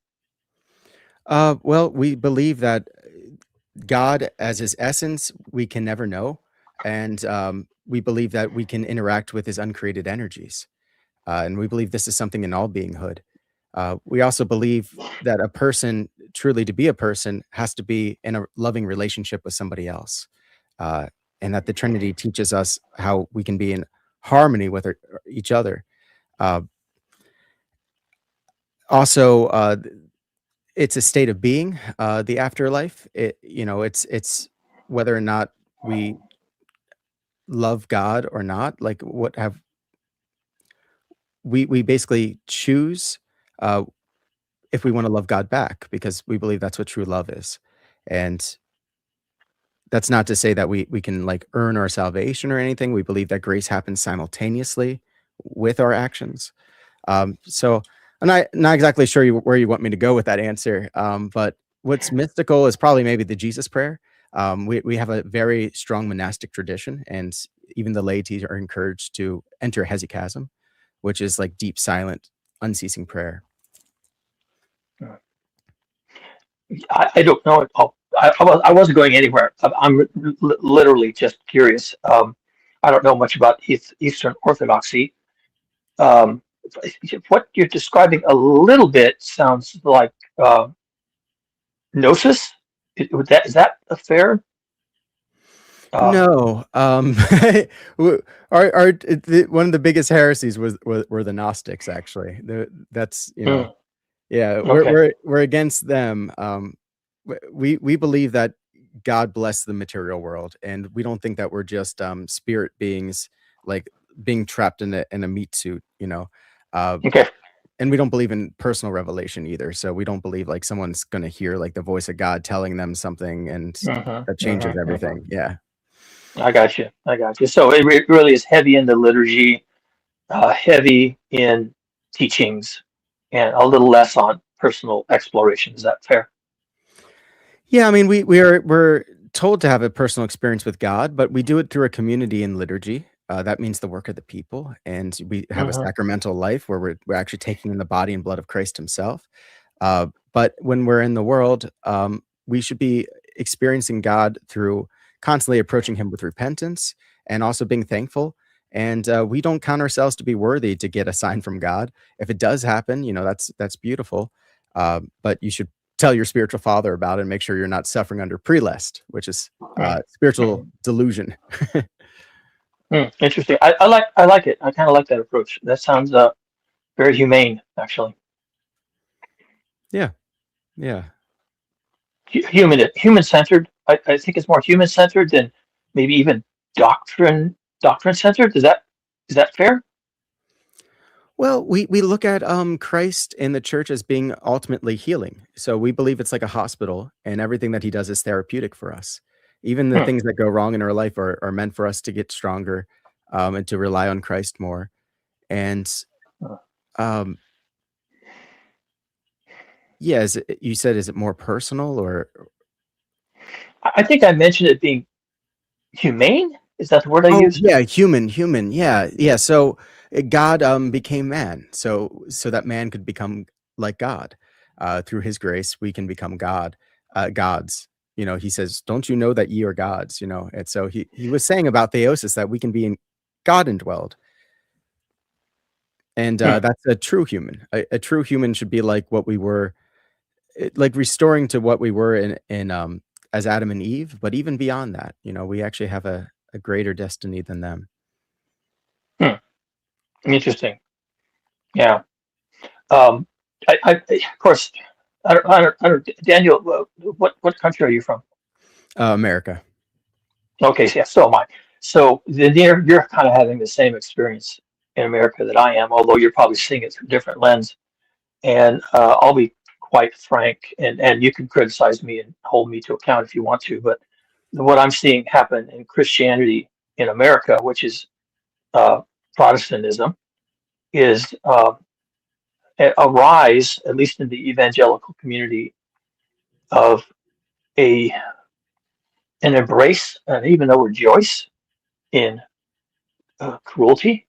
Well, we believe that God, as his essence, we can never know. And we believe that we can interact with his uncreated energies. And we believe this is something in all beinghood. We also believe that a person, truly to be a person, has to be in a loving relationship with somebody else. And that the Trinity teaches us how we can be in harmony with each other. Also, it's a state of being, the afterlife. It's whether or not we love God or not. Like we basically choose if we want to love God back, because we believe that's what true love is. And that's not to say that we can like earn our salvation or anything. We believe that grace happens simultaneously with our actions. So I'm not exactly sure where you want me to go with that answer. But what's mystical is probably maybe the Jesus prayer. We have a very strong monastic tradition, and even the laity are encouraged to enter hesychasm, which is like deep, silent, unceasing prayer. I don't know. I wasn't going anywhere. I'm literally just curious. I don't know much about Eastern Orthodoxy. Um, what you're describing a little bit sounds like Gnosis. Is that a fair? No, one of the biggest heresies were the Gnostics. Actually, that's yeah, Okay. we're against them. We believe that God blessed the material world, and we don't think that we're just spirit beings, like being trapped in a meat suit. Okay. And we don't believe in personal revelation either. So we don't believe like someone's going to hear like the voice of God telling them something, and that changes everything. Yeah. I got you. So it really is heavy in the liturgy, heavy in teachings, and a little less on personal exploration. Is that fair? Yeah, I mean, we're told to have a personal experience with God, but we do it through a community in liturgy. That means the work of the people, and we have a sacramental life where we're actually taking in the body and blood of Christ Himself. But when we're in the world, we should be experiencing God through constantly approaching Him with repentance and also being thankful. And we don't count ourselves to be worthy to get a sign from God. If it does happen, that's beautiful. But you should tell your spiritual father about it and make sure you're not suffering under prelest, which is spiritual delusion. Interesting. I like it. I kind of like that approach. That sounds very humane, actually. Yeah. Human centered. I think it's more human centered than maybe even doctrine centered. Is that fair? Well, we look at Christ in the church as being ultimately healing. So we believe it's like a hospital, and everything that He does is therapeutic for us. Even the things that go wrong in our life are meant for us to get stronger, and to rely on Christ more. And yeah, you said, is it more personal or? I think I mentioned it being humane. Is that the word I Oh, used? yeah, human. Yeah. So God became man, so that man could become like God. Through His grace, we can become gods. He says, "Don't you know that ye are gods?" And so he was saying about theosis that we can be in God indwelled, and that's a true human. A true human should be like what we were, like restoring to what we were in as Adam and Eve, but even beyond that, we actually have a greater destiny than them. Interesting. Yeah. Of course, I don't, Daniel, what country are you from? America. Okay, so yeah, so am I. So then you're kind of having the same experience in America that I am, although you're probably seeing it through a different lens. And I'll be quite frank, and you can criticize me and hold me to account if you want to, but what I'm seeing happen in Christianity in America, which is Protestantism, is a rise, at least in the evangelical community, of an embrace and even a rejoice in cruelty.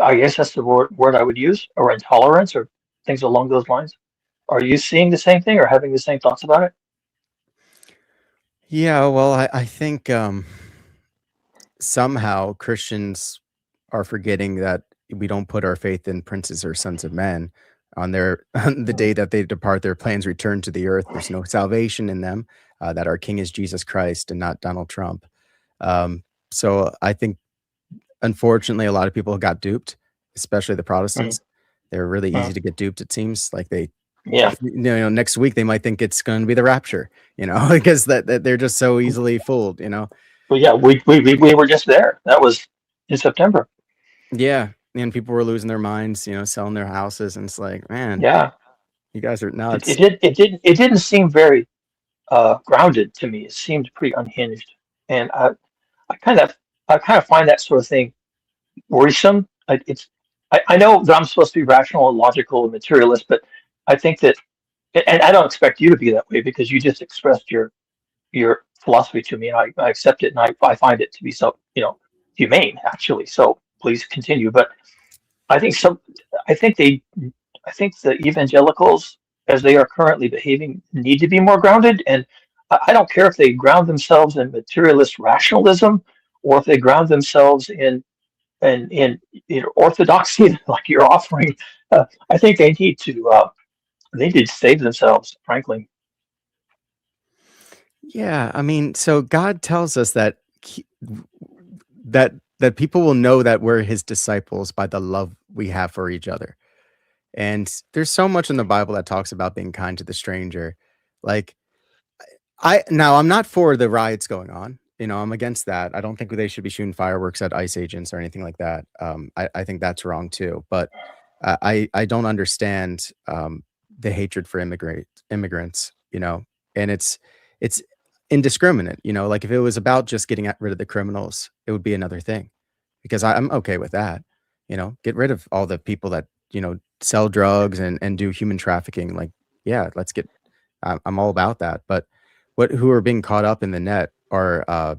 I guess that's the word I would use, or intolerance, or things along those lines. Are you seeing the same thing or having the same thoughts about it? Yeah, well, I think somehow Christians are forgetting that we don't put our faith in princes or sons of men. On the day that they depart, their plans return to the earth. There's no salvation in them. That our King is Jesus Christ and not Donald Trump. So I think, unfortunately, a lot of people got duped, especially the Protestants. They're really easy to get duped. It seems like next week they might think it's going to be the rapture, because that they're just so easily fooled. Well, yeah, we were just there. That was in September. Yeah, and people were losing their minds, selling their houses, and it's like, man, Yeah, you guys are it, nuts. it didn't seem very grounded to me. It seemed pretty unhinged, and I kind of I kind of find that sort of thing worrisome. I know that I'm supposed to be rational and logical and materialist, but I think that, and I don't expect you to be that way because you just expressed your philosophy to me, and I accept it, and I find it to be so humane actually. So please continue. But I think some I think they I think the evangelicals, as they are currently behaving, need to be more grounded. And I don't care if they ground themselves in materialist rationalism or if they ground themselves in orthodoxy, like you're offering. I think they need to save themselves, frankly. Yeah, I mean, so God tells us that that people will know that we're his disciples by the love we have for each other. And there's so much in the Bible that talks about being kind to the stranger. Like I'm not for the riots going on. I'm against that. I don't think they should be shooting fireworks at ICE agents or anything like that. I think that's wrong too. But I don't understand the hatred for immigrants. And it's indiscriminate. Like if it was about just getting rid of the criminals, it would be another thing. Because I'm okay with that. Get rid of all the people that sell drugs and do human trafficking. Like, yeah, let's get. I'm all about that. But who are being caught up in the net are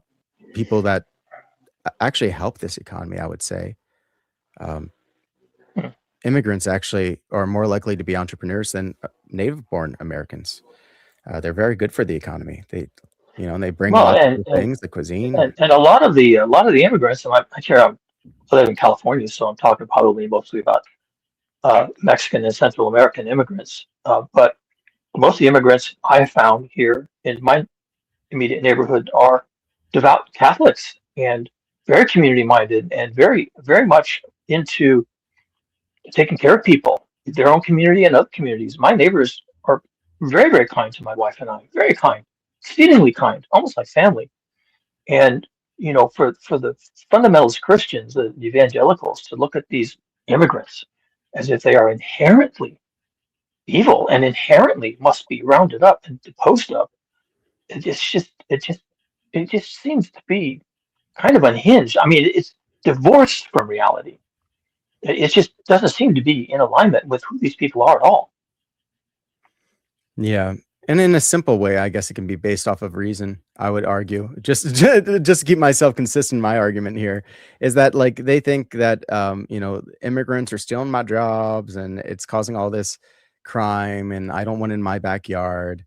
people that actually help this economy, I would say. Immigrants actually are more likely to be entrepreneurs than native-born Americans. They're very good for the economy. And they bring Well, lots of good things, the cuisine. and a lot of the immigrants, and I live in California, so I'm talking probably mostly about Mexican and Central American immigrants. But most of the immigrants I have found here in my immediate neighborhood are devout Catholics and very community minded and very, very much into taking care of people, their own community and other communities. My neighbors are very, very kind to my wife and I, very kind, exceedingly kind, almost like family. And for the fundamentalist Christians, the evangelicals, to look at these immigrants as if they are inherently evil and inherently must be rounded up and disposed of, it just seems to be kind of unhinged. I mean, it's divorced from reality. It just doesn't seem to be in alignment with who these people are at all. Yeah. And in a simple way, I guess it can be based off of reason, I would argue. Just to keep myself consistent, my argument here is that like they think that immigrants are stealing my jobs and it's causing all this crime and I don't want it in my backyard.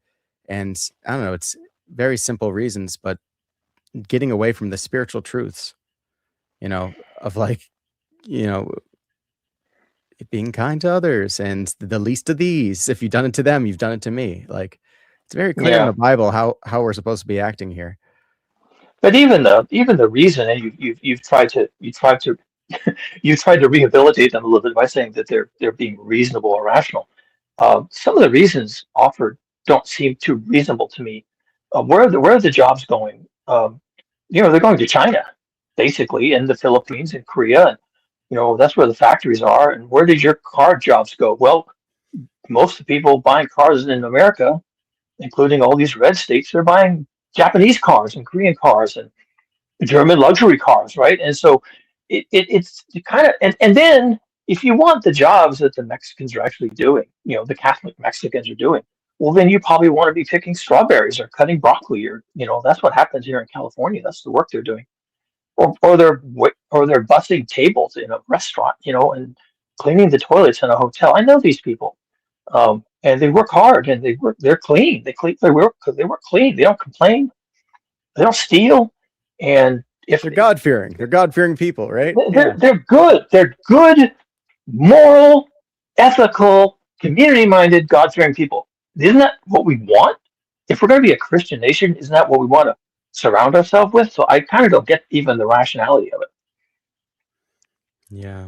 And I don't know, it's very simple reasons, but getting away from the spiritual truths, of like, you know, being kind to others and the least of these, if you've done it to them, you've done it to me. Like it's very clear in Yeah, the Bible how we're supposed to be acting here. but even the reason, and you've tried to you tried to rehabilitate them a little bit by saying that they're being reasonable or rational. Some of the reasons offered don't seem too reasonable to me. Where are the jobs going? They're going to China, basically, and the Philippines and Korea, and that's where the factories are. And where did your car jobs go? Well, most of the people buying cars in America, including all these red states, they're buying Japanese cars and Korean cars and German luxury cars, right? And so it's kind of and then if you want the jobs that the Mexicans are actually doing, the Catholic Mexicans are doing, well then you probably want to be picking strawberries or cutting broccoli or that's what happens here in California. That's the work they're doing. Or they're bussing tables in a restaurant, and cleaning the toilets in a hotel. I know these people. And they work hard and they're clean. They work clean. They don't complain. They don't steal. And if They're God-fearing. They're God-fearing people, right? they're Yeah. they're good. They're good, moral, ethical, community-minded, God-fearing people. Isn't that what we want? If we're going to be a Christian nation, isn't that what we want to surround ourselves with? So I kind of don't get even the rationality of it. Yeah.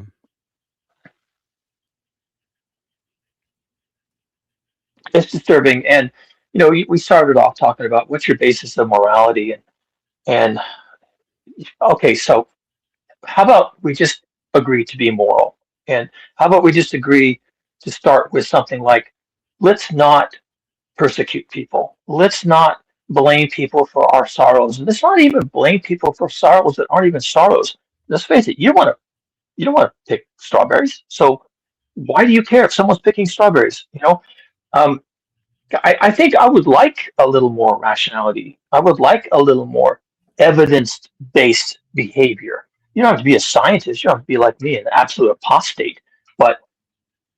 It's disturbing. And we started off talking about what's your basis of morality, and okay, so how about we just agree to be moral? And how about we just agree to start with something like, let's not persecute people. Let's not blame people for our sorrows. Let's not even blame people for sorrows that aren't even sorrows. Let's face it, you don't want to pick strawberries. So why do you care if someone's picking strawberries? Um, I think I would like a little more rationality. I would like a little more evidence-based behavior. You don't have to be a scientist. You don't have to be like me, an absolute apostate. But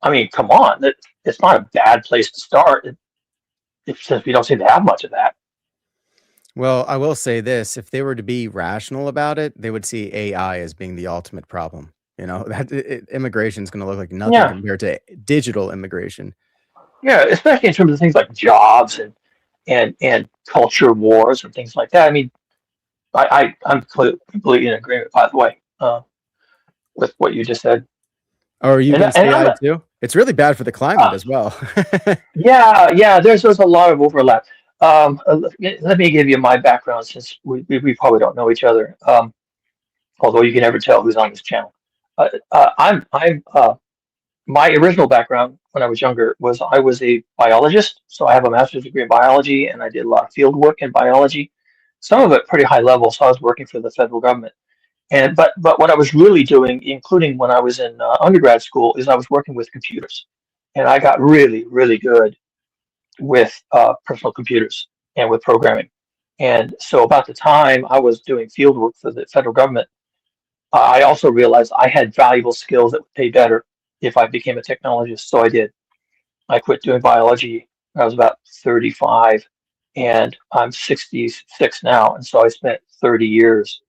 I mean, come on, it's not a bad place to start. Since we don't seem to have much of that. Well, I will say this: if they were to be rational about it, they would see AI as being the ultimate problem. That immigration is going to look like nothing Yeah, compared to digital immigration. yeah, especially in terms of things like jobs and culture wars and things like that. I mean, I'm completely in agreement, by the way, with what you just said. Oh, are you And against and AI too? It's really bad for the climate as well. yeah, there's a lot of overlap. Let me give you my background since we probably don't know each other. Although you can never tell who's on this channel. I'm my original background when I was younger was I was a biologist, so I have a master's degree in biology, and I did a lot of field work in biology. Some of it pretty high level, so I was working for the federal government. And but what I was really doing, including when I was in undergrad school, is I was working with computers, and I got really good with personal computers and with programming. And so about the time I was doing field work for the federal government, I also realized I had valuable skills that would pay better if I became a technologist. So I did. I quit doing biology when I was about 35, and I'm 66 now. And so I spent 30 years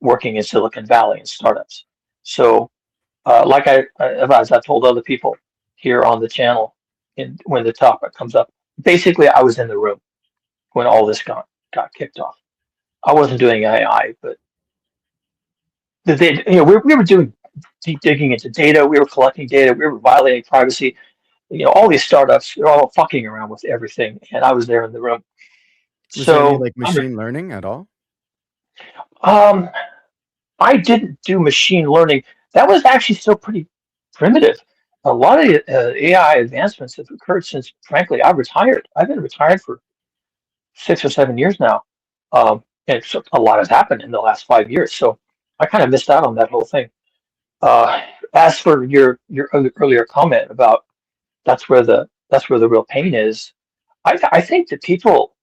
working in Silicon Valley in startups. So, like as I told other people here on the channel, when the topic comes up, basically I was in the room when all this got kicked off. I wasn't doing AI, but we were doing deep digging into data. We were collecting data. We were violating privacy. All these startups, they're all fucking around with everything, and I was there in the room. Was there any So, like machine learning at all? um, I didn't do machine learning. That was actually still pretty primitive. A lot of the AI advancements have occurred since, frankly, I retired. I've been retired for 6 or 7 years now, and so a lot has happened in the last 5 years. So I kind of missed out on that whole thing. As for your earlier comment about that's where the real pain is, I think that people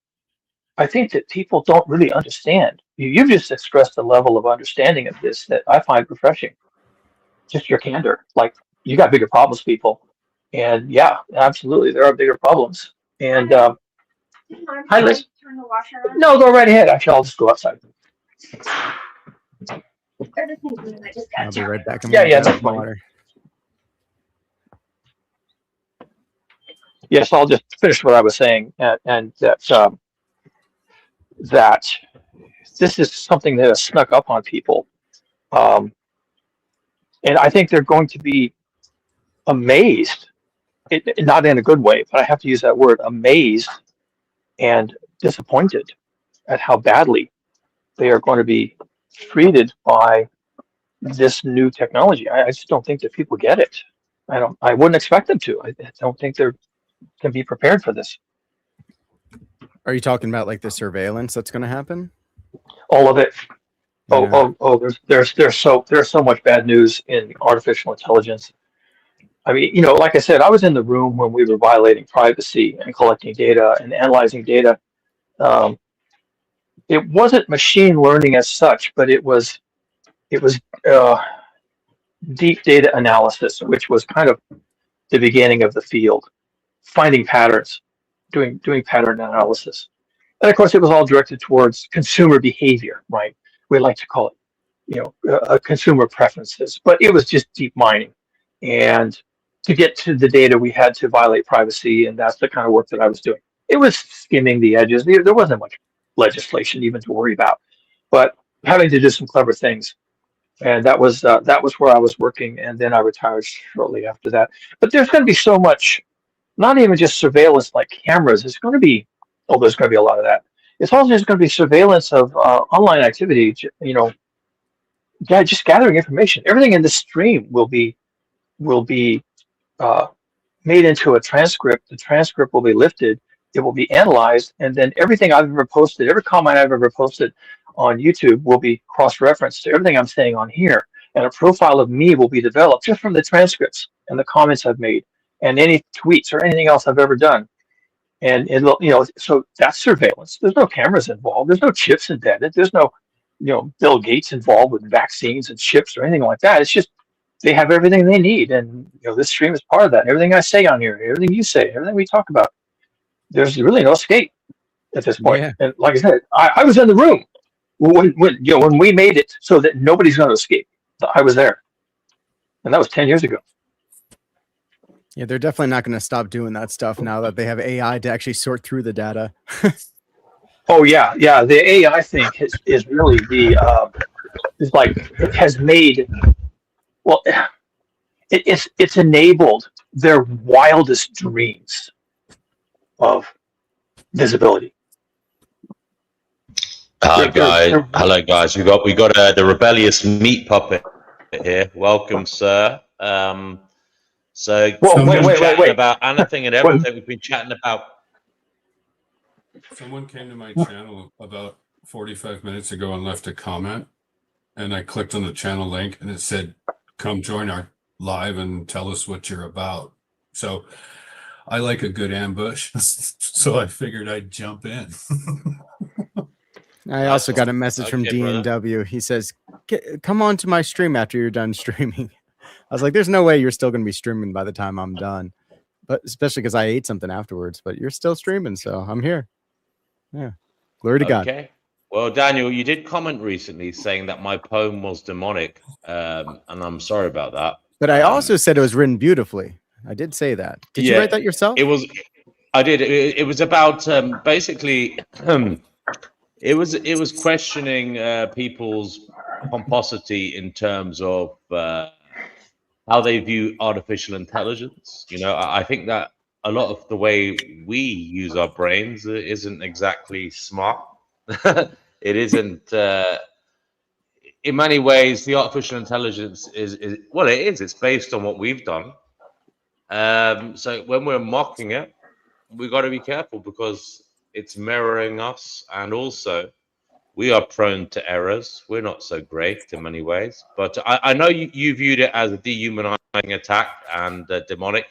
don't really understand. You've just expressed a level of understanding of this that I find refreshing. Just your candor. Like, you got bigger problems, people. And yeah, absolutely, there are bigger problems. And hi, Liz. Turn the washer on. No, go right ahead. Actually, I'll just go outside. I'll be right back. I'm Yeah, gonna yeah, grab that's some fine. water. Yes, I'll just finish what I was saying, and that this is something that has snuck up on people, um, and I think they're going to be amazed, not in a good way, but I have to use that word, amazed and disappointed at how badly they are going to be treated by this new technology. I just don't think that people get it. I wouldn't expect them to. I don't think they're can be prepared for this. Are you talking about like the surveillance that's going to happen? All of it. Yeah. There's so much bad news in artificial intelligence. I mean, like I said, I was in the room when we were violating privacy and collecting data and analyzing data. Um, it wasn't machine learning as such, but it was uh, deep data analysis, which was kind of the beginning of the field, finding patterns, doing pattern analysis. And of course, it was all directed towards consumer behavior, right? We like to call it, consumer preferences, but it was just deep mining. And to get to the data, we had to violate privacy, and that's the kind of work that I was doing. It was skimming the edges. There wasn't much legislation even to worry about, but having to do some clever things. And that was where I was working, and then I retired shortly after that. But there's going to be so much, not even just surveillance like cameras. There's going to be, there's going to be a lot of that. It's also just going to be surveillance of online activity. just gathering information. Everything in the stream will be uh, made into a transcript. The transcript will be lifted. It will be analyzed, and then everything I've ever posted, every comment I've ever posted on YouTube will be cross-referenced to everything I'm saying on here, and a profile of me will be developed just from the transcripts and the comments I've made, and any tweets or anything else I've ever done. And it'll, so that's surveillance. There's no cameras involved. There's no chips embedded. There's no, Bill Gates involved with vaccines and chips or anything like that. It's just they have everything they need, and this stream is part of that. Everything I say on here, everything you say, everything we talk about, there's really no escape at this point. Yeah. And like I said, I was in the room when we made it so that nobody's going to escape. I was there, and that was 10 years ago. Yeah, they're definitely not going to stop doing that stuff now that they have AI to actually sort through the data. Oh yeah. The AI thing is really is like it has made. Well, it's enabled their wildest dreams of visibility. Hello guys. We got the rebellious meat puppet here. Welcome, sir. So wait. About anything and everything we've been chatting about. Someone came to my channel about 45 minutes ago and left a comment, and I clicked on the channel link, and it said, "Come join our live and tell us what you're about." So I like a good ambush, so I figured I'd jump in. I also got a message from D&W. He says, "Come on to my stream after you're done streaming." I was like, there's no way you're still going to be streaming by the time I'm done. But especially because I ate something afterwards. But you're still streaming, so I'm here. Yeah. Glory to God. Okay. Well, Daniel, you did comment recently saying that my poem was demonic. And I'm sorry about that. But I also said it was written beautifully. I did say that. Did you write that yourself? I did. It was about basically... It was questioning people's pomposity in terms of how they view artificial intelligence. I think that a lot of the way we use our brains isn't exactly smart. It isn't. In many ways, the artificial intelligence is well, it is. It's based on what we've done. So when we're mocking it, we got to be careful because it's mirroring us, and also we are prone to errors. We're not so great in many ways, but I know you viewed it as a dehumanizing attack and demonic,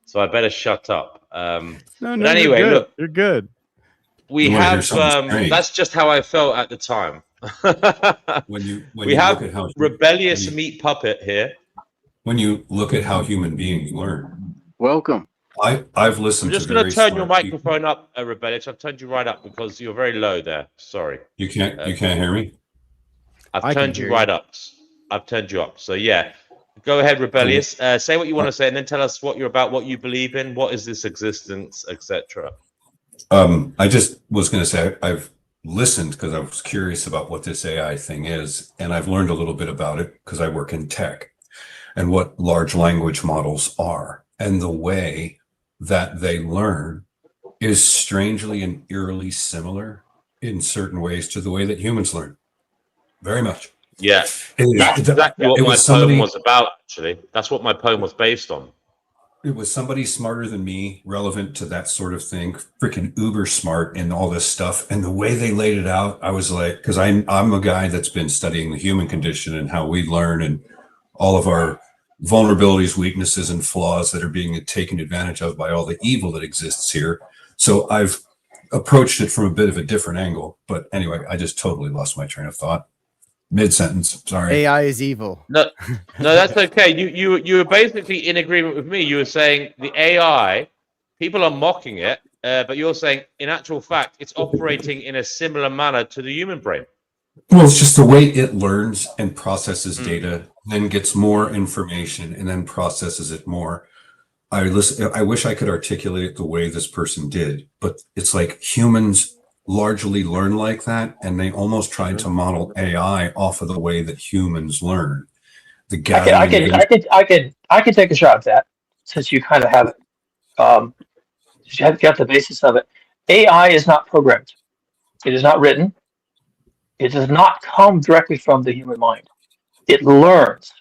so I better shut up. No, but anyway, look, you're good. We have that's just how I felt at the time. We have rebellious meat puppet here. When you look at how human beings learn. Welcome. I've listened to. I'm just going to turn your microphone up, Rebellious. I've turned you right up because you're very low there. Sorry. You can't hear me? I've turned you right up. I've turned you up. So yeah, go ahead, Rebellious. Say what you want to say, and then tell us what you're about, what you believe in, what is this existence, etc. I just was going to say I've listened because I was curious about what this AI thing is, and I've learned a little bit about it because I work in tech and what large language models are, and the way that they learn is strangely and eerily similar in certain ways to the way that humans learn. Very much. Yeah, that's exactly what my poem was about, actually. That's what my poem was based on. It was somebody smarter than me, relevant to that sort of thing, freaking uber smart and all this stuff. And the way they laid it out, I was like, because I'm a guy that's been studying the human condition and how we learn and all of our vulnerabilities, weaknesses, and flaws that are being taken advantage of by all the evil that exists here. So I've approached it from a bit of a different angle. But anyway, I just totally lost my train of thought. Mid-sentence, sorry. AI is evil. No, that's okay. You were basically in agreement with me. You were saying the AI, people are mocking it, but you're saying in actual fact, it's operating in a similar manner to the human brain. Well, it's just the way it learns and processes data, then gets more information and then processes it more. I wish I could articulate it the way this person did, but it's like humans largely learn like that, and they almost tried to model AI off of the way that humans learn. I can take a shot at that since you kind of have it. You have got the basis of it. AI is not programmed. It is not written. It does not come directly from the human mind. It learns.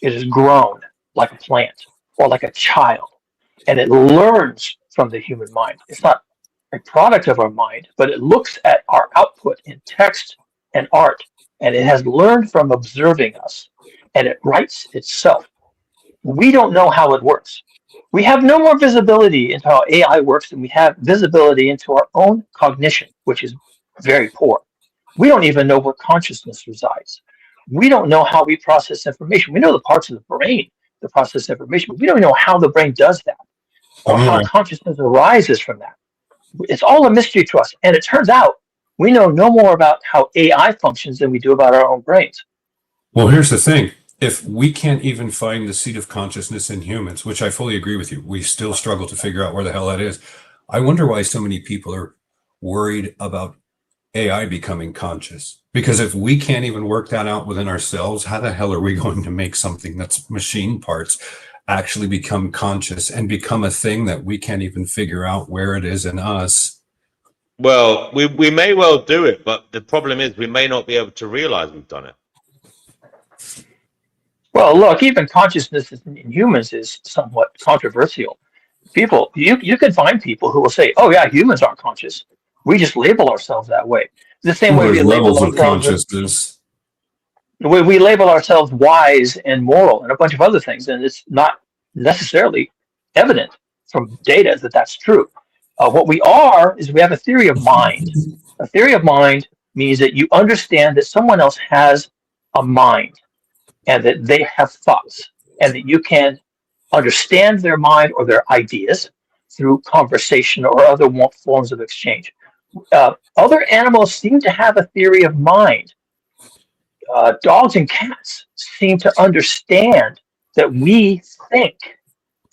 It is grown like a plant or like a child, and it learns from the human mind. It's not a product of our mind, but it looks at our output in text and art, and it has learned from observing us, and it writes itself. We don't know how it works. We have no more visibility into how AI works than we have visibility into our own cognition, which is very poor. We don't even know where consciousness resides. We don't know how we process information. We know the parts of the brain that process information, but we don't know how the brain does that or how consciousness arises from that. It's all a mystery to us. And it turns out we know no more about how AI functions than we do about our own brains. Well, here's the thing. If we can't even find the seat of consciousness in humans, which I fully agree with you, we still struggle to figure out where the hell that is. I wonder why so many people are worried about AI becoming conscious. Because if we can't even work that out within ourselves, how the hell are we going to make something that's machine parts actually become conscious and become a thing that we can't even figure out where it is in us? Well, we may well do it, but the problem is we may not be able to realize we've done it. Well, look, even consciousness in humans is somewhat controversial. People, you can find people who will say, "Oh yeah, humans aren't conscious. We just label ourselves that way." The same way we label levels of ourselves. consciousness. The way we label ourselves wise and moral and a bunch of other things, and it's not necessarily evident from data that that's true. What we are is we have a theory of mind. A theory of mind means that you understand that someone else has a mind and that they have thoughts and that you can understand their mind or their ideas through conversation or other forms of exchange. Other animals seem to have a theory of mind. Dogs and cats seem to understand that we think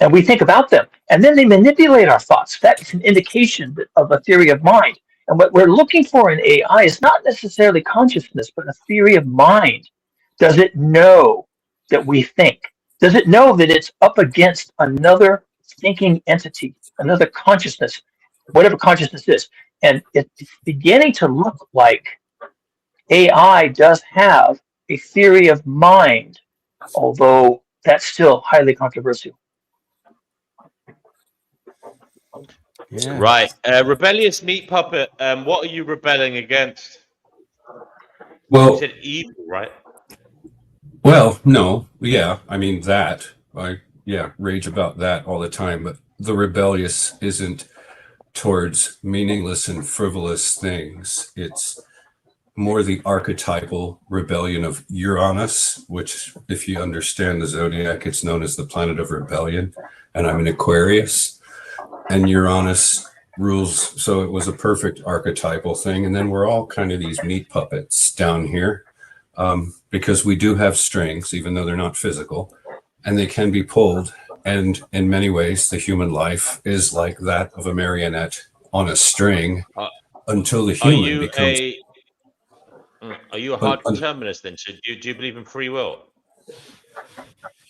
and we think about them, and then they manipulate our thoughts. That's an indication of a theory of mind. And what we're looking for in AI is not necessarily consciousness, but a theory of mind. Does it know that we think? Does it know that it's up against another thinking entity, another consciousness, whatever consciousness is? And it's beginning to look like AI does have a theory of mind, although that's still highly controversial. Yeah. Right. Rebellious meat puppet. What are you rebelling against? Well, you said evil, right? Well, no, yeah, I mean that. I rage about that all the time, but the rebellious isn't towards meaningless and frivolous things. It's more the archetypal rebellion of Uranus, which, if you understand the zodiac, it's known as the planet of rebellion. And I'm an Aquarius, and Uranus rules. So it was a perfect archetypal thing. And then we're all kind of these meat puppets down here, because we do have strings, even though they're not physical, and they can be pulled. And in many ways, the human life is like that of a marionette on a string until the human becomes. Are you a hard determinist then? So do you believe in free will?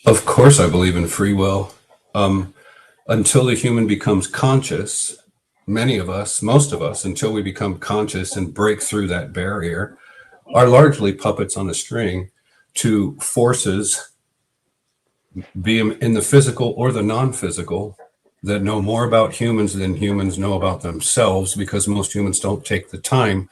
Of course, I believe in free will. Until the human becomes conscious, many of us, most of us, until we become conscious and break through that barrier, are largely puppets on a string to forces, be them in the physical or the non-physical, that know more about humans than humans know about themselves, because most humans don't take the time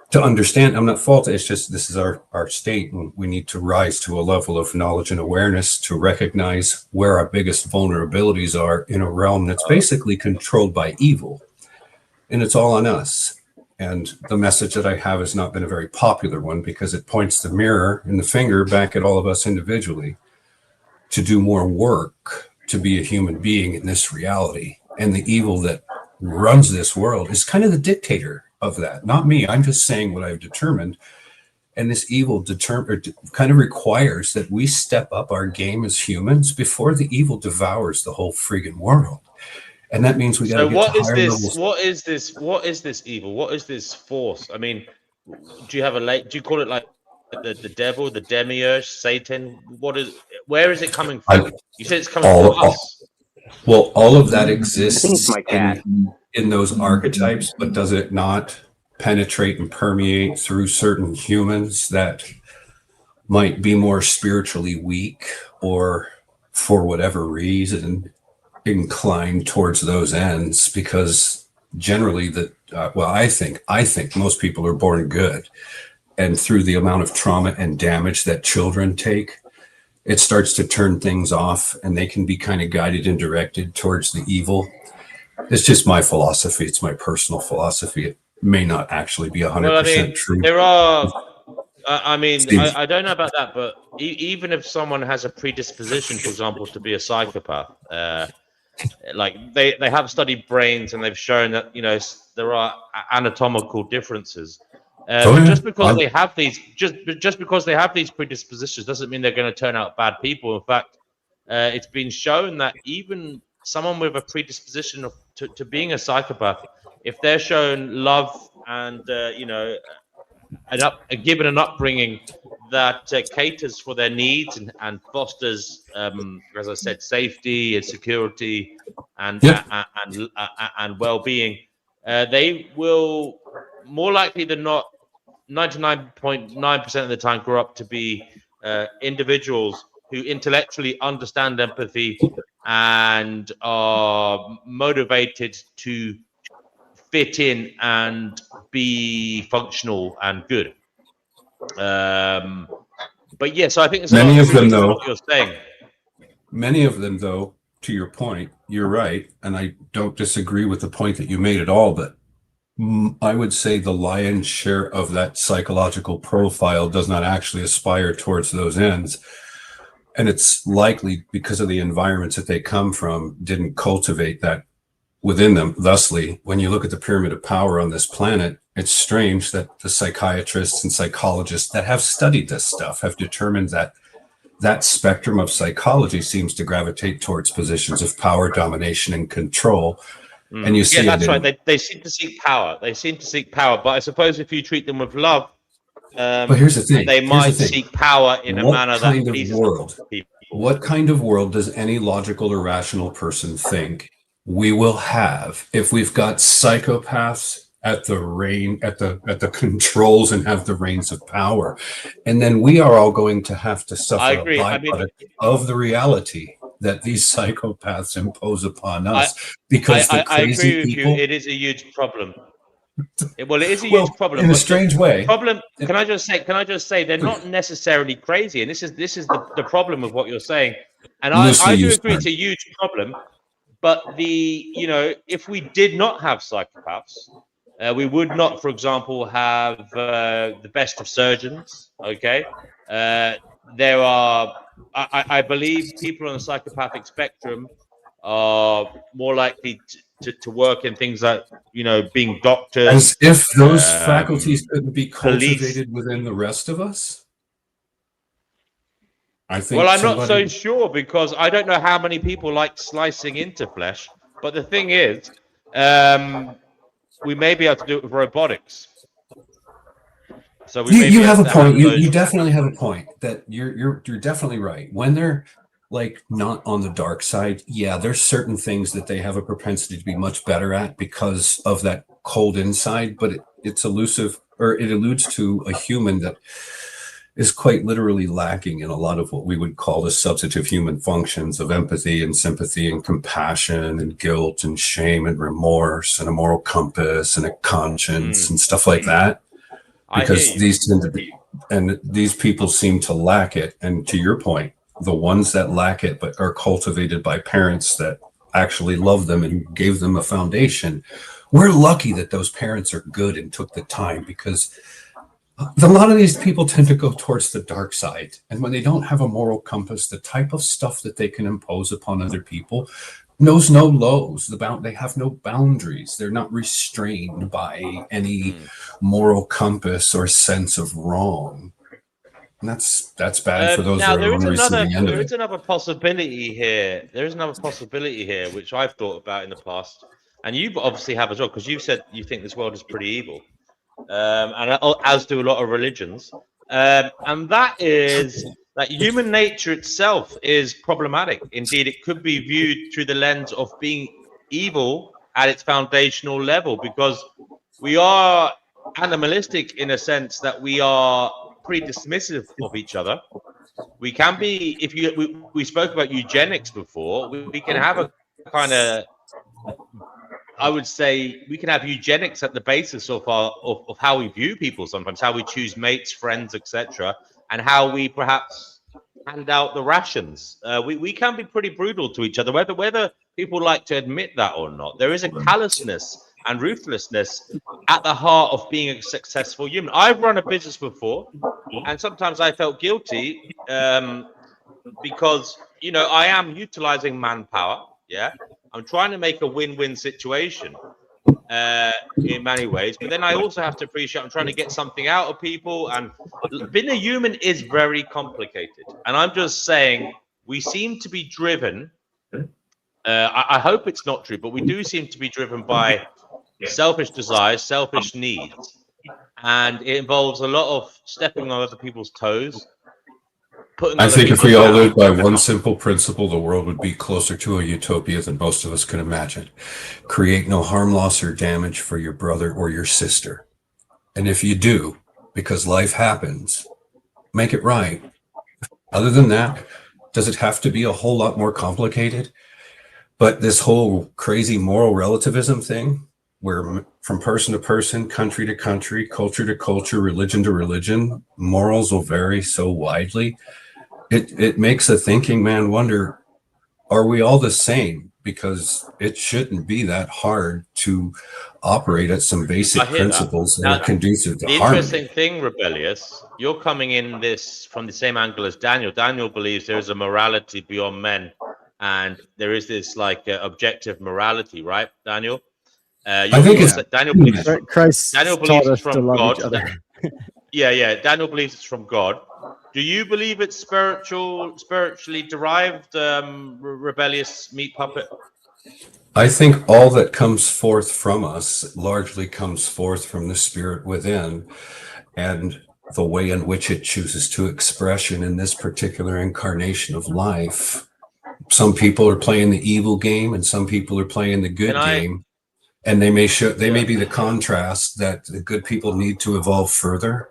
to understand. I'm not faulting, it's just this is our state, and we need to rise to a level of knowledge and awareness to recognize where our biggest vulnerabilities are in a realm that's basically controlled by evil, and it's all on us. And the message that I have has not been a very popular one, because it points the mirror and the finger back at all of us individually to do more work to be a human being in this reality. And the evil that runs this world is kind of the dictator of that, not me. I'm just saying what I've determined. And this evil kind of requires that we step up our game as humans before the evil devours the whole friggin' world. And that means we got to get to higher levels. What is this evil? What is this force? I mean, do you have do you call it like the devil, the demiurge, Satan? Where is it coming from? You said it's coming from us. Well, all of that exists in those archetypes, but does it not penetrate and permeate through certain humans that might be more spiritually weak or for whatever reason inclined towards those ends, because generally I think most people are born good, and through the amount of trauma and damage that children take, it starts to turn things off and they can be kind of guided and directed towards the evil. It's just my philosophy. It's my personal philosophy. It may not actually be 100% Well, I mean, true. there are. Steve. I don't know about that, but even if someone has a predisposition, for example, to be a psychopath, like they have studied brains and they've shown that there are anatomical differences. But just because they have these, just because they have these predispositions, doesn't mean they're going to turn out bad people. In fact, it's been shown that even someone with a predisposition to being a psychopath, if they're shown love and given an upbringing that caters for their needs and fosters, as I said, safety and security and well-being, they will more likely than not, 99.9% of the time, grow up to be individuals who intellectually understand empathy and are motivated to fit in and be functional and good. But yeah, so I think there's a lot of truth to what you're saying. Many of them, though, to your point, you're right, and I don't disagree with the point that you made at all, but I would say the lion's share of that psychological profile does not actually aspire towards those ends. And it's likely because of the environments that they come from didn't cultivate that within them. Thusly, when you look at the pyramid of power on this planet, it's strange that the psychiatrists and psychologists that have studied this stuff have determined that that spectrum of psychology seems to gravitate towards positions of power, domination, and control. And you see that's right. They seem to seek power. They seem to seek power. But I suppose if you treat them with love, but here's the thing. They might seek power in a manner that pleases people. What kind of world does any logical or rational person think we will have if we've got psychopaths at the controls and have the reins of power, and then we are all going to have to suffer a byproduct of the reality that these psychopaths impose upon us because the crazy I agree with people. you. It is a huge problem. It is a huge problem in a strange way. Problem. Can I just say they're not necessarily crazy, and this is the problem with what you're saying. And I do agree it's a huge problem. But if we did not have psychopaths, we would not, for example, have the best of surgeons. Okay, there are. I believe people on the psychopathic spectrum are more likely to work in things like being doctors. As if those faculties couldn't be cultivated within the rest of us. I think. Well, I'm not so sure because I don't know how many people like slicing into flesh. But the thing is, we may be able to do it with robotics. So you have a point. You definitely have a point. That you're definitely right. When they're like not on the dark side, yeah, there's certain things that they have a propensity to be much better at because of that cold inside. But it's elusive, or it alludes to a human that is quite literally lacking in a lot of what we would call the substantive human functions of empathy and sympathy and compassion and guilt and shame and remorse and a moral compass and a conscience and stuff like that. Because these tend to be, and these people seem to lack it. And to your point, the ones that lack it but are cultivated by parents that actually love them and gave them a foundation, we're lucky that those parents are good and took the time, because a lot of these people tend to go towards the dark side. And when they don't have a moral compass, the type of stuff that they can impose upon other people knows no lows. They have no boundaries. They're not restrained by any moral compass or sense of wrong. And that's bad for those that are on the receiving end of it. There is another possibility here. There is another possibility here, which I've thought about in the past. And you obviously have as well, because you've said you think this world is pretty evil. And as do a lot of religions, and that is that human nature itself is problematic. Indeed, it could be viewed through the lens of being evil at its foundational level, because we are animalistic in a sense that we are pretty dismissive of each other. We can be, if we spoke about eugenics before, we can have a kind of, I would say we can have eugenics at the basis of of how we view people sometimes, how we choose mates, friends, etc., and how we perhaps hand out the rations. We can be pretty brutal to each other, whether people like to admit that or not. There is a callousness and ruthlessness at the heart of being a successful human. I've run a business before, and sometimes I felt guilty because, you know, I am utilizing manpower. Yeah, I'm trying to make a win-win situation in many ways, but then I also have to appreciate I'm trying to get something out of people, and being a human is very complicated. And I'm just saying we seem to be driven. I hope it's not true, but we do seem to be driven by selfish desires, selfish needs, and it involves a lot of stepping on other people's toes. I think if we all lived by one simple principle, the world would be closer to a utopia than most of us can imagine. Create no harm, loss, or damage for your brother or your sister. And if you do, because life happens, make it right. Other than that, does it have to be a whole lot more complicated? But this whole crazy moral relativism thing, where from person to person, country to country, culture to culture, religion to religion, morals will vary so widely. It makes a thinking man wonder, are we all the same? Because it shouldn't be that hard to operate at some basic principles that are conducive to the harmony. interesting thing, Rebellious, you're coming in this from the same angle as Daniel. Daniel believes there is a morality beyond men, and there is this like objective morality, right, Daniel? I think Daniel believes Christ Daniel taught believes us it's to from love God. each other. Yeah. Daniel believes it's from God. Do you believe it's spiritually derived, rebellious meat puppet? I think all that comes forth from us largely comes forth from the spirit within, and the way in which it chooses to expression in this particular incarnation of life. Some people are playing the evil game and some people are playing the good game, and they may be the contrast that the good people need to evolve further.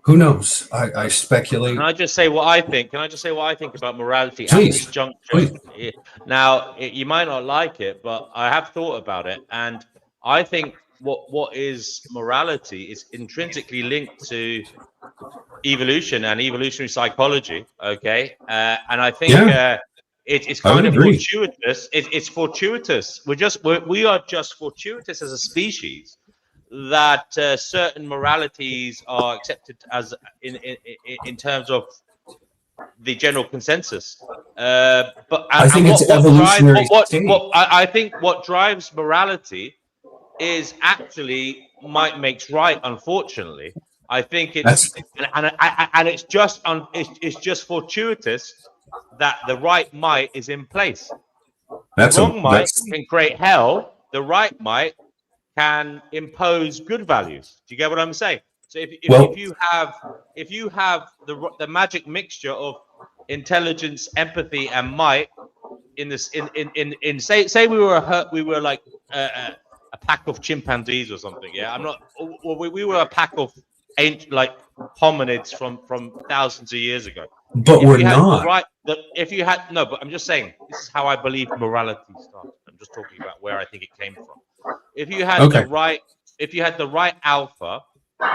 Who knows? I speculate. Can I just say what I think? Can I just say what I think about morality at Please, this juncture? Now, you might not like it, but I have thought about it, and I think what is morality is intrinsically linked to evolution and evolutionary psychology. Okay, and I think it's kind of fortuitous. It's fortuitous. We are just fortuitous as a species that certain moralities are accepted as in terms of the general consensus. But I think it's evolutionary. I think what drives morality is actually might makes right. Unfortunately, I think it's and it's just fortuitous that the right might is in place. The wrong might can create hell. The right might can impose good values. Do you get what I'm saying? So if you have the magic mixture of intelligence, empathy, and might in this in say we were like a pack of chimpanzees or something. Yeah, I'm not. We were a pack of like hominids from thousands of years ago. But we're not. If you had no, but I'm just saying this is how I believe morality started. I'm just talking about where I think it came from. If you had the right alpha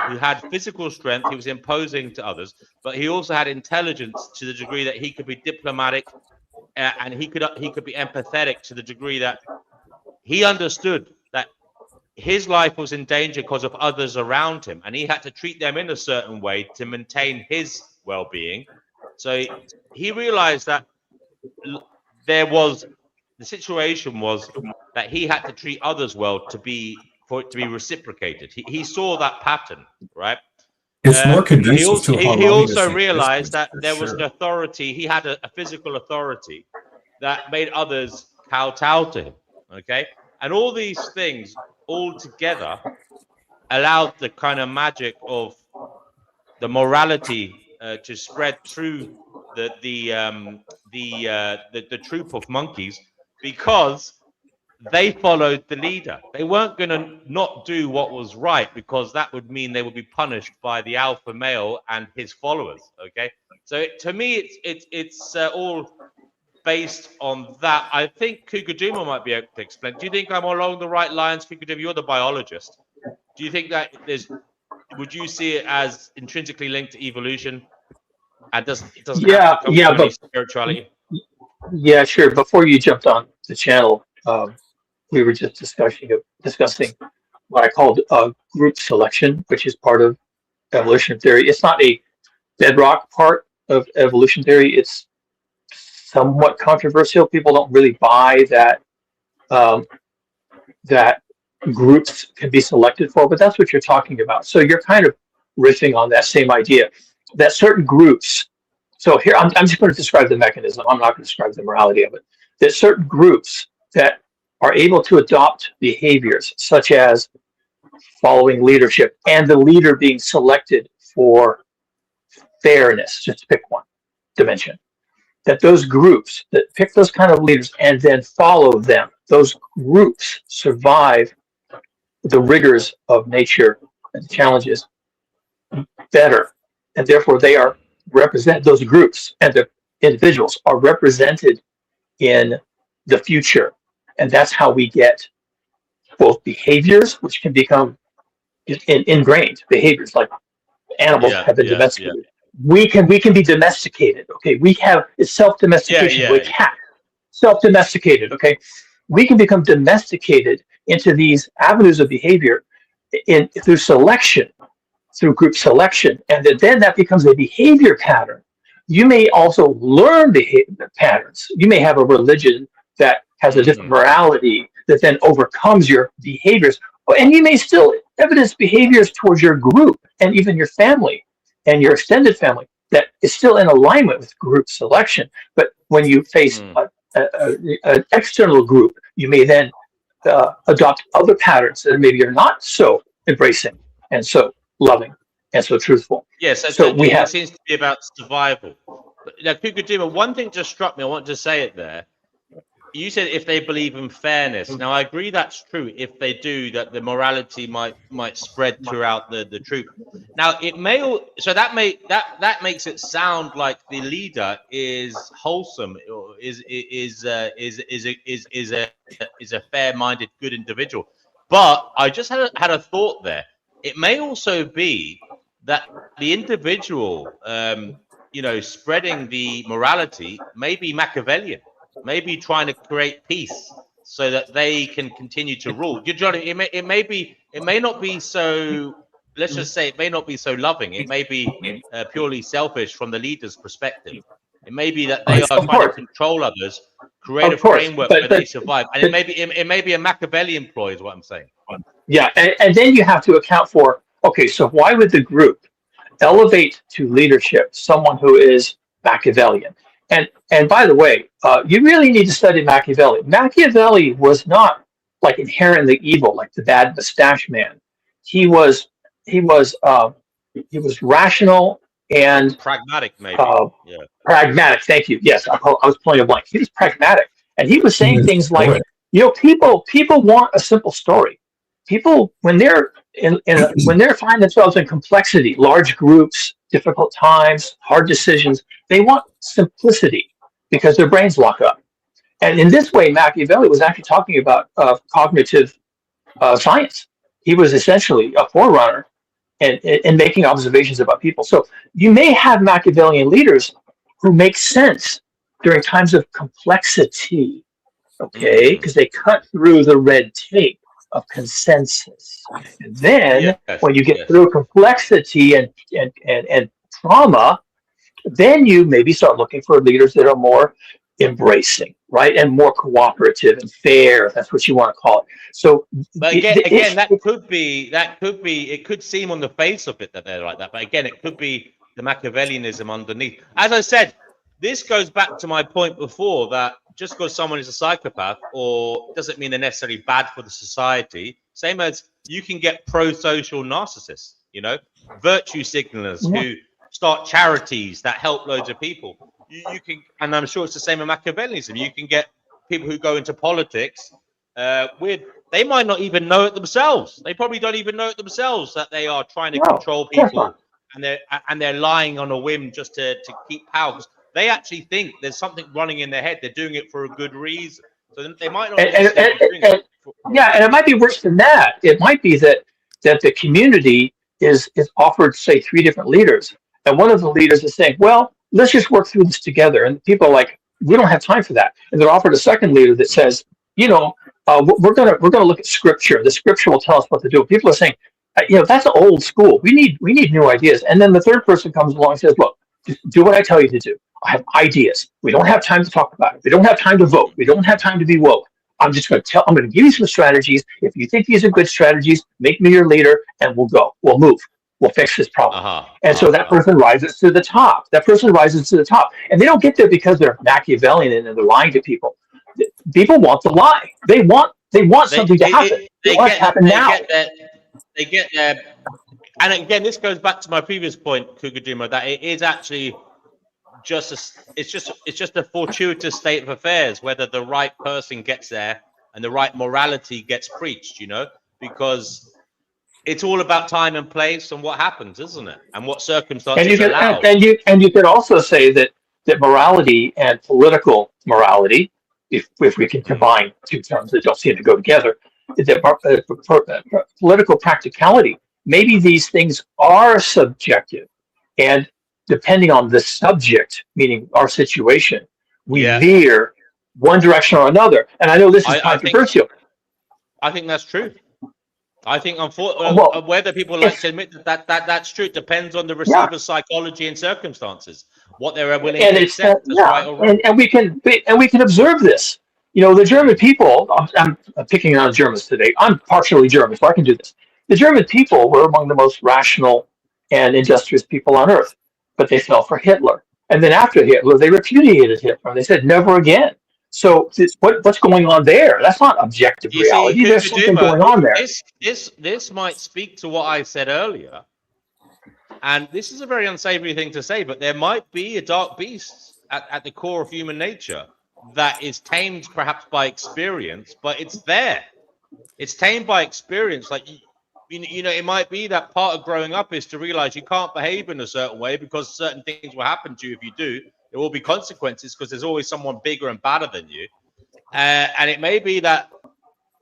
who had physical strength, he was imposing to others, but he also had intelligence to the degree that he could be diplomatic and he could be empathetic to the degree that he understood that his life was in danger because of others around him, and he had to treat them in a certain way to maintain his well-being. So he realized that the situation was that he had to treat others well for it to be reciprocated. He saw that pattern, right? It's more conducive to harmonious. He also realized that there was an authority. He had a physical authority that made others kowtow to him. Okay, and all these things all together allowed the kind of magic of the morality to spread through the troop of monkeys, because they followed the leader. They weren't going to not do what was right, because that would mean they would be punished by the alpha male and his followers. Okay, so to me, it's all based on that. I think Kukuduma might be able to explain. Do you think I'm along the right lines, Kukuduma? You're the biologist. Do you think that would you see it as intrinsically linked to evolution, and it doesn't have to come from any spirituality? Yeah, sure. Before you jumped on the channel, we were just discussing what I called group selection, which is part of evolution theory. It's not a bedrock part of evolution theory. It's somewhat controversial. People don't really buy that that groups can be selected for, but that's what you're talking about. So you're kind of riffing on that same idea that certain groups. So here, I'm just going to describe the mechanism. I'm not going to describe the morality of it. There's certain groups that are able to adopt behaviors such as following leadership and the leader being selected for fairness, just to pick one dimension. That those groups that pick those kind of leaders and then follow them, those groups survive the rigors of nature and the challenges better. And therefore they are those groups and the individuals are represented in the future. And that's how we get both behaviors, which can become ingrained behaviors, like animals have been domesticated. We can be domesticated. Okay, it's self-domestication. We're cat self-domesticated. Okay, we can become domesticated into these avenues of behavior through selection, through group selection, and then that becomes a behavior pattern. You may also learn behavior patterns. You may have a religion that has a different morality that then overcomes your behaviors, and you may still evidence behaviors towards your group and even your family and your extended family that is still in alignment with group selection. But when you face an external group, you may then adopt other patterns that maybe are not so embracing and so loving and so truthful. Yes, it seems to be about survival. Now, Kukuduma, one thing just struck me. I want to say it there. You said if they believe in fairness. Now, I agree that's true. If they do, that the morality might spread throughout the troop. Now, it may that makes it sound like the leader is wholesome, or is a fair-minded, good individual. But I just had a thought there. It may also be that the individual, spreading the morality may be Machiavellian. Maybe trying to create peace so that they can continue to rule. It may not be so. Let's just say it may not be so loving. It may be purely selfish from the leader's perspective. It may be that they are trying to control others, create a framework where they survive, and it may be a Machiavellian ploy, is what I'm saying. Yeah, and then you have to account for, okay, so why would the group elevate to leadership someone who is Machiavellian? And by the way, you really need to study Machiavelli. Machiavelli was not like inherently evil, like the bad mustache man. He was rational and pragmatic, maybe. Pragmatic. Thank you. Yes, I was pulling a blank. He was pragmatic, and he was saying things like, people want a simple story. People, when they're when they're finding themselves in complexity, large groups, difficult times, hard decisions, they want simplicity because their brains lock up. And in this way, Machiavelli was actually talking about cognitive science. He was essentially a forerunner in making observations about people. So you may have Machiavellian leaders who make sense during times of complexity, okay, because they cut through the red tape of consensus. And then when you get through complexity and trauma, then you maybe start looking for leaders that are more embracing, right, and more cooperative and fair, if that's what you want to call it. So, but again, that could be. It could seem on the face of it that they're like that, but again, it could be the Machiavellianism underneath. As I said, this goes back to my point before that just because someone is a psychopath or doesn't mean they're necessarily bad for the society. Same as you can get pro-social narcissists, virtue signalers who start charities that help loads of people. You can, and I'm sure it's the same in Machiavellianism. You can get people who go into politics they might not even know it themselves. They probably don't even know it themselves that they are trying to No, control of course people, not. and they're lying on a whim just to keep power. 'Cause they actually think there's something running in their head. They're doing it for a good reason. So they might not And, necessarily be doing it. yeah, and it might be worse than that. It might be that the community is offered, say, 3 different leaders, and one of the leaders is saying, "Well, let's just work through this together." And people are like, "We don't have time for that." And they're offered a second leader that says, "You know, we're gonna look at scripture. The scripture will tell us what to do." People are saying, that's old school. We need new ideas." And then the third person comes along and says, "Look, just do what I tell you to do. I have ideas. We don't have time to talk about it. We don't have time to vote. We don't have time to be woke. I'm going to give you some strategies. If you think these are good strategies, make me your leader, and we'll go. We'll move. We'll fix this problem." So that person rises to the top. That person rises to the top, and they don't get there because they're Machiavellian and they're lying to people. People want the lie. They want something to happen. They want it to happen now. They get there. And again, this goes back to my previous point, Kugaduma, that it is actually it's just a fortuitous state of affairs whether the right person gets there and the right morality gets preached, because it's all about time and place and what happens, isn't it? And what circumstances allow. And you could also say that morality and political morality, if we can combine two terms that don't seem to go together, that political practicality, maybe these things are subjective, and depending on the subject, meaning our situation, we veer one direction or another. And I know this is controversial. I think that's true. I think, unfortunately, whether people like to admit that's true, it depends on the receiver's psychology and circumstances, what they're willing to accept as right or wrong. And we can observe this. The German people. I'm picking on Germans today. I'm partially German, so I can do this. The German people were among the most rational and industrious people on earth, but they fell for Hitler. And then after Hitler, they repudiated Hitler. They said never again. So what's going on there? That's not objective reality. There's something going on there. This might speak to what I said earlier. And this is a very unsavory thing to say, but there might be a dark beast at the core of human nature that is tamed perhaps by experience, but it's there. It's tamed by experience. Like, it might be that part of growing up is to realize you can't behave in a certain way because certain things will happen to you. If you do, there will be consequences because there's always someone bigger and badder than you. And it may be that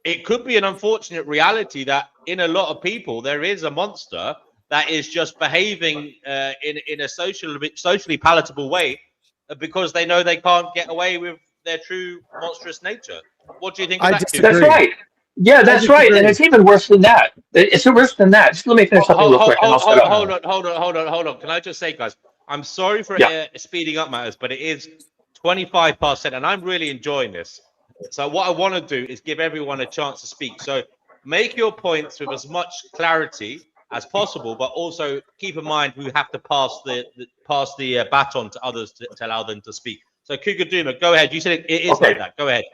it could be an unfortunate reality that in a lot of people, there is a monster that is just behaving in a socially palatable way because they know they can't get away with their true monstrous nature. What do you think of that? That's right. Yeah, that's right. And it's even worse than that. It's worse than that. Just let me finish something real quick. Hold on. Can I just say, guys, I'm sorry for speeding up matters, but it is 25 past 10, and I'm really enjoying this. So what I want to do is give everyone a chance to speak. So make your points with as much clarity as possible, but also keep in mind we have to pass the baton to others to allow them to speak. So Kugaduma, go ahead. You said it is like that. Go ahead.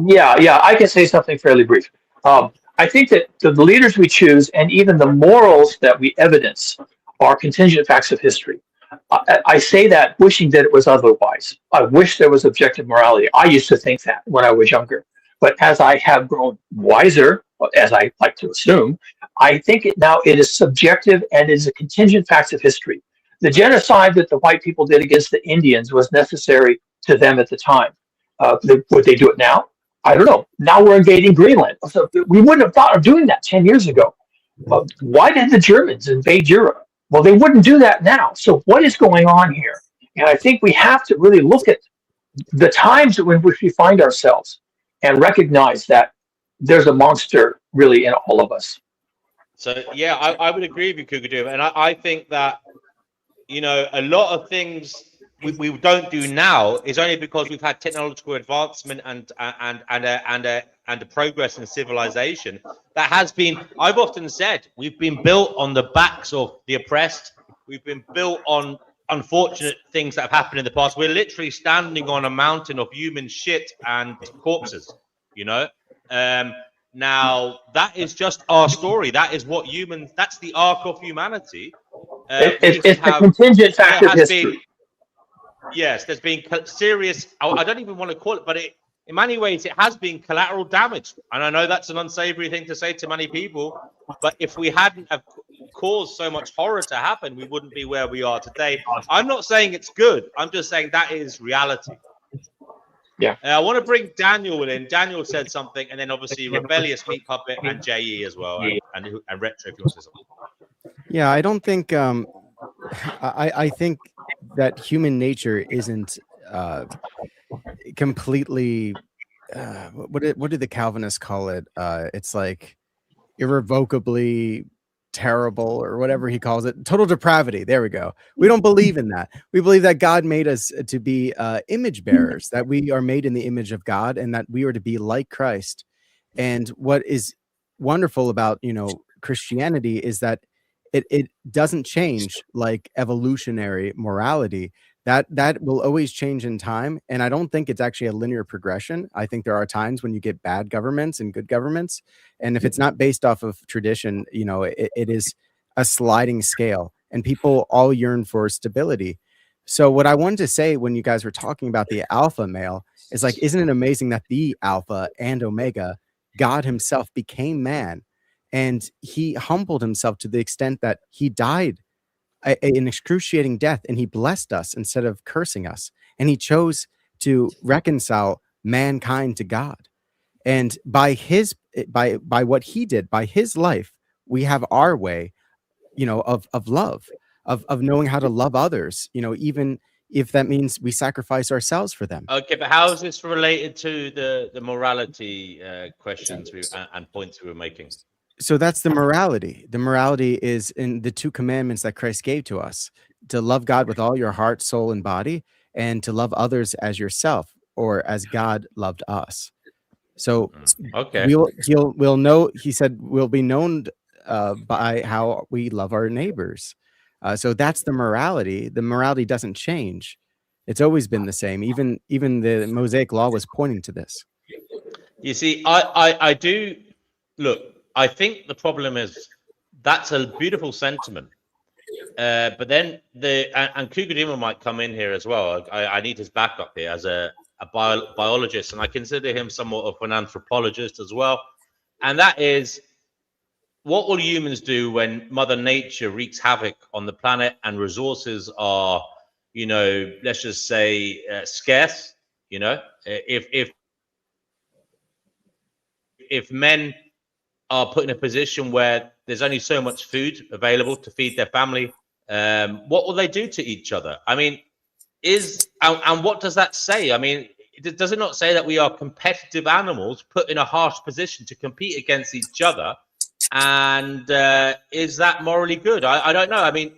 Yeah, I can say something fairly brief. I think that the leaders we choose and even the morals that we evidence are contingent facts of history. I say that wishing that it was otherwise. I wish there was objective morality. I used to think that when I was younger. But as I have grown wiser, as I like to assume, I think now it is subjective and is a contingent facts of history. The genocide that the white people did against the Indians was necessary to them at the time. Would they do it now? I don't know. Now we're invading Greenland. So we wouldn't have thought of doing that 10 years ago. Why did the Germans invade Europe? Well, they wouldn't do that now. So what is going on here? And I think we have to really look at the times in which we find ourselves and recognize that there's a monster really in all of us. So, yeah, I would agree with you, Kugaduma. And I think that, a lot of things we don't do now is only because we've had technological advancement and the progress in civilization that has been. I've often said we've been built on the backs of the oppressed. We've been built on unfortunate things that have happened in the past. We're literally standing on a mountain of human shit and corpses. Now that is just our story. That is what humans. That's the arc of humanity. It's a contingent factor of history. Yes, there's been serious. I don't even want to call it, but in many ways, it has been collateral damage. And I know that's an unsavory thing to say to many people, but if we hadn't have caused so much horror to happen, we wouldn't be where we are today. I'm not saying it's good. I'm just saying that is reality. Yeah. I want to bring Daniel in. Daniel said something, and then obviously Rebellious, Meat Puppet, and JE as well, and Retro if you want to say something. Yeah, I don't think I think that human nature isn't completely what do the Calvinists call it? It's like irrevocably terrible or whatever he calls it. Total depravity. There we go. We don't believe in that. We believe that God made us to be image bearers, that we are made in the image of God and that we are to be like Christ. And what is wonderful about, Christianity is that it doesn't change like evolutionary morality. That will always change in time, and I don't think it's actually a linear progression. I think there are times when you get bad governments and good governments, and if it's not based off of tradition, it is a sliding scale, and people all yearn for stability. So what I wanted to say when you guys were talking about the alpha male is like, isn't it amazing that the alpha and omega, God himself, became man, and he humbled himself to the extent that he died an excruciating death, and he blessed us instead of cursing us, and he chose to reconcile mankind to God. And by what he did, by his life, we have our way, of love, of knowing how to love others, even if that means we sacrifice ourselves for them. Okay, but how is this related to the morality questions and points we were making? So that's the morality. The morality is in the 2 commandments that Christ gave to us: to love God with all your heart, soul, and body, and to love others as yourself, or as God loved us. So okay, we'll know. He said we'll be known by how we love our neighbors. So that's the morality. The morality doesn't change. It's always been the same. Even the Mosaic Law was pointing to this. You see, I do look. I think the problem is that's a beautiful sentiment, but then and Kugudima might come in here as well. I need his backup here as a biologist, and I consider him somewhat of an anthropologist as well. And that is, what will humans do when Mother Nature wreaks havoc on the planet and resources are, let's just say scarce? If men are put in a position where there's only so much food available to feed their family, what will they do to each other? I mean, and what does that say? I mean, does it not say that we are competitive animals put in a harsh position to compete against each other? And is that morally good? I don't know. I mean,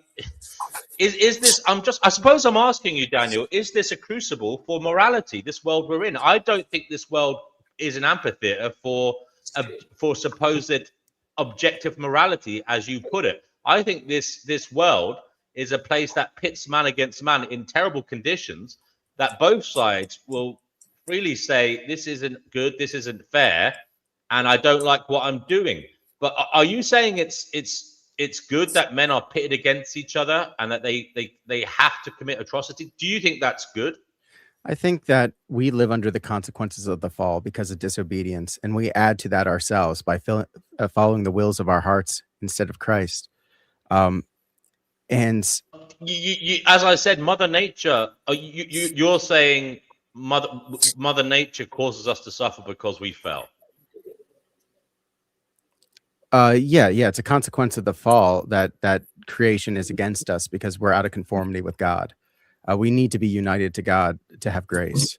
is this? I suppose I'm asking you, Daniel. Is this a crucible for morality? This world we're in. I don't think this world is an amphitheater for supposed objective morality, as you put it. I think this world is a place that pits man against man in terrible conditions, that both sides will freely say this isn't good, this isn't fair, and I don't like what I'm doing. But are you saying it's good that men are pitted against each other and that they have to commit atrocity? Do you think that's good? I think that we live under the consequences of the fall because of disobedience, and we add to that ourselves by following the wills of our hearts instead of Christ. And you, as I said, Mother Nature. You're saying Mother Nature causes us to suffer because we fell. Yeah, it's a consequence of the fall that creation is against us because we're out of conformity with God. We need to be united to God to have grace,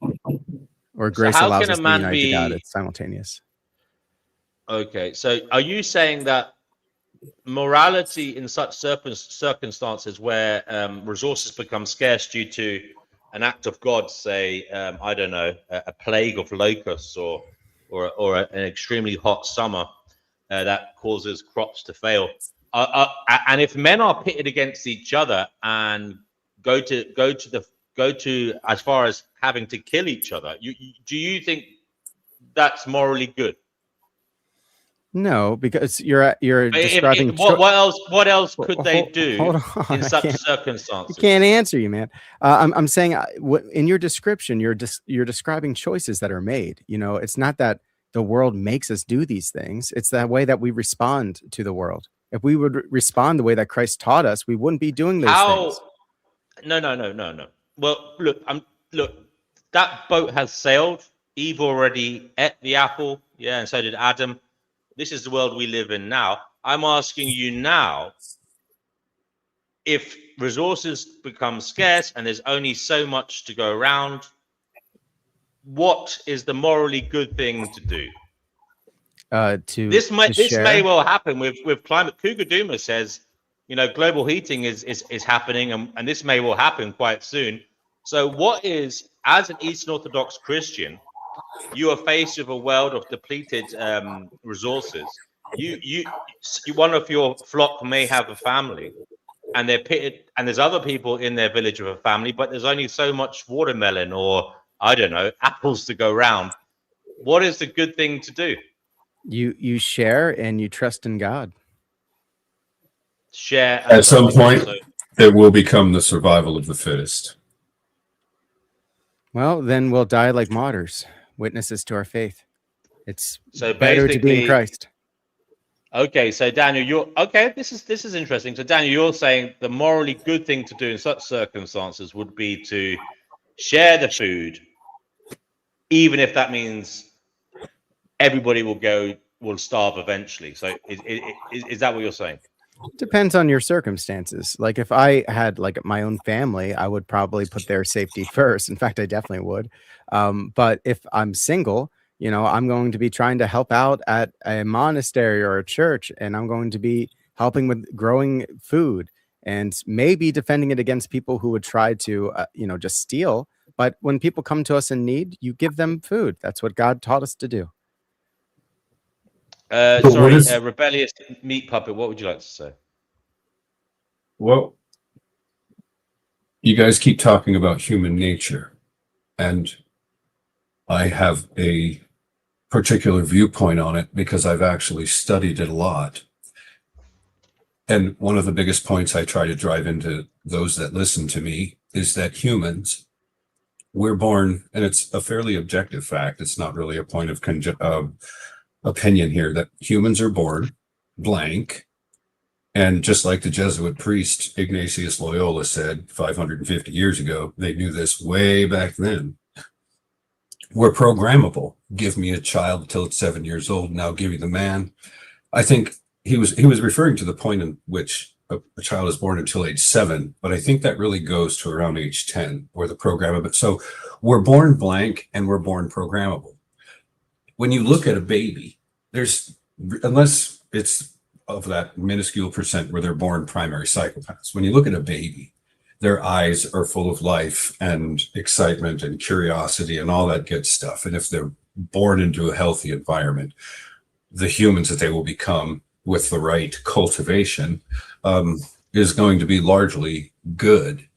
or grace allows us to be united to God. It's simultaneous. Okay, so are you saying that morality in such circumstances where resources become scarce due to an act of God, say, I don't know, a plague of locusts or an extremely hot summer that causes crops to fail, and if men are pitted against each other and go to as far as having to kill each other, do you think that's morally good? No, because you're describing What else could they do hold on, in I such can't. I circumstances? can't answer you, man. I'm saying in your description, you're describing choices that are made. You know, it's not that the world makes us do these things. It's that way that we respond to the world. If we would respond the way that Christ taught us, we wouldn't be doing those things. No. Well, look. That boat has sailed. Eve already ate the apple, yeah, and so did Adam. This is the world we live in now. I'm asking you now, if resources become scarce and there's only so much to go around, what is the morally good thing to do? This may well happen with climate. Cougar Duma says, you know, global heating is happening, and this may well happen quite soon. So what is, as an Eastern Orthodox Christian, you are faced with a world of depleted resources. You one of your flock may have a family, and they're pitted, and there's other people in their village with a family, but there's only so much watermelon or, I don't know, apples to go round. What is the good thing to do? You share and you trust in God. Share and at some point, it will become the survival of the fittest. Well, then we'll die like martyrs, witnesses to our faith. It's so better to be in Christ. Okay, so Daniel, you're okay. This is interesting. So Daniel, you're saying the morally good thing to do in such circumstances would be to share the food, even if that means everybody will starve eventually. So is that what you're saying? Depends on your circumstances. Like if I had like my own family, I would probably put their safety first. In fact, I definitely would. But if I'm single, you know, I'm going to be trying to help out at a monastery or a church, and I'm going to be helping with growing food and maybe defending it against people who would try to, you know, just steal. But when people come to us in need, you give them food. That's what God taught us to do. Rebellious meat puppet, what would you like to say? Well, you guys keep talking about human nature, and I have a particular viewpoint on it because I've actually studied it a lot. And one of the biggest points I try to drive into those that listen to me is that humans, we're born, and it's a fairly objective fact, it's not really a point of opinion here, that humans are born blank. And just like the Jesuit priest Ignatius Loyola said 550 years ago, they knew this way back then. We're programmable. Give me a child till it's 7 years old, and I'll give you the man. I think he was referring to the point in which a child is born until age 7, but I think that really goes to around age 10, where the programmable. So we're born blank and we're born programmable. When you look at a baby, there's, unless it's of that minuscule percent where they're born primary psychopaths, when you look at a baby, their eyes are full of life and excitement and curiosity and all that good stuff. And if they're born into a healthy environment, the humans that they will become with the right cultivation is going to be largely good.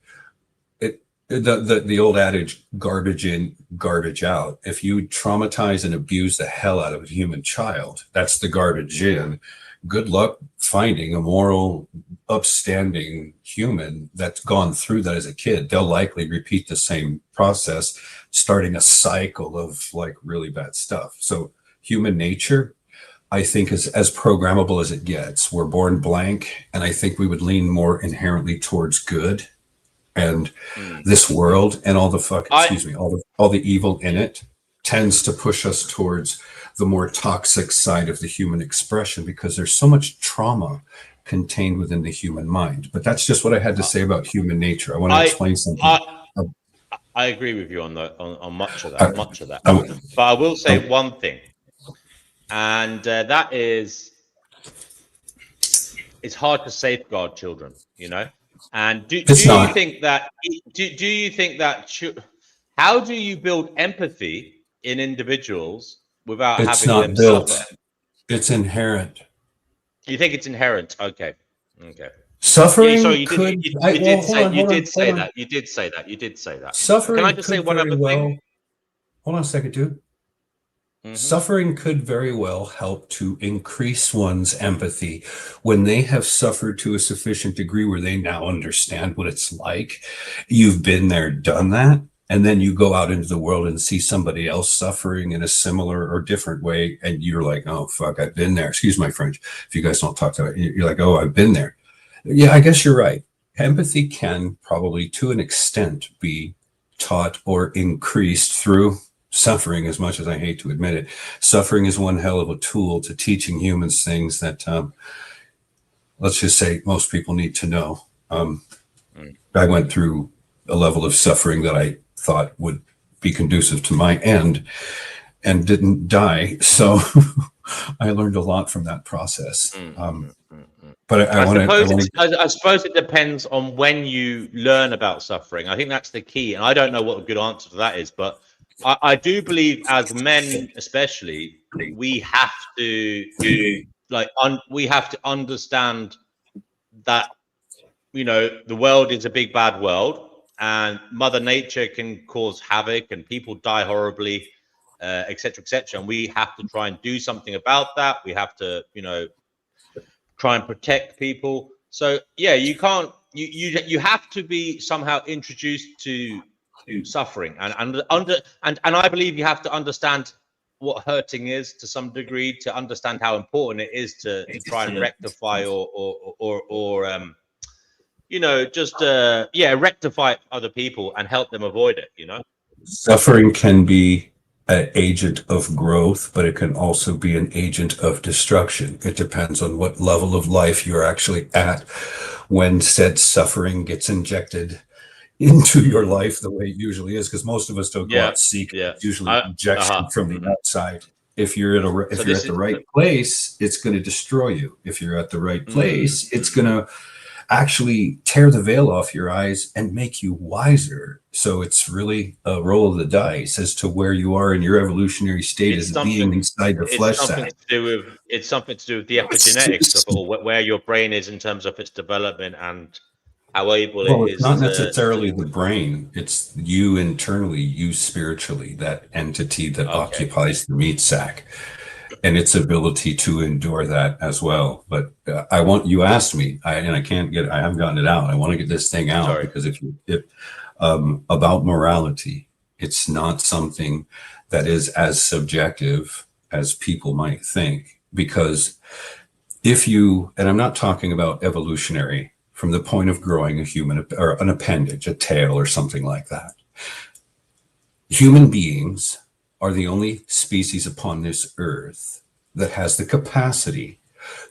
The old adage, garbage in, garbage out. If you traumatize and abuse the hell out of a human child, that's the garbage in. Good luck finding a moral, upstanding human that's gone through that as a kid. They'll likely repeat the same process, starting a cycle of like really bad stuff. So human nature, I think, is as programmable as it gets. We're born blank, and I think we would lean more inherently towards good. And this world and all the all the evil in it tends to push us towards the more toxic side of the human expression, because there's so much trauma contained within the human mind. But that's just what I had to say about human nature. I want to explain something. I agree with you on much of that. But I will say one thing, and that is, it's hard to safeguard children, you know. And do you think that how do you build empathy in individuals without having them suffer? It's inherent. You think it's inherent? Okay. Suffering. Yeah, sorry, you did say that. Suffering. Can I just say one other thing? Hold on a second, dude. Suffering could very well help to increase one's empathy when they have suffered to a sufficient degree where they now understand what it's like. You've been there, done that, and then you go out into the world and see somebody else suffering in a similar or different way, and you're like, oh, fuck, I've been there. Excuse my French. If you guys don't talk to it, you're like, oh, I've been there. Yeah, I guess you're right. Empathy can probably, to an extent, be taught or increased through suffering, as much as I hate to admit it. Suffering is one hell of a tool to teaching humans things that, let's just say, most people need to know. I went through a level of suffering that I thought would be conducive to my end and didn't die. So I learned a lot from that process. But I suppose it depends on when you learn about suffering. I think that's the key. And I don't know what a good answer to that is, but I do believe as men, especially, we have to we have to understand that, you know, the world is a big bad world and Mother Nature can cause havoc and people die horribly, etc., etc. And we have to try and do something about that. We have to, you know, try and protect people. So yeah, you can't. You have to be somehow introduced to suffering, and I believe you have to understand what hurting is to some degree to understand how important it is to try and rectify or you know, just rectify other people and help them avoid it, you know. Suffering can be an agent of growth, but it can also be an agent of destruction. It depends on what level of life you're actually at when said suffering gets injected into your life the way it usually is, because most of us don't go out seek usually injection from the outside. If you're at the right place, it's going to destroy you. If you're at the right place, it's going to actually tear the veil off your eyes and make you wiser. So it's really a roll of the dice as to where you are in your evolutionary state as being inside the flesh sack. It's something to do with the epigenetics of all, where your brain is in terms of its development and how able it is. It's not necessarily the brain. It's you internally, you spiritually, that entity that occupies the meat sack, and its ability to endure that as well. But you asked me, I haven't gotten it out. I want to get this thing out because if about morality, it's not something that is as subjective as people might think, because and I'm not talking about evolutionary from the point of growing a human or an appendage, a tail or something like that. Human beings are the only species upon this earth that has the capacity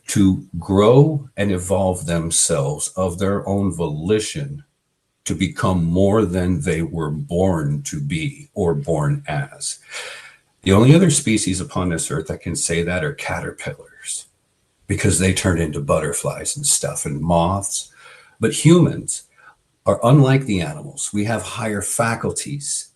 to grow and evolve themselves of their own volition to become more than they were born to be or born as. The only other species upon this earth that can say that are caterpillars, because they turn into butterflies and stuff and moths. But humans are unlike the animals. We have higher faculties.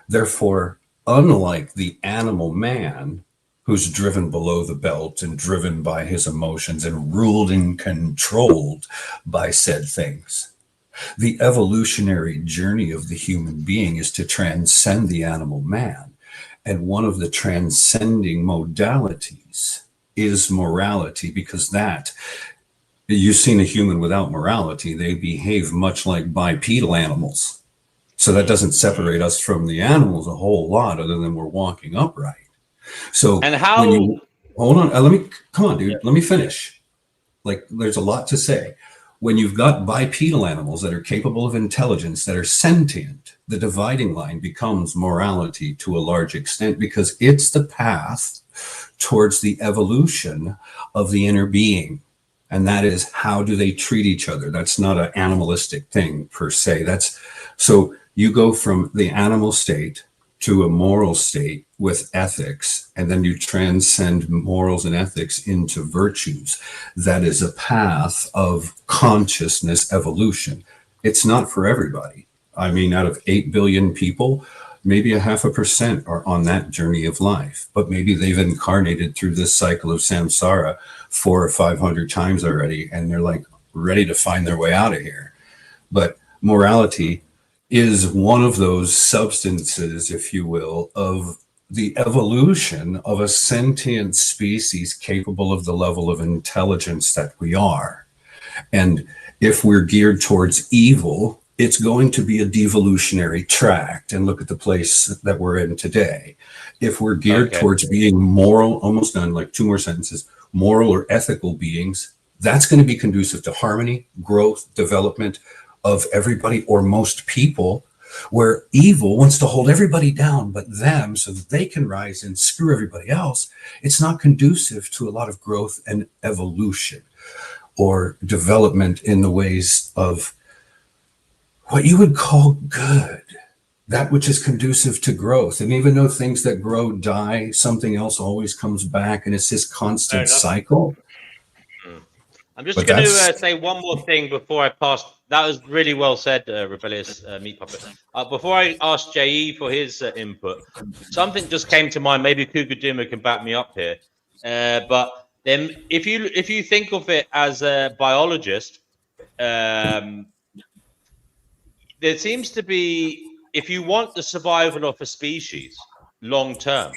Therefore, unlike the animal man, who's driven below the belt and driven by his emotions and ruled and controlled by said things, the evolutionary journey of the human being is to transcend the animal man. And one of the transcending modalities is morality, because you've seen a human without morality, they behave much like bipedal animals. So that doesn't separate us from the animals a whole lot, other than we're walking upright. So, and how? Hold on, come on, dude. Let me finish. Like, there's a lot to say. When you've got bipedal animals that are capable of intelligence, that are sentient, the dividing line becomes morality to a large extent, because it's the path towards the evolution of the inner being. And that is, how do they treat each other? That's not an animalistic thing per se. So you go from the animal state to a moral state with ethics, and then you transcend morals and ethics into virtues. That is a path of consciousness evolution. It's not for everybody. I mean, out of 8 billion people, maybe 0.5% are on that journey of life, but maybe they've incarnated through this cycle of samsara 400 or 500 times already, and they're like ready to find their way out of here. But morality is one of those substances, if you will, of the evolution of a sentient species capable of the level of intelligence that we are. And if we're geared towards evil, it's going to be a devolutionary tract. And look at the place that we're in today. If we're geared towards being moral, almost done, like 2 more sentences, moral or ethical beings, that's going to be conducive to harmony, growth, development of everybody or most people. Where evil wants to hold everybody down but them so that they can rise and screw everybody else, it's not conducive to a lot of growth and evolution or development in the ways of what you would call good, that which is conducive to growth. And even though things that grow die, something else always comes back, and it's this constant cycle. I'm just going to say one more thing before I pass. That was really well said, Rebellious Meat Puppet. Before I ask JE for his input, something just came to mind. Maybe Cougar Duma can back me up here. But then, if you think of it as a biologist, there seems to be, if you want the survival of a species long term,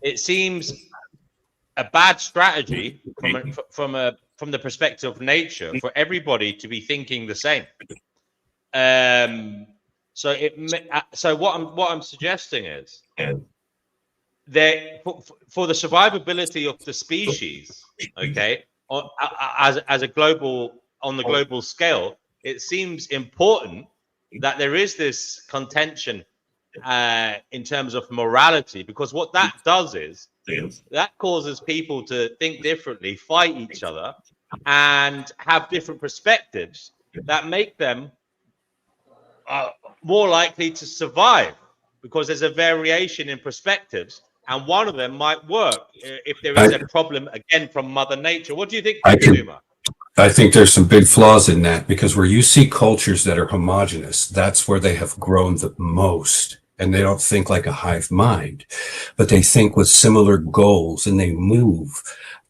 it seems a bad strategy from the perspective of nature for everybody to be thinking the same. So what I'm suggesting is that for the survivability of the species, okay, as a global, on the global scale, it seems important that there is this contention in terms of morality, because what that does is that causes people to think differently, fight each other, and have different perspectives that make them more likely to survive, because there's a variation in perspectives, and one of them might work if there is a problem, again, from Mother Nature. What do you think, Duma? I think there's some big flaws in that, because where you see cultures that are homogenous, that's where they have grown the most. And they don't think like a hive mind, but they think with similar goals, and they move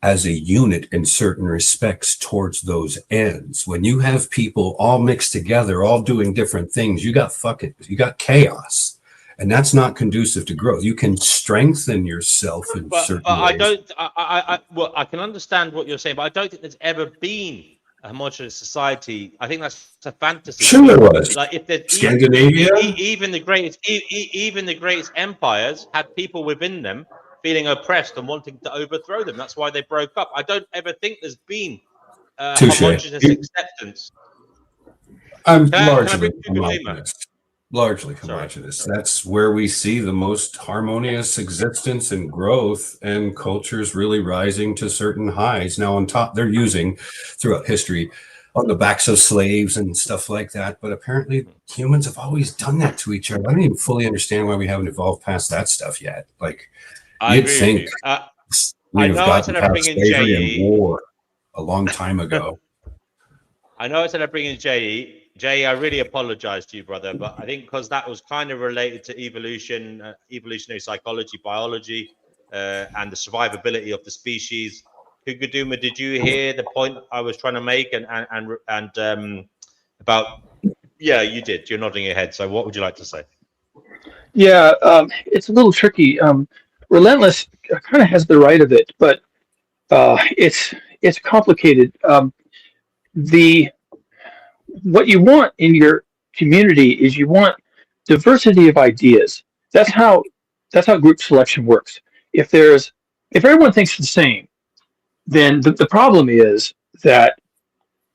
as a unit in certain respects towards those ends. When you have people all mixed together, all doing different things, you got chaos. And that's not conducive to growth. You can strengthen yourself in certain ways. I can understand what you're saying, but I don't think there's ever been a homogeneous society. I think that's a fantasy. Sure, there was. Like if there's Scandinavia, even the greatest empires had people within them feeling oppressed and wanting to overthrow them. That's why they broke up. I don't ever think there's been homogeneous acceptance. I'm largely homogeneous. That's where we see the most harmonious existence and growth, and cultures really rising to certain highs. Now on top, they're using throughout history on the backs of slaves and stuff like that. But apparently humans have always done that to each other. I don't even fully understand why we haven't evolved past that stuff yet. Like, you'd think we'd have gotten past slavery and war a long time ago. I know I said I bring in JE. Jay, I really apologize to you, brother, but I think because that was kind of related to evolution, evolutionary psychology, biology, and the survivability of the species. Hugaduma, did you hear the point I was trying to make? And about, yeah, you did. You're nodding your head. So what would you like to say? Yeah, it's a little tricky. Relentless kind of has the right of it, but it's complicated. What you want in your community is you want diversity of ideas. That's how group selection works. If everyone thinks the same, then the problem is that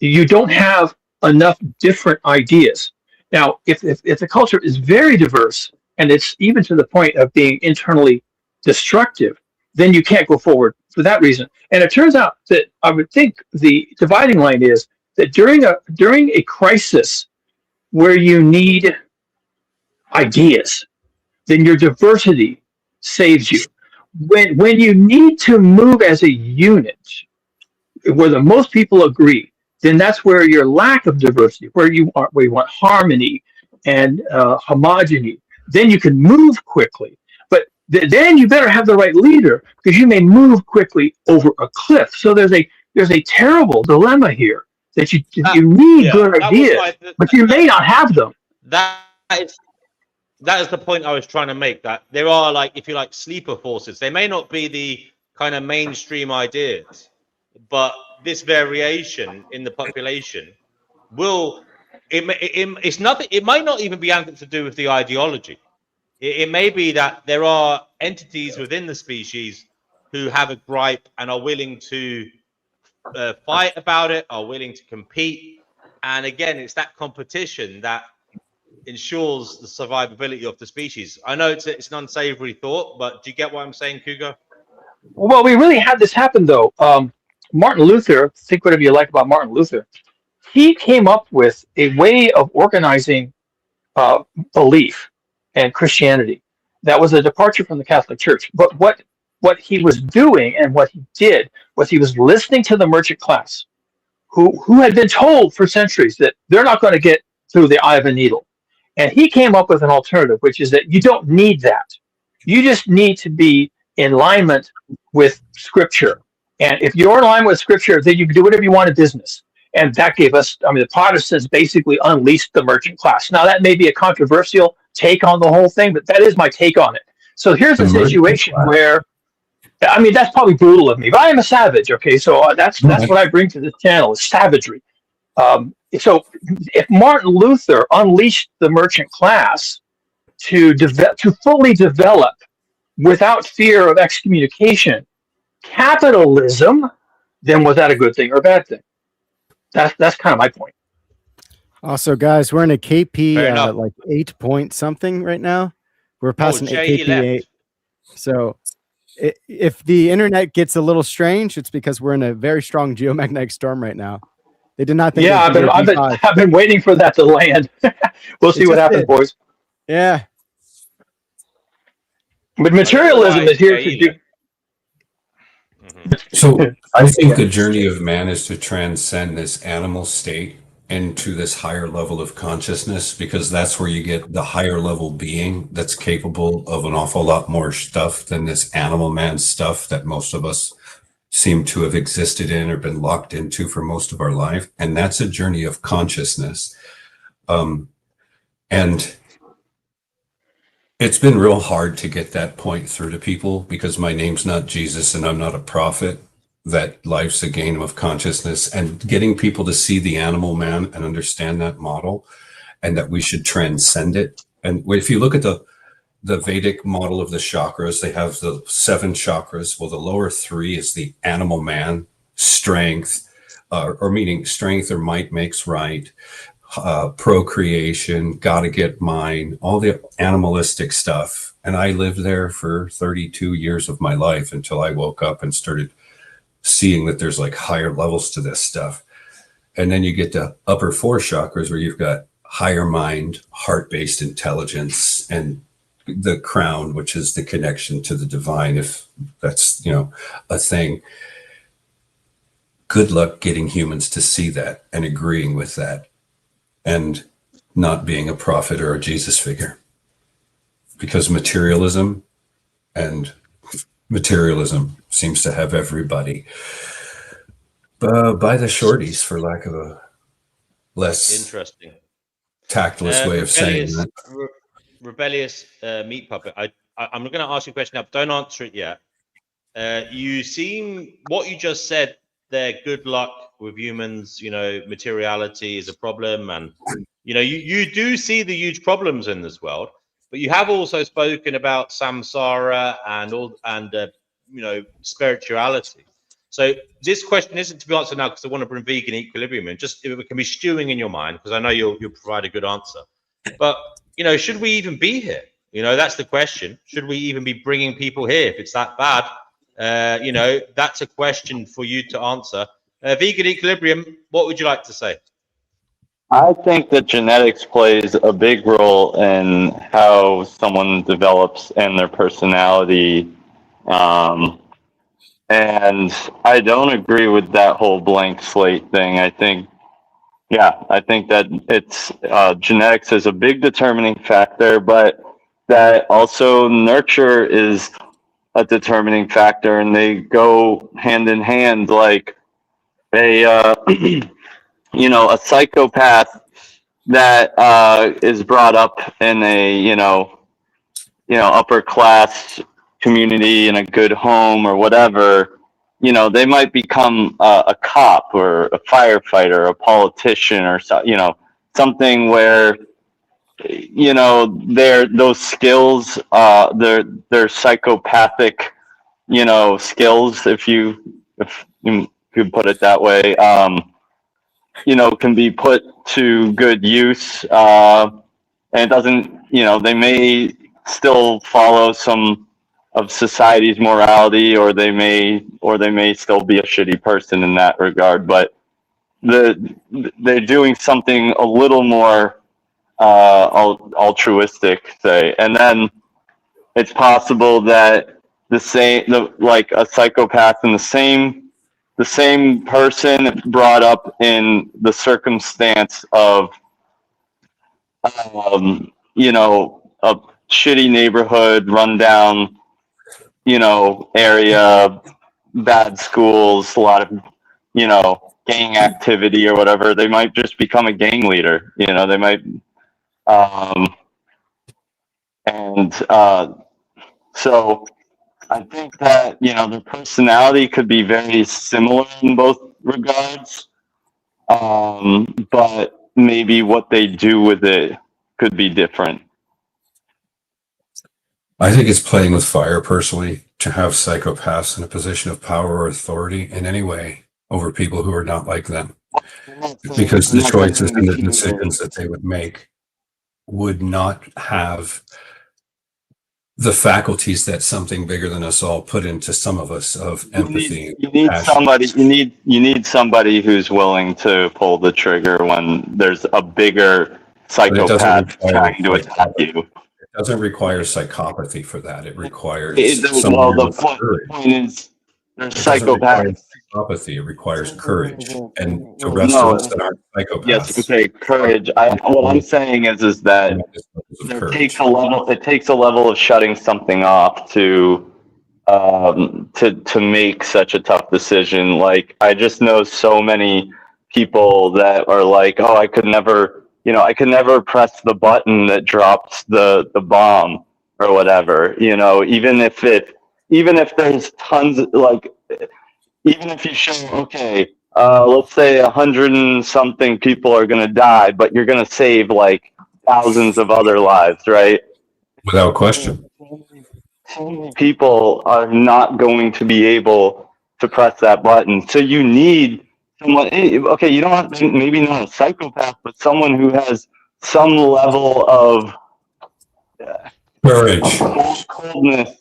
you don't have enough different ideas. Now, if the culture is very diverse, and it's even to the point of being internally destructive, then you can't go forward for that reason. And it turns out that I would think the dividing line is that during a crisis where you need ideas, then your diversity saves you. When you need to move as a unit, where the most people agree, then that's where your lack of diversity, where you want harmony and homogeny, then you can move quickly. But then you better have the right leader, because you may move quickly over a cliff. So there's a terrible dilemma here, that you need good ideas, but you may not have them. That is that is the point I was trying to make, that there are, like, if you like, sleeper forces. They may not be the kind of mainstream ideas, but this variation in the population will, it's nothing, it might not even be anything to do with the ideology. It may be that there are entities within the species who have a gripe and are willing to fight about it, are willing to compete. And again, it's that competition that ensures the survivability of the species. I know it's an unsavory thought, but do you get what I'm saying, Kugo? Well, we really had this happen though. Martin Luther, think whatever you like about Martin Luther, he came up with a way of organizing belief and Christianity that was a departure from the Catholic Church. But what he was doing and what he did was he was listening to the merchant class, who had been told for centuries that they're not going to get through the eye of a needle. And he came up with an alternative, which is that you don't need that. You just need to be in alignment with Scripture. And if you're in alignment with Scripture, then you can do whatever you want in business. And that gave us, I mean, the Protestants basically unleashed the merchant class. Now, that may be a controversial take on the whole thing, but that is my take on it. So here's a situation where, I mean, that's probably brutal of me, but I am a savage, okay? So that's what I bring to this channel, is savagery. So if Martin Luther unleashed the merchant class to fully develop without fear of excommunication capitalism, then was that a good thing or a bad thing? That's kind of my point. Also, guys, we're in a KP like 8 point something right now. We're passing KP 8. So if the internet gets a little strange, it's because we're in a very strong geomagnetic storm right now. They did not think. Yeah, I've been waiting for that to land. We'll see what happens, boys. Yeah. But materialism is here to do. So I think the journey of man is to transcend this animal state into this higher level of consciousness, because that's where you get the higher level being that's capable of an awful lot more stuff than this animal man stuff that most of us seem to have existed in or been locked into for most of our life. And that's a journey of consciousness. And it's been real hard to get that point through to people, because my name's not Jesus and I'm not a prophet, that life's a game of consciousness, and getting people to see the animal man and understand that model, and that we should transcend it. And if you look at the Vedic model of the chakras, they have the 7 chakras. Well, the lower 3 is the animal man, strength, or meaning strength or might makes right, procreation, gotta get mine, all the animalistic stuff. And I lived there for 32 years of my life until I woke up and started seeing that there's like higher levels to this stuff. And then you get to upper 4 chakras, where you've got higher mind, heart-based intelligence, and the crown, which is the connection to the divine, if that's, a thing. Good luck getting humans to see that and agreeing with that, and not being a prophet or a Jesus figure, because materialism seems to have everybody by the shorties, for lack of a less interesting, tactless way of saying that. Rebellious meat puppet. I'm going to ask you a question now, but don't answer it yet. You seem, what you just said there, good luck with humans, materiality is a problem, and you do see the huge problems in this world, but you have also spoken about samsara and spirituality. So this question isn't to be answered now, because I want to bring vegan equilibrium in, just if it can be stewing in your mind, because I know you'll provide a good answer. But should we even be here? That's the question. Should we even be bringing people here if it's that bad? That's a question for you to answer. Vegan equilibrium, what would you like to say? I think that genetics plays a big role in how someone develops and their personality. And I don't agree with that whole blank slate thing. I think that it's genetics is a big determining factor, but that also nurture is a determining factor, and they go hand in hand. Like a psychopath that is brought up in a upper class community in a good home or whatever, they might become a cop or a firefighter, a politician, or something where those skills, their psychopathic skills, if you could put it that way, can be put to good use, and it doesn't, they may still follow some of society's morality, or they may still be a shitty person in that regard, but they're doing something a little more altruistic, say, and then it's possible that like a psychopath in the same person brought up in the circumstance of a shitty neighborhood, rundown, area, bad schools, a lot of, gang activity or whatever. They might just become a gang leader, they might, so I think that, their personality could be very similar in both regards, but maybe what they do with it could be different. I think it's playing with fire, personally, to have psychopaths in a position of power or authority in any way over people who are not like them. Because the choices and the decisions that they would make would not have the faculties that something bigger than us all put into some of us of empathy. You need somebody who's willing to pull the trigger when there's a bigger psychopath trying to attack you. It doesn't require psychopathy for that. It requires the point is, there's psychopaths. Psychopathy, it requires courage, and the rest of us that aren't psychopaths. Yes, okay, courage. What I'm saying is that it takes a level of shutting something off to make such a tough decision. Like, I just know so many people that are like, oh, I could never press the button that drops the bomb or whatever. Even if there's tons of, like, even if you show, okay, let's say 100 and something people are going to die, but you're going to save like thousands of other lives, right? Without question. People are not going to be able to press that button. So you need someone, okay, you don't have to, maybe not a psychopath, but someone who has some level of courage. Coldness.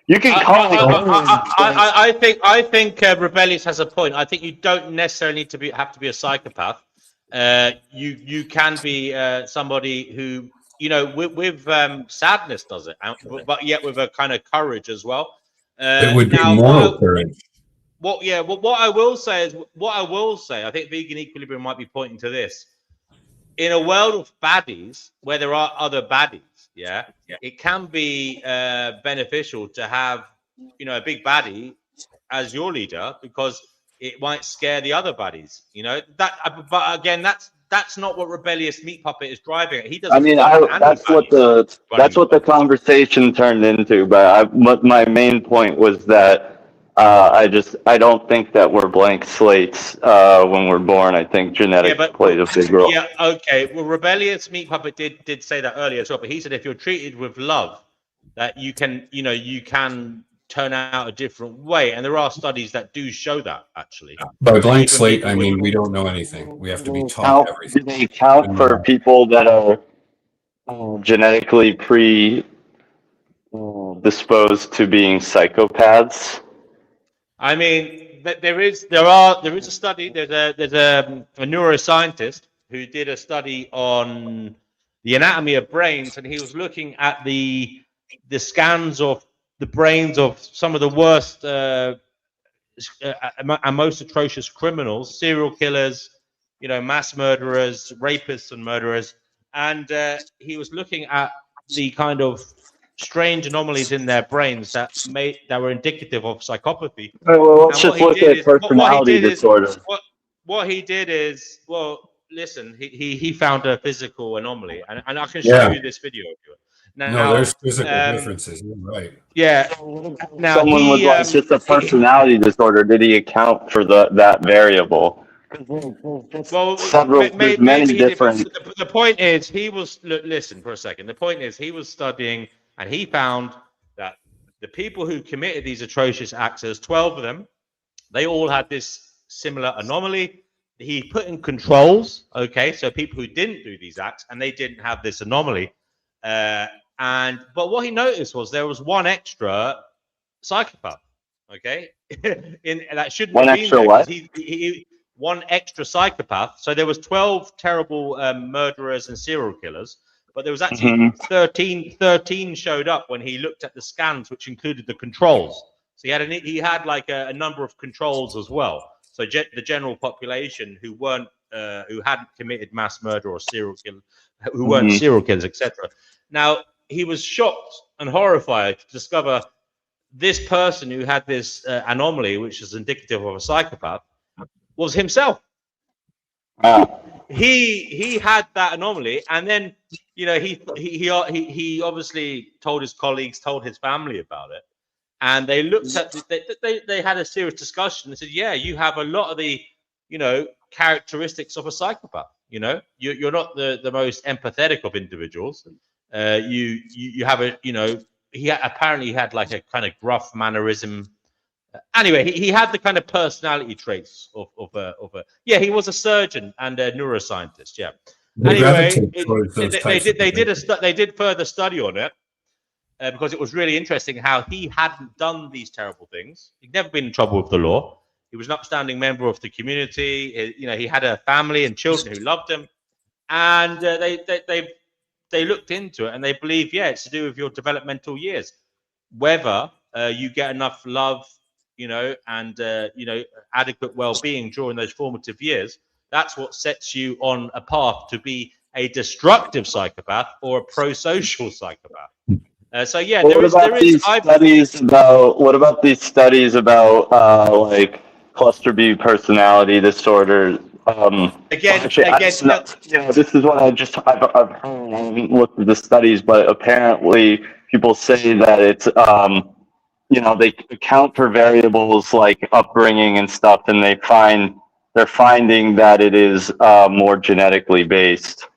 You can call it. I think Rebellious has a point. I think you don't necessarily need to have to be a psychopath. You can be somebody who, with sadness does it, but yet with a kind of courage as well. It would be moral courage. What I will say, I think Vegan Equilibrium might be pointing to this. In a world of baddies, where there are other baddies, it can be beneficial to have, a big baddie as your leader, because it might scare the other baddies. But again, that's not what Rebellious Meat Puppet is driving at. He doesn't. I mean, that's what the conversation turned into. But my main point was that I don't think that we're blank slates when we're born. I think genetics played a big role. Yeah, okay. Well, Rebellious Meat Puppet did say that earlier as well. But he said if you're treated with love, that you can turn out a different way. And there are studies that do show that, actually. By blank slate, I mean we don't know anything. We have to be taught everything. Do they count for people that are genetically predisposed to being psychopaths? I mean, there is a study. There's a neuroscientist who did a study on the anatomy of brains, and he was looking at the scans of the brains of some of the worst and most atrocious criminals, serial killers, mass murderers, rapists, and murderers, and he was looking at the kind of strange anomalies in their brains that were indicative of psychopathy. Well, let's just look at personality disorders. What he did is, well, listen, he found a physical anomaly, and I can show Yeah. you this video of it. Now, No, there's physical differences. You're right. Yeah. Now Someone with like just a personality disorder, did he account for that variable? Well, There's many different. The point is, he was listen for a second. The point is, he was studying, and he found that the people who committed these atrocious acts, there's 12 of them, they all had this similar anomaly. He put in controls, okay, so people who didn't do these acts and they didn't have this anomaly. But what he noticed was there was one extra psychopath, okay, that shouldn't One have been extra there, what? he one extra psychopath. So there was 12 terrible murderers and serial killers, but there was actually 13 showed up when he looked at the scans, which included the controls. So he had like a number of controls as well. So the general population who weren't who hadn't committed mass murder or serial killers, who weren't serial killers, etc. Now he was shocked and horrified to discover this person who had this anomaly, which is indicative of a psychopath, was himself. He had that anomaly, and then he obviously told his colleagues, told his family about it, and they looked at they had a serious discussion and said, yeah, you have a lot of the characteristics of a psychopath. You're not the most empathetic of individuals. You have a he apparently had like a kind of gruff mannerism. Anyway, he had the kind of personality traits of a he was a surgeon and a neuroscientist. Yeah. Anyway, they did further study on it because it was really interesting how he hadn't done these terrible things. He'd never been in trouble with the law. He was an upstanding member of the community. He had a family and children who loved him, and they looked into it and they believe, it's to do with your developmental years, whether you get enough love, and adequate well-being during those formative years. That's what sets you on a path to be a destructive psychopath or a pro-social psychopath. What about these studies about like cluster B personality disorder? This is what I've heard. I haven't looked at the studies, but apparently people say that it's they account for variables like upbringing and stuff, and they're finding that it is more genetically based.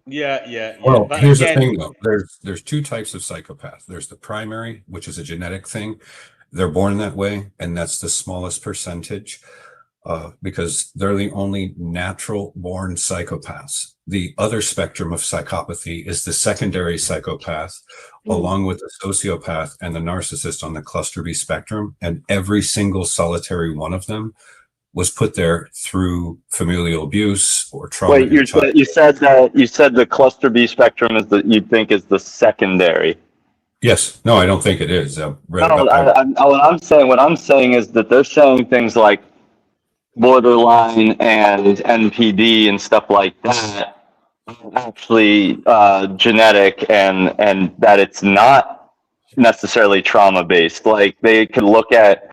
Well, here's the thing though. There's two types of psychopath. There's the primary, which is a genetic thing. They're born that way, and that's the smallest percentage because they're the only natural born psychopaths. The other spectrum of psychopathy is the secondary psychopath, along with the sociopath and the narcissist on the cluster B spectrum, and every single solitary one of them was put there through familial abuse or trauma. Wait, you said the cluster B spectrum is the secondary. Yes. No, I don't think it is. What I'm saying is that they're saying things like borderline and NPD and stuff like that are actually genetic, and that it's not necessarily trauma based. Like they could look at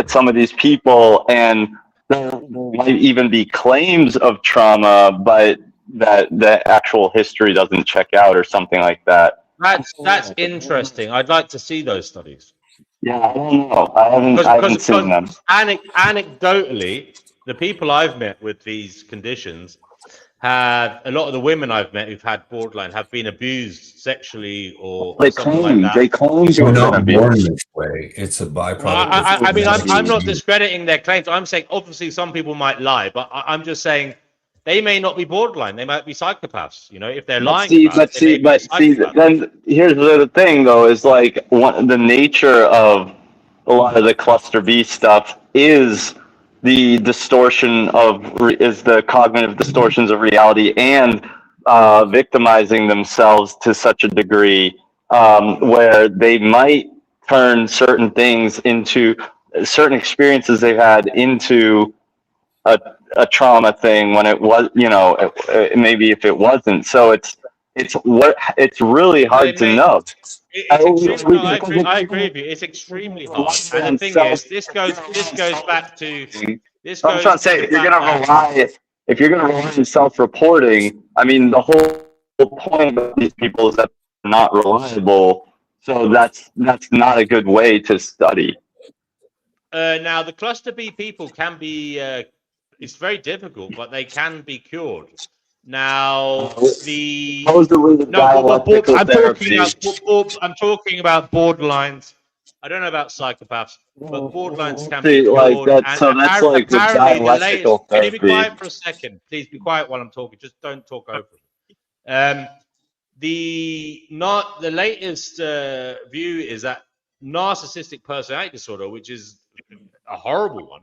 some of these people, and there might even be claims of trauma, but that the actual history doesn't check out or something like that. That's interesting. I'd like to see those studies. Yeah, I don't know. I haven't seen them. Anecdotally, the people I've met with these conditions have, a lot of the women I've met who've had borderline have been abused sexually or something like that. They claim you're not born this way. It's a byproduct. I'm not discrediting their claims. I'm saying obviously some people might lie, but I'm just saying they may not be borderline. They might be psychopaths. If they're lying. Then here's the thing, though, is like the nature of a lot of the cluster B stuff is the cognitive distortions of reality and victimizing themselves to such a degree where they might turn certain things into certain experiences they've had into a trauma thing when it was, maybe if it wasn't. So it's really hard to know. I agree with you. It's extremely hard. And the thing is, this goes back to this. I'm trying to say, if you're gonna rely if you're going to rely on self-reporting, I mean, the whole point of these people is that they're not reliable. So that's not a good way to study. Now, the cluster B people can be, it's very difficult, but they can be cured. Now, Supposedly the dialectical therapy. I'm talking about borderlines. I don't know about psychopaths, but borderlines can be See, cured. like that, so that's like the Apparently, the latest. dialectical Can you be therapy. quiet for a second? Please be quiet while I'm talking. Just don't talk over me. The latest view is that narcissistic personality disorder, which is a horrible one,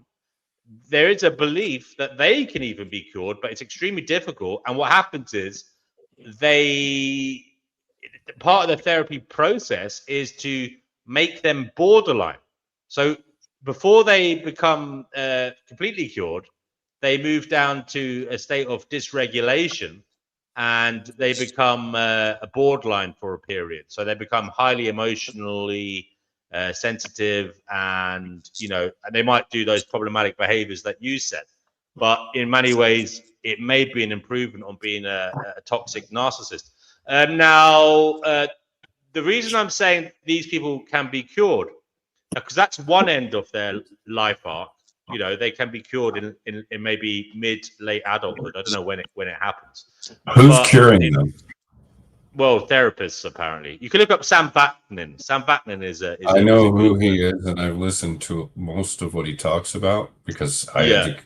there is a belief that they can even be cured, but it's extremely difficult. And what happens is part of the therapy process is to make them borderline. So before they become completely cured, they move down to a state of dysregulation, and they become a borderline for a period. So they become highly emotionally sensitive, and they might do those problematic behaviors that you said. But in many ways, it may be an improvement on being a toxic narcissist. Now, the reason I'm saying these people can be cured, because that's one end of their life arc. They can be cured in maybe late adulthood. I don't know when it happens. Who's curing them? Well, therapists apparently. You can look up Sam Vaknin. Sam Vaknin is I know who he is, and I've listened to most of what he talks about because the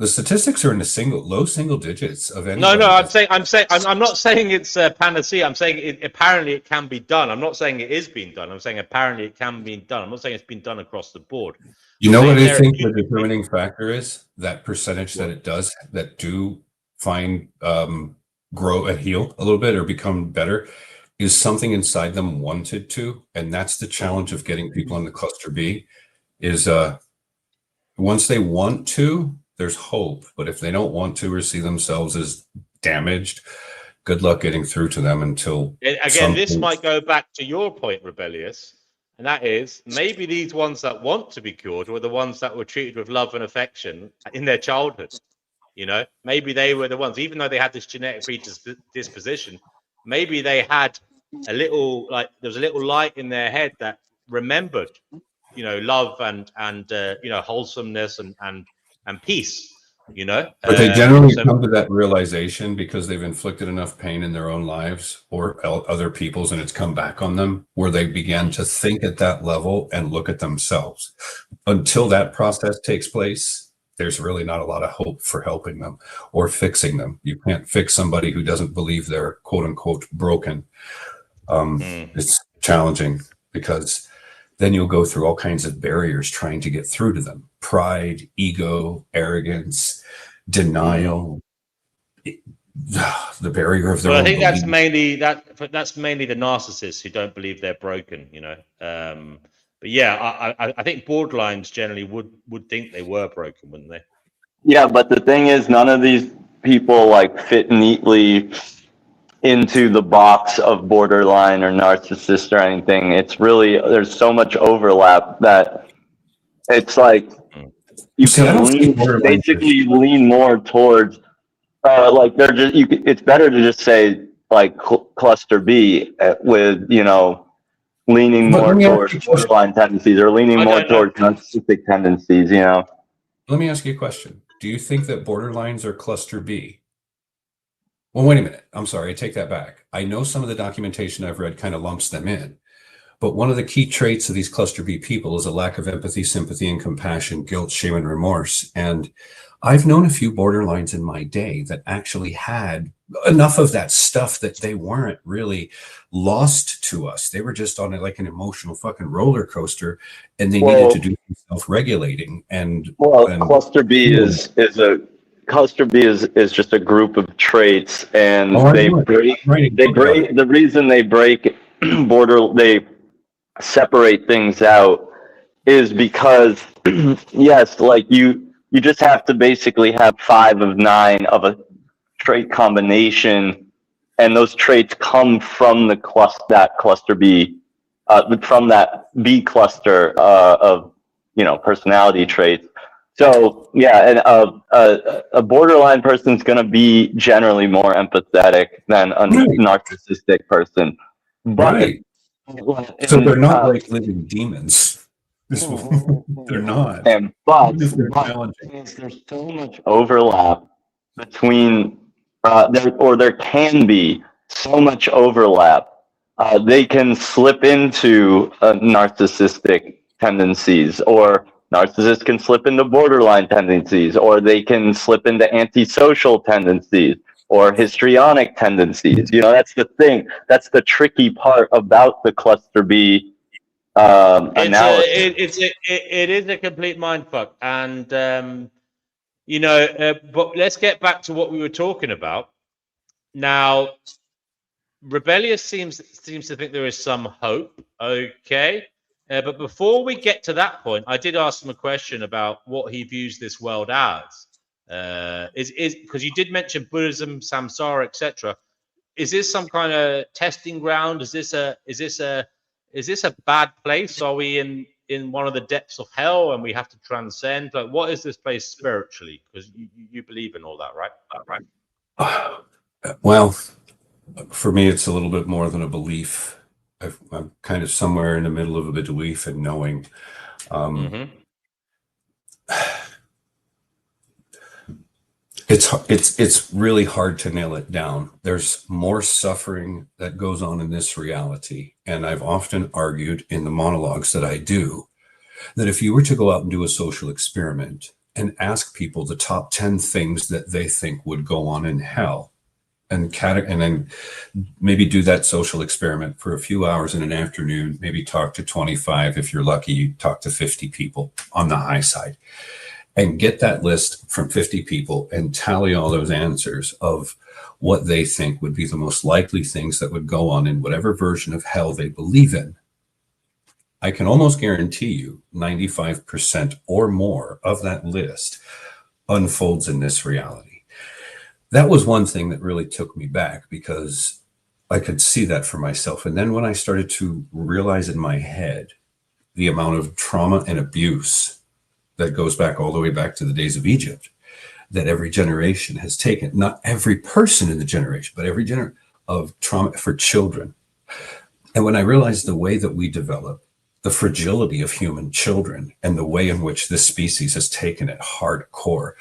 statistics are in the low single digits of anybody. No. I'm not saying it's panacea. I'm saying apparently it can be done. I'm not saying it is being done. I'm saying apparently it can be done. I'm not saying it's been done across the board. You know what I think the determining factor is? That percentage that do find grow and heal a little bit or become better is something inside them wanted to, and that's the challenge of getting people in the cluster B is once they want to, there's hope, but if they don't want to or see themselves as damaged, good luck getting through to them until again this might go back to your point, Rebellious, and that is maybe these ones that want to be cured were the ones that were treated with love and affection in their childhood. Maybe they were the ones, even though they had this genetic predisposition, maybe they had a little, there was a little light in their head that remembered, love and wholesomeness and peace, But they generally come to that realization because they've inflicted enough pain in their own lives or other people's, and it's come back on them, where they began to think at that level and look at themselves. Until that process takes place, there's really not a lot of hope for helping them or fixing them. You can't fix somebody who doesn't believe they're quote unquote broken. It's challenging because then you'll go through all kinds of barriers trying to get through to them. Pride, ego, arrogance, denial, the barrier of their own I think belief. that's mainly the narcissists who don't believe they're broken, But yeah, I think borderlines generally would think they were broken, wouldn't they? Yeah, but the thing is, none of these people fit neatly into the box of borderline or narcissist or anything. It's really, there's so much overlap that it's you can basically lean more towards they're just it's better to just say cluster B with leaning more towards borderline tendencies or leaning more towards narcissistic tendencies. Let me ask you a question. Do you think that borderlines are cluster B? Well, wait a minute. I'm sorry. I take that back. I know some of the documentation I've read kind of lumps them in, but one of the key traits of these cluster B people is a lack of empathy, sympathy, and compassion, guilt, shame, and remorse. And I've known a few borderlines in my day that actually had enough of that stuff that they weren't really lost to us. They were just on an emotional fucking roller coaster, and they needed to do some self-regulating. Cluster B is just a group of traits, and the reason they break they separate things out is because yes, you just have to basically have 5 of 9 of a trait combination, and those traits come from that cluster B, from that B cluster of personality traits. So yeah, and a borderline person is going to be generally more empathetic than a narcissistic person. But Right. So they're not like living demons. They're not. But They're challenging. there's so much overlap between there can be so much overlap. They can slip into narcissistic tendencies, or narcissists can slip into borderline tendencies, or they can slip into antisocial tendencies or histrionic tendencies. You know, that's the thing. That's the tricky part about the cluster B analysis. It is a complete mindfuck, and you know, but let's get back to what we were talking about. Now, Rebellious seems to think there is some hope. Okay, but before we get to that point, I did ask him a question about what he views this world as. Is because you did mention Buddhism, samsara, etc. Is this some kind of testing ground? Is this a bad place? Are we in one of the depths of hell and we have to transcend? Like, what is this place spiritually? Because you believe in all that, right? Well, for me, it's a little bit more than a belief. I'm kind of somewhere in the middle of a belief and knowing. It's really hard to nail it down. There's more suffering that goes on in this reality, and I've often argued in the monologues that I do that if you were to go out and do a social experiment and ask people the top 10 things that they think would go on in hell, and then maybe do that social experiment for a few hours in an afternoon, maybe talk to 25. If you're lucky, you talk to 50 people on the high side, and get that list from 50 people and tally all those answers of what they think would be the most likely things that would go on in whatever version of hell they believe in. I can almost guarantee you 95% or more of that list unfolds in this reality. That was one thing that really took me back, because I could see that for myself. And then when I started to realize in my head the amount of trauma and abuse that goes back all the way back to the days of Egypt, that every generation has taken, not every person in the generation, but every generation of trauma for children. And when I realized the way that we develop, the fragility of human children, and the way in which this species has taken it hardcore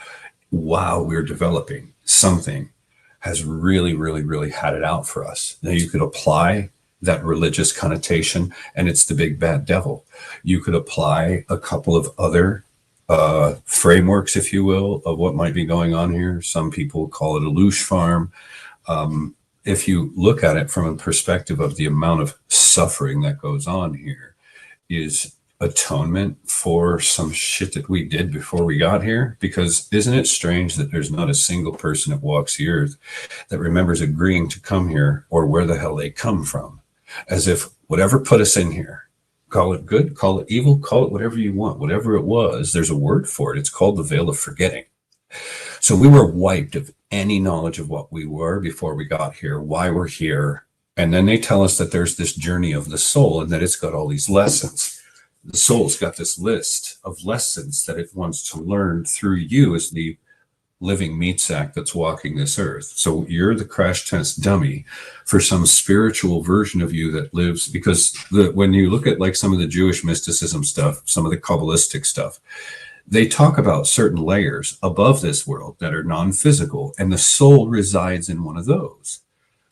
while we're developing, something has really, really, really had it out for us. Now, you could apply that religious connotation, and it's the big bad devil. You could apply a couple of other frameworks, if you will, of what might be going on here. Some people call it a loosh farm. If you look at it from a perspective of the amount of suffering that goes on here, is atonement for some shit that we did before we got here. Because isn't it strange that there's not a single person that walks the earth that remembers agreeing to come here or where the hell they come from? As if whatever put us in here, call it good, call it evil, call it whatever you want, whatever it was, there's a word for it. It's called the veil of forgetting. So we were wiped of any knowledge of what we were before we got here, why we're here. And then they tell us that there's this journey of the soul and that it's got all these lessons. The soul's got this list of lessons that it wants to learn through you as the living meat sack that's walking this earth. So you're the crash test dummy for some spiritual version of you that lives, because when you look at like some of the Jewish mysticism stuff, some of the Kabbalistic stuff, they talk about certain layers above this world that are non-physical, and the soul resides in one of those.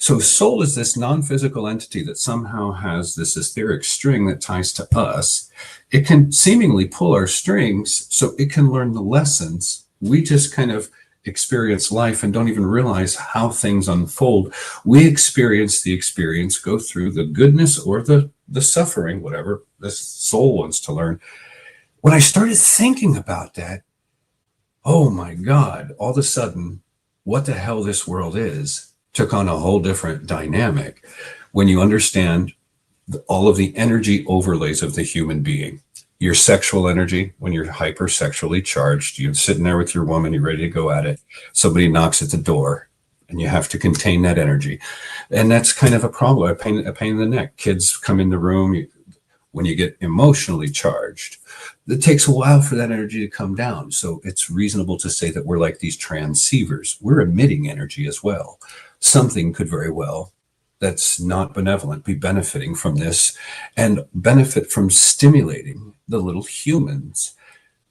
So soul is this non-physical entity that somehow has this etheric string that ties to us. It can seemingly pull our strings so it can learn the lessons. We just kind of experience life and don't even realize how things unfold. We experience the experience, go through the goodness or the suffering, whatever this soul wants to learn. When I started thinking about that, oh my God, all of a sudden, what the hell this world is took on a whole different dynamic when you understand all of the energy overlays of the human being. Your sexual energy, when you're hypersexually charged, you're sitting there with your woman, you're ready to go at it. Somebody knocks at the door and you have to contain that energy. And that's kind of a problem, a pain in the neck. Kids come in the room, When you get emotionally charged, it takes a while for that energy to come down. So it's reasonable to say that we're like these transceivers. We're emitting energy as well. Something could very well, that's not benevolent, be benefiting from this and benefit from stimulating the little humans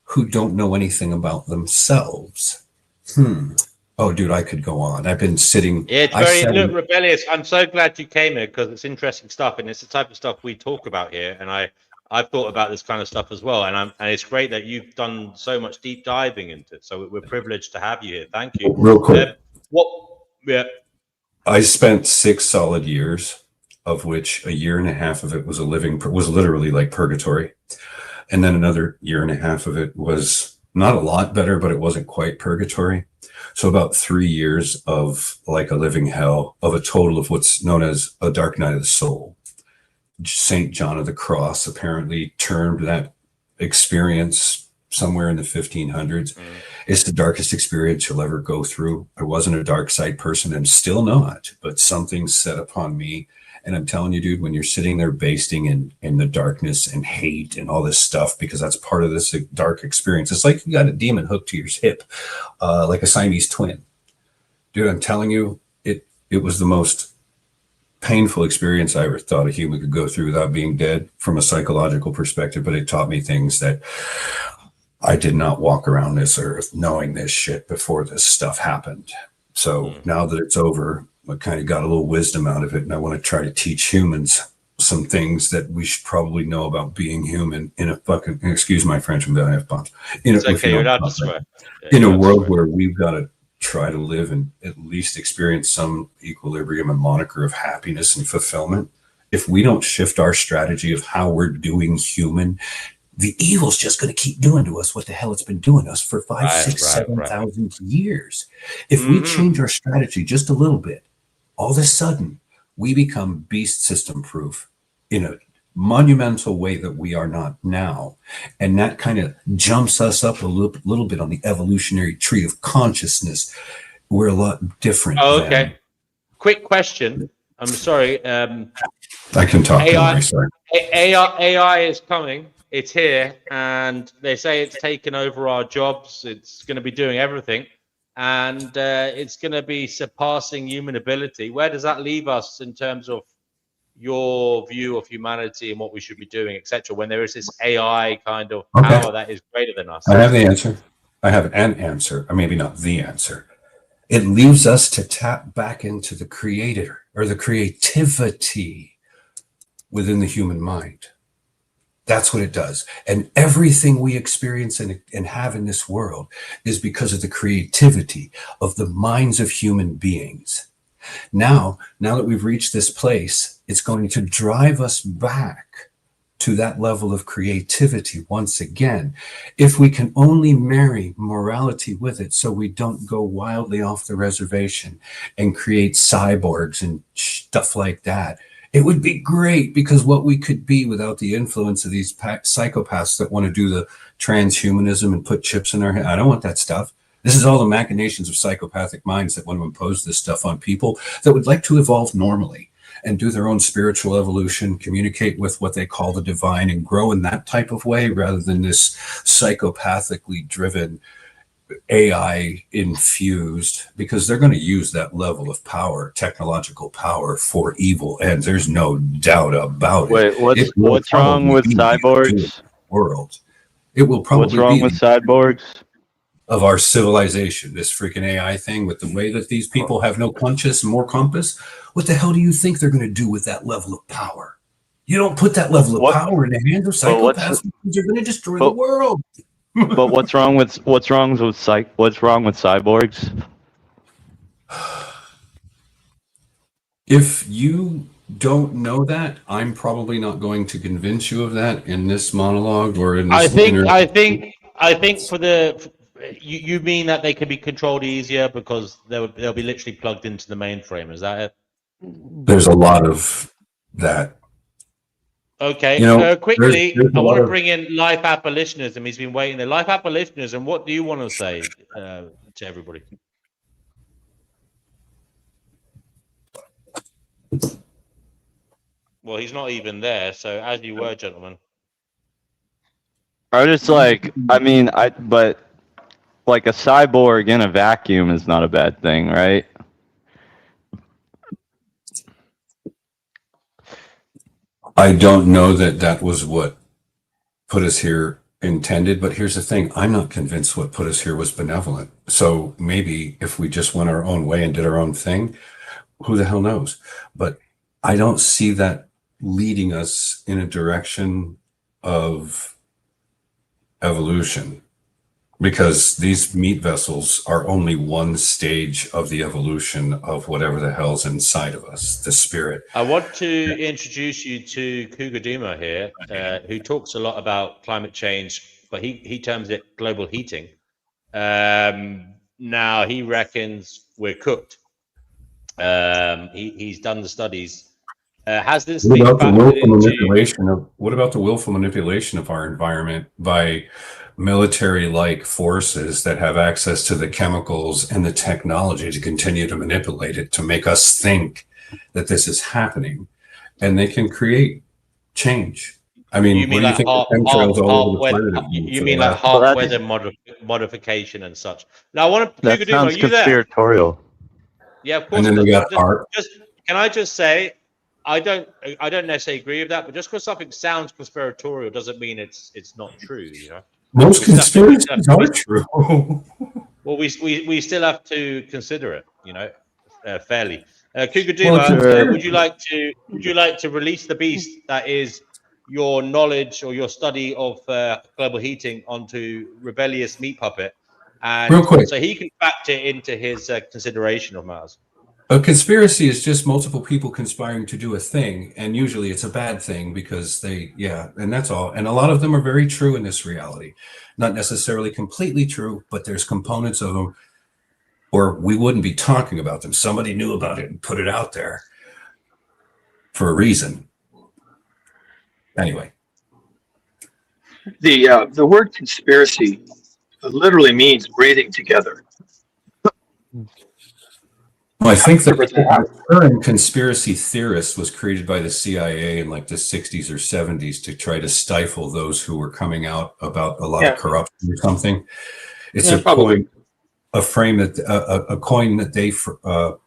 who don't know anything about themselves. Oh, dude, I could go on. I've been sitting. Yeah, it's I very sat look in, rebellious. I'm so glad you came here because it's interesting stuff, and it's the type of stuff we talk about here. And I've thought about this kind of stuff as well, and it's great that you've done so much deep diving into it. So we're privileged to have you here. Thank you. real quick. What? Yeah. I spent 6 solid years, of which a year and a half of it was was literally like purgatory, and then another year and a half of it was not a lot better, but it wasn't quite purgatory. So about 3 years of like a living hell, of a total of what's known as a dark night of the soul. St. John of the Cross apparently termed that experience somewhere in the 1500s. It's the darkest experience you'll ever go through. I wasn't a dark side person and still not, but something set upon me. And I'm telling you, dude, when you're sitting there basting in the darkness and hate and all this stuff, because that's part of this dark experience. It's like you got a demon hooked to your hip, like a Siamese twin. Dude, I'm telling you, it was the most painful experience I ever thought a human could go through without being dead from a psychological perspective. But it taught me things that I did not walk around this earth knowing this shit before this stuff happened. So now that it's over, I kind of got a little wisdom out of it, and I want to try to teach humans some things that we should probably know about being human in a fucking, excuse my French, I'm going to have bombs. It's okay, you're allowed to swear. In a world where we've got to try to live and at least experience some equilibrium and moniker of happiness and fulfillment. If we don't shift our strategy of how we're doing human, the evil's just going to keep doing to us what the hell it's been doing to us for 5, 6, 7,000 years. If we change our strategy just a little bit, all of a sudden we become beast system proof in a monumental way that we are not now. And that kind of jumps us up a little bit on the evolutionary tree of consciousness. We're a lot different. Oh, okay. Quick question. I'm sorry. I can talk. AI is coming. It's here, and they say it's taken over our jobs. It's going to be doing everything, and it's going to be surpassing human ability. Where does that leave us in terms of your view of humanity and what we should be doing, etc., when there is this AI kind of power that is greater than us? I have the answer. I have an answer, or maybe not the answer. It leaves us to tap back into the creator or the creativity within the human mind. That's what it does. And everything we experience and have in this world is because of the creativity of the minds of human beings. Now that we've reached this place, it's going to drive us back to that level of creativity once again. If we can only marry morality with it so we don't go wildly off the reservation and create cyborgs and stuff like that, it would be great, because what we could be without the influence of these psychopaths that want to do the transhumanism and put chips in our head. I don't want that stuff. This is all the machinations of psychopathic minds that want to impose this stuff on people that would like to evolve normally and do their own spiritual evolution, communicate with what they call the divine, and grow in that type of way rather than this psychopathically driven AI infused, because they're going to use that level of power, technological power, for evil ends. There's no doubt about it. Wait, what's wrong with cyborgs? World. It will probably What's wrong with cyborgs? Of our civilization, this freaking AI thing, with the way that these people have no conscience, more compass. What the hell do you think they're going to do with that level of power? You don't put that level of power in the hands of psychopaths, because you're going to destroy the world. But what's wrong with cyborgs? If you don't know that, I'm probably not going to convince you of that in this monologue or in this. I think for the you mean that they can be controlled easier because they'll be literally plugged into the mainframe. Is that it? There's a lot of that. Okay, quickly, I want to bring in life abolitionism. He's been waiting there. Life abolitionism, what do you want to say to everybody? Well, he's not even there. So as you were, gentlemen. I just like, I mean, but like a cyborg in a vacuum is not a bad thing, right? I don't know that that was what put us here intended, but here's the thing. I'm not convinced what put us here was benevolent. So maybe if we just went our own way and did our own thing, who the hell knows? But I don't see that leading us in a direction of evolution, because these meat vessels are only one stage of the evolution of whatever the hell's inside of us, the spirit. I want to introduce you to Kugaduma here, who talks a lot about climate change, but he terms it global heating. Now he reckons we're cooked. He's done the studies. Has this What been about the factored willful into? manipulation of what about the willful manipulation of our environment by military-like forces that have access to the chemicals and the technology to continue to manipulate it to make us think that this is happening, and they can create change. I mean, You what mean do you like think the chemtrails all over the planet have been you for the mean like last? half weather modification and such? Now I want to That Kugaduma, sounds are you there? conspiratorial. Yeah, of And course then it they does. got art. Just can I just say, I don't necessarily agree with that, but just because something sounds conspiratorial doesn't mean it's not true. You know, Most we still have to, conspiracies are true. well, we still have to consider it. You know, fairly. Well, Kugaduma, would you like to release the beast that is your knowledge or your study of global heating onto rebellious meat puppet, and real quick, so he can factor into his consideration of Mars? a conspiracy is just multiple people conspiring to do a thing, and usually it's a bad thing because and that's all. And a lot of them are very true in this reality. Not necessarily completely true, but there's components of them, or we wouldn't be talking about them. Somebody knew about it and put it out there for a reason. Anyway. The word conspiracy literally means breathing together. Well, I think the term conspiracy theorist was created by the CIA in like the 60s or 70s to try to stifle those who were coming out about a lot of corruption or something. It's a coin, a frame that a coin that they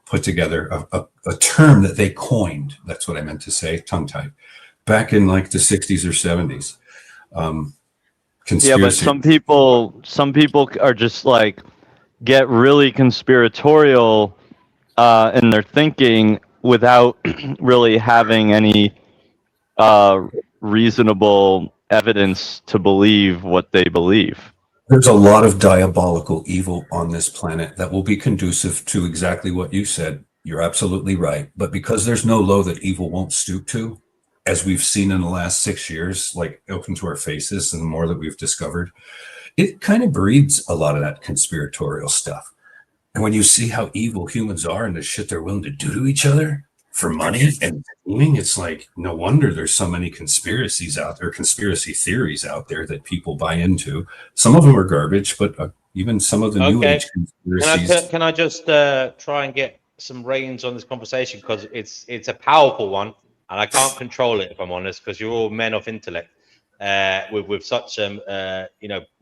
put together, a term that they coined. That's what I meant to say, tongue tied, back in like the 60s or 70s. Yeah, but some people are just like get really conspiratorial in their thinking without really having any reasonable evidence to believe what they believe. There's a lot of diabolical evil on this planet that will be conducive to exactly what you said. You're absolutely right. But because there's no low that evil won't stoop to, as we've seen in the last 6 years, like open to our faces and the more that we've discovered, it kind of breeds a lot of that conspiratorial stuff. And when you see how evil humans are and the shit they're willing to do to each other for money and scheming, it's like, no wonder there's so many conspiracies out there, conspiracy theories out there that people buy into. Some of them are garbage, but even some of the new age conspiracies. Can I just try and get some reins on this conversation, because it's a powerful one and I can't control it, if I'm honest, because you're all men of intellect with such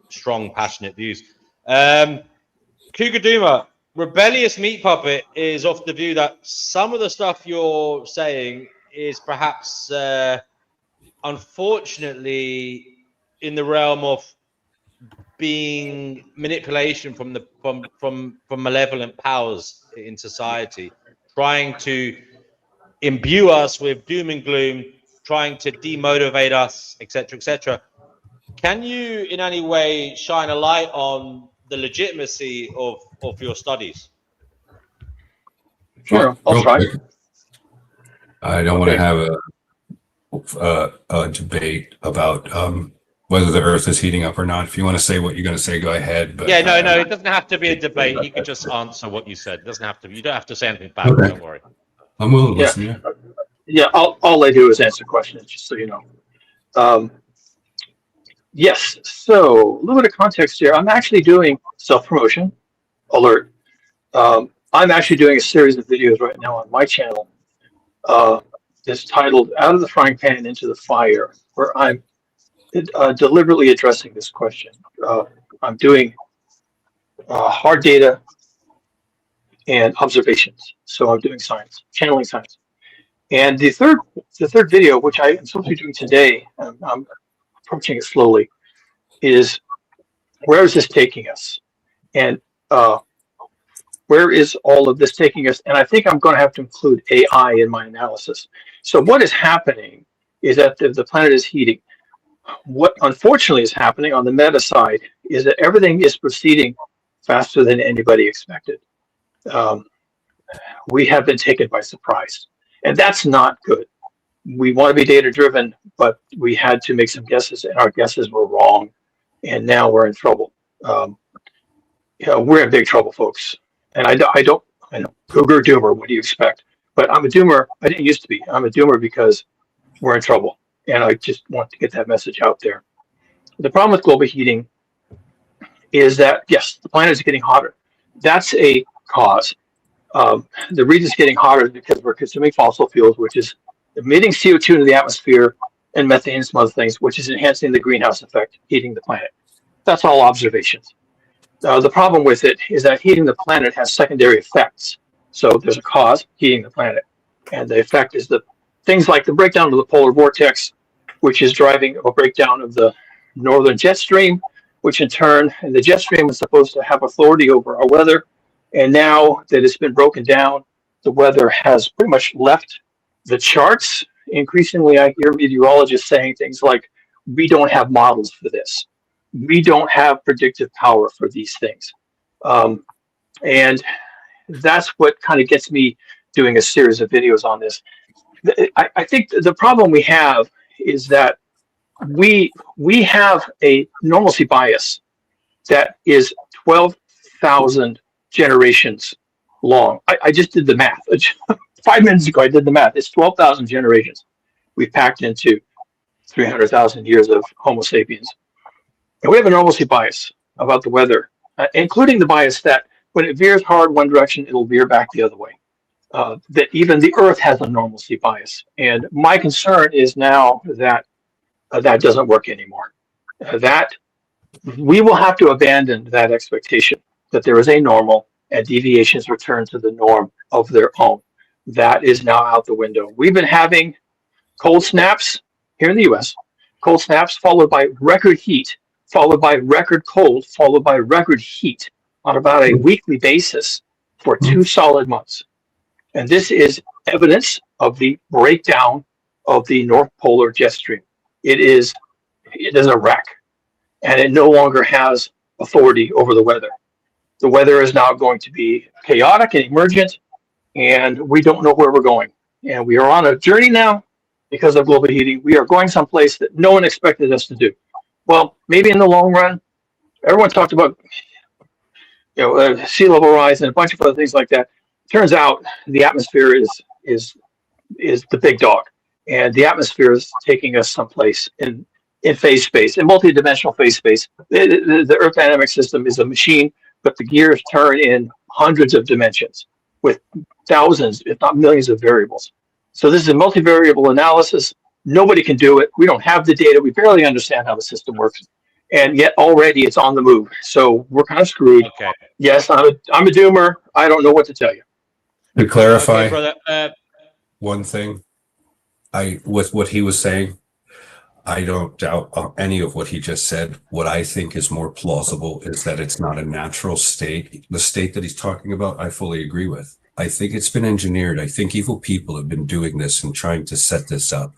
strong, passionate views. Kugaduma, rebellious meat puppet is of the view that some of the stuff you're saying is perhaps unfortunately in the realm of being manipulation from malevolent powers in society, trying to imbue us with doom and gloom, trying to demotivate us, etc., etc. Can you in any way shine a light on the legitimacy of your studies? Sure, I'll try. I don't want to have a debate about whether the Earth is heating up or not. If you want to say what you're going to say, go ahead. But yeah, no, it doesn't have to be a debate. You could just answer what you said. It doesn't have to. You don't have to say anything bad. Okay. Don't worry. I'm willing to listen. Yeah. All I do is answer questions, just so you know. Yes. So a little bit of context here. I'm actually doing self-promotion. Alert. I'm actually doing a series of videos right now on my channel. is titled "Out of the Frying Pan into the Fire," where I'm deliberately addressing this question. I'm doing hard data and observations, so I'm doing science, channeling science. And the third video, which I am supposed to be doing today, I'm approaching it slowly, is where is this taking us? And where is all of this taking us? And I think I'm going to have to include AI in my analysis. So what is happening is that the planet is heating. What unfortunately is happening on the meta side is that everything is proceeding faster than anybody expected. We have been taken by surprise, and that's not good. We want to be data driven, but we had to make some guesses, and our guesses were wrong, and now we're in trouble. We're in big trouble, folks. And I know, Cougar Doomer, what do you expect? But I'm a doomer. I didn't used to be. I'm a doomer because we're in trouble. And I just want to get that message out there. The problem with global heating is that, yes, the planet is getting hotter. That's a cause. The reason it's getting hotter is because we're consuming fossil fuels, which is emitting CO2 into the atmosphere, and methane and some other things, which is enhancing the greenhouse effect, heating the planet. That's all observations. The problem with it is that heating the planet has secondary effects. So there's a cause, heating the planet, and the effect is the things like the breakdown of the polar vortex, which is driving a breakdown of the northern jet stream, which in turn, and the jet stream is supposed to have authority over our weather. And now that it's been broken down, the weather has pretty much left the charts. Increasingly, I hear meteorologists saying things like, we don't have models for this. We don't have predictive power for these things. And that's what kind of gets me doing a series of videos on this. I think the problem we have is that we have a normalcy bias that is 12,000 generations long. I just did the math. 5 minutes ago, I did the math. It's 12,000 generations we packed into 300,000 years of Homo sapiens. And we have a normalcy bias about the weather, including the bias that when it veers hard one direction, it'll veer back the other way. That even the Earth has a normalcy bias. And my concern is now that that doesn't work anymore. That we will have to abandon that expectation that there is a normal and deviations return to the norm of their own. That is now out the window. We've been having cold snaps here in the US, cold snaps followed by record heat, followed by record cold, followed by record heat on about a weekly basis for 2 solid months. And this is evidence of the breakdown of the North Polar jet stream. It is a wreck, and it no longer has authority over the weather. The weather is now going to be chaotic and emergent, and we don't know where we're going. And we are on a journey now because of global heating. We are going someplace that no one expected us to do. Well, maybe in the long run, everyone talked about sea level rise and a bunch of other things like that. Turns out the atmosphere is the big dog, and the atmosphere is taking us someplace in phase space, in multi-dimensional phase space. The Earth dynamic system is a machine, but the gears turn in hundreds of dimensions with thousands, if not millions, of variables. So this is a multivariable analysis. Nobody can do it. We don't have the data. We barely understand how the system works, and yet already it's on the move. So we're kind of screwed. Okay. Yes, I'm a doomer. I don't know what to tell you. To clarify Okay, brother. one thing, with what he was saying, I don't doubt any of what he just said. What I think is more plausible is that it's not a natural state. The state that he's talking about, I fully agree with. I think it's been engineered. I think evil people have been doing this and trying to set this up.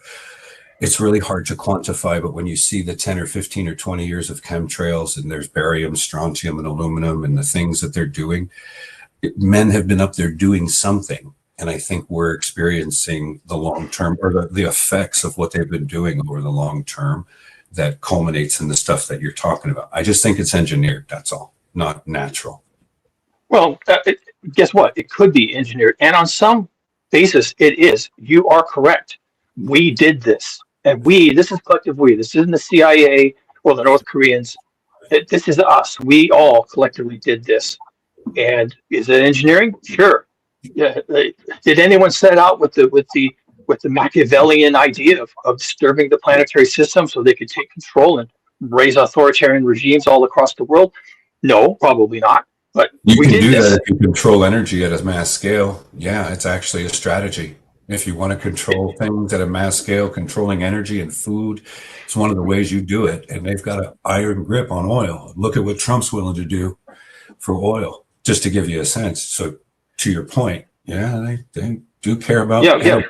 It's really hard to quantify, but when you see the 10 or 15 or 20 years of chemtrails and there's barium, strontium, and aluminum and the things that they're doing, men have been up there doing something. And I think we're experiencing the long term or the effects of what they've been doing over the long term that culminates in the stuff that you're talking about. I just think it's engineered. That's all, not natural. Well, guess what? It could be engineered. And on some basis, it is. You are correct. We did this. And this is collective we. This isn't the CIA or the North Koreans. This is us. We all collectively did this. And is it engineering? Sure. Yeah. Did anyone set out with the with the Machiavellian idea of disturbing the planetary system so they could take control and raise authoritarian regimes all across the world? No, probably not. But You we can did do this. that if you control energy at a mass scale. Yeah, it's actually a strategy. If you want to control things at a mass scale, controlling energy and food, it's one of the ways you do it. And they've got an iron grip on oil. Look at what Trump's willing to do for oil, just to give you a sense. So to your point, yeah, they do care about Yeah, energy.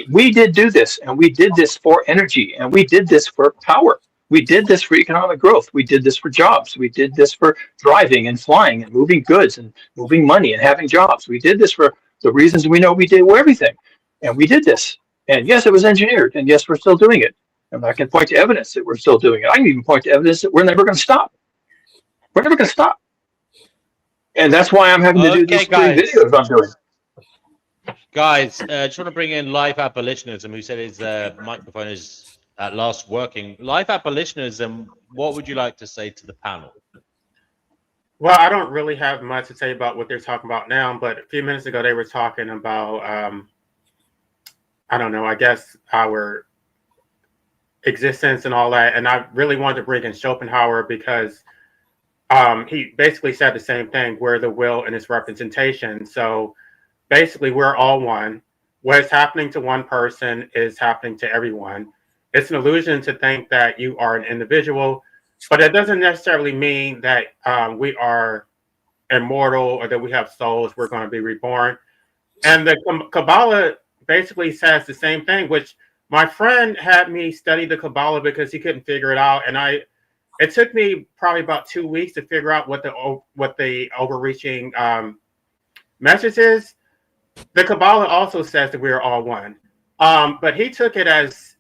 we did do this, and we did this for energy, and we did this for power. We did this for economic growth. We did this for jobs. We did this for driving and flying and moving goods and moving money and having jobs. We did this for the reasons we know we did everything, and we did this. And yes, it was engineered, and yes, we're still doing it. And I can point to evidence that we're still doing it. I can even point to evidence that we're never going to stop. We're never going to stop. And that's why I'm having to do these 3 videos I'm doing. Guys, just want to bring in Life Abolitionism, who said his microphone is at last working. Life Abolitionism, what would you like to say to the panel? Well, I don't really have much to say about what they're talking about now, but a few minutes ago they were talking about, I don't know, I guess our existence and all that. And I really wanted to bring in Schopenhauer because he basically said the same thing, we're the will and its representation. So basically, we're all one. What is happening to one person is happening to everyone. It's an illusion to think that you are an individual, but it doesn't necessarily mean that we are immortal or that we have souls, we're going to be reborn. And the Kabbalah basically says the same thing, which my friend had me study the Kabbalah because he couldn't figure it out. And it took me probably about 2 weeks to figure out what the overreaching message is. The Kabbalah also says that we are all one. But he took it as,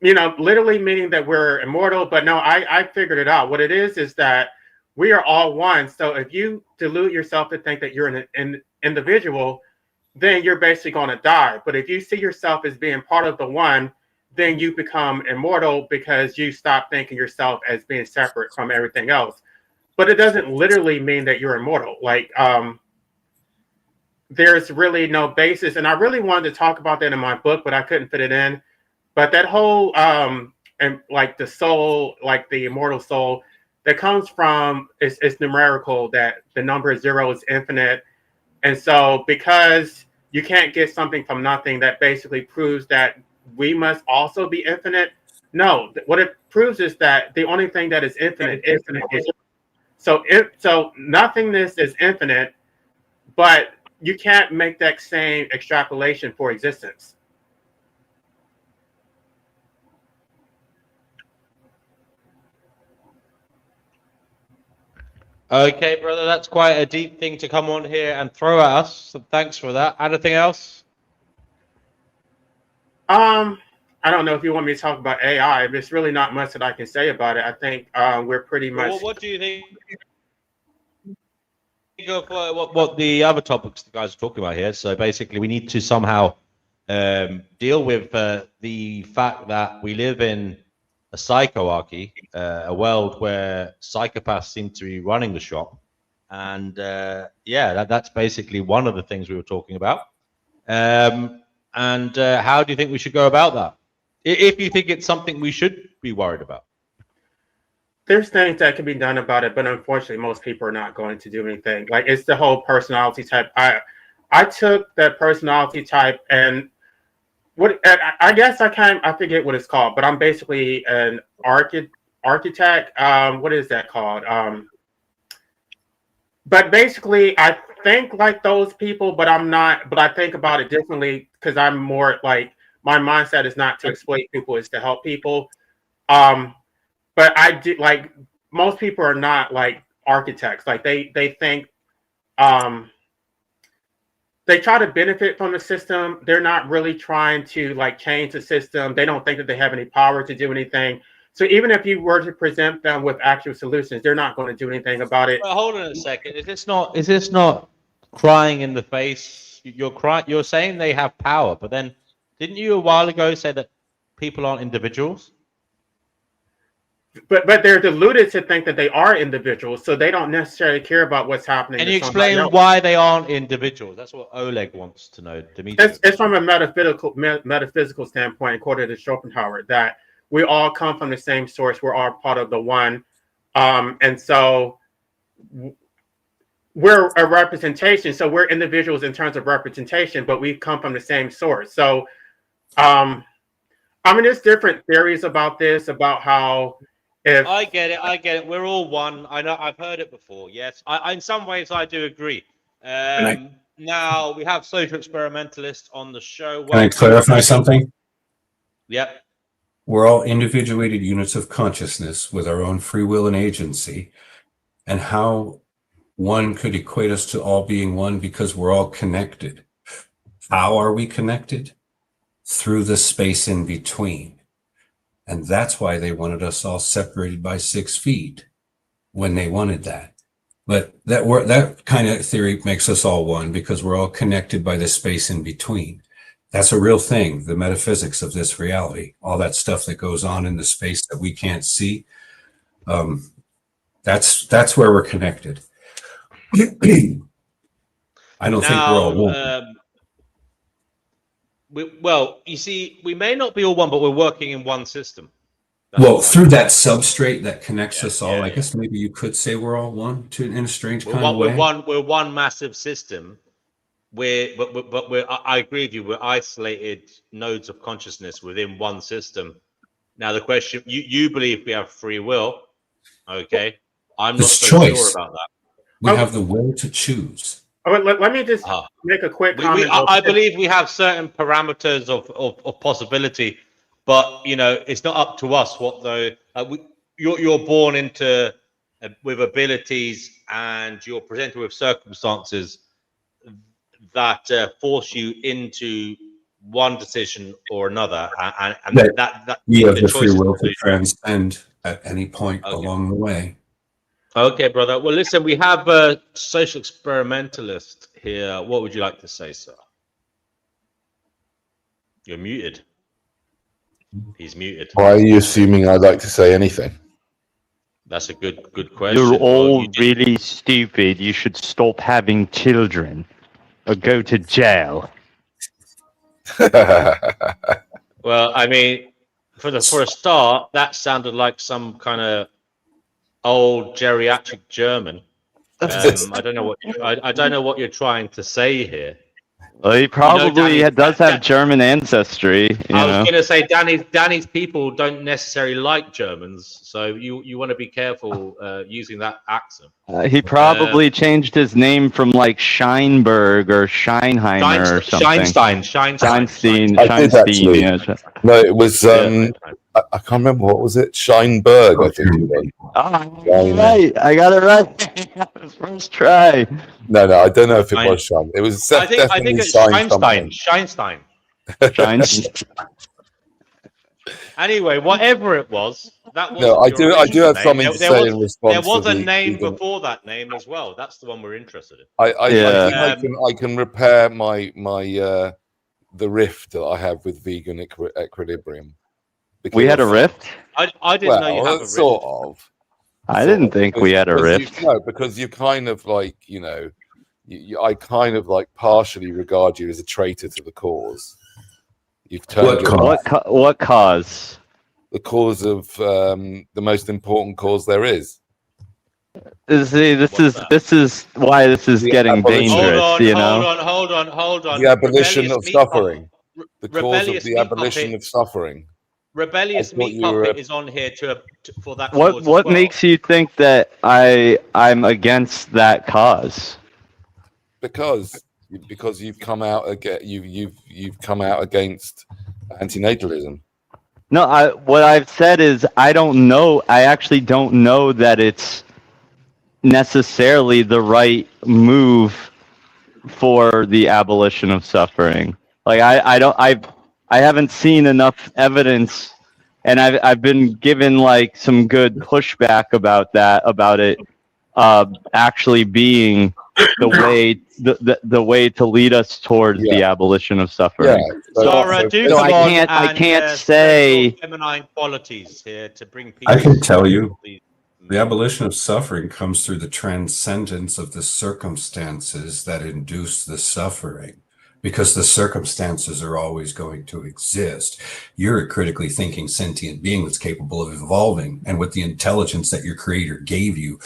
literally meaning that we're immortal. But no, I figured it out. What it is that we are all one. So if you delude yourself to think that you're an individual, then you're basically going to die. But if you see yourself as being part of the one, then you become immortal because you stop thinking yourself as being separate from everything else. But it doesn't literally mean that you're immortal. Like, there's really no basis. And I really wanted to talk about that in my book, but I couldn't fit it in. But that whole, and like the soul, like the immortal soul, that comes from, it's numerical, that the number 0 is infinite. And so because you can't get something from nothing, that basically proves that we must also be infinite. No, what it proves is that the only thing that is infinite is so nothingness is infinite, but you can't make that same extrapolation for existence. Okay, brother, that's quite a deep thing to come on here and throw at us. So thanks for that. Anything else? I don't know if you want me to talk about AI, but there's really not much that I can say about it. I think we're pretty much. Well, what do you think of what the other topics the guys are talking about here? So basically, we need to somehow deal with the fact that we live in a psychoarchy, a world where psychopaths seem to be running the shop. And that's basically one of the things we were talking about. And how do you think we should go about that? If you think it's something we should be worried about. There's things that can be done about it, but unfortunately, most people are not going to do anything. Like, it's the whole personality type. I took that personality type and I guess I forget what it's called, but I'm basically an architect. What is that called? But basically, I think like those people, but I'm not. But I think about it differently because I'm more like, my mindset is not to exploit people; it's to help people. But I do, like, most people are not like architects. Like they think they try to benefit from the system. They're not really trying to like change the system. They don't think that they have any power to do anything. So even if you were to present them with actual solutions, they're not going to do anything about it. Well, hold on a second. Is this not crying in the face? You're saying they have power, but then didn't you a while ago say that people aren't individuals? but they're deluded to think that they are individuals, so they don't necessarily care about what's happening. Can to you somebody explain else. why they aren't individuals? That's what Oleg wants to know, Dimitri. It's from a metaphysical standpoint, according to Schopenhauer, that we all come from the same source. We're all part of the one, and so we're a representation. So we're individuals in terms of representation, but we come from the same source. So, I mean, there's different theories about this, about how if I get it. We're all one. I know. I've heard it before. Yes, in some ways, I do agree. Now we have social experimentalists on the show. Can I clarify something? Yep. We're all individuated units of consciousness with our own free will and agency, and how one could equate us to all being one because we're all connected. How are we connected? Through the space in between. And that's why they wanted us all separated by 6 feet when they wanted that. But that kind of theory makes us all one because we're all connected by the space in between. That's a real thing, the metaphysics of this reality, all that stuff that goes on in the space that we can't see. That's where we're connected. I don't think we're all one. Well, you see, we may not be all one, but we're working in one system. Well, through that substrate that connects us all, I guess maybe you could say we're all one in a strange kind of way. We're one massive system. I agree with you. We're isolated nodes of consciousness within one system. Now, the question: you believe we have free will? Okay, I'm not so sure about that. We have the will to choose. Let me just make a quick comment. I believe we have certain parameters of possibility, but it's not up to us what you're born into with abilities, and you're presented with circumstances that force you into one decision or another, and that you have the free will to transcend at any point along the way. Okay, brother. Well, listen, we have a social experimentalist here. What would you like to say, sir? You're muted. He's muted. Why are you assuming I'd like to say anything? That's a good question. You're all really stupid. You should stop having children or go to jail. Well, I mean, for a start, that sounded like some kind of old geriatric German. I don't know what you're trying to say here. Well, he probably does have German ancestry. I was going to say Danny's people don't necessarily like Germans, so you want to be careful using that accent. He probably changed his name from like Scheinberg or Scheinheimer or something. Scheinstein. I did actually. No, it was. I can't remember, what was it? Scheinberg, I think it was. Right, I got it right. First try. No, I don't know if it was Schein. It was definitely I think it's Scheinstein. Anyway, whatever it was, that was. No, I do have something to say in response. There was to a name before that name as well. That's the one we're interested in. I think I can repair my the rift that I have with vegan equilibrium. We had a rift? I didn't know you had a rift. Sort of. I didn't think we had a rift. No, because you kind of like, I kind of like partially regard you as a traitor to the cause. You've turned what cause? The cause of the most important cause there is. See, this is why this is getting dangerous. Hold on. The abolition of suffering. The cause of the abolition of suffering. Rebellious Meat Puppet is on here for that. What makes you think that I'm against that cause? Because you've come out you've come out against antinatalism. No, what I've said is I don't know. I actually don't know that it's necessarily the right move for the abolition of suffering. Like I haven't seen enough evidence, and I've been given like some good pushback about it actually being the way the way to lead us towards the abolition of suffering. Zara, do So come on I and can't stress say. your feminine qualities here to bring peace. I can tell you, the abolition of suffering comes through the transcendence of the circumstances that induce the suffering, because the circumstances are always going to exist. You're a critically thinking sentient being that's capable of evolving, and with the intelligence that your creator gave you,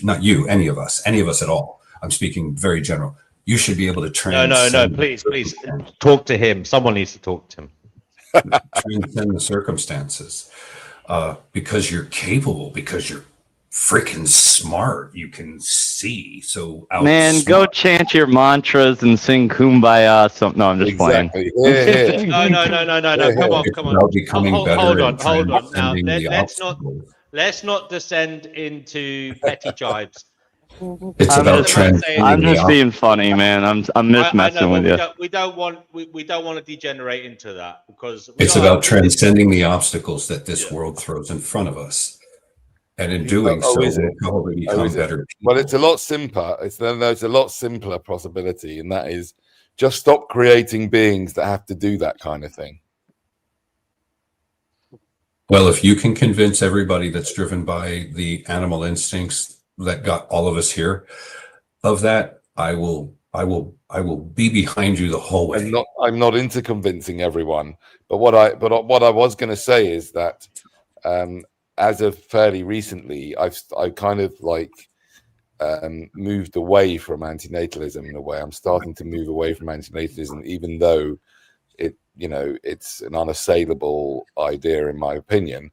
not you, any of us at all. I'm speaking very general. You should be able to transcend. No, please, talk to him. Someone needs to talk to him. Transcend the circumstances, because you're capable, because you're freaking smart. You can see. So Man, go chant your mantras and sing Kumbaya. No, I'm just playing. No. Come on. About becoming better Hold and on. Now, transcending the let's not descend into petty jibes. It's about transcending. I'm just being funny, man. I'm just messing with you. We don't want to degenerate into that, because It's about transcending the obstacles that this world throws in front of us. And in doing so, we'll probably become better people. Well, it's a lot simpler. There's a lot simpler possibility, and that is just stop creating beings that have to do that kind of thing. Well, if you can convince everybody that's driven by the animal instincts that got all of us here of that, I will be behind you the whole way. I'm not into convincing everyone, but what I was going to say is that as of fairly recently, I kind of moved away from antinatalism in a way. I'm starting to move away from antinatalism, even though it's an unassailable idea in my opinion.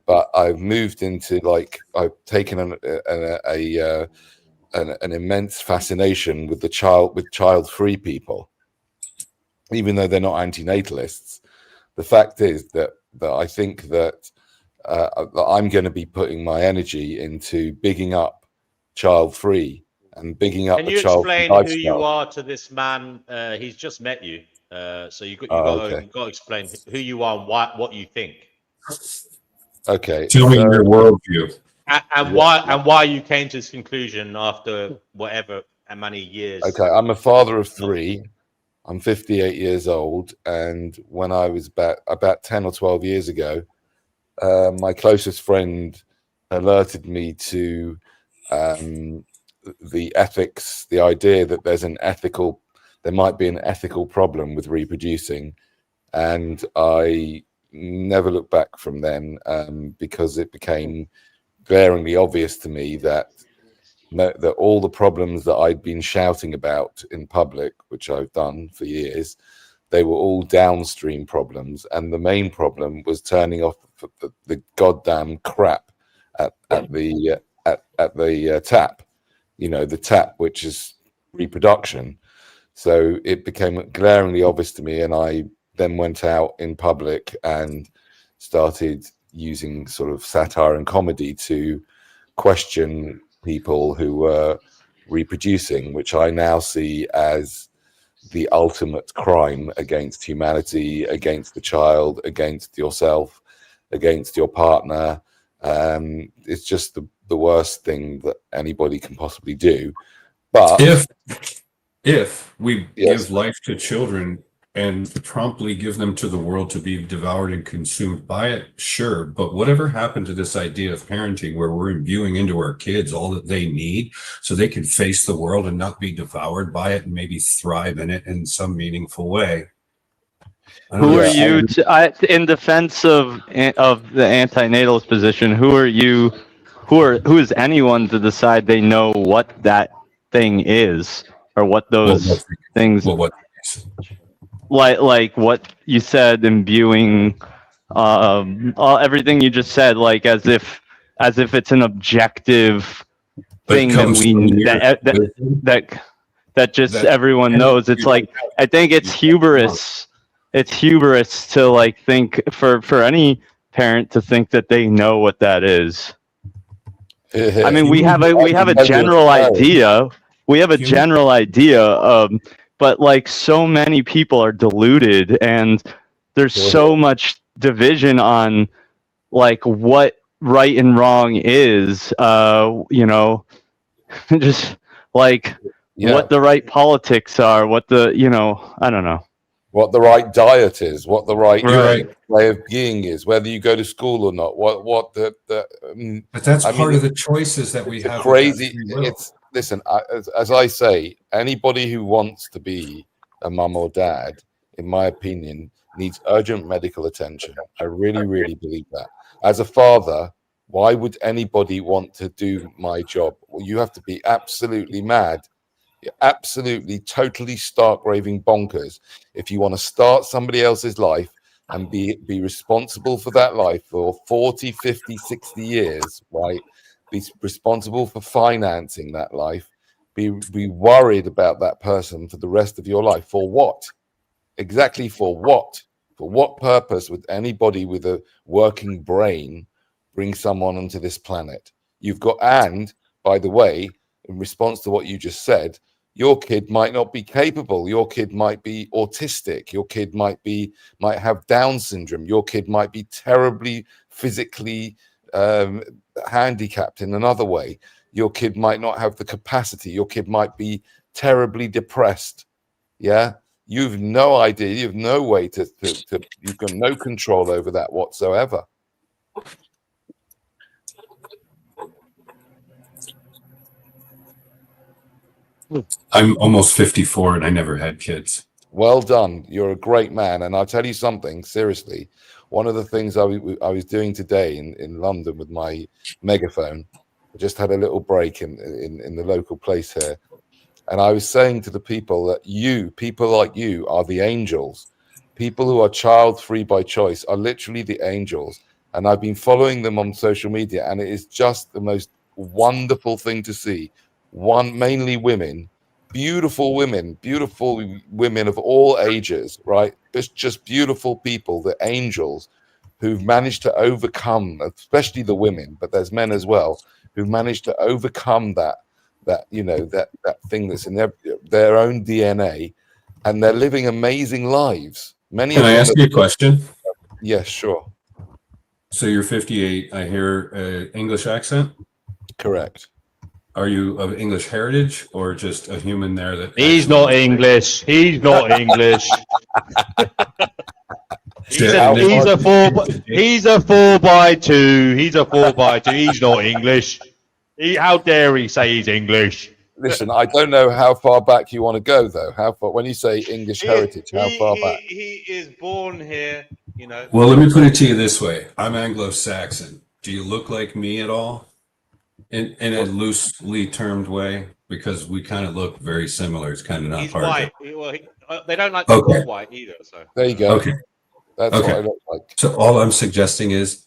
But I've moved into I've taken an immense fascination with child-free people, even though they're not antinatalists. The fact is that I think that I'm going to be putting my energy into bigging up child-free and bigging up Can the you child explain lifestyle. who you are to this man? He's just met you, so you've got to explain who you are and what you think. Okay. Tell me your worldview. And why you came to this conclusion after whatever how many years. Okay, I'm a father of 3. I'm 58 years old, and when I was about 10 or 12 years ago, my closest friend alerted me to the ethics, the idea that there might be an ethical problem with reproducing, and I never looked back from then, because it became glaringly obvious to me that all the problems that I'd been shouting about in public, which I've done for years, they were all downstream problems, and the main problem was turning off the goddamn crap at the tap, the tap, which is reproduction. So it became glaringly obvious to me, and I then went out in public and started using sort of satire and comedy to question people who were reproducing, which I now see as the ultimate crime against humanity, against the child, against yourself, against your partner. It's just the worst thing that anybody can possibly do. But if we give life to children and promptly give them to the world to be devoured and consumed by it, sure. But whatever happened to this idea of parenting where we're imbuing into our kids all that they need so they can face the world and not be devoured by it and maybe thrive in it in some meaningful way? Who are you in defense of the antinatalist position? Who are you? Who is anyone to decide they know what that thing is or what those things? Like what you said, imbuing everything you just said, like as if it's an objective thing that just everyone knows. It's like, I think it's hubris. It's hubris to think for any parent to think that they know what that is. I mean, we have a general idea. We have a general idea, but so many people are deluded, and there's so much division on what right and wrong is. just like Yeah. what the right politics are, what the, you know, I don't know. What the right diet is, what the right Right. way of being is, whether you go to school or not. What the But that's I part mean, of the choices that we it's a have with that crazy. free will. It's listen. As I say, anybody who wants to be a mum or dad, in my opinion, needs urgent medical attention. I really, really believe that. As a father, why would anybody want to do my job? Well, you have to be absolutely mad. You're absolutely, totally stark raving bonkers if you want to start somebody else's life and be responsible for that life for 40, 50, 60 years, right? Be responsible for financing that life. Be worried about that person for the rest of your life. For what? Exactly for what? For what purpose would anybody with a working brain bring someone onto this planet? You've got, and by the way, in response to what you just said, your kid might not be capable. Your kid might be autistic. Your kid might have Down syndrome. Your kid might be terribly physically handicapped in another way. Your kid might not have the capacity. Your kid might be terribly depressed. Yeah. You've no idea. You have no way to you've got no control over that whatsoever. I'm almost 54 and I never had kids. Well done. You're a great man. And I'll tell you something, seriously. One of the things I was doing today in London with my megaphone, I just had a little break in the local place here. And I was saying to the people that people like you are the angels. People who are child-free by choice are literally the angels. And I've been following them on social media, and it is just the most wonderful thing to see. Mainly women, beautiful women of all ages, right? Just beautiful people, the angels who've managed to overcome, especially the women, but there's men as well, who've managed to overcome that thing that's in their own DNA, and they're living amazing lives. Many Can of I them ask you a question? Yes, sure. So you're 58. I hear an English accent. Correct. Are you of English heritage or just a human there that He's not English. He's not English. He's a 4x2. He's a 4x2. He's not English. How dare he say he's English? Listen, I don't know how far back you want to go, though. How far, when you say English heritage, how far back? He is born here, you know. Well, let me put it to you this way. I'm Anglo-Saxon. Do you look like me at all? In a loosely termed way? Because we kind of look very similar. It's kind of not He's hard. white. They don't like to call white either. So there you go. Okay. That's what I look like. So all I'm suggesting is,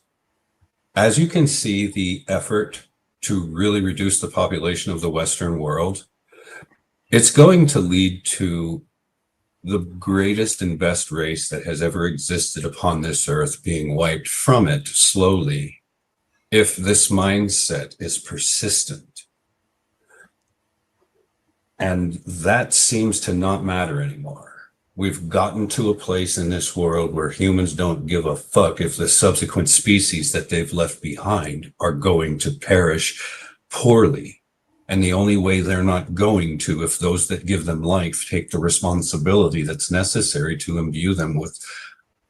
as you can see, the effort to really reduce the population of the Western world, it's going to lead to the greatest and best race that has ever existed upon this earth being wiped from it slowly, if this mindset is persistent. And that seems to not matter anymore. We've gotten to a place in this world where humans don't give a fuck if the subsequent species that they've left behind are going to perish poorly. And the only way they're not going to, if those that give them life take the responsibility that's necessary to imbue them with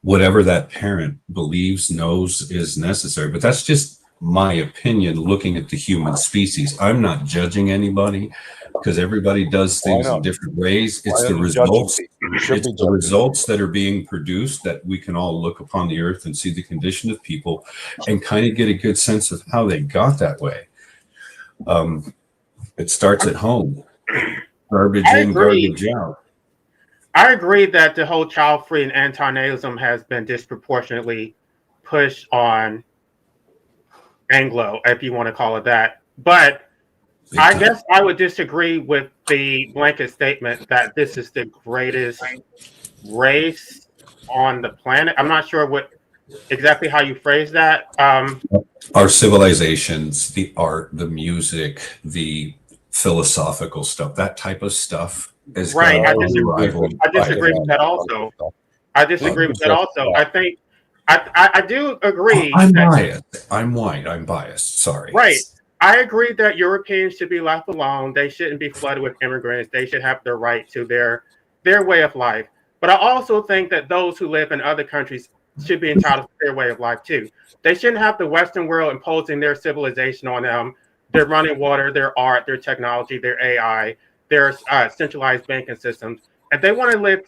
whatever that parent believes, knows is necessary. But that's just my opinion looking at the human species. I'm not judging anybody, because everybody does things in different ways. It's the results. It's the results that are being produced that we can all look upon the earth and see the condition of people and kind of get a good sense of how they got that way. It starts at home. Garbage in, garbage out. I agree that the whole child-free and anti-natalism has been disproportionately pushed on Anglo, if you want to call it that. But I guess I would disagree with the blanket statement that this is the greatest race on the planet. I'm not sure exactly how you phrase that. Our civilizations, the art, the music, the philosophical stuff, that type of stuff is right. I disagree with that also. I disagree with that also. I think I do agree. I'm biased. I'm white. I'm biased. Sorry. Right. I agree that Europeans should be left alone. They shouldn't be flooded with immigrants. They should have the right to their way of life. But I also think that those who live in other countries should be entitled to their way of life too. They shouldn't have the Western world imposing their civilization on them, their running water, their art, their technology, their AI, their centralized banking systems. If they want to live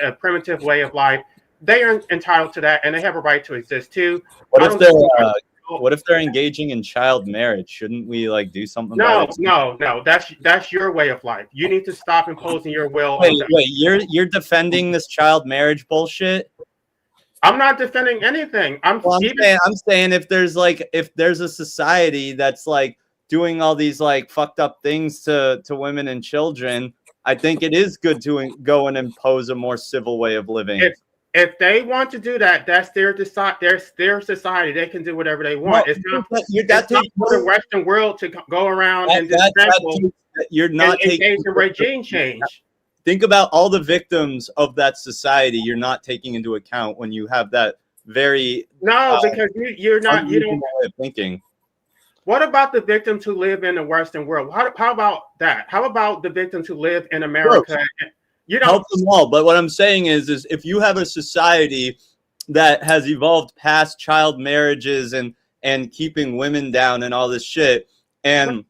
a primitive way of life, they are entitled to that, and they have a right to exist too. What I if don't they're think what if they're engaging in child marriage? Shouldn't we like do something about it? No. That's your way of life. You need to stop imposing your will Wait, on them. wait, you're defending this child marriage bullshit? I'm not defending anything. I'm saying if there's a society that's like doing all these like fucked up things to women and children, I think it is good to go and impose a more civil way of living. If they want to do that, that's their society. They can do whatever they want. It's not for the Western world to go around and you're not engage in regime change. Think about all the victims of that society you're not taking into account when you have that very because you're not you don't way of thinking. What about the victims who live in the Western world? How about that? How about the victims who live in America? You don't help them all. But what I'm saying is if you have a society that has evolved past child marriages and keeping women down and all this shit, and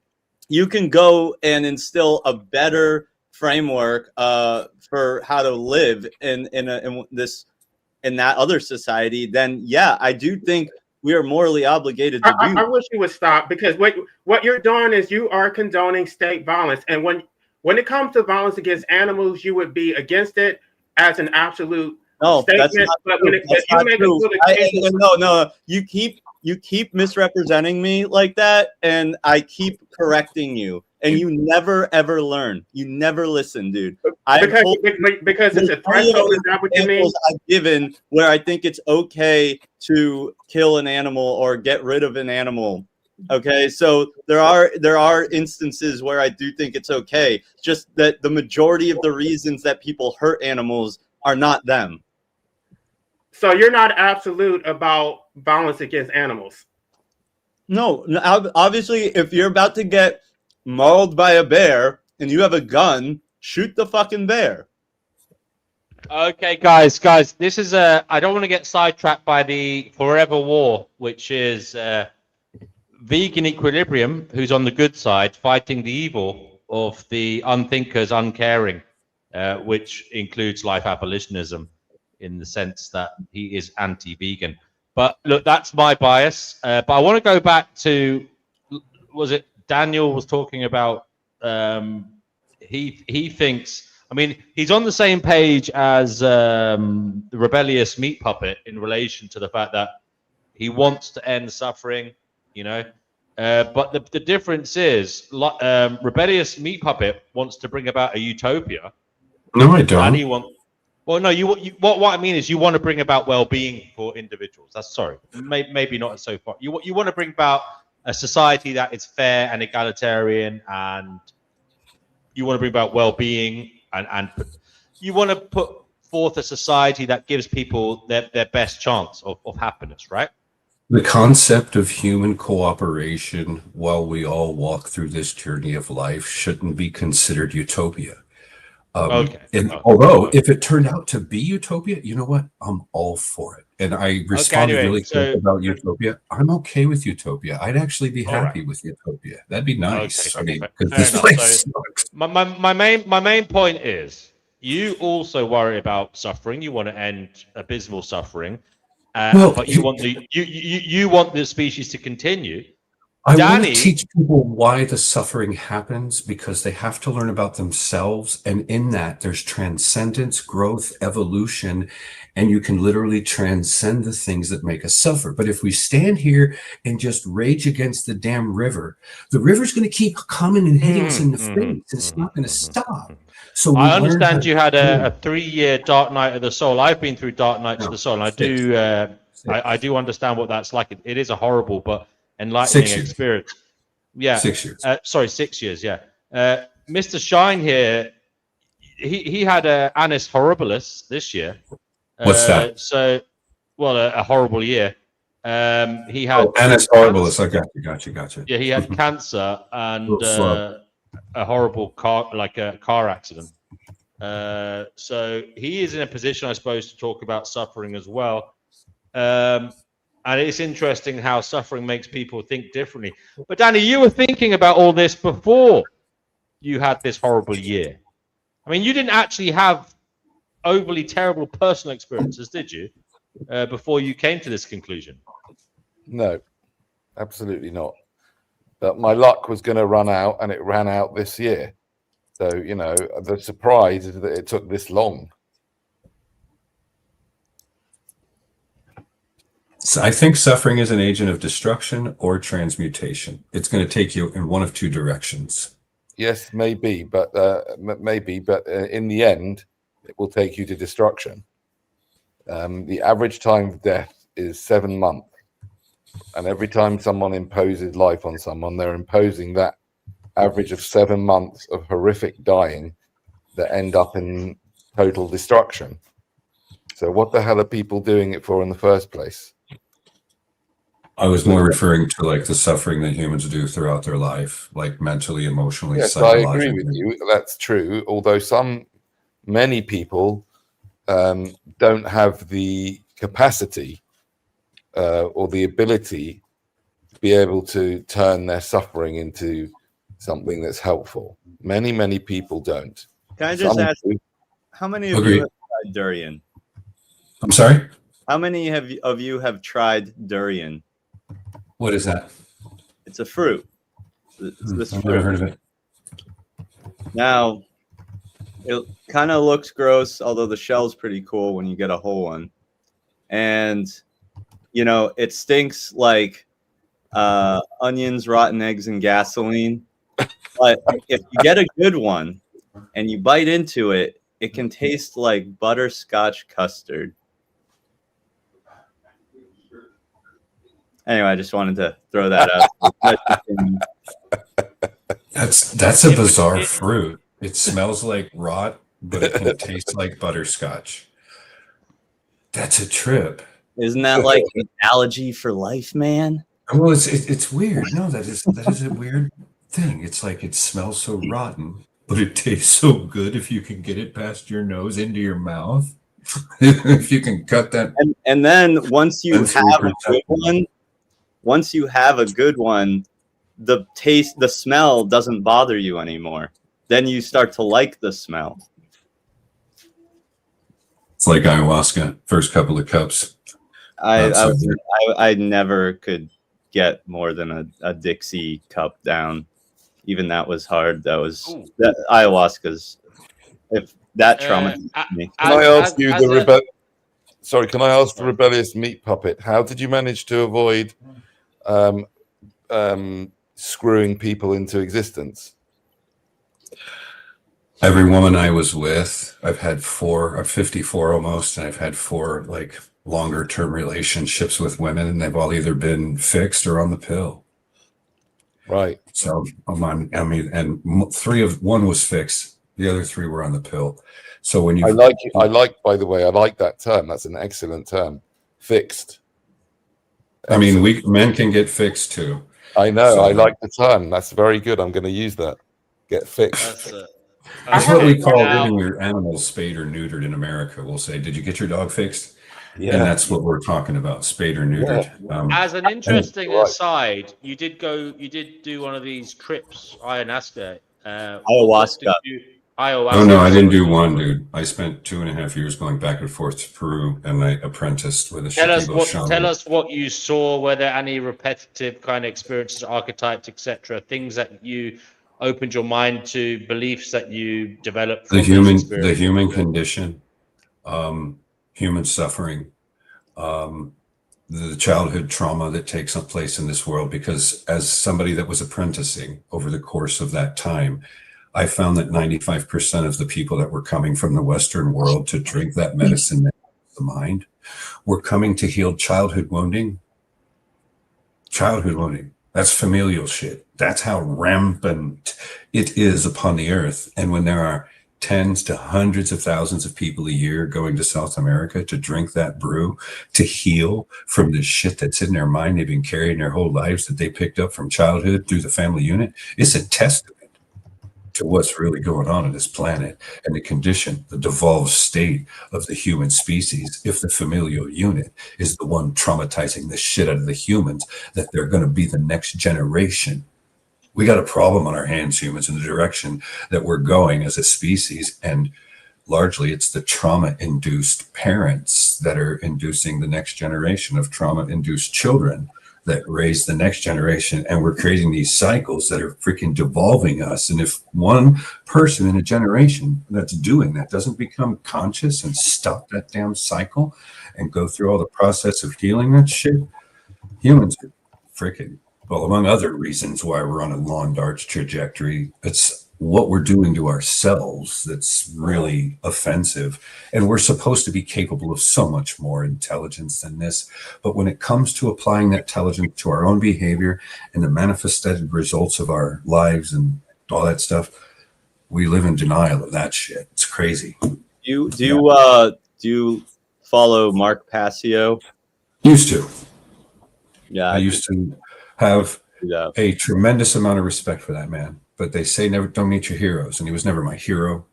you can go and instill a better framework for how to live in that other society, then yeah, I do think we are morally obligated to do. I wish you would stop, because what you're doing is you are condoning state violence, and when it comes to violence against animals, you would be against it as an absolute statement. That's not but true. when That's you not make true. a You keep misrepresenting me like that, and I keep correcting you, and you never ever learn. You never listen, dude. Because it's a threshold. Is that what you mean? I've given where I think it's okay to kill an animal or get rid of an animal. Okay, so there are instances where I do think it's okay. Just that the majority of the reasons that people hurt animals are not them. So you're not absolute about violence against animals. No, obviously, if you're about to get mauled by a bear and you have a gun, shoot the fucking bear. Okay, guys, this is I don't want to get sidetracked by the forever war, which is vegan equilibrium, who's on the good side, fighting the evil of the unthinkers, uncaring, which includes life abolitionism in the sense that he is anti-vegan. But look, that's my bias. But I want to go back to, was it Daniel was talking about, he thinks, I mean, he's on the same page as the rebellious meat puppet in relation to the fact that he wants to end suffering, you know. But the difference is, rebellious meat puppet wants to bring about a utopia. No, I don't. Well, no, what I mean is you want to bring about well-being for individuals. That's sorry, maybe not so far. You want to bring about a society that is fair and egalitarian, and you want to bring about well-being, and you want to put forth a society that gives people their best chance of happiness, right? The concept of human cooperation while we all walk through this journey of life shouldn't be considered utopia. Although if it turned out to be utopia, you know what? I'm all for it. And I responded really quick about utopia. I'm okay with utopia. I'd actually be happy with utopia. That'd be nice. I mean, because this place sucks. My main point is, you also worry about suffering. You want to end abysmal suffering, but you want the species to continue. I want to teach people why the suffering happens, because they have to learn about themselves. And in that, there's transcendence, growth, evolution, and you can literally transcend the things that make us suffer. But if we stand here and just rage against the damn river, the river's going to keep coming and hitting us in the face. It's not going to stop. So I understand you had a 3-year dark night of the soul. I've been through dark nights of the soul, and I do understand what that's like. It is a horrible but enlightening experience. Yeah, 6 years. 6 years. Yeah, Mr. Shine here, he had a Annus Horribilis this year. What's that? So, well, a horrible year. He had and it's horrible. It's like, gotcha. Yeah, he had cancer and Little flub. a horrible car accident. So he is in a position, I suppose, to talk about suffering as well. And it's interesting how suffering makes people think differently. But Danny, you were thinking about all this before you had this horrible year. I mean, you didn't actually have overly terrible personal experiences, did you? Before you came to this conclusion? No, absolutely not. But my luck was going to run out, and it ran out this year. So, the surprise is that it took this long. So I think suffering is an agent of destruction or transmutation. It's going to take you in one of two directions. Yes, maybe, but in the end, it will take you to destruction. The average time of death is 7 months. And every time someone imposes life on someone, they're imposing that average of 7 months of horrific dying that end up in total destruction. So what the hell are people doing it for in the first place? I was more referring to like the suffering that humans do throughout their life, like mentally, emotionally, Yes, I psychologically. agree with you. That's true. Although many people don't have the capacity or the ability to be able to turn their suffering into something that's helpful. Many people don't. Can I just ask, how many of you have tried durian? I'm sorry? How many of you have tried durian? What is that? It's a fruit. It's this I've fruit. never heard of it. Now, it kind of looks gross, although the shell's pretty cool when you get a whole one. And, it stinks like onions, rotten eggs, and gasoline. But if you get a good one and you bite into it, it can taste like butterscotch custard. Anyway, I just wanted to throw that out. That's a bizarre fruit. It smells like rot, but it can taste like butterscotch. That's a trip. Isn't that like an analogy for life, man? Well, it's weird. No, that is a weird thing. It's like it smells so rotten, but it tastes so good if you can get it past your nose into your mouth. If you can cut that. And then once you have a good one, the smell doesn't bother you anymore. Then you start to like the smell. It's like ayahuasca. First couple of cups. I never could get more than a Dixie cup down. Even that was hard. That ayahuasca's, if that traumatized me. Can I ask you can I ask the rebellious meat puppet, how did you manage to avoid screwing people into existence? Every woman I was with, I've had 4, I'm 54 almost, and I've had 4 like longer term relationships with women, and they've all either been fixed or on the pill. Right. So one was fixed, the other 3 were on the pill. So when you, by the way, I like that term. That's an excellent term. Fixed. I mean, men can get fixed too. I know. I like the term. That's very good. I'm going to use that. Get fixed. That's what we call getting your animals spayed or neutered in America. We'll say, did you get your dog fixed? Yeah. And that's what we're talking about, spayed or neutered. Yeah. As an interesting aside, you did do one of these trips, ayahuasca. Ayahuasca. Oh no, I didn't do one, dude. I spent 2.5 years going back and forth to Peru, and I apprenticed with a shaman. Tell us what you saw. Were there any repetitive kind of experiences, archetypes, etc., things that you opened your mind to, beliefs that you developed from the human condition, human suffering, the childhood trauma that takes place in this world. Because as somebody that was apprenticing over the course of that time, I found that 95% of the people that were coming from the Western world to drink that medicine, the mind, were coming to heal childhood wounding. Childhood wounding. That's familial shit. That's how rampant it is upon the earth. And when there are tens to hundreds of thousands of people a year going to South America to drink that brew, to heal from the shit that's in their mind they've been carrying their whole lives that they picked up from childhood through the family unit. It's a testament to what's really going on this planet and the condition, the devolved state of the human species. If the familial unit is the one traumatizing the shit out of the humans, that they're going to be the next generation. We got a problem on our hands, humans, in the direction that we're going as a species. And largely it's the trauma-induced parents that are inducing the next generation of trauma-induced children that raise the next generation. And we're creating these cycles that are freaking devolving us. And if one person in a generation that's doing that doesn't become conscious and stop that damn cycle and go through all the process of healing that shit, humans are freaking, well, among other reasons why we're on a long arch trajectory, it's what we're doing to ourselves that's really offensive. And we're supposed to be capable of so much more intelligence than this. But when it comes to applying that intelligence to our own behavior and the manifested results of our lives and all that stuff, we live in denial of that shit. It's crazy. Do you follow Mark Passio? Used to. Yeah. I used to have a tremendous amount of respect for that man. But they say never don't meet your heroes, and he was never my hero.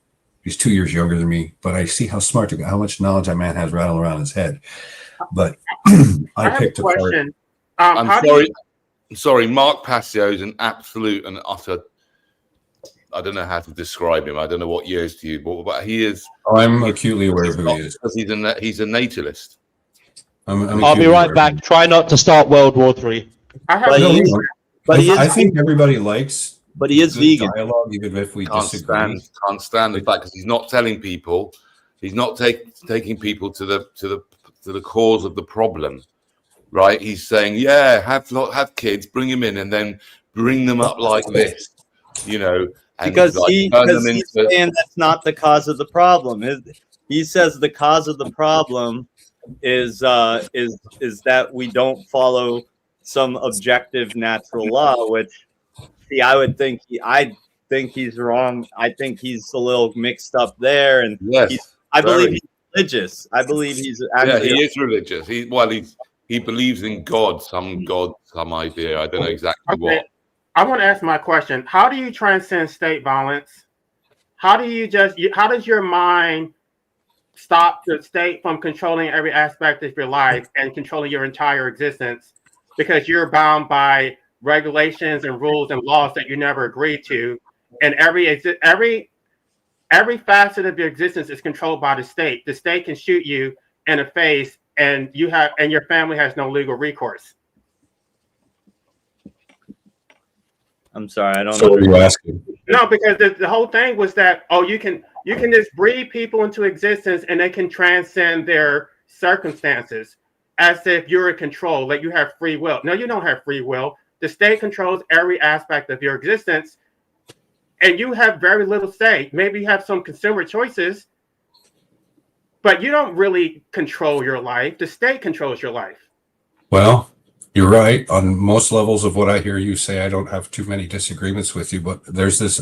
He's 2 years younger than me, but I see how smart, how much knowledge that man has rattling around his head. But I picked a question. I'm sorry. Mark Passio is an absolute and utter. I don't know how to describe him. I don't know what years to use, but he is. I'm acutely aware of who he is. He's a natalist. I'll be right back. Try not to start World War III. I think everybody likes. But he is vegan. Dialogue, even if we disagree. Can't stand the fact because he's not telling people, he's not taking people to the cause of the problem, right? He's saying, yeah, have kids, bring them in, and then bring them up like this, you know. And because like, he's saying that's not the cause of the problem. He says the cause of the problem is that we don't follow some objective natural law, which. I think he's wrong. I think he's a little mixed up there, and I believe he's religious. I believe he's actually he is religious. He believes in God, some idea. I don't know exactly what. I want to ask my question. How do you transcend state violence? How does your mind stop the state from controlling every aspect of your life and controlling your entire existence because you're bound by regulations and rules and laws that you never agreed to, and every facet of your existence is controlled by the state. The state can shoot you in the face, and your family has no legal recourse. I'm sorry, I don't know. So what are you asking? No, because the whole thing was that you can just breed people into existence, and they can transcend their circumstances as if you're in control, like you have free will. No, you don't have free will. The state controls every aspect of your existence, and you have very little say. Maybe you have some consumer choices, but you don't really control your life. The state controls your life. Well, you're right. On most levels of what I hear you say, I don't have too many disagreements with you, but there's this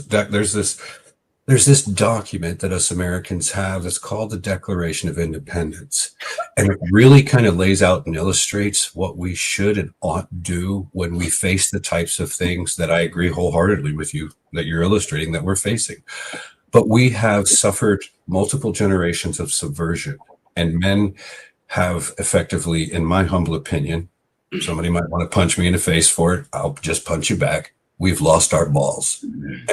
document that us Americans have that's called the Declaration of Independence. And it really kind of lays out and illustrates what we should and ought do when we face the types of things that I agree wholeheartedly with you that you're illustrating that we're facing. But we have suffered multiple generations of subversion, and men have effectively, in my humble opinion, somebody might want to punch me in the face for it. I'll just punch you back. We've lost our balls,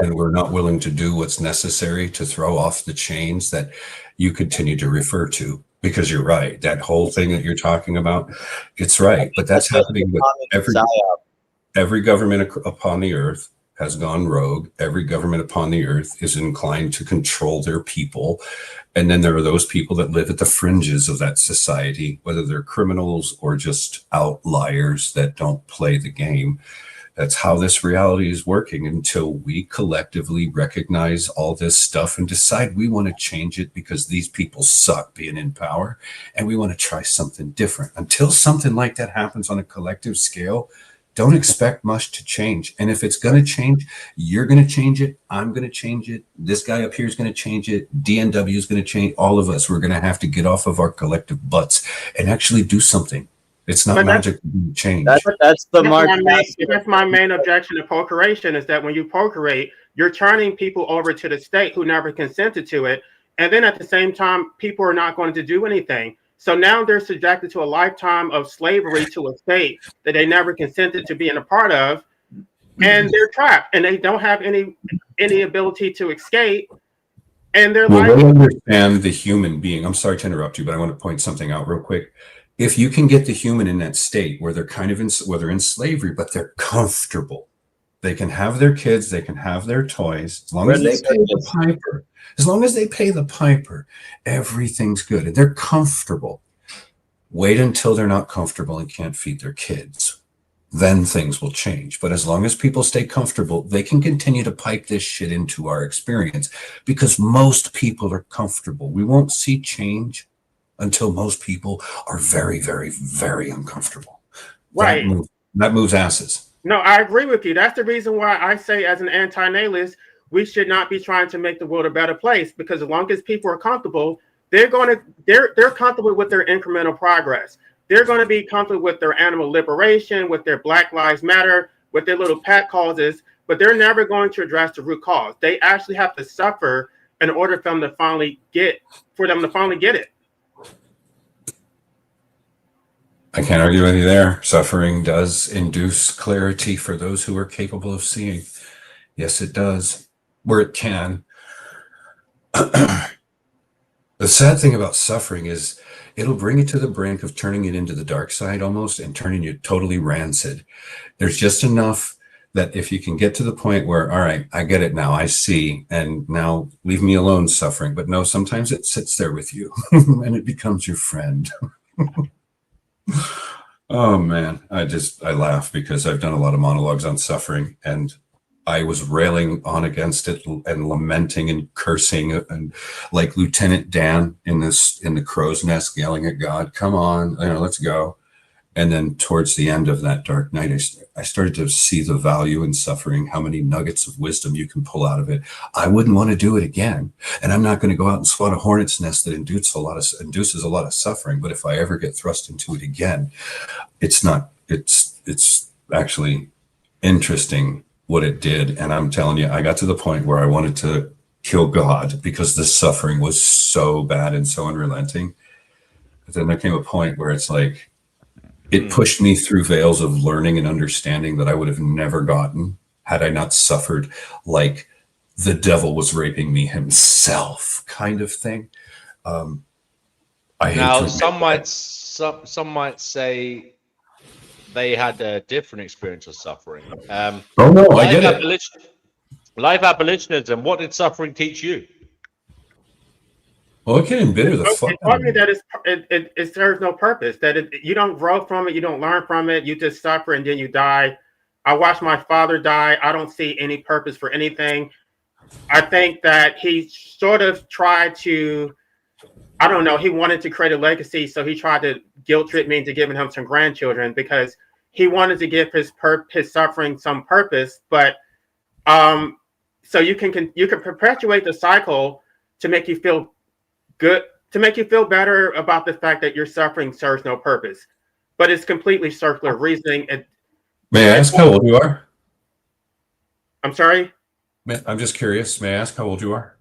and we're not willing to do what's necessary to throw off the chains that you continue to refer to, because you're right. That whole thing that you're talking about, it's right. But that's happening with every government upon the earth has gone rogue. Every government upon the earth is inclined to control their people. And then there are those people that live at the fringes of that society, whether they're criminals or just outliers that don't play the game. That's how this reality is working until we collectively recognize all this stuff and decide we want to change it because these people suck being in power and we want to try something different. Until something like that happens on a collective scale, Don't expect much to change. And if it's going to change, you're going to change it. I'm going to change it. This guy up here is going to change it. DNW is going to change. All of us, we're going to have to get off of our collective butts and actually do something. It's not But magic change. That's the Mark. That's my main objection to procreation is that when you procreate, you're turning people over to the state who never consented to it. And then at the same time, people are not going to do anything. So now they're subjected to a lifetime of slavery to a state that they never consented to being a part of. And they're trapped and they don't have any ability to escape. And they're Well, they understand the human being. I'm sorry to interrupt you, but I want to point something out real quick. If you can get the human in that state where they're kind of where they're in slavery, but they're comfortable, they can have their kids, they can have their toys, as long as they pay the piper. As long as they pay the piper, everything's good. And they're comfortable. Wait until they're not comfortable and can't feed their kids. Then things will change. But as long as people stay comfortable, they can continue to pipe this shit into our experience because most people are comfortable. We won't see change until most people are very, very, very uncomfortable. Right. That moves asses. No, I agree with you. That's the reason why I say as an anti-natalist, we should not be trying to make the world a better place because as long as people are comfortable, they're comfortable with their incremental progress. They're going to be comfortable with their animal liberation, with their Black Lives Matter, with their little pet causes, but they're never going to address the root cause. They actually have to suffer in order for them to finally get it. I can't argue with you there. Suffering does induce clarity for those who are capable of seeing. Yes, it does, where it can. The sad thing about suffering is it'll bring you to the brink of turning it into the dark side almost and turning you totally rancid. There's just enough that if you can get to the point where, all right, I get it now, I see, and now leave me alone suffering. But no, sometimes it sits there with you and it becomes your friend. Oh man, I laugh because I've done a lot of monologues on suffering and I was railing on against it and lamenting and cursing and like Lieutenant Dan in the crow's nest yelling at God, come on, let's go. And then towards the end of that dark night, I started to see the value in suffering, how many nuggets of wisdom you can pull out of it. I wouldn't want to do it again. And I'm not going to go out and swat a hornet's nest that induces a lot of suffering. But if I ever get thrust into it again, it's actually interesting what it did. And I'm telling you, I got to the point where I wanted to kill God because the suffering was so bad and so unrelenting. But then there came a point where it's like, it pushed me through veils of learning and understanding that I would have never gotten had I not suffered like the devil was raping me himself kind of thing. Some might say they had a different experience of suffering. Oh no, I get it. Life abolitionism. What did suffering teach you? Well, it can embitter the fuck. It taught me that it serves no purpose. That you don't grow from it, you don't learn from it. You just suffer and then you die. I watched my father die. I don't see any purpose for anything. I think that he sort of tried to. I don't know. He wanted to create a legacy, so he tried to guilt trip me into giving him some grandchildren because he wanted to give his suffering some purpose. But so you can perpetuate the cycle to make you feel good, to make you feel better about the fact that your suffering serves no purpose, but it's completely circular reasoning. May I ask how old you are? I'm sorry. I'm just curious. May I ask how old you are?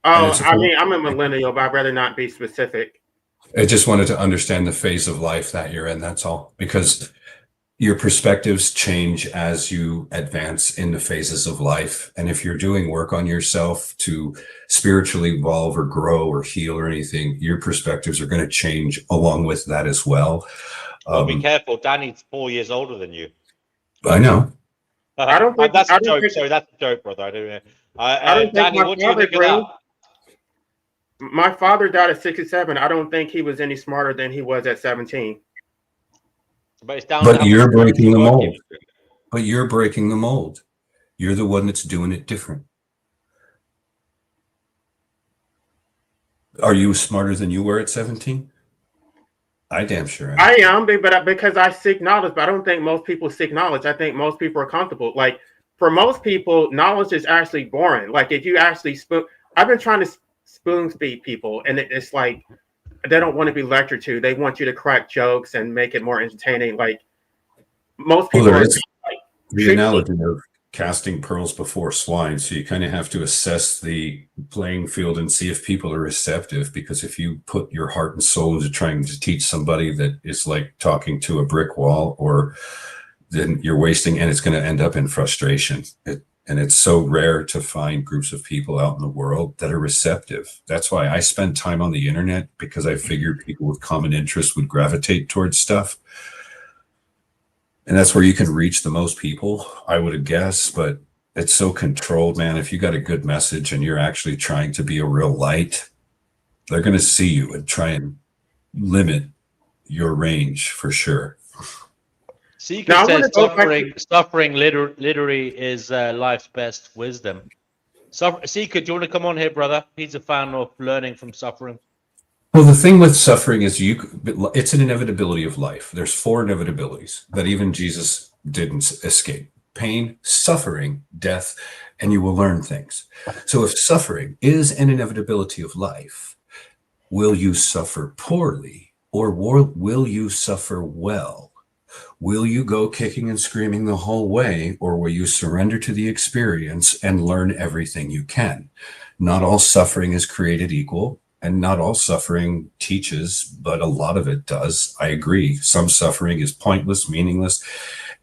Oh, I mean, I'm a millennial, but I'd rather not be specific. I just wanted to understand the phase of life that you're in. That's all, because your perspectives change as you advance in the phases of life. And if you're doing work on yourself to spiritually evolve or grow or heal or anything, your perspectives are going to change along with that as well. Well, be careful. Danny's 4 years older than you. I know. I don't think that's a joke. Sorry, that's a joke, brother. I don't think Danny, what do you think of that? My father died at 67. I don't think he was any smarter than he was at 17. But it's down. But you're breaking the mold. But you're breaking the mold. You're the one that's doing it different. Are you smarter than you were at 17? I damn sure am. I am, but because I seek knowledge, but I don't think most people seek knowledge. I think most people are comfortable. Like for most people, knowledge is actually boring. Like if you actually I've been trying to spoon feed people, and it's like they don't want to be lectured to. They want you to crack jokes and make it more entertaining. Like most Well, people there are is like the treat analogy of casting pearls before swine. So you kind of have to assess the playing field and see if people are receptive. Because if you put your heart and soul into trying to teach somebody that is like talking to a brick wall, or then you're wasting, and it's going to end up in frustration. And it's so rare to find groups of people out in the world that are receptive. That's why I spend time on the internet, because I figured people with common interests would gravitate towards stuff. And that's where you can reach the most people, I would guess, but it's so controlled, man. If you got a good message and you're actually trying to be a real light, they're going to see you and try and limit your range for sure. Seeker says suffering literally is life's best wisdom. Seeker, do you want to come on here, brother? He's a fan of learning from suffering. Well, the thing with suffering is it's an inevitability of life. There's 4 inevitabilities that even Jesus didn't escape: pain, suffering, death, and you will learn things. So if suffering is an inevitability of life, will you suffer poorly, or will you suffer well? Will you go kicking and screaming the whole way, or will you surrender to the experience and learn everything you can? Not all suffering is created equal. And not all suffering teaches, but a lot of it does. I agree. Some suffering is pointless, meaningless.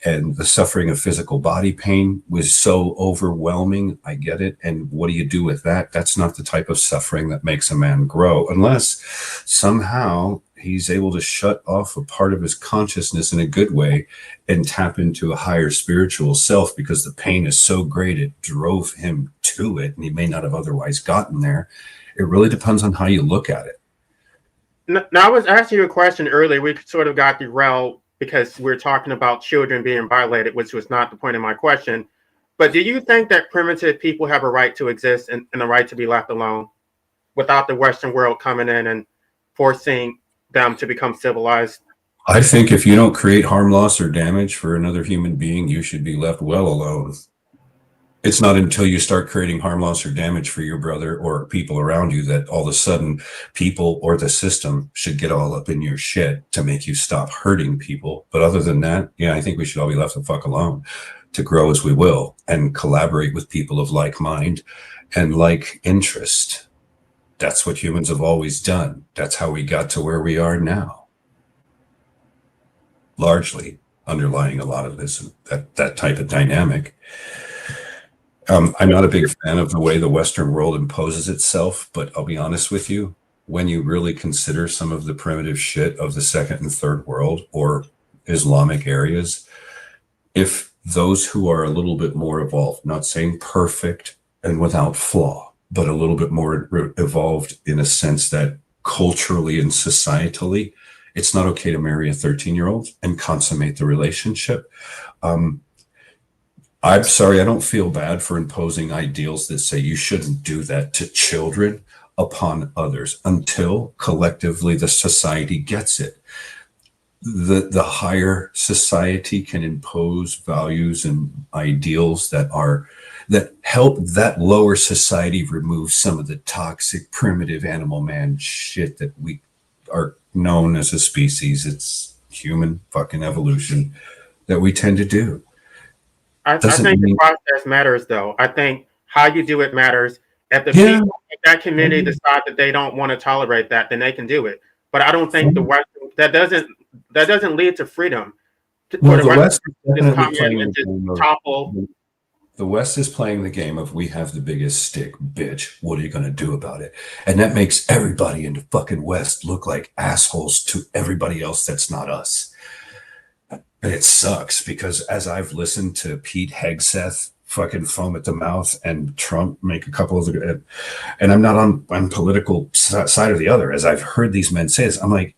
And the suffering of physical body pain was so overwhelming. I get it. And what do you do with that? That's not the type of suffering that makes a man grow, unless somehow he's able to shut off a part of his consciousness in a good way and tap into a higher spiritual self, because the pain is so great it drove him to it, and he may not have otherwise gotten there. It really depends on how you look at it. Now, I was asking you a question earlier. We sort of got derailed because we're talking about children being violated, which was not the point of my question. But do you think that primitive people have a right to exist and a right to be left alone without the Western world coming in and forcing them to become civilized? I think if you don't create harm, loss, or damage for another human being, you should be left well alone. It's not until you start creating harm, loss, or damage for your brother or people around you that all of a sudden people or the system should get all up in your shit to make you stop hurting people. But other than that, yeah, I think we should all be left the fuck alone to grow as we will and collaborate with people of like mind and like interest. That's what humans have always done. That's how we got to where we are now. Largely underlying a lot of this, that type of dynamic. I'm not a big fan of the way the Western world imposes itself, but I'll be honest with you, when you really consider some of the primitive shit of the second and third world or Islamic areas, if those who are a little bit more evolved, not saying perfect and without flaw, but a little bit more evolved in a sense that culturally and societally, it's not okay to marry a 13-year-old and consummate the relationship. I'm sorry, I don't feel bad for imposing ideals that say you shouldn't do that to children upon others until collectively the society gets it. The higher society can impose values and ideals that help that lower society remove some of the toxic primitive animal man shit that we are known as a species. It's human fucking evolution that we tend to do. I think the process matters, though. I think how you do it matters. If the people in that community decide that they don't want to tolerate that, then they can do it. But I don't think that doesn't lead to freedom. Well, the West is definitely playing the West is playing the game of we have the biggest stick, bitch. What are you going to do about it? And that makes everybody in the fucking West look like assholes to everybody else that's not us. And it sucks because as I've listened to Pete Hegseth fucking foam at the mouth and Trump make a couple of the, and I'm not on one political side or the other, as I've heard these men say this, I'm like,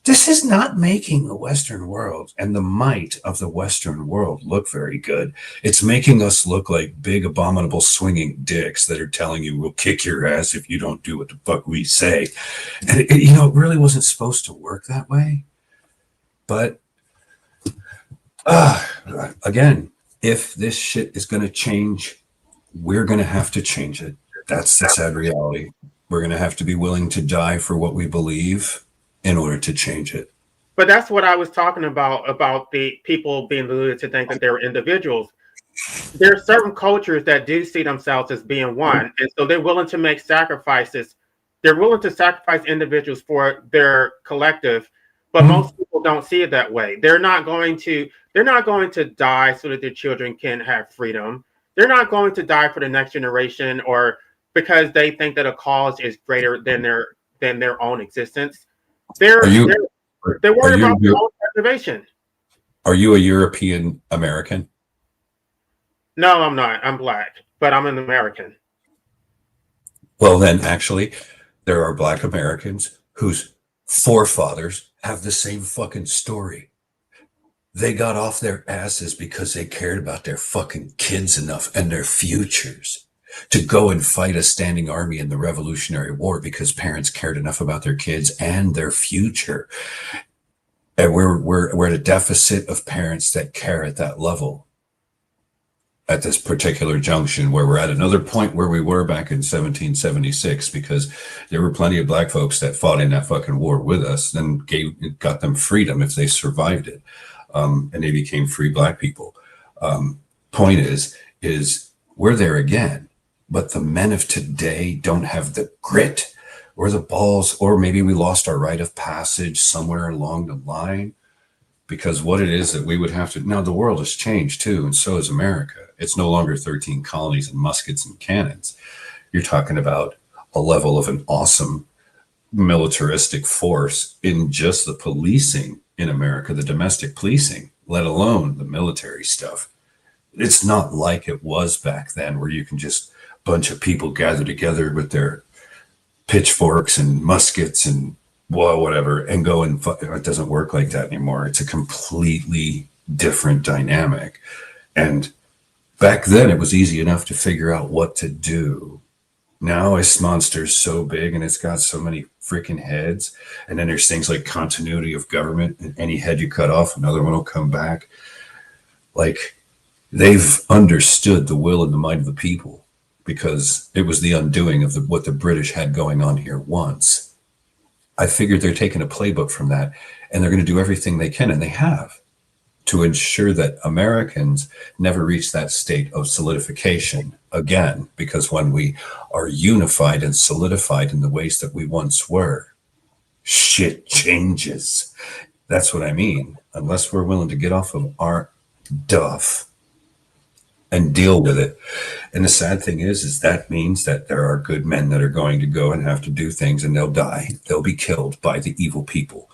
This is not making the Western world and the might of the Western world look very good. It's making us look like big, abominable, swinging dicks that are telling you we'll kick your ass if you don't do what the fuck we say. And it really wasn't supposed to work that way. But again, if this shit is going to change, we're going to have to change it. That's the sad reality. We're going to have to be willing to die for what we believe in order to change it. But that's what I was talking about the people being deluded to think that they're individuals. There are certain cultures that do see themselves as being one, and so they're willing to make sacrifices. They're willing to sacrifice individuals for their collective, but most people don't see it that way. They're not going to die so that their children can have freedom. They're not going to die for the next generation or because they think that a cause is greater than their own existence. They're worried about their own preservation. Are you a European American? No, I'm not. I'm Black, but I'm an American. Well, then, actually, there are Black Americans whose forefathers have the same fucking story. They got off their asses because they cared about their fucking kids enough and their futures to go and fight a standing army in the Revolutionary War because parents cared enough about their kids and their future. And we're at a deficit of parents that care at that level at this particular junction, where we're at another point where we were back in 1776, because there were plenty of Black folks that fought in that fucking war with us and got them freedom if they survived it. And they became free Black people. Point is we're there again. But the men of today don't have the grit or the balls, or maybe we lost our rite of passage somewhere along the line, because what it is that we would have to, now the world has changed too, and so has America. It's no longer 13 colonies and muskets and cannons. You're talking about a level of an awesome militaristic force in just the policing in America, the domestic policing, let alone the military stuff. It's not like it was back then, where you can just bunch of people gather together with their pitchforks and muskets and whatever and go and it doesn't work like that anymore. It's a completely different dynamic. And back then it was easy enough to figure out what to do. Now this monster's so big and it's got so many freaking heads. And then there's things like continuity of government, and any head you cut off, another one will come back. Like, they've understood the will and the might of the people, because it was the undoing of what the British had going on here once. I figured they're taking a playbook from that, and they're going to do everything they can, and they have, to ensure that Americans never reach that state of solidification again, because when we are unified and solidified in the ways that we once were, shit changes. That's what I mean. Unless we're willing to get off of our duff and deal with it. And the sad thing is that means that there are good men that are going to go and have to do things, and they'll die. They'll be killed by the evil people.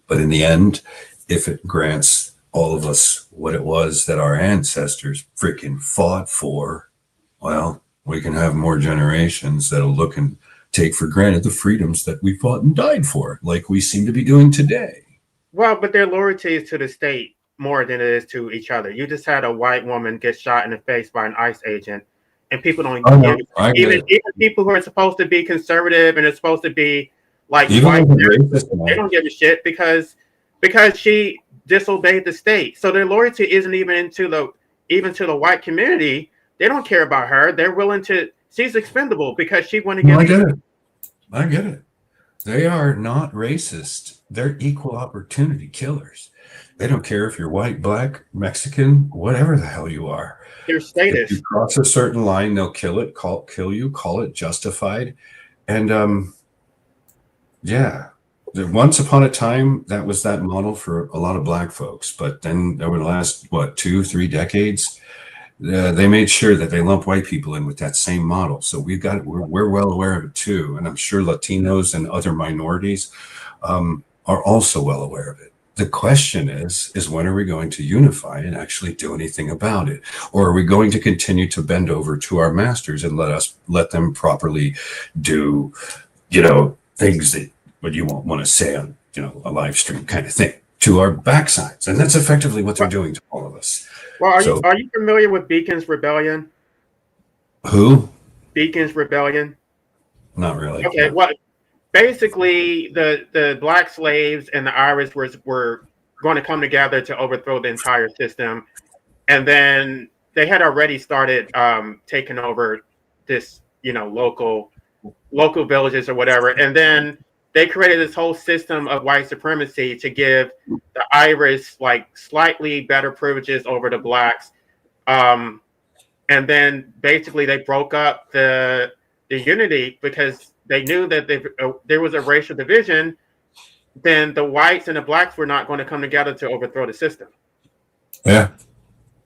But in the end, if it grants all of us what it was that our ancestors freaking fought for, well, we can have more generations that'll look and take for granted the freedoms that we fought and died for, like we seem to be doing today. Well, but their loyalty is to the state more than it is to each other. You just had a white woman get shot in the face by an ICE agent, and people don't give even people who are supposed to be conservative and are supposed to be like white, they don't give a shit because she disobeyed the state. So their loyalty isn't even to the white community. They don't care about her. They're willing to. She's expendable because she went against. I get it. They are not racist. They're equal opportunity killers. They don't care if you're white, Black, Mexican, whatever the hell you are. Their status. If you cross a certain line, they'll kill you, call it justified. And yeah, once upon a time, that was that model for a lot of Black folks. But then over the last, 2-3 decades, they made sure that they lump white people in with that same model. So we're well aware of it too. And I'm sure Latinos and other minorities are also well aware of it. The question is when are we going to unify and actually do anything about it? Or are we going to continue to bend over to our masters and let them properly do, things that you won't want to say on a live stream kind of thing to our backsides, and that's effectively what they're doing to all of us. Well, are So, you familiar with Beacon's Rebellion? who? Beacon's Rebellion. Not really. Okay, No. well, basically, the black slaves and the Irish were going to come together to overthrow the entire system, and then they had already started taking over this, local villages or whatever, and then they created this whole system of white supremacy to give the Irish like slightly better privileges over the blacks, and then basically they broke up the unity because they knew that there was a racial division. Then the whites and the blacks were not going to come together to overthrow the system. Yeah.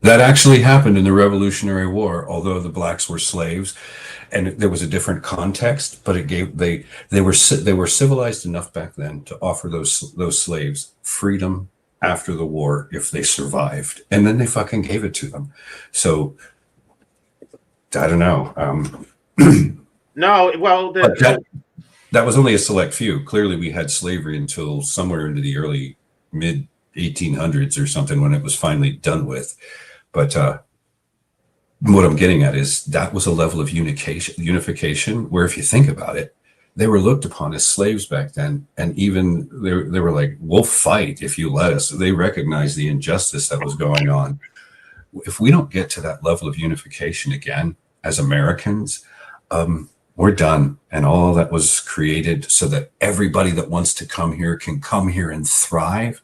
That actually happened in the Revolutionary War, although the blacks were slaves, and there was a different context. But they were civilized enough back then to offer those slaves freedom after the war if they survived, and then they fucking gave it to them. So I don't know. No, well, that was only a select few. Clearly, we had slavery until somewhere into the early mid 1800s or something when it was finally done with. But what I'm getting at is that was a level of unification where, if you think about it, they were looked upon as slaves back then. And even they were like, we'll fight if you let us. They recognized the injustice that was going on. If we don't get to that level of unification again as Americans, we're done. And all that was created so that everybody that wants to come here can come here and thrive.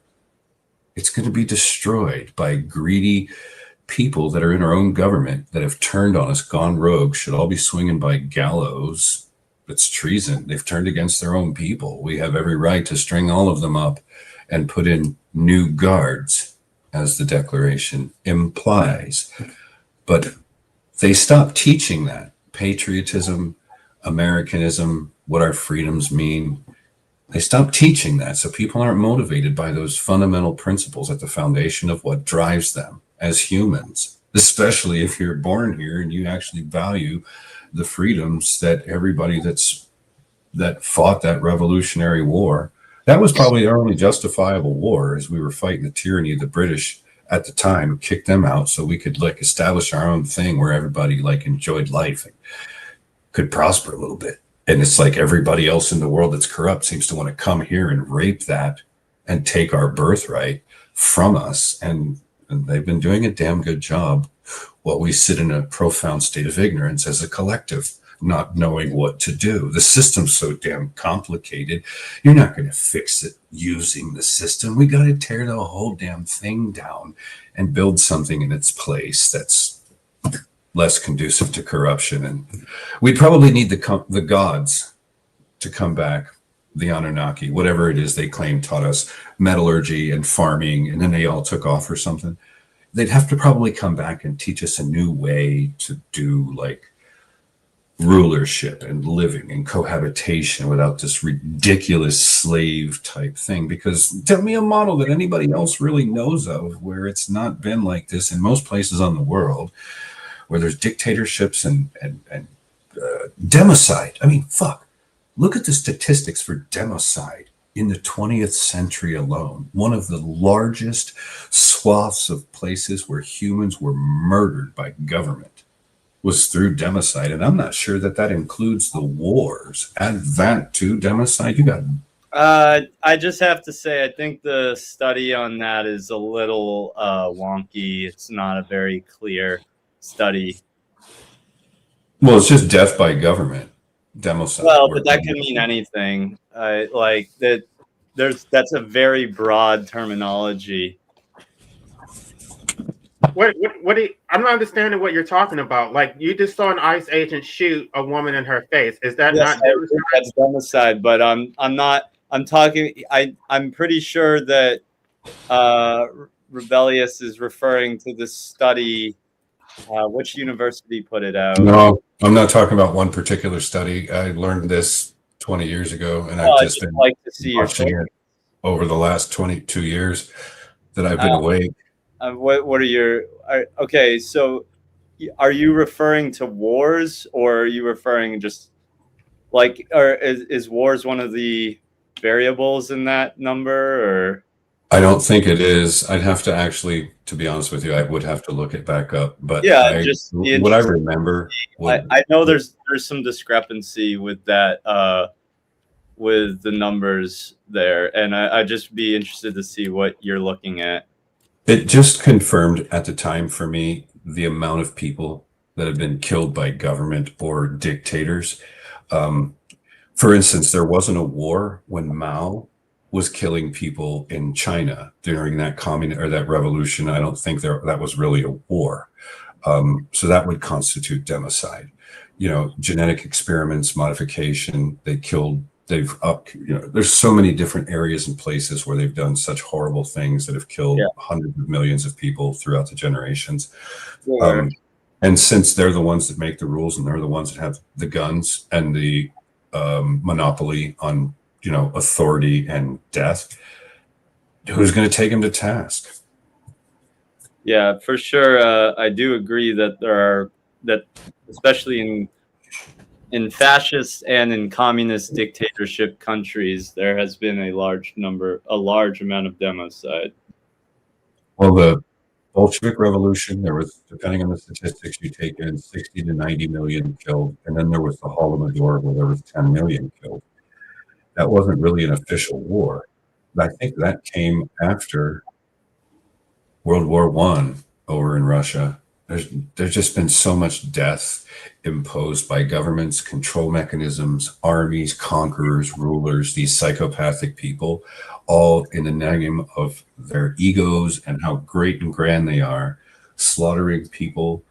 It's going to be destroyed by greedy people that are in our own government that have turned on us, gone rogue, should all be swinging by gallows. It's treason. They've turned against their own people. We have every right to string all of them up and put in new guards, as the Declaration implies. But they stopped teaching that. Patriotism, Americanism, what our freedoms mean. They stopped teaching that. So people aren't motivated by those fundamental principles at the foundation of what drives them as humans, especially if you're born here and you actually value the freedoms that everybody that fought that Revolutionary War. That was probably our only justifiable war, as we were fighting the tyranny of the British at the time, kicked them out so we could like establish our own thing where everybody like enjoyed life and could prosper a little bit. And it's like everybody else in the world that's corrupt seems to want to come here and rape that and take our birthright from us. And they've been doing a damn good job while we sit in a profound state of ignorance as a collective, not knowing what to do. The system's so damn complicated. You're not going to fix it using the system. We got to tear the whole damn thing down and build something in its place that's less conducive to corruption. And we probably need the gods to come back, the Anunnaki, whatever it is they claim taught us metallurgy and farming, and then they all took off or something. They'd have to probably come back and teach us a new way to do like rulership and living and cohabitation without this ridiculous slave type thing. Because tell me a model that anybody else really knows of where it's not been like this in most places on the world, where there's dictatorships and democide. I mean, fuck. Look at the statistics for democide in the 20th century alone. One of the largest swaths of places where humans were murdered by government was through democide. And I'm not sure that includes the wars. Add that to democide. You got I just have to say, I think the study on that is a little wonky. It's not a very clear study. Well, it's just death by government. Democide. Well, but that can mean anything. Like that. That's a very broad terminology. What I'm not understanding what you're talking about. Like, you just saw an ICE agent shoot a woman in her face. Is that Yes, not I think that's democide? But I'm not. I'm talking. I'm pretty sure that Rebellious is referring to this study. Which university put it out? No, I'm not talking about one particular study. I learned this 20 years ago, and I've just been like to see watching it over the last 22 years that I've been awake. What are your okay? So, are you referring to wars, or are you referring just like, or is wars one of the variables in that number, or? I don't think it is. I'd have to actually, to be honest with you, I would have to look it back up. But Yeah, I, just the what I interest. remember, I know there's some discrepancy with that, with the numbers there, and I'd just be interested to see what you're looking at. it just confirmed at the time for me the amount of people that have been killed by government or dictators. For instance, there wasn't a war when Mao was killing people in China during that that revolution. I don't think that was really a war. So that would constitute democide. You know, genetic experiments, modification, there's so many different areas and places where they've done such horrible things that have killed hundreds of millions of people throughout the generations. Sure. And since they're the ones that make the rules and they're the ones that have the guns and the monopoly on, authority and death, who's going to take them to task? Yeah, for sure. I do agree that especially in fascist and in communist dictatorship countries, there has been a large amount of democide. Well, the Bolshevik Revolution, there was, depending on the statistics you take in, 60 to 90 million killed. And then there was the Holodomor where there was 10 million killed. That wasn't really an official war. But I think that came after World War I over in Russia. There's just been so much death imposed by governments, control mechanisms, armies, conquerors, rulers, these psychopathic people, all in the name of their egos and how great and grand they are, slaughtering people.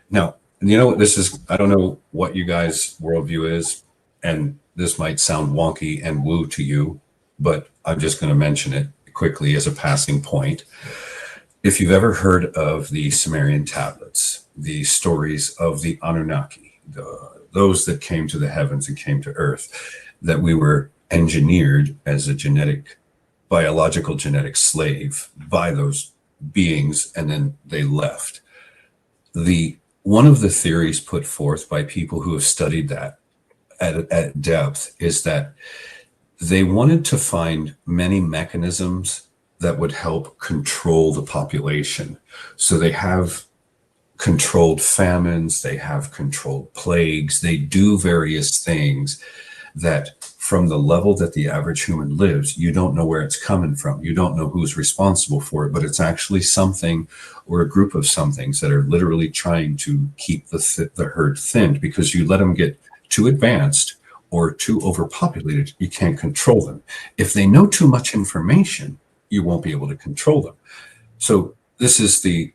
Now, this is, I don't know what you guys' worldview is, and this might sound wonky and woo to you, but I'm just going to mention it quickly as a passing point. If you've ever heard of the Sumerian tablets, the stories of the Anunnaki, those that came to the heavens and came to Earth, that we were engineered as a biological genetic slave by those beings, and then they left. One of the theories put forth by people who have studied that at depth is that they wanted to find many mechanisms that would help control the population. So they have controlled famines, they have controlled plagues, they do various things that from the level that the average human lives, you don't know where it's coming from. You don't know who's responsible for it, but it's actually something or a group of somethings that are literally trying to keep the herd thinned, because you let them get too advanced or too overpopulated, you can't control them. If they know too much information, you won't be able to control them. So this is the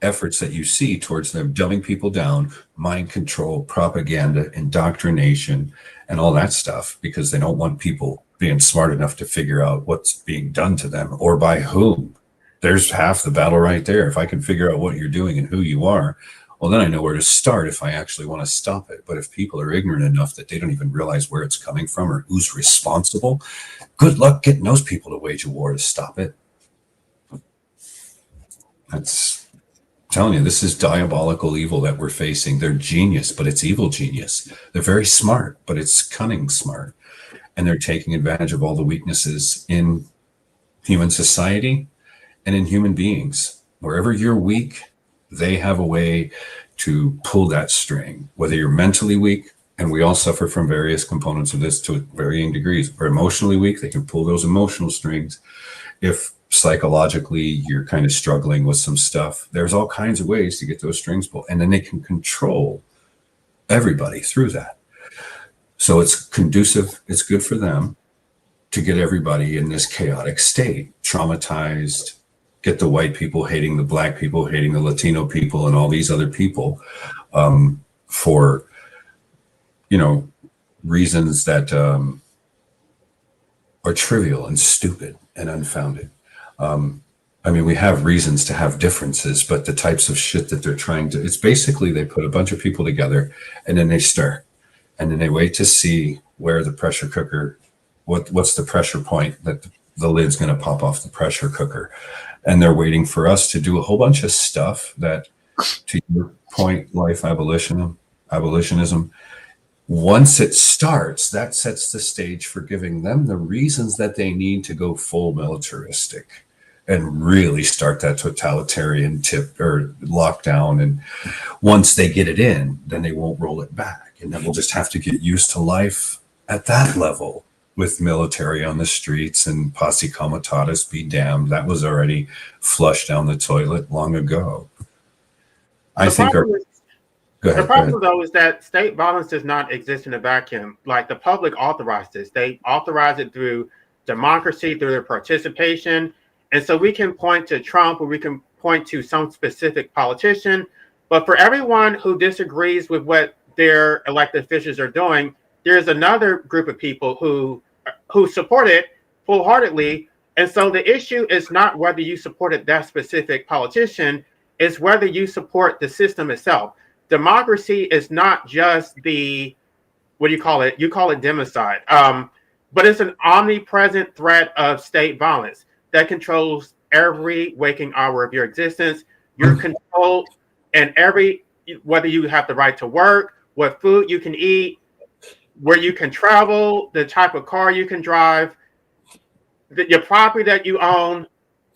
efforts that you see towards them dumbing people down, mind control, propaganda, indoctrination, and all that stuff, because they don't want people being smart enough to figure out what's being done to them or by whom. There's half the battle right there. If I can figure out what you're doing and who you are, well, then I know where to start if I actually want to stop it. But if people are ignorant enough that they don't even realize where it's coming from or who's responsible, good luck getting those people to wage a war to stop it. That's telling you, this is diabolical evil that we're facing. They're genius, but it's evil genius. They're very smart, but it's cunning smart. And they're taking advantage of all the weaknesses in human society and in human beings. Wherever you're weak, they have a way to pull that string, whether you're mentally weak, and we all suffer from various components of this to varying degrees, or emotionally weak, they can pull those emotional strings. If psychologically you're kind of struggling with some stuff, there's all kinds of ways to get those strings pulled, and then they can control everybody through that. So it's conducive, it's good for them to get everybody in this chaotic state, traumatized, get the white people hating the black people, hating the Latino people, and all these other people for, reasons that are trivial and stupid and unfounded. We have reasons to have differences, but the types of shit that they're trying to, it's basically they put a bunch of people together and then they stir, and then they wait to see where the pressure cooker, what's the pressure point that the lid's going to pop off the pressure cooker. And they're waiting for us to do a whole bunch of stuff that, to your point, life abolitionism, Once it starts, that sets the stage for giving them the reasons that they need to go full militaristic and really start that totalitarian tip or lockdown. And once they get it in, then they won't roll it back. And then we'll just have to get used to life at that level with military on the streets and posse comitatus be damned. That was already flushed down the toilet long ago. I think our... Go ahead, The problem, though, is that state violence does not exist in a vacuum. Like, the public authorized this. They authorize it through democracy, through their participation. And so we can point to Trump or we can point to some specific politician. But for everyone who disagrees with what their elected officials are doing, there's another group of people who support it full-heartedly. And so the issue is not whether you supported that specific politician, it's whether you support the system itself. Democracy is not just the, what do you call it? You call it democide. But it's an omnipresent threat of state violence that controls every waking hour of your existence. You're controlled and whether you have the right to work, what food you can eat, where you can travel, the type of car you can drive, your property that you own,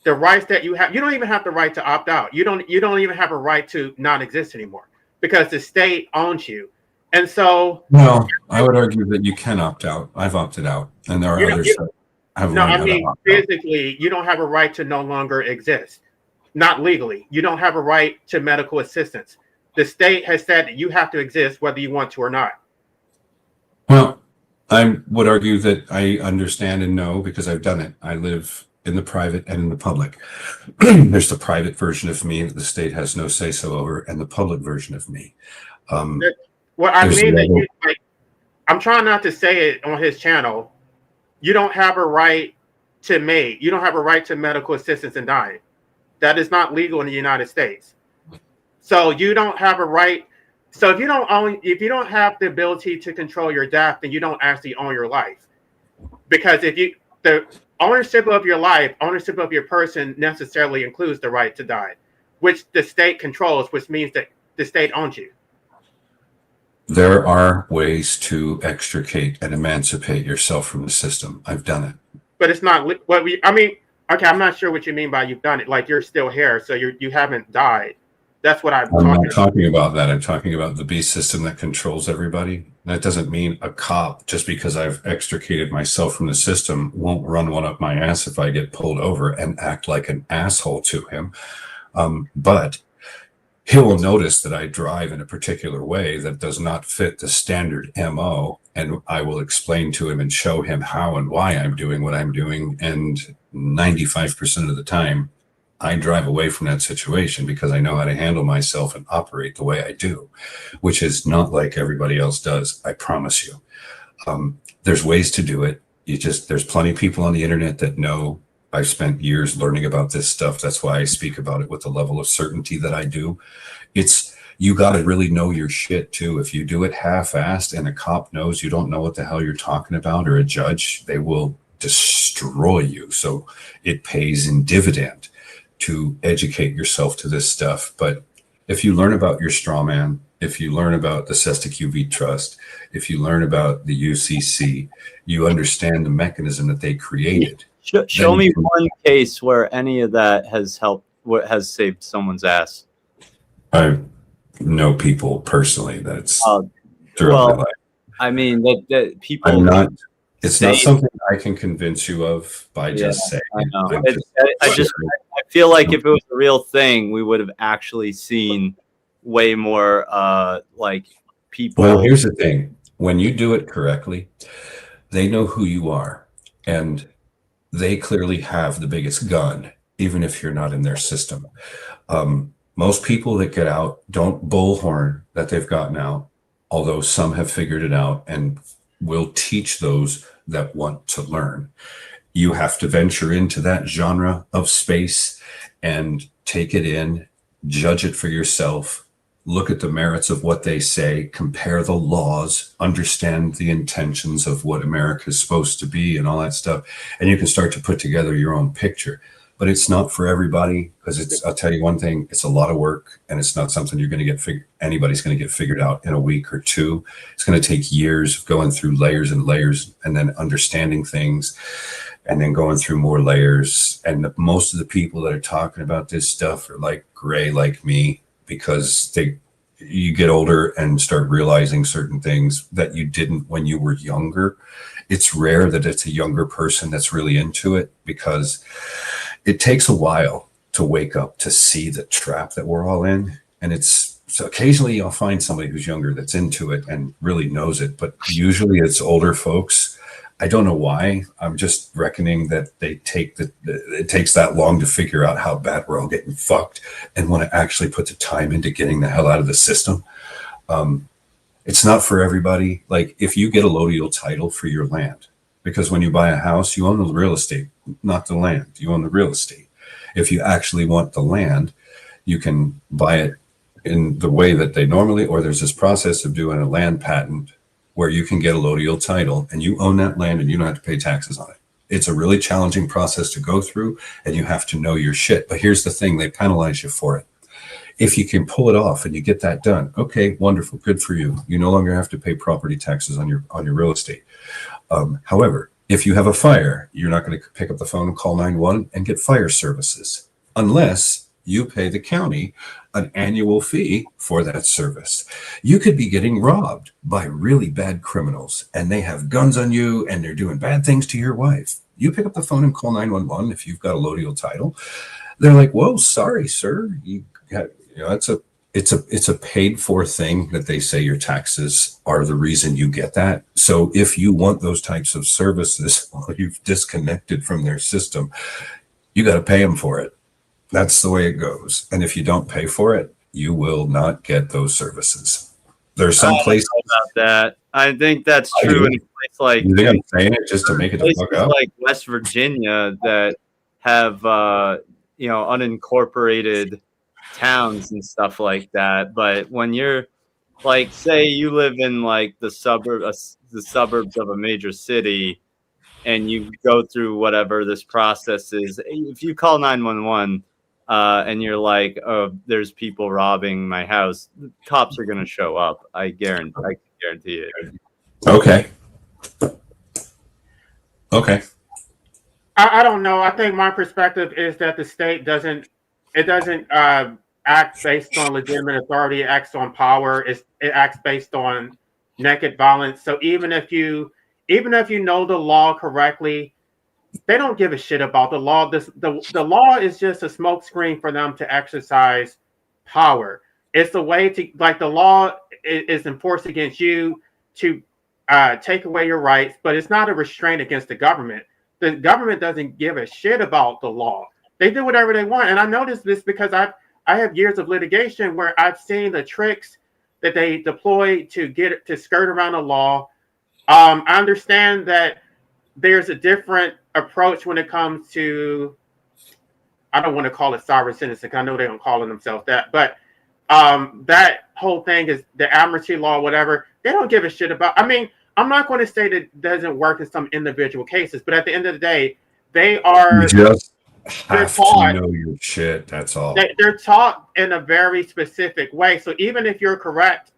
the rights that you have. You don't even have the right to opt out. You don't even have a right to not exist anymore, because the state owns you. And so... No, I would argue that you can opt out. I've opted out, and there are others that have learned how to opt out. Physically, you don't have a right to no longer exist. Not legally. You don't have a right to medical assistance. The state has said that you have to exist whether you want to or not. Well, I would argue that I understand and know because I've done it. I live in the private and in the public. There's the private version of me that the state has no say-so over, and the public version of me. Well, I mean that you, like, I'm trying not to say it on his channel. You don't have a right to MAID. You don't have a right to medical assistance in dying. That is not legal in the United States. So you don't have a right. So if you don't have the ability to control your death, then you don't actually own your life. Because the ownership of your life, ownership of your person necessarily includes the right to die, which the state controls, which means that the state owns you. There are ways to extricate and emancipate yourself from the system. I've done it. But it's not what we. I mean, okay, I'm not sure what you mean by you've done it. Like, you're still here, so you haven't died. That's what I'm not talking about. That I'm talking about the beast system that controls everybody. That doesn't mean a cop, just because I've extricated myself from the system, won't run one up my ass if I get pulled over and act like an asshole to him. But he will notice that I drive in a particular way that does not fit the standard MO, and I will explain to him and show him how and why I'm doing what I'm doing. And 95% of the time, I drive away from that situation because I know how to handle myself and operate the way I do, which is not like everybody else does. I promise you. There's ways to do it. There's plenty of people on the internet that know. I've spent years learning about this stuff. That's why I speak about it with the level of certainty that I do. You got to really know your shit too. If you do it half-assed and a cop knows you don't know what the hell you're talking about, or a judge, they will destroy you. So it pays in dividend to educate yourself to this stuff. But if you learn about your straw man, if you learn about the Cesta QV Trust, if you learn about the UCC, you understand the mechanism that they created. Show me one case where any of that has helped, what has saved someone's ass. I know people personally that's throughout my life. I mean, that people. I'm not. It's not something I can convince you of by just saying. I know. I feel like if it was a real thing, we would have actually seen way more like people. Well, here's the thing: when you do it correctly, they know who you are, and they clearly have the biggest gun, even if you're not in their system. Most people that get out don't bullhorn that they've gotten out, although some have figured it out and will teach those that want to learn. You have to venture into that genre of space and take it in, judge it for yourself, look at the merits of what they say, compare the laws, understand the intentions of what America is supposed to be and all that stuff. And you can start to put together your own picture. but it's not for everybody because I'll tell you one thing, it's a lot of work and it's not something you're going to get anybody's going to get figured out in a week or two. It's going to take years of going through layers and layers and then understanding things and then going through more layers. And most of the people that are talking about this stuff are like gray like me because you get older and start realizing certain things that you didn't when you were younger. It's rare that it's a younger person that's really into it because it takes a while to wake up to see the trap that we're all in. And so occasionally you'll find somebody who's younger that's into it and really knows it, but usually it's older folks. I don't know why. I'm just reckoning that it takes that long to figure out how bad we're all getting fucked and want to actually put the time into getting the hell out of the system. It's not for everybody. Like if you get a allodial title for your land, because when you buy a house, you own the real estate, not the land. You own the real estate. If you actually want the land, you can buy it in the way that they normally, or there's this process of doing a land patent where you can get a allodial title and you own that land and you don't have to pay taxes on it. It's a really challenging process to go through and you have to know your shit. But here's the thing, they penalize you for it. If you can pull it off and you get that done, okay, wonderful, good for you. You no longer have to pay property taxes on your real estate. However, if you have a fire, you're not going to pick up the phone and call 911 and get fire services unless you pay the county an annual fee for that service. You could be getting robbed by really bad criminals and they have guns on you and they're doing bad things to your wife. You pick up the phone and call 911 if you've got a allodial title. They're like, whoa, sorry, sir. It's a paid for thing that they say your taxes are the reason you get that. So if you want those types of services while you've disconnected from their system, you got to pay them for it. That's the way it goes. And if you don't pay for it, you will not get those services. There's some places about that. I think that's true in a place like you think I'm saying it just to make it the fuck up? Like West Virginia that have unincorporated towns and stuff like that. But when you're like, say you live in like the suburbs of a major city and you go through whatever this process is, if you call 911 and you're like, oh, there's people robbing my house, cops are going to show up. I guarantee it. Okay. I don't know. I think my perspective is that the state doesn't act based on legitimate authority. It acts on power. It acts based on naked violence. So even if you know the law correctly, they don't give a shit about the law. The law is just a smokescreen for them to exercise power. It's a way to, like, the law is enforced against you to take away your rights, but it's not a restraint against the government. The government doesn't give a shit about the law. They do whatever they want. And I noticed this because I have years of litigation where I've seen the tricks that they deploy to skirt around the law. I understand that there's a different approach when it comes to, I don't want to call it sovereign citizen. I know they don't call themselves that, but that whole thing is the amnesty law, whatever. They don't give a shit about. I mean, I'm not going to say that it doesn't work in some individual cases, but at the end of the day, they are. You just have to know your shit. That's all. They're taught in a very specific way. So even if you're correct,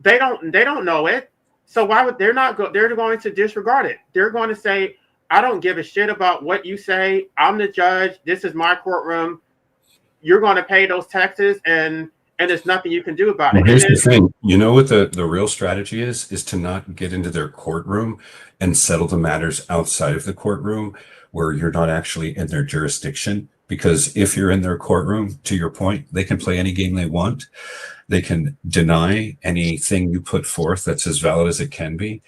they don't know it. So why would they're going to disregard it? They're going to say, I don't give a shit about what you say. I'm the judge. This is my courtroom. You're going to pay those taxes, and there's nothing you can do about it. Here's the thing. You know what the real strategy is to not get into their courtroom and settle the matters outside of the courtroom where you're not actually in their jurisdiction. Because if you're in their courtroom, to your point, they can play any game they want. They can deny anything you put forth that's as valid as it can be.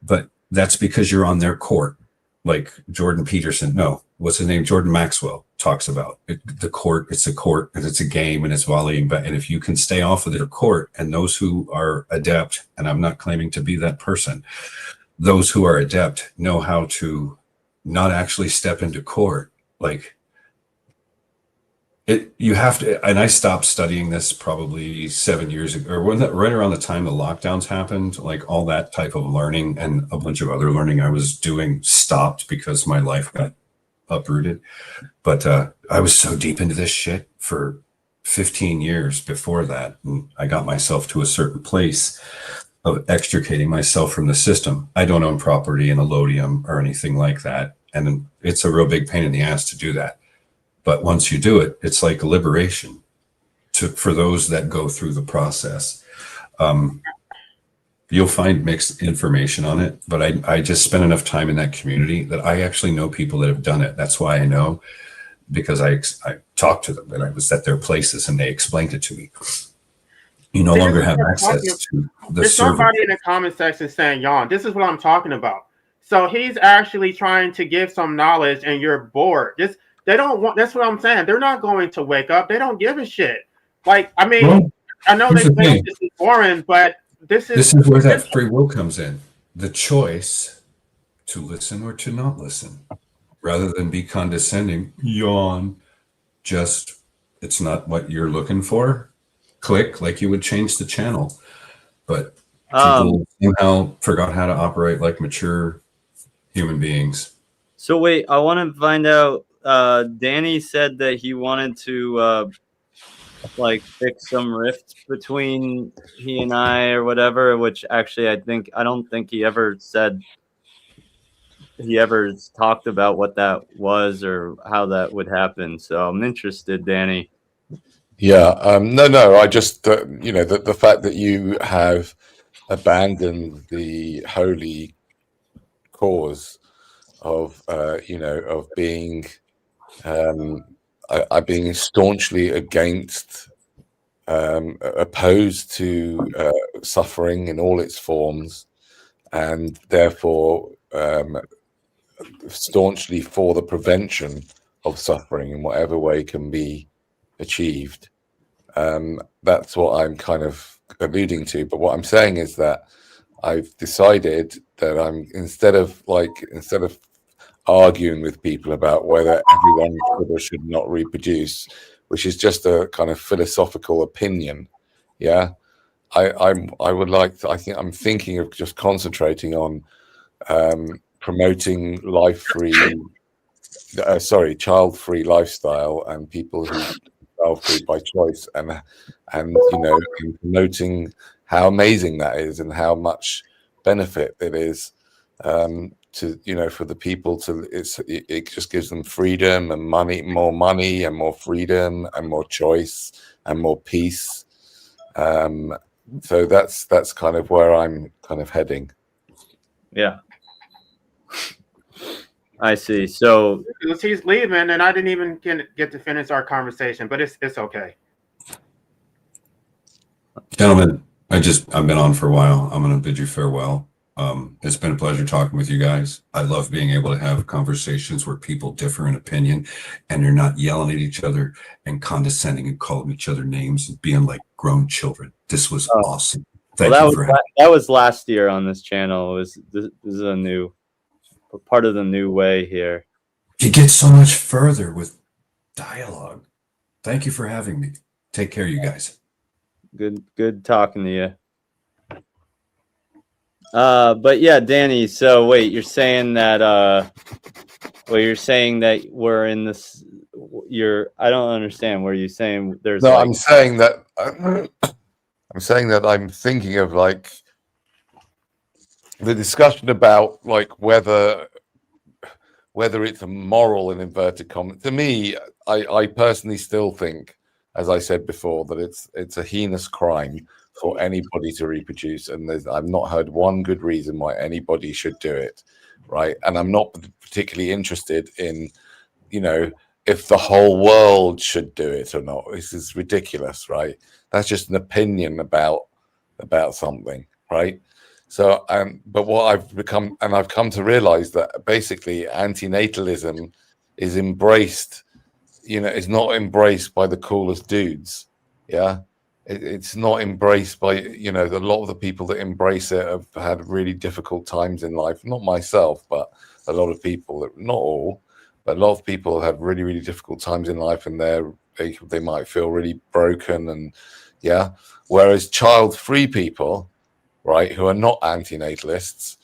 But that's because you're on their court. Like Jordan Peterson, what's his name? Jordan Maxwell talks about the court. It's a court and it's a game and it's volleying back. And if you can stay off of their court, and those who are adept, and I'm not claiming to be that person, those who are adept know how to not actually step into court. Like you have to, and I stopped studying this probably 7 years ago, or right around the time the lockdowns happened. Like all that type of learning and a bunch of other learning I was doing stopped because my life got uprooted. But I was so deep into this shit for 15 years before that, and I got myself to a certain place of extricating myself from the system. I don't own property in Elodium or anything like that, and it's a real big pain in the ass to do that. But once you do it, it's like a liberation for those that go through the process. You'll find mixed information on it, but I just spent enough time in that community that I actually know people that have done it. That's why I know, because I talked to them and I was at their places and they explained it to me. You no longer have access to the There's server. somebody in the comment section saying, yawn. This is what I'm talking about. So he's actually trying to give some knowledge and you're bored. They don't want, that's what I'm saying. They're not going to wake up. They don't give a shit. Like, I mean, Well, I know here's they the think thing. this is boring, but this is where that free will comes in. The choice to listen or to not listen, rather than be condescending, yawn, just, it's not what you're looking for. Click, like you would change the channel. But people somehow forgot how to operate like mature human beings. So wait, I want to find out. Danny said that he wanted to like fix some rifts between he and I or whatever. Which actually, I don't think he ever said he ever talked about what that was or how that would happen. So I'm interested, Danny. Yeah, no. I just, the fact that you have abandoned the holy cause of, of being, I being staunchly against, opposed to suffering in all its forms, and therefore staunchly for the prevention of suffering in whatever way can be achieved. That's what I'm kind of alluding to. But what I'm saying is that I've decided that instead of arguing with people about whether everyone should or should not reproduce, which is just a kind of philosophical opinion, yeah, I would like to, I think I'm thinking of just concentrating on promoting child-free lifestyle and people who child-free by choice, and and promoting how amazing that is and how much benefit it is to for the people to it just gives them freedom and more money and more freedom and more choice and more peace. So that's kind of where I'm kind of heading. Yeah. I see. So he's leaving, and I didn't even get to finish our conversation, but it's okay. Gentlemen, I've been on for a while. I'm going to bid you farewell. It's been a pleasure talking with you guys. I love being able to have conversations where people differ in opinion and they're not yelling at each other and condescending and calling each other names and being like grown children. This was awesome. Thank you for having me. That was last year on this channel. This is a new part of the new way here. You get so much further with dialogue. Thank you for having me. Take care, you guys. Good talking to you. But yeah, Danny, so wait, you're saying that we're in this, I don't understand. Were you saying there's No, I'm saying that I'm thinking of like the discussion about like whether it's a moral in inverted commas. To me, I personally still think, as I said before, that it's a heinous crime for anybody to reproduce, and I've not heard one good reason why anybody should do it, right? And I'm not particularly interested in, if the whole world should do it or not. This is ridiculous, right? That's just an opinion about something, right? So, but what I've come to realize that basically antinatalism is embraced, it's not embraced by the coolest dudes, yeah. It's not embraced by, a lot of the people that embrace it have had really difficult times in life. Not myself, but a lot of people, not all, but a lot of people have had really, really difficult times in life, and they might feel really broken, and yeah. Whereas child-free people, right, who are not antinatalists,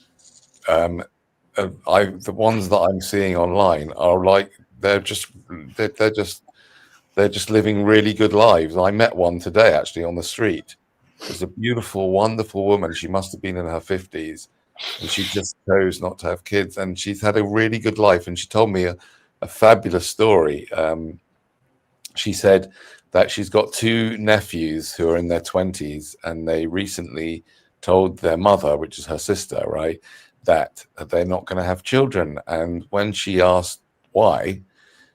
the ones that I'm seeing online are like they're just living really good lives. I met one today actually on the street. It's a beautiful, wonderful woman. She must have been in her 50s, and she just chose not to have kids, and she's had a really good life. And she told me a fabulous story. She said that she's got two nephews who are in their 20s, and they recently told their mother, which is her sister, right, that they're not going to have children. And when she asked why,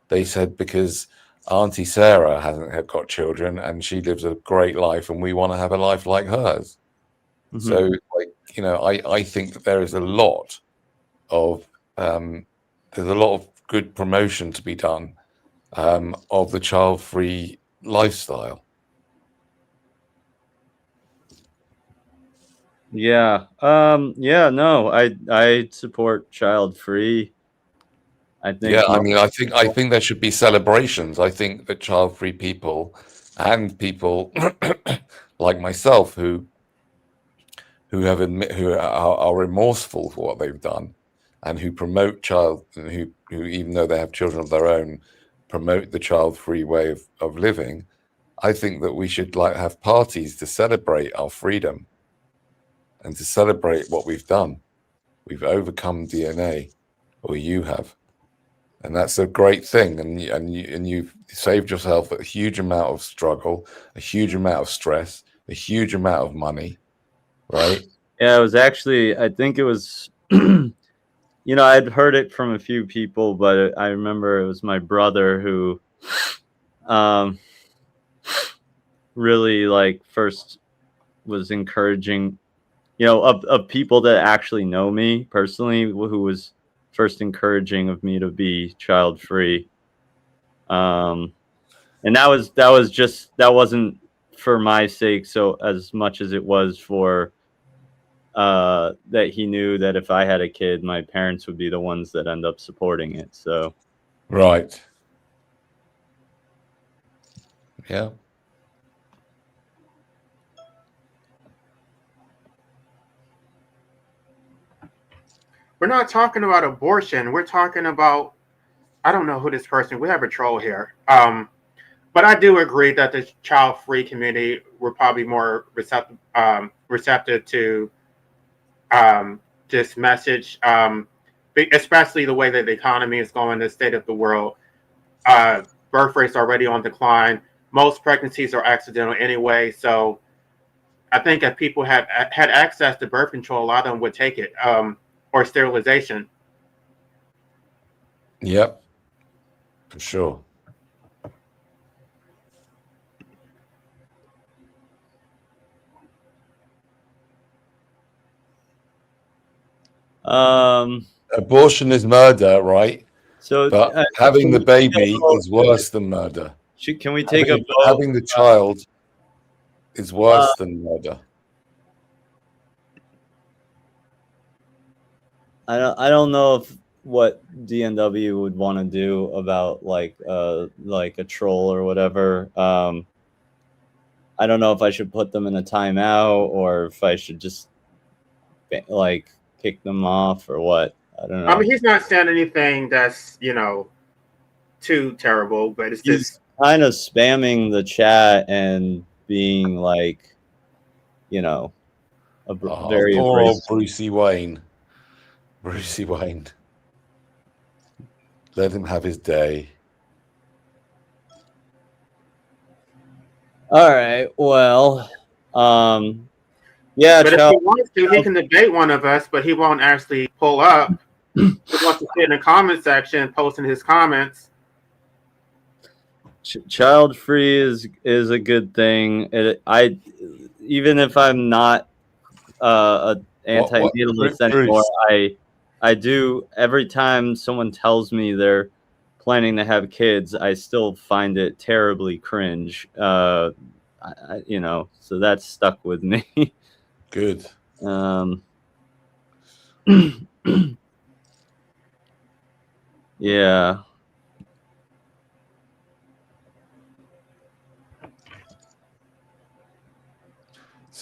they said because Auntie Sarah hasn't got children and she lives a great life, and we want to have a life like hers. Mm-hmm. So, like, you know, I think that there is a lot of good promotion to be done of the child-free lifestyle. Yeah. Yeah. No, I support child free. I think. Yeah, I mean, I think there should be celebrations. I think that child-free people and people like myself who are remorseful for what they've done, and who promote who even though they have children of their own, promote the child-free way of living. I think that we should like have parties to celebrate our freedom and to celebrate what we've done. We've overcome DNA, or you have. And that's a great thing, and you've saved yourself a huge amount of struggle, a huge amount of stress, a huge amount of money, right? Yeah, it was actually. I think it was. I'd heard it from a few people, but I remember it was my brother who, really like first was encouraging. Of people that actually know me personally, who was first encouraging of me to be child free. And that wasn't for my sake so as much as it was for that he knew that if I had a kid, my parents would be the ones that end up supporting it. So right. Yeah. We're not talking about abortion. We're talking about, I don't know who this person. We have a troll here. But I do agree that the child-free community were probably more receptive to this message, especially the way that the economy is going, the state of the world. Birth rates are already on decline. Most pregnancies are accidental anyway. So I think if people had access to birth control, a lot of them would take it, or sterilization. Yep. For sure. Abortion is murder, right? So, but having the baby is worse than murder. Can we take having the child is worse than murder. I don't know if what DNW would want to do about like a troll or whatever. I don't know if I should put them in a timeout or if I should just like kick them off or what. I don't know. I mean, he's not saying anything that's too terrible, but it's He's just kind of spamming the chat and being like, very poor old abrasive. Brucey Wayne. Brucey Wayne. Let him have his day. All right. Well, yeah. But if he wants to, he can debate one of us, but he won't actually pull up. He wants to sit in the comment section, posting his comments. Child free is a good thing. Even if I'm not a anti-natalist anymore, I do every time someone tells me they're planning to have kids, I still find it terribly cringe. So that's stuck with me. Good. Yeah.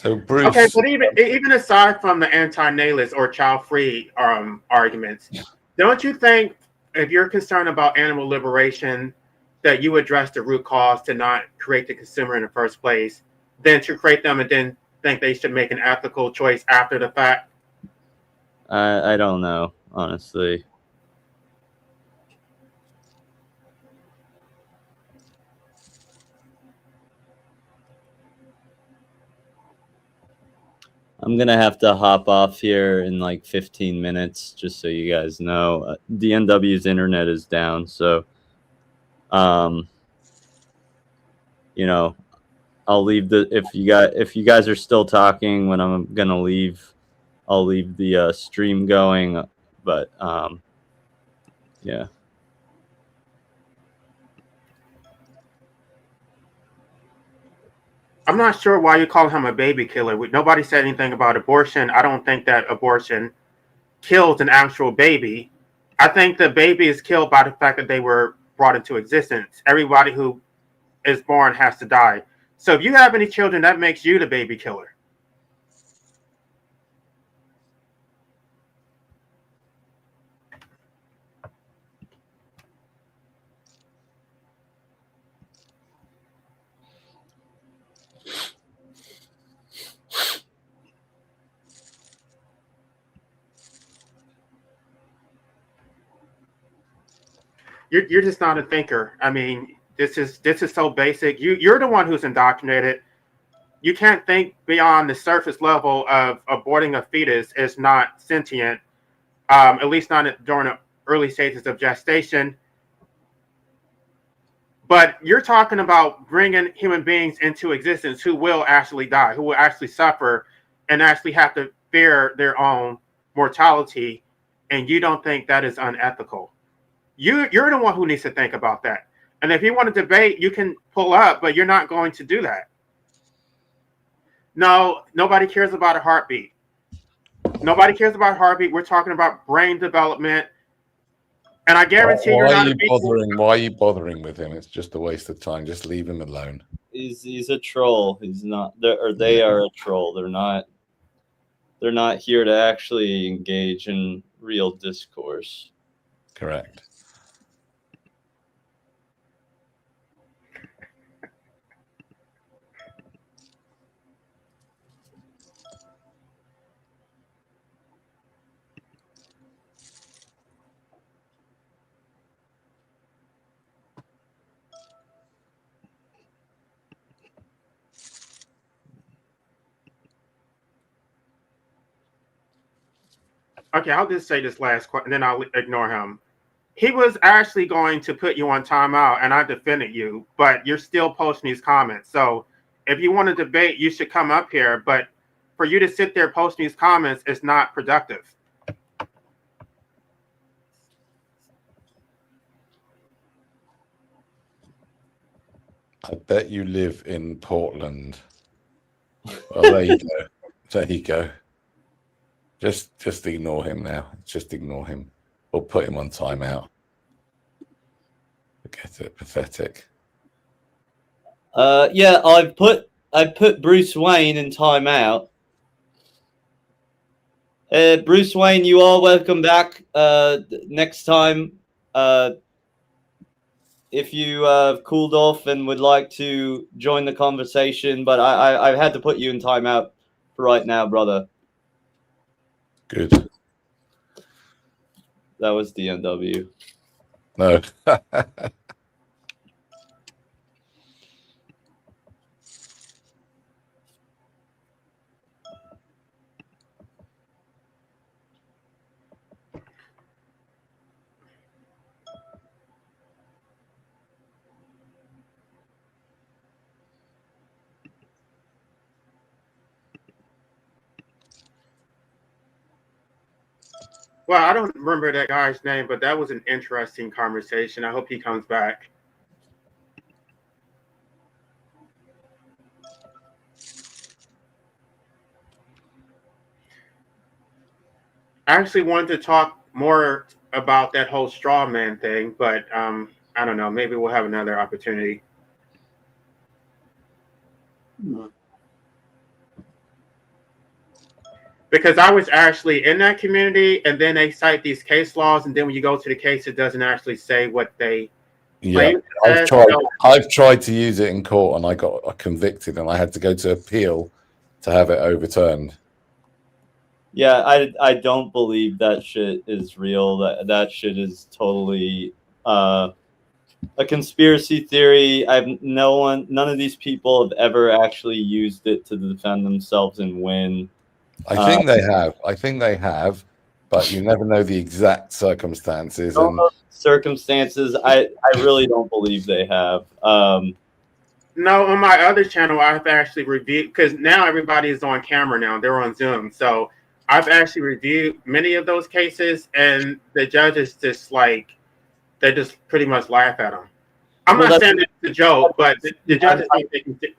So Bruce. Okay, but even aside from the anti-natalist or child-free arguments, don't you think if you're concerned about animal liberation, that you address the root cause to not create the consumer in the first place, than to create them and then think they should make an ethical choice after the fact? I don't know, honestly. I'm gonna have to hop off here in like 15 minutes, just so you guys know. DNW's internet is down, so you know, I'll leave the if you guys are still talking when I'm gonna leave, I'll leave the stream going. But yeah. I'm not sure why you call him a baby killer. Nobody said anything about abortion. I don't think that abortion kills an actual baby. I think the baby is killed by the fact that they were brought into existence. Everybody who is born has to die. So if you have any children, that makes you the baby killer. You're just not a thinker. I mean, this is so basic. You're the one who's indoctrinated. You can't think beyond the surface level of aborting a fetus is not sentient, at least not during the early stages of gestation. But you're talking about bringing human beings into existence who will actually die, who will actually suffer and actually have to bear their own mortality. And you don't think that is unethical. You're the one who needs to think about that. And if you want to debate, you can pull up, but you're not going to do that. No, nobody cares about a heartbeat. Nobody cares about a heartbeat. We're talking about brain development. And I guarantee you're not a bothering? Why are you bothering with him? It's just a waste of time. Just leave him alone. He's a troll. He's not, or they are a troll. They're not here to actually engage in real discourse. Correct. Okay, I'll just say this last question, and then I'll ignore him. He was actually going to put you on timeout, and I defended you, but you're still posting these comments. So if you want to debate, you should come up here. But for you to sit there posting these comments is not productive. I bet you live in Portland. Well, there you go. There you go. Just ignore him now. Just ignore him. Or put him on timeout. Forget it. Pathetic. Yeah, I put Bruce Wayne in timeout. Bruce Wayne, you are welcome back next time. If you cooled off and would like to join the conversation, but I've had to put you in timeout for right now, brother. Good. That was DNW. No. Well, I don't remember that guy's name, but that was an interesting conversation. I hope he comes back. I actually wanted to talk more about that whole straw man thing, but I don't know. Maybe we'll have another opportunity. because I was actually in that community, and then they cite these case laws, and then when you go to the case, it doesn't actually say what they Yeah, claim. I've tried to use it in court, and I got convicted, and I had to go to appeal to have it overturned. Yeah, I don't believe that shit is real. That shit is totally a conspiracy theory. None of these people have ever actually used it to defend themselves and win. I think they have. I think they have, but you never know the exact circumstances. And Circumstances, I really don't believe they have. No, on my other channel, I've actually reviewed, because now everybody is on camera now. They're on Zoom. So I've actually reviewed many of those cases, and the judges just like, they just pretty much laugh at them. I'm not saying it's a joke, but the judges don't take it.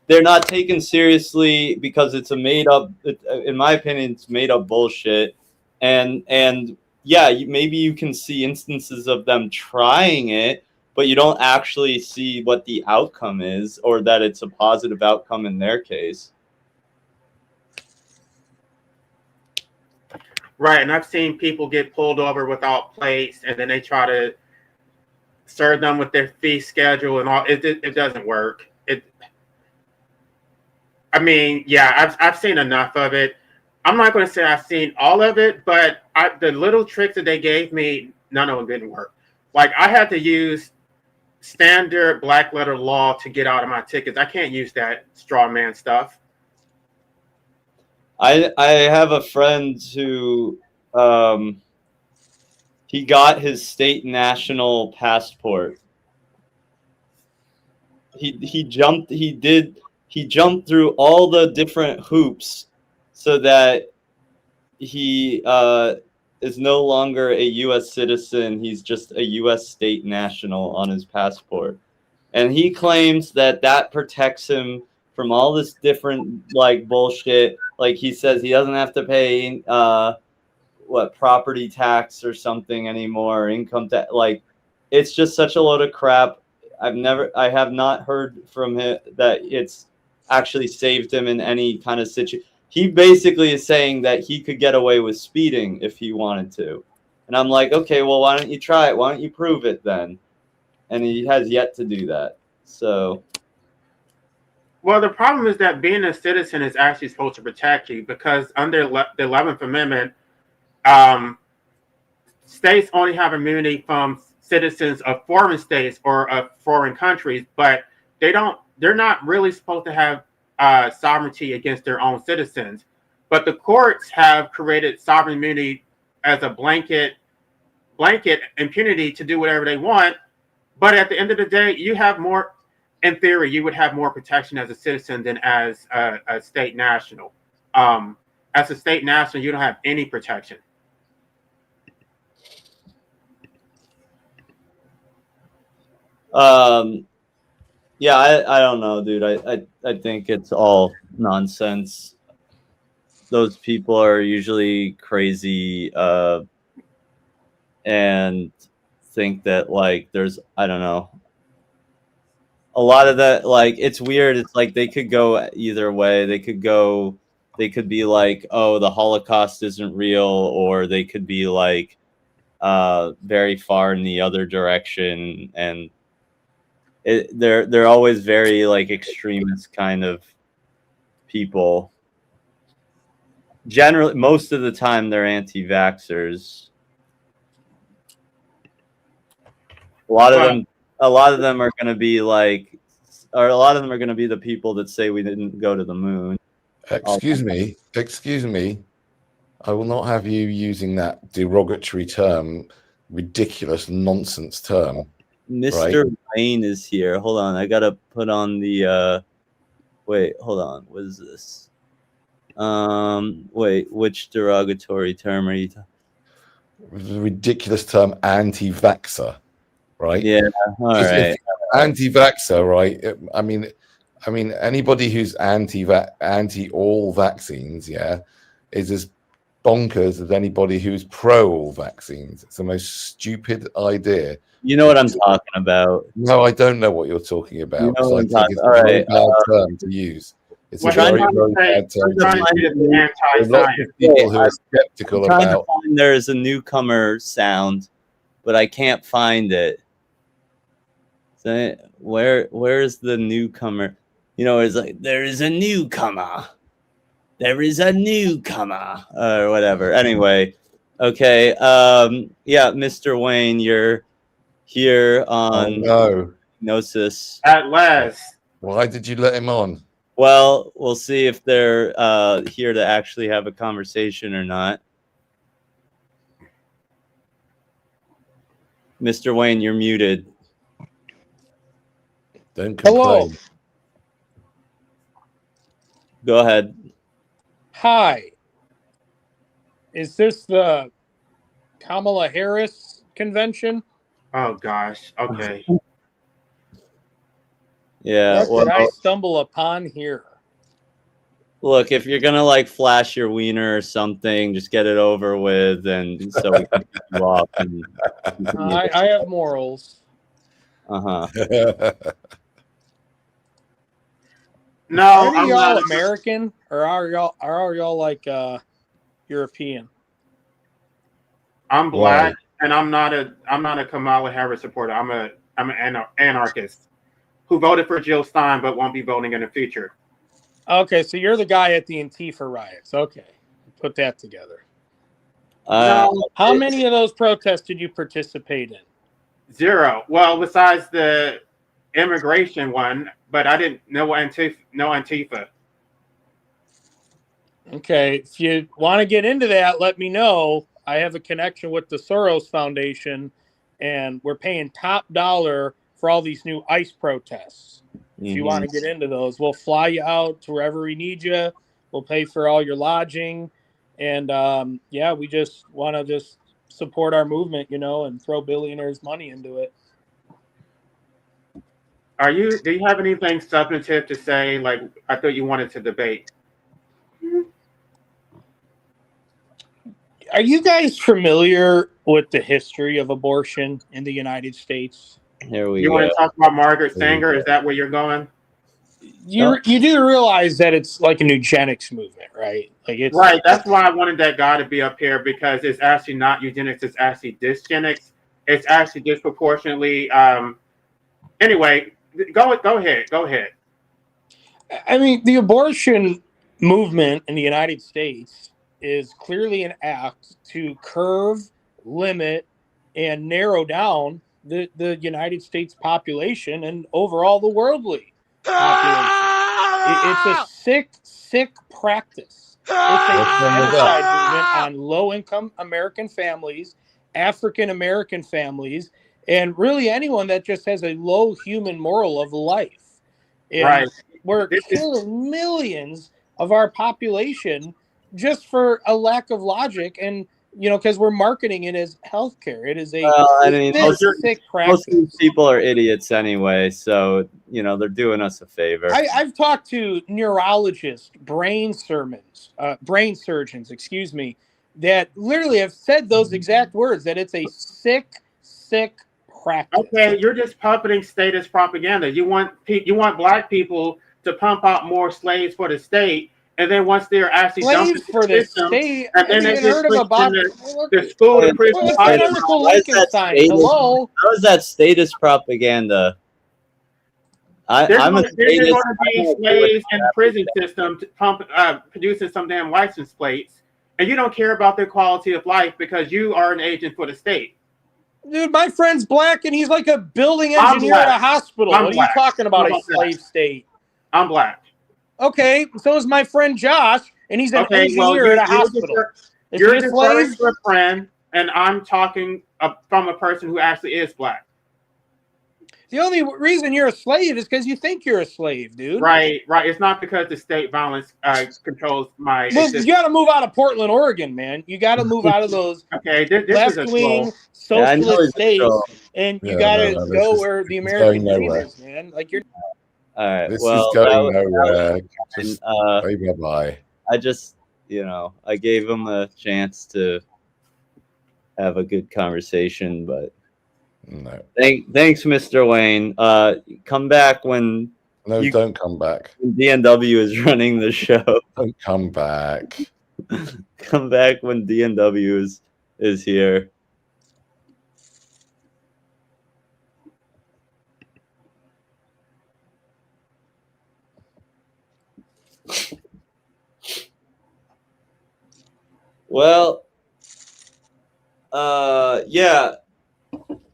They're not taken seriously because it's a made up, in my opinion, it's made up bullshit. And yeah, maybe you can see instances of them trying it, but you don't actually see what the outcome is, or that it's a positive outcome in their case. Right, and I've seen people get pulled over without plates, and then they try to serve them with their fee schedule and all. It doesn't work. I mean, yeah, I've seen enough of it. I'm not going to say I've seen all of it, but the little tricks that they gave me, none of them didn't work. Like, I had to use standard black letter law to get out of my tickets. I can't use that straw man stuff. I have a friend who he got his state national passport. He jumped through all the different hoops so that he is no longer a U.S. citizen. He's just a U.S. state national on his passport. And he claims that protects him from all this different like bullshit. Like, he says he doesn't have to pay property tax or something anymore, income tax. Like, it's just such a load of crap. I have not heard from him that it's actually saved him in any kind of situation. He basically is saying that he could get away with speeding if he wanted to. And I'm like, okay, well, why don't you try it? Why don't you prove it then? And he has yet to do that. So, well, the problem is that being a citizen is actually supposed to protect you, because under the 11th Amendment, states only have immunity from citizens of foreign states or of foreign countries, but they're not really supposed to have sovereignty against their own citizens. But the courts have created sovereign immunity as a blanket impunity to do whatever they want. But at the end of the day, you have more, in theory, you would have more protection as a citizen than as a state national. As a state national, you don't have any protection. Yeah, I don't know, dude. I think it's all nonsense. Those people are usually crazy and think that, like, there's, I don't know. A lot of that, like, it's weird. It's like they could go either way. They could be like, oh, the Holocaust isn't real, or they could be like very far in the other direction, and they're always very like extremist kind of people. Generally, most of the time, they're anti-vaxxers. A lot of them are going to be like, or a lot of them are going to be the people that say we didn't go to the moon. Excuse me. I will not have you using that derogatory term, ridiculous nonsense term. Mr. Wayne is here. Hold on, I gotta put on the. Wait, hold on. What is this? Wait, which derogatory term are you? The ridiculous term anti-vaxxer, right? Yeah. All right. Anti-vaxxer, right? I mean, anybody who's anti all vaccines, yeah, is as bonkers as anybody who's pro all vaccines. It's the most stupid idea. You know what I'm talking about. No, I don't know what you're talking about. You know what I'm I think it's talking- a very all right, bad term to use. It's Well, a very, he's very trying bad to time. say, he's trying to be There are lots anti-science. of people who I'm are skeptical trying to about. find there's a newcomer sound, but I can't find it. So where's the newcomer? You know, it's like there is a newcomer. There is a newcomer, or whatever. Anyway, okay. Yeah, Mr. Wayne, you're here on No. Gnosis. At last. Why did you let him on? Well, we'll see if they're here to actually have a conversation or not. Mr. Wayne, you're muted. Don't Hello. complain. Go ahead. Hi. Is this the Kamala Harris convention? Oh gosh. Okay. Yeah. What did I stumble upon here? Look, if you're gonna like flash your wiener or something, just get it over with, and so we can pick you up. And I have morals. Uh-huh. No, Are I'm y'all not. American or are y'all like European? I'm black, and I'm not a Kamala Harris supporter. I'm an anarchist who voted for Jill Stein but won't be voting in the future. Okay, so you're the guy at the Antifa riots. Okay, put that together. No, How many of those protests did you participate in? 0. Well, besides the immigration one, but I didn't know Antifa. Okay, if you want to get into that, let me know. I have a connection with the Soros Foundation, and we're paying top dollar for all these new ICE protests. If you want to get into those, we'll fly you out to wherever we need you. We'll pay for all your lodging. And yeah, we just want to just support our movement, you know, and throw billionaires' money into it. Do you have anything substantive to say? Like, I thought you wanted to debate. Are you guys familiar with the history of abortion in the United States? Here we You want to talk about Margaret Sanger? Is that where you're going? You do realize that it's like a eugenics movement, right? Like it's Right. That's why I wanted that guy to be up here, because it's actually not eugenics. It's actually dysgenics. It's actually disproportionately. Anyway, go ahead. Go ahead. I mean, the abortion movement in the United States is clearly an act to curve, limit, and narrow down the United States population and overall the worldly population. It's a sick practice. It's a genocide movement on low-income American families, African American families, and really anyone that just has a low human moral of life. And Right. we're killing millions of our population just for a lack of logic, and you know, because we're marketing it as healthcare. It is a I mean, sick practice. most of these people are idiots anyway, so you know they're doing us a favor. I've talked to neurologists, brain surgeons, excuse me, that literally have said those exact words, that it's a sick practice. Okay, you're just puppeting status propaganda. You want black people to pump out more slaves for the state, and then once they're actually dumped Slaves for the system, state. and then Have you they even just heard of switch the school to prison. What's that article Lincoln signed? Hello? How is that status propaganda? There's I'm going a to be statist. slaves in the prison system to producing some damn license plates, and you don't care about their quality of life because you are an agent for the state. Dude, my friend's black and he's like a building I'm engineer at a black. hospital. I'm What are black. you talking about? I'm A slave state? I'm black. Okay, so is my friend Josh, and he's an engineer at a hospital. Is You're he a deferring slave? to a friend, and I'm talking from a person who actually is black. The only reason you're a slave is because you think you're a slave, dude. Right. It's not because the state violence controls my. Well, you got to move out of Portland, Oregon, man. You got to move out of those this is a left-wing troll. Yeah, I know socialist he's a states, troll. and you Yeah, got to no, go this where is- the it's American going dream nowhere. is, man. Like you're. All right. This well, is going that nowhere. was- Just bye. I just, I gave him a chance to have a good conversation, but no. Thanks, Mr. Wayne. Come back when No, don't come back. DNW is running the show. Don't come back. Come back when DNW is here. Well, yeah,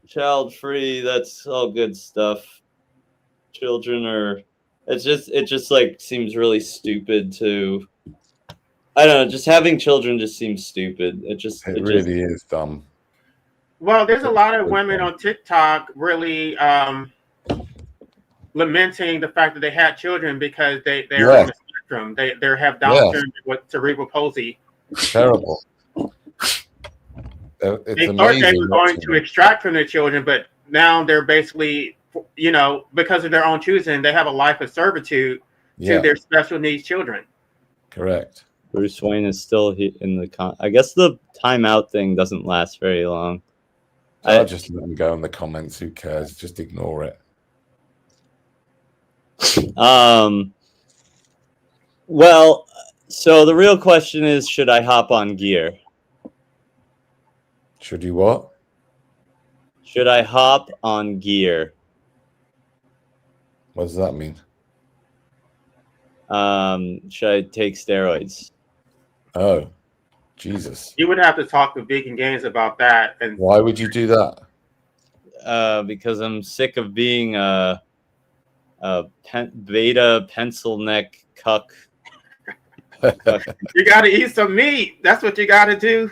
child free. That's all good stuff. Children are. It just like seems really stupid to. I don't know. Just having children just seems stupid. It really is dumb. Well, there's a lot of women on TikTok really lamenting the fact that they had children because they're on the spectrum. They have Down syndrome with cerebral palsy. Terrible. It's They thought amazing. they were going watching to extract from their children, but now they're basically, because of their own choosing, they have a life of servitude to their special needs children. Correct. Bruce Wayne is still in the I guess the timeout thing doesn't last very long. I'll just let them go in the comments. Who cares? Just ignore it. Well, so the real question is, should I hop on gear? Should you what? Should I hop on gear? What does that mean? Should I take steroids? Oh, Jesus. You would have to talk to Vegan Games about that. And why would you do that? Because I'm sick of being a beta pencil neck cuck. You got to eat some meat. That's what you got to do.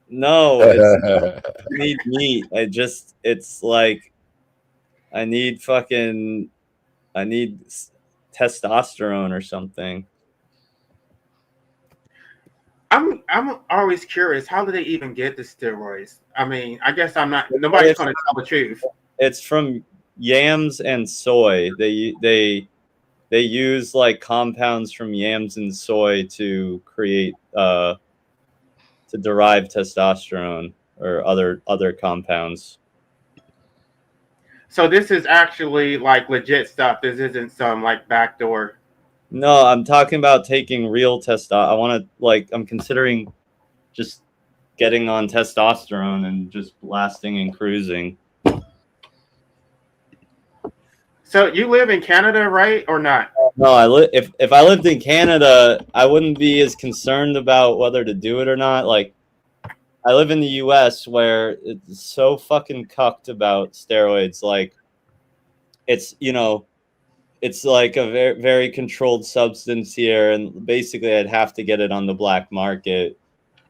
No, I need meat. It's like I need testosterone or something. I'm always curious. How do they even get the steroids? I mean, I guess nobody's going to tell the truth. It's from yams and soy. They use like compounds from yams and soy to create to derive testosterone or other compounds. So this is actually like legit stuff. This isn't some like backdoor. No, I'm talking about taking real testosterone. I'm considering just getting on testosterone and just blasting and cruising. So you live in Canada, right, or not? No, if I lived in Canada, I wouldn't be as concerned about whether to do it or not. Like, I live in the U.S. where it's so fucking cucked about steroids. Like, it's it's like a very, very controlled substance here, and basically I'd have to get it on the black market.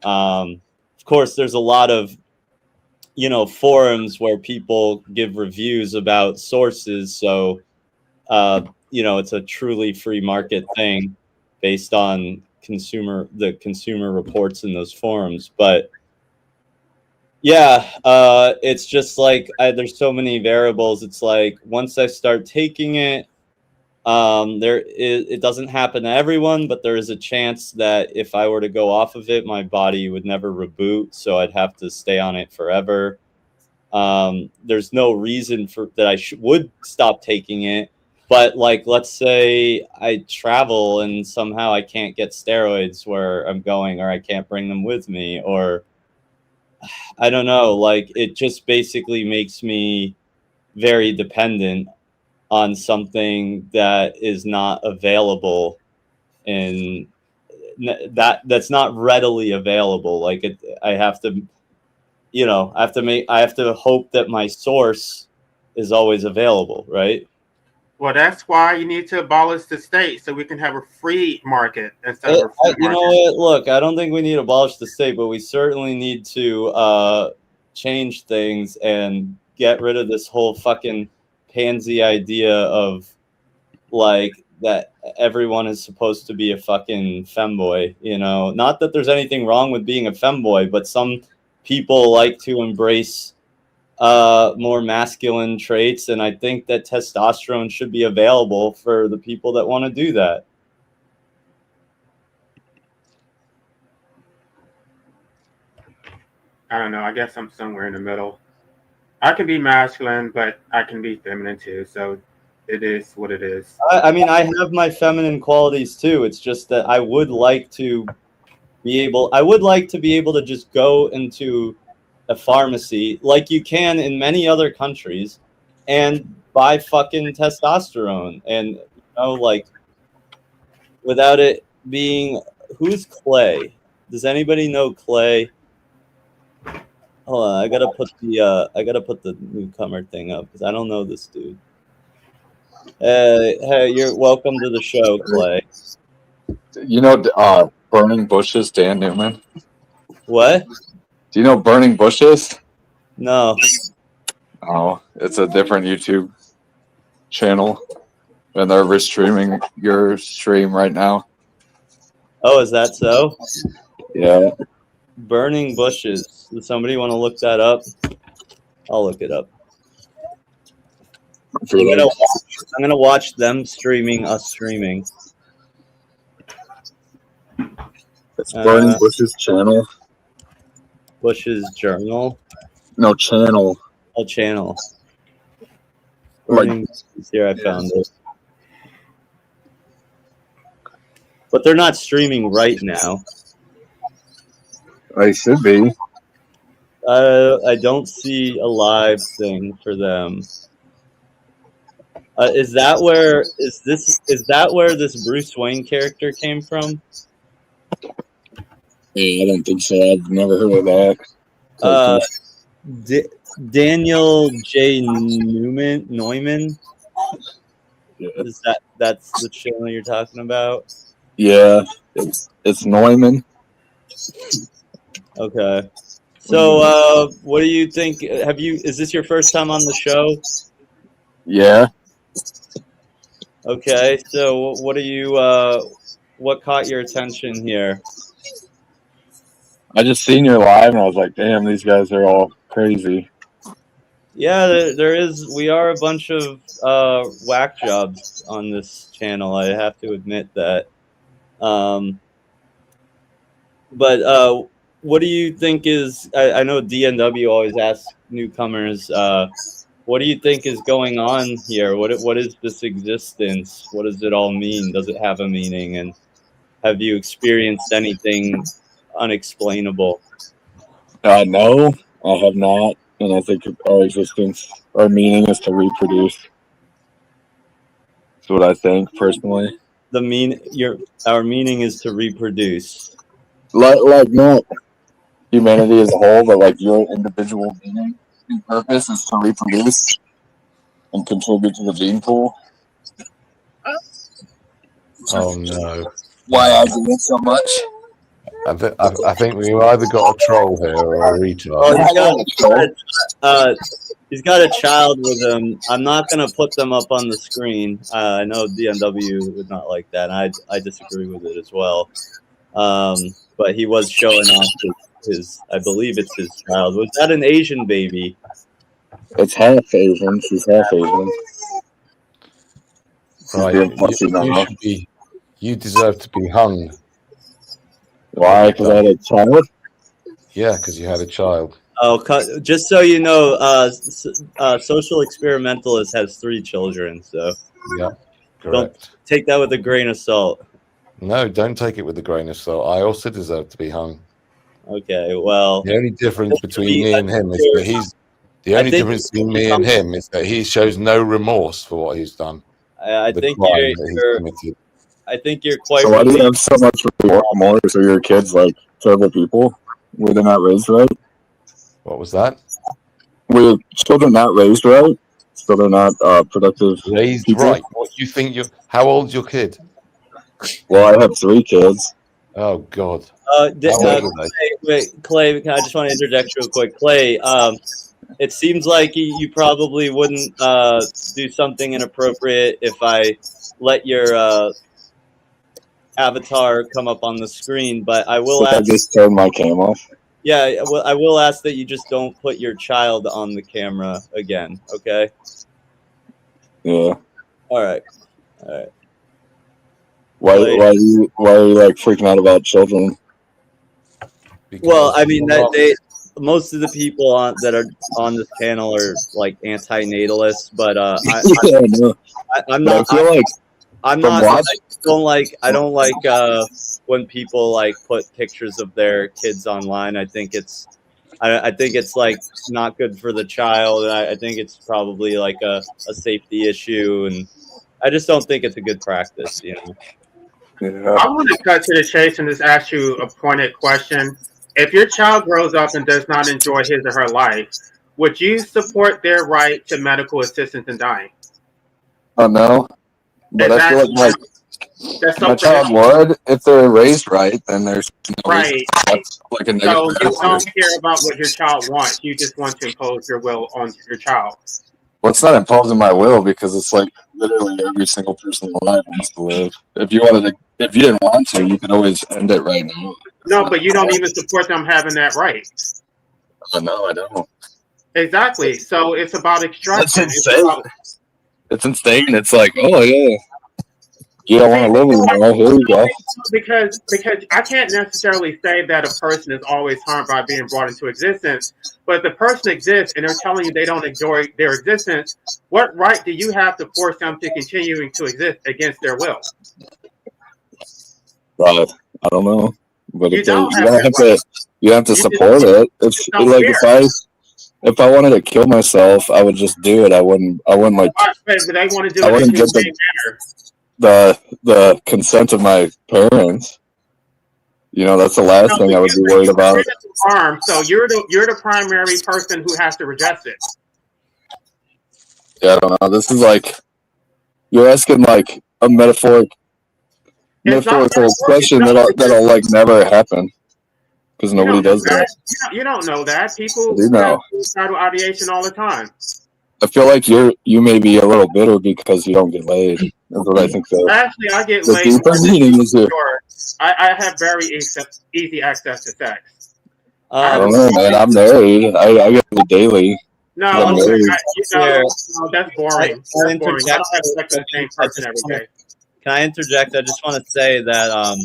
Of course, there's a lot of forums where people give reviews about sources, so it's a truly free market thing based on the consumer reports in those forums. But yeah, it's just like there's so many variables. It's like once I start taking it, it doesn't happen to everyone, but there is a chance that if I were to go off of it, my body would never reboot, so I'd have to stay on it forever. There's no reason that I would stop taking it, but like, let's say I travel and somehow I can't get steroids where I'm going, or I can't bring them with me, or I don't know, like it just basically makes me very dependent on something that is not available and that's not readily available. Like I have to hope that my source is always available, right? Well, that's why you need to abolish the state so we can have a free market instead of a free You know what? Look, I don't think we need to abolish the state, but we certainly need to change things and get rid of this whole fucking pansy idea of like that everyone is supposed to be a fucking femboy. Not that there's anything wrong with being a femboy, but some people like to embrace more masculine traits, and I think that testosterone should be available for the people that want to do that. I don't know. I guess I'm somewhere in the middle. I can be masculine, but I can be feminine too. So it is what it is. I mean, I have my feminine qualities too. It's just that I would like to be able to just go into a pharmacy like you can in many other countries and buy fucking testosterone, and like without it being, who's Clay? Does anybody know Clay? Hold on, I gotta put the newcomer thing up because I don't know this dude. Hey, you're welcome to the show, Clay. You know, Burning Bushes, Dan Newman? What? Do you know Burning Bushes? No. Oh, it's a different YouTube channel, and they're restreaming your stream right now. Oh, is that so? Yeah. Burning Bushes. Does somebody want to look that up? I'll look it up. I'm gonna watch them streaming us streaming. It's Burning Bushes channel. Bush's Journal? No, channel. Oh, channel. Like- Burning Bushes. Here, I found it. But they're not streaming right now. I should be. I don't see a live thing for them. Is that where this Bruce Wayne character came from? Hey, I don't think so. I've never heard of that. Daniel J. Neumann? Yeah. That's the channel you're talking about? Yeah, it's Neumann. Okay. So, what do you think? Is this your first time on the show? Yeah. Okay. So, what caught your attention here? I just seen your live and I was like, damn, these guys are all crazy. Yeah, we are a bunch of whack jobs on this channel. I have to admit that. But what do you think is? I know DNW always asks newcomers, what do you think is going on here? What is this existence? What does it all mean? Does it have a meaning? And have you experienced anything unexplainable? No, I have not. And I think our meaning is to reproduce. That's what I think, personally. Our meaning is to reproduce. Like not humanity as a whole, but like your individual meaning and purpose is to reproduce and contribute to the gene pool. Oh no! Why I do it so much? I think we've either got a troll here or a retard. He's got a child with him. I'm not gonna put them up on the screen. I know DNW would not like that. I disagree with it as well. But he was showing off his I believe it's his child. Was that an Asian baby? It's half Asian. She's half Asian. Right. You deserve to be hung. Why? Because I had a child? Yeah, because you had a child. Oh, just so you know, Social Experimentalist has 3 children, so yeah, correct. Don't take that with a grain of salt. No, don't take it with a grain of salt. I also deserve to be hung. Okay, well, the only difference between me and him is that he shows no remorse for what he's done. I think you're quite. So why do you have so much remorse? So your kids like terrible people? Were they not raised right? What was that? Were your children not raised right? So they're not productive. Raised people? right? What you think? How old's your kid? Well, I have 3 kids. Oh God. Clay, I just want to interject real quick. Clay, it seems like you probably wouldn't do something inappropriate if I let your avatar come up on the screen, but I will ask. I just turned my cam off. Yeah, well, I will ask that you just don't put your child on the camera again. Okay. Yeah. All right. Why are you like freaking out about children? Well, I mean most of the people that are on this panel are like anti-natalists, but Yeah, no. I'm But I not. feel like I'm from not. watching, I don't like when people like put pictures of their kids online. I think it's like not good for the child, and I think it's probably like a safety issue, and I just don't think it's a good practice. You know. I want to cut to the chase and just ask you a pointed question. If your child grows up and does not enjoy his or her life, would you support their right to medical assistance in dying? oh no, but I feel like That's so my child predictable. would if they're raised right. Then there's no reason Right. that's like a So negative you don't factor. care about what your child wants. You just want to impose your will on your child. Well, it's not imposing my will because it's like literally every single person alive wants to live. If you didn't want to, you could always end it right now. No, but you don't even support them having that right. Oh, no, I don't. Exactly. So it's about That's extraction. insane. It's insane. It's like, oh yeah, you don't want to live anymore. Here you go. Because I can't necessarily say that a person is always harmed by being brought into existence, but if the person exists and they're telling you they don't enjoy their existence, what right do you have to force them to continuing to exist against their will? But I don't know. But You if don't you have don't that have right. to, you have to You support just it. don't Like care. if I wanted to kill myself, I would just do it. I wouldn't like. But they want to do I it in a wouldn't get humane manner. the consent of my parents. You know, that's the last No, thing but I would be worried you're about. harm, so you're the primary person who has to reject it. Yeah, I don't know. This is like you're asking like a metaphorical question that'll like never happen because nobody does that. You don't know that. People I do have know. suicidal ideation all the time. I feel like you may be a little bitter because you don't get laid. That's what I think. Actually, I get The laid deeper more than meaning is here. sure. I have very easy access to sex. I don't know, man. I'm married. I get it daily. No, I'm married. no, that's boring. That's boring. I don't have sex with the same person every day. Can I interject? I just want to say that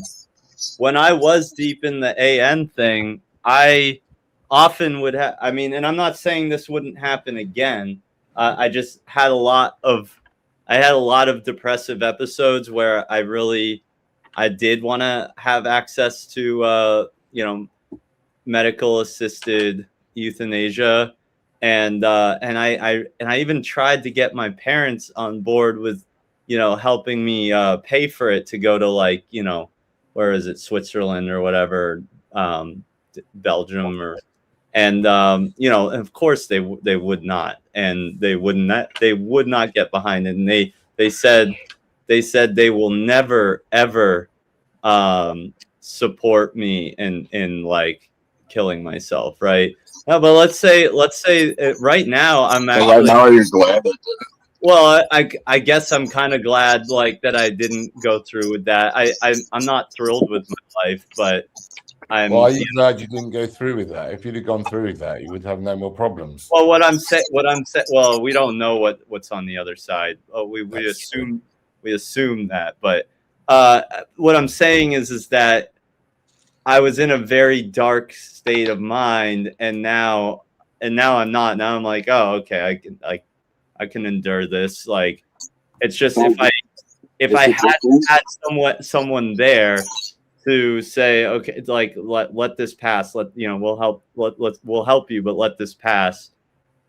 when I was deep in the AN thing, I often would have. I mean, and I'm not saying this wouldn't happen again. I just had a lot of depressive episodes where I did want to have access to medical assisted euthanasia, and I even tried to get my parents on board with helping me pay for it to go to like where is it, Switzerland or whatever, Belgium and of course they would not, and they would not get behind it, and they said they will never ever support me in like killing myself, right? No, but let's say right now I'm actually. Right now, you're glad. Well, I guess I'm kind of glad like that I didn't go through with that. I'm not thrilled with my life, but I'm. Why are you glad you didn't go through with that? If you'd have gone through with that, you would have no more problems. Well, well, we don't know what's on the other side. We assume that, but what I'm saying is that I was in a very dark state of mind, and now I'm not. Now I'm like, oh, okay, I can endure this. Like, it's just if I had someone there to say, okay, like let this pass. We'll help you, but let this pass.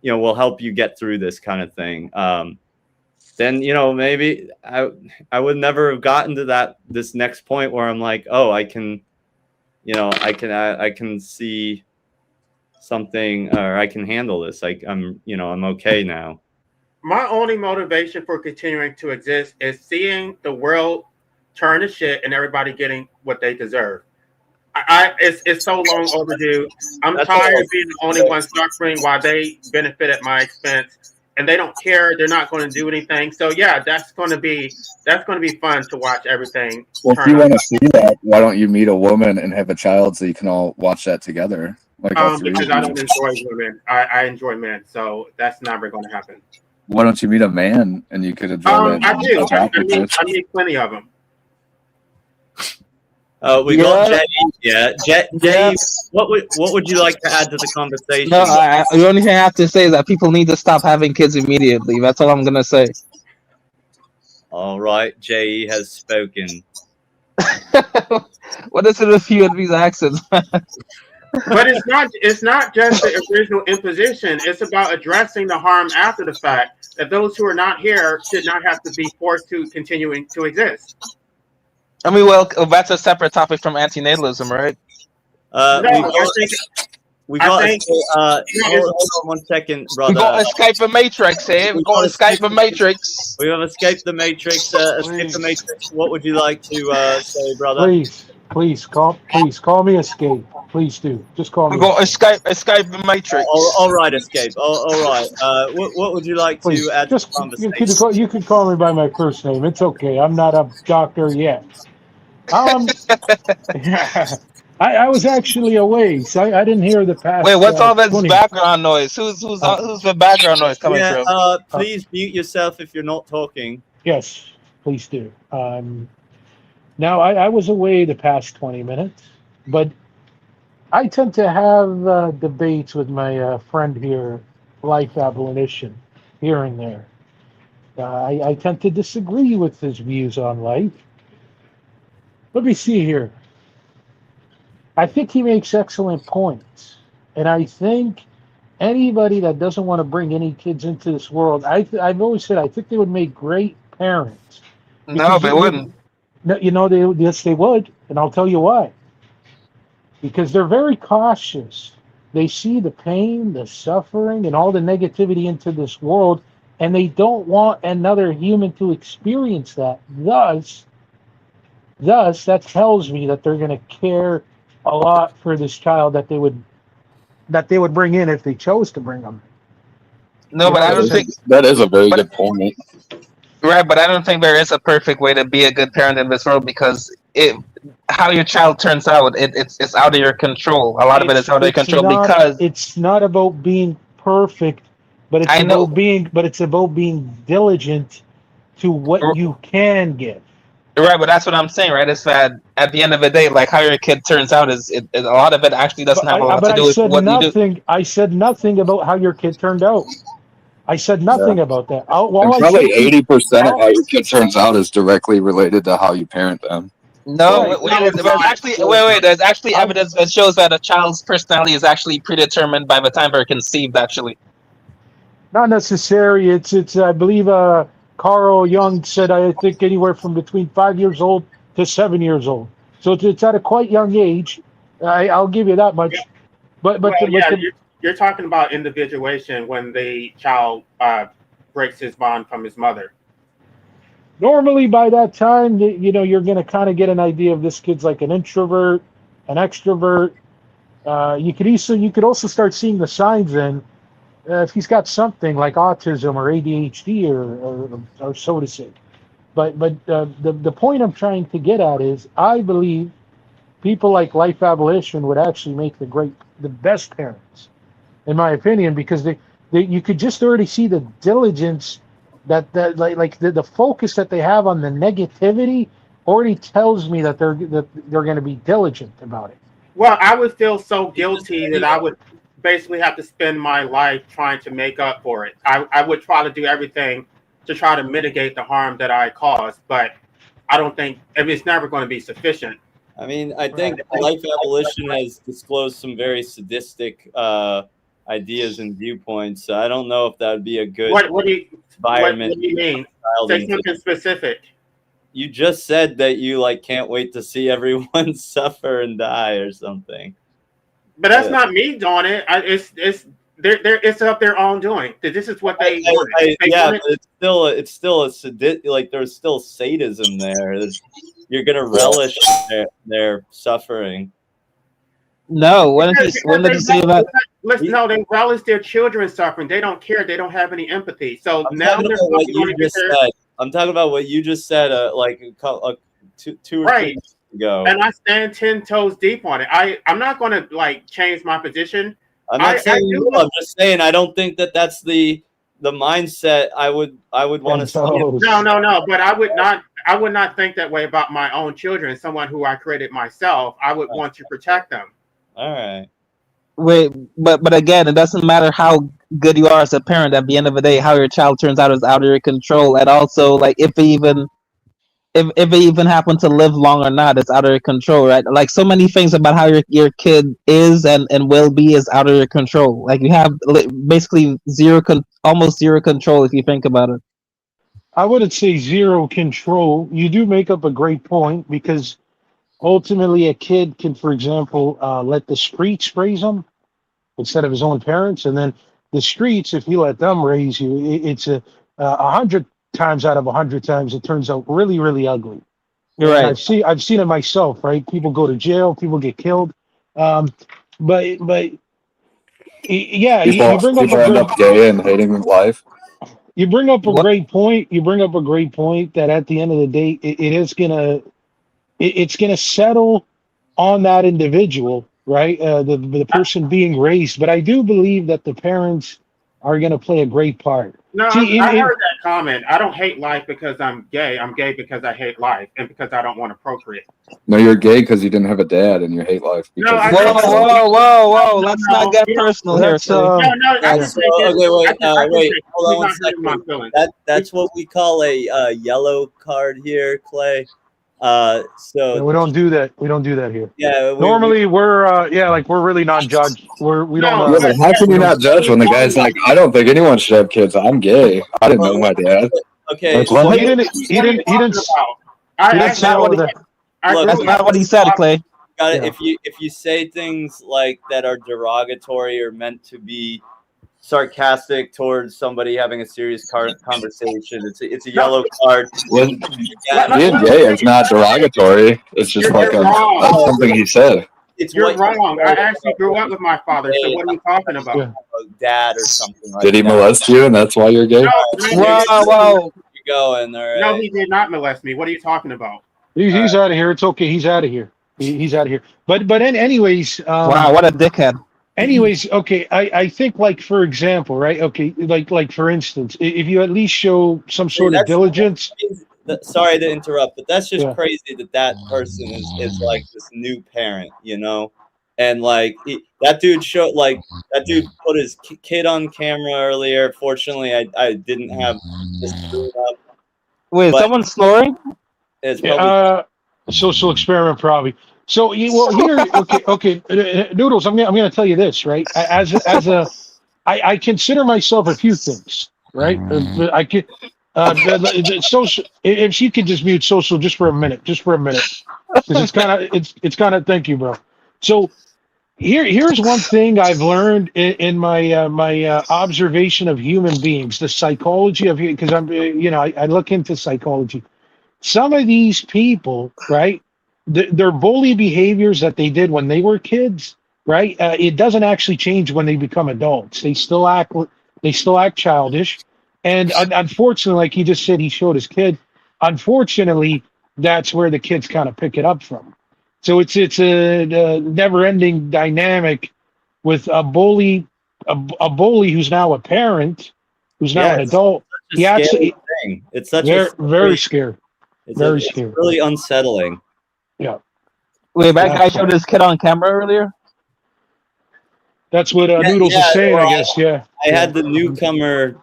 We'll help you get through this kind of thing. Then maybe I would never have gotten to this next point where I'm like, oh, I can see something, or I can handle this. Like I'm okay now. My only motivation for continuing to exist is seeing the world turn to shit and everybody getting what they deserve. It's so long overdue. I'm tired of being the only one suffering while they benefit at my expense, and they don't care. They're not going to do anything. So yeah, that's going to be fun to watch everything. Well, if you want to see that, why don't you meet a woman and have a child so you can all watch that together? Like all three because of I you. don't enjoy women. I enjoy men, so that's never going to happen. Why don't you meet a man and you could enjoy that? I do. I meet plenty of them. We got Jay. Yeah, Jay. What would you like to add to the conversation? No, the only thing I have to say is that people need to stop having kids immediately. That's all I'm gonna say. All right, Jay has spoken. What is it with you and these accents? But it's not just the original imposition. It's about addressing the harm after the fact. That those who are not here should not have to be forced to continuing to exist. I mean, well, that's a separate topic from antinatalism, right? We got. Hold on 1 second, brother. We got to escape the matrix here. We got to escape the matrix. We have escaped the matrix. Escape the matrix. What would you like to say, brother? Please call me Escape. Please do. Just call me. We got to escape the matrix. All right, Escape. All right. What would you like to add to the conversation? You can call me by my first name. It's okay. I'm not a doctor yet. I was actually away, so I didn't hear the past. Wait, what's all this background noise? Who's the background noise coming from? Please mute yourself if you're not talking. Yes, please do. Now, I was away the past 20 minutes, but I tend to have debates with my friend here, Life Abolition, here and there. I tend to disagree with his views on life. Let me see here. I think he makes excellent points. And I think anybody that doesn't want to bring any kids into this world, I've always said, I think they would make great parents. No, they wouldn't. No, yes, they would. And I'll tell you why. Because they're very cautious. They see the pain, the suffering, and all the negativity into this world, and they don't want another human to experience that. Thus, that tells me that they're going to care a lot for this child that they would bring in if they chose to bring them. No, but I don't think that is a very good point. Right, but I don't think there is a perfect way to be a good parent in this world because how your child turns out, it's out of your control. A lot of it is out of your control because it's not about being perfect, but it's about being diligent to what you can give. Right, but that's what I'm saying, right? It's that at the end of the day, like how your kid turns out is a lot of it actually doesn't have a lot to do with what you do. I said nothing about how your kid turned out. I said nothing about that. And probably 80% of how your kid turns out is directly related to how you parent them. No, wait. There's actually evidence that shows that a child's personality is actually predetermined by the time they're conceived. Actually, not necessary. It's. I believe Carl Jung said I think anywhere from between 5 years old to 7 years old. So it's at a quite young age. I'll give you that much. You're talking about individuation when the child breaks his bond from his mother. Normally, by that time, you're going to kind of get an idea of this kid's like an introvert, an extrovert. You could also start seeing the signs in if he's got something like autism or ADHD or so to say. But the point I'm trying to get at is I believe people like Life Abolition would actually make the best parents, in my opinion, because you could just already see the diligence that the focus that they have on the negativity already tells me that they're going to be diligent about it. Well, I would feel so guilty that I would basically have to spend my life trying to make up for it. I would try to do everything to try to mitigate the harm that I caused, but I don't think it's never going to be sufficient. I mean, I think Life Abolition has disclosed some very sadistic ideas and viewpoints. So I don't know if that would be a good environment. What do you mean? Say something specific. You just said that you can't wait to see everyone suffer and die or something. But that's not me doing it. It's of their own doing. This is what they want. But it's still a sadistic. There's still sadism there. You're gonna relish their suffering. No, when did you say that? Listen, no, they relish their children's suffering. They don't care. They don't have any empathy. So now they're what you just said. I'm talking about what you just said. Two or 3 weeks ago. And I stand 10 toes deep on it. I'm not going to change my position. I'm not saying you. I'm just saying I don't think that that's the mindset I would want to see. No. But I I would not think that way about my own children. Someone who I created myself, I would want to protect them. All right. Wait, but again, it doesn't matter how good you are as a parent. At the end of the day, how your child turns out is out of your control. And also, like, if it even happen to live long or not, it's out of your control, right? Like, so many things about how your kid is and will be is out of your control. Like, you have basically almost zero control if you think about it. I wouldn't say zero control. You do make up a great point because ultimately a kid can, for example, let the streets raise him instead of his own parents, and then the streets, if you let them raise you, it's a hundred times out of 100 times it turns out really, really ugly. You're And right. I've seen it myself. Right, people go to jail, people get killed. But yeah, People you bring up people a end great up gay and hating life. you bring up a What? great point. You bring up a great point that at the end of the day, it is gonna it's gonna settle on that individual, right? The person being raised. But I do believe that the parents are gonna play a great part. No, See, I heard that comment. I don't hate life because I'm gay. I'm gay because I hate life and because I don't want to procreate. No, you're gay because you didn't have a dad and you hate life. No, I Whoa, don't. whoa! Let's not get You don't- personal here. That's No, no, I That's can take it. okay. Wait, I can wait. take it. Hold He's on one not hurting my second. feelings. That's what we call a yellow card here, Clay. yeah, So we don't do that. We don't do that here. yeah, Normally, we're really non-judge. We don't. No, Yeah, but how can We you don't. not judge when the guy's like, I don't think anyone should have kids. I'm gay. I didn't know my dad. okay. Like, Well, what? he didn't. He What are you didn't. He talking didn't. about? He didn't I say all of that. I Look, grew That's not what he said, Clay. got it. Yeah. If you say things like that are derogatory or meant to be sarcastic towards somebody having a serious conversation, it's a yellow card. Well, Yeah, being gay is not derogatory. It's just like You're wrong. that's something he said. it's You're what you wrong. I actually grew up with my father. So what are you talking about? Yeah. dad or something like Did he that. molest you and that's why you're gay? Whoa! You're going, all right. No, he did not molest me. What are you talking about? He's out of here. It's okay. He's out of here. He's out of here. But anyways, Wow, what a dickhead. anyways, okay. I think like for example, right? Okay, like for instance, if you at least show some sort of diligence. Sorry to interrupt, but that's just Yeah. crazy that person is like this new parent, you know, and like that dude put his kid on camera earlier. Fortunately, I didn't have this screen up. Wait, but someone's snoring? It's probably Social experiment, probably. So, well, here, okay, Noodles. I'm gonna tell you this, right? I consider myself a few things, right? I could, the social. If you could just mute social just for a minute, because it's kind of. Thank you, bro. So here's one thing I've learned in my observation of human beings, the psychology of because I look into psychology. Some of these people, right? Their bully behaviors that they did when they were kids, right? It doesn't actually change when they become adults. They still act childish, and unfortunately, like he just said, he showed his kid. Unfortunately, that's where the kids kind of pick it up from. So it's a never-ending dynamic with a bully, a bully who's now a parent, who's now an adult. He actually thing. It's such very scared. Very it's scary. really unsettling. Yeah. Wait, that guy showed his kid on camera earlier? That's what Noodles is saying, well, I guess. Yeah. I had the newcomer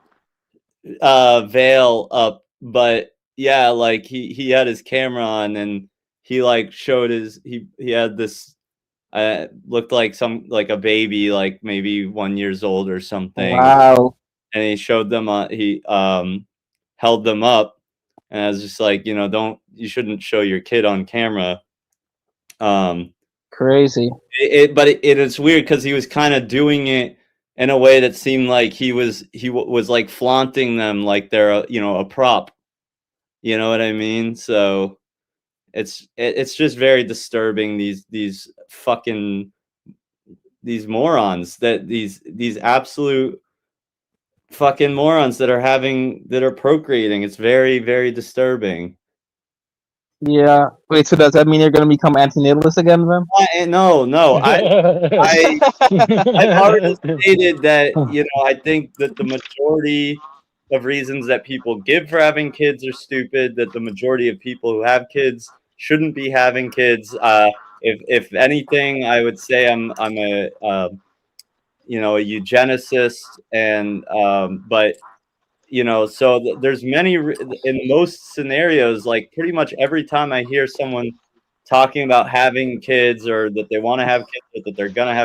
veil up, but yeah, like he had his camera on and he like showed he had this looked like a baby, like maybe 1 year old or something. Wow. And he showed them he held them up. And I was just like, you shouldn't show your kid on camera. Crazy. But it is weird because he was kind of doing it in a way that seemed like he was like flaunting them like they're a prop. You know what I mean? So it's just very disturbing. These fucking morons these absolute fucking morons that are procreating. It's very, very disturbing. Yeah. Wait, so does that mean you're going to become antinatalist again, then? No. I've already stated that I think that the majority of reasons that people give for having kids are stupid, that the majority of people who have kids shouldn't be having kids. If anything, I would say I'm a you know, a eugenicist, and but you know, so there's many in most scenarios, like pretty much every time I hear someone talking about having kids or that they want to have kids or that they're gonna have